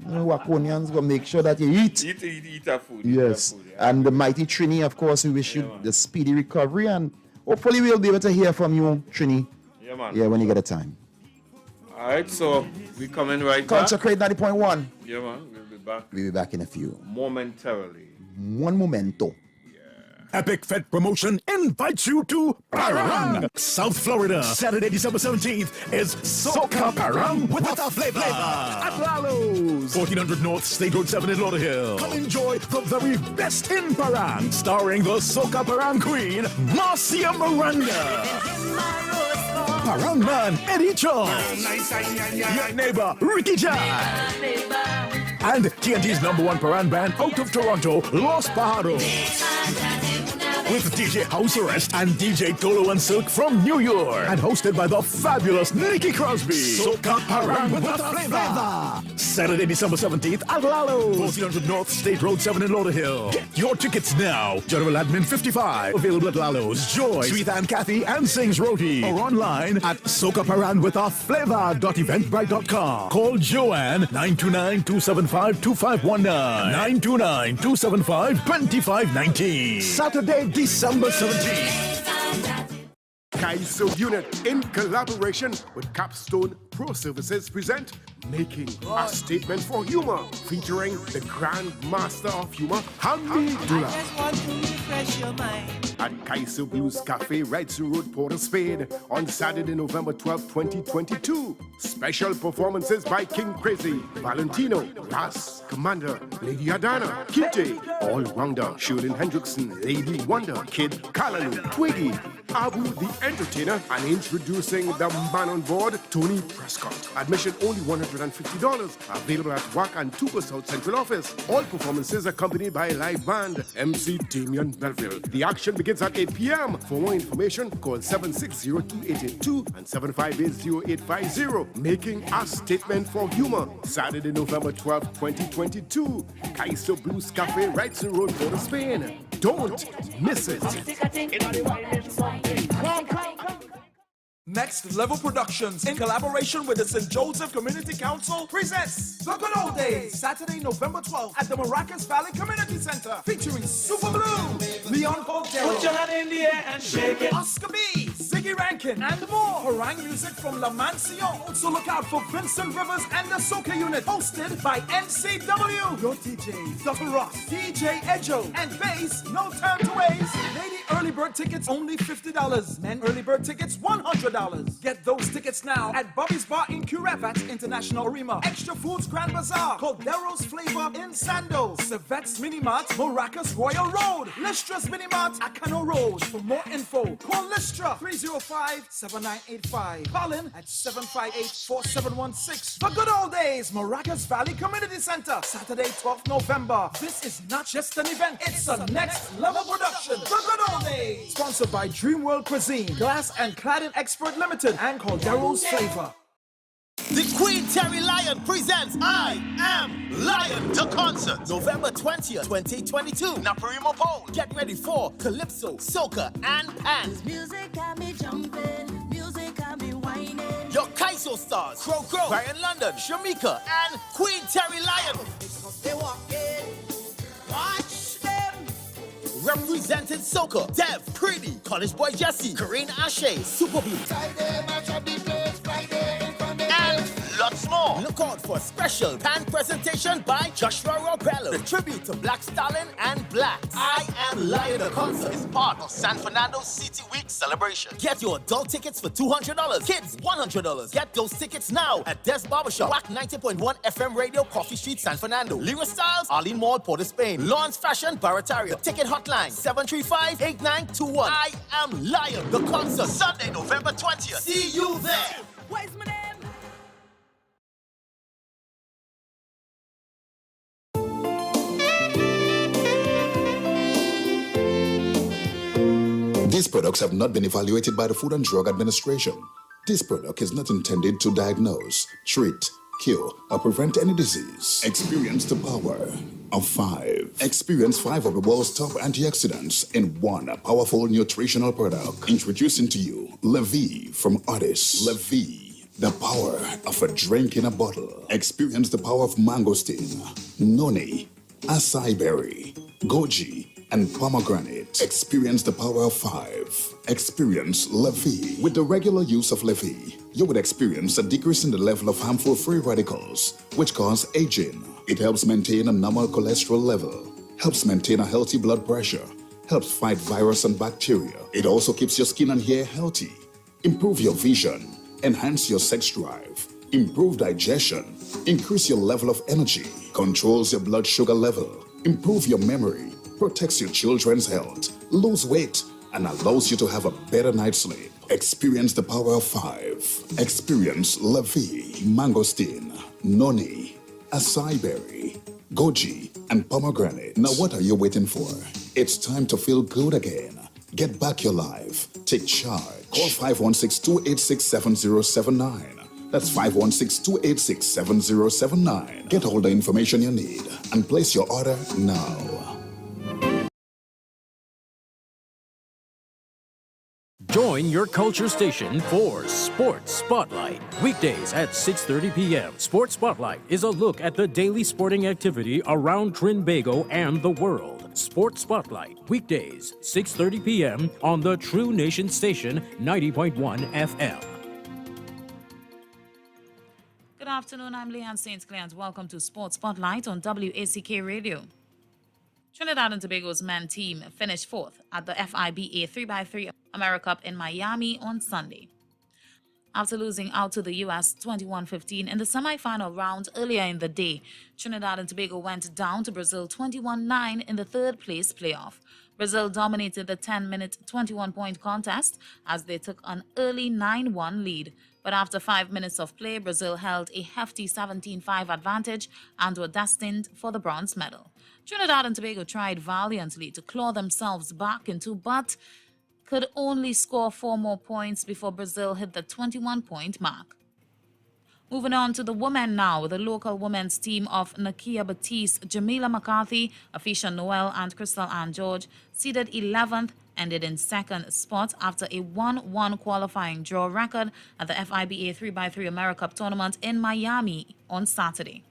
Wakonians gonna make sure that you eat. Eat a food. Yes. And the mighty Trini, of course, we wish you the speedy recovery, and hopefully we'll be able to hear from you, Trini. Yeah, man. Yeah, when you get the time. All right, so we coming right back. Consecrate 90.1. Yeah, man. We'll be back We'll be back in a few. momentarily. One momento. Epic Fed Promotion invites you to Parang, South Florida. Saturday, December 17th is Soca Parang with a flavor at Lalo's, 1400 North State Road 7 in Lauderhill. Come enjoy the very best in Parang, starring the Soca Parang Queen, Marcia Miranda. Parang Man, Eddie Charles. Your neighbor, Ricky Jack. And TNT's #1 Parang band out of Toronto, Los Pajaros. With DJ House Arrest and DJ Tolo and Silk from New York. And hosted by the fabulous Nikki Crosby. Soca Parang with a flavor. Saturday, December 17th at Lalo's, 1400 North State Road 7 in Lauderhill. Get your tickets now. General Admin 55. Available at Lalo's, Joy, Sweet and Kathy, and Sings Roti. Or online at socaparangwithaflavor.eventbrite.com. Call Joanne 929-275-2519. 929-275-2519. Saturday, December 17th. Kaiso Unit, in collaboration with Capstone Pro Services, present Making a Statement for Humor, featuring the Grand Master of Humor, Hamdi Dula. At Kaiso Blues Cafe, Wrightson Road, Port of Spain, on Saturday, November 12, 2022. Special performances by King Crazy, Valentino, Ras, Commander, Lady Adana, Kinte, All Rounder, Shirley Hendrickson, Lady Wonder, Kid Kalalu, Twiggy, Abu the Entertainer, and introducing the man on board, Tony Prescott. Admission only $150. Available at WACK and Tuco South Central Office. All performances accompanied by a live band, MC Damian Belville. The action begins at 8 p.m. For more information, call 760-2882 and 758-0850. Making a Statement for Humor. Saturday, November 12, 2022. Kaiso Blues Cafe, Wrightson Road, Port of Spain. Don't miss it. Next Level Productions, in collaboration with the St. Joseph Community Council, presents The Good Old Days, Saturday, November 12th at the Maracas Valley Community Center, featuring Super Blue, Leon Cordero, Put your hand in the air and shake it. Oscar B, Ziggy Rankin, and more. Harangue music from La Mansion. Also look out for Vincent Rivers and the Soca Unit, hosted by NCW. Your DJs, Dr. Ross, DJ Ejo, and bass, No Time to Waste. Lady early bird tickets only $50. Men early bird tickets $100. Get those tickets now at Bobby's Bar in Curevat International Arena, Extra Foods Grand Bazaar, Caldero's Flavor in Sando, Civette's Mini Mart, Maracas Royal Road, Listra's Mini Mart, Acano Road. For more info, call Listra 303 305-7985. Call in at 758-4716. The Good Old Days, Maracas Valley Community Center, Saturday, 12th November. This is not just an event, it's a next level production. The Good Old Days. Sponsored by Dream World Cuisine, Glass and Cladding Expert Limited, and Caldero's Flavor. The Queen Terry Lion presents I Am Lion, the concert, November 20th, 2022. Naparimo Pole. Get ready for Calypso, Soca, and Pan. Music got me jumping, music got me whining. Your Kaiso stars, Crow, Brian London, Shamika, and Queen Terry Lion. They walking, watch them. Represented Soca, Dev, Pretty, College Boy Jesse, Karine Ashe, Super Blue. Friday, match up the place, Friday. And lots more. Look out for a special pan presentation by Joshua Robello. The tribute to Black Stalin and Black. I Am Lion, the concert is part of San Fernando City Week celebration. Get your adult tickets for $200, kids $100. Get those tickets now at Des Barbershop, WACK 90.1 FM Radio, Coffee Street, San Fernando. Lyra Styles, Arlene Mall, Port of Spain. Lawrence Fashion, Barataria. Ticket hotline 735-8921. I Am Lion, the concert, Sunday, November 20th. See you there. Where's my name? These products have not been evaluated by the Food and Drug Administration. This product is not intended to diagnose, treat, cure, or prevent any disease. Experience the power of 5. Experience 5 of the world's top antioxidants in one powerful nutritional product. Introducing to you Levy from Otis. Levy, the power of a drink in a bottle. Experience the power of mangosteen, noni, acai berry, goji, and pomegranate. Experience the power of 5. Experience Levy. With the regular use of Levy, you would experience a decrease in the level of harmful free radicals, which cause aging. It helps maintain a normal cholesterol level, helps maintain a healthy blood pressure, helps fight virus and bacteria. It also keeps your skin and hair healthy, improve your vision, enhance your sex drive, improve digestion, increase your level of energy, controls your blood sugar level, improve your memory, protects your children's health, lose weight, and allows you to have a better night's sleep. Experience the power of 5. Experience Levy, mangosteen, noni, acai berry, goji, and pomegranate. Now what are you waiting for? It's time to feel good again. Get back your life. Take charge. Call 516-286-7079. That's 516-286-7079. Get all the information you need and place your order now. Join your culture station for Sports Spotlight. Weekdays at 6:30 p.m. Sports Spotlight is a look at the daily sporting activity around Trinbago and the world. Sports Spotlight, weekdays, 6:30 p.m. on the True Nation station, 90.1 FM. Good afternoon, I'm Leanne St. Clair and welcome to Sports Spotlight on WACK Radio. Trinidad and Tobago's men team finished 4th at the FIBA 3x3 AmeriCup in Miami on Sunday. After losing out to the U.S. 21-15 in the semi-final round earlier in the day, Trinidad and Tobago went down to Brazil 21-9 in the third-place playoff. Brazil dominated the 10-minute, 21-point contest as they took an early 9-1 lead. But after 5 minutes of play, Brazil held a hefty 17-5 advantage and were destined for the bronze medal. Trinidad and Tobago tried valiantly to claw themselves back into, but could only score 4 more points before Brazil hit the 21-point mark. Moving on to the women now, the local women's team of Nakia Batiste, Jamila McCarthy, Afisha Noel, and Crystal Ann George seeded 11th, ended in second spot after a 1-1 qualifying draw record at the FIBA 3x3 AmeriCup tournament in Miami on Saturday.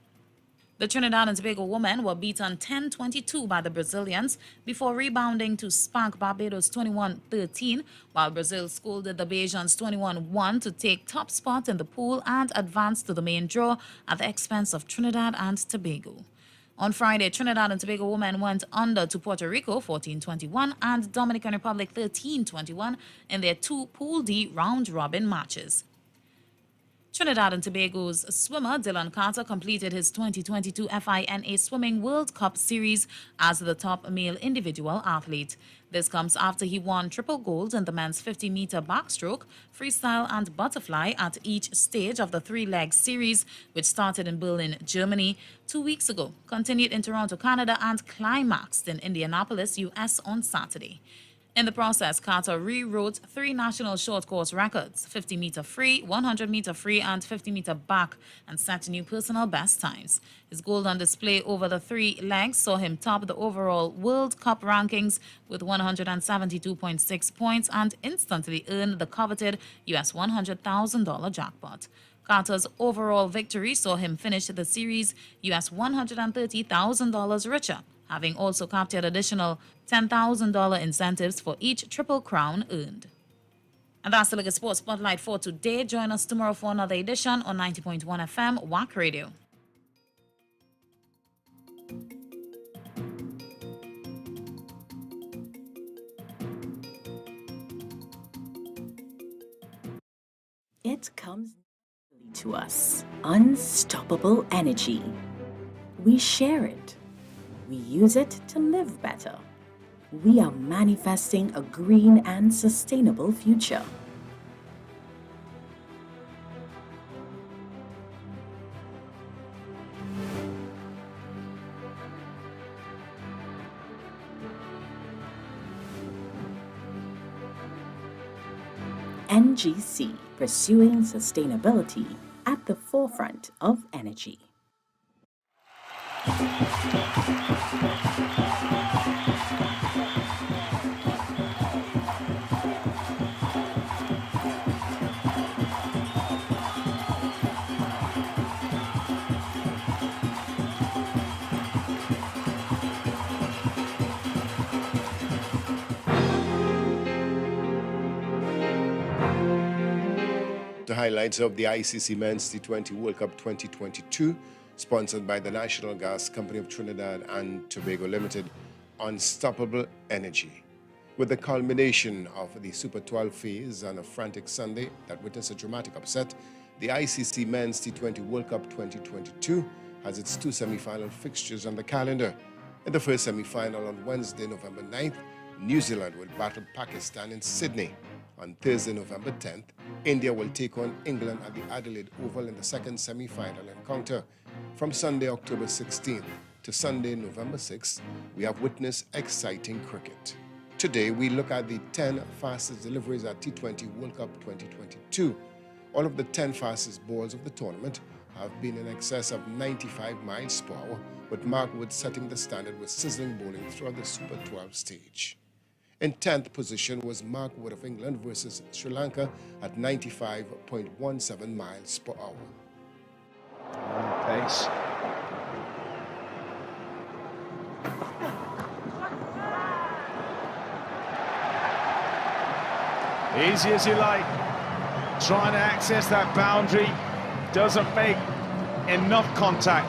The Trinidad and Tobago women were beaten 10-22 by the Brazilians before rebounding to spank Barbados 21-13, while Brazil scolded the Bajans 21-1 to take top spot in the pool and advance to the main draw at the expense of Trinidad and Tobago. On Friday, Trinidad and Tobago women went under to Puerto Rico 14-21 and Dominican Republic 13-21 in their 2 Pool D round-robin matches. Trinidad and Tobago's swimmer Dylan Carter completed his 2022 FINA Swimming World Cup Series as the top male individual athlete. This comes after he won triple gold in the men's 50-meter backstroke, freestyle and butterfly at each stage of the three-leg series, which started in Berlin, Germany 2 weeks ago, continued in Toronto, Canada, and climaxed in Indianapolis, U.S. on Saturday. In the process, Carter rewrote 3 national short course records, 50-meter free, 100-meter free, and 50-meter back, and set new personal best times. His gold on display over the 3 legs saw him top the overall World Cup rankings with 172.6 points and instantly earned the coveted US $100,000 jackpot. Carter's overall victory saw him finish the series US $130,000 richer, having also captured additional $10,000 incentives for each Triple Crown earned. And that's the Liga Sports Spotlight for today. Join us tomorrow for another edition on 90.1 FM WACK Radio. It comes to us. Unstoppable energy. We share it. We use it to live better. We are manifesting a green and sustainable future. NGC, pursuing sustainability at the forefront of energy. The highlights of the ICC Men's T20 World Cup 2022, sponsored by the National Gas Company of Trinidad and Tobago Limited, Unstoppable Energy. With the culmination of the Super 12 phase on a frantic Sunday that witnessed a dramatic upset, the ICC Men's T20 World Cup 2022 has its 2 semi-final fixtures on the calendar. In the first semi-final on Wednesday, November 9th, New Zealand will battle Pakistan in Sydney. On Thursday, November 10th, India will take on England at the Adelaide Oval in the second semi-final encounter. From Sunday, October 16th to Sunday, November 6th, we have witnessed exciting cricket. Today, we look at the 10 fastest deliveries at T20 World Cup 2022. All of the 10 fastest balls of the tournament have been in excess of 95 miles per hour, with Mark Wood setting the standard with sizzling bowling throughout the Super 12 stage. In 10th position was Mark Wood of England versus Sri Lanka at 95.17 miles per hour. Pace. Easy as you like. Trying to access that boundary. Doesn't make enough contact.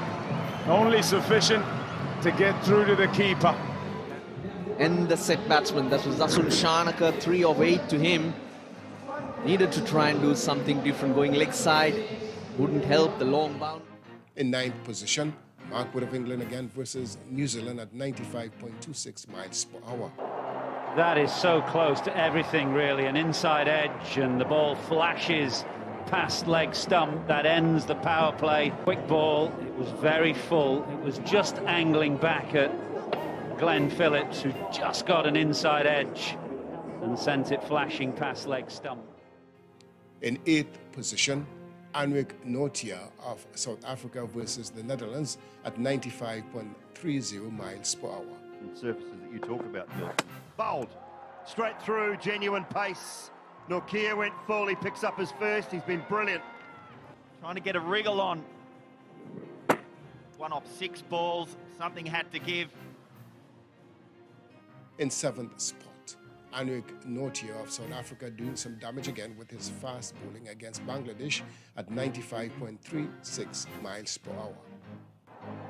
Only sufficient to get through to the keeper. And the set batsman, that was Asul Shanaka, 3 of 8 to him. Needed to try and do something different, going leg side, wouldn't help the long bound. In 9th position, Mark Wood of England again versus New Zealand at 95.26 miles per hour. That is so close to everything, really. An inside edge, and the ball flashes past leg stump. That ends the power play. Quick ball, it was very full. It was just angling back at Glenn Phillips, who just got an inside edge and sent it flashing past leg stump. In 8th position, Anrik Nortje of South Africa versus the Netherlands at 95.30 miles per hour. Surfaces that you talk about, Bill. Bowled, straight through, genuine pace. Nortje went full, he picks up his first, he's been brilliant. Trying to get a wriggle on. 1 off 6 balls, something had to give. In 7th spot, Anrik Nortje of South Africa doing some damage again with his fast bowling against Bangladesh at 95.36 miles per hour.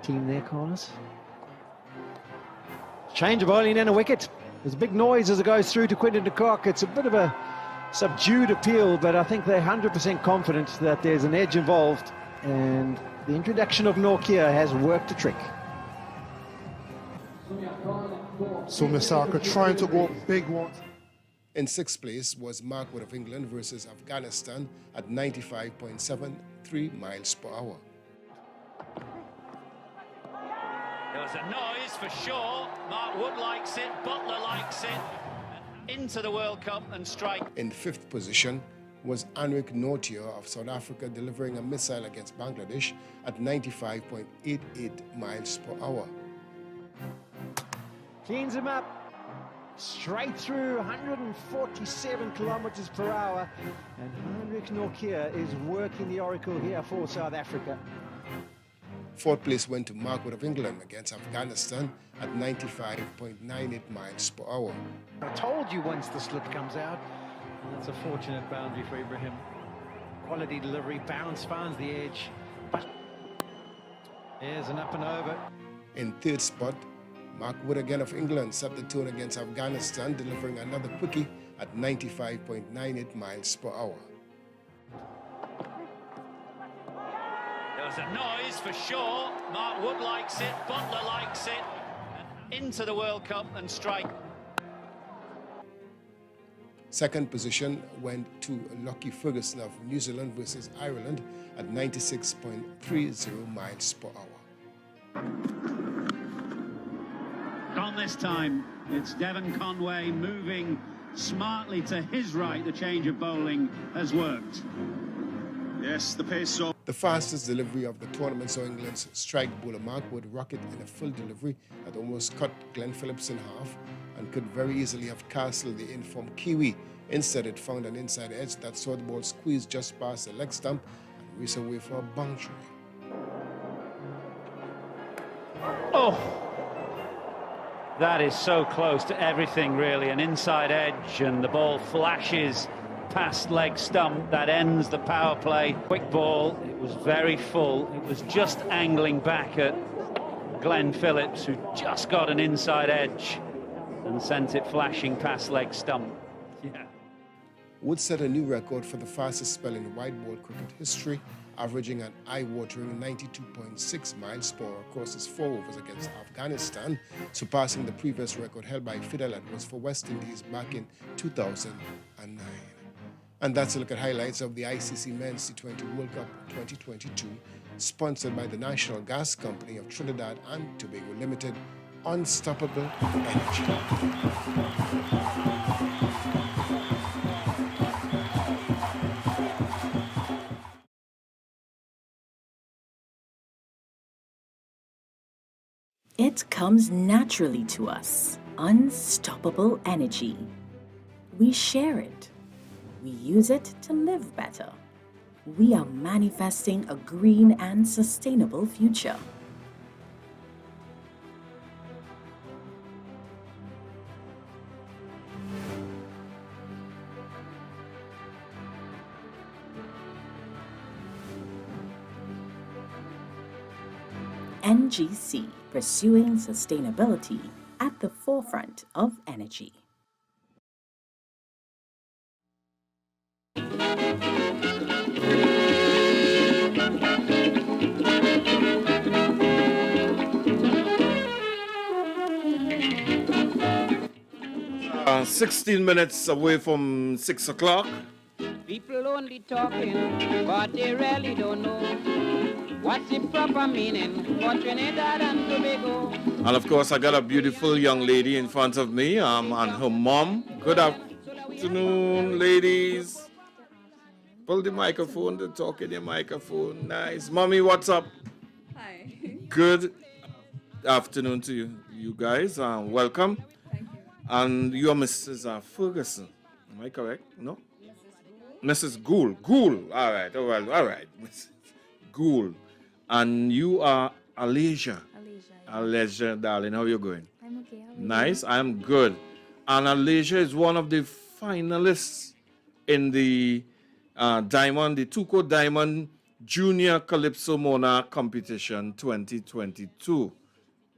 Team there, corners. Change of bowling and a wicket. There's a big noise as it goes through to Quinton de Kock. It's a bit of a subdued appeal, but I think they're 100% confident that there's an edge involved, and the introduction of Nokia has worked a trick. So Misaka trying to go big one. In sixth place was Mark Wood of England versus Afghanistan at 95.73 miles per hour. There was a noise for sure. Mark Wood likes it, Butler likes it. Into the World Cup and strike. In fifth position was Anrik Nortje of South Africa delivering a missile against Bangladesh at 95.88 miles per hour. Cleans him up. Straight through 147 kilometers per hour, and Heinrich Nokia is working the oracle here for South Africa. Fourth place went to Mark Wood of England against Afghanistan at 95.98 miles per hour. I told you once the slip comes out, and that's a fortunate boundary for Ibrahim. Quality delivery, bounce finds the edge, but there's an up and over. In third spot, Mark Wood again of England set the tone against Afghanistan, delivering another quickie at 95.98 miles per hour. There was a noise for sure. Mark Wood likes it, Butler likes it. Into the World Cup and strike. Second position went to Lockie Ferguson of New Zealand versus Ireland at 96.30 miles per hour. On this time, it's Devon Conway moving smartly to his right. The change of bowling has worked. Yes, the pace saw. The fastest delivery of the tournament saw England's strike bowler Mark Wood rocket in a full delivery that almost cut Glenn Phillips in half and could very easily have castled the informed Kiwi. Instead, it found an inside edge that saw the ball squeeze just past the leg stump and race away for a boundary. Oh! That is so close to everything, really. An inside edge, and the ball flashes past leg stump. That ends the power play. Quick ball. It was very full. It was just angling back at Glenn Phillips, who just got an inside edge and sent it flashing past leg stump. Yeah. Wood set a new record for the fastest spell in white ball cricket history, averaging an eye-watering 92.6 miles per hour across his 4 overs against Afghanistan, surpassing the previous record held by Fidel Edwards for West Indies back in 2009. And that's a look at highlights of the ICC Men's T20 World Cup 2022, sponsored by the National Gas Company of Trinidad and Tobago Limited, Unstoppable Energy. It comes naturally to us. Unstoppable energy. We share it. We use it to live better. We are manifesting a green and sustainable future. NGC, pursuing sustainability at the forefront of energy. 16 minutes away from 6 o'clock. People only talking, but they really don't know what's the proper meaning for Trinidad and Tobago. And of course, I got a beautiful young lady in front of me and her mom. Good afternoon, ladies. Pull the microphone to talk in your microphone. Nice. Mommy, what's up? Hi. Good afternoon to you guys. Welcome. Thank you. And you're Mrs. Ferguson. Am I correct? No? Mrs. Gould. Gould. All right. Oh, well, all right. Mrs. Gould. And you are Alasia. Alasia, darling. How are you going? I'm okay. How are you? Nice. I'm good. And Alasia is one of the finalists in the the Tuco Diamond Junior Calypso Monarch Competition 2022.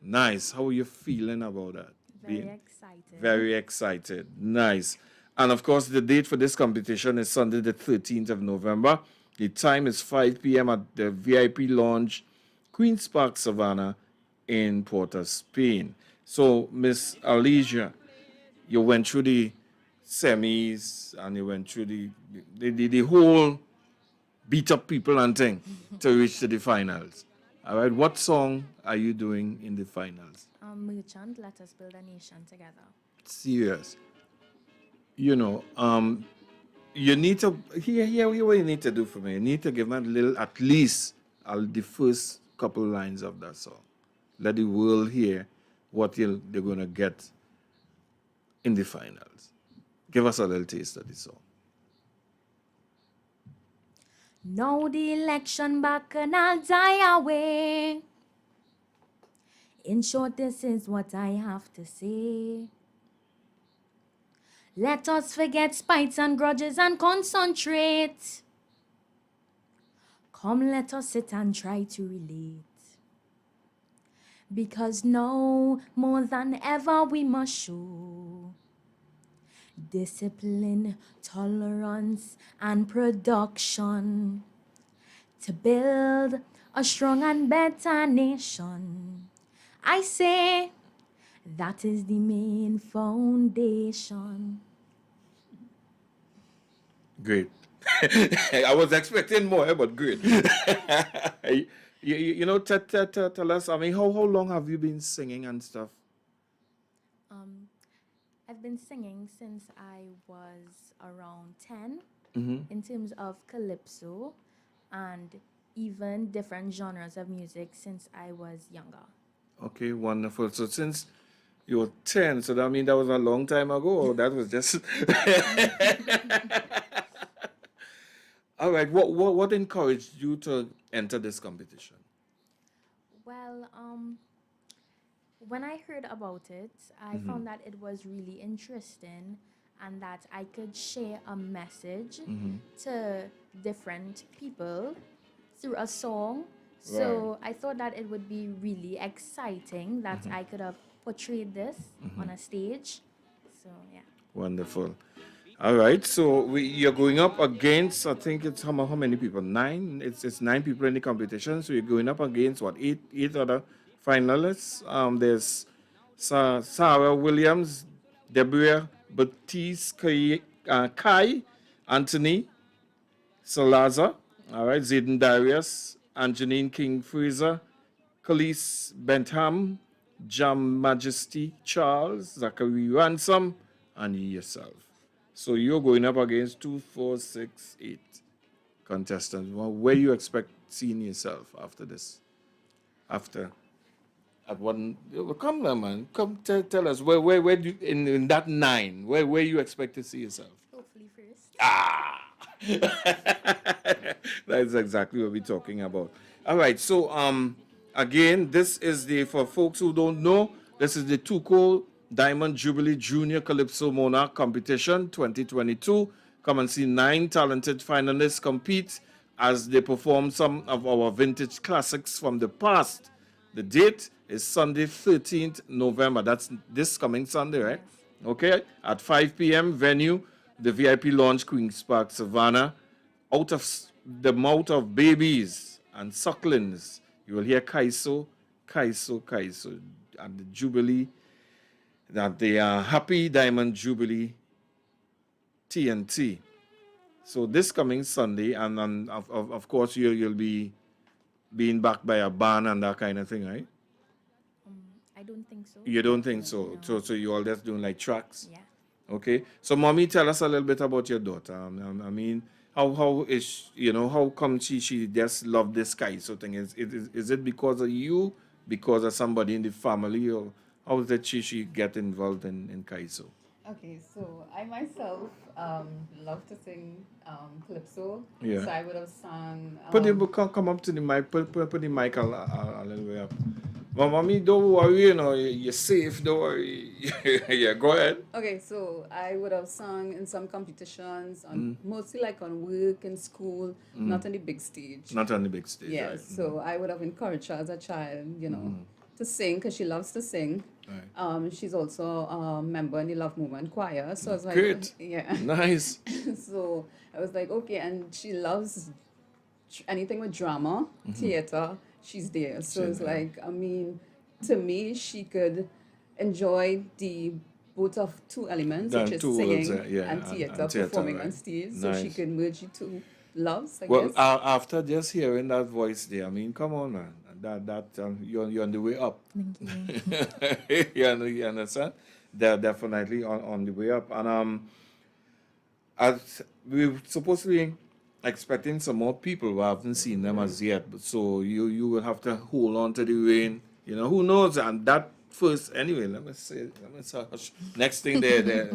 Nice. How are you feeling about that? Very excited. Very excited. Nice. And of course, the date for this competition is Sunday, the 13th of November. The time is 5 p.m. at the VIP Lounge, Queen's Park, Savannah, in Porto, Spain. So, Miss Alicia, you went through the semis and you went through the whole beat up people and thing to reach to the finals. All right, what song are you doing in the finals? Merchant, let us build a nation together. Serious. You know, you need to here what you need to do for me. You need to give me a little, at least the first couple lines of that song. Let the world hear what they're gonna get in the finals. Give us a little taste of the song. Now the election back and I'll die away. In short, this is what I have to say. Let us forget spites and grudges and concentrate. Come, let us sit and try to relate. Because now, more than ever, we must show discipline, tolerance, and production to build a strong and better nation. I say that is the main foundation. Great. I was expecting more, but great. you know, tell us, I mean, how long have you been singing and stuff? I've been singing since I was around 10 Mhm. in terms of calypso and even different genres of music since I was younger. Okay, wonderful. So since you were 10, so that means that was a long time ago, or that was just... All right, what encouraged you to enter this competition? Well, when I heard about it, I Mhm. found that it was really interesting and that I could share a message Mhm. to different people through a song. So I thought that it would be really exciting that Mhm. I could have portrayed this Mhm. on a stage. So yeah. Wonderful. All right, so you're going up against, I think it's how many people? 9? It's 9 people in the competition. So you're going up against what? Eight other finalists. There's Sarah Williams, Deborah Baptiste, Kai, Anthony Salazar. All right, Zayden Darius, Anjanine King Fraser, Khalees Bentham, Jam Majesty Charles, Zachary Ransom, and yourself. So you're going up against 2, 4, 6, 8 contestants. Well, where do you expect seeing yourself after this? After at one, come on, man, come tell us where do you, in that 9 where you expect to see yourself? Hopefully first. That's exactly what we're talking about. All right, so again, this is for folks who don't know, this is the Tuco Diamond Jubilee Junior Calypso Monarch Competition 2022. Come and see 9 talented finalists compete as they perform some of our vintage classics from the past. The date is Sunday, 13th November. That's this coming Sunday, right? Okay, at 5 p.m. Venue, the VIP Lounge, Queen's Park, Savannah. Out of the mouth of babies and sucklings, you will hear Kaiso, Kaiso, Kaiso, and the Jubilee, that they are Happy Diamond Jubilee TNT. So this coming Sunday, and of course you'll be being backed by a band and that kind of thing, right? I don't think so. You don't think so? So you all just doing like tracks? Yeah. Okay. So, mommy, tell us a little bit about your daughter. I mean, how is how come she just love this Kaiso thing? Is it because of you, because of somebody in the family, or how did she get involved in Kaiso? Okay, so I myself love to sing calypso. Yeah. So I would have sung. Come up to the mic. Put the mic a little way up. Well, mommy, don't worry. You're safe. Don't worry. Yeah, go ahead. Okay, so I would have sung in some competitions, mostly like on work and school, not on the big stage. Not on the big stage. Yes, Right. so I would have encouraged her as a child, to sing because she loves to sing. Right. She's also a member in the Love Movement Choir. So I was like, Great. yeah. Nice. So I was like, okay, and she loves anything with drama, theater. She's there. So She's it's there. like, I mean, to me, she could enjoy the both of two elements, which Done is two worlds, singing yeah, and theater, theater, performing right. on stage. So she Nice. could merge the two loves, I Well, guess. after just hearing that voice there, I mean, come on, man. You're on the way up. Thank you. You understand? They're definitely on the way up. And as we're supposed to be expecting some more people who haven't seen them as yet. But so you will have to hold on to the rain. You know, who knows? And that first, anyway, let me say, hush. Next thing they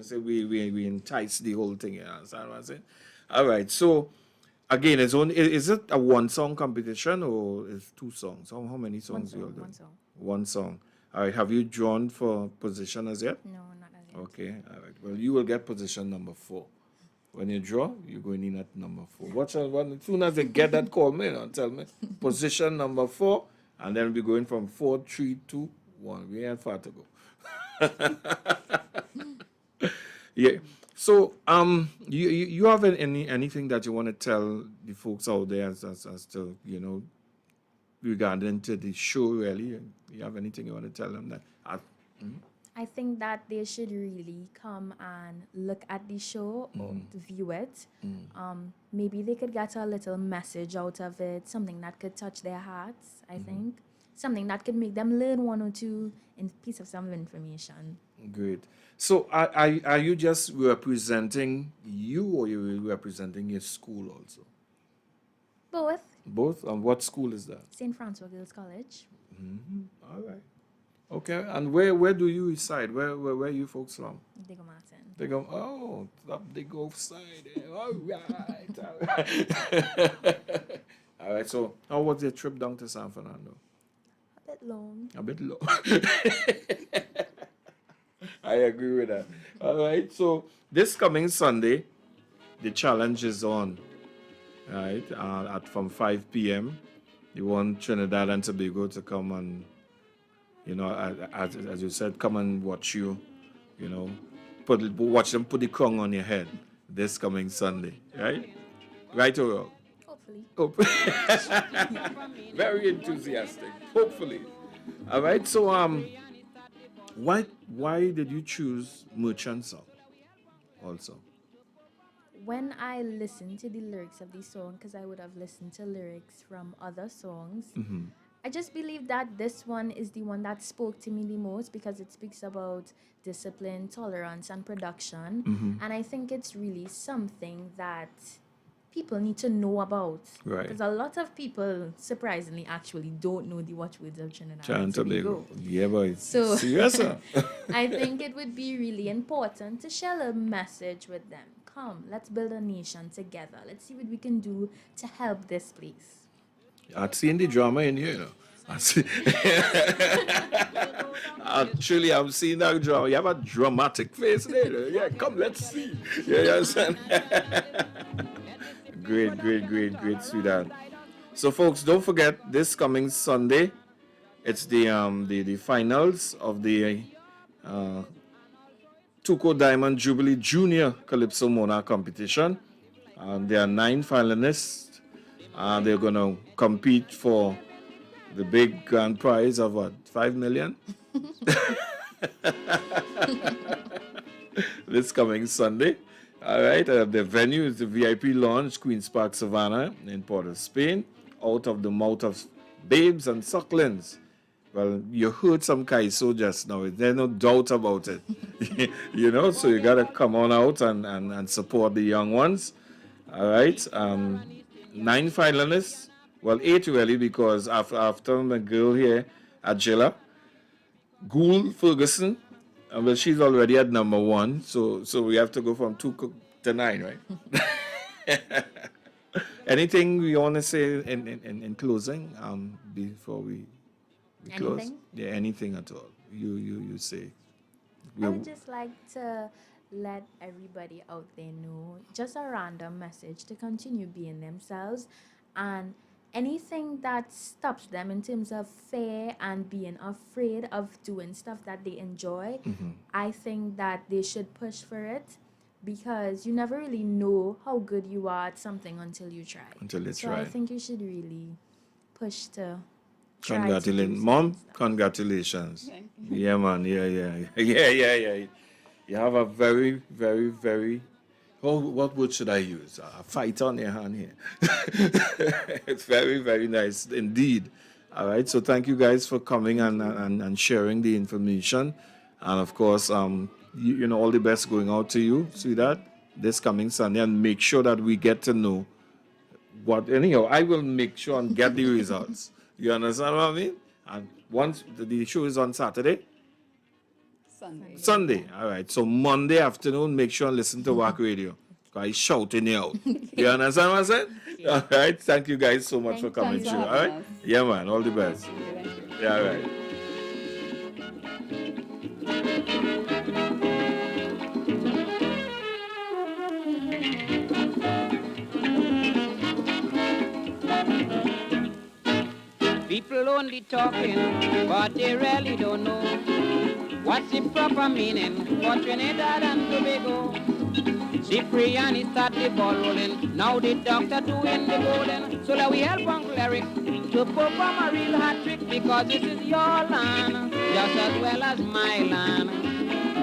say we entice the whole thing. You understand what I'm saying? All right. So again, is it a one song competition or is 2 songs? How many songs you all do? One song. 1 song. All right. Have you drawn for position as yet? No, not as yet. Okay. All right. Well, you will get position number 4. When you draw, you're going in at number 4. Watch out, as soon as they get that, call me and tell me position number 4, and then we'll be going from 4, 3, 2, 1. We ain't far to go. Yeah. So, you have anything that you want to tell the folks out there as to, you know, regarding to the show, really? You have anything you want to tell them that? I think that they should really come and look at the show or view it. Maybe they could get a little message out of it, something that could touch their hearts, I think. Something that could make them learn 1 or 2 piece of some information. Great. So are you just representing you or you representing your school also? Both. Both? And what school is that? St. Francois Girls College. All right. Okay. And where do you reside? Where you folks from? They go Martin. They go, oh, up they go side. All right. All right. All right. So how was your trip down to San Fernando? A bit long. A bit low. I agree with that. All right. So this coming Sunday, the challenge is on. Right. At from 5 p.m. You want Trinidad and Tobago to come and, you know, as you said, come and watch you. You know, watch them put the crown on your head this coming Sunday. Right. Right or wrong? Hopefully. Very enthusiastic. Hopefully. All right. So why did you choose Merchant Song also? When I listened to the lyrics of the song, because I would have listened to lyrics from other songs, I just believe that this one is the one that spoke to me the most because it speaks about discipline, tolerance, and production. And I think it's really something that people need to know about. Right. Because a lot of people, surprisingly, actually don't know the watchwords of Trinidad Trinidad and Tobago. Yeah, boy. So Serious, sir? I think it would be really important to share a message with them. Come, let's build a nation together. Let's see what we can do to help this place. I've seen the drama in here, you know. Actually, I'm seeing that drama. You have a dramatic face there. Yeah, come, let's see. Yeah, you understand? Great, sweetheart. So, folks, don't forget this coming Sunday. It's the finals of the Tuco Diamond Jubilee Junior Calypso Monarch competition. There are 9 finalists. They're going to compete for the big grand prize of what, 5 million? This coming Sunday. All right. The venue is the VIP Lounge, Queen's Park, Savannah, in Port of Spain. Out of the mouth of babes and sucklings. Well, you heard some Kaiso just now. There's no doubt about it. You know, so you got to come on out and support the young ones. All right. 9 finalists. Well, 8 really, because after the girl here, Agila, Gould Ferguson, well, she's already at number 1. So we have to go from 2 to 9, right? Anything we want to say in closing before we close? Anything? Yeah, anything at all. You say. I would just like to let everybody out there know just a random message to continue being themselves and anything that stops them in terms of fear and being afraid of doing stuff that they enjoy, I think that they should push for it, because you never really know how good you are at something until you try. Until you so try. I think you should really push to try to do Congratulations, certain Mom. stuff. Congratulations. Thank Yeah, man. Yeah. You have a very, very, very. Oh, what word should I use? A fight on your hand here. It's very, very nice indeed. All right. So thank you guys for coming and sharing the information, and of course, you know, all the best going out to you, sweetheart, this coming Sunday, and make sure that we get to know what. Anyhow, I will make sure and get the results. You understand what I mean? And once the show is on Saturday. Sunday. All right. So Monday afternoon, make sure and listen to WACK Radio. Because he's shouting you out. You understand what I'm saying? All right. Thank you guys so much for coming through. All right. Yeah, man. All the best. Yeah, all right. People only talking, but they really don't know what's the proper meaning for Trinidad and Tobago. Cipriani start the ball rolling, now the doctor doing the bowling. So that we help Uncle Eric to perform a real hat trick, because this is your land, just as well as my land.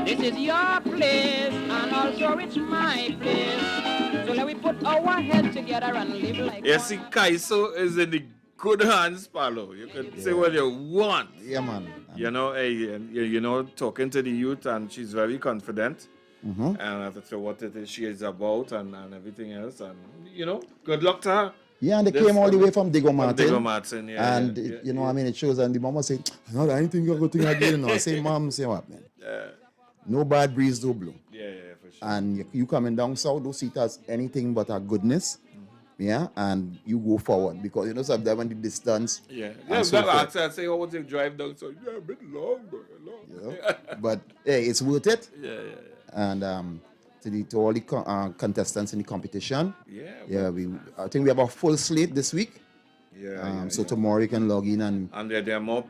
This is your place, and also it's my place. So let we put our heads together and live like You see, Kaiso is in the good hands, Paulo. You can say what you want. Yeah, man. You know, you know, talking to the youth, and she's very confident. And as to what it is she is about and everything else. And, you know, good luck to her. Yeah, and they came all the way from Diego Martin. Diego Martin, yeah. And, you know, I mean, it shows, and the mama say, no, anything you're going to do, you know. I say, Mom, say what, man? No bad breeze, no blow. Yeah, for sure. And you coming down south, don't see it as anything but a goodness. Yeah, and you go forward, because you know sometimes when the distance. Yeah, so I say, how would you drive down? So, yeah, a bit long, but long. You know? But hey, it's worth it. Yeah. And to all the contestants in the competition. Yeah. I think we have a full slate this week. So tomorrow you can log in and there are more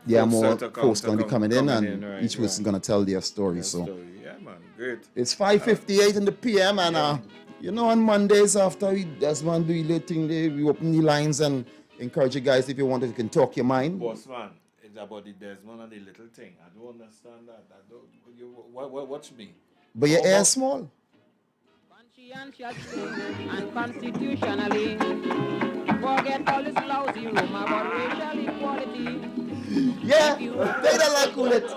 posts going to be coming in, and right, each person is going to tell their story. Yeah, man, great. It's 5:58 in the PM, and you know, on Mondays after we just want to do the thing, we open the lines and encourage you guys, if you want, you can talk your mind. Boss man, it's about the Desmond and the little thing. I don't understand that. Watch me. But your air is small. And constitutionally, forget all this lousy rumor about racial equality. Yeah, they don't like cool it.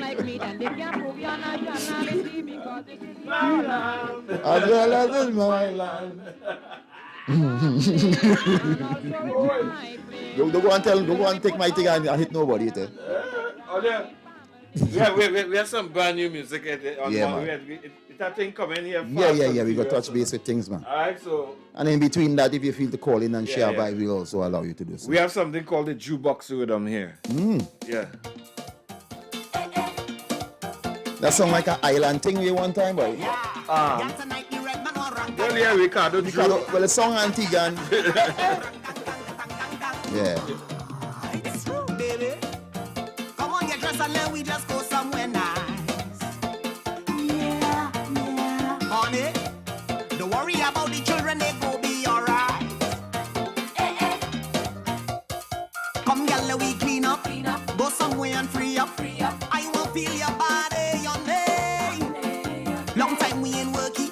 Like me, then they can't prove your nationality, because this is my land. As well as it's my land. Don't go and take my thing and hit nobody. We have some brand new music. That thing coming here. Yeah. We got touch base with things, man. All right, so. And in between that, if you feel to call in and share vibe, we'll also allow you to do so. We have something called the jukebox rhythm here. Yeah. That sound like an island thing we one time, boy. Well, yeah, Ricardo. Well, it's song Antigua. Yeah. Baby, come on, get dressed and then we just go somewhere nice. Yeah. Honey, don't worry about the children, they go be alright. Come, girl, we clean up. Go somewhere and free up. I will feel your body, your name. Long time we ain't working.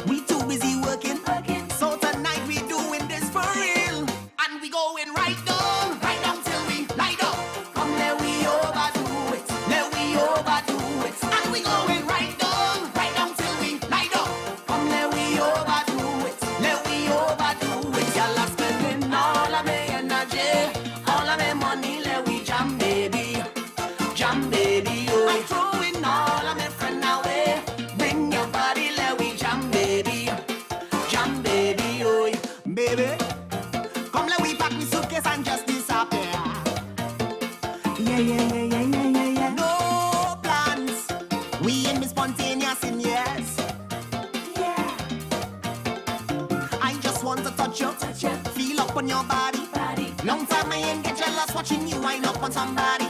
We too busy working. So tonight we doing this for real. And we going right down till we light up. Come, let we overdo it. And we going right down till we light up. Come, let we overdo it. Y'all are spending all of my energy, all of my money. Let we jam, baby, oh. I'm throwing all of my friends away. Bring your body, let we jam, baby, oh. Baby, come, let we pack my suitcase and just on your body. Long time I ain't get jealous watching you wind up on somebody.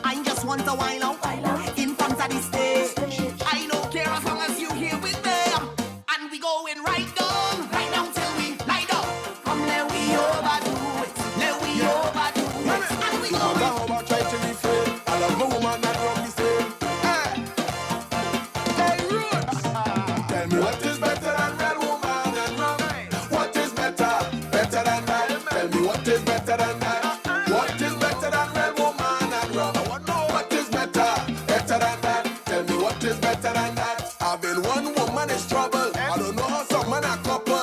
I just want to wind out in front of the stage. I don't care as long as you here with me. And we going right down till we lie down. Come let we overdo it, let we overdo it. And we No going. matter how I try to refrain, I love my woman that run the same. Hey, Roots! Tell me what is better than real woman and rum? What is better than that? Tell me what is better than that? What is better than real woman and rum? I want to know what is better than that? Tell me what is better than that? I've been one woman is trouble. I don't know how some man a couple.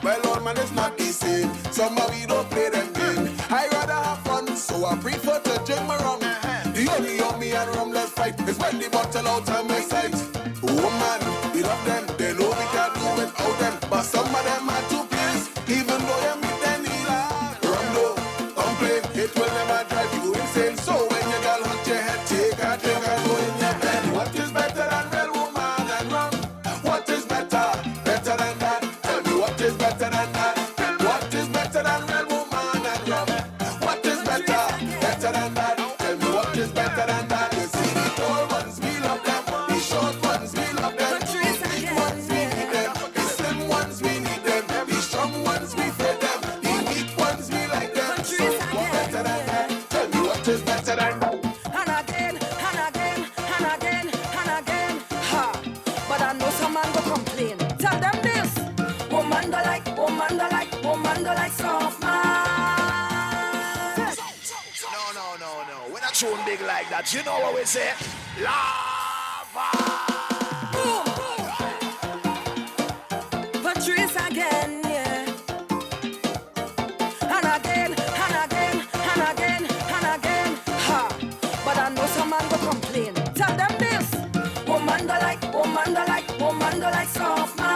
Well, all man is not the same. Somebody don't play them game. I rather have fun, so I prefer to drink my rum. The only yummy and rum let's fight is when the bottle out of my sight. Woman, we love them, they know we can't do without them. But some of them are too pleased, even though you meet them healer. Rum no, complain, it will never drive you insane. So when you girl hot your head, take a drink and go in your bed. What is better than real woman and rum? What is better than that? Tell me what is better than that? What is better than real woman and rum? What is better than that? Tell me what is better than that? You see the tall ones, we love them. The short ones, we love them. The big ones, we need them. The slim ones, we need them. The strong ones, we fear them. The weak ones, we like them. So what better than that? Tell me what is better than that? And again, and again, and again, and again. Ha! But I know some man go complain. Tell them this. Woman do like, woman do like, woman do like soft man. No. We're not tune big like that. You know what we say? Lava! Patrice again, yeah. And again, and again, and again, and again. Ha! But I know some man go complain. Tell them this. Woman do like, woman do like, woman do like soft man.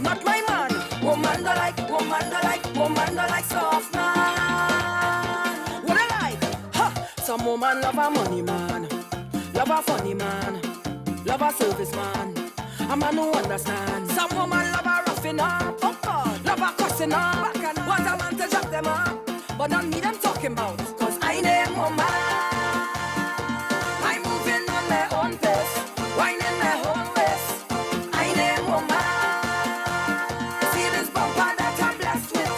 Not my man. Woman do like, woman do like, woman do like soft man. What I like? Ha! Some woman love a money man, love a funny man, love a service man. A man who understand. Some woman love a roughing up, oh God, love a cussing up. Want a man to drop them up, but not me them talking about. Cause I name woman. I'm moving on my own pace, whining my own waist. I name woman. See this bumper that I'm blessed with.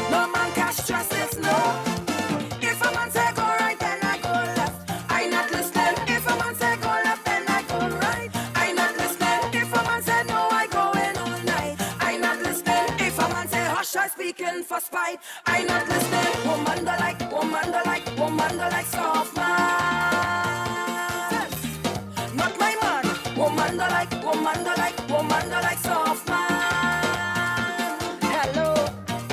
No man can stress this, no. If a man say go right, then I go left. I not listening. If a man say go left, then I go right. I not listening. If a man say no, I go in all night. I not listening. If a man say hush, I speaking for spite. I not listening. Woman do like, woman do like, woman do like soft man. Not my man. Woman do like, woman do like, woman do like soft man. Hello.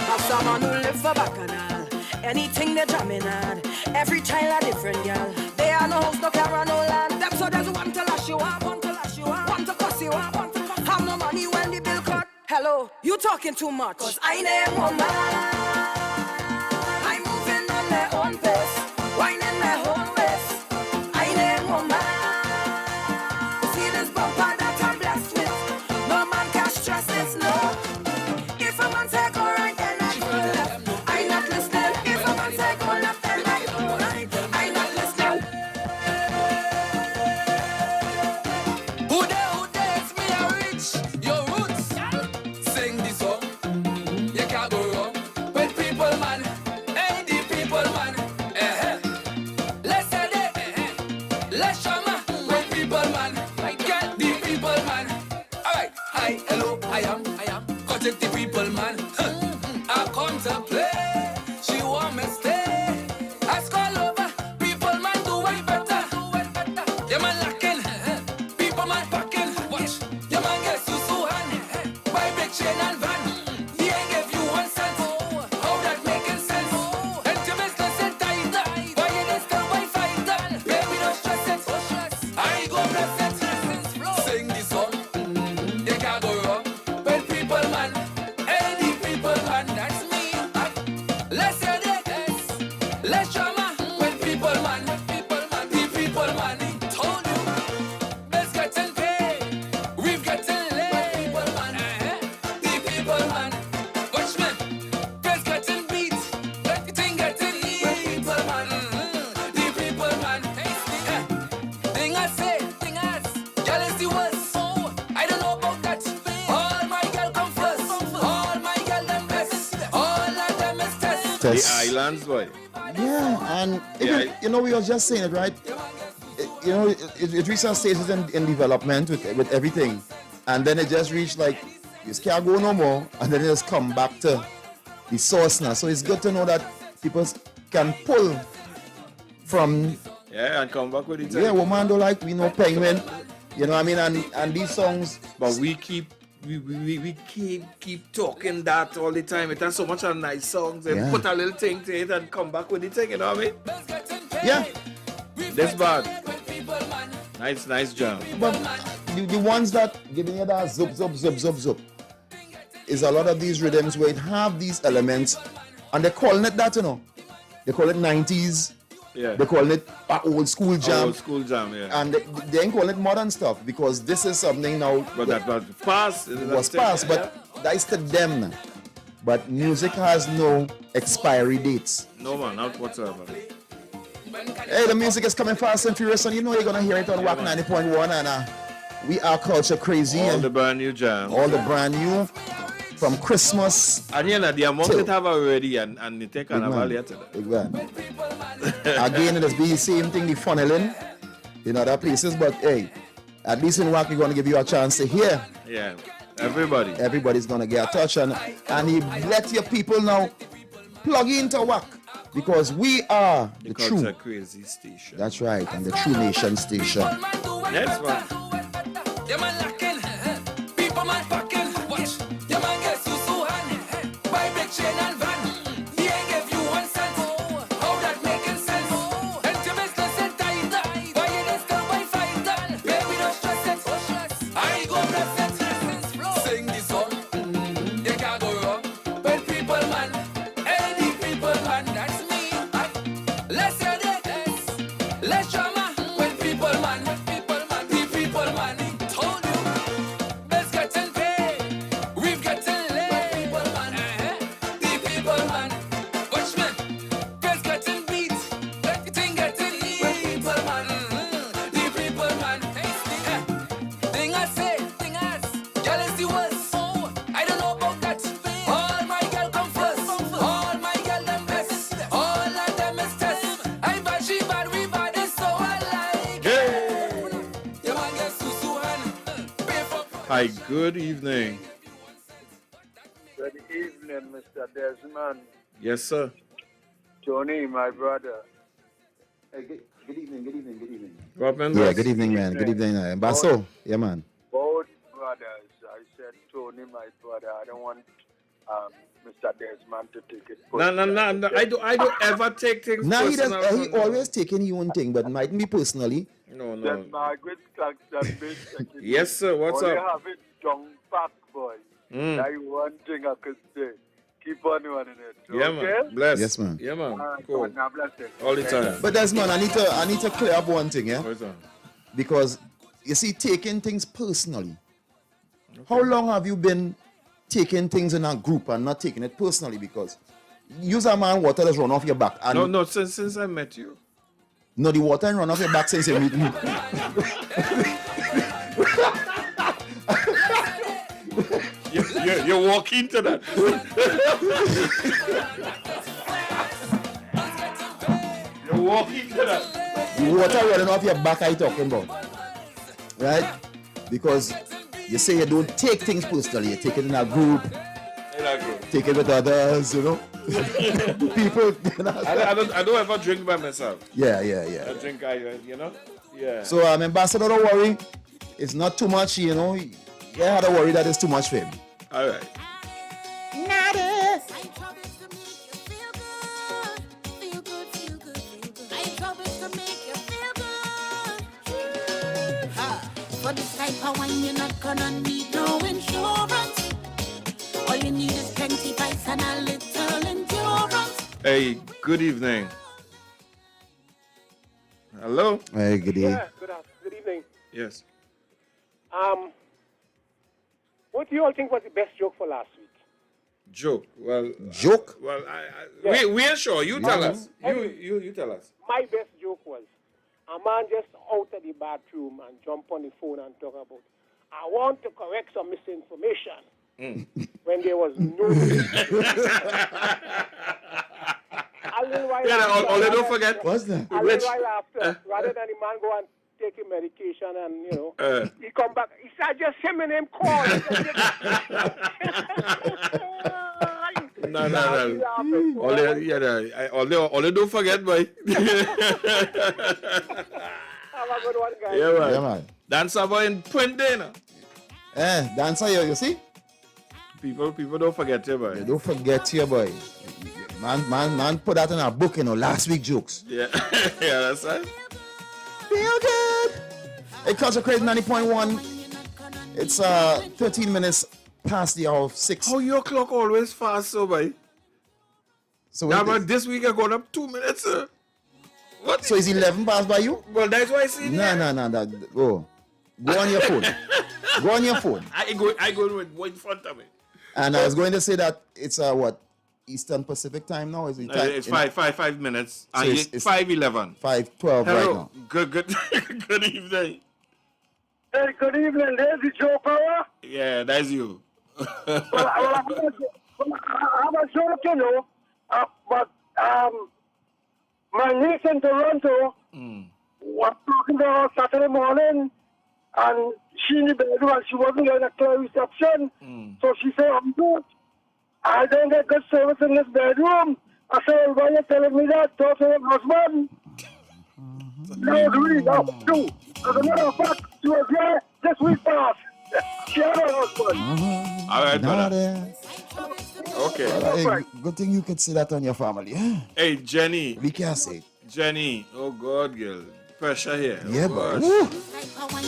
Have someone who live for bacchanal. Anything they jamming at. Every child a different girl. They are no house, no car, no land. Them so there's one to lash you up, one to lash you up, one to cuss you up, one to cuss. Have no money when the bill cut. Hello, you talking too much. Cause I name woman. I'm moving on my own pace, whining my own waist. I name woman. See this bumper that I'm blessed with. No man can stress this, no. If a man say go right, then I go left. I not listening. If a man say go left, then I go right. I not listening. Who there, it's me a rich, your roots. Sing this song, you can't go wrong. With people man, hey the people man, let's say that, let's show man. With people man, I get the people man. Alright, hi, hello, I am, got it the people man. I come to play, she want me stay. Ask all over, people man do way better. Yeah man lacking, people man packing. Watch, yeah man get susu hand, buy big chain and van. He ain't give you 1 cent. How that making sense? And your business is tight. Why you dey still buy fight? Baby don't stress it. I go bless it. Sing the song, you can't go wrong. When people man, hey the people test. The islands, boy. Yeah, and even, you know, we were just saying it, right? You know, it reached some stages in development with everything. And then it just reached like, you can't go no more. And then it just come back to the source now. So it's good to know that people can pull from... Yeah, and come back with it. Yeah, woman don't like, we know Penguin. You know what I mean? And these songs... But we keep talking that all the time. It has so much of nice songs and put a little thing to it and come back with the thing, you know what I mean? Yeah. That's bad. Nice jam. But the ones that giving you that zup, zup, zup, zup, zup is a lot of these rhythms where it have these elements and they're calling it that, you know. They call it 90s. Yeah. They call it old school jam. Old school jam, yeah. And they ain't calling it modern stuff because this is something now. But that was past. It was past, but that's to them now. But music has no expiry dates. No, man, not whatsoever. Hey, the music is coming fast and furious, and you know you're gonna hear it on WACK 90.1, and we are culture crazy. All the brand new jam. All the brand new from Christmas. And you know, the amount it have already, and they take Carnival later. Big man. Again, it'll be the same thing, the funneling in other places, but hey, at least in WACK, we're gonna give you a chance to hear. Yeah, everybody. Everybody's gonna get a touch, and you let your people now plug into WACK. Because we are the true crazy station. That's right, and the True Nation station. Next one. People man packing, watch. Your man get susu hand. Buy big chain and van. He ain't give you 1 cent. How that making sense? And your business is tight. Why you just still buy fight? Baby, don't stress it. I go bless it. Sing the song. You can't go wrong. When people man, any people man, that's me. Let's hear it. Let's drama. When people man, the people man. Told you. Bills getting paid. We've getting laid. The people man. Watch me. Bills getting beat. Everything getting eat. The people man. Thing I say. Girl is the worst. I don't know about that. All my girl come first. All my girl them best. All of them is test. I bad, she bad, we bad, it's so alike. Your man gets susu hand. Pay for Hi, good evening. Good evening, Mr. Desmond. Yes, sir. Tony, my brother. Hey, good evening. Robin, Yeah, good evening, man. Good evening, Basso. Yeah, man. Both brothers. I said Tony, my brother. I don't want Mr. Desmond to take it No. I don't ever take things Nah, personal. he always taking his own thing, but mightn't be personally. No. Then Margaret Claxton, Yes, sir. What's only up? have it junk pack, boy. That's one thing I could say. Keep on running it. Yeah, okay? man. Bless. Yes, man. Yeah, man. Alright, Cool. God, now bless it. All the time. But Desmond, I need to clear up one thing, yeah? What's up? Because you see, taking things personally. How long have you been taking things in a group and not taking it personally? Because use a man water that's run off your back. And No, since I met you. No, the water ain't run off your back since you meet me. You walk into that. You walk into that. The water running off your back, I talking about. Right? Because you say you don't take things personally, you take it in a group, take it with others, you know. People, you know. I don't ever drink by myself. Yeah. I drink, you know. Yeah. So, Ambassador, don't worry. It's not too much, you know. You had to worry that it's too much for him. All right. For this type of wine, you're not gonna need no insurance. All you need is plenty price and a little endurance. Hey, good evening. Hello. Hey, good evening. Yeah, good evening. Yes. What do you all think was the best joke for last week? Joke. Well. Joke? Well, Yeah. we ain't sure. You tell us. Anyway, You tell us. My best joke was a man just out of the bathroom and jump on the phone and talk about, I want to correct some misinformation when there was no Yeah, all they don't forget. What's that? A Which? little while after, rather than the man go and take his medication and, he come back. He said, just him and him call. No. All they don't forget, boy. Have a good one, guys. Yeah, man. Yeah, man. Dancer boy in Point there, no? Dancer, you see? People don't forget you, boy. They don't forget you, boy. Man, put that in our book, last week jokes. Yeah, yeah, that's right. Feel good. It Consecrate 90.1. It's 13 minutes past the hour of 6. How your clock always fast, so boy? So now, but this week I got up 2 minutes, sir. What? So is 11 past by you? Well, that's why I see. No. Go on your phone. Go on your phone. I go with one in front of me. And I was going to say that it's what? Eastern Pacific time now? Is it time? It's 5 minutes. So And it's 5:11. 5:12 right now. Good good evening. Hey, good evening. There's the Joe Power. Yeah, that's you. I have a joke, but my niece in Toronto was talking to her Saturday morning, and she in the bedroom and she wasn't getting a clear reception. So she said, I'm good. I don't get good service in this bedroom. I said, why are you telling me that? Talk to your husband. No, really, no, true. As a matter of fact, she was here this week past. She had her husband. All right, brother. There. Okay. Hey, good thing you could say that on your family. Yeah? Hey, Jenny. We can't say it. Jenny. Oh, God, girl. Pressure here. Yeah, oh, but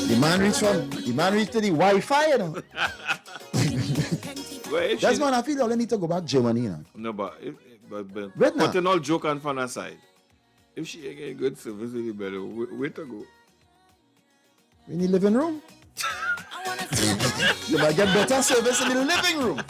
the man reached to the Wi-Fi, That's when I feel I need to go back to Germany. No, but Right now. putting all joke and fun aside, if she ain't getting good service in the bed, where to go? In the living room. You might get better service in the living room.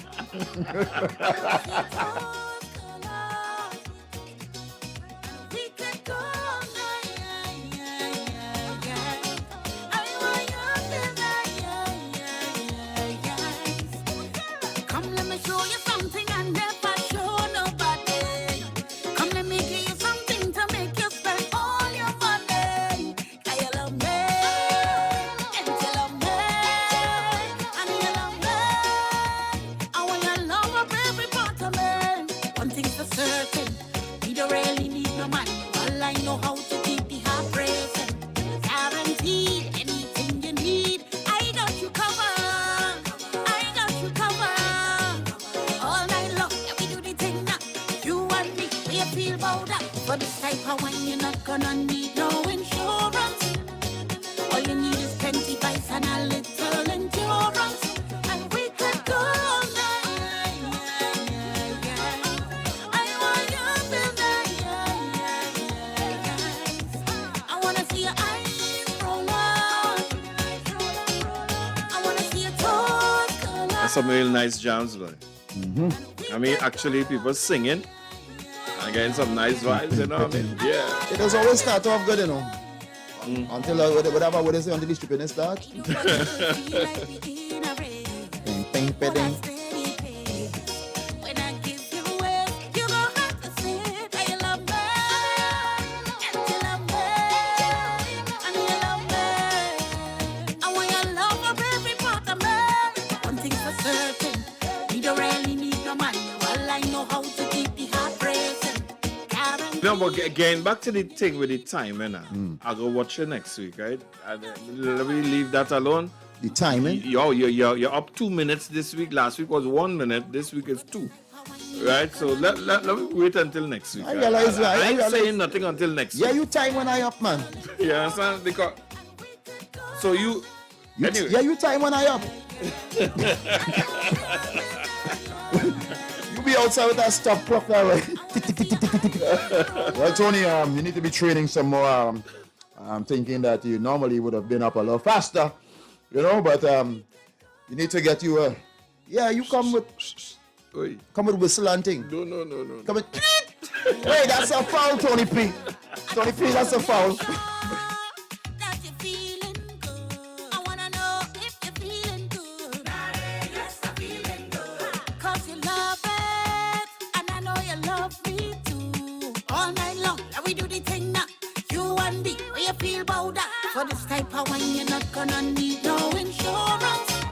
Come, let me show you something I never show nobody. Come, let me give you something to make you spend all your money. Can you love me? And you love me? And you love me? I want your love of every part of me. One thing's for certain, we don't really need no money. All I know how to keep the heart racing. Guaranteed, anything you need, I got you covered. I got you covered. All night long, yeah, we do the thing now. You and me, we feel bold up. For this type of wine, you're not gonna need no insurance. All you need is plenty vice and a little endurance. And we could go all night. I want you till night. I wanna see your eyes roll out. I wanna see your toes curl That's some real nice jams, boy. I mean, actually, people singing and getting some nice vibes, you know what I mean? Yeah. It does always start off good, Until whatever what they say until the stripping starts. Ding, ding, ding, ding. When I give you away, you gon' have to say that you love me. And you love me. And you love me. I want your love of every part of me. One thing's for certain, we don't really need no money. All I know how to keep the heart racing. No, but getting back to the thing with the time, I'll go watch you next week, right? And, let me leave that alone. The timing? You're up 2 minutes this week. Last week was 1 minute. This week is 2. Right? So let me wait until next week. I realize that. I ain't saying nothing until next week. Yeah, you time when I up, man. You understand? Because so you anyway. Yeah, you time when I up. You be outside with that stop clock that way. Well, Tony, you need to be training some more. I'm thinking that you normally would have been up a lot faster, but you need to get you you come with whistle and thing. No. Come with Wait, that's a foul, Tony P. Tony P, that's a foul. Cause you love it, and I know you love me too. All night long. we do the thing now. You and me, where you feel about that? For this type of wine, you're not gonna need no insurance.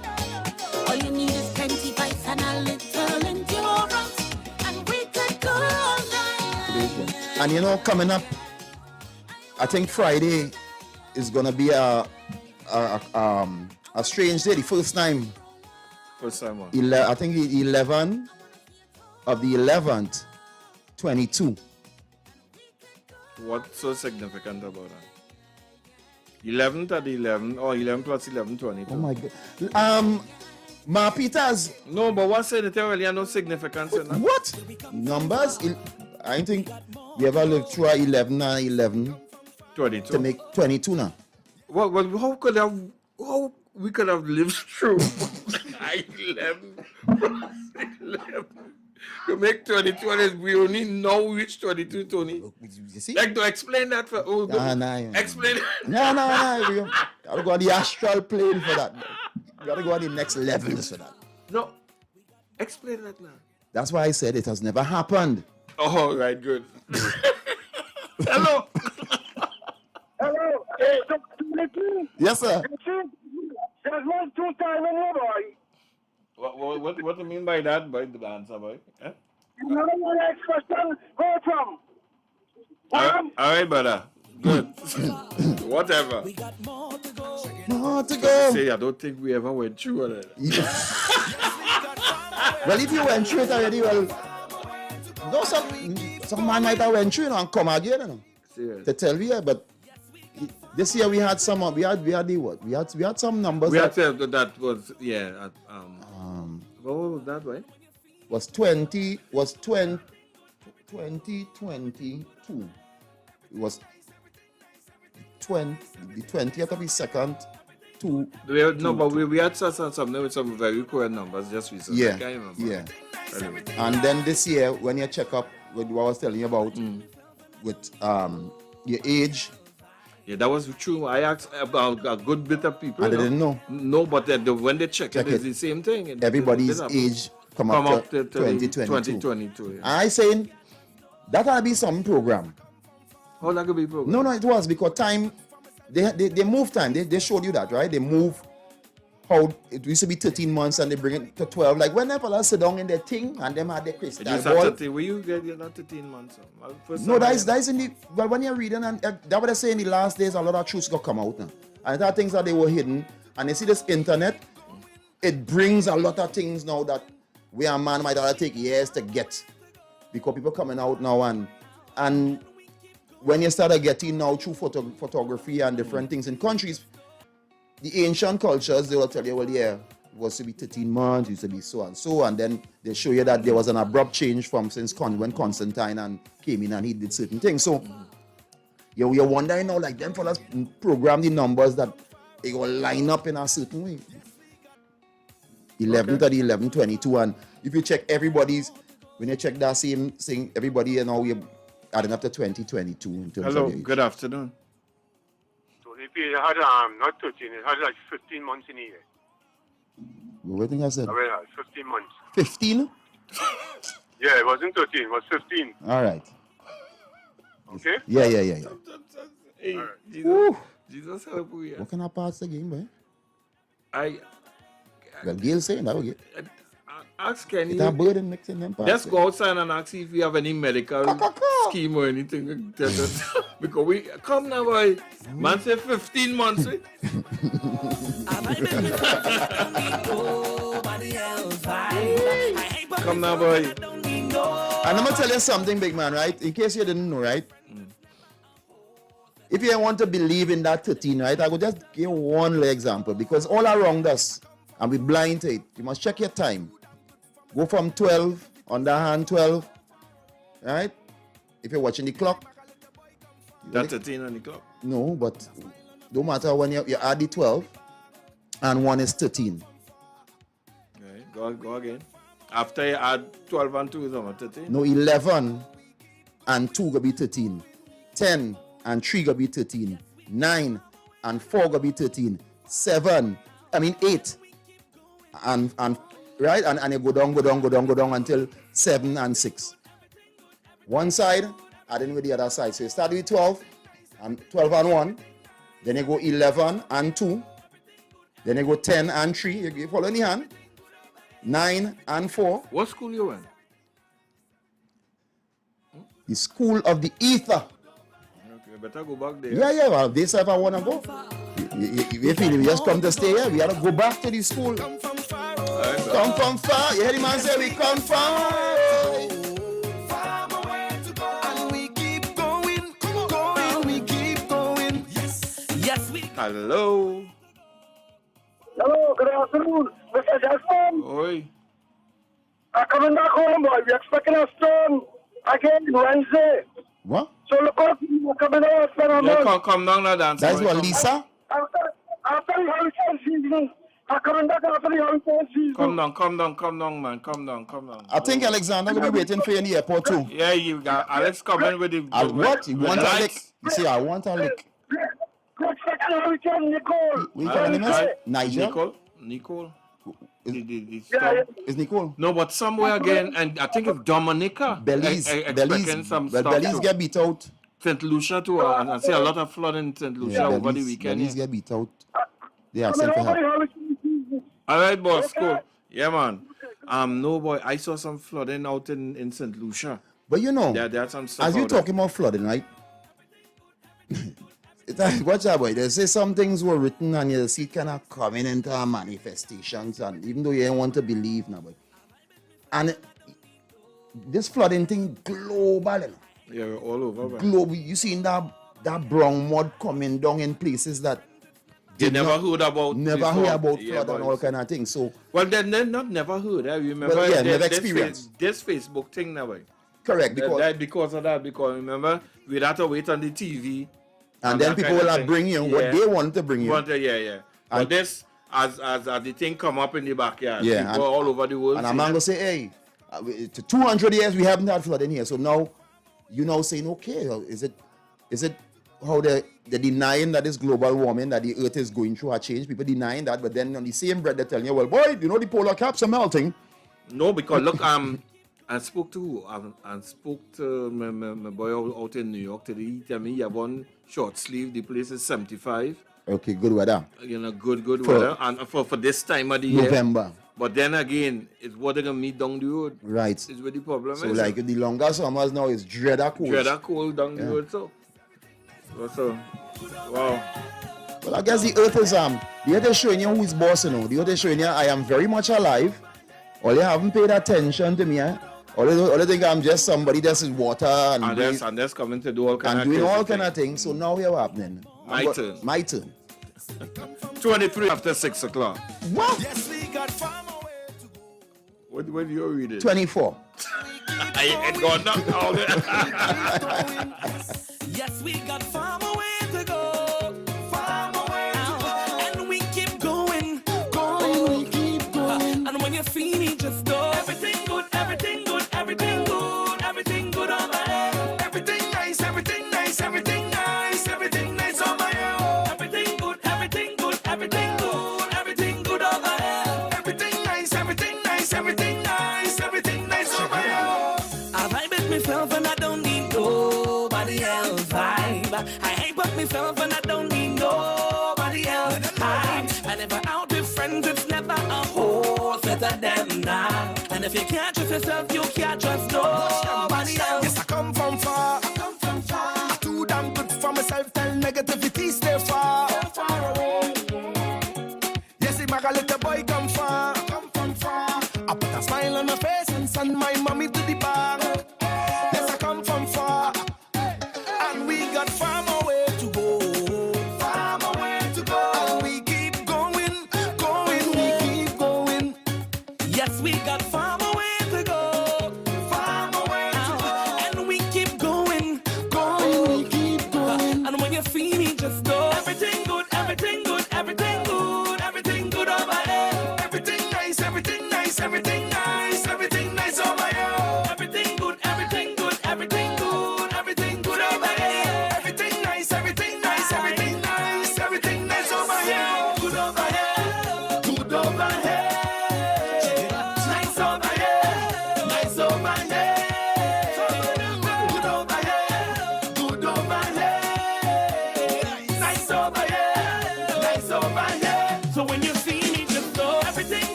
All you need is plenty vice and a little endurance, and we could go all night. And you know, coming up, I think Friday is gonna be a strange day. The first time. First time what? I think 11 of the 11th, 22. What's so significant about that? 11th at 11, or 11 plus 11, 22. Oh my God. Ma Peters. No, but what's it? There really no significance in that. What? Numbers? I think we ever lived through 11 and 11. 22. To make 22 now. Well, how we could have lived through 11 to make 22, and we only now reach 22, Tony. You see? Like to explain that for explain it. No. You gotta go on the astral plane for that. You gotta go on the next levels for that. No, explain that now. That's why I said it has never happened. Oh, right, good. Hello. Hello. Hey, Dr. Yes, sir. There's one 2 time in here, boy. What do you mean by that, boy? The answer, boy. Eh? You know where the next question go from? All right, brother. Good. Whatever. More to go. Say, I don't think we ever went through all that. Well, if you went through it already, well, no, some man might have went through it and come again, you know, Serious. to tell you. But this year we had some. We had the what? We had some numbers. We had that was what was that, right? Was 2022. It was the 20th of the second. But we had something with some very current numbers just recently. Yeah, I can't remember. yeah. Anyway. And then this year, when you check up with what I was telling you about, with your age. Yeah, that was true. I asked about a good bit of people. And they didn't know. No, but when they check it, it's the same thing. Everybody's age come up to 2022. Yeah. I saying that ought to be some program. How that could be program? No, it was because time. They move time. They showed you that, right? They move how it used to be 13 months and they bring it to 12. Like when they sit down in their thing and them had their crystal ball. Where you get your 13 months? No, that's in the. Well, when you're reading, and that what they say in the last days, a lot of truths gonna come out now. And there are things that they were hidden. And you see this internet, it brings a lot of things now that we a man might have to take years to get. Because people coming out now and when you start getting now through photography and different things in countries, the ancient cultures, they will tell you, well, yeah, it was to be 13 months, it used to be so and so, and then they show you that there was an abrupt change from when Constantine and came in and he did certain things. So you're wondering now, like them fellas program the numbers that they will line up in a certain way. 11 to the 1122, and if you check when you check that same thing, everybody, you know, we're adding up to 2022 in terms Hello, of age. good afternoon. So if you had not 13, it had like 15 months in a year. What do you think I said? I mean, 15 months. 15? Yeah, it wasn't 13, it was 15. All right. Okay? Yeah. Hey, right. Jesus help you. What kind of parts the game, boy? Well, Gail saying that, okay. Ask Kenny. It's a burden mixing them parts. Just go outside and ask if we have any medical scheme or anything. Because we come now, boy. Man say 15 months. Right? Come now, boy. And I'm gonna tell you something, big man, right? In case you didn't know, right? If you want to believe in that 13, right? I will just give one little example because all around us, and we blind to it. You must check your time. Go from 12, underhand 12, right? If you're watching the clock. That's 13 on the clock. No, but no matter when you add the 12, and one is 13. Right, go again. After you add 12 and 2 is on 13? No, 11 and 2 gonna be 13. 10 and 3 gonna be 13. 9 and 4 gonna be 13. 8 and right, and you go down until 7 and 6. One side, adding with the other side. So you start with 12 and 1, then you go 11 and 2, then you go 10 and 3. You follow in the hand. 9 and 4. What school you in? The School of the Ether. Okay, better go back there. Yeah, well, this if I want to go. You feel we just come to stay here. We have to go back to the school. Come from far. You hear the man say we come far. And we keep going, we keep going. Yes, we. Hello. Hello, good afternoon, Mr. Jasmine. Oi. I'm coming back home, boy. We're expecting a storm again Wednesday. What? So look out, we're coming out. Yeah, come down now, dance. That's what, Lisa? After the hurricane season. I'm coming back after the hurricane season. Come down, man. Come down. I think Alexander will be waiting for you in the airport too. Yeah, you got Alex coming with the. What? You want a lick? You see, I want a lick. Good second hurricane, Nicole. We call him Nigel? Nicole. Is Nicole? No, but somewhere again, and I think it's Dominica. Belize Some stuff too. get beat out. St. Lucia too, and I see a lot of flooding in St. Lucia over the weekend. Belize get beat out. They are sent for help. All right, boss, cool. Yeah, man. No, boy, I saw some flooding out in St. Lucia. But you know, there are some stuff as you out there. talking about flooding, right? Watch out, boy. They say some things were written and you see kind of coming into our manifestations, and even though you don't want to believe now, boy. And this flooding thing global, you know. Yeah, all over. Man. Global. You seen that brown mud coming down in places that you never heard about. Never heard about flood and all kind of things. So well, then not never heard. I remember. Well, yeah, never experienced this Facebook thing now. Correct, because of that. Because remember, we had to wait on the TV. And then people will bring you what they want to bring you. Yeah. But this, as the thing come up in the backyard, yeah, people all over the world. And I'm going to say, hey, to 200 years we haven't had flooding here. So now, you now saying, okay, is it how they're denying that it's global warming, that the earth is going through a change? People denying that, but then on the same breath they're telling you, well, boy, you know the polar caps are melting. No, because look, I spoke to my boy out in New York today. He tell me he have one short sleeve. The place is 75. Okay, good weather. You know, good weather. And for this time of the year. November. But then again, it's what they're going to meet down the road. Right. Is where the problem so is. So like the longer summers now is dreader cold. Dreader cold down the road, so. Wow. Well, I guess the earth is showing you who is boss, you know. The earth is showing you I am very much alive. All you haven't paid attention to me, eh? All you think I'm just somebody that's in water and that's coming to do all kind and of doing all kind of things. So now what's happening? My turn. 23 after 6 o'clock. What? Yes, we got far away to go. What do you read it? 24. I ain't going down. Yes, we got far away to go. Far away to go. And we keep going. We keep going. And when you feel it, just go. Everything good, everything good, everything good, everything good on my own. Everything nice, everything nice, everything nice, everything nice on my own. Everything good, everything good, everything good, everything good on my own. Everything nice, everything nice, everything nice, everything nice on my own. I vibe with myself and I don't need nobody else vibe. I hate with myself and I don't need nobody else vibe. And if I'm out with friends, it's never a whole set of them now. And if you can't trust yourself, you can't trust nobody else. Yes, I come from far. I'm too damn good for myself. Tell negativity stay far. Far away. Yes, if my little boy come far. I put a smile on my face and send my mommy to the bar. Yes, I come from far. And we got far more way to go. Far more way to go. And we keep going, we keep going. Yes, we got far more way to go. Far more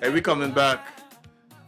Hey, we coming back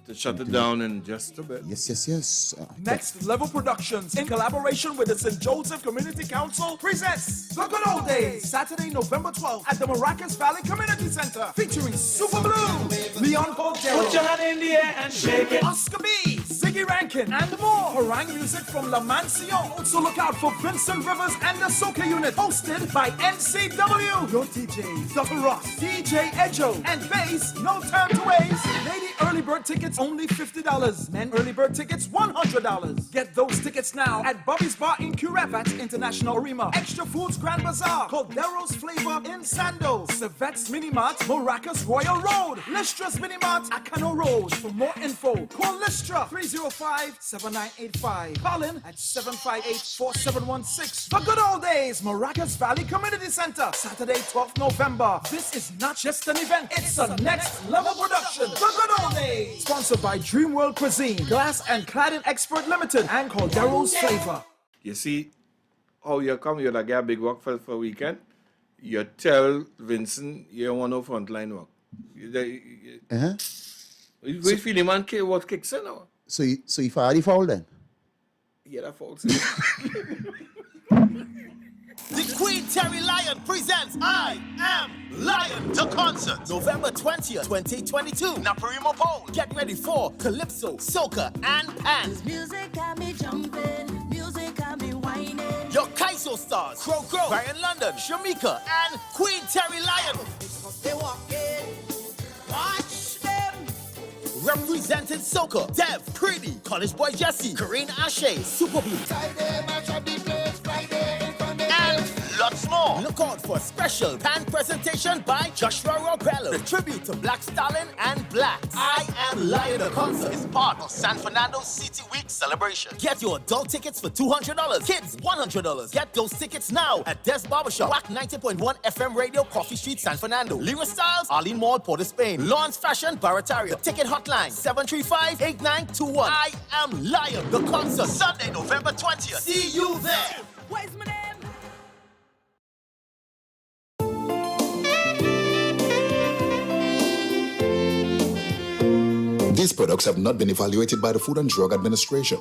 to shut it down in just a bit. Yes. Next Level Productions, in collaboration with the St. Joseph Community Council, presents The Good Old Days, Saturday, November 12th at the Maracas Valley Community Center, featuring Super Blue, Leon Cordero, Put your hand in the air and shake it. Oscar B, Ziggy Rankin, and more. Harangue music from La Mansion. Also look out for Vincent Rivers and the Soca Unit, hosted by NCW. Your DJs, Dr. Ross, DJ Ejo, and bass, No Time to Waste. Lady early bird tickets only $50. Men early bird tickets $100. Get those tickets now at Bobby's Bar in Curepat International Arena. Extra Foods Grand Bazaar, Caldero's Flavor in Sando, Civette's Mini Mart, Maracas Royal Road, Listra's Mini Mart, Acano Road. For more info, call Listra 305-7985. Call in at 758-4716. The Good Old Days, Maracas Valley Community Center, Saturday, 12th November. This is not just an event, it's a next level production. The Good Old Days, sponsored by Dream World Cuisine, Glass and Cladding Expert Limited, and Caldero's Flavor. You see how you come, you're like a big work for a weekend. You tell Vincent you want no frontline work. We feel him and what kicks in now. So you fired the foul then? Yeah, that falls. The Queen Terry Lion presents I Am Lion, the concert, November 20th, 2022, Naparimo Bowl. Get ready for Calypso, Soca, and Pan. Music got me jumping, music got me whining. Your Kaiso stars, Crow, Brian London, Shamika, and Queen Terry Lion. They walk in, watch them. Representing Soca, Dev, Pretty, College Boy Jesse, Karine Ashe, Super Blue. And lots more. Look out for a special pan presentation by Joshua Robello. The tribute to Black Stalin and Black. I Am Lion, the concert is part of San Fernando City Week celebration. Get your adult tickets for $200, kids $100. Get those tickets now at Des Barbershop, WACK 90.1 FM Radio, Coffee Street, San Fernando. Lyra Styles, Arlene Mall, Port of Spain. Lawrence Fashion, Barataria. The ticket hotline 735-8921. I Am Lion, the concert, Sunday, November 20th. See you there. Where's my name? These products have not been evaluated by the Food and Drug Administration.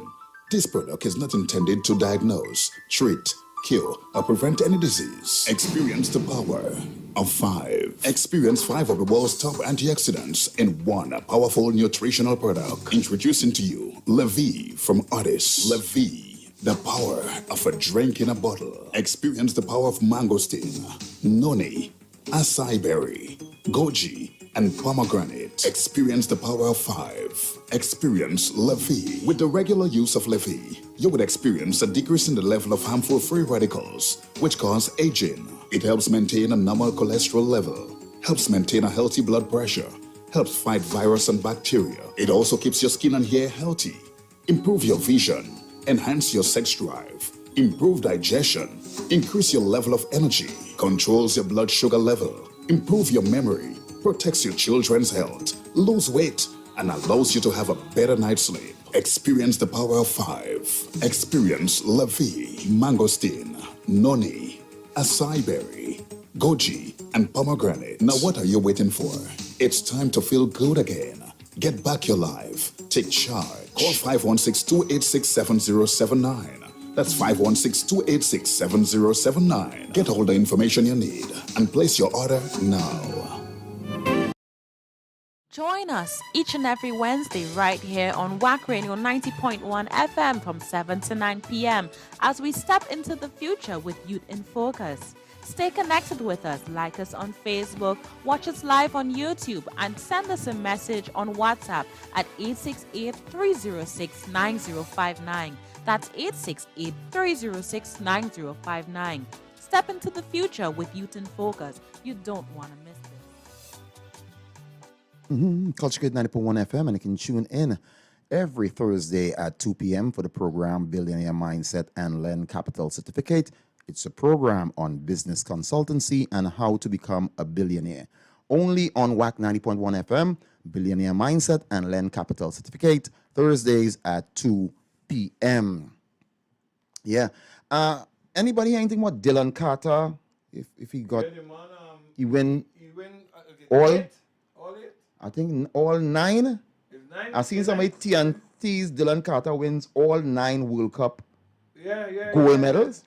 This product is not intended to diagnose, treat, cure, or prevent any disease. Experience the power of 5. Experience 5 of the world's top antioxidants in one powerful nutritional product. Introducing to you Levy from Otis. Levy, the power of a drink in a bottle. Experience the power of mangosteen, noni, acai berry, goji, and pomegranate. Experience the power of 5. Experience Levy. With the regular use of Levy, you would experience a decrease in the level of harmful free radicals, which cause aging. It helps maintain a normal cholesterol level, helps maintain a healthy blood pressure, helps fight virus and bacteria. It also keeps your skin and hair healthy, improve your vision, enhance your sex drive, improve digestion, increase your level of energy, controls your blood sugar level, improve your memory, protects your children's health, lose weight, and allows you to have a better night's sleep. Experience the power of 5. Experience Levy, mangosteen, noni, acai berry, goji, and pomegranate. Now what are you waiting for? It's time to feel good again. Get back your life. Take charge. Call 516-286-7079. That's 516-286-7079. Get all the information you need and place your order now. Join us each and every Wednesday right here on WACK Radio 90.1 FM from 7 to 9 p.m. as we step into the future with Youth in Focus. Stay connected with us, like us on Facebook, watch us live on YouTube, and send us a message on WhatsApp at 868-306-9059. That's 868-306-9059. Step into the future with Youth in Focus. You don't want to miss it. Culture Kid 90.1 FM, and you can tune in every Thursday at 2 p.m. for the program Billionaire Mindset and Lend Capital Certificate. It's a program on business consultancy and how to become a billionaire. Only on WACK 90.1 FM, Billionaire Mindset and Lend Capital Certificate, Thursdays at 2 p.m. Yeah. Anybody hear anything about Dylan Carter? If he got... he win all? I think all 9. I've seen somebody TNT's Dylan Carter wins all 9 World Cup gold medals.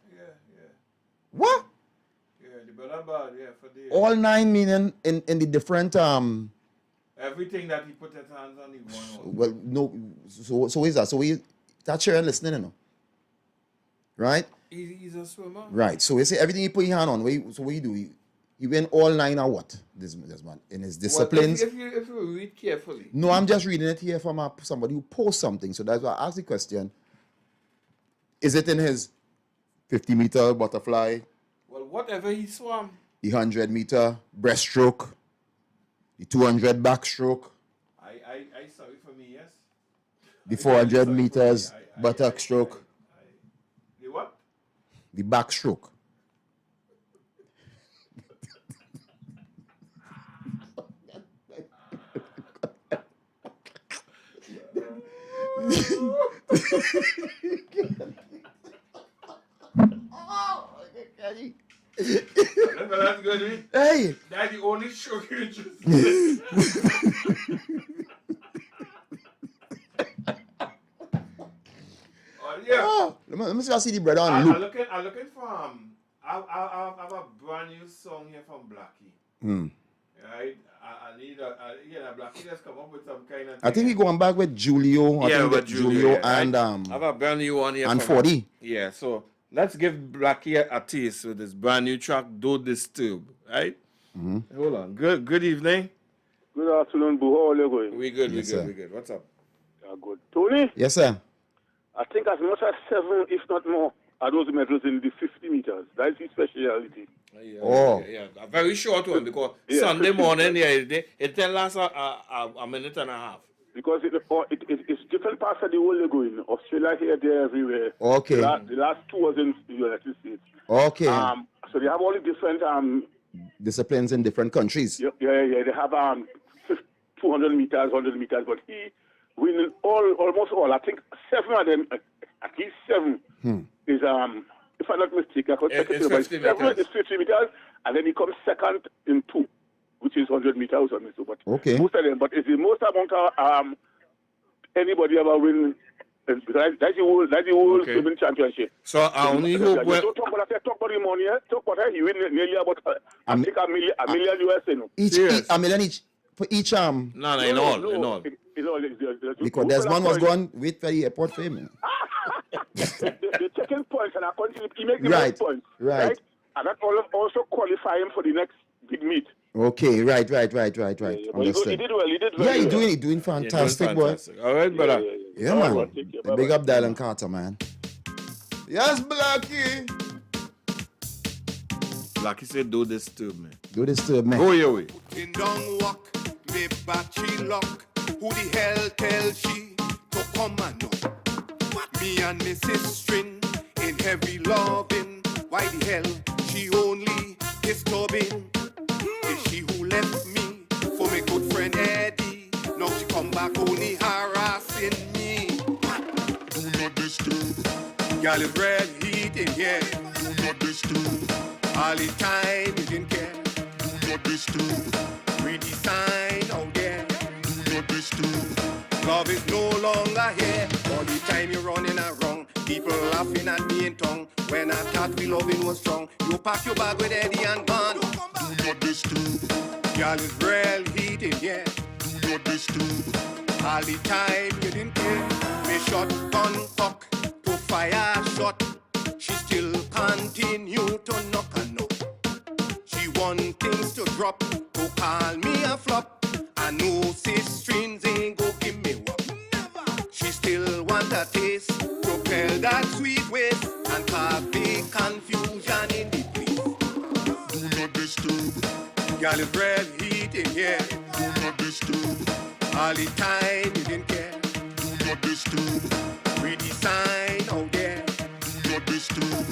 What? Yeah, the brother bad, for the All 9 meaning in the different everything that he put his hands on, he won. well, no, so is that? So that's your listening, you know, right? He's a swimmer. Right. So you say everything you put your hand on. What you do? You win all 9 or what? This man in his disciplines. Well, if you read carefully. No, I'm just reading it here from somebody who posts something. So that's why I asked the question. Is it in his 50-meter butterfly? Well, whatever he swam. The 100-meter breaststroke? The 200 backstroke? I sorry for me, yes. The 400 meters buttock stroke? The what? The backstroke. That's good. Hey! That's the only show you just. Oh, let me see. I see the brother on I'm loop. looking for I have a brand new song here from Blackie. Right? I need Blackie just come up with some kind of. I think he going back with Julio. I think with Julio and I have a brand new one here. And from 40. Yeah, so let's give Blackie a taste with this brand new track, Don't Disturb. Right? Hold on. Good evening. Good afternoon, Boo. How are you going? We good. Yes, we sir. good. What's up? Yeah, good. Tony? Yes, sir. I think as much as 7, if not more, are those medals in the 50 meters. That's his speciality. Yeah, a very short one because Sunday 50 morning, meters. it can last a minute and a half. Because it's different parts of the world they're going. Australia here, there, everywhere. Okay. The last 2 was in the United States. Okay. So they have all the different disciplines in different countries. Yeah. They have 200 meters, 100 meters, but he winning almost all. I think 7 of them, at least 7 is if I'm not mistaken, I could check it. But 7 is 50 meters, and then he comes second in 2, which is 100 meters or so. But okay. Most of them, but it's the most amount of anybody ever win. That's the whole swimming championship. So I only hope when talk about the money. Talk about he win nearly about I think a million US. A million each for each arm. No, in all. Because Desmond was going wait for the airport for him. They're checking points and he makes the Right. most points. Right. And that also qualify him for the next big meet. Okay, right. But he did well. Yeah, he's doing fantastic, boy. All right, brother. Yeah, man. Big up Dylan Carter, man. Yes, Blackie. Blackie said, "Do disturb me." Do disturb me. Go your way. In down walk, me battery lock. Who the hell tell she to come and knock? Me and Mrs. String in heavy loving. Why the hell she only disturbing? It's she who left me for my good friend Eddie. Now she come back only harassing me. Do not disturb. Girl is red heat in here. Do not disturb. All the time you didn't care. Do not disturb. Read the sign out there. Do not disturb. Love is no longer here. All the time you're running around. People laughing at me in tongue. When I thought we loving was strong. You pack your bag with Eddie and gone. Do not disturb. Girl is real heat in here. Do not disturb. All the time you didn't care. Me shotgun cock to fire shot. She still continue to knock and knock. She want things to drop, to call me a flop. I know sis strings ain't go give me what. She still want a taste, propel that sweet waist, and cause big confusion in the place. Do not disturb. Girl is red heat in here. Do not disturb. All the time you didn't care. Do not disturb. Read the sign out there. Do not disturb.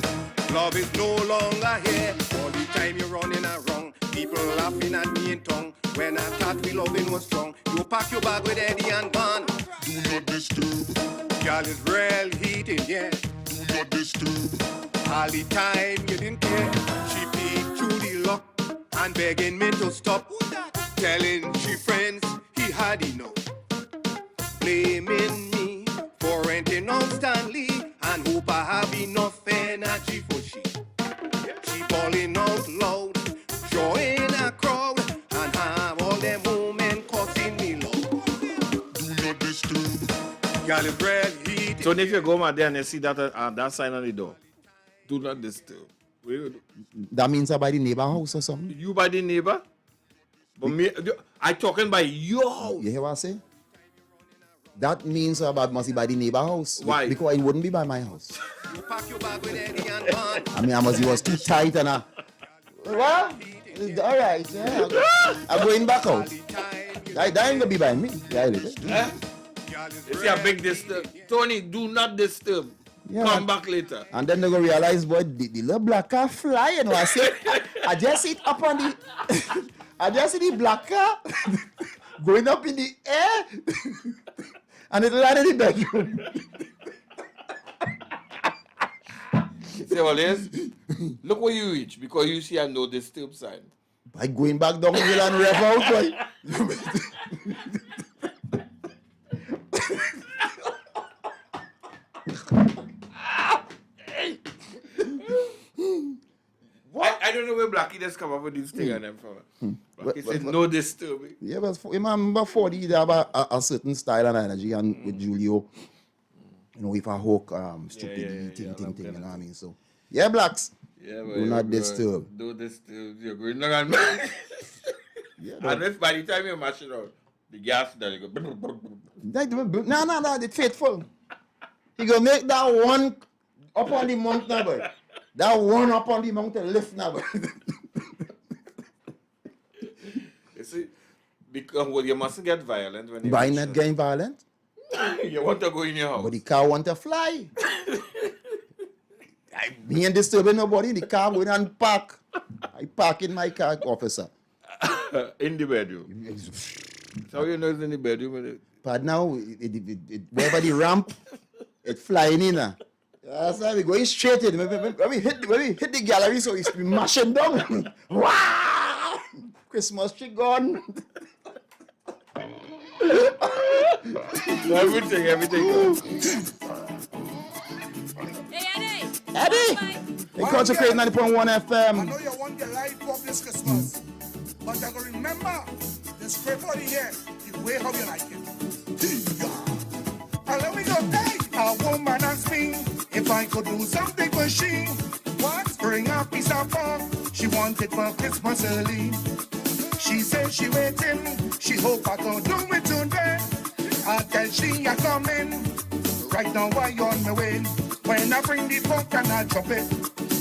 Love is no longer here. All the time you're running around. People laughing at me in tongue. When I thought we loving was strong. You pack your bag with Eddie and gone. Do not disturb. Girl is real heat in here. Do not disturb. All the time you didn't care. She peeked through the lock and begging me to stop. Telling she friends had enough. Blaming me for renting out Stanley and hope I have enough energy for she. She falling out loud, drawing a crowd, and have all them women causing me love. Do not disturb. Girl is red heat. So if you go over there and you see that sign on the door, do not disturb. That means I by the neighbor house or something. You by the neighbor? But me, I talking by your house. You hear what I say? That means must be by the neighbor house. Why? Because it wouldn't be by my house. You pack your bag with Eddie and Van. I mean, it was too tight and what? All right, yeah. I'm going back out. That ain't gonna be by me. Yeah, It's a big disturb. Tony, do not disturb. Yeah. Come back later. And then they go realize, boy, the little black car flying. I say, I just see it up on the, I just see the black car going up in the air, and it landed in the bedroom. Say what is? Look where you reach because you see a no disturb sign. By going back down the hill and rev out, boy. I don't know where Blackie just come up with these things and them from. Blackie said no disturbing. Yeah, but remember 40, they have a certain style and energy, and with Julio, you know, if I hook stupid thing, you know what I mean? So, yeah, blacks. Yeah, do not disturb. Do disturb. You're going around. And if by the time you mash it out, the gas that you go. No, it's faithful. He gonna make that one up on the mountain, boy. That one up on the mountain lift now, boy. You see, because you mustn't get violent when you. Why not getting violent? You want to go in your house. But the car want to fly. Me ain't disturbing nobody. The car going and park. I park in my car, officer. In the bedroom. So you know it's in the bedroom. But now, wherever the ramp, it's flying in. That's why we going straight in. When we hit the gallery, so it's mashing down. Wow! Christmas tree gone. Everything. Eddie! They concentrate 90.1 FM. I know you want your life up this Christmas, but you're going to remember the script for the year, the way how you like it. And let me go, hey, a woman asked me if I could do something for she. What? Bring a piece of pork, she wanted for Christmas early. She said she waiting, she hope I could do it today. I tell she I coming, right now I on my way. When I bring the pork and I drop it,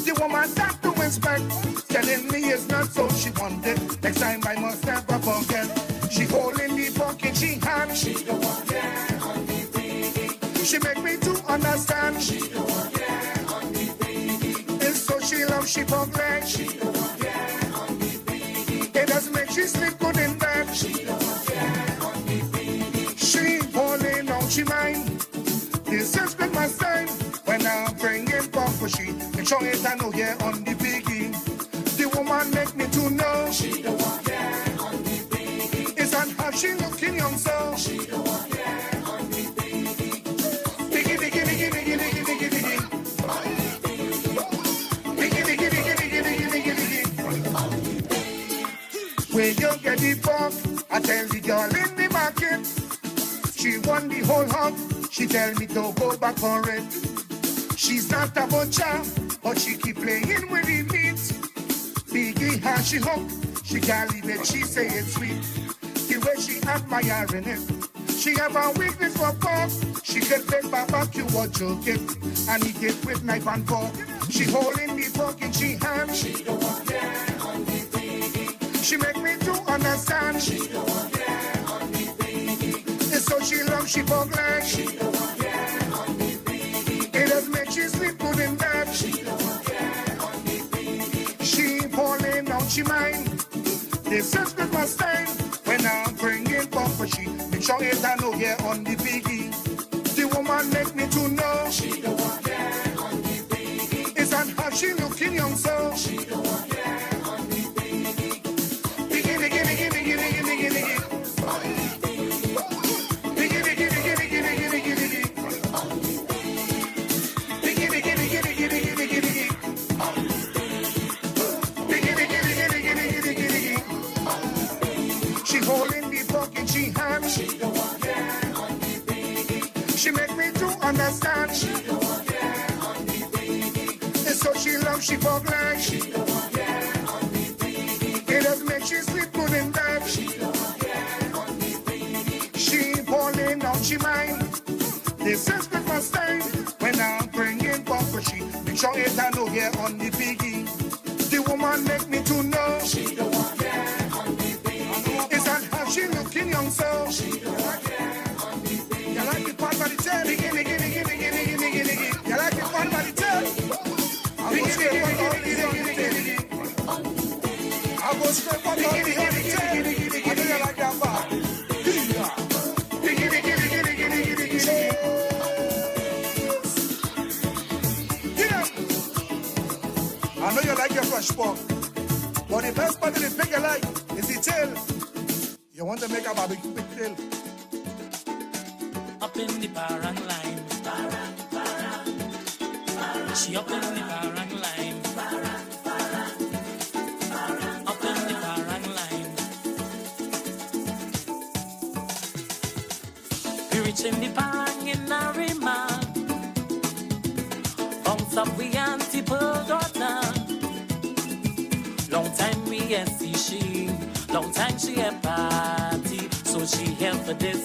the woman start to inspect, telling me it's not so she wanted. Next time I must never forget. She holding the pork in she hand. She don't want that on the baby. She make me to understand. She don't want that on the baby. It's so she loves she pork leg. She don't want that on the baby. It does make she sleep good in bed. She don't want that on the baby. She holding on she mind. This is Christmas time. When I'm bringing pork for she, make sure it I know here on the piggy. The woman make me to know she don't want that on the piggy. It's on how she looking young so she don't want that on the piggy. Piggy, piggy, piggy, piggy, piggy, piggy, piggy. Piggy, piggy, piggy, piggy, piggy, piggy. When you get the pork, I tell the girl in the market. She want the whole hog. She tell me to go back for it. She's not a butcher, but she keep playing with the meat. Biggie how she hook, she can't leave it, she say it's sweet. The way she admiring it, she have a weakness for pork. She could take barbecue or choke it, and eat it with knife and fork. She holding the pork in she hand. She don't want that on the biggie. She make me to understand. She don't want that on the biggie. It's so she loves she pork leg. She don't want that on the biggie. It does make she sleep good in bed. She don't want that on the biggie. She falling out she mind. This is Christmas time. When I'm bringing pork for she, make sure it I know here on the biggie. The woman make me to know. She don't want that on the biggie. It's on how she looking young so. She don't want that on the biggie. Biggie, biggie, biggie, biggie, biggie, biggie, biggie. she fog like. She don't want get on the PD. It doesn't make she sleep good in bed. She don't want get on the PD. She falling out she mind. This is Christmas time when I'm bringing bumper she. Make sure it I know get on the piggy. The woman make me to know. She don't want get on the piggy. Is that how she looking young so? She don't want get on the piggy. You like the part by the tail? Giddy. You like the part by the tail? I go straight on all the I go straight on all the tail. I know you like that part. I know you like your fresh pork, but the best part of the pig you like is the tail. You want to make a barbecue with tail. Up in the parang line. She up in the parang line. Up in the parang line. We reaching the parang in Narima. Bounce up we auntie Pearl daughter. Long time we ain't see she. Long time she a party. So she here for this.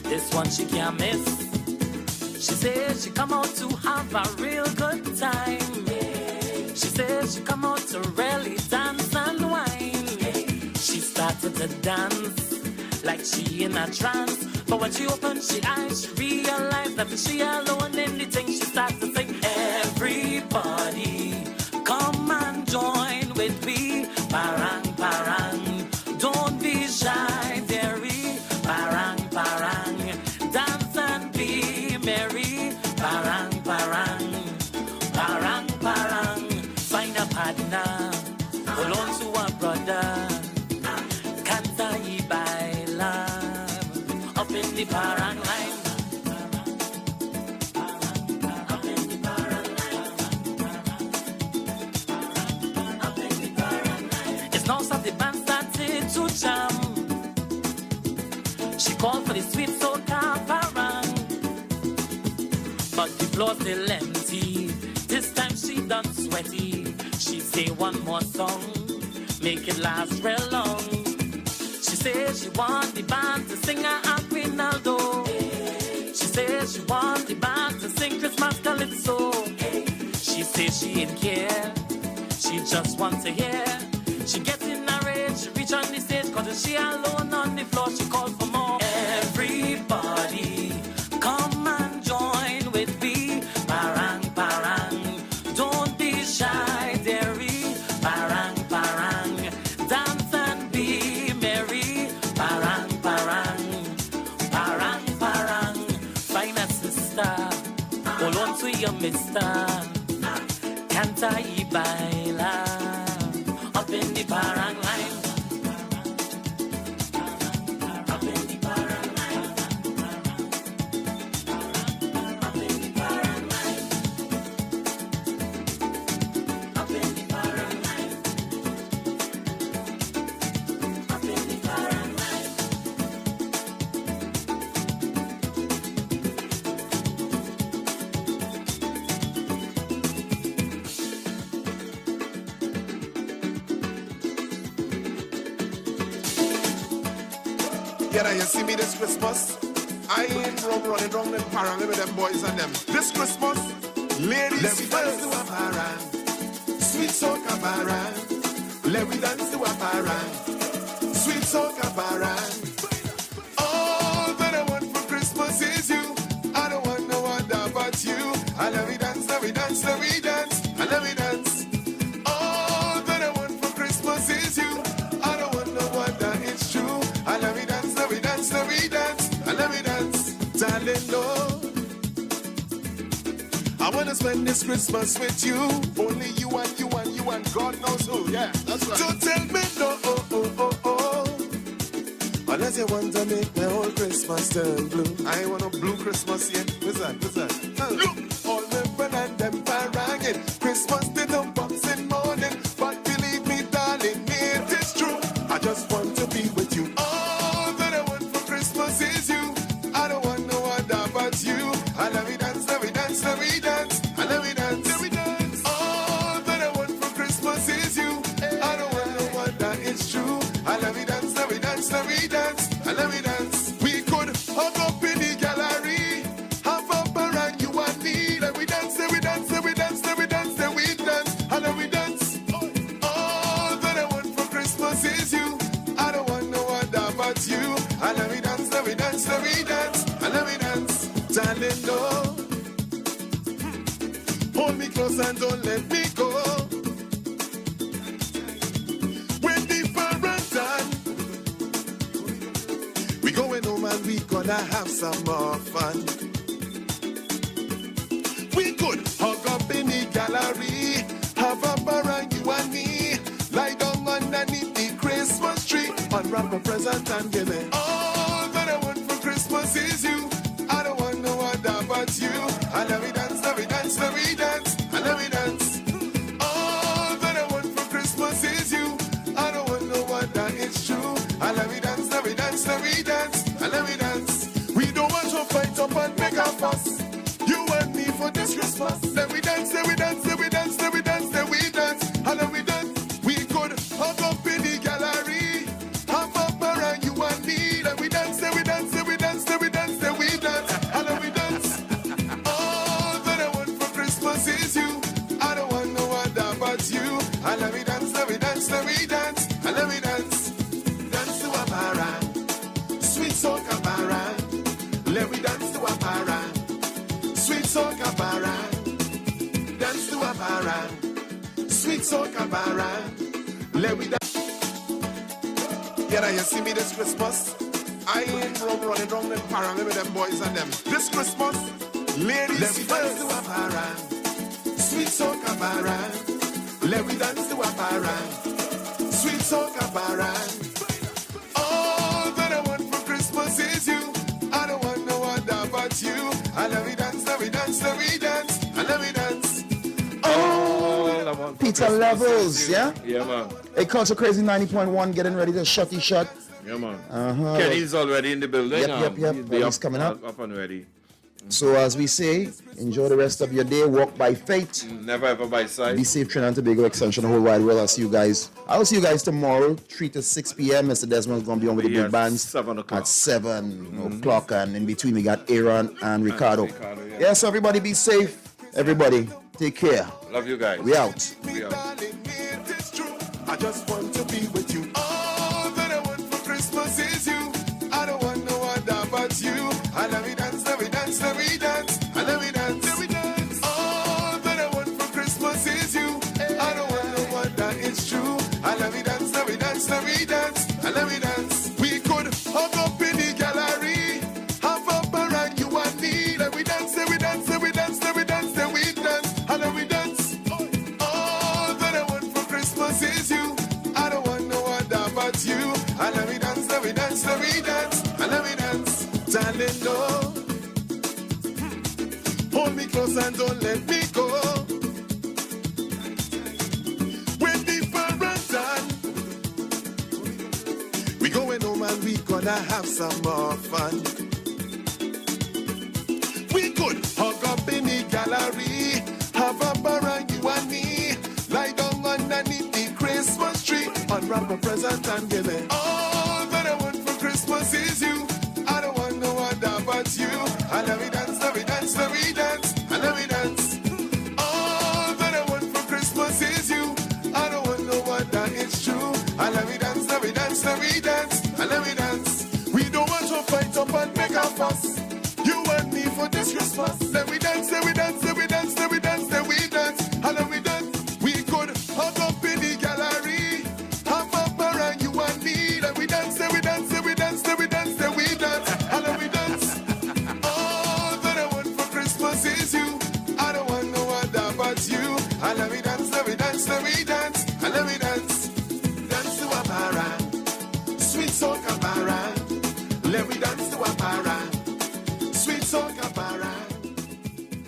This one she can't miss. She says she come out to have a real good time. She says she come out to really dance and wine. She started to dance like she in a trance. But when she opened she eyes, she realized that she alone in the thing. She started to sing, everybody come and join with me. Parang, parang, don't be shy, dearie. Parang, parang, dance and be merry. Parang, parang, parang, parang. Find a partner, hold on to a brother. Canta y bailar up in the parang line. Now stop the band started to jam. She called for the sweet soca parang, but the floor still empty. This time she done sweaty. She say one more song, make it last real long. She says she want the band to sing a Aquinaldo. She says she want the band to sing Christmas Calypso. She says she ain't care, she just wants to hear. She gets in a rage, she reach on the stage, cause she alone on the floor, she calls for more. Everybody, come and join with me. Parang, parang, don't be shy, dearie. Parang, parang, dance and be merry. Parang, parang, parang, parang. Find a sister, hold on to your mister. Canta y baila up in the parang line. Up in the parang line. Up in the parang line. Up in the parang line. Up in the parang line. Yeah, you see me this Christmas? I ain't running around in parang with them boys and them. This Christmas, ladies, let me dance to a parang. Sweet soca parang. Let me dance to a parang. Sweet soca parang. All that I want for Christmas is you. I don't want no other but you. I let me dance, let me dance, let me dance. I let me dance. All that I want for Christmas is you. I don't want no other, it's true. I let me dance, let me dance, let me dance. I let me dance. Darling, no. I wanna spend this Christmas with you. Only you and you and you and God knows who. Yeah, that's right. So tell me no, oh, oh, oh, oh. Unless you want to make my whole Christmas turn blue. I ain't want no blue Christmas yet. What's that? What's that? Look, all the fun and them paranging. Christmas they don't box in morning. But believe me, darling, it is true. I just want to be with you. All that I want for Christmas is you. I don't want no other but you. I let me dance, let me dance, let me dance. I let me dance, let me dance. All darling, no. Hold me close and don't let me go. We're deeper and done. We going home and we gonna have some more fun. We could hug up in the gallery, have a bar and you and me, lie down underneath the Christmas tree, unwrap a present and give it. All that I want for Christmas is you. I don't want no other but you. I love it dance, love it dance, love it dance, I love it dance. All that I want for Christmas is you. I don't want no other, it's true. I love it dance, love it dance, love it dance, I love it dance. We don't want to fight up and make a fuss. You and me for this Christmas. Then we dance, then we dance, then we dance, then we dance, then we dance, and then we dance. We could hug up in the gallery, have a bar and you and me. Then we dance, then we dance, then we dance, then we dance, then we dance, and then we dance. All that I want for Christmas is you. I don't want no other but you. I love me dance, love me dance, love me dance, I love me dance. Dance to a bara, sweet soca bara. Let me dance to a bara, sweet soca bara. Dance to a bara, sweet soca bara. Let me dance. Yeah, now you see me this Christmas. I ain't running around them para with them boys and them. This Christmas, ladies, let me dance to a bara, sweet soca bara. Let me dance to a bara, sweet soca bara. All that I want for Christmas is you. I don't want no other but you. I love me dance, love me dance, love me dance, I love me dance. All I want for Peter Christmas Levels, is you. yeah? Yeah, man. Hey, Culture Crazy 90.1, getting ready to shutty shut. Yeah, man. Uh-huh. Kenny's already in the building. Yep. He's coming up. Up and ready. So as we say, enjoy the rest of your day. Walk by faith. Never ever by sight. Be safe, Trinidad and Tobago extension, the whole wide world. I'll see you guys. I'll see you guys tomorrow, 3 to 6 p.m. Mr. Desmond's going to be on with the big bands 7 o'clock. at 7 o'clock. And in between, we got Aaron and Ricardo. Yes, everybody be safe. Everybody, take care. Love you guys. We out. We out. I just want to be with you. All that I want for Christmas is you. I don't want no other but you. I love me dance, love me dance, love me dance, I love me dance, love me dance. All that I want for Christmas is you. I don't want no other, it's true. I love me dance, love me dance, love me dance, I love me dance. We could hug up in the gallery, have a bar and you and me. Then we dance, then we dance, then we dance, then we dance, then we dance, and then we dance. All that I want for Christmas is you. I don't want no other but you. I love me dance, love me dance, love me dance, I love me dance. Darling, no. Hold me close and don't let me go. We're deeper and done. We going home and we gonna have some more fun. We could hug up in the gallery, have a bar and you and me, lie down underneath the Christmas tree, unwrap a present and give it. All that I want for Christmas is you. I don't want no other but you. I love me dance, love me dance, love me dance, I love me dance. All that I want for Christmas is you. I don't want no other, it's true. I love me dance, love me dance, love me dance, I love me dance. We don't want to fight up and make a fuss. You and me for this Christmas. Then we dance, then we dance, then we dance, then we dance, then we dance, and then we dance. We could hug up in the gallery, have a bar and you and me. Then we dance, then we dance, then we dance, then we dance, then we dance, and then we dance. All that I want for Christmas is you. I don't want no other but you. I love me dance, love me dance, love me dance, I love me dance. Dance to a bara, sweet soca bara. Let me dance to a bara, sweet soca bara.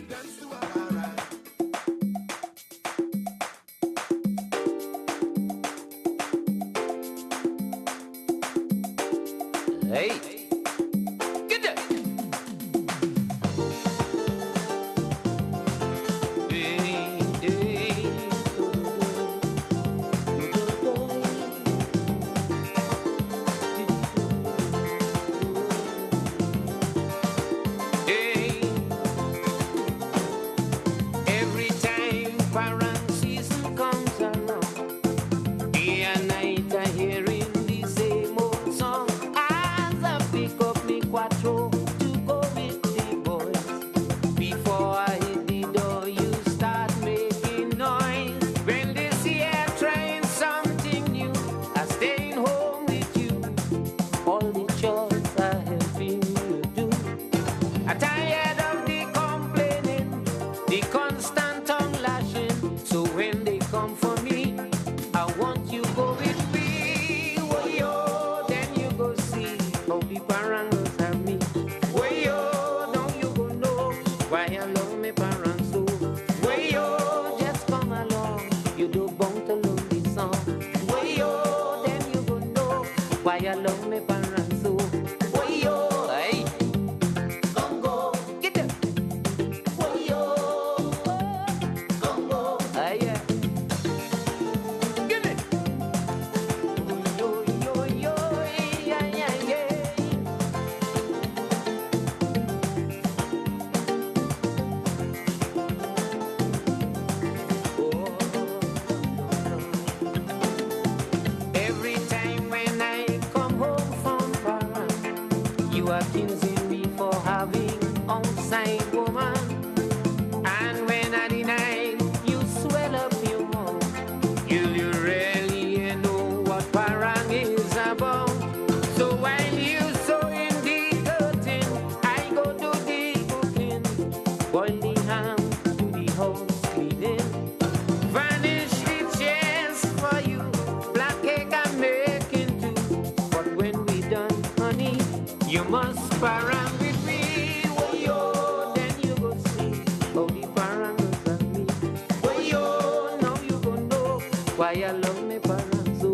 Dance to a bara. Hey, get that. Every time parent season comes along, day and night I hearing the same old song. As a why you love me parents so. Way yo, just come along, you do bound to love this song. Way yo, then you go know why you love me parents so. Way yo, hey, Congo, get it. Way yo, Congo, hey yeah. Every time when I come home from Paris, you accusing me for having outside woman. And when I deny, you swell up your mouth. You really know what parang is about. So while you so in the curtain, I go do the cooking, boil the ham, do the house cleaning, vanish the chairs for you, black cake I'm making too. But when we done, honey, you must parang with me. Oh, yo, then you go see how the parang looks at me. Oh, yo, now you go know why I love me parang so.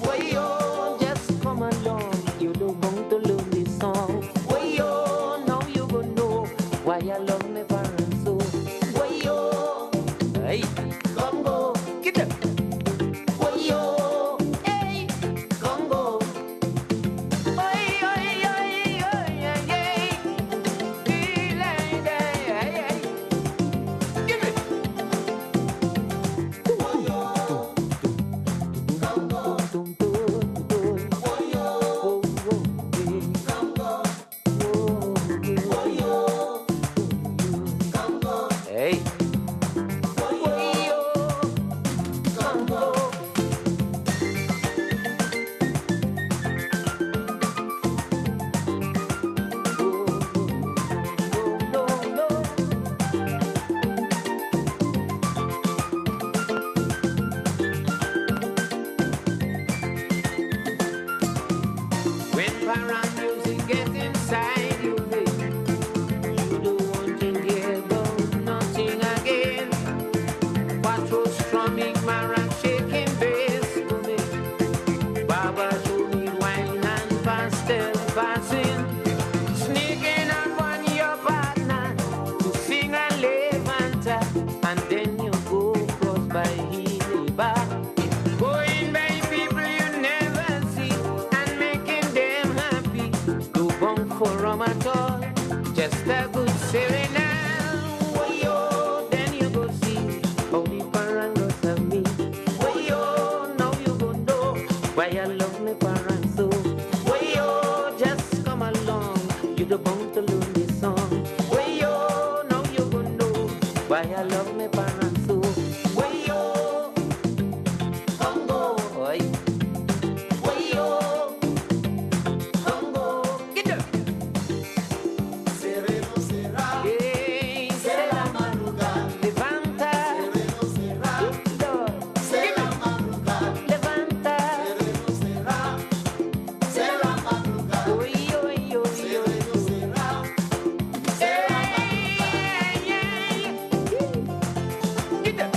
Oh, yo, just come along, you don't want to learn this song. Oh, yo, now you go know why I love me parang so. Oh, yo, hey, Congo, get up. Oh, yo, hey, Congo. Hey. When parang music gets inside you, baby, you don't want to hear about nothing again. Quattro strumming, marang shaking bass for me. Baba show me wine and pastel passing, sneaking up on your partner to sing a levanta, and then you go cross by Healy Bar. Going by people you never see and making them happy. Do bunk for rum at all, just a good serenade. Oh, yo, then you go see how the parangos have me. Oh, yo, now you go know why I love me parents so. Oh, yo, just come along, you do bunk to learn this song. Oh, yo, now you go know why I love me parents so. Oh, yo, Congo, oi. Oh, yo, Congo, get up. Sereno será, será madrugada. Levanta, sereno será, será madrugada. Levanta, sereno será, será madrugada. Oi, oi, oi, sereno será, será madrugada. Get up.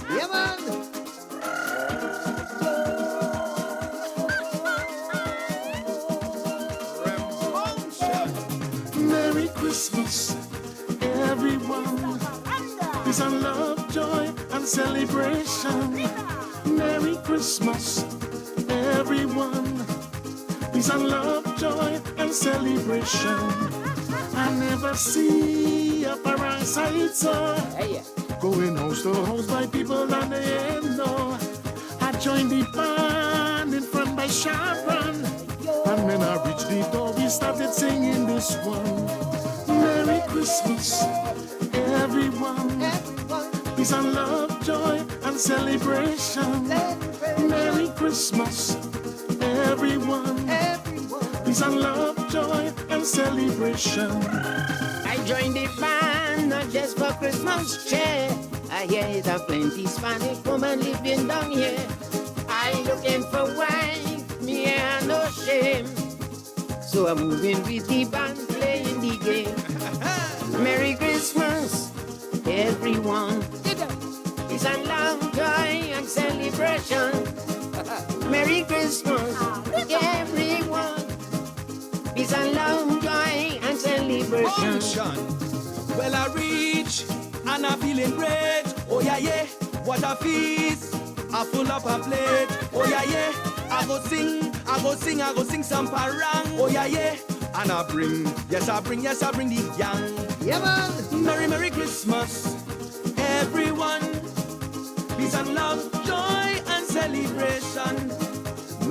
Yeah, man. Merry Christmas, everyone. Peace and love, joy and celebration. Merry Christmas, everyone. Peace and love, joy and celebration. I never see a parasite, so going house to house by people and they know. I joined the band in front by Sharon and this one. Merry Christmas, everyone. Peace and love, joy and celebration. Merry Christmas, everyone. Peace and love, joy and celebration. I joined the band not just for Christmas cheer. I hear there's plenty Spanish woman living down here. I looking for wife, me and no shame. So I'm moving with the band, playing the game. Merry Christmas, everyone. Peace and love, joy and celebration. Merry Christmas, everyone. Peace and love, joy and celebration. Well, I reach and I'm feeling great. Oh yeah, yeah. What a feast. I full up a plate. Oh yeah, yeah. I go sing some parang. Oh yeah, yeah. And I bring the yang. Yeah, man. Merry, Merry Christmas, everyone. Peace and love, joy and celebration.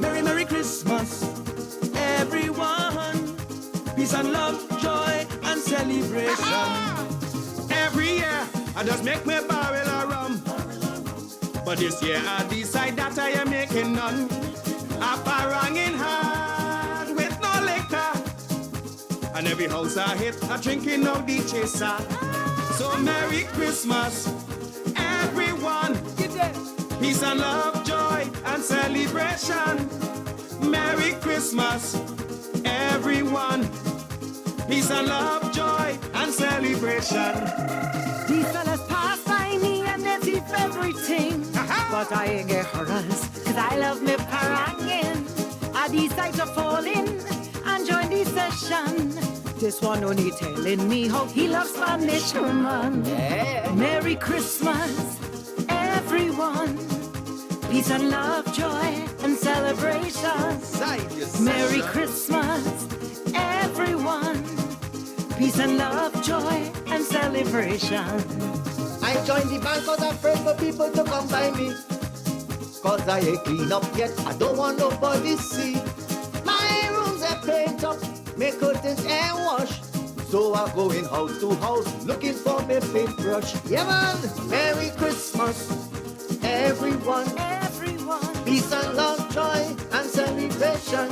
Merry, Merry Christmas, everyone. Peace and love, joy and celebration. Every year, I just make me barrel of rum. But this year, I decide that I am making none. A parang in hand with no liquor. And every house I hit, I drinking out the chaser. So Merry Christmas, everyone. Peace and love, joy and celebration. Merry Christmas, everyone. Peace and love, joy and celebration. These fellas pass by me and they see everything. But I ain't get hurries, cause I love me parangin'. I decide to fall in and join the session. This one only telling me how he loves Spanish woman. Yeah. Merry Christmas, everyone. Peace and love, joy and celebration. Merry Christmas, everyone. Peace and love, joy and celebration. I joined the band cause I'm afraid for people to come by me. Cause I ain't clean up yet, I don't want nobody see. My rooms are paint up, my curtains air wash. So I go in house to house looking for my paintbrush. Yeah man, Merry Christmas, everyone. Peace and love, joy and celebration.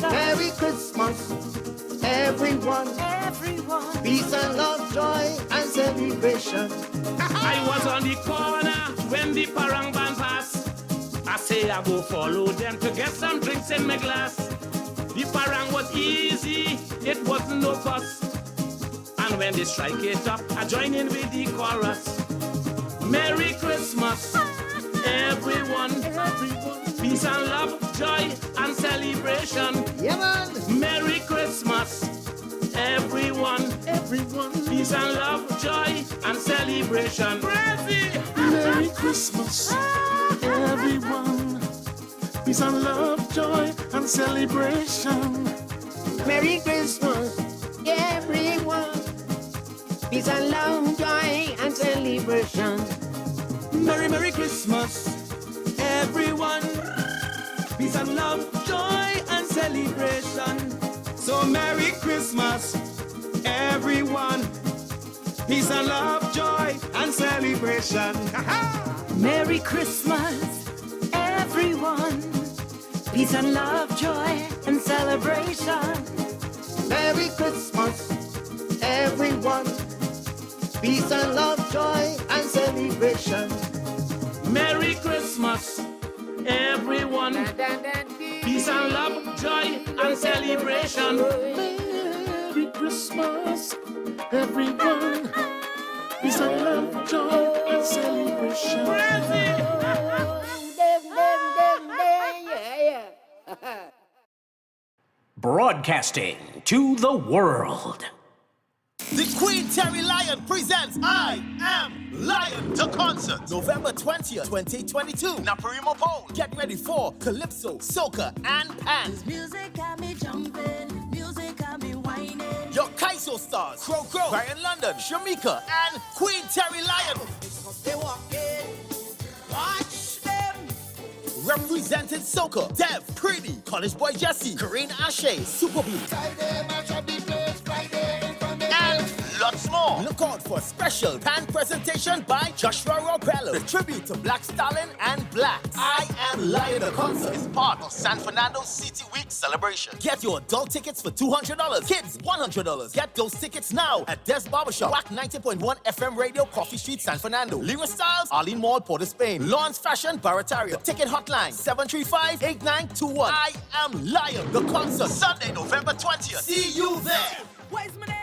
Merry Christmas, everyone. Peace and love, joy and celebration. I was on the corner when the parang band passed. I say I go follow them to get some drinks in my glass. The parang was easy, it wasn't no fuss. And when they strike it up, I join in with the chorus. Merry Christmas, everyone. Peace and love, joy and celebration. Yeah, man. Merry Christmas, everyone. Peace and love, joy and celebration. Crazy. Merry Christmas, everyone. Peace and love, joy and celebration. Merry Christmas, everyone. Peace and love, joy and celebration. Merry, Merry Christmas, everyone. Peace and love, joy and celebration. So Merry Christmas, everyone. Peace and love, joy and celebration. Merry Christmas, everyone. Peace and love, joy and celebration. Merry Christmas, everyone. Peace and love, joy and celebration. Merry Christmas, everyone. Peace and love, joy and celebration. Merry Christmas, everyone. Peace and love, joy and celebration. Broadcasting to the world. The Queen Terry Lion presents I Am Lion to concert November 20th, 2022. Naparimo Pole. Get ready for Calypso, Soca, and Pan. Music got me jumping, music got me whining. Your Kaiso stars, Crow, Brian London, Shamika, and Queen Terry Lion. They walk in, watch them. Representing Soca, Dev, Pretty, College Boy Jesse, Karine Ashe, Super Blue. Tie them and shut the place. Lots more. Look out for a special band presentation by Joshua Robello. The tribute to Black Stalin and Black. I Am Lion the concert is part of San Fernando City Week celebration. Get your adult tickets for $200. Kids, $100. Get those tickets now at Des Barbershop, WACK 90.1 FM Radio, Coffee Street, San Fernando. Lyra Styles, Arlene Mall, Port of Spain. Lawrence Fashion, Barataria. Ticket hotline, 735-8921. I Am Lion the concert, Sunday, November 20th. See you there. What is my name?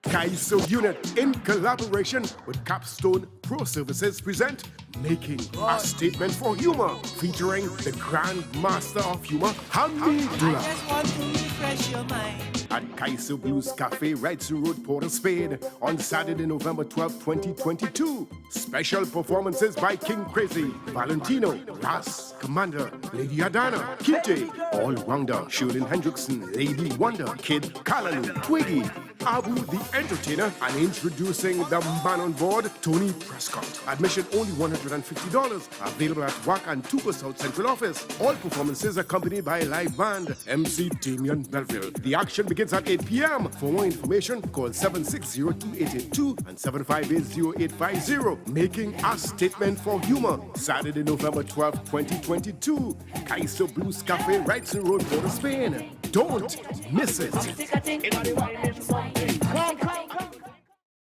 Kaiso Unit, in collaboration with Capstone Pro Services, present Making a Statement for Humor, featuring the Grand Master of Humor, Hamdi Dula. Just want to refresh your mind. At Kaiso Blues Cafe, Wrightson Road, Port of Spain, on Saturday, November 12, 2022. Special performances by King Crazy, Valentino, Ras, Commander, Lady Adana, Kinte, All-Rounder, Shirley Hendrickson, Lady Wonder, Kid Kalalu, Twiggy, Abu the Entertainer, and introducing the man on board, Tony Prescott. Admission only $150. Available at WACK and Tupa South Central Office. All performances accompanied by a live band, MC Damian Belville. The action begins at 8 p.m. For more information, call 760-2882 and 758-0850. Making a Statement for Humor. Saturday, November 12, 2022. Kaiso Blues Cafe, Wrightson Road, Port of Spain. Don't miss it.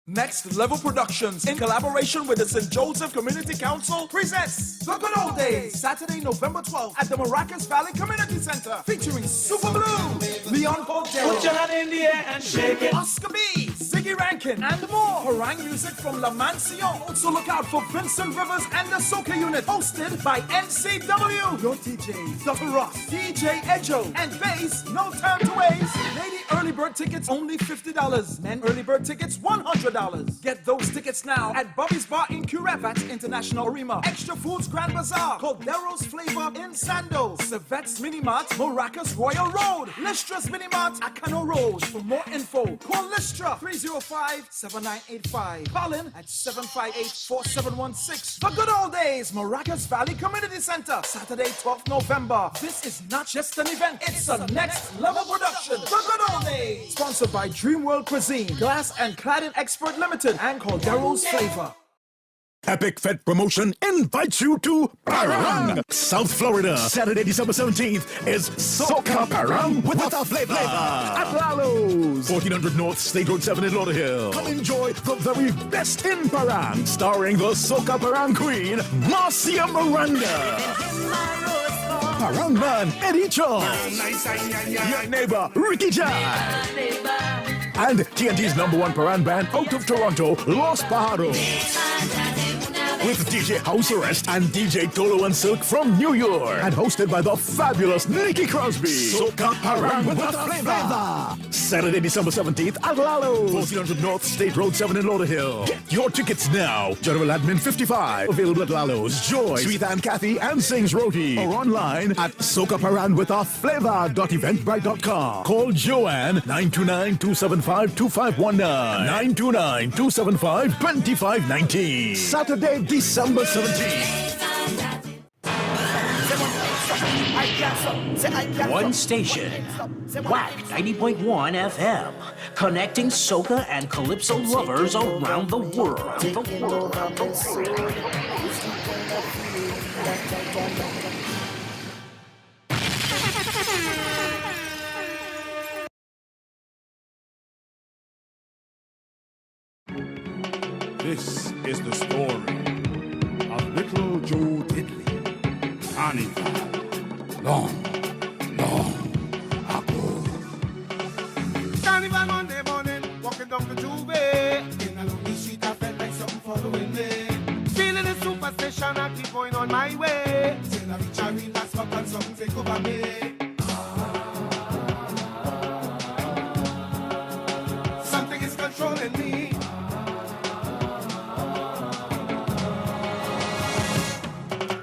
Next Level Productions, in collaboration with the St. Joseph Community Council, presents The Good Old Days, Saturday, November 12th at the Maracas Valley Community Center, featuring Super Blue, Leon Cordero, Put your hand in the air and shake it. Oscar B, Ziggy Rankin, and more. Harangue music from La Mansion. Also look out for Vincent Rivers and the Soca Unit, hosted by NCW. Your DJs, Dr. Ross, DJ Ejo, and bass, No Time to Waste. Lady early bird tickets only $50. Men early bird tickets $100. Get those tickets now at Bobby's Bar in Curevat International Arena, Extra Foods Grand Bazaar, Caldero's Flavor in Sando, Civette's Mini Mart, Maracas Royal Road, Listra's Mini Mart, Acano Road. For more info, call Listra 305-7985. Colin at 758-4716. The Good Old Days, Maracas Valley Community Center, Saturday, 12th November. This is not just an event, it's a next level production. The Good Old Days, sponsored by Dream World Cuisine, Glass and Cladding Expert Limited, and Caldero's Flavor. Epic Fed Promotion invites you to Parang, South Florida. Saturday, December 17th is Soca Parang with a flavor at Lalo's, 1400 North State Road 7 in Lauderhill. Come enjoy the very best in Parang, starring the Soca Parang Queen, Marcia Miranda. Parang Man, Eddie Charles, your neighbor, Ricky Jai, and TNT's #1 Parang band out of Toronto, Los Pajaros. With DJ House Arrest and DJ Tolo and Silk from New York. And hosted by the fabulous Nikki Crosby. Soca Parang with a flavor. Saturday, December 17th at Lalo's, 1400 North State Road 7 in Lauderhill. Get your tickets now. General Admin 55. Available at Lalo's, Joy, Sweet and Kathy, and Sings Roti. Or online at socaparangwithaflavor.eventbrite.com. Call Joanne 929-275-2519. 929-275-2519. Saturday, December 17th. One station, WACK 90.1 FM, connecting soca and calypso lovers around the world. This is the story of little Joe Diddley. Carnival. Long ago. Carnival Monday morning, walking down the Juve. In a lonely street, I felt like something following me. Feeling the superstition, I keep going on my way. Till I reach a real last stop and something take over me. Something is controlling me.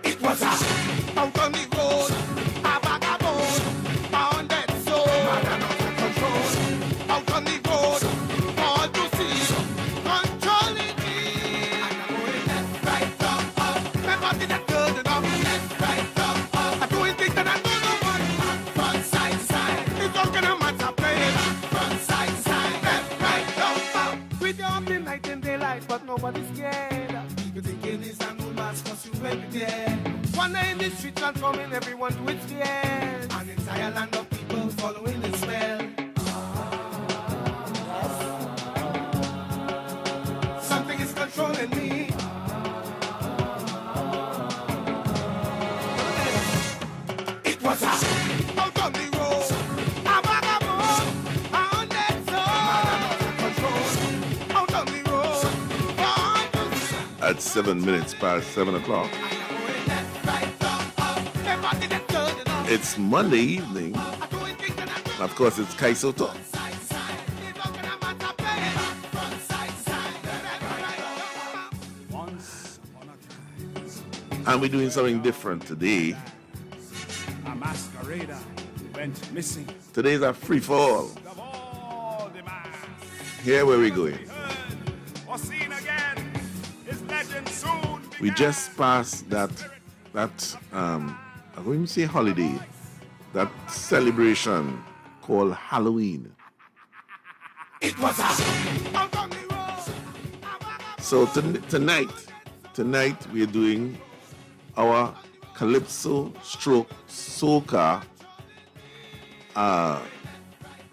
It was out on the road. transforming everyone to its fears. An entire land of people following its spell. Something is controlling me. It was out on the road, a vagabond, on that soul. Out on the road, At 7 minutes past 7 o'clock. It's Monday evening. And of course, it's Kaiso Talk. And we're doing something different today. A masquerader went missing. Today's a free for all. Here where we going. Was seen again. His legend soon. We just passed that I'm going to say holiday, that celebration called Halloween. It was So tonight we're doing our Calypso stroke soca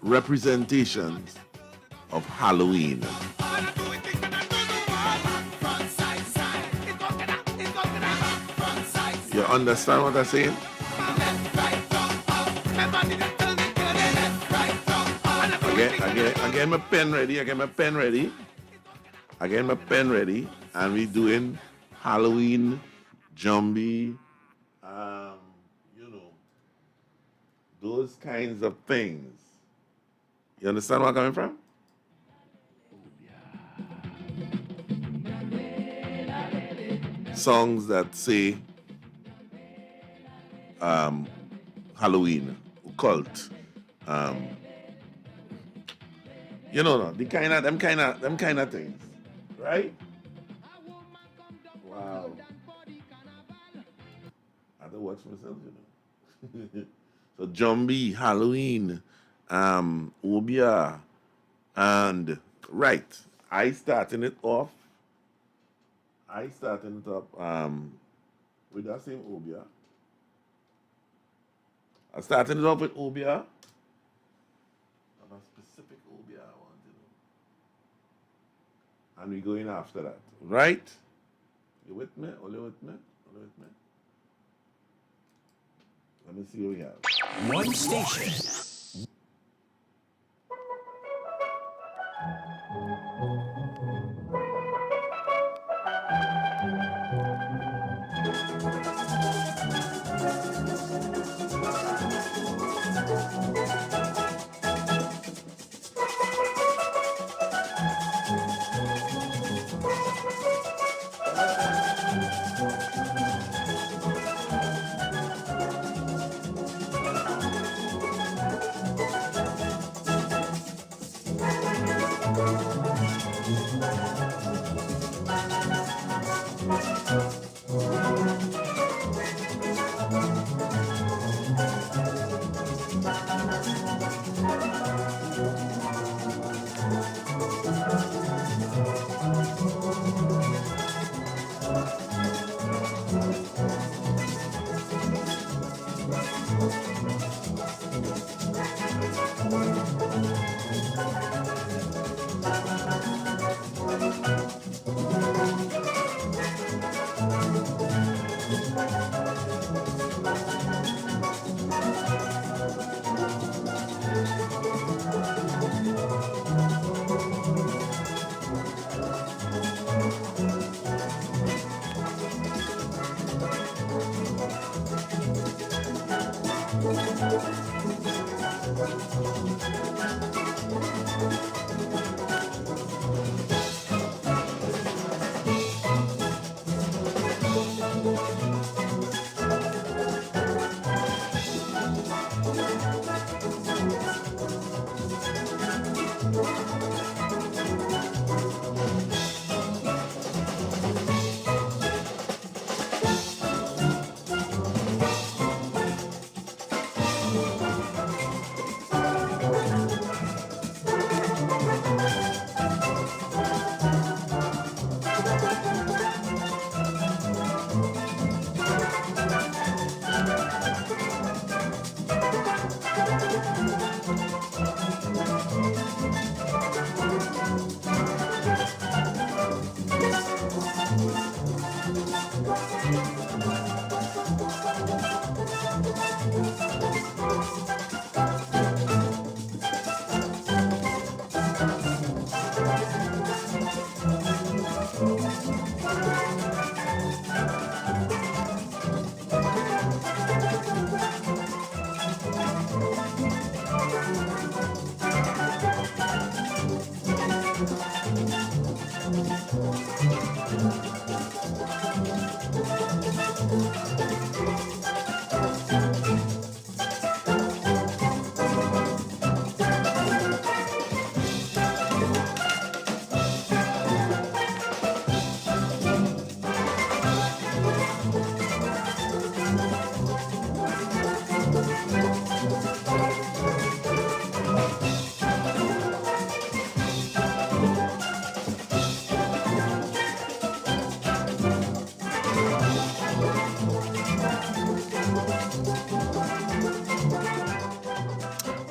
representations of Halloween. You understand what I'm saying? I get my pen ready. And we doing Halloween, Jumbie, those kinds of things. You understand where I'm coming from? Songs that say Halloween, cult, them kind of things, right? Wow. I have to watch myself, So Jumbie, Halloween, Obia, and right. I starting it off with that same Obia. I started it off with Obia. And a specific Obia I want to know. And we're going after that. Right? You with me? All you with me? Let me see what we have. One station.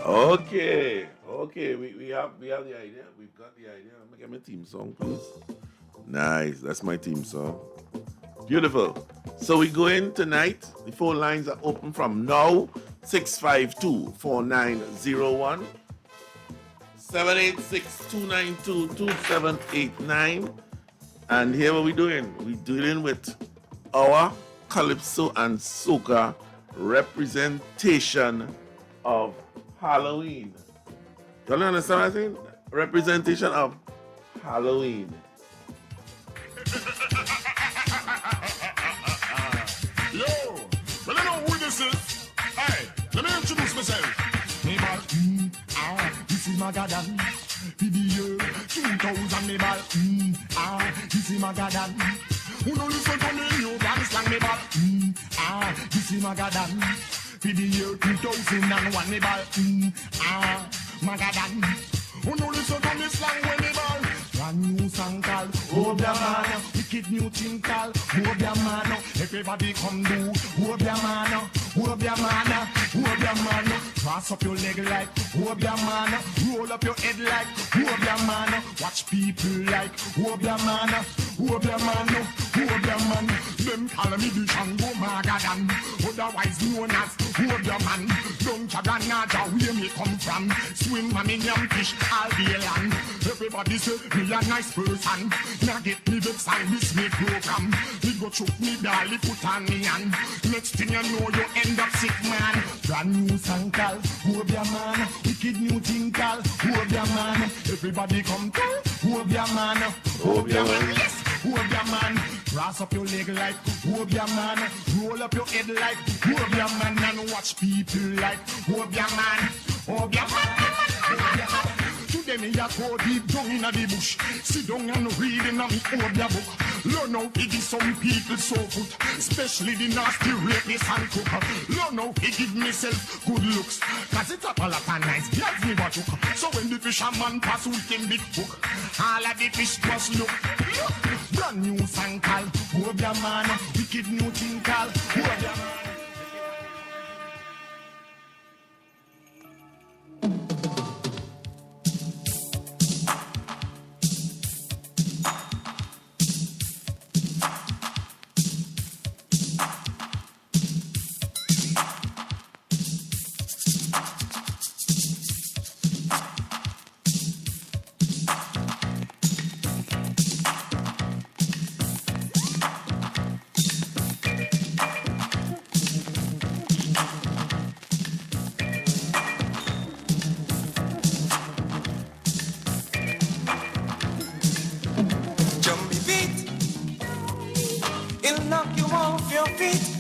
Okay. We have the idea. We've got the idea. I'm gonna get my theme song, please. Nice. That's my theme song. Beautiful. So we go in tonight. The phone lines are open from now. 652-4901. 786-292-2789. And here what we doing? We're dealing with our Calypso and Soca representation of Halloween. Y'all understand what I'm saying? Representation of Halloween. Yo, well, I know who this is. Hey, let me introduce myself. Neighbor, this is Magadan. PDA, 2000 neighbor, this is Magadan. Who don't listen to me, you can slang neighbor, this is Magadan. PDA, 2001 neighbor, Magadan. Who don't listen to me, slang when neighbor. Brand new song called Obia Man, wicked new thing called Obia Man. Everybody come do Obia Man, Obia Man, Obia Man. Cross up your leg like Obia Man, roll up your head like Obia Man. Watch people like Obia Man, Obia Man, Obia Man. Them call me the Shango Magadan, otherwise known as Obia Man. Don't Chaganaja, where me come from. Swim mommy yam fish all day long. Everybody say me a nice person. Now get me the side this me program. Me go choke me dolly put on me hand. Next thing you know you end up sick man. Brand new song called Obia Man, wicked new thing called Obia Man. Everybody come tell Obia Man, Obia Man, yes, Obia Man. Cross up your leg like Obia Man, roll up your head like Obia Man, and watch people like Obia Man, Obia Man, Obia Man. Today me a go deep down in the bush. Sit down and read in a me Obia book. Learn how to give some people so good, especially the nasty rapist and cook. Learn how to give myself good looks, cause it's a lot of nice girls me watch hook. So when the fisherman pass with him big hook, all of the fish must look. Brand new song called Obia Man, wicked new thing called Obia Man.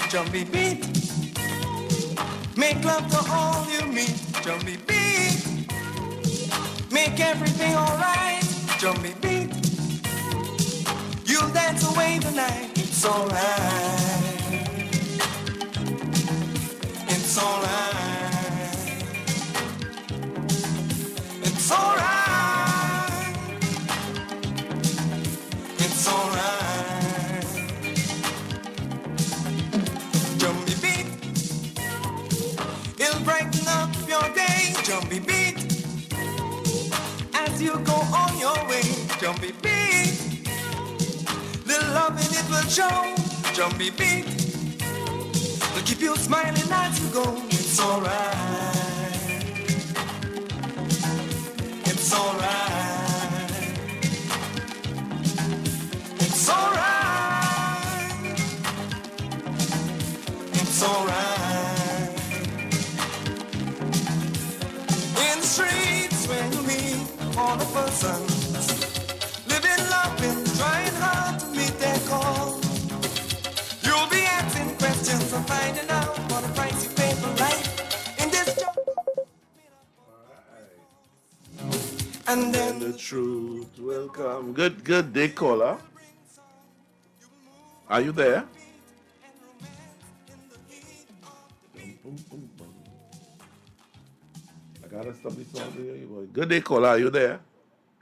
Jumpy beat, make love to all you meet. Jumpy beat, make everything alright. Jumpy beat, you'll dance away the night. It's alright, it's alright, it's alright, it's alright. Brighten up your day, jumpy beat. As you go on your way, jumpy beat. Little loving it will show, jumpy beat. Will keep you smiling as you go. It's alright, it's alright, it's alright, it's alright. Streets when you meet all the persons living, loving, trying hard to meet their call. You'll be asking questions and finding out what a price you pay for life in this job. And then the truth will come. Good day, caller. Are you there? I gotta stop this song to hear you, boy. Good day, caller. Are you there?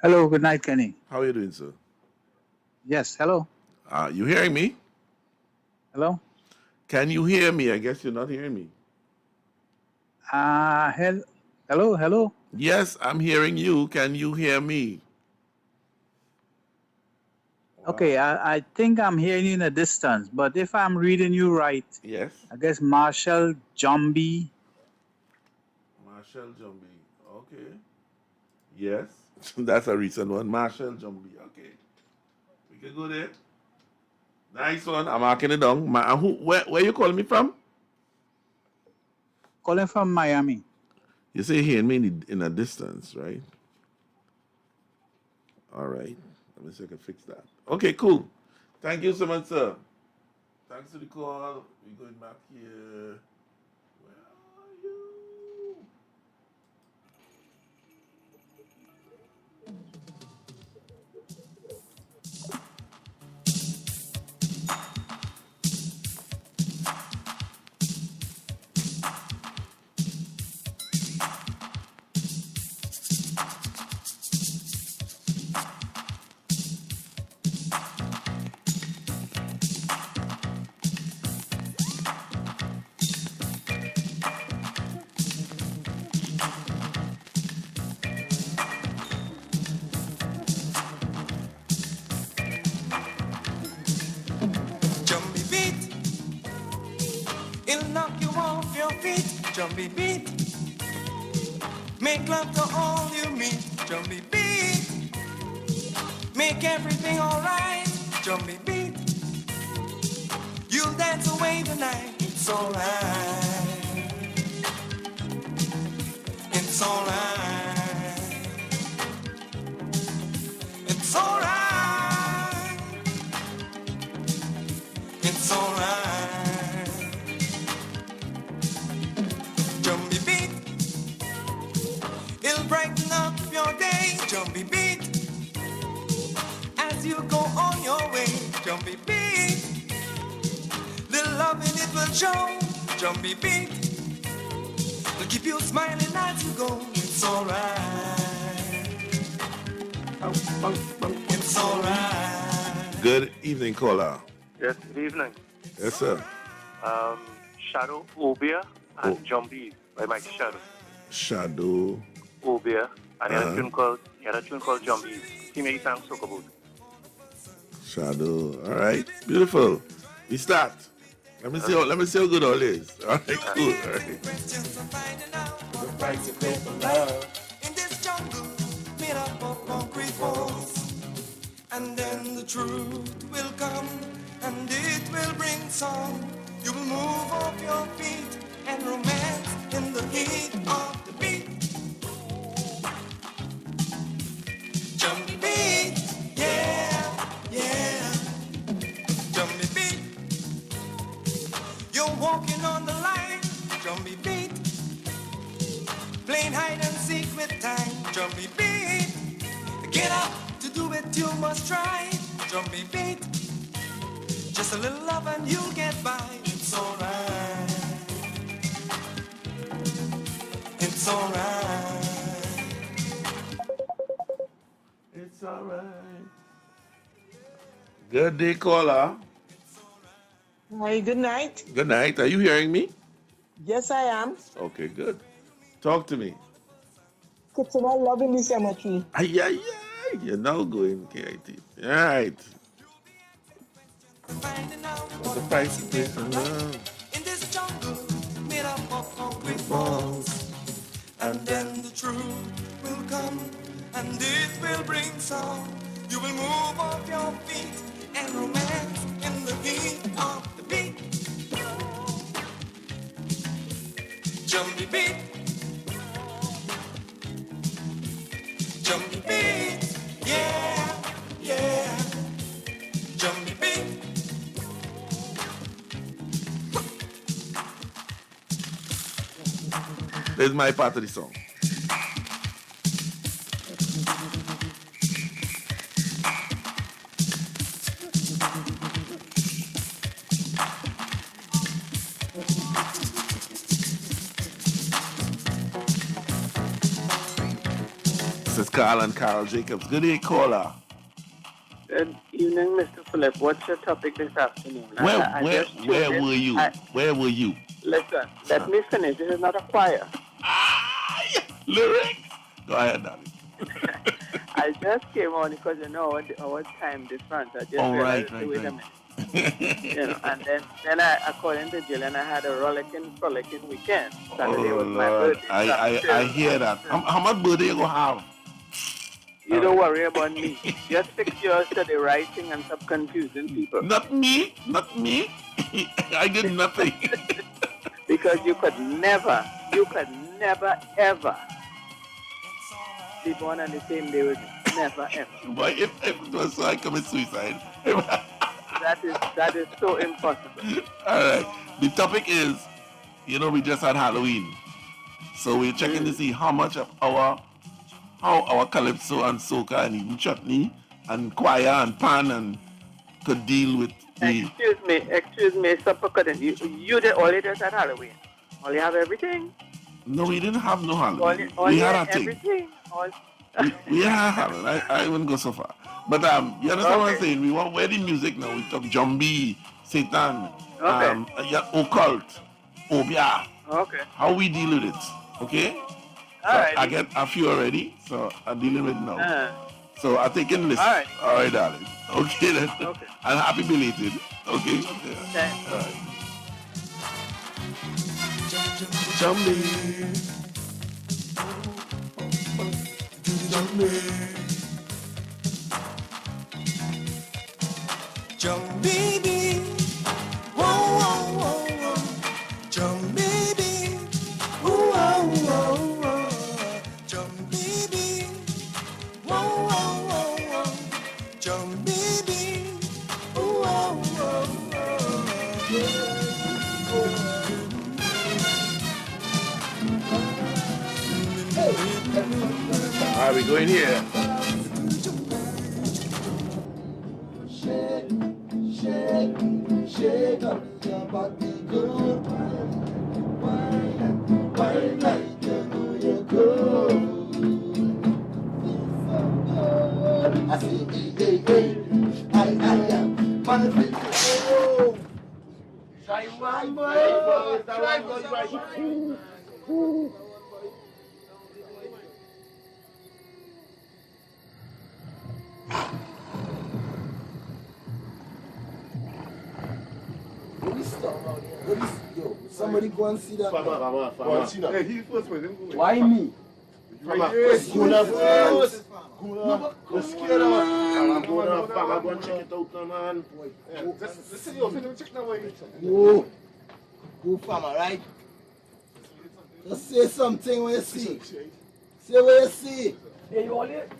Hello, good night, Kenny. How are you doing, sir? Yes, hello. You hearing me? Hello? Can you hear me? I guess you're not hearing me. Hell, Hello, hello. Yes, I'm hearing you. Can you hear me? Okay, I think I'm hearing you in a distance, but if I'm reading you right, Yes. I guess Marshall Jumbie. Marshall Jumbie. Okay. Yes. That's a recent one. Marshall Jumbie. Okay. We can go there. Nice one. I'm marking it down. Where you calling me from? Calling from Miami. You say hearing me in a distance, right? All right. Let me see if I can fix that. Okay, cool. Thank you so much, sir. Thanks for the call. We're going back here. Where are you? Jumpy beat, it'll knock you off your feet. Jumpy beat, make love to all you meet. Jumpy beat, make everything alright. Jumpy beat, you'll dance away the night. It's alright. It's alright. It's alright. It's alright. Jumpy beat, it'll brighten up your day. Jumpy beat, as you go on your way. Jumpy beat, little loving it will show. Jumpy beat, will keep you smiling as you go. It's alright. It's alright. Good evening, caller. Yes, good evening. Yes, sir. Shadow, Obia, and Jumbie by Mike Shadow. Shadow. Obia, and he had a tune called Jumbie. He made sang soca boot. Shadow. All right. Beautiful. We start. Let me see how good all is. All right, cool. All right. The price you pay for love in this jungle made up of concrete walls. And then the truth will come and it will bring song. You will move off your feet and romance in the heat of the beat. Jumpy beat, yeah, yeah. Jumpy beat, you're walking on the line. Jumpy beat, playing hide and seek with time. Jumpy beat, get up to do it, you must try. Jumpy beat, just a little love and you'll get by. It's alright. It's alright. It's alright. Good day, caller. Hi, good night. Good night. Are you hearing me? Yes, I am. Okay, good. Talk to me. It's about love in the cemetery. Ay, ay, ay. You're now going KIT. All right. What's the price you pay for love? In this jungle made up of concrete walls. And then the truth will come and it will bring song. You will move off your feet and romance in the heat of the beat. Jumpy beat. Jumpy beat. Yeah, yeah. Jumpy beat. This is my part of the song. This is Carl and Carl Jacobs. Good day, caller. Good evening, Mr. Philip. What's your topic this afternoon? Where were you? Where were you? Listen, let me finish. This is not a choir. Lyrics? Go ahead, darling. I just came on because our time difference. I just realized, wait a minute. And then I, according to Jillian, I had a frolicking weekend. Saturday was my birthday. I hear that. How much birthday you gonna have? You don't worry about me. Just fix yours to the right thing and stop confusing people. Not me. I did nothing. Because you could never ever be born on the same day with me. Never ever. But if it was so, I commit suicide. That is so impossible. All right. The topic is, we just had Halloween, so we're checking to see how much of our calypso and soca and even chutney and choir and pan and could deal with the. Excuse me, Supper Cotton. You did all it is at Halloween. All you have everything. No, we didn't have no Halloween. We had our thing. Everything. We had Halloween. I wouldn't go so far. But you understand what I'm saying? We want wedding music now. We talk Jambi, Satan, occult, Obia. Okay. How we deal with it? Okay. Alright. I get a few already, so I'm dealing with it now. So I'm taking list. All right, darling. Okay then. Okay. And happy belated. Okay. Okay. All right. Jambi. Jump baby, whoa whoa whoa whoa. Jump baby, whoa whoa whoa whoa. Jump baby, whoa whoa whoa whoa. Jump baby, whoa whoa whoa. All right, we going here. Shake up your body good. Wine like you know you're good. I say, hey, I am my feet. Try one more. Try one more. Yo, somebody go and see that. Farmer. Hey, he first. Why me? Farmer first. Go scared of farmer, go and check it out, man. Listen, yo, check that way. Go farmer, right? Just say something when you see. Say what you see. Hey, yo, it's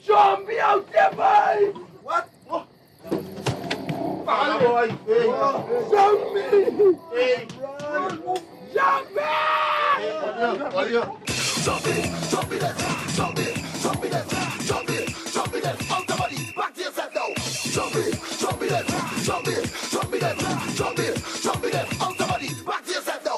zombie out there, boy. What? Boy, hey, zombie! Hey, zombie! Zombie, out the body, back to yourself now. Zombie, out the body, back to yourself now.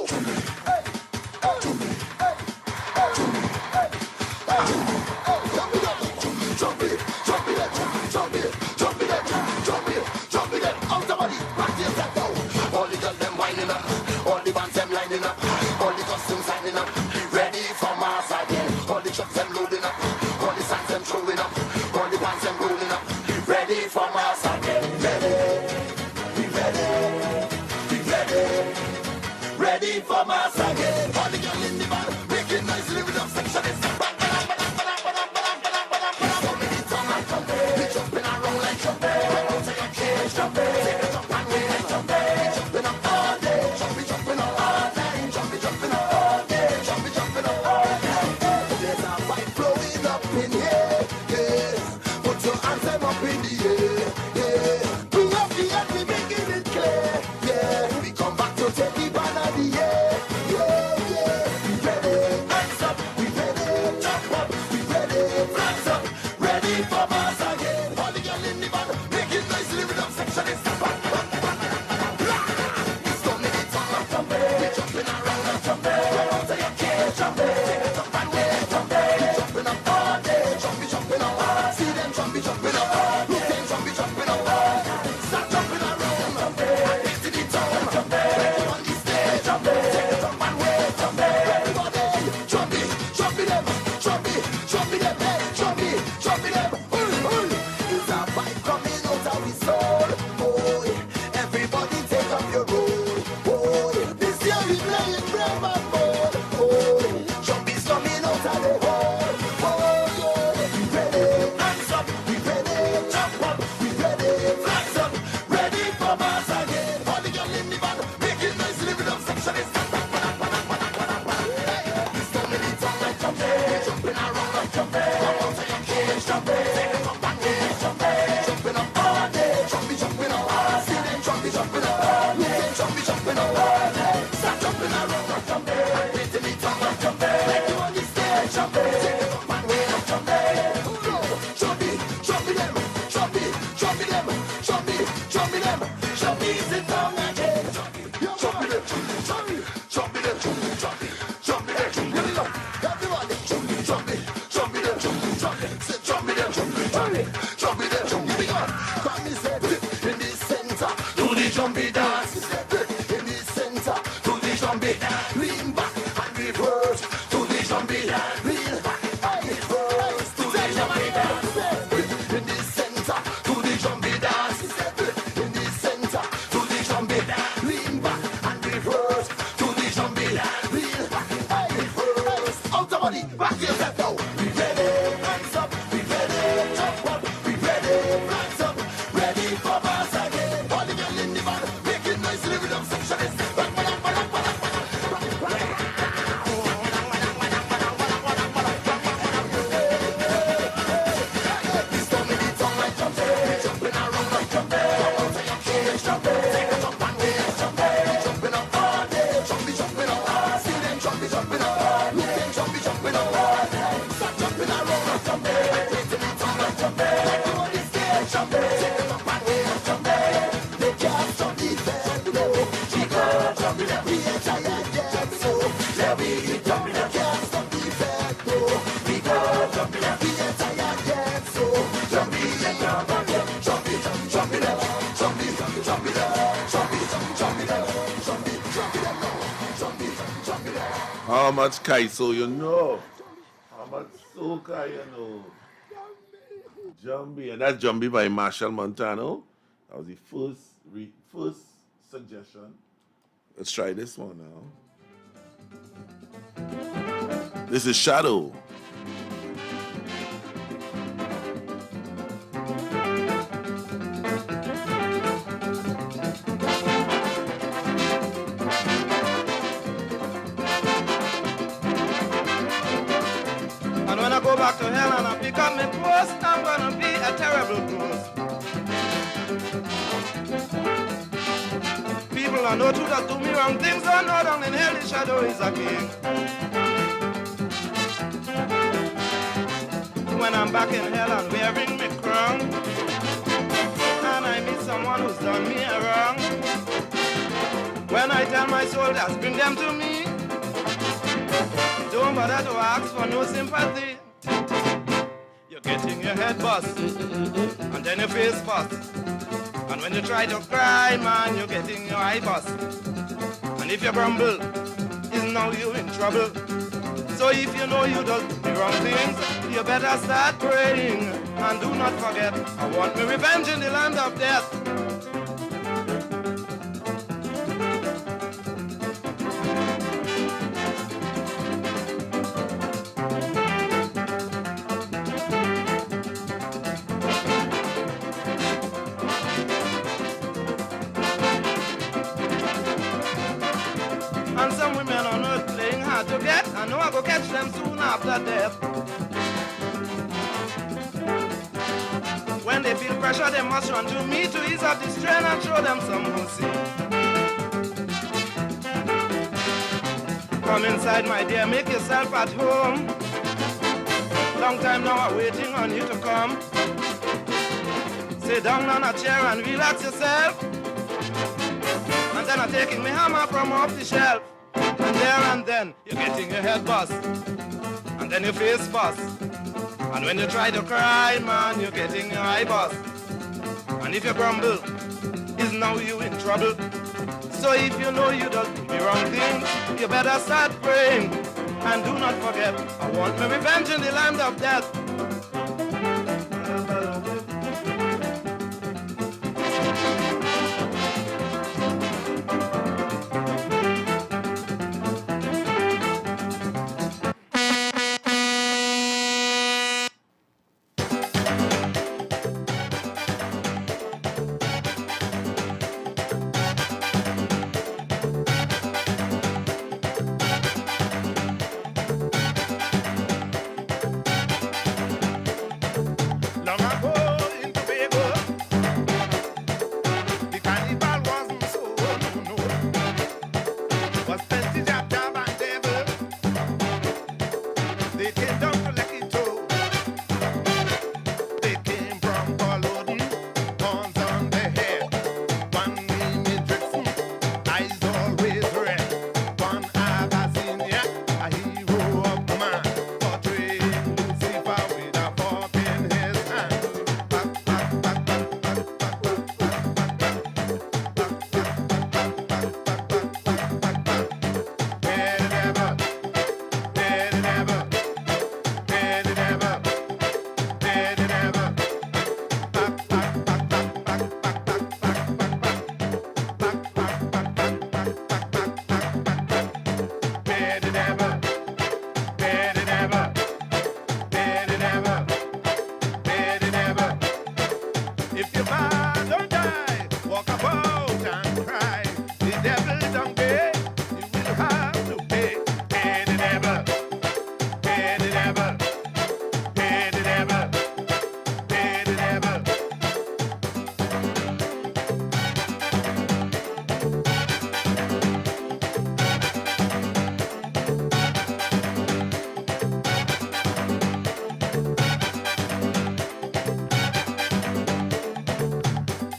All the girls them winding up, all the bands them lining up, all the costumes signing up, ready for mass again. All the trucks them loading up, all the signs them throwing up, all the bands them rolling up, ready for mass again. Ready for mass again. All the girls in the band making noise, living up section. Jumping around like jumping, take a cage jumping, take a jump and win and jumping. Jumping up all day, jumping all day, jumping all day, jumping. Jumpy dance, in the center, to the jumpy, lean back and reverse, to the jumpy, lean back and reverse, to the jumpy dance, in the center, to the jumpy dance, in the center, to the jumpy, lean back and reverse, to the jumpy, lean back and reverse, out the body, back to yourself now, we ready, hands up, we ready, jump up, we ready, hands up, ready for pass again, all the girl in the van, making noise in the rhythm section is How much Kaiso you know? How much soca you know? Jumbie, and that's Jumbie by Marshall Montano. That was the first suggestion. Let's try this one now. This is Shadow. And when I go back to hell and I pick up my post, I'm gonna be a terrible ghost. People I know too that do me wrong things, I know down in hell the shadow is a king. When I'm back in hell and wearing my crown, and I meet someone who's done me a wrong, when I tell my soldiers, bring them to me, don't bother to ask for no sympathy. You're getting your head bust, and then your face bust. And when you try to cry, man, you're getting your eye bust. And if you grumble, is now you in trouble. So if you know you do the wrong things, you better start praying. And do not forget, I want my revenge in the land of death. And some women on earth playing hard to get. I know I go catch them soon after death. When they feel pressure, they must run to me to ease up the strain and show them some mercy. Come inside, my dear, make yourself at home. Long time now I'm waiting on you to come. Sit down on a chair and relax yourself. And then I'm taking my hammer from off the shelf. And there and then, you're getting your head bust. And then your face bust. And when you try to cry, man, you're getting your eye bust. And if you grumble, is now you in trouble. So if you know you done the wrong thing, you better start praying. And do not forget, I want my revenge in the land of death. They came down to Lekito. They came from Balloon, horns on their head. One name is Dixon, eyes always red. One Abyssinia, a hero of man, portraying Lucifer with a fork in his hand. If you're bad, don't die. Walk about and cry. The devil don't pay. You will have to pay. Pay the devil. Pay the devil. Pay the devil. Pay the devil.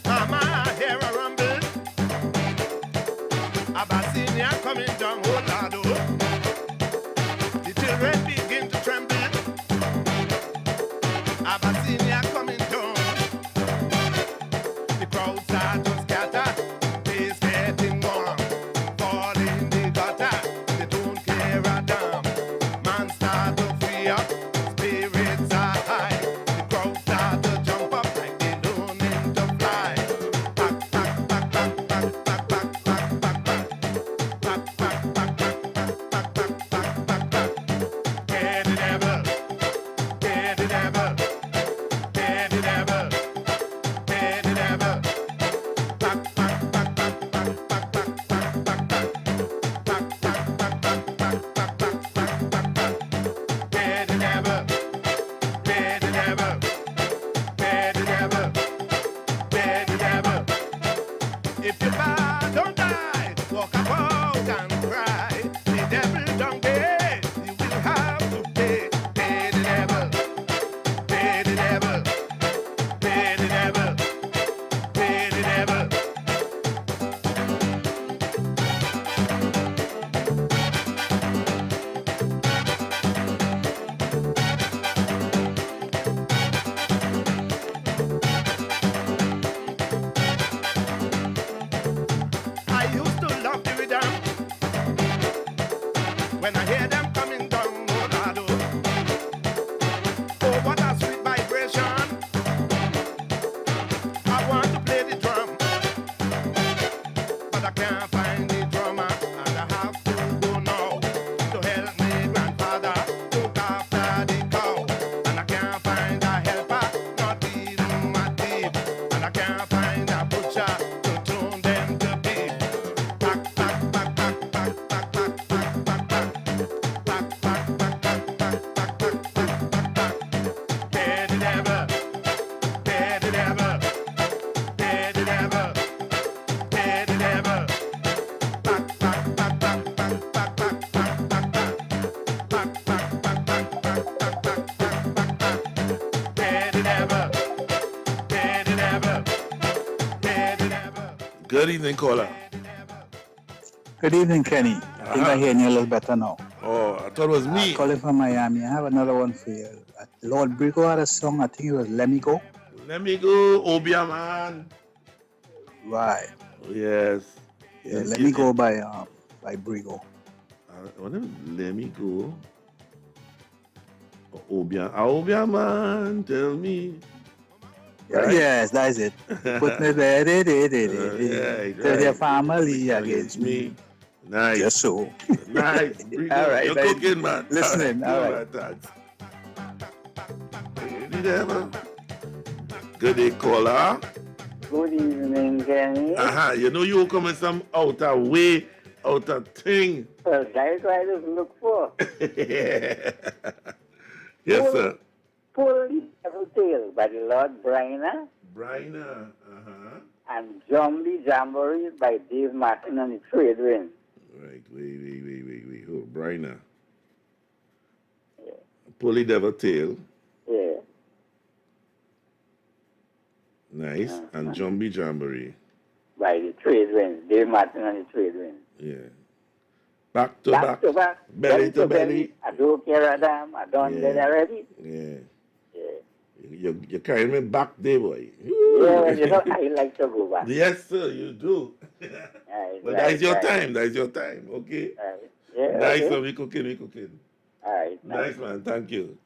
Mama, hear a rumble. Abyssinia coming down, oh Lord, oh. The children begin to tremble. Abyssinia coming down. The crowds start to scatter. It's getting warm. Fall in the gutter. They don't care a damn. Man start to free up. Spirits are high. The crowd start to jump up like they don't mean to fly. Pay the devil. Pay the devil. Pay the devil. Pay the devil. Pay the devil. Pay the devil. Pay the devil. Pay the devil. If you're bad, don't die. Walk about and cry. The devil don't pay. You will have to pay. Pay the devil. Pay the devil. Pay the devil. Pay the devil. I used to love the rhythm when I hear them coming down, oh Lord, oh. Oh, what a sweet vibration. I want to play the drum, but I can't find the drummer, and I have to go now to help me grandfather look after the cow. And I can't find a helper, not even a thief, and I can't find a butcher to tune them to beef. Pay the devil. Pay the devil. Pay the devil. Pay the devil. Pay the devil. Pay the devil. Pay the devil. Good evening, caller. Good evening, Kenny. I think I hear you a little better now. Oh, I thought it was me. Calling from Miami. I have another one for you. Lord Brigo had a song, I think it was Let Me Go. Let me go, Obia man. Right. Yes. Yeah, Let Me Go by Brigo. Let me go. Obia man, tell me. Right? Yes, that's it. Put me there, tell your family against me. Nice. Just so. Nice. All right, You're baby. cooking, man. Listening, all right. Good day, caller. Good evening, Kenny. You know you coming some outer way, outer thing. Well, that's what I just look for. Yes, sir. Pull the Devil Tale by the Lord Bryner. Bryner, And Zombie Jamboree by Dave Martin and the Trade Wind. Right, wait. Oh, Bryner. Pulley Devil Tail. Yeah. Nice. And Jumbie Jamboree. By the trade winds. Dave Martin and the trade winds. Yeah. Back to back. Belly to belly. I don't care a damn. I don't get already. Yeah. Yeah. You're carrying me back there, boy. Yeah, you know, I like to go back. Yes, sir, you do. But that's your time. That's your time, okay? Yeah, nice, okay. man. We cooking. All right. Nice, man. Thank you.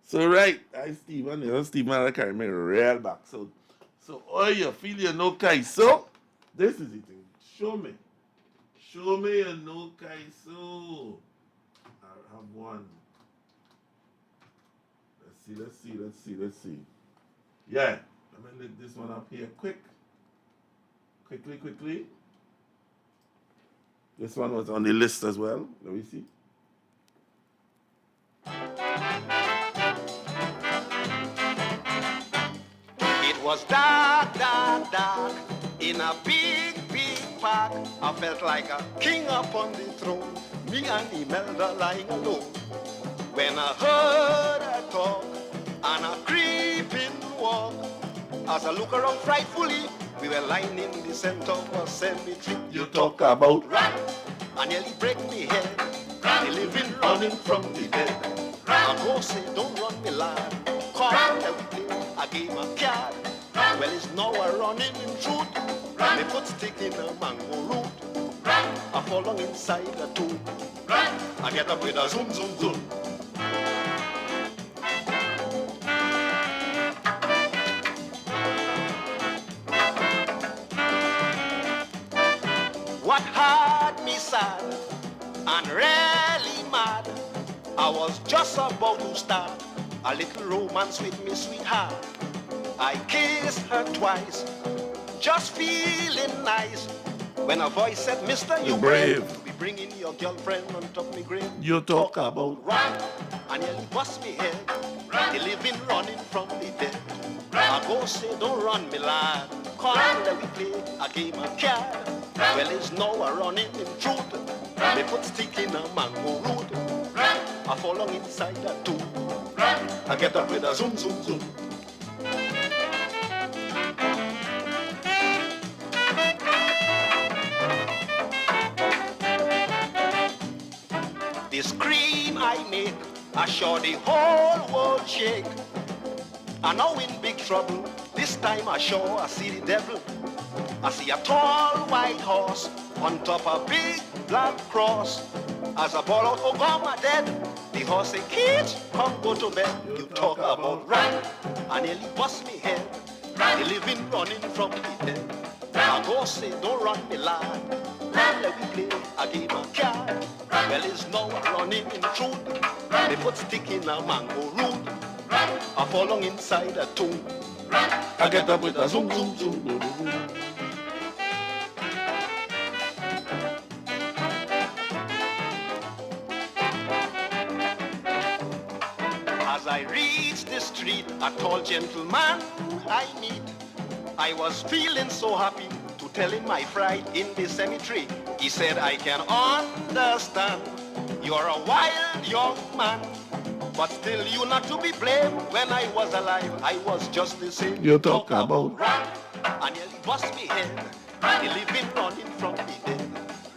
So, right. I Stephen. You know, Stephen, I carry me real back. So all you feel you know Kaiso, this is it. Show me. Show me you know Kaiso. I have one. Let's see. Yeah. Let me lift this one up here quickly. This one was on the list as well. Let me see. It was dark in a big park. I felt like a king upon the throne. Me and Imelda lying alone. When I heard her talk and a creeping walk, as I look around frightfully, we were lying in the center of a cemetery. You talk about rat, and nearly break me head. The living running from the dead. I go say, don't run me lad. Come let we play a game of card. Well, it's now a running in truth. Me put stick in a mango root. I fall along inside a tomb. I get up with a zoom. What had me sad and really mad, I was just about to start a little romance with me sweetheart. I kissed her twice, just feeling nice, when a voice said, Mister, you brave to be bringing your girlfriend on top of me grave. You talk about rat, and nearly bust me head, the living running from the dead. I go say, don't run me lad, come let we play a game of card. Well, it's now a running in truth. They put stick in a mango root. I fall along inside a tomb. I get up with a zoom. The scream I make, I saw the whole world shake. And now in big trouble, this time I see the devil. I see a tall white horse on top of a big black cross. As I ball out, oh God, my dead. The horse say, kids, come go to bed. You talk about rat, I nearly bust me head. The living running from the dead. I go say, don't run me lad. Now let me play a game of card. Well, it's now running in truth. They put stick in a mango root. I fall along inside a tomb. I get up with a zoom. As I reached the street, a tall gentleman I meet. I was feeling so happy to tell him my fright in the cemetery. He said, I can understand. You're a wild young man, but still you not to be blamed. When I was alive, I was just the same. You talk about rat, I nearly bust me head. The living running from the dead.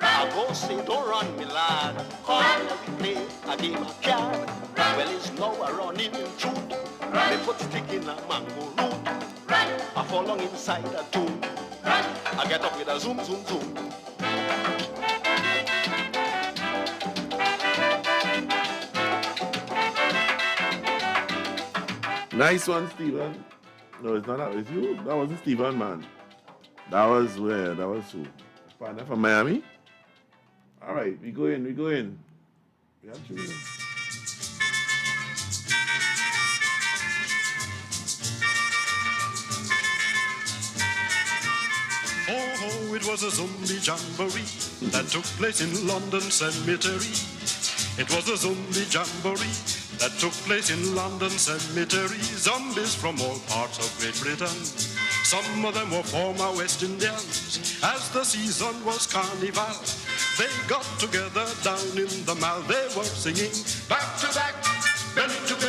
I go say, don't run me lad. Come let we play a game of card. Well, it's now a running in truth. They put stick in a mango root. I fall along inside a tomb. I get up with a zoom. Nice one, Stephen. No, it's not that. It's you. That wasn't Stephen, man. That was where? That was who? Partner from Miami? All right, we go in. We have children. Oh, it was a zombie jamboree that took place in London Cemetery. It was a zombie jamboree that took place in London Cemetery. Zombies from all parts of Great Britain. Some of them were former West Indians. As the season was carnival, they got together down in the mall. They were singing back to back, belly to belly.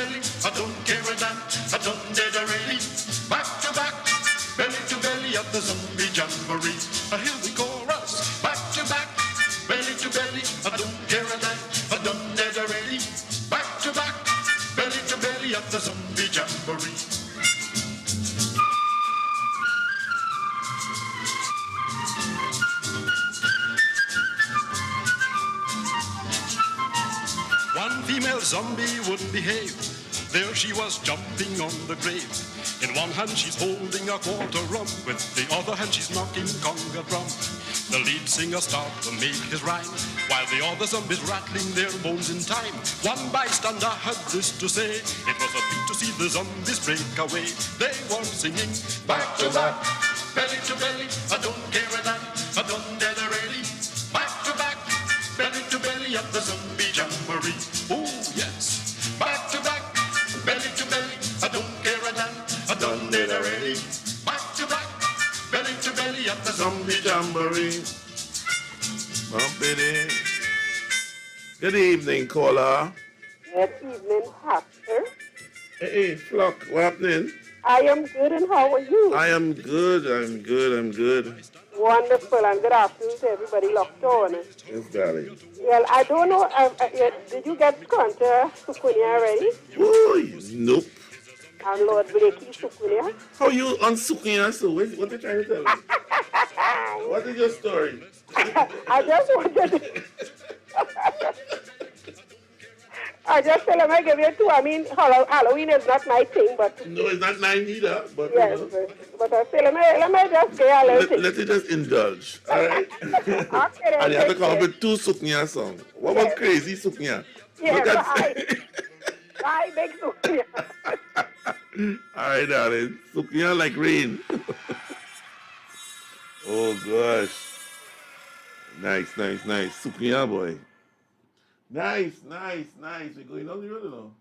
One female zombie wouldn't behave. There she was jumping on the grave. In one hand she's holding a quarter rum. With the other hand she's knocking conga drum. The lead singer starts to make his rhyme, while the other zombies rattling their bones in time. One bystander had this to say: it was a treat to see the zombies break away. They were singing back to back, belly to belly, I don't care a damn, I don't dare really. Back to belly at the zombie jamboree. Oh yes, back to belly, I don't care a damn, I don't dare really. Back to belly at the Zombie jamboree. Bumpity. Good evening, caller. Good evening, Pastor. Hey, Flock, what happening? I am good, and how are you? I am good. Wonderful, and good afternoon to everybody locked on. Yes, darling. Well, I don't know, did you get Squanta Sukunia already? Ooh, nope. And Lord Blakey Sukunia? How you on Sukunia, so what you trying to tell me? What is your story? I just wanted to... I just tell him I give you two. I mean, Halloween is not my thing, but... No, it's not mine either, but... Yes, you know. but I say, let me just get a little thing. Let it just indulge, all right? Okay, and you have to come up with two Suknya songs. What about Crazy Suknya? Yes, I big Suknya. All right, darling. Suknya like rain. Oh, gosh. Nice. Suknya, boy. Nice. We're going on the road now.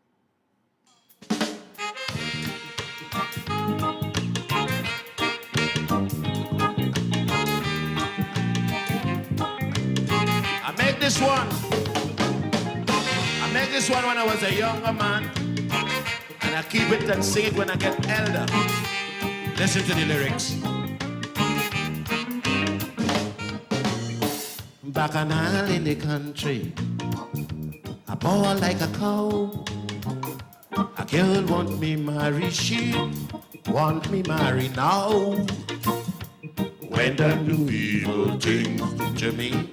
I make this one when I was a younger man, and I keep it and sing it when I get elder. Listen to the lyrics. Bacchanal in the country, I bawl like a cow. A girl want me marry, she want me marry now. When they do evil things to me,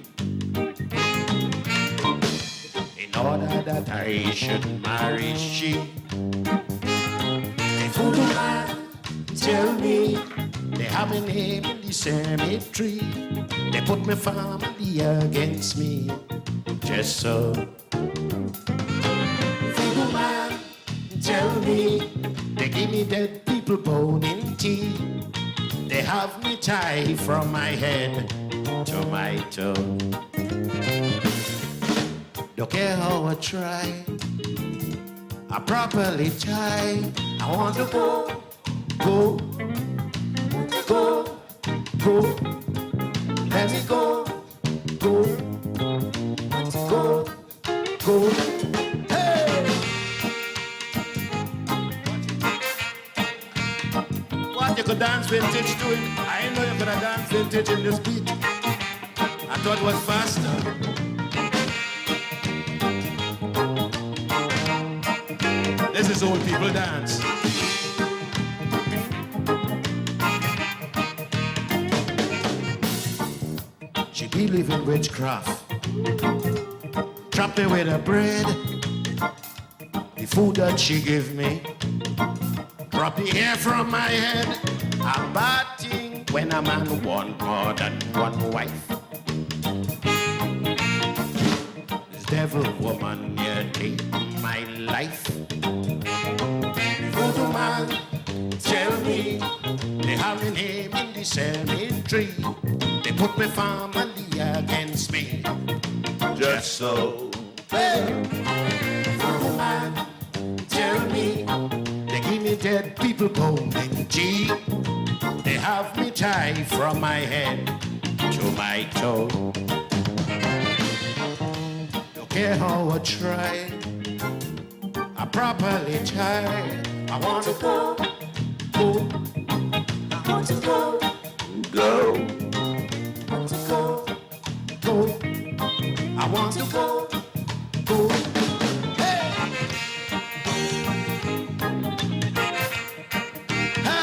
in order that I should marry she. The voodoo man tell me they have a name in the cemetery. They put my family against me, just so. Voodoo man tell me they give me dead people bone in tea. They have me tied from my head to my toe. Don't care how I try, I properly tie. I want to go. Let me go. Hey! What you could dance vintage to it? I didn't know you could have dance vintage in this beat. I thought it was faster. This is old people dance. She believe in witchcraft. Trap me with her bread. The food that she give me. Drop the hair from my head. A bad thing when a man want more than one wife. This devil woman here take my life. Voodoo man tell me they have a name in the cemetery. They put my family against me, just so. Hey, voodoo man tell me they give me dead people bone in tea. They have me tied from my head to my toe. Don't care how I try, I properly tie. I want to go. I want to go. Go. I want to go. Hey! Ha!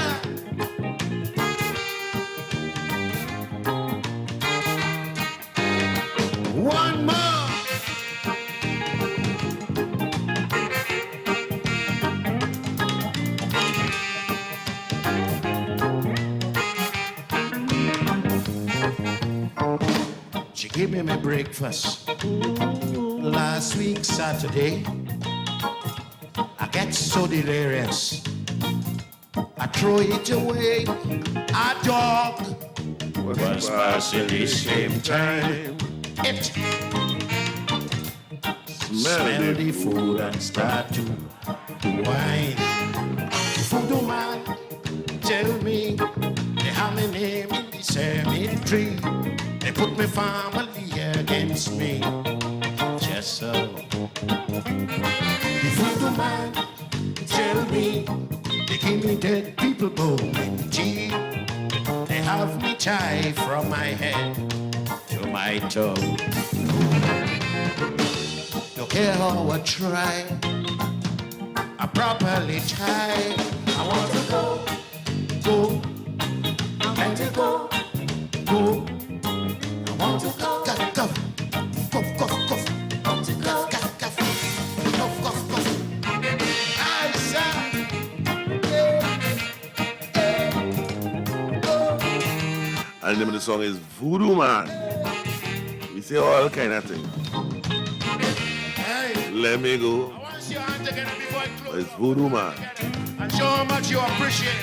One more. give me my breakfast. Last week, Saturday, I get so delirious. I throw it away. A dog was passing the same time. It smell the food and start to whine. The voodoo man tell me they have my name in the cemetery. They put my family against me. Just so. The voodoo man tell me they give me dead people bone in tea. They have me tie from my head to my toe. Don't care how I try, I properly tie. I want to go, and to go. I want to go, go. Want to go, go. I said, And the name of the song is Voodoo Man. We say all kind of things. Let me go. It's Voodoo Man. And show how much you appreciate it.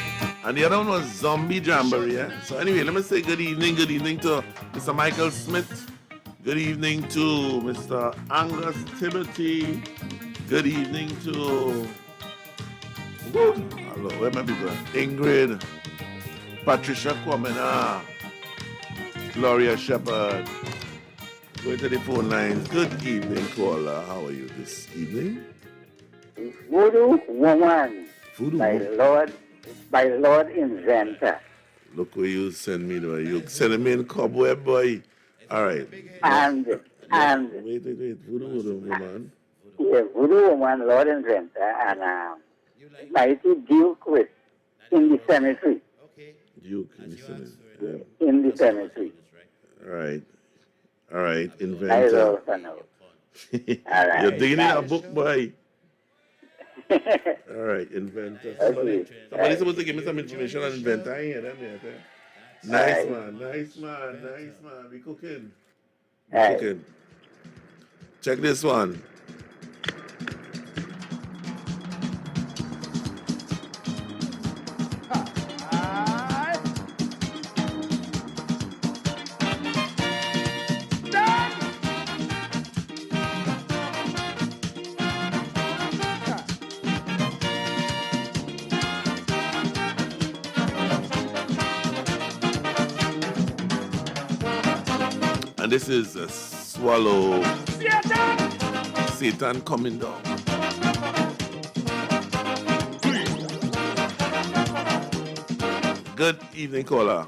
And the other one was Zombie Jamboree. Yeah? So anyway, let me say good evening to Mr. Michael Smith. Good evening to Mr. Angus Timothy. Good evening to hello, where my people? Ingrid, Patricia Kwamena, Gloria Shepherd. Going to the phone lines. Good evening, caller. How are you this evening? Voodoo Woman. Voodoo by Lord Inventor. Look where you send me to. You send me in cobweb, boy. All right. And wait. Voodoo Woman. Yeah, Voodoo Woman, Lord Inventor, and Mighty Duke with in the cemetery. Duke in the cemetery. Yeah. In the cemetery. All right, Inventor. I also know. All right. You're digging in a book, boy. All right, Inventor. Somebody's supposed to give me some information on Inventor. I hear them yet. Nice man. We cooking. Check this one. And this is a swallow Satan coming down. Good evening, caller.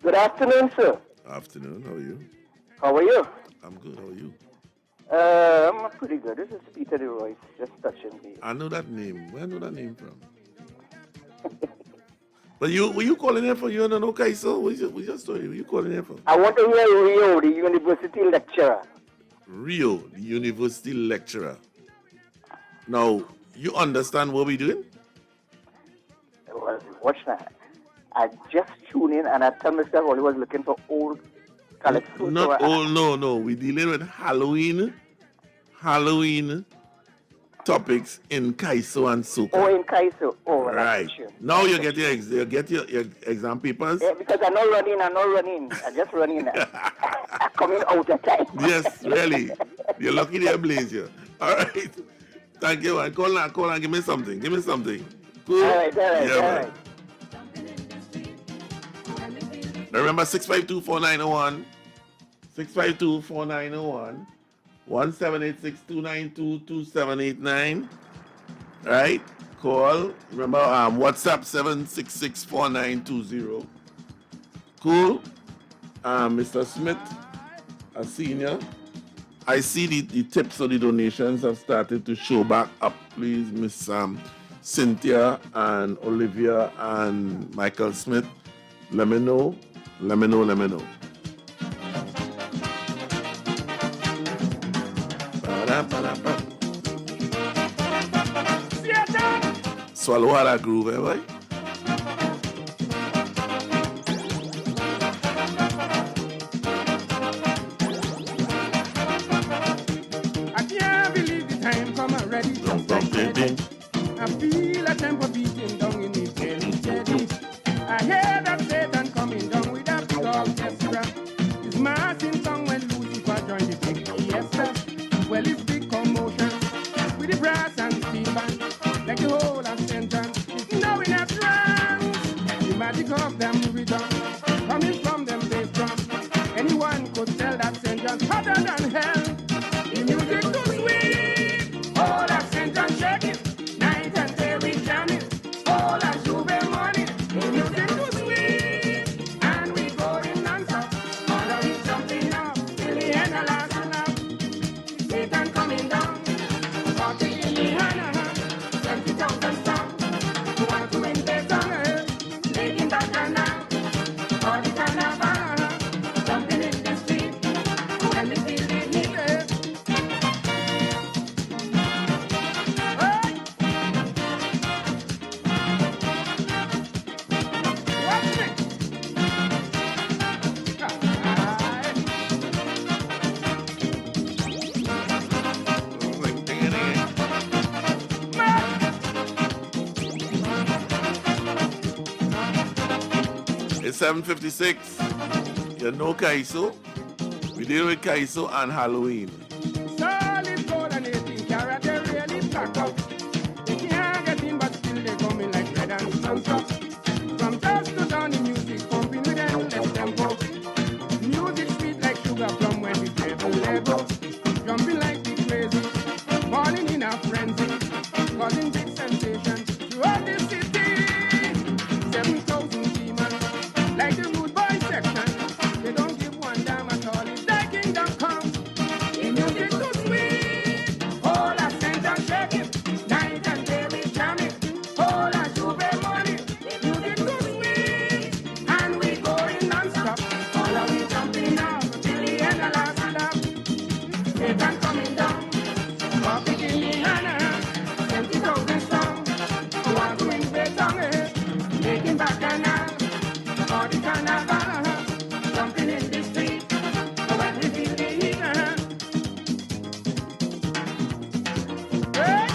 Good afternoon, sir. Afternoon, how are you? How are you? I'm good, how are you? I'm pretty good. This is Peter the Royce, just touching base. I know that name. Where I know that name from? But were you calling here for you and no Kaiso? What's your story? Were you calling here for? I want to hear Rio, the university lecturer. Rio, the university lecturer. Now, you understand what we're doing? Well, watch that. I just tuned in and I tell myself I was looking for old calypso. Not old, no. We're dealing with Halloween topics in Kaiso and Soka. Oh, in Kaiso. Oh, right. Now you get your exam papers. Yeah, because I'm not running. I'm just running. I'm coming out of time. Yes, really. You're lucky they're Blazer. All right. Thank you. Man. Call and give me something. Cool? All right. Remember 652-4901. 652-4901. 1786-292-2789. Right? Call. Remember, WhatsApp 766-4920. Cool. Mr. Smith, a senior. I see the tips or the donations have started to show back up. Please, Miss Cynthia and Olivia and Michael Smith. Let me know. Swallow all that groove, boy. ready just like Teddy. I feel a tempo beating down in his belly, Teddy. I hear that Satan coming down with a big orchestra. His marching song when Lucifer joined the big fiesta. Well, it's big commotion with the brass and steel band, like the whole ascension is now in a trance. The magic of them rhythm coming from them bass drum. Anyone could tell that Ascension's hotter than hell. The music too sweet, all Ascension shake it. Night and day we jam it, all a Juve money. The music too sweet, and we going non-stop. All of it jumping up till the end of last lap. Satan coming down, 40 in the hand, 20,000 strong. You want to win the song, making that and now. All the carnival, jumping in the street, when we feel the heat. It's 7:56. You know Kaiso. We deal with Kaiso and Halloween. Solid gold and 18 carat, they really pack up. They can't get in, but still they coming like red and non-stop. From dusk to dawn, the music pumping with endless tempo. Music sweet like sugar plum when we play the Lego. Jumping like the crazy, falling in a frenzy, causing big sensation throughout the city. 7,000 demons, like the rude boy section. They don't give one damn at all if their kingdom comes. The music too sweet, all Ascension shake it. Night and day we jam it, all a Juve money. The music too sweet, and we going non-stop. All of we jumping up till the end of last lap. Satan coming down, walking in the hand, 20,000 strong. Who want to win the song, making back canal, all the carnival, jumping in the street, when we feel the heat. Hey!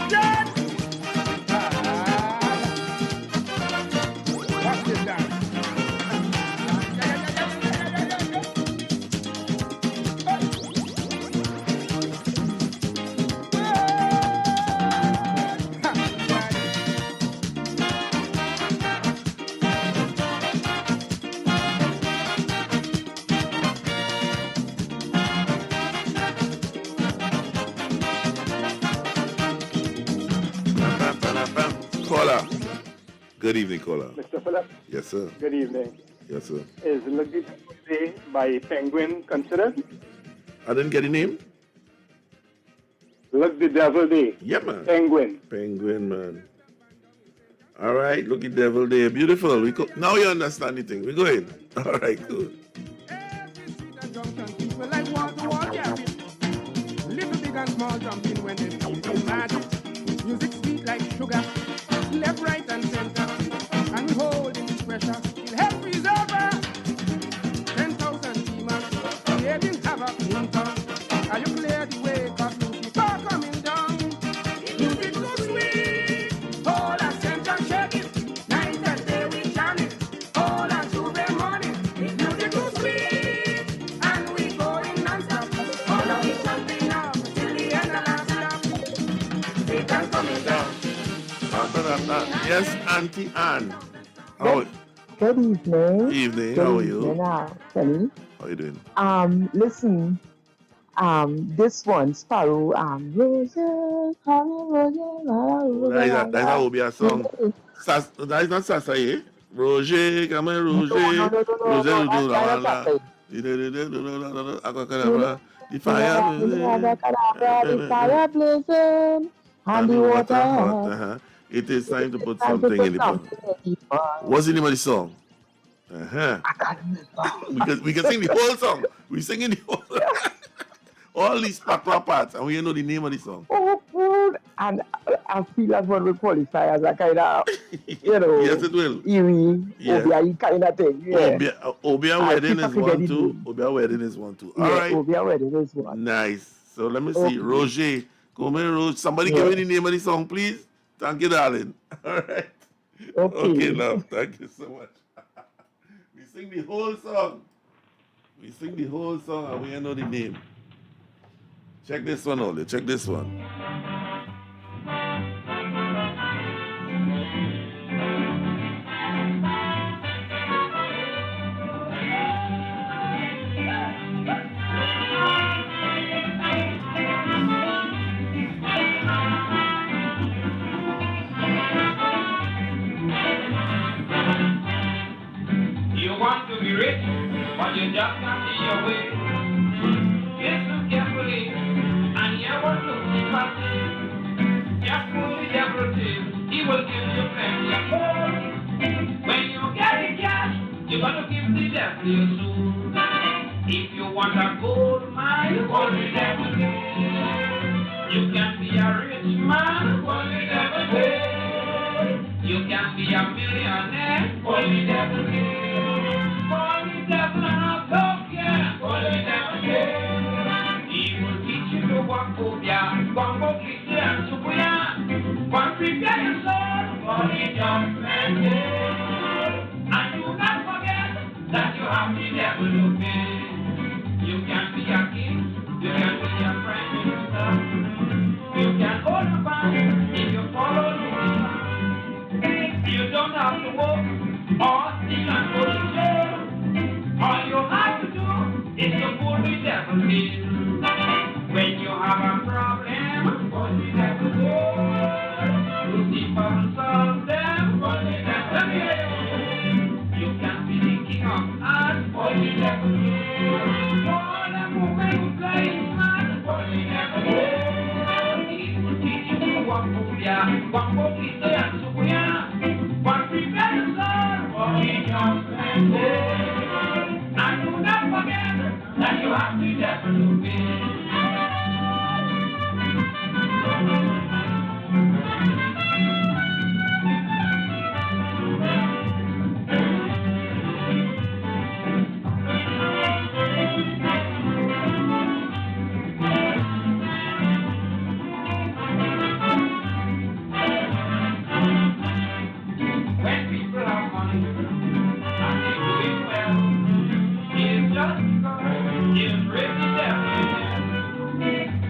Yes! What's this dance? Caller. Good evening, caller. Mr. Philip, Yes, sir. good evening. Yes, sir. Is Look the Devil Day by Penguin considered? I didn't get your name? Look the Devil Day. Yeah, man. Penguin. Penguin, man. All right, look at Devil Day. Beautiful. Now you understand the thing. We go in. All right, good. People like wall-to-wall gapping. Little big and small jumping when they feel the magic. Music sweet like sugar, left, right, and center. And we holding this pressure till hell freeze over. 10,000 demons creating havoc in town. Are you clear the way? 'Cause Lucifer coming down. Music so sweet, all Ascension shake it. Night and day we jam it, all our Juve money. Music so sweet, and we going non-stop. All of it jumping up till the end of last lap. Satan coming down. Yes, Auntie Anne. How Good evening. evening? Good How are you? evening, Kenny. How you doing? Listen, this one, Sparrow, Rosie, That is how be a song. That is not Sasaye. Roger, come on, Roger. The fire. The fire blazing, and the water hot. It is time to put something in the pot. What's the name of the song? we can sing the whole song. We singing the whole all these patois parts, and we know the name of the song. Oh, good, and I feel that one will qualify as a kind of, Yes, it will. Erie, Yeah. Obia kind of thing. Yeah. Obia I'll wedding see if I is can get one the too. name. Obia wedding is one too. All Yeah, right. Obia wedding is one. Nice. So let me see. Okay. Roger. Come in, Roger. Somebody give me the name of the song, please. Thank you, darling. All right. Okay, love. Thank you so much. We sing the whole song. We sing the whole song and we ain't know the name. Check this one, Oli. Check this one. You want to be rich, but you just can't see your way. Listen carefully, and hear what the people say. Just fool the devil till he will give you plenty of gold. When you get the cash, you got to give the devil your soul. If you want a gold mine, what the devil say? You can be a rich man, what the devil say? You can be a millionaire, what the devil say? He will teach you to walk over ya, Congo, Christian, Sukuya. But prepare your soul for the judgment day. And do not forget that you have the devil to pay. You can be a king, you can be a prime minister. You can hold a bank if you follow the law. You don't have to work or steal and go to jail. All you have to do is to pull the devil in. When you have a problem, pull the devil in. To see how solve them, pull the devil in. You can be the king of hearts, pull the devil in. For the woman who plays smart, pull the devil in. He will teach you to walk over ya, walk over and Sukuya. But prepare yourself for the judgment day. And do not forget that you have the devil to pay. When people have money and they do it well, it's just because it's really devil.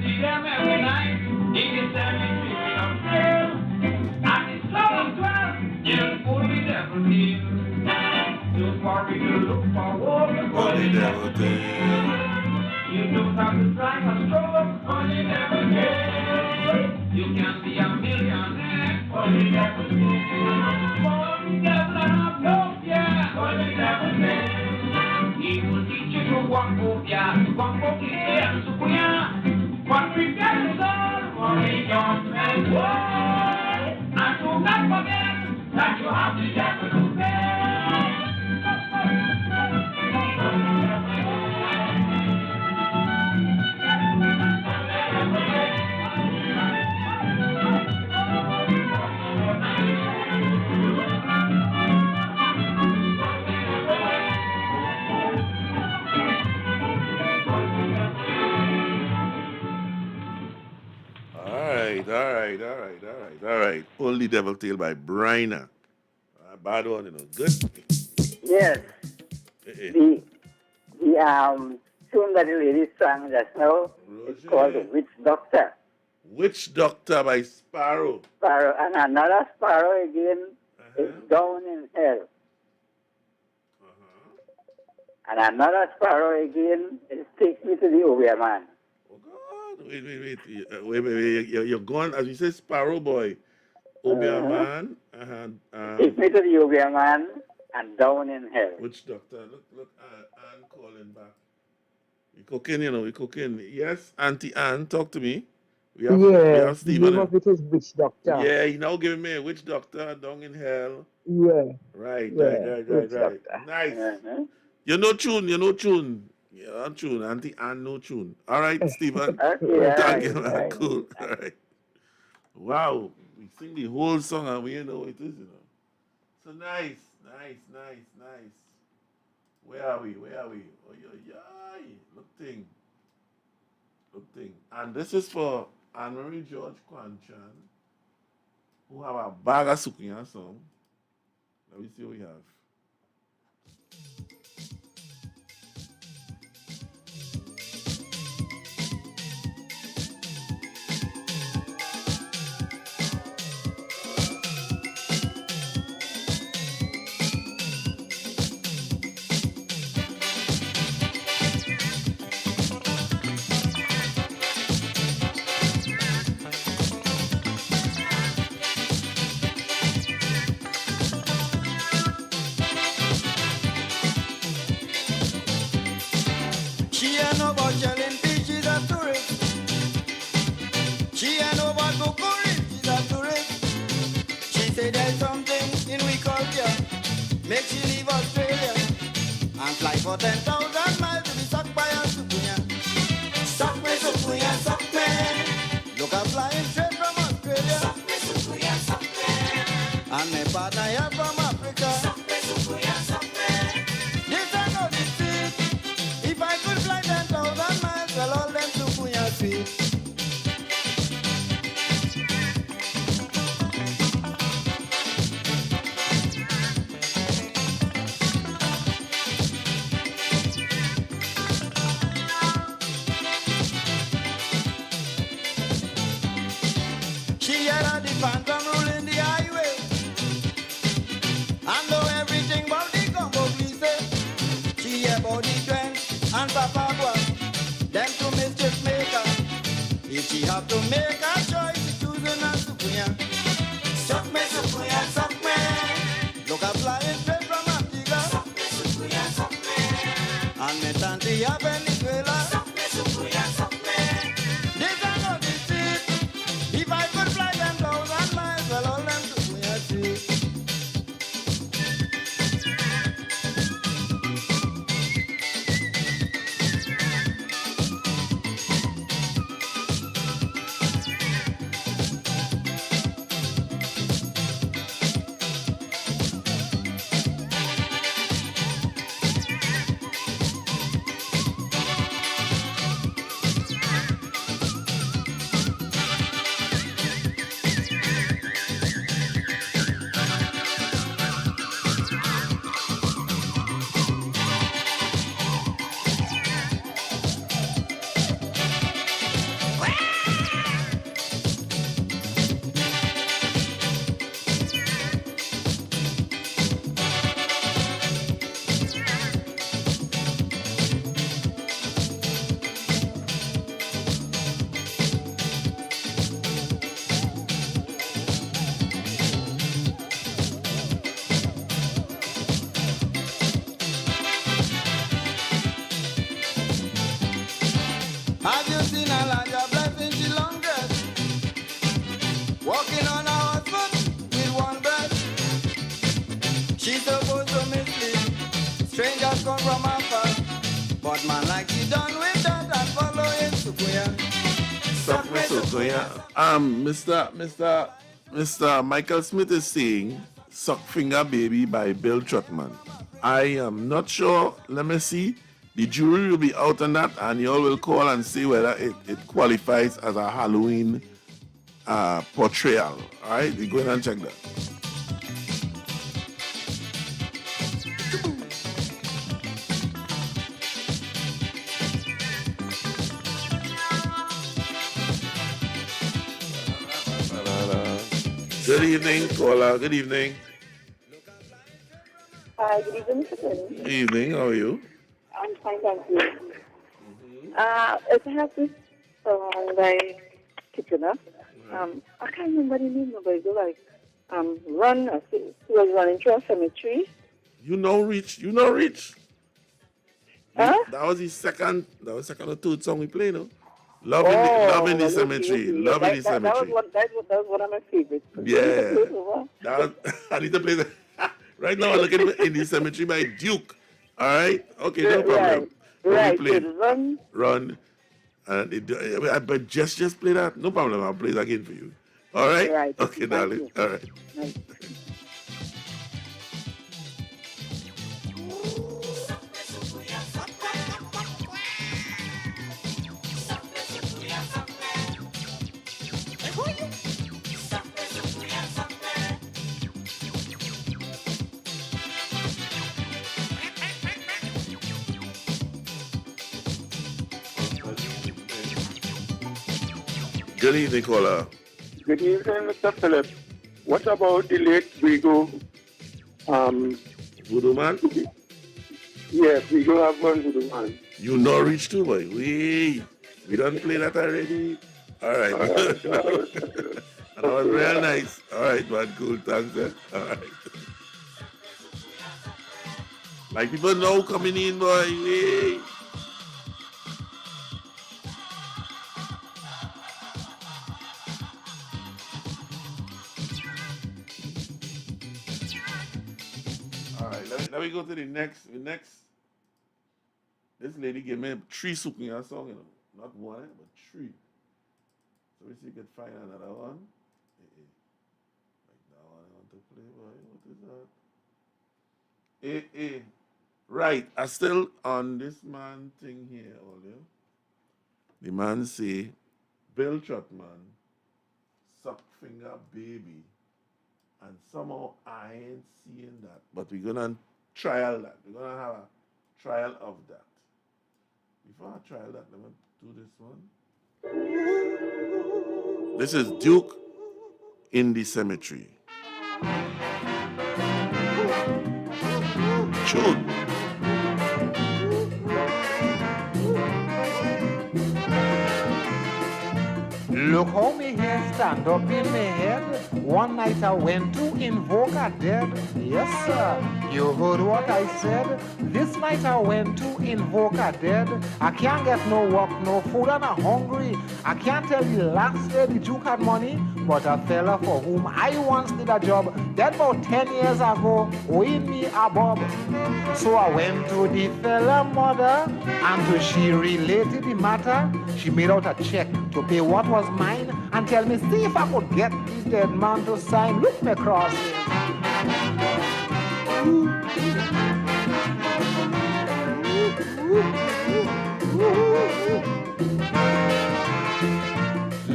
See them every night in the cemetery of hell. And it's so as well, you'll pull the devil in. Don't worry to look forward, pull the devil in. You don't have to try a stroke, pull the devil in. You can be a millionaire, pull the devil in. Pull the devil and no fear, pull the devil in. He will teach you to walk over ya, walk over and Sukuya. But prepare yourself for the judgment day. And do not forget that you have the devil to pay. All right. Only Devil Tale by Bryna. Bad one, you know. Good. Yes. The tune that the lady sang just now is called Witch Doctor. Witch Doctor by Sparrow. Sparrow. And another Sparrow again is Down in Hell. And another Sparrow again is Take Me to the Obia Man. Wait. You're going, as you say, Sparrow Boy. Obia Man. Take Me to the Obia Man and Down in Hell. Witch Doctor. Look, Ann calling back. We cooking, you know, we cooking. Yes, Auntie Ann, talk to me. We have Stephen. The name of it is Witch Doctor. Yeah, he now giving me a Witch Doctor, Down in Hell. Yeah. Right. Doctor. Nice. You know tune. Yeah, tune. Auntie Ann, no tune. All right, Stephen. Okay, Thank you, man. Cool. All right. Wow, we sing the whole song and we know what it is, So nice. Where are we? Oh, yeah. Look thing. And this is for Anne-Marie George Kwanchan, who have a bag of Sukunya song. Let me see what we have. She ain't no about yelling fish, she's a tourist. She ain't no about Bukuri, she's a tourist. She say there's something in we culture, make she leave Australia and fly for 10,000 miles to be sucked by a Sukunya. Suck me, Sukunya, suck me. Look, I'm flying straight from Australia. Suck me, Sukunya, suck me. And my partner here from Africa. Suck me, Sukunya, suck me. This I know the truth. If I could fly 10,000 miles, well, all them Sukunya sweet. She had the phantom ruling the highway. And know everything about the gumbo police. She about the Drench and Papagua. Them two mischief maker. If she have to make a choice, she choosing a Sukunya. Suck me, Sukunya, suck me. Look, I'm flying straight from Antigua. Suck me, Sukunya, suck me. And me tanti a Venezuela. Suck me, Sukunya, suck me. This I know the truth. If I could fly 10,000 miles, well, all them Sukunya sweet. Have you seen a larger blessing? She long dress, walking on a horse foot with one breast. She's supposed to mislead strangers come from afar, but man like she done with that and following Sukunya. Suck me, Sukunya. Mr. Michael Smith is saying Suck Finger Baby by Bill Trotman. I am not sure. Let me see. The jury will be out on that, and you all will call and see whether it qualifies as a Halloween portrayal. All right, we go ahead and check that. Good evening, caller. Good evening. Hi, good evening, Mr. Tony. Good evening. How are you? I'm fine, thank you. It has this song by Kitchener. I can't remember the name, but it's like Run. He was running through a cemetery. You know Rich. Huh? That was his second or third song we played, no? Loving the Cemetery. Loving the Cemetery. That was one of my favorites. Yeah. I need to play that. Right now I'm looking in the Cemetery by Duke. All right? Okay, no problem. Right. We played Run. And but just play that. No problem. I'll play it again for you. All right? Right. Okay, Thank darling. you. All right. Nice. Good evening, caller. Good evening, Mr. Philip. What about the late Vigo? Voodoo Man? Yes, Vigo have one Voodoo Man. You not reach too, boy. We done play that already. All right. And that was real nice. All right, man. Cool. Thanks, eh? All right. Like people know coming in, boy. Hey. All right, let me go to the next. This lady gave me 3 Sukiya song, you know. Not one, but 3. So we see if we can find another one. Like that one I want to play, boy. What is that? Right, I still on this man thing here, Olio. The man say, Bill Trotman, suck finger baby. And somehow I ain't seeing that. But we're gonna trial that. We're gonna have a trial of that. Before I trial that, let me do this one. This is Duke in the Cemetery. Tune. Look how me hair stand up in my head. One night I went to invoke a dead. Yes, sir, you heard what I said. This night I went to invoke a dead. I can't get no work, no food, and I'm hungry. I can't tell you last day the Duke had money, but a fella for whom I once did a job, that about 10 years ago, owing me a bob. So I went to the fella mother, and to she related the matter. She made out a check to pay what was mine, and tell me, see if I could get the dead man to sign. Look me cross it.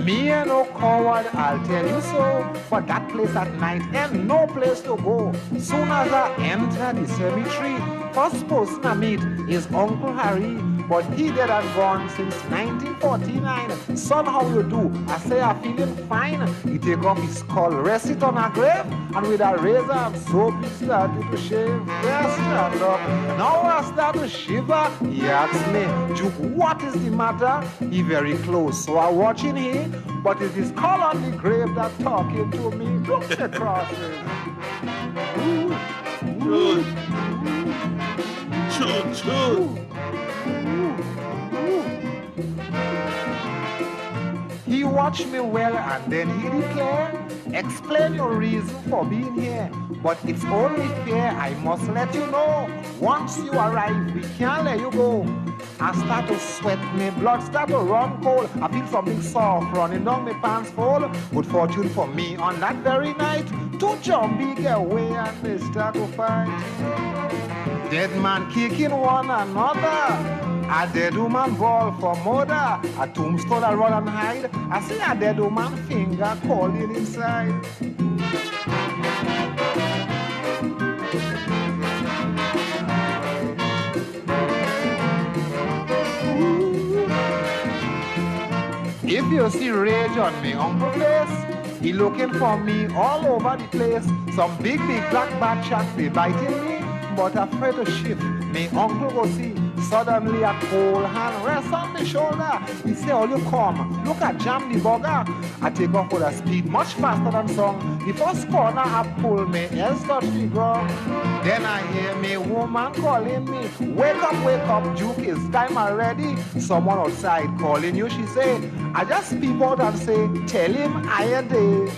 Me ain't no coward, I'll tell you so. But that place at night ain't no place to go. Soon as I enter the cemetery, first person I meet is Uncle Harry. But he dead and gone since 1949. Son, how you do? I say I'm feeling fine. He take off his skull, rest it on a grave, and with a razor and soap he started to shave. Yes, stand up. Now I start to shiver. He asks me, Duke, what is the matter? He very close, so I watching him. But it's his skull on the grave that talking to me. Look at crosses. Choo. He watched me well and then he declared, explain your reason for being here. But it's only fair, I must let you know. Once you arrive, we can't let you go. I start to sweat, my blood start to run cold. I feel something soft running down my pants fold. Good fortune for me on that very night. 2 zombie get away and they start to fight. Dead man kicking one another. A dead woman ball for murder. A tombstone I run and hide. I see a dead woman finger calling inside. If you see rage on me uncle face, he looking for me all over the place. Some big black bad sharks they biting me, but afraid to shift. Me uncle go see. Suddenly a cold hand rests on my shoulder. He say, oh, you come, look at jam the bugger. I take off with a speed much faster than song. The first corner I pull me, else touch the ground. Then I hear me woman calling me, wake up, Duke, it's time already. Someone outside calling you, she say, I just peep out and say, tell him I ain't there.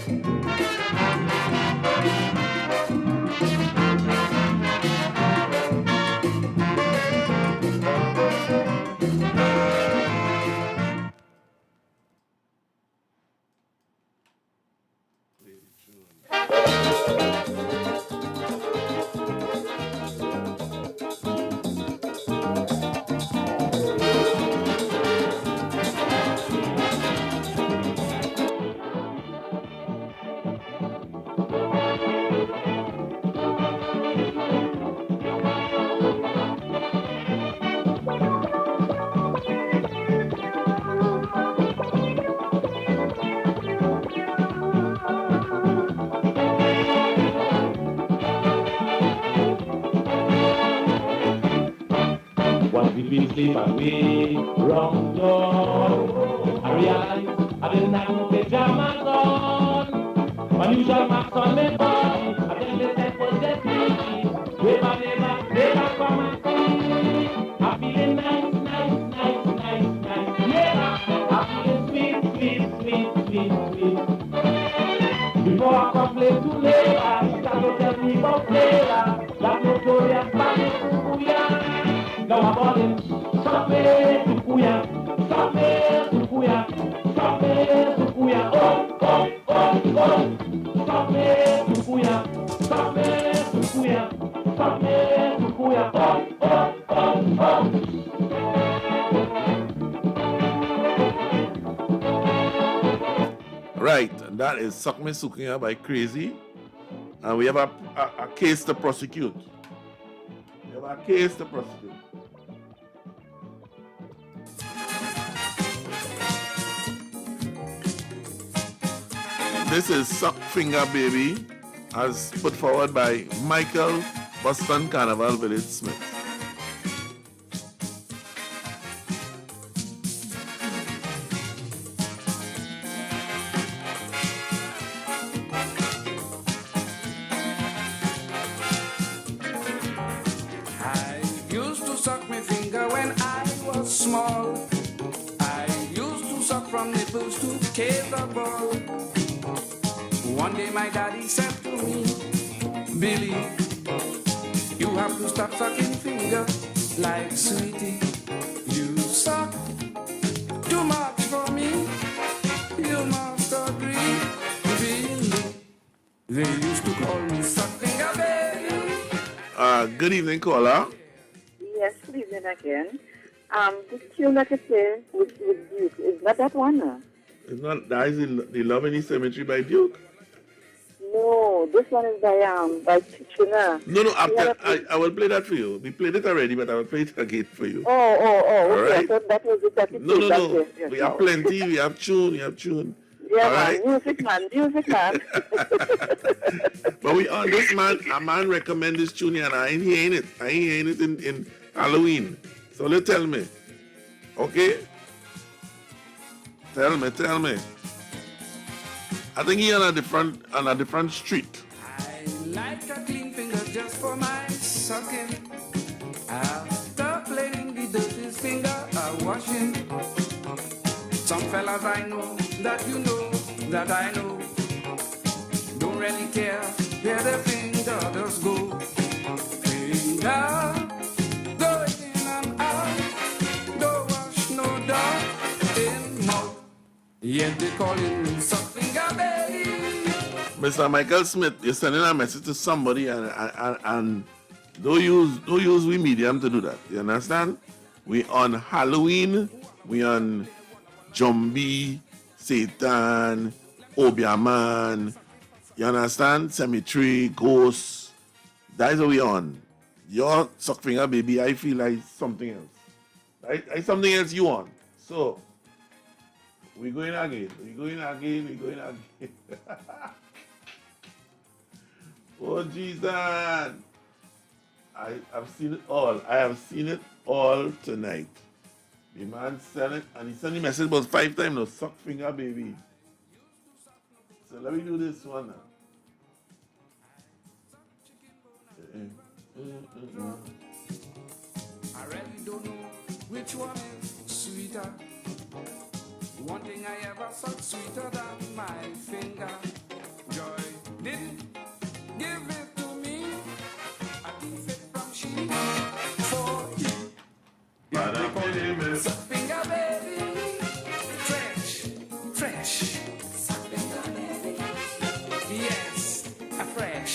between sleep and wake. Wrong door. I realize I didn't have no pajamas on. Unusual marks on my body. I tell the set was just me. Never come and see. I'm feeling nice. Never. I'm feeling sweet. Before I complain too late, I start to tell me about flavor. That notorious Spanish cucuya. Now I'm calling, stop me, cucuya. Stop me, cucuya. Oh. Stop me, cucuya. Stop me, cucuya. Oh. Right, and that is Suck Me Sukiya by Crazy. And we have a case to prosecute. This is Suck Finger Baby, as put forward by Michael Boston Carnival Village Smith. Small. I used to suck from nipples to capable. One day my daddy said to me, Billy, you have to stop sucking finger like sweetie. You suck too much for me. You must agree. Billy, they used to call me suck finger baby. Good evening, caller. Yes, good evening again. This tune that you play with Duke, is not that one? It's not, that is the Love in the Cemetery by Duke? No, this one is by Kitchener. No, I will play that for you. We played it already, but I will play it again for you. Oh, okay. Right? I thought that was it. That you played. No. Yes, We have plenty. We have tune. Yeah, all man. right? Music man. But we on this man. A man recommend this tune and I ain't hearing it in Halloween. So let's tell me. Okay? Tell me. I think he on a different street. I like a clean finger just for my sucking. After playing the dirtiest finger, I washing. Some fellas I know that you know that I know don't really care where the finger does go. Finger. Yet they call it something baby. Mr. Michael Smith, you're sending a message to somebody and don't use we medium to do that. You understand? We on Halloween, we on Jumbie, Satan, Obiaman, you understand? Cemetery, Ghosts. That is what we on. Your suck finger baby, I feel like something else. I something else you on. So we going again. Oh, Jesus. I have seen it all. I have seen it all tonight. The man sent it, and he sent the message about 5 times now. Suck finger, baby. So let me do this one now. I really don't know which one is sweeter. One thing I ever sucked sweeter than my finger. Joy didn't give it to me. I give it from she for you. They call it suck finger baby. Fresh. Suck finger baby. Yes, a fresh.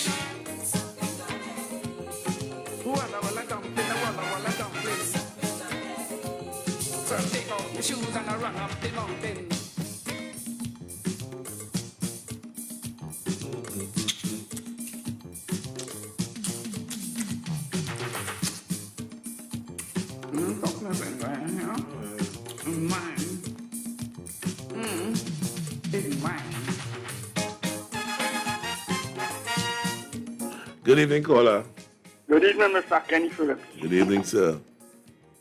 Walla dumpling. So take off your shoes and I run up the mountain. Good evening, caller. Good evening, Mr. Kenny Phillips. Good evening, sir.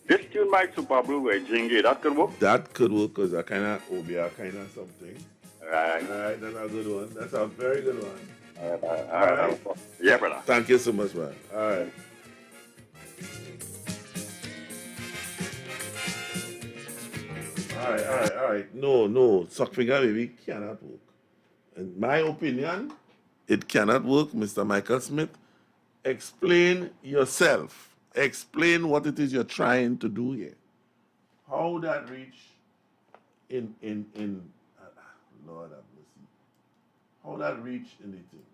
This tune by Super Blue by Jingy, that could work? That could work because I kind of obia kind of something. Right. All right, that's a good one. That's a very good one. All right. Yeah, brother. Thank you so much, man. All right. All right. No. Sock finger baby cannot work. In my opinion, it cannot work, Mr. Michael Smith. Explain yourself. Explain what it is you're trying to do here. How that reach in Lord have mercy. How that reach in the thing.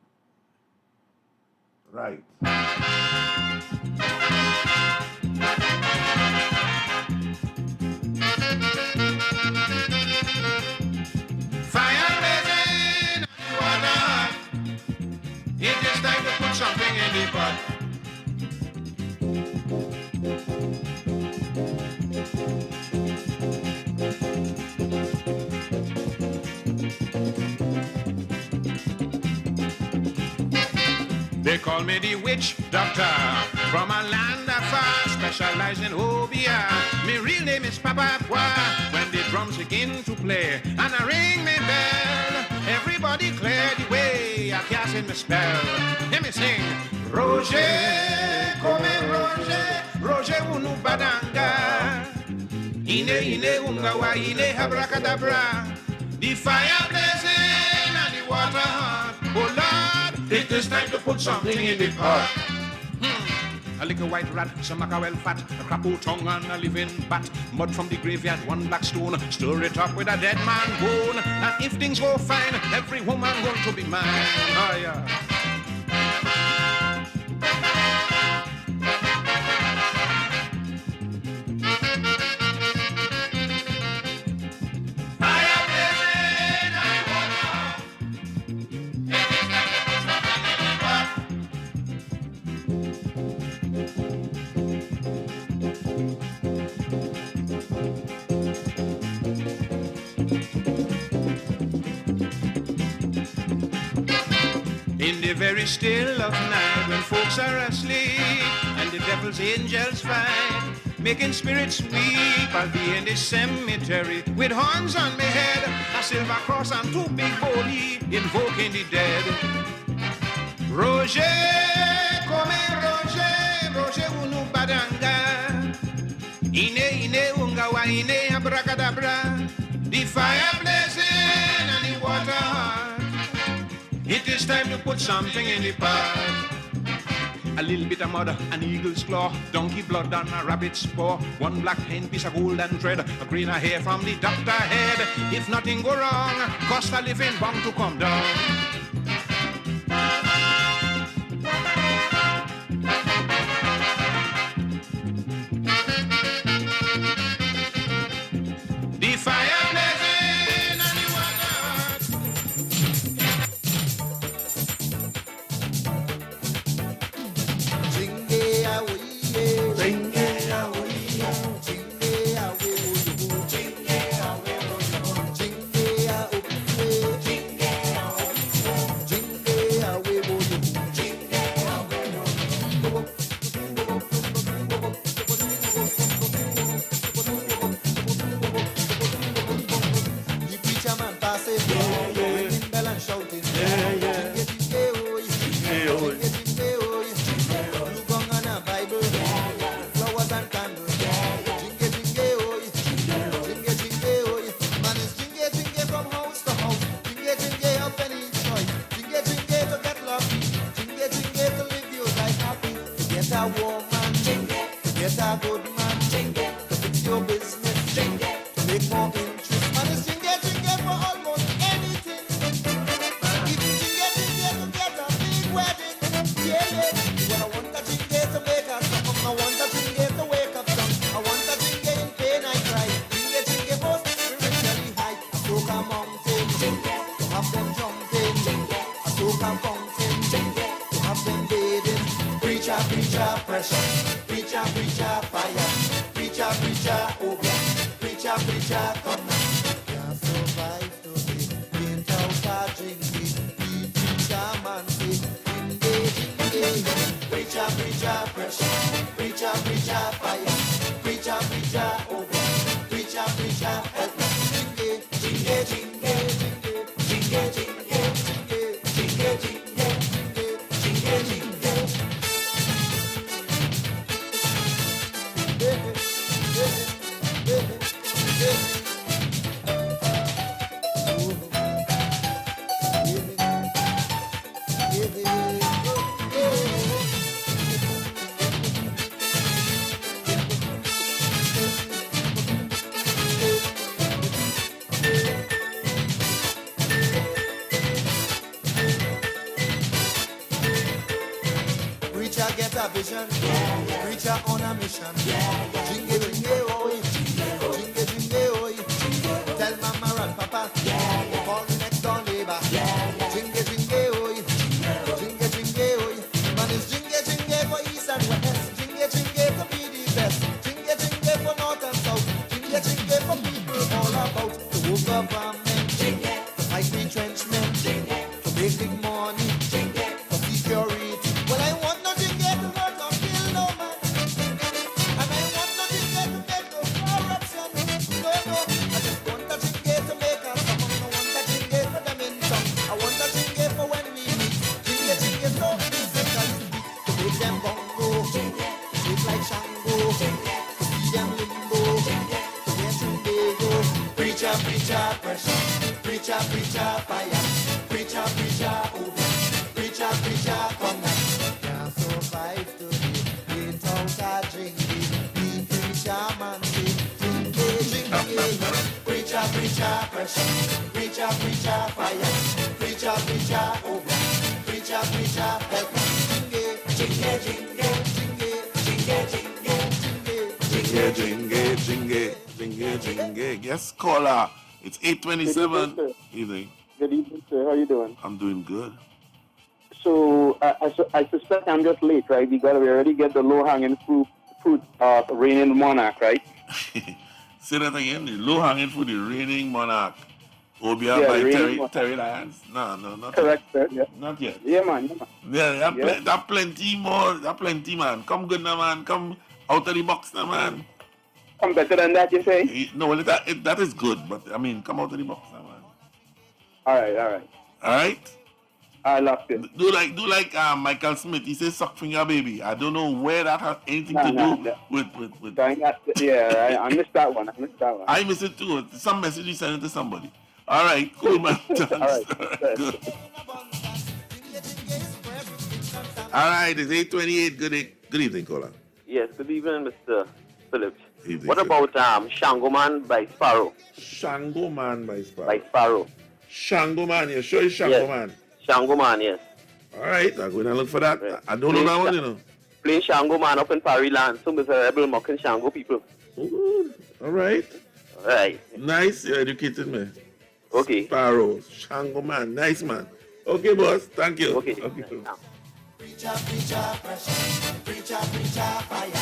Right. Fire blazing, water hot. It is time to put something in the pot. They call me the witch doctor from a land afar, specialized in obia. My real name is Papa Pois. When the drums begin to play and I ring my bell, everybody clear the way. I cast in my spell. Let me sing. Roger, come Roger, Roger unu badanga. Ine ungawa, ine abracadabra. The fire blazing and the water hot. Oh Lord, it is time to put something in the pot. A little white rat, some mackerel fat, a crapo tongue and a living bat. Mud from the graveyard, one black stone. Stir it up with a dead man bone. And if things go fine, every woman going to be mine. Oh yeah. In the very still of night, when folks are asleep and the devil's angels fight, making spirits weep, I'll be in the cemetery with horns on my head, a silver cross and two big holy, invoking the dead. Roger, come Roger, Roger unu badanga. Ine ungawa, ine abracadabra. The fire blazing and the water hot. It is time to put something in the pot. A little bit of mud, an eagle's claw, donkey blood and a rabbit's paw, one black hen, piece of gold and thread, a greener hair from the doctor head. If nothing go wrong, cost a living bound to come down. The fire blazing and the water hot. a vision. Preacher on a mission. Jingle, jingle, oi. Jingle, jingle, oi. Tell mama and papa. Call the next door neighbor. Jingle, jingle, oi. Jingle, jingle, oi. Man is jingle, jingle for east and west. Jingle, jingle to be the best. Jingle, jingle for north and south. Jingle, jingle for people all about. To work up men. Jingle. To fight retrenchment. Jingle. To make big money. Jingle. For security. Well, I want no jingle to hurt or kill no man. And I want no jingle to make no corruption. No, no. I just want a jingle to make us some. I want a jingle for them in some. I want a jingle for when we meet. Jingle, jingle so physically. To make them bongo. Jingle. To shake like Shango. Jingle. To see them limbo. Jingle. To get through they go. Preacher, preacher, pressure. Preacher, preacher, fire. Preacher, preacher, over. Preacher, preacher, conduct. Can't survive today without a jingle. Be preacher, man, jingle, jingle. Preacher, preacher, pressure. Preacher, preacher, fire. Preacher, preacher, over. Preacher, preacher, help. Jingle, jingle, jingle, jingle, jingle, jingle, Jingle, jingle, jingle. Yes, caller. It's 8:27. Evening. Good evening, sir. How you doing? I'm doing good. So I suspect I'm just late, right? We already get the low-hanging fruit reigning monarch, right? Say that again. The low-hanging fruit, the reigning monarch. Obia by Terry Lyons. No, not correct, yet. Sir. Yeah. Not yet. Yeah, man. Yeah, that plenty more. That plenty, man. Come good now, man. Come out of the box now, man. Come better than that, you say? No, well, that is good, but I mean, come out of the box now, man. All right. All right. I lost it. Do like Michael Smith. He says suck finger baby. I don't know where that has anything to do with. Yeah, I missed that one. I missed it too. Some message you sent it to somebody. All right, cool, man. Thanks. All right. Good. All right, it's 8:28. Good evening, caller. Yes, good evening, Mr. Phillips. Evening, what about Shango Man by Sparrow? Shango Man by Sparrow. By Sparrow. Shango Man, you sure it's Shango Man? Shango Man, yes. All right, I'm going to look for that. Right. I don't know that one, you know. Playing Shango Man up in Paris land. Some is a rebel mocking Shango people. Ooh, all right. All right. Nice, you educated me. Okay. Sparrow, Shango Man, nice man. Okay, boss, thank you. Okay. Preacher, preacher, pressure. Preacher, preacher, fire.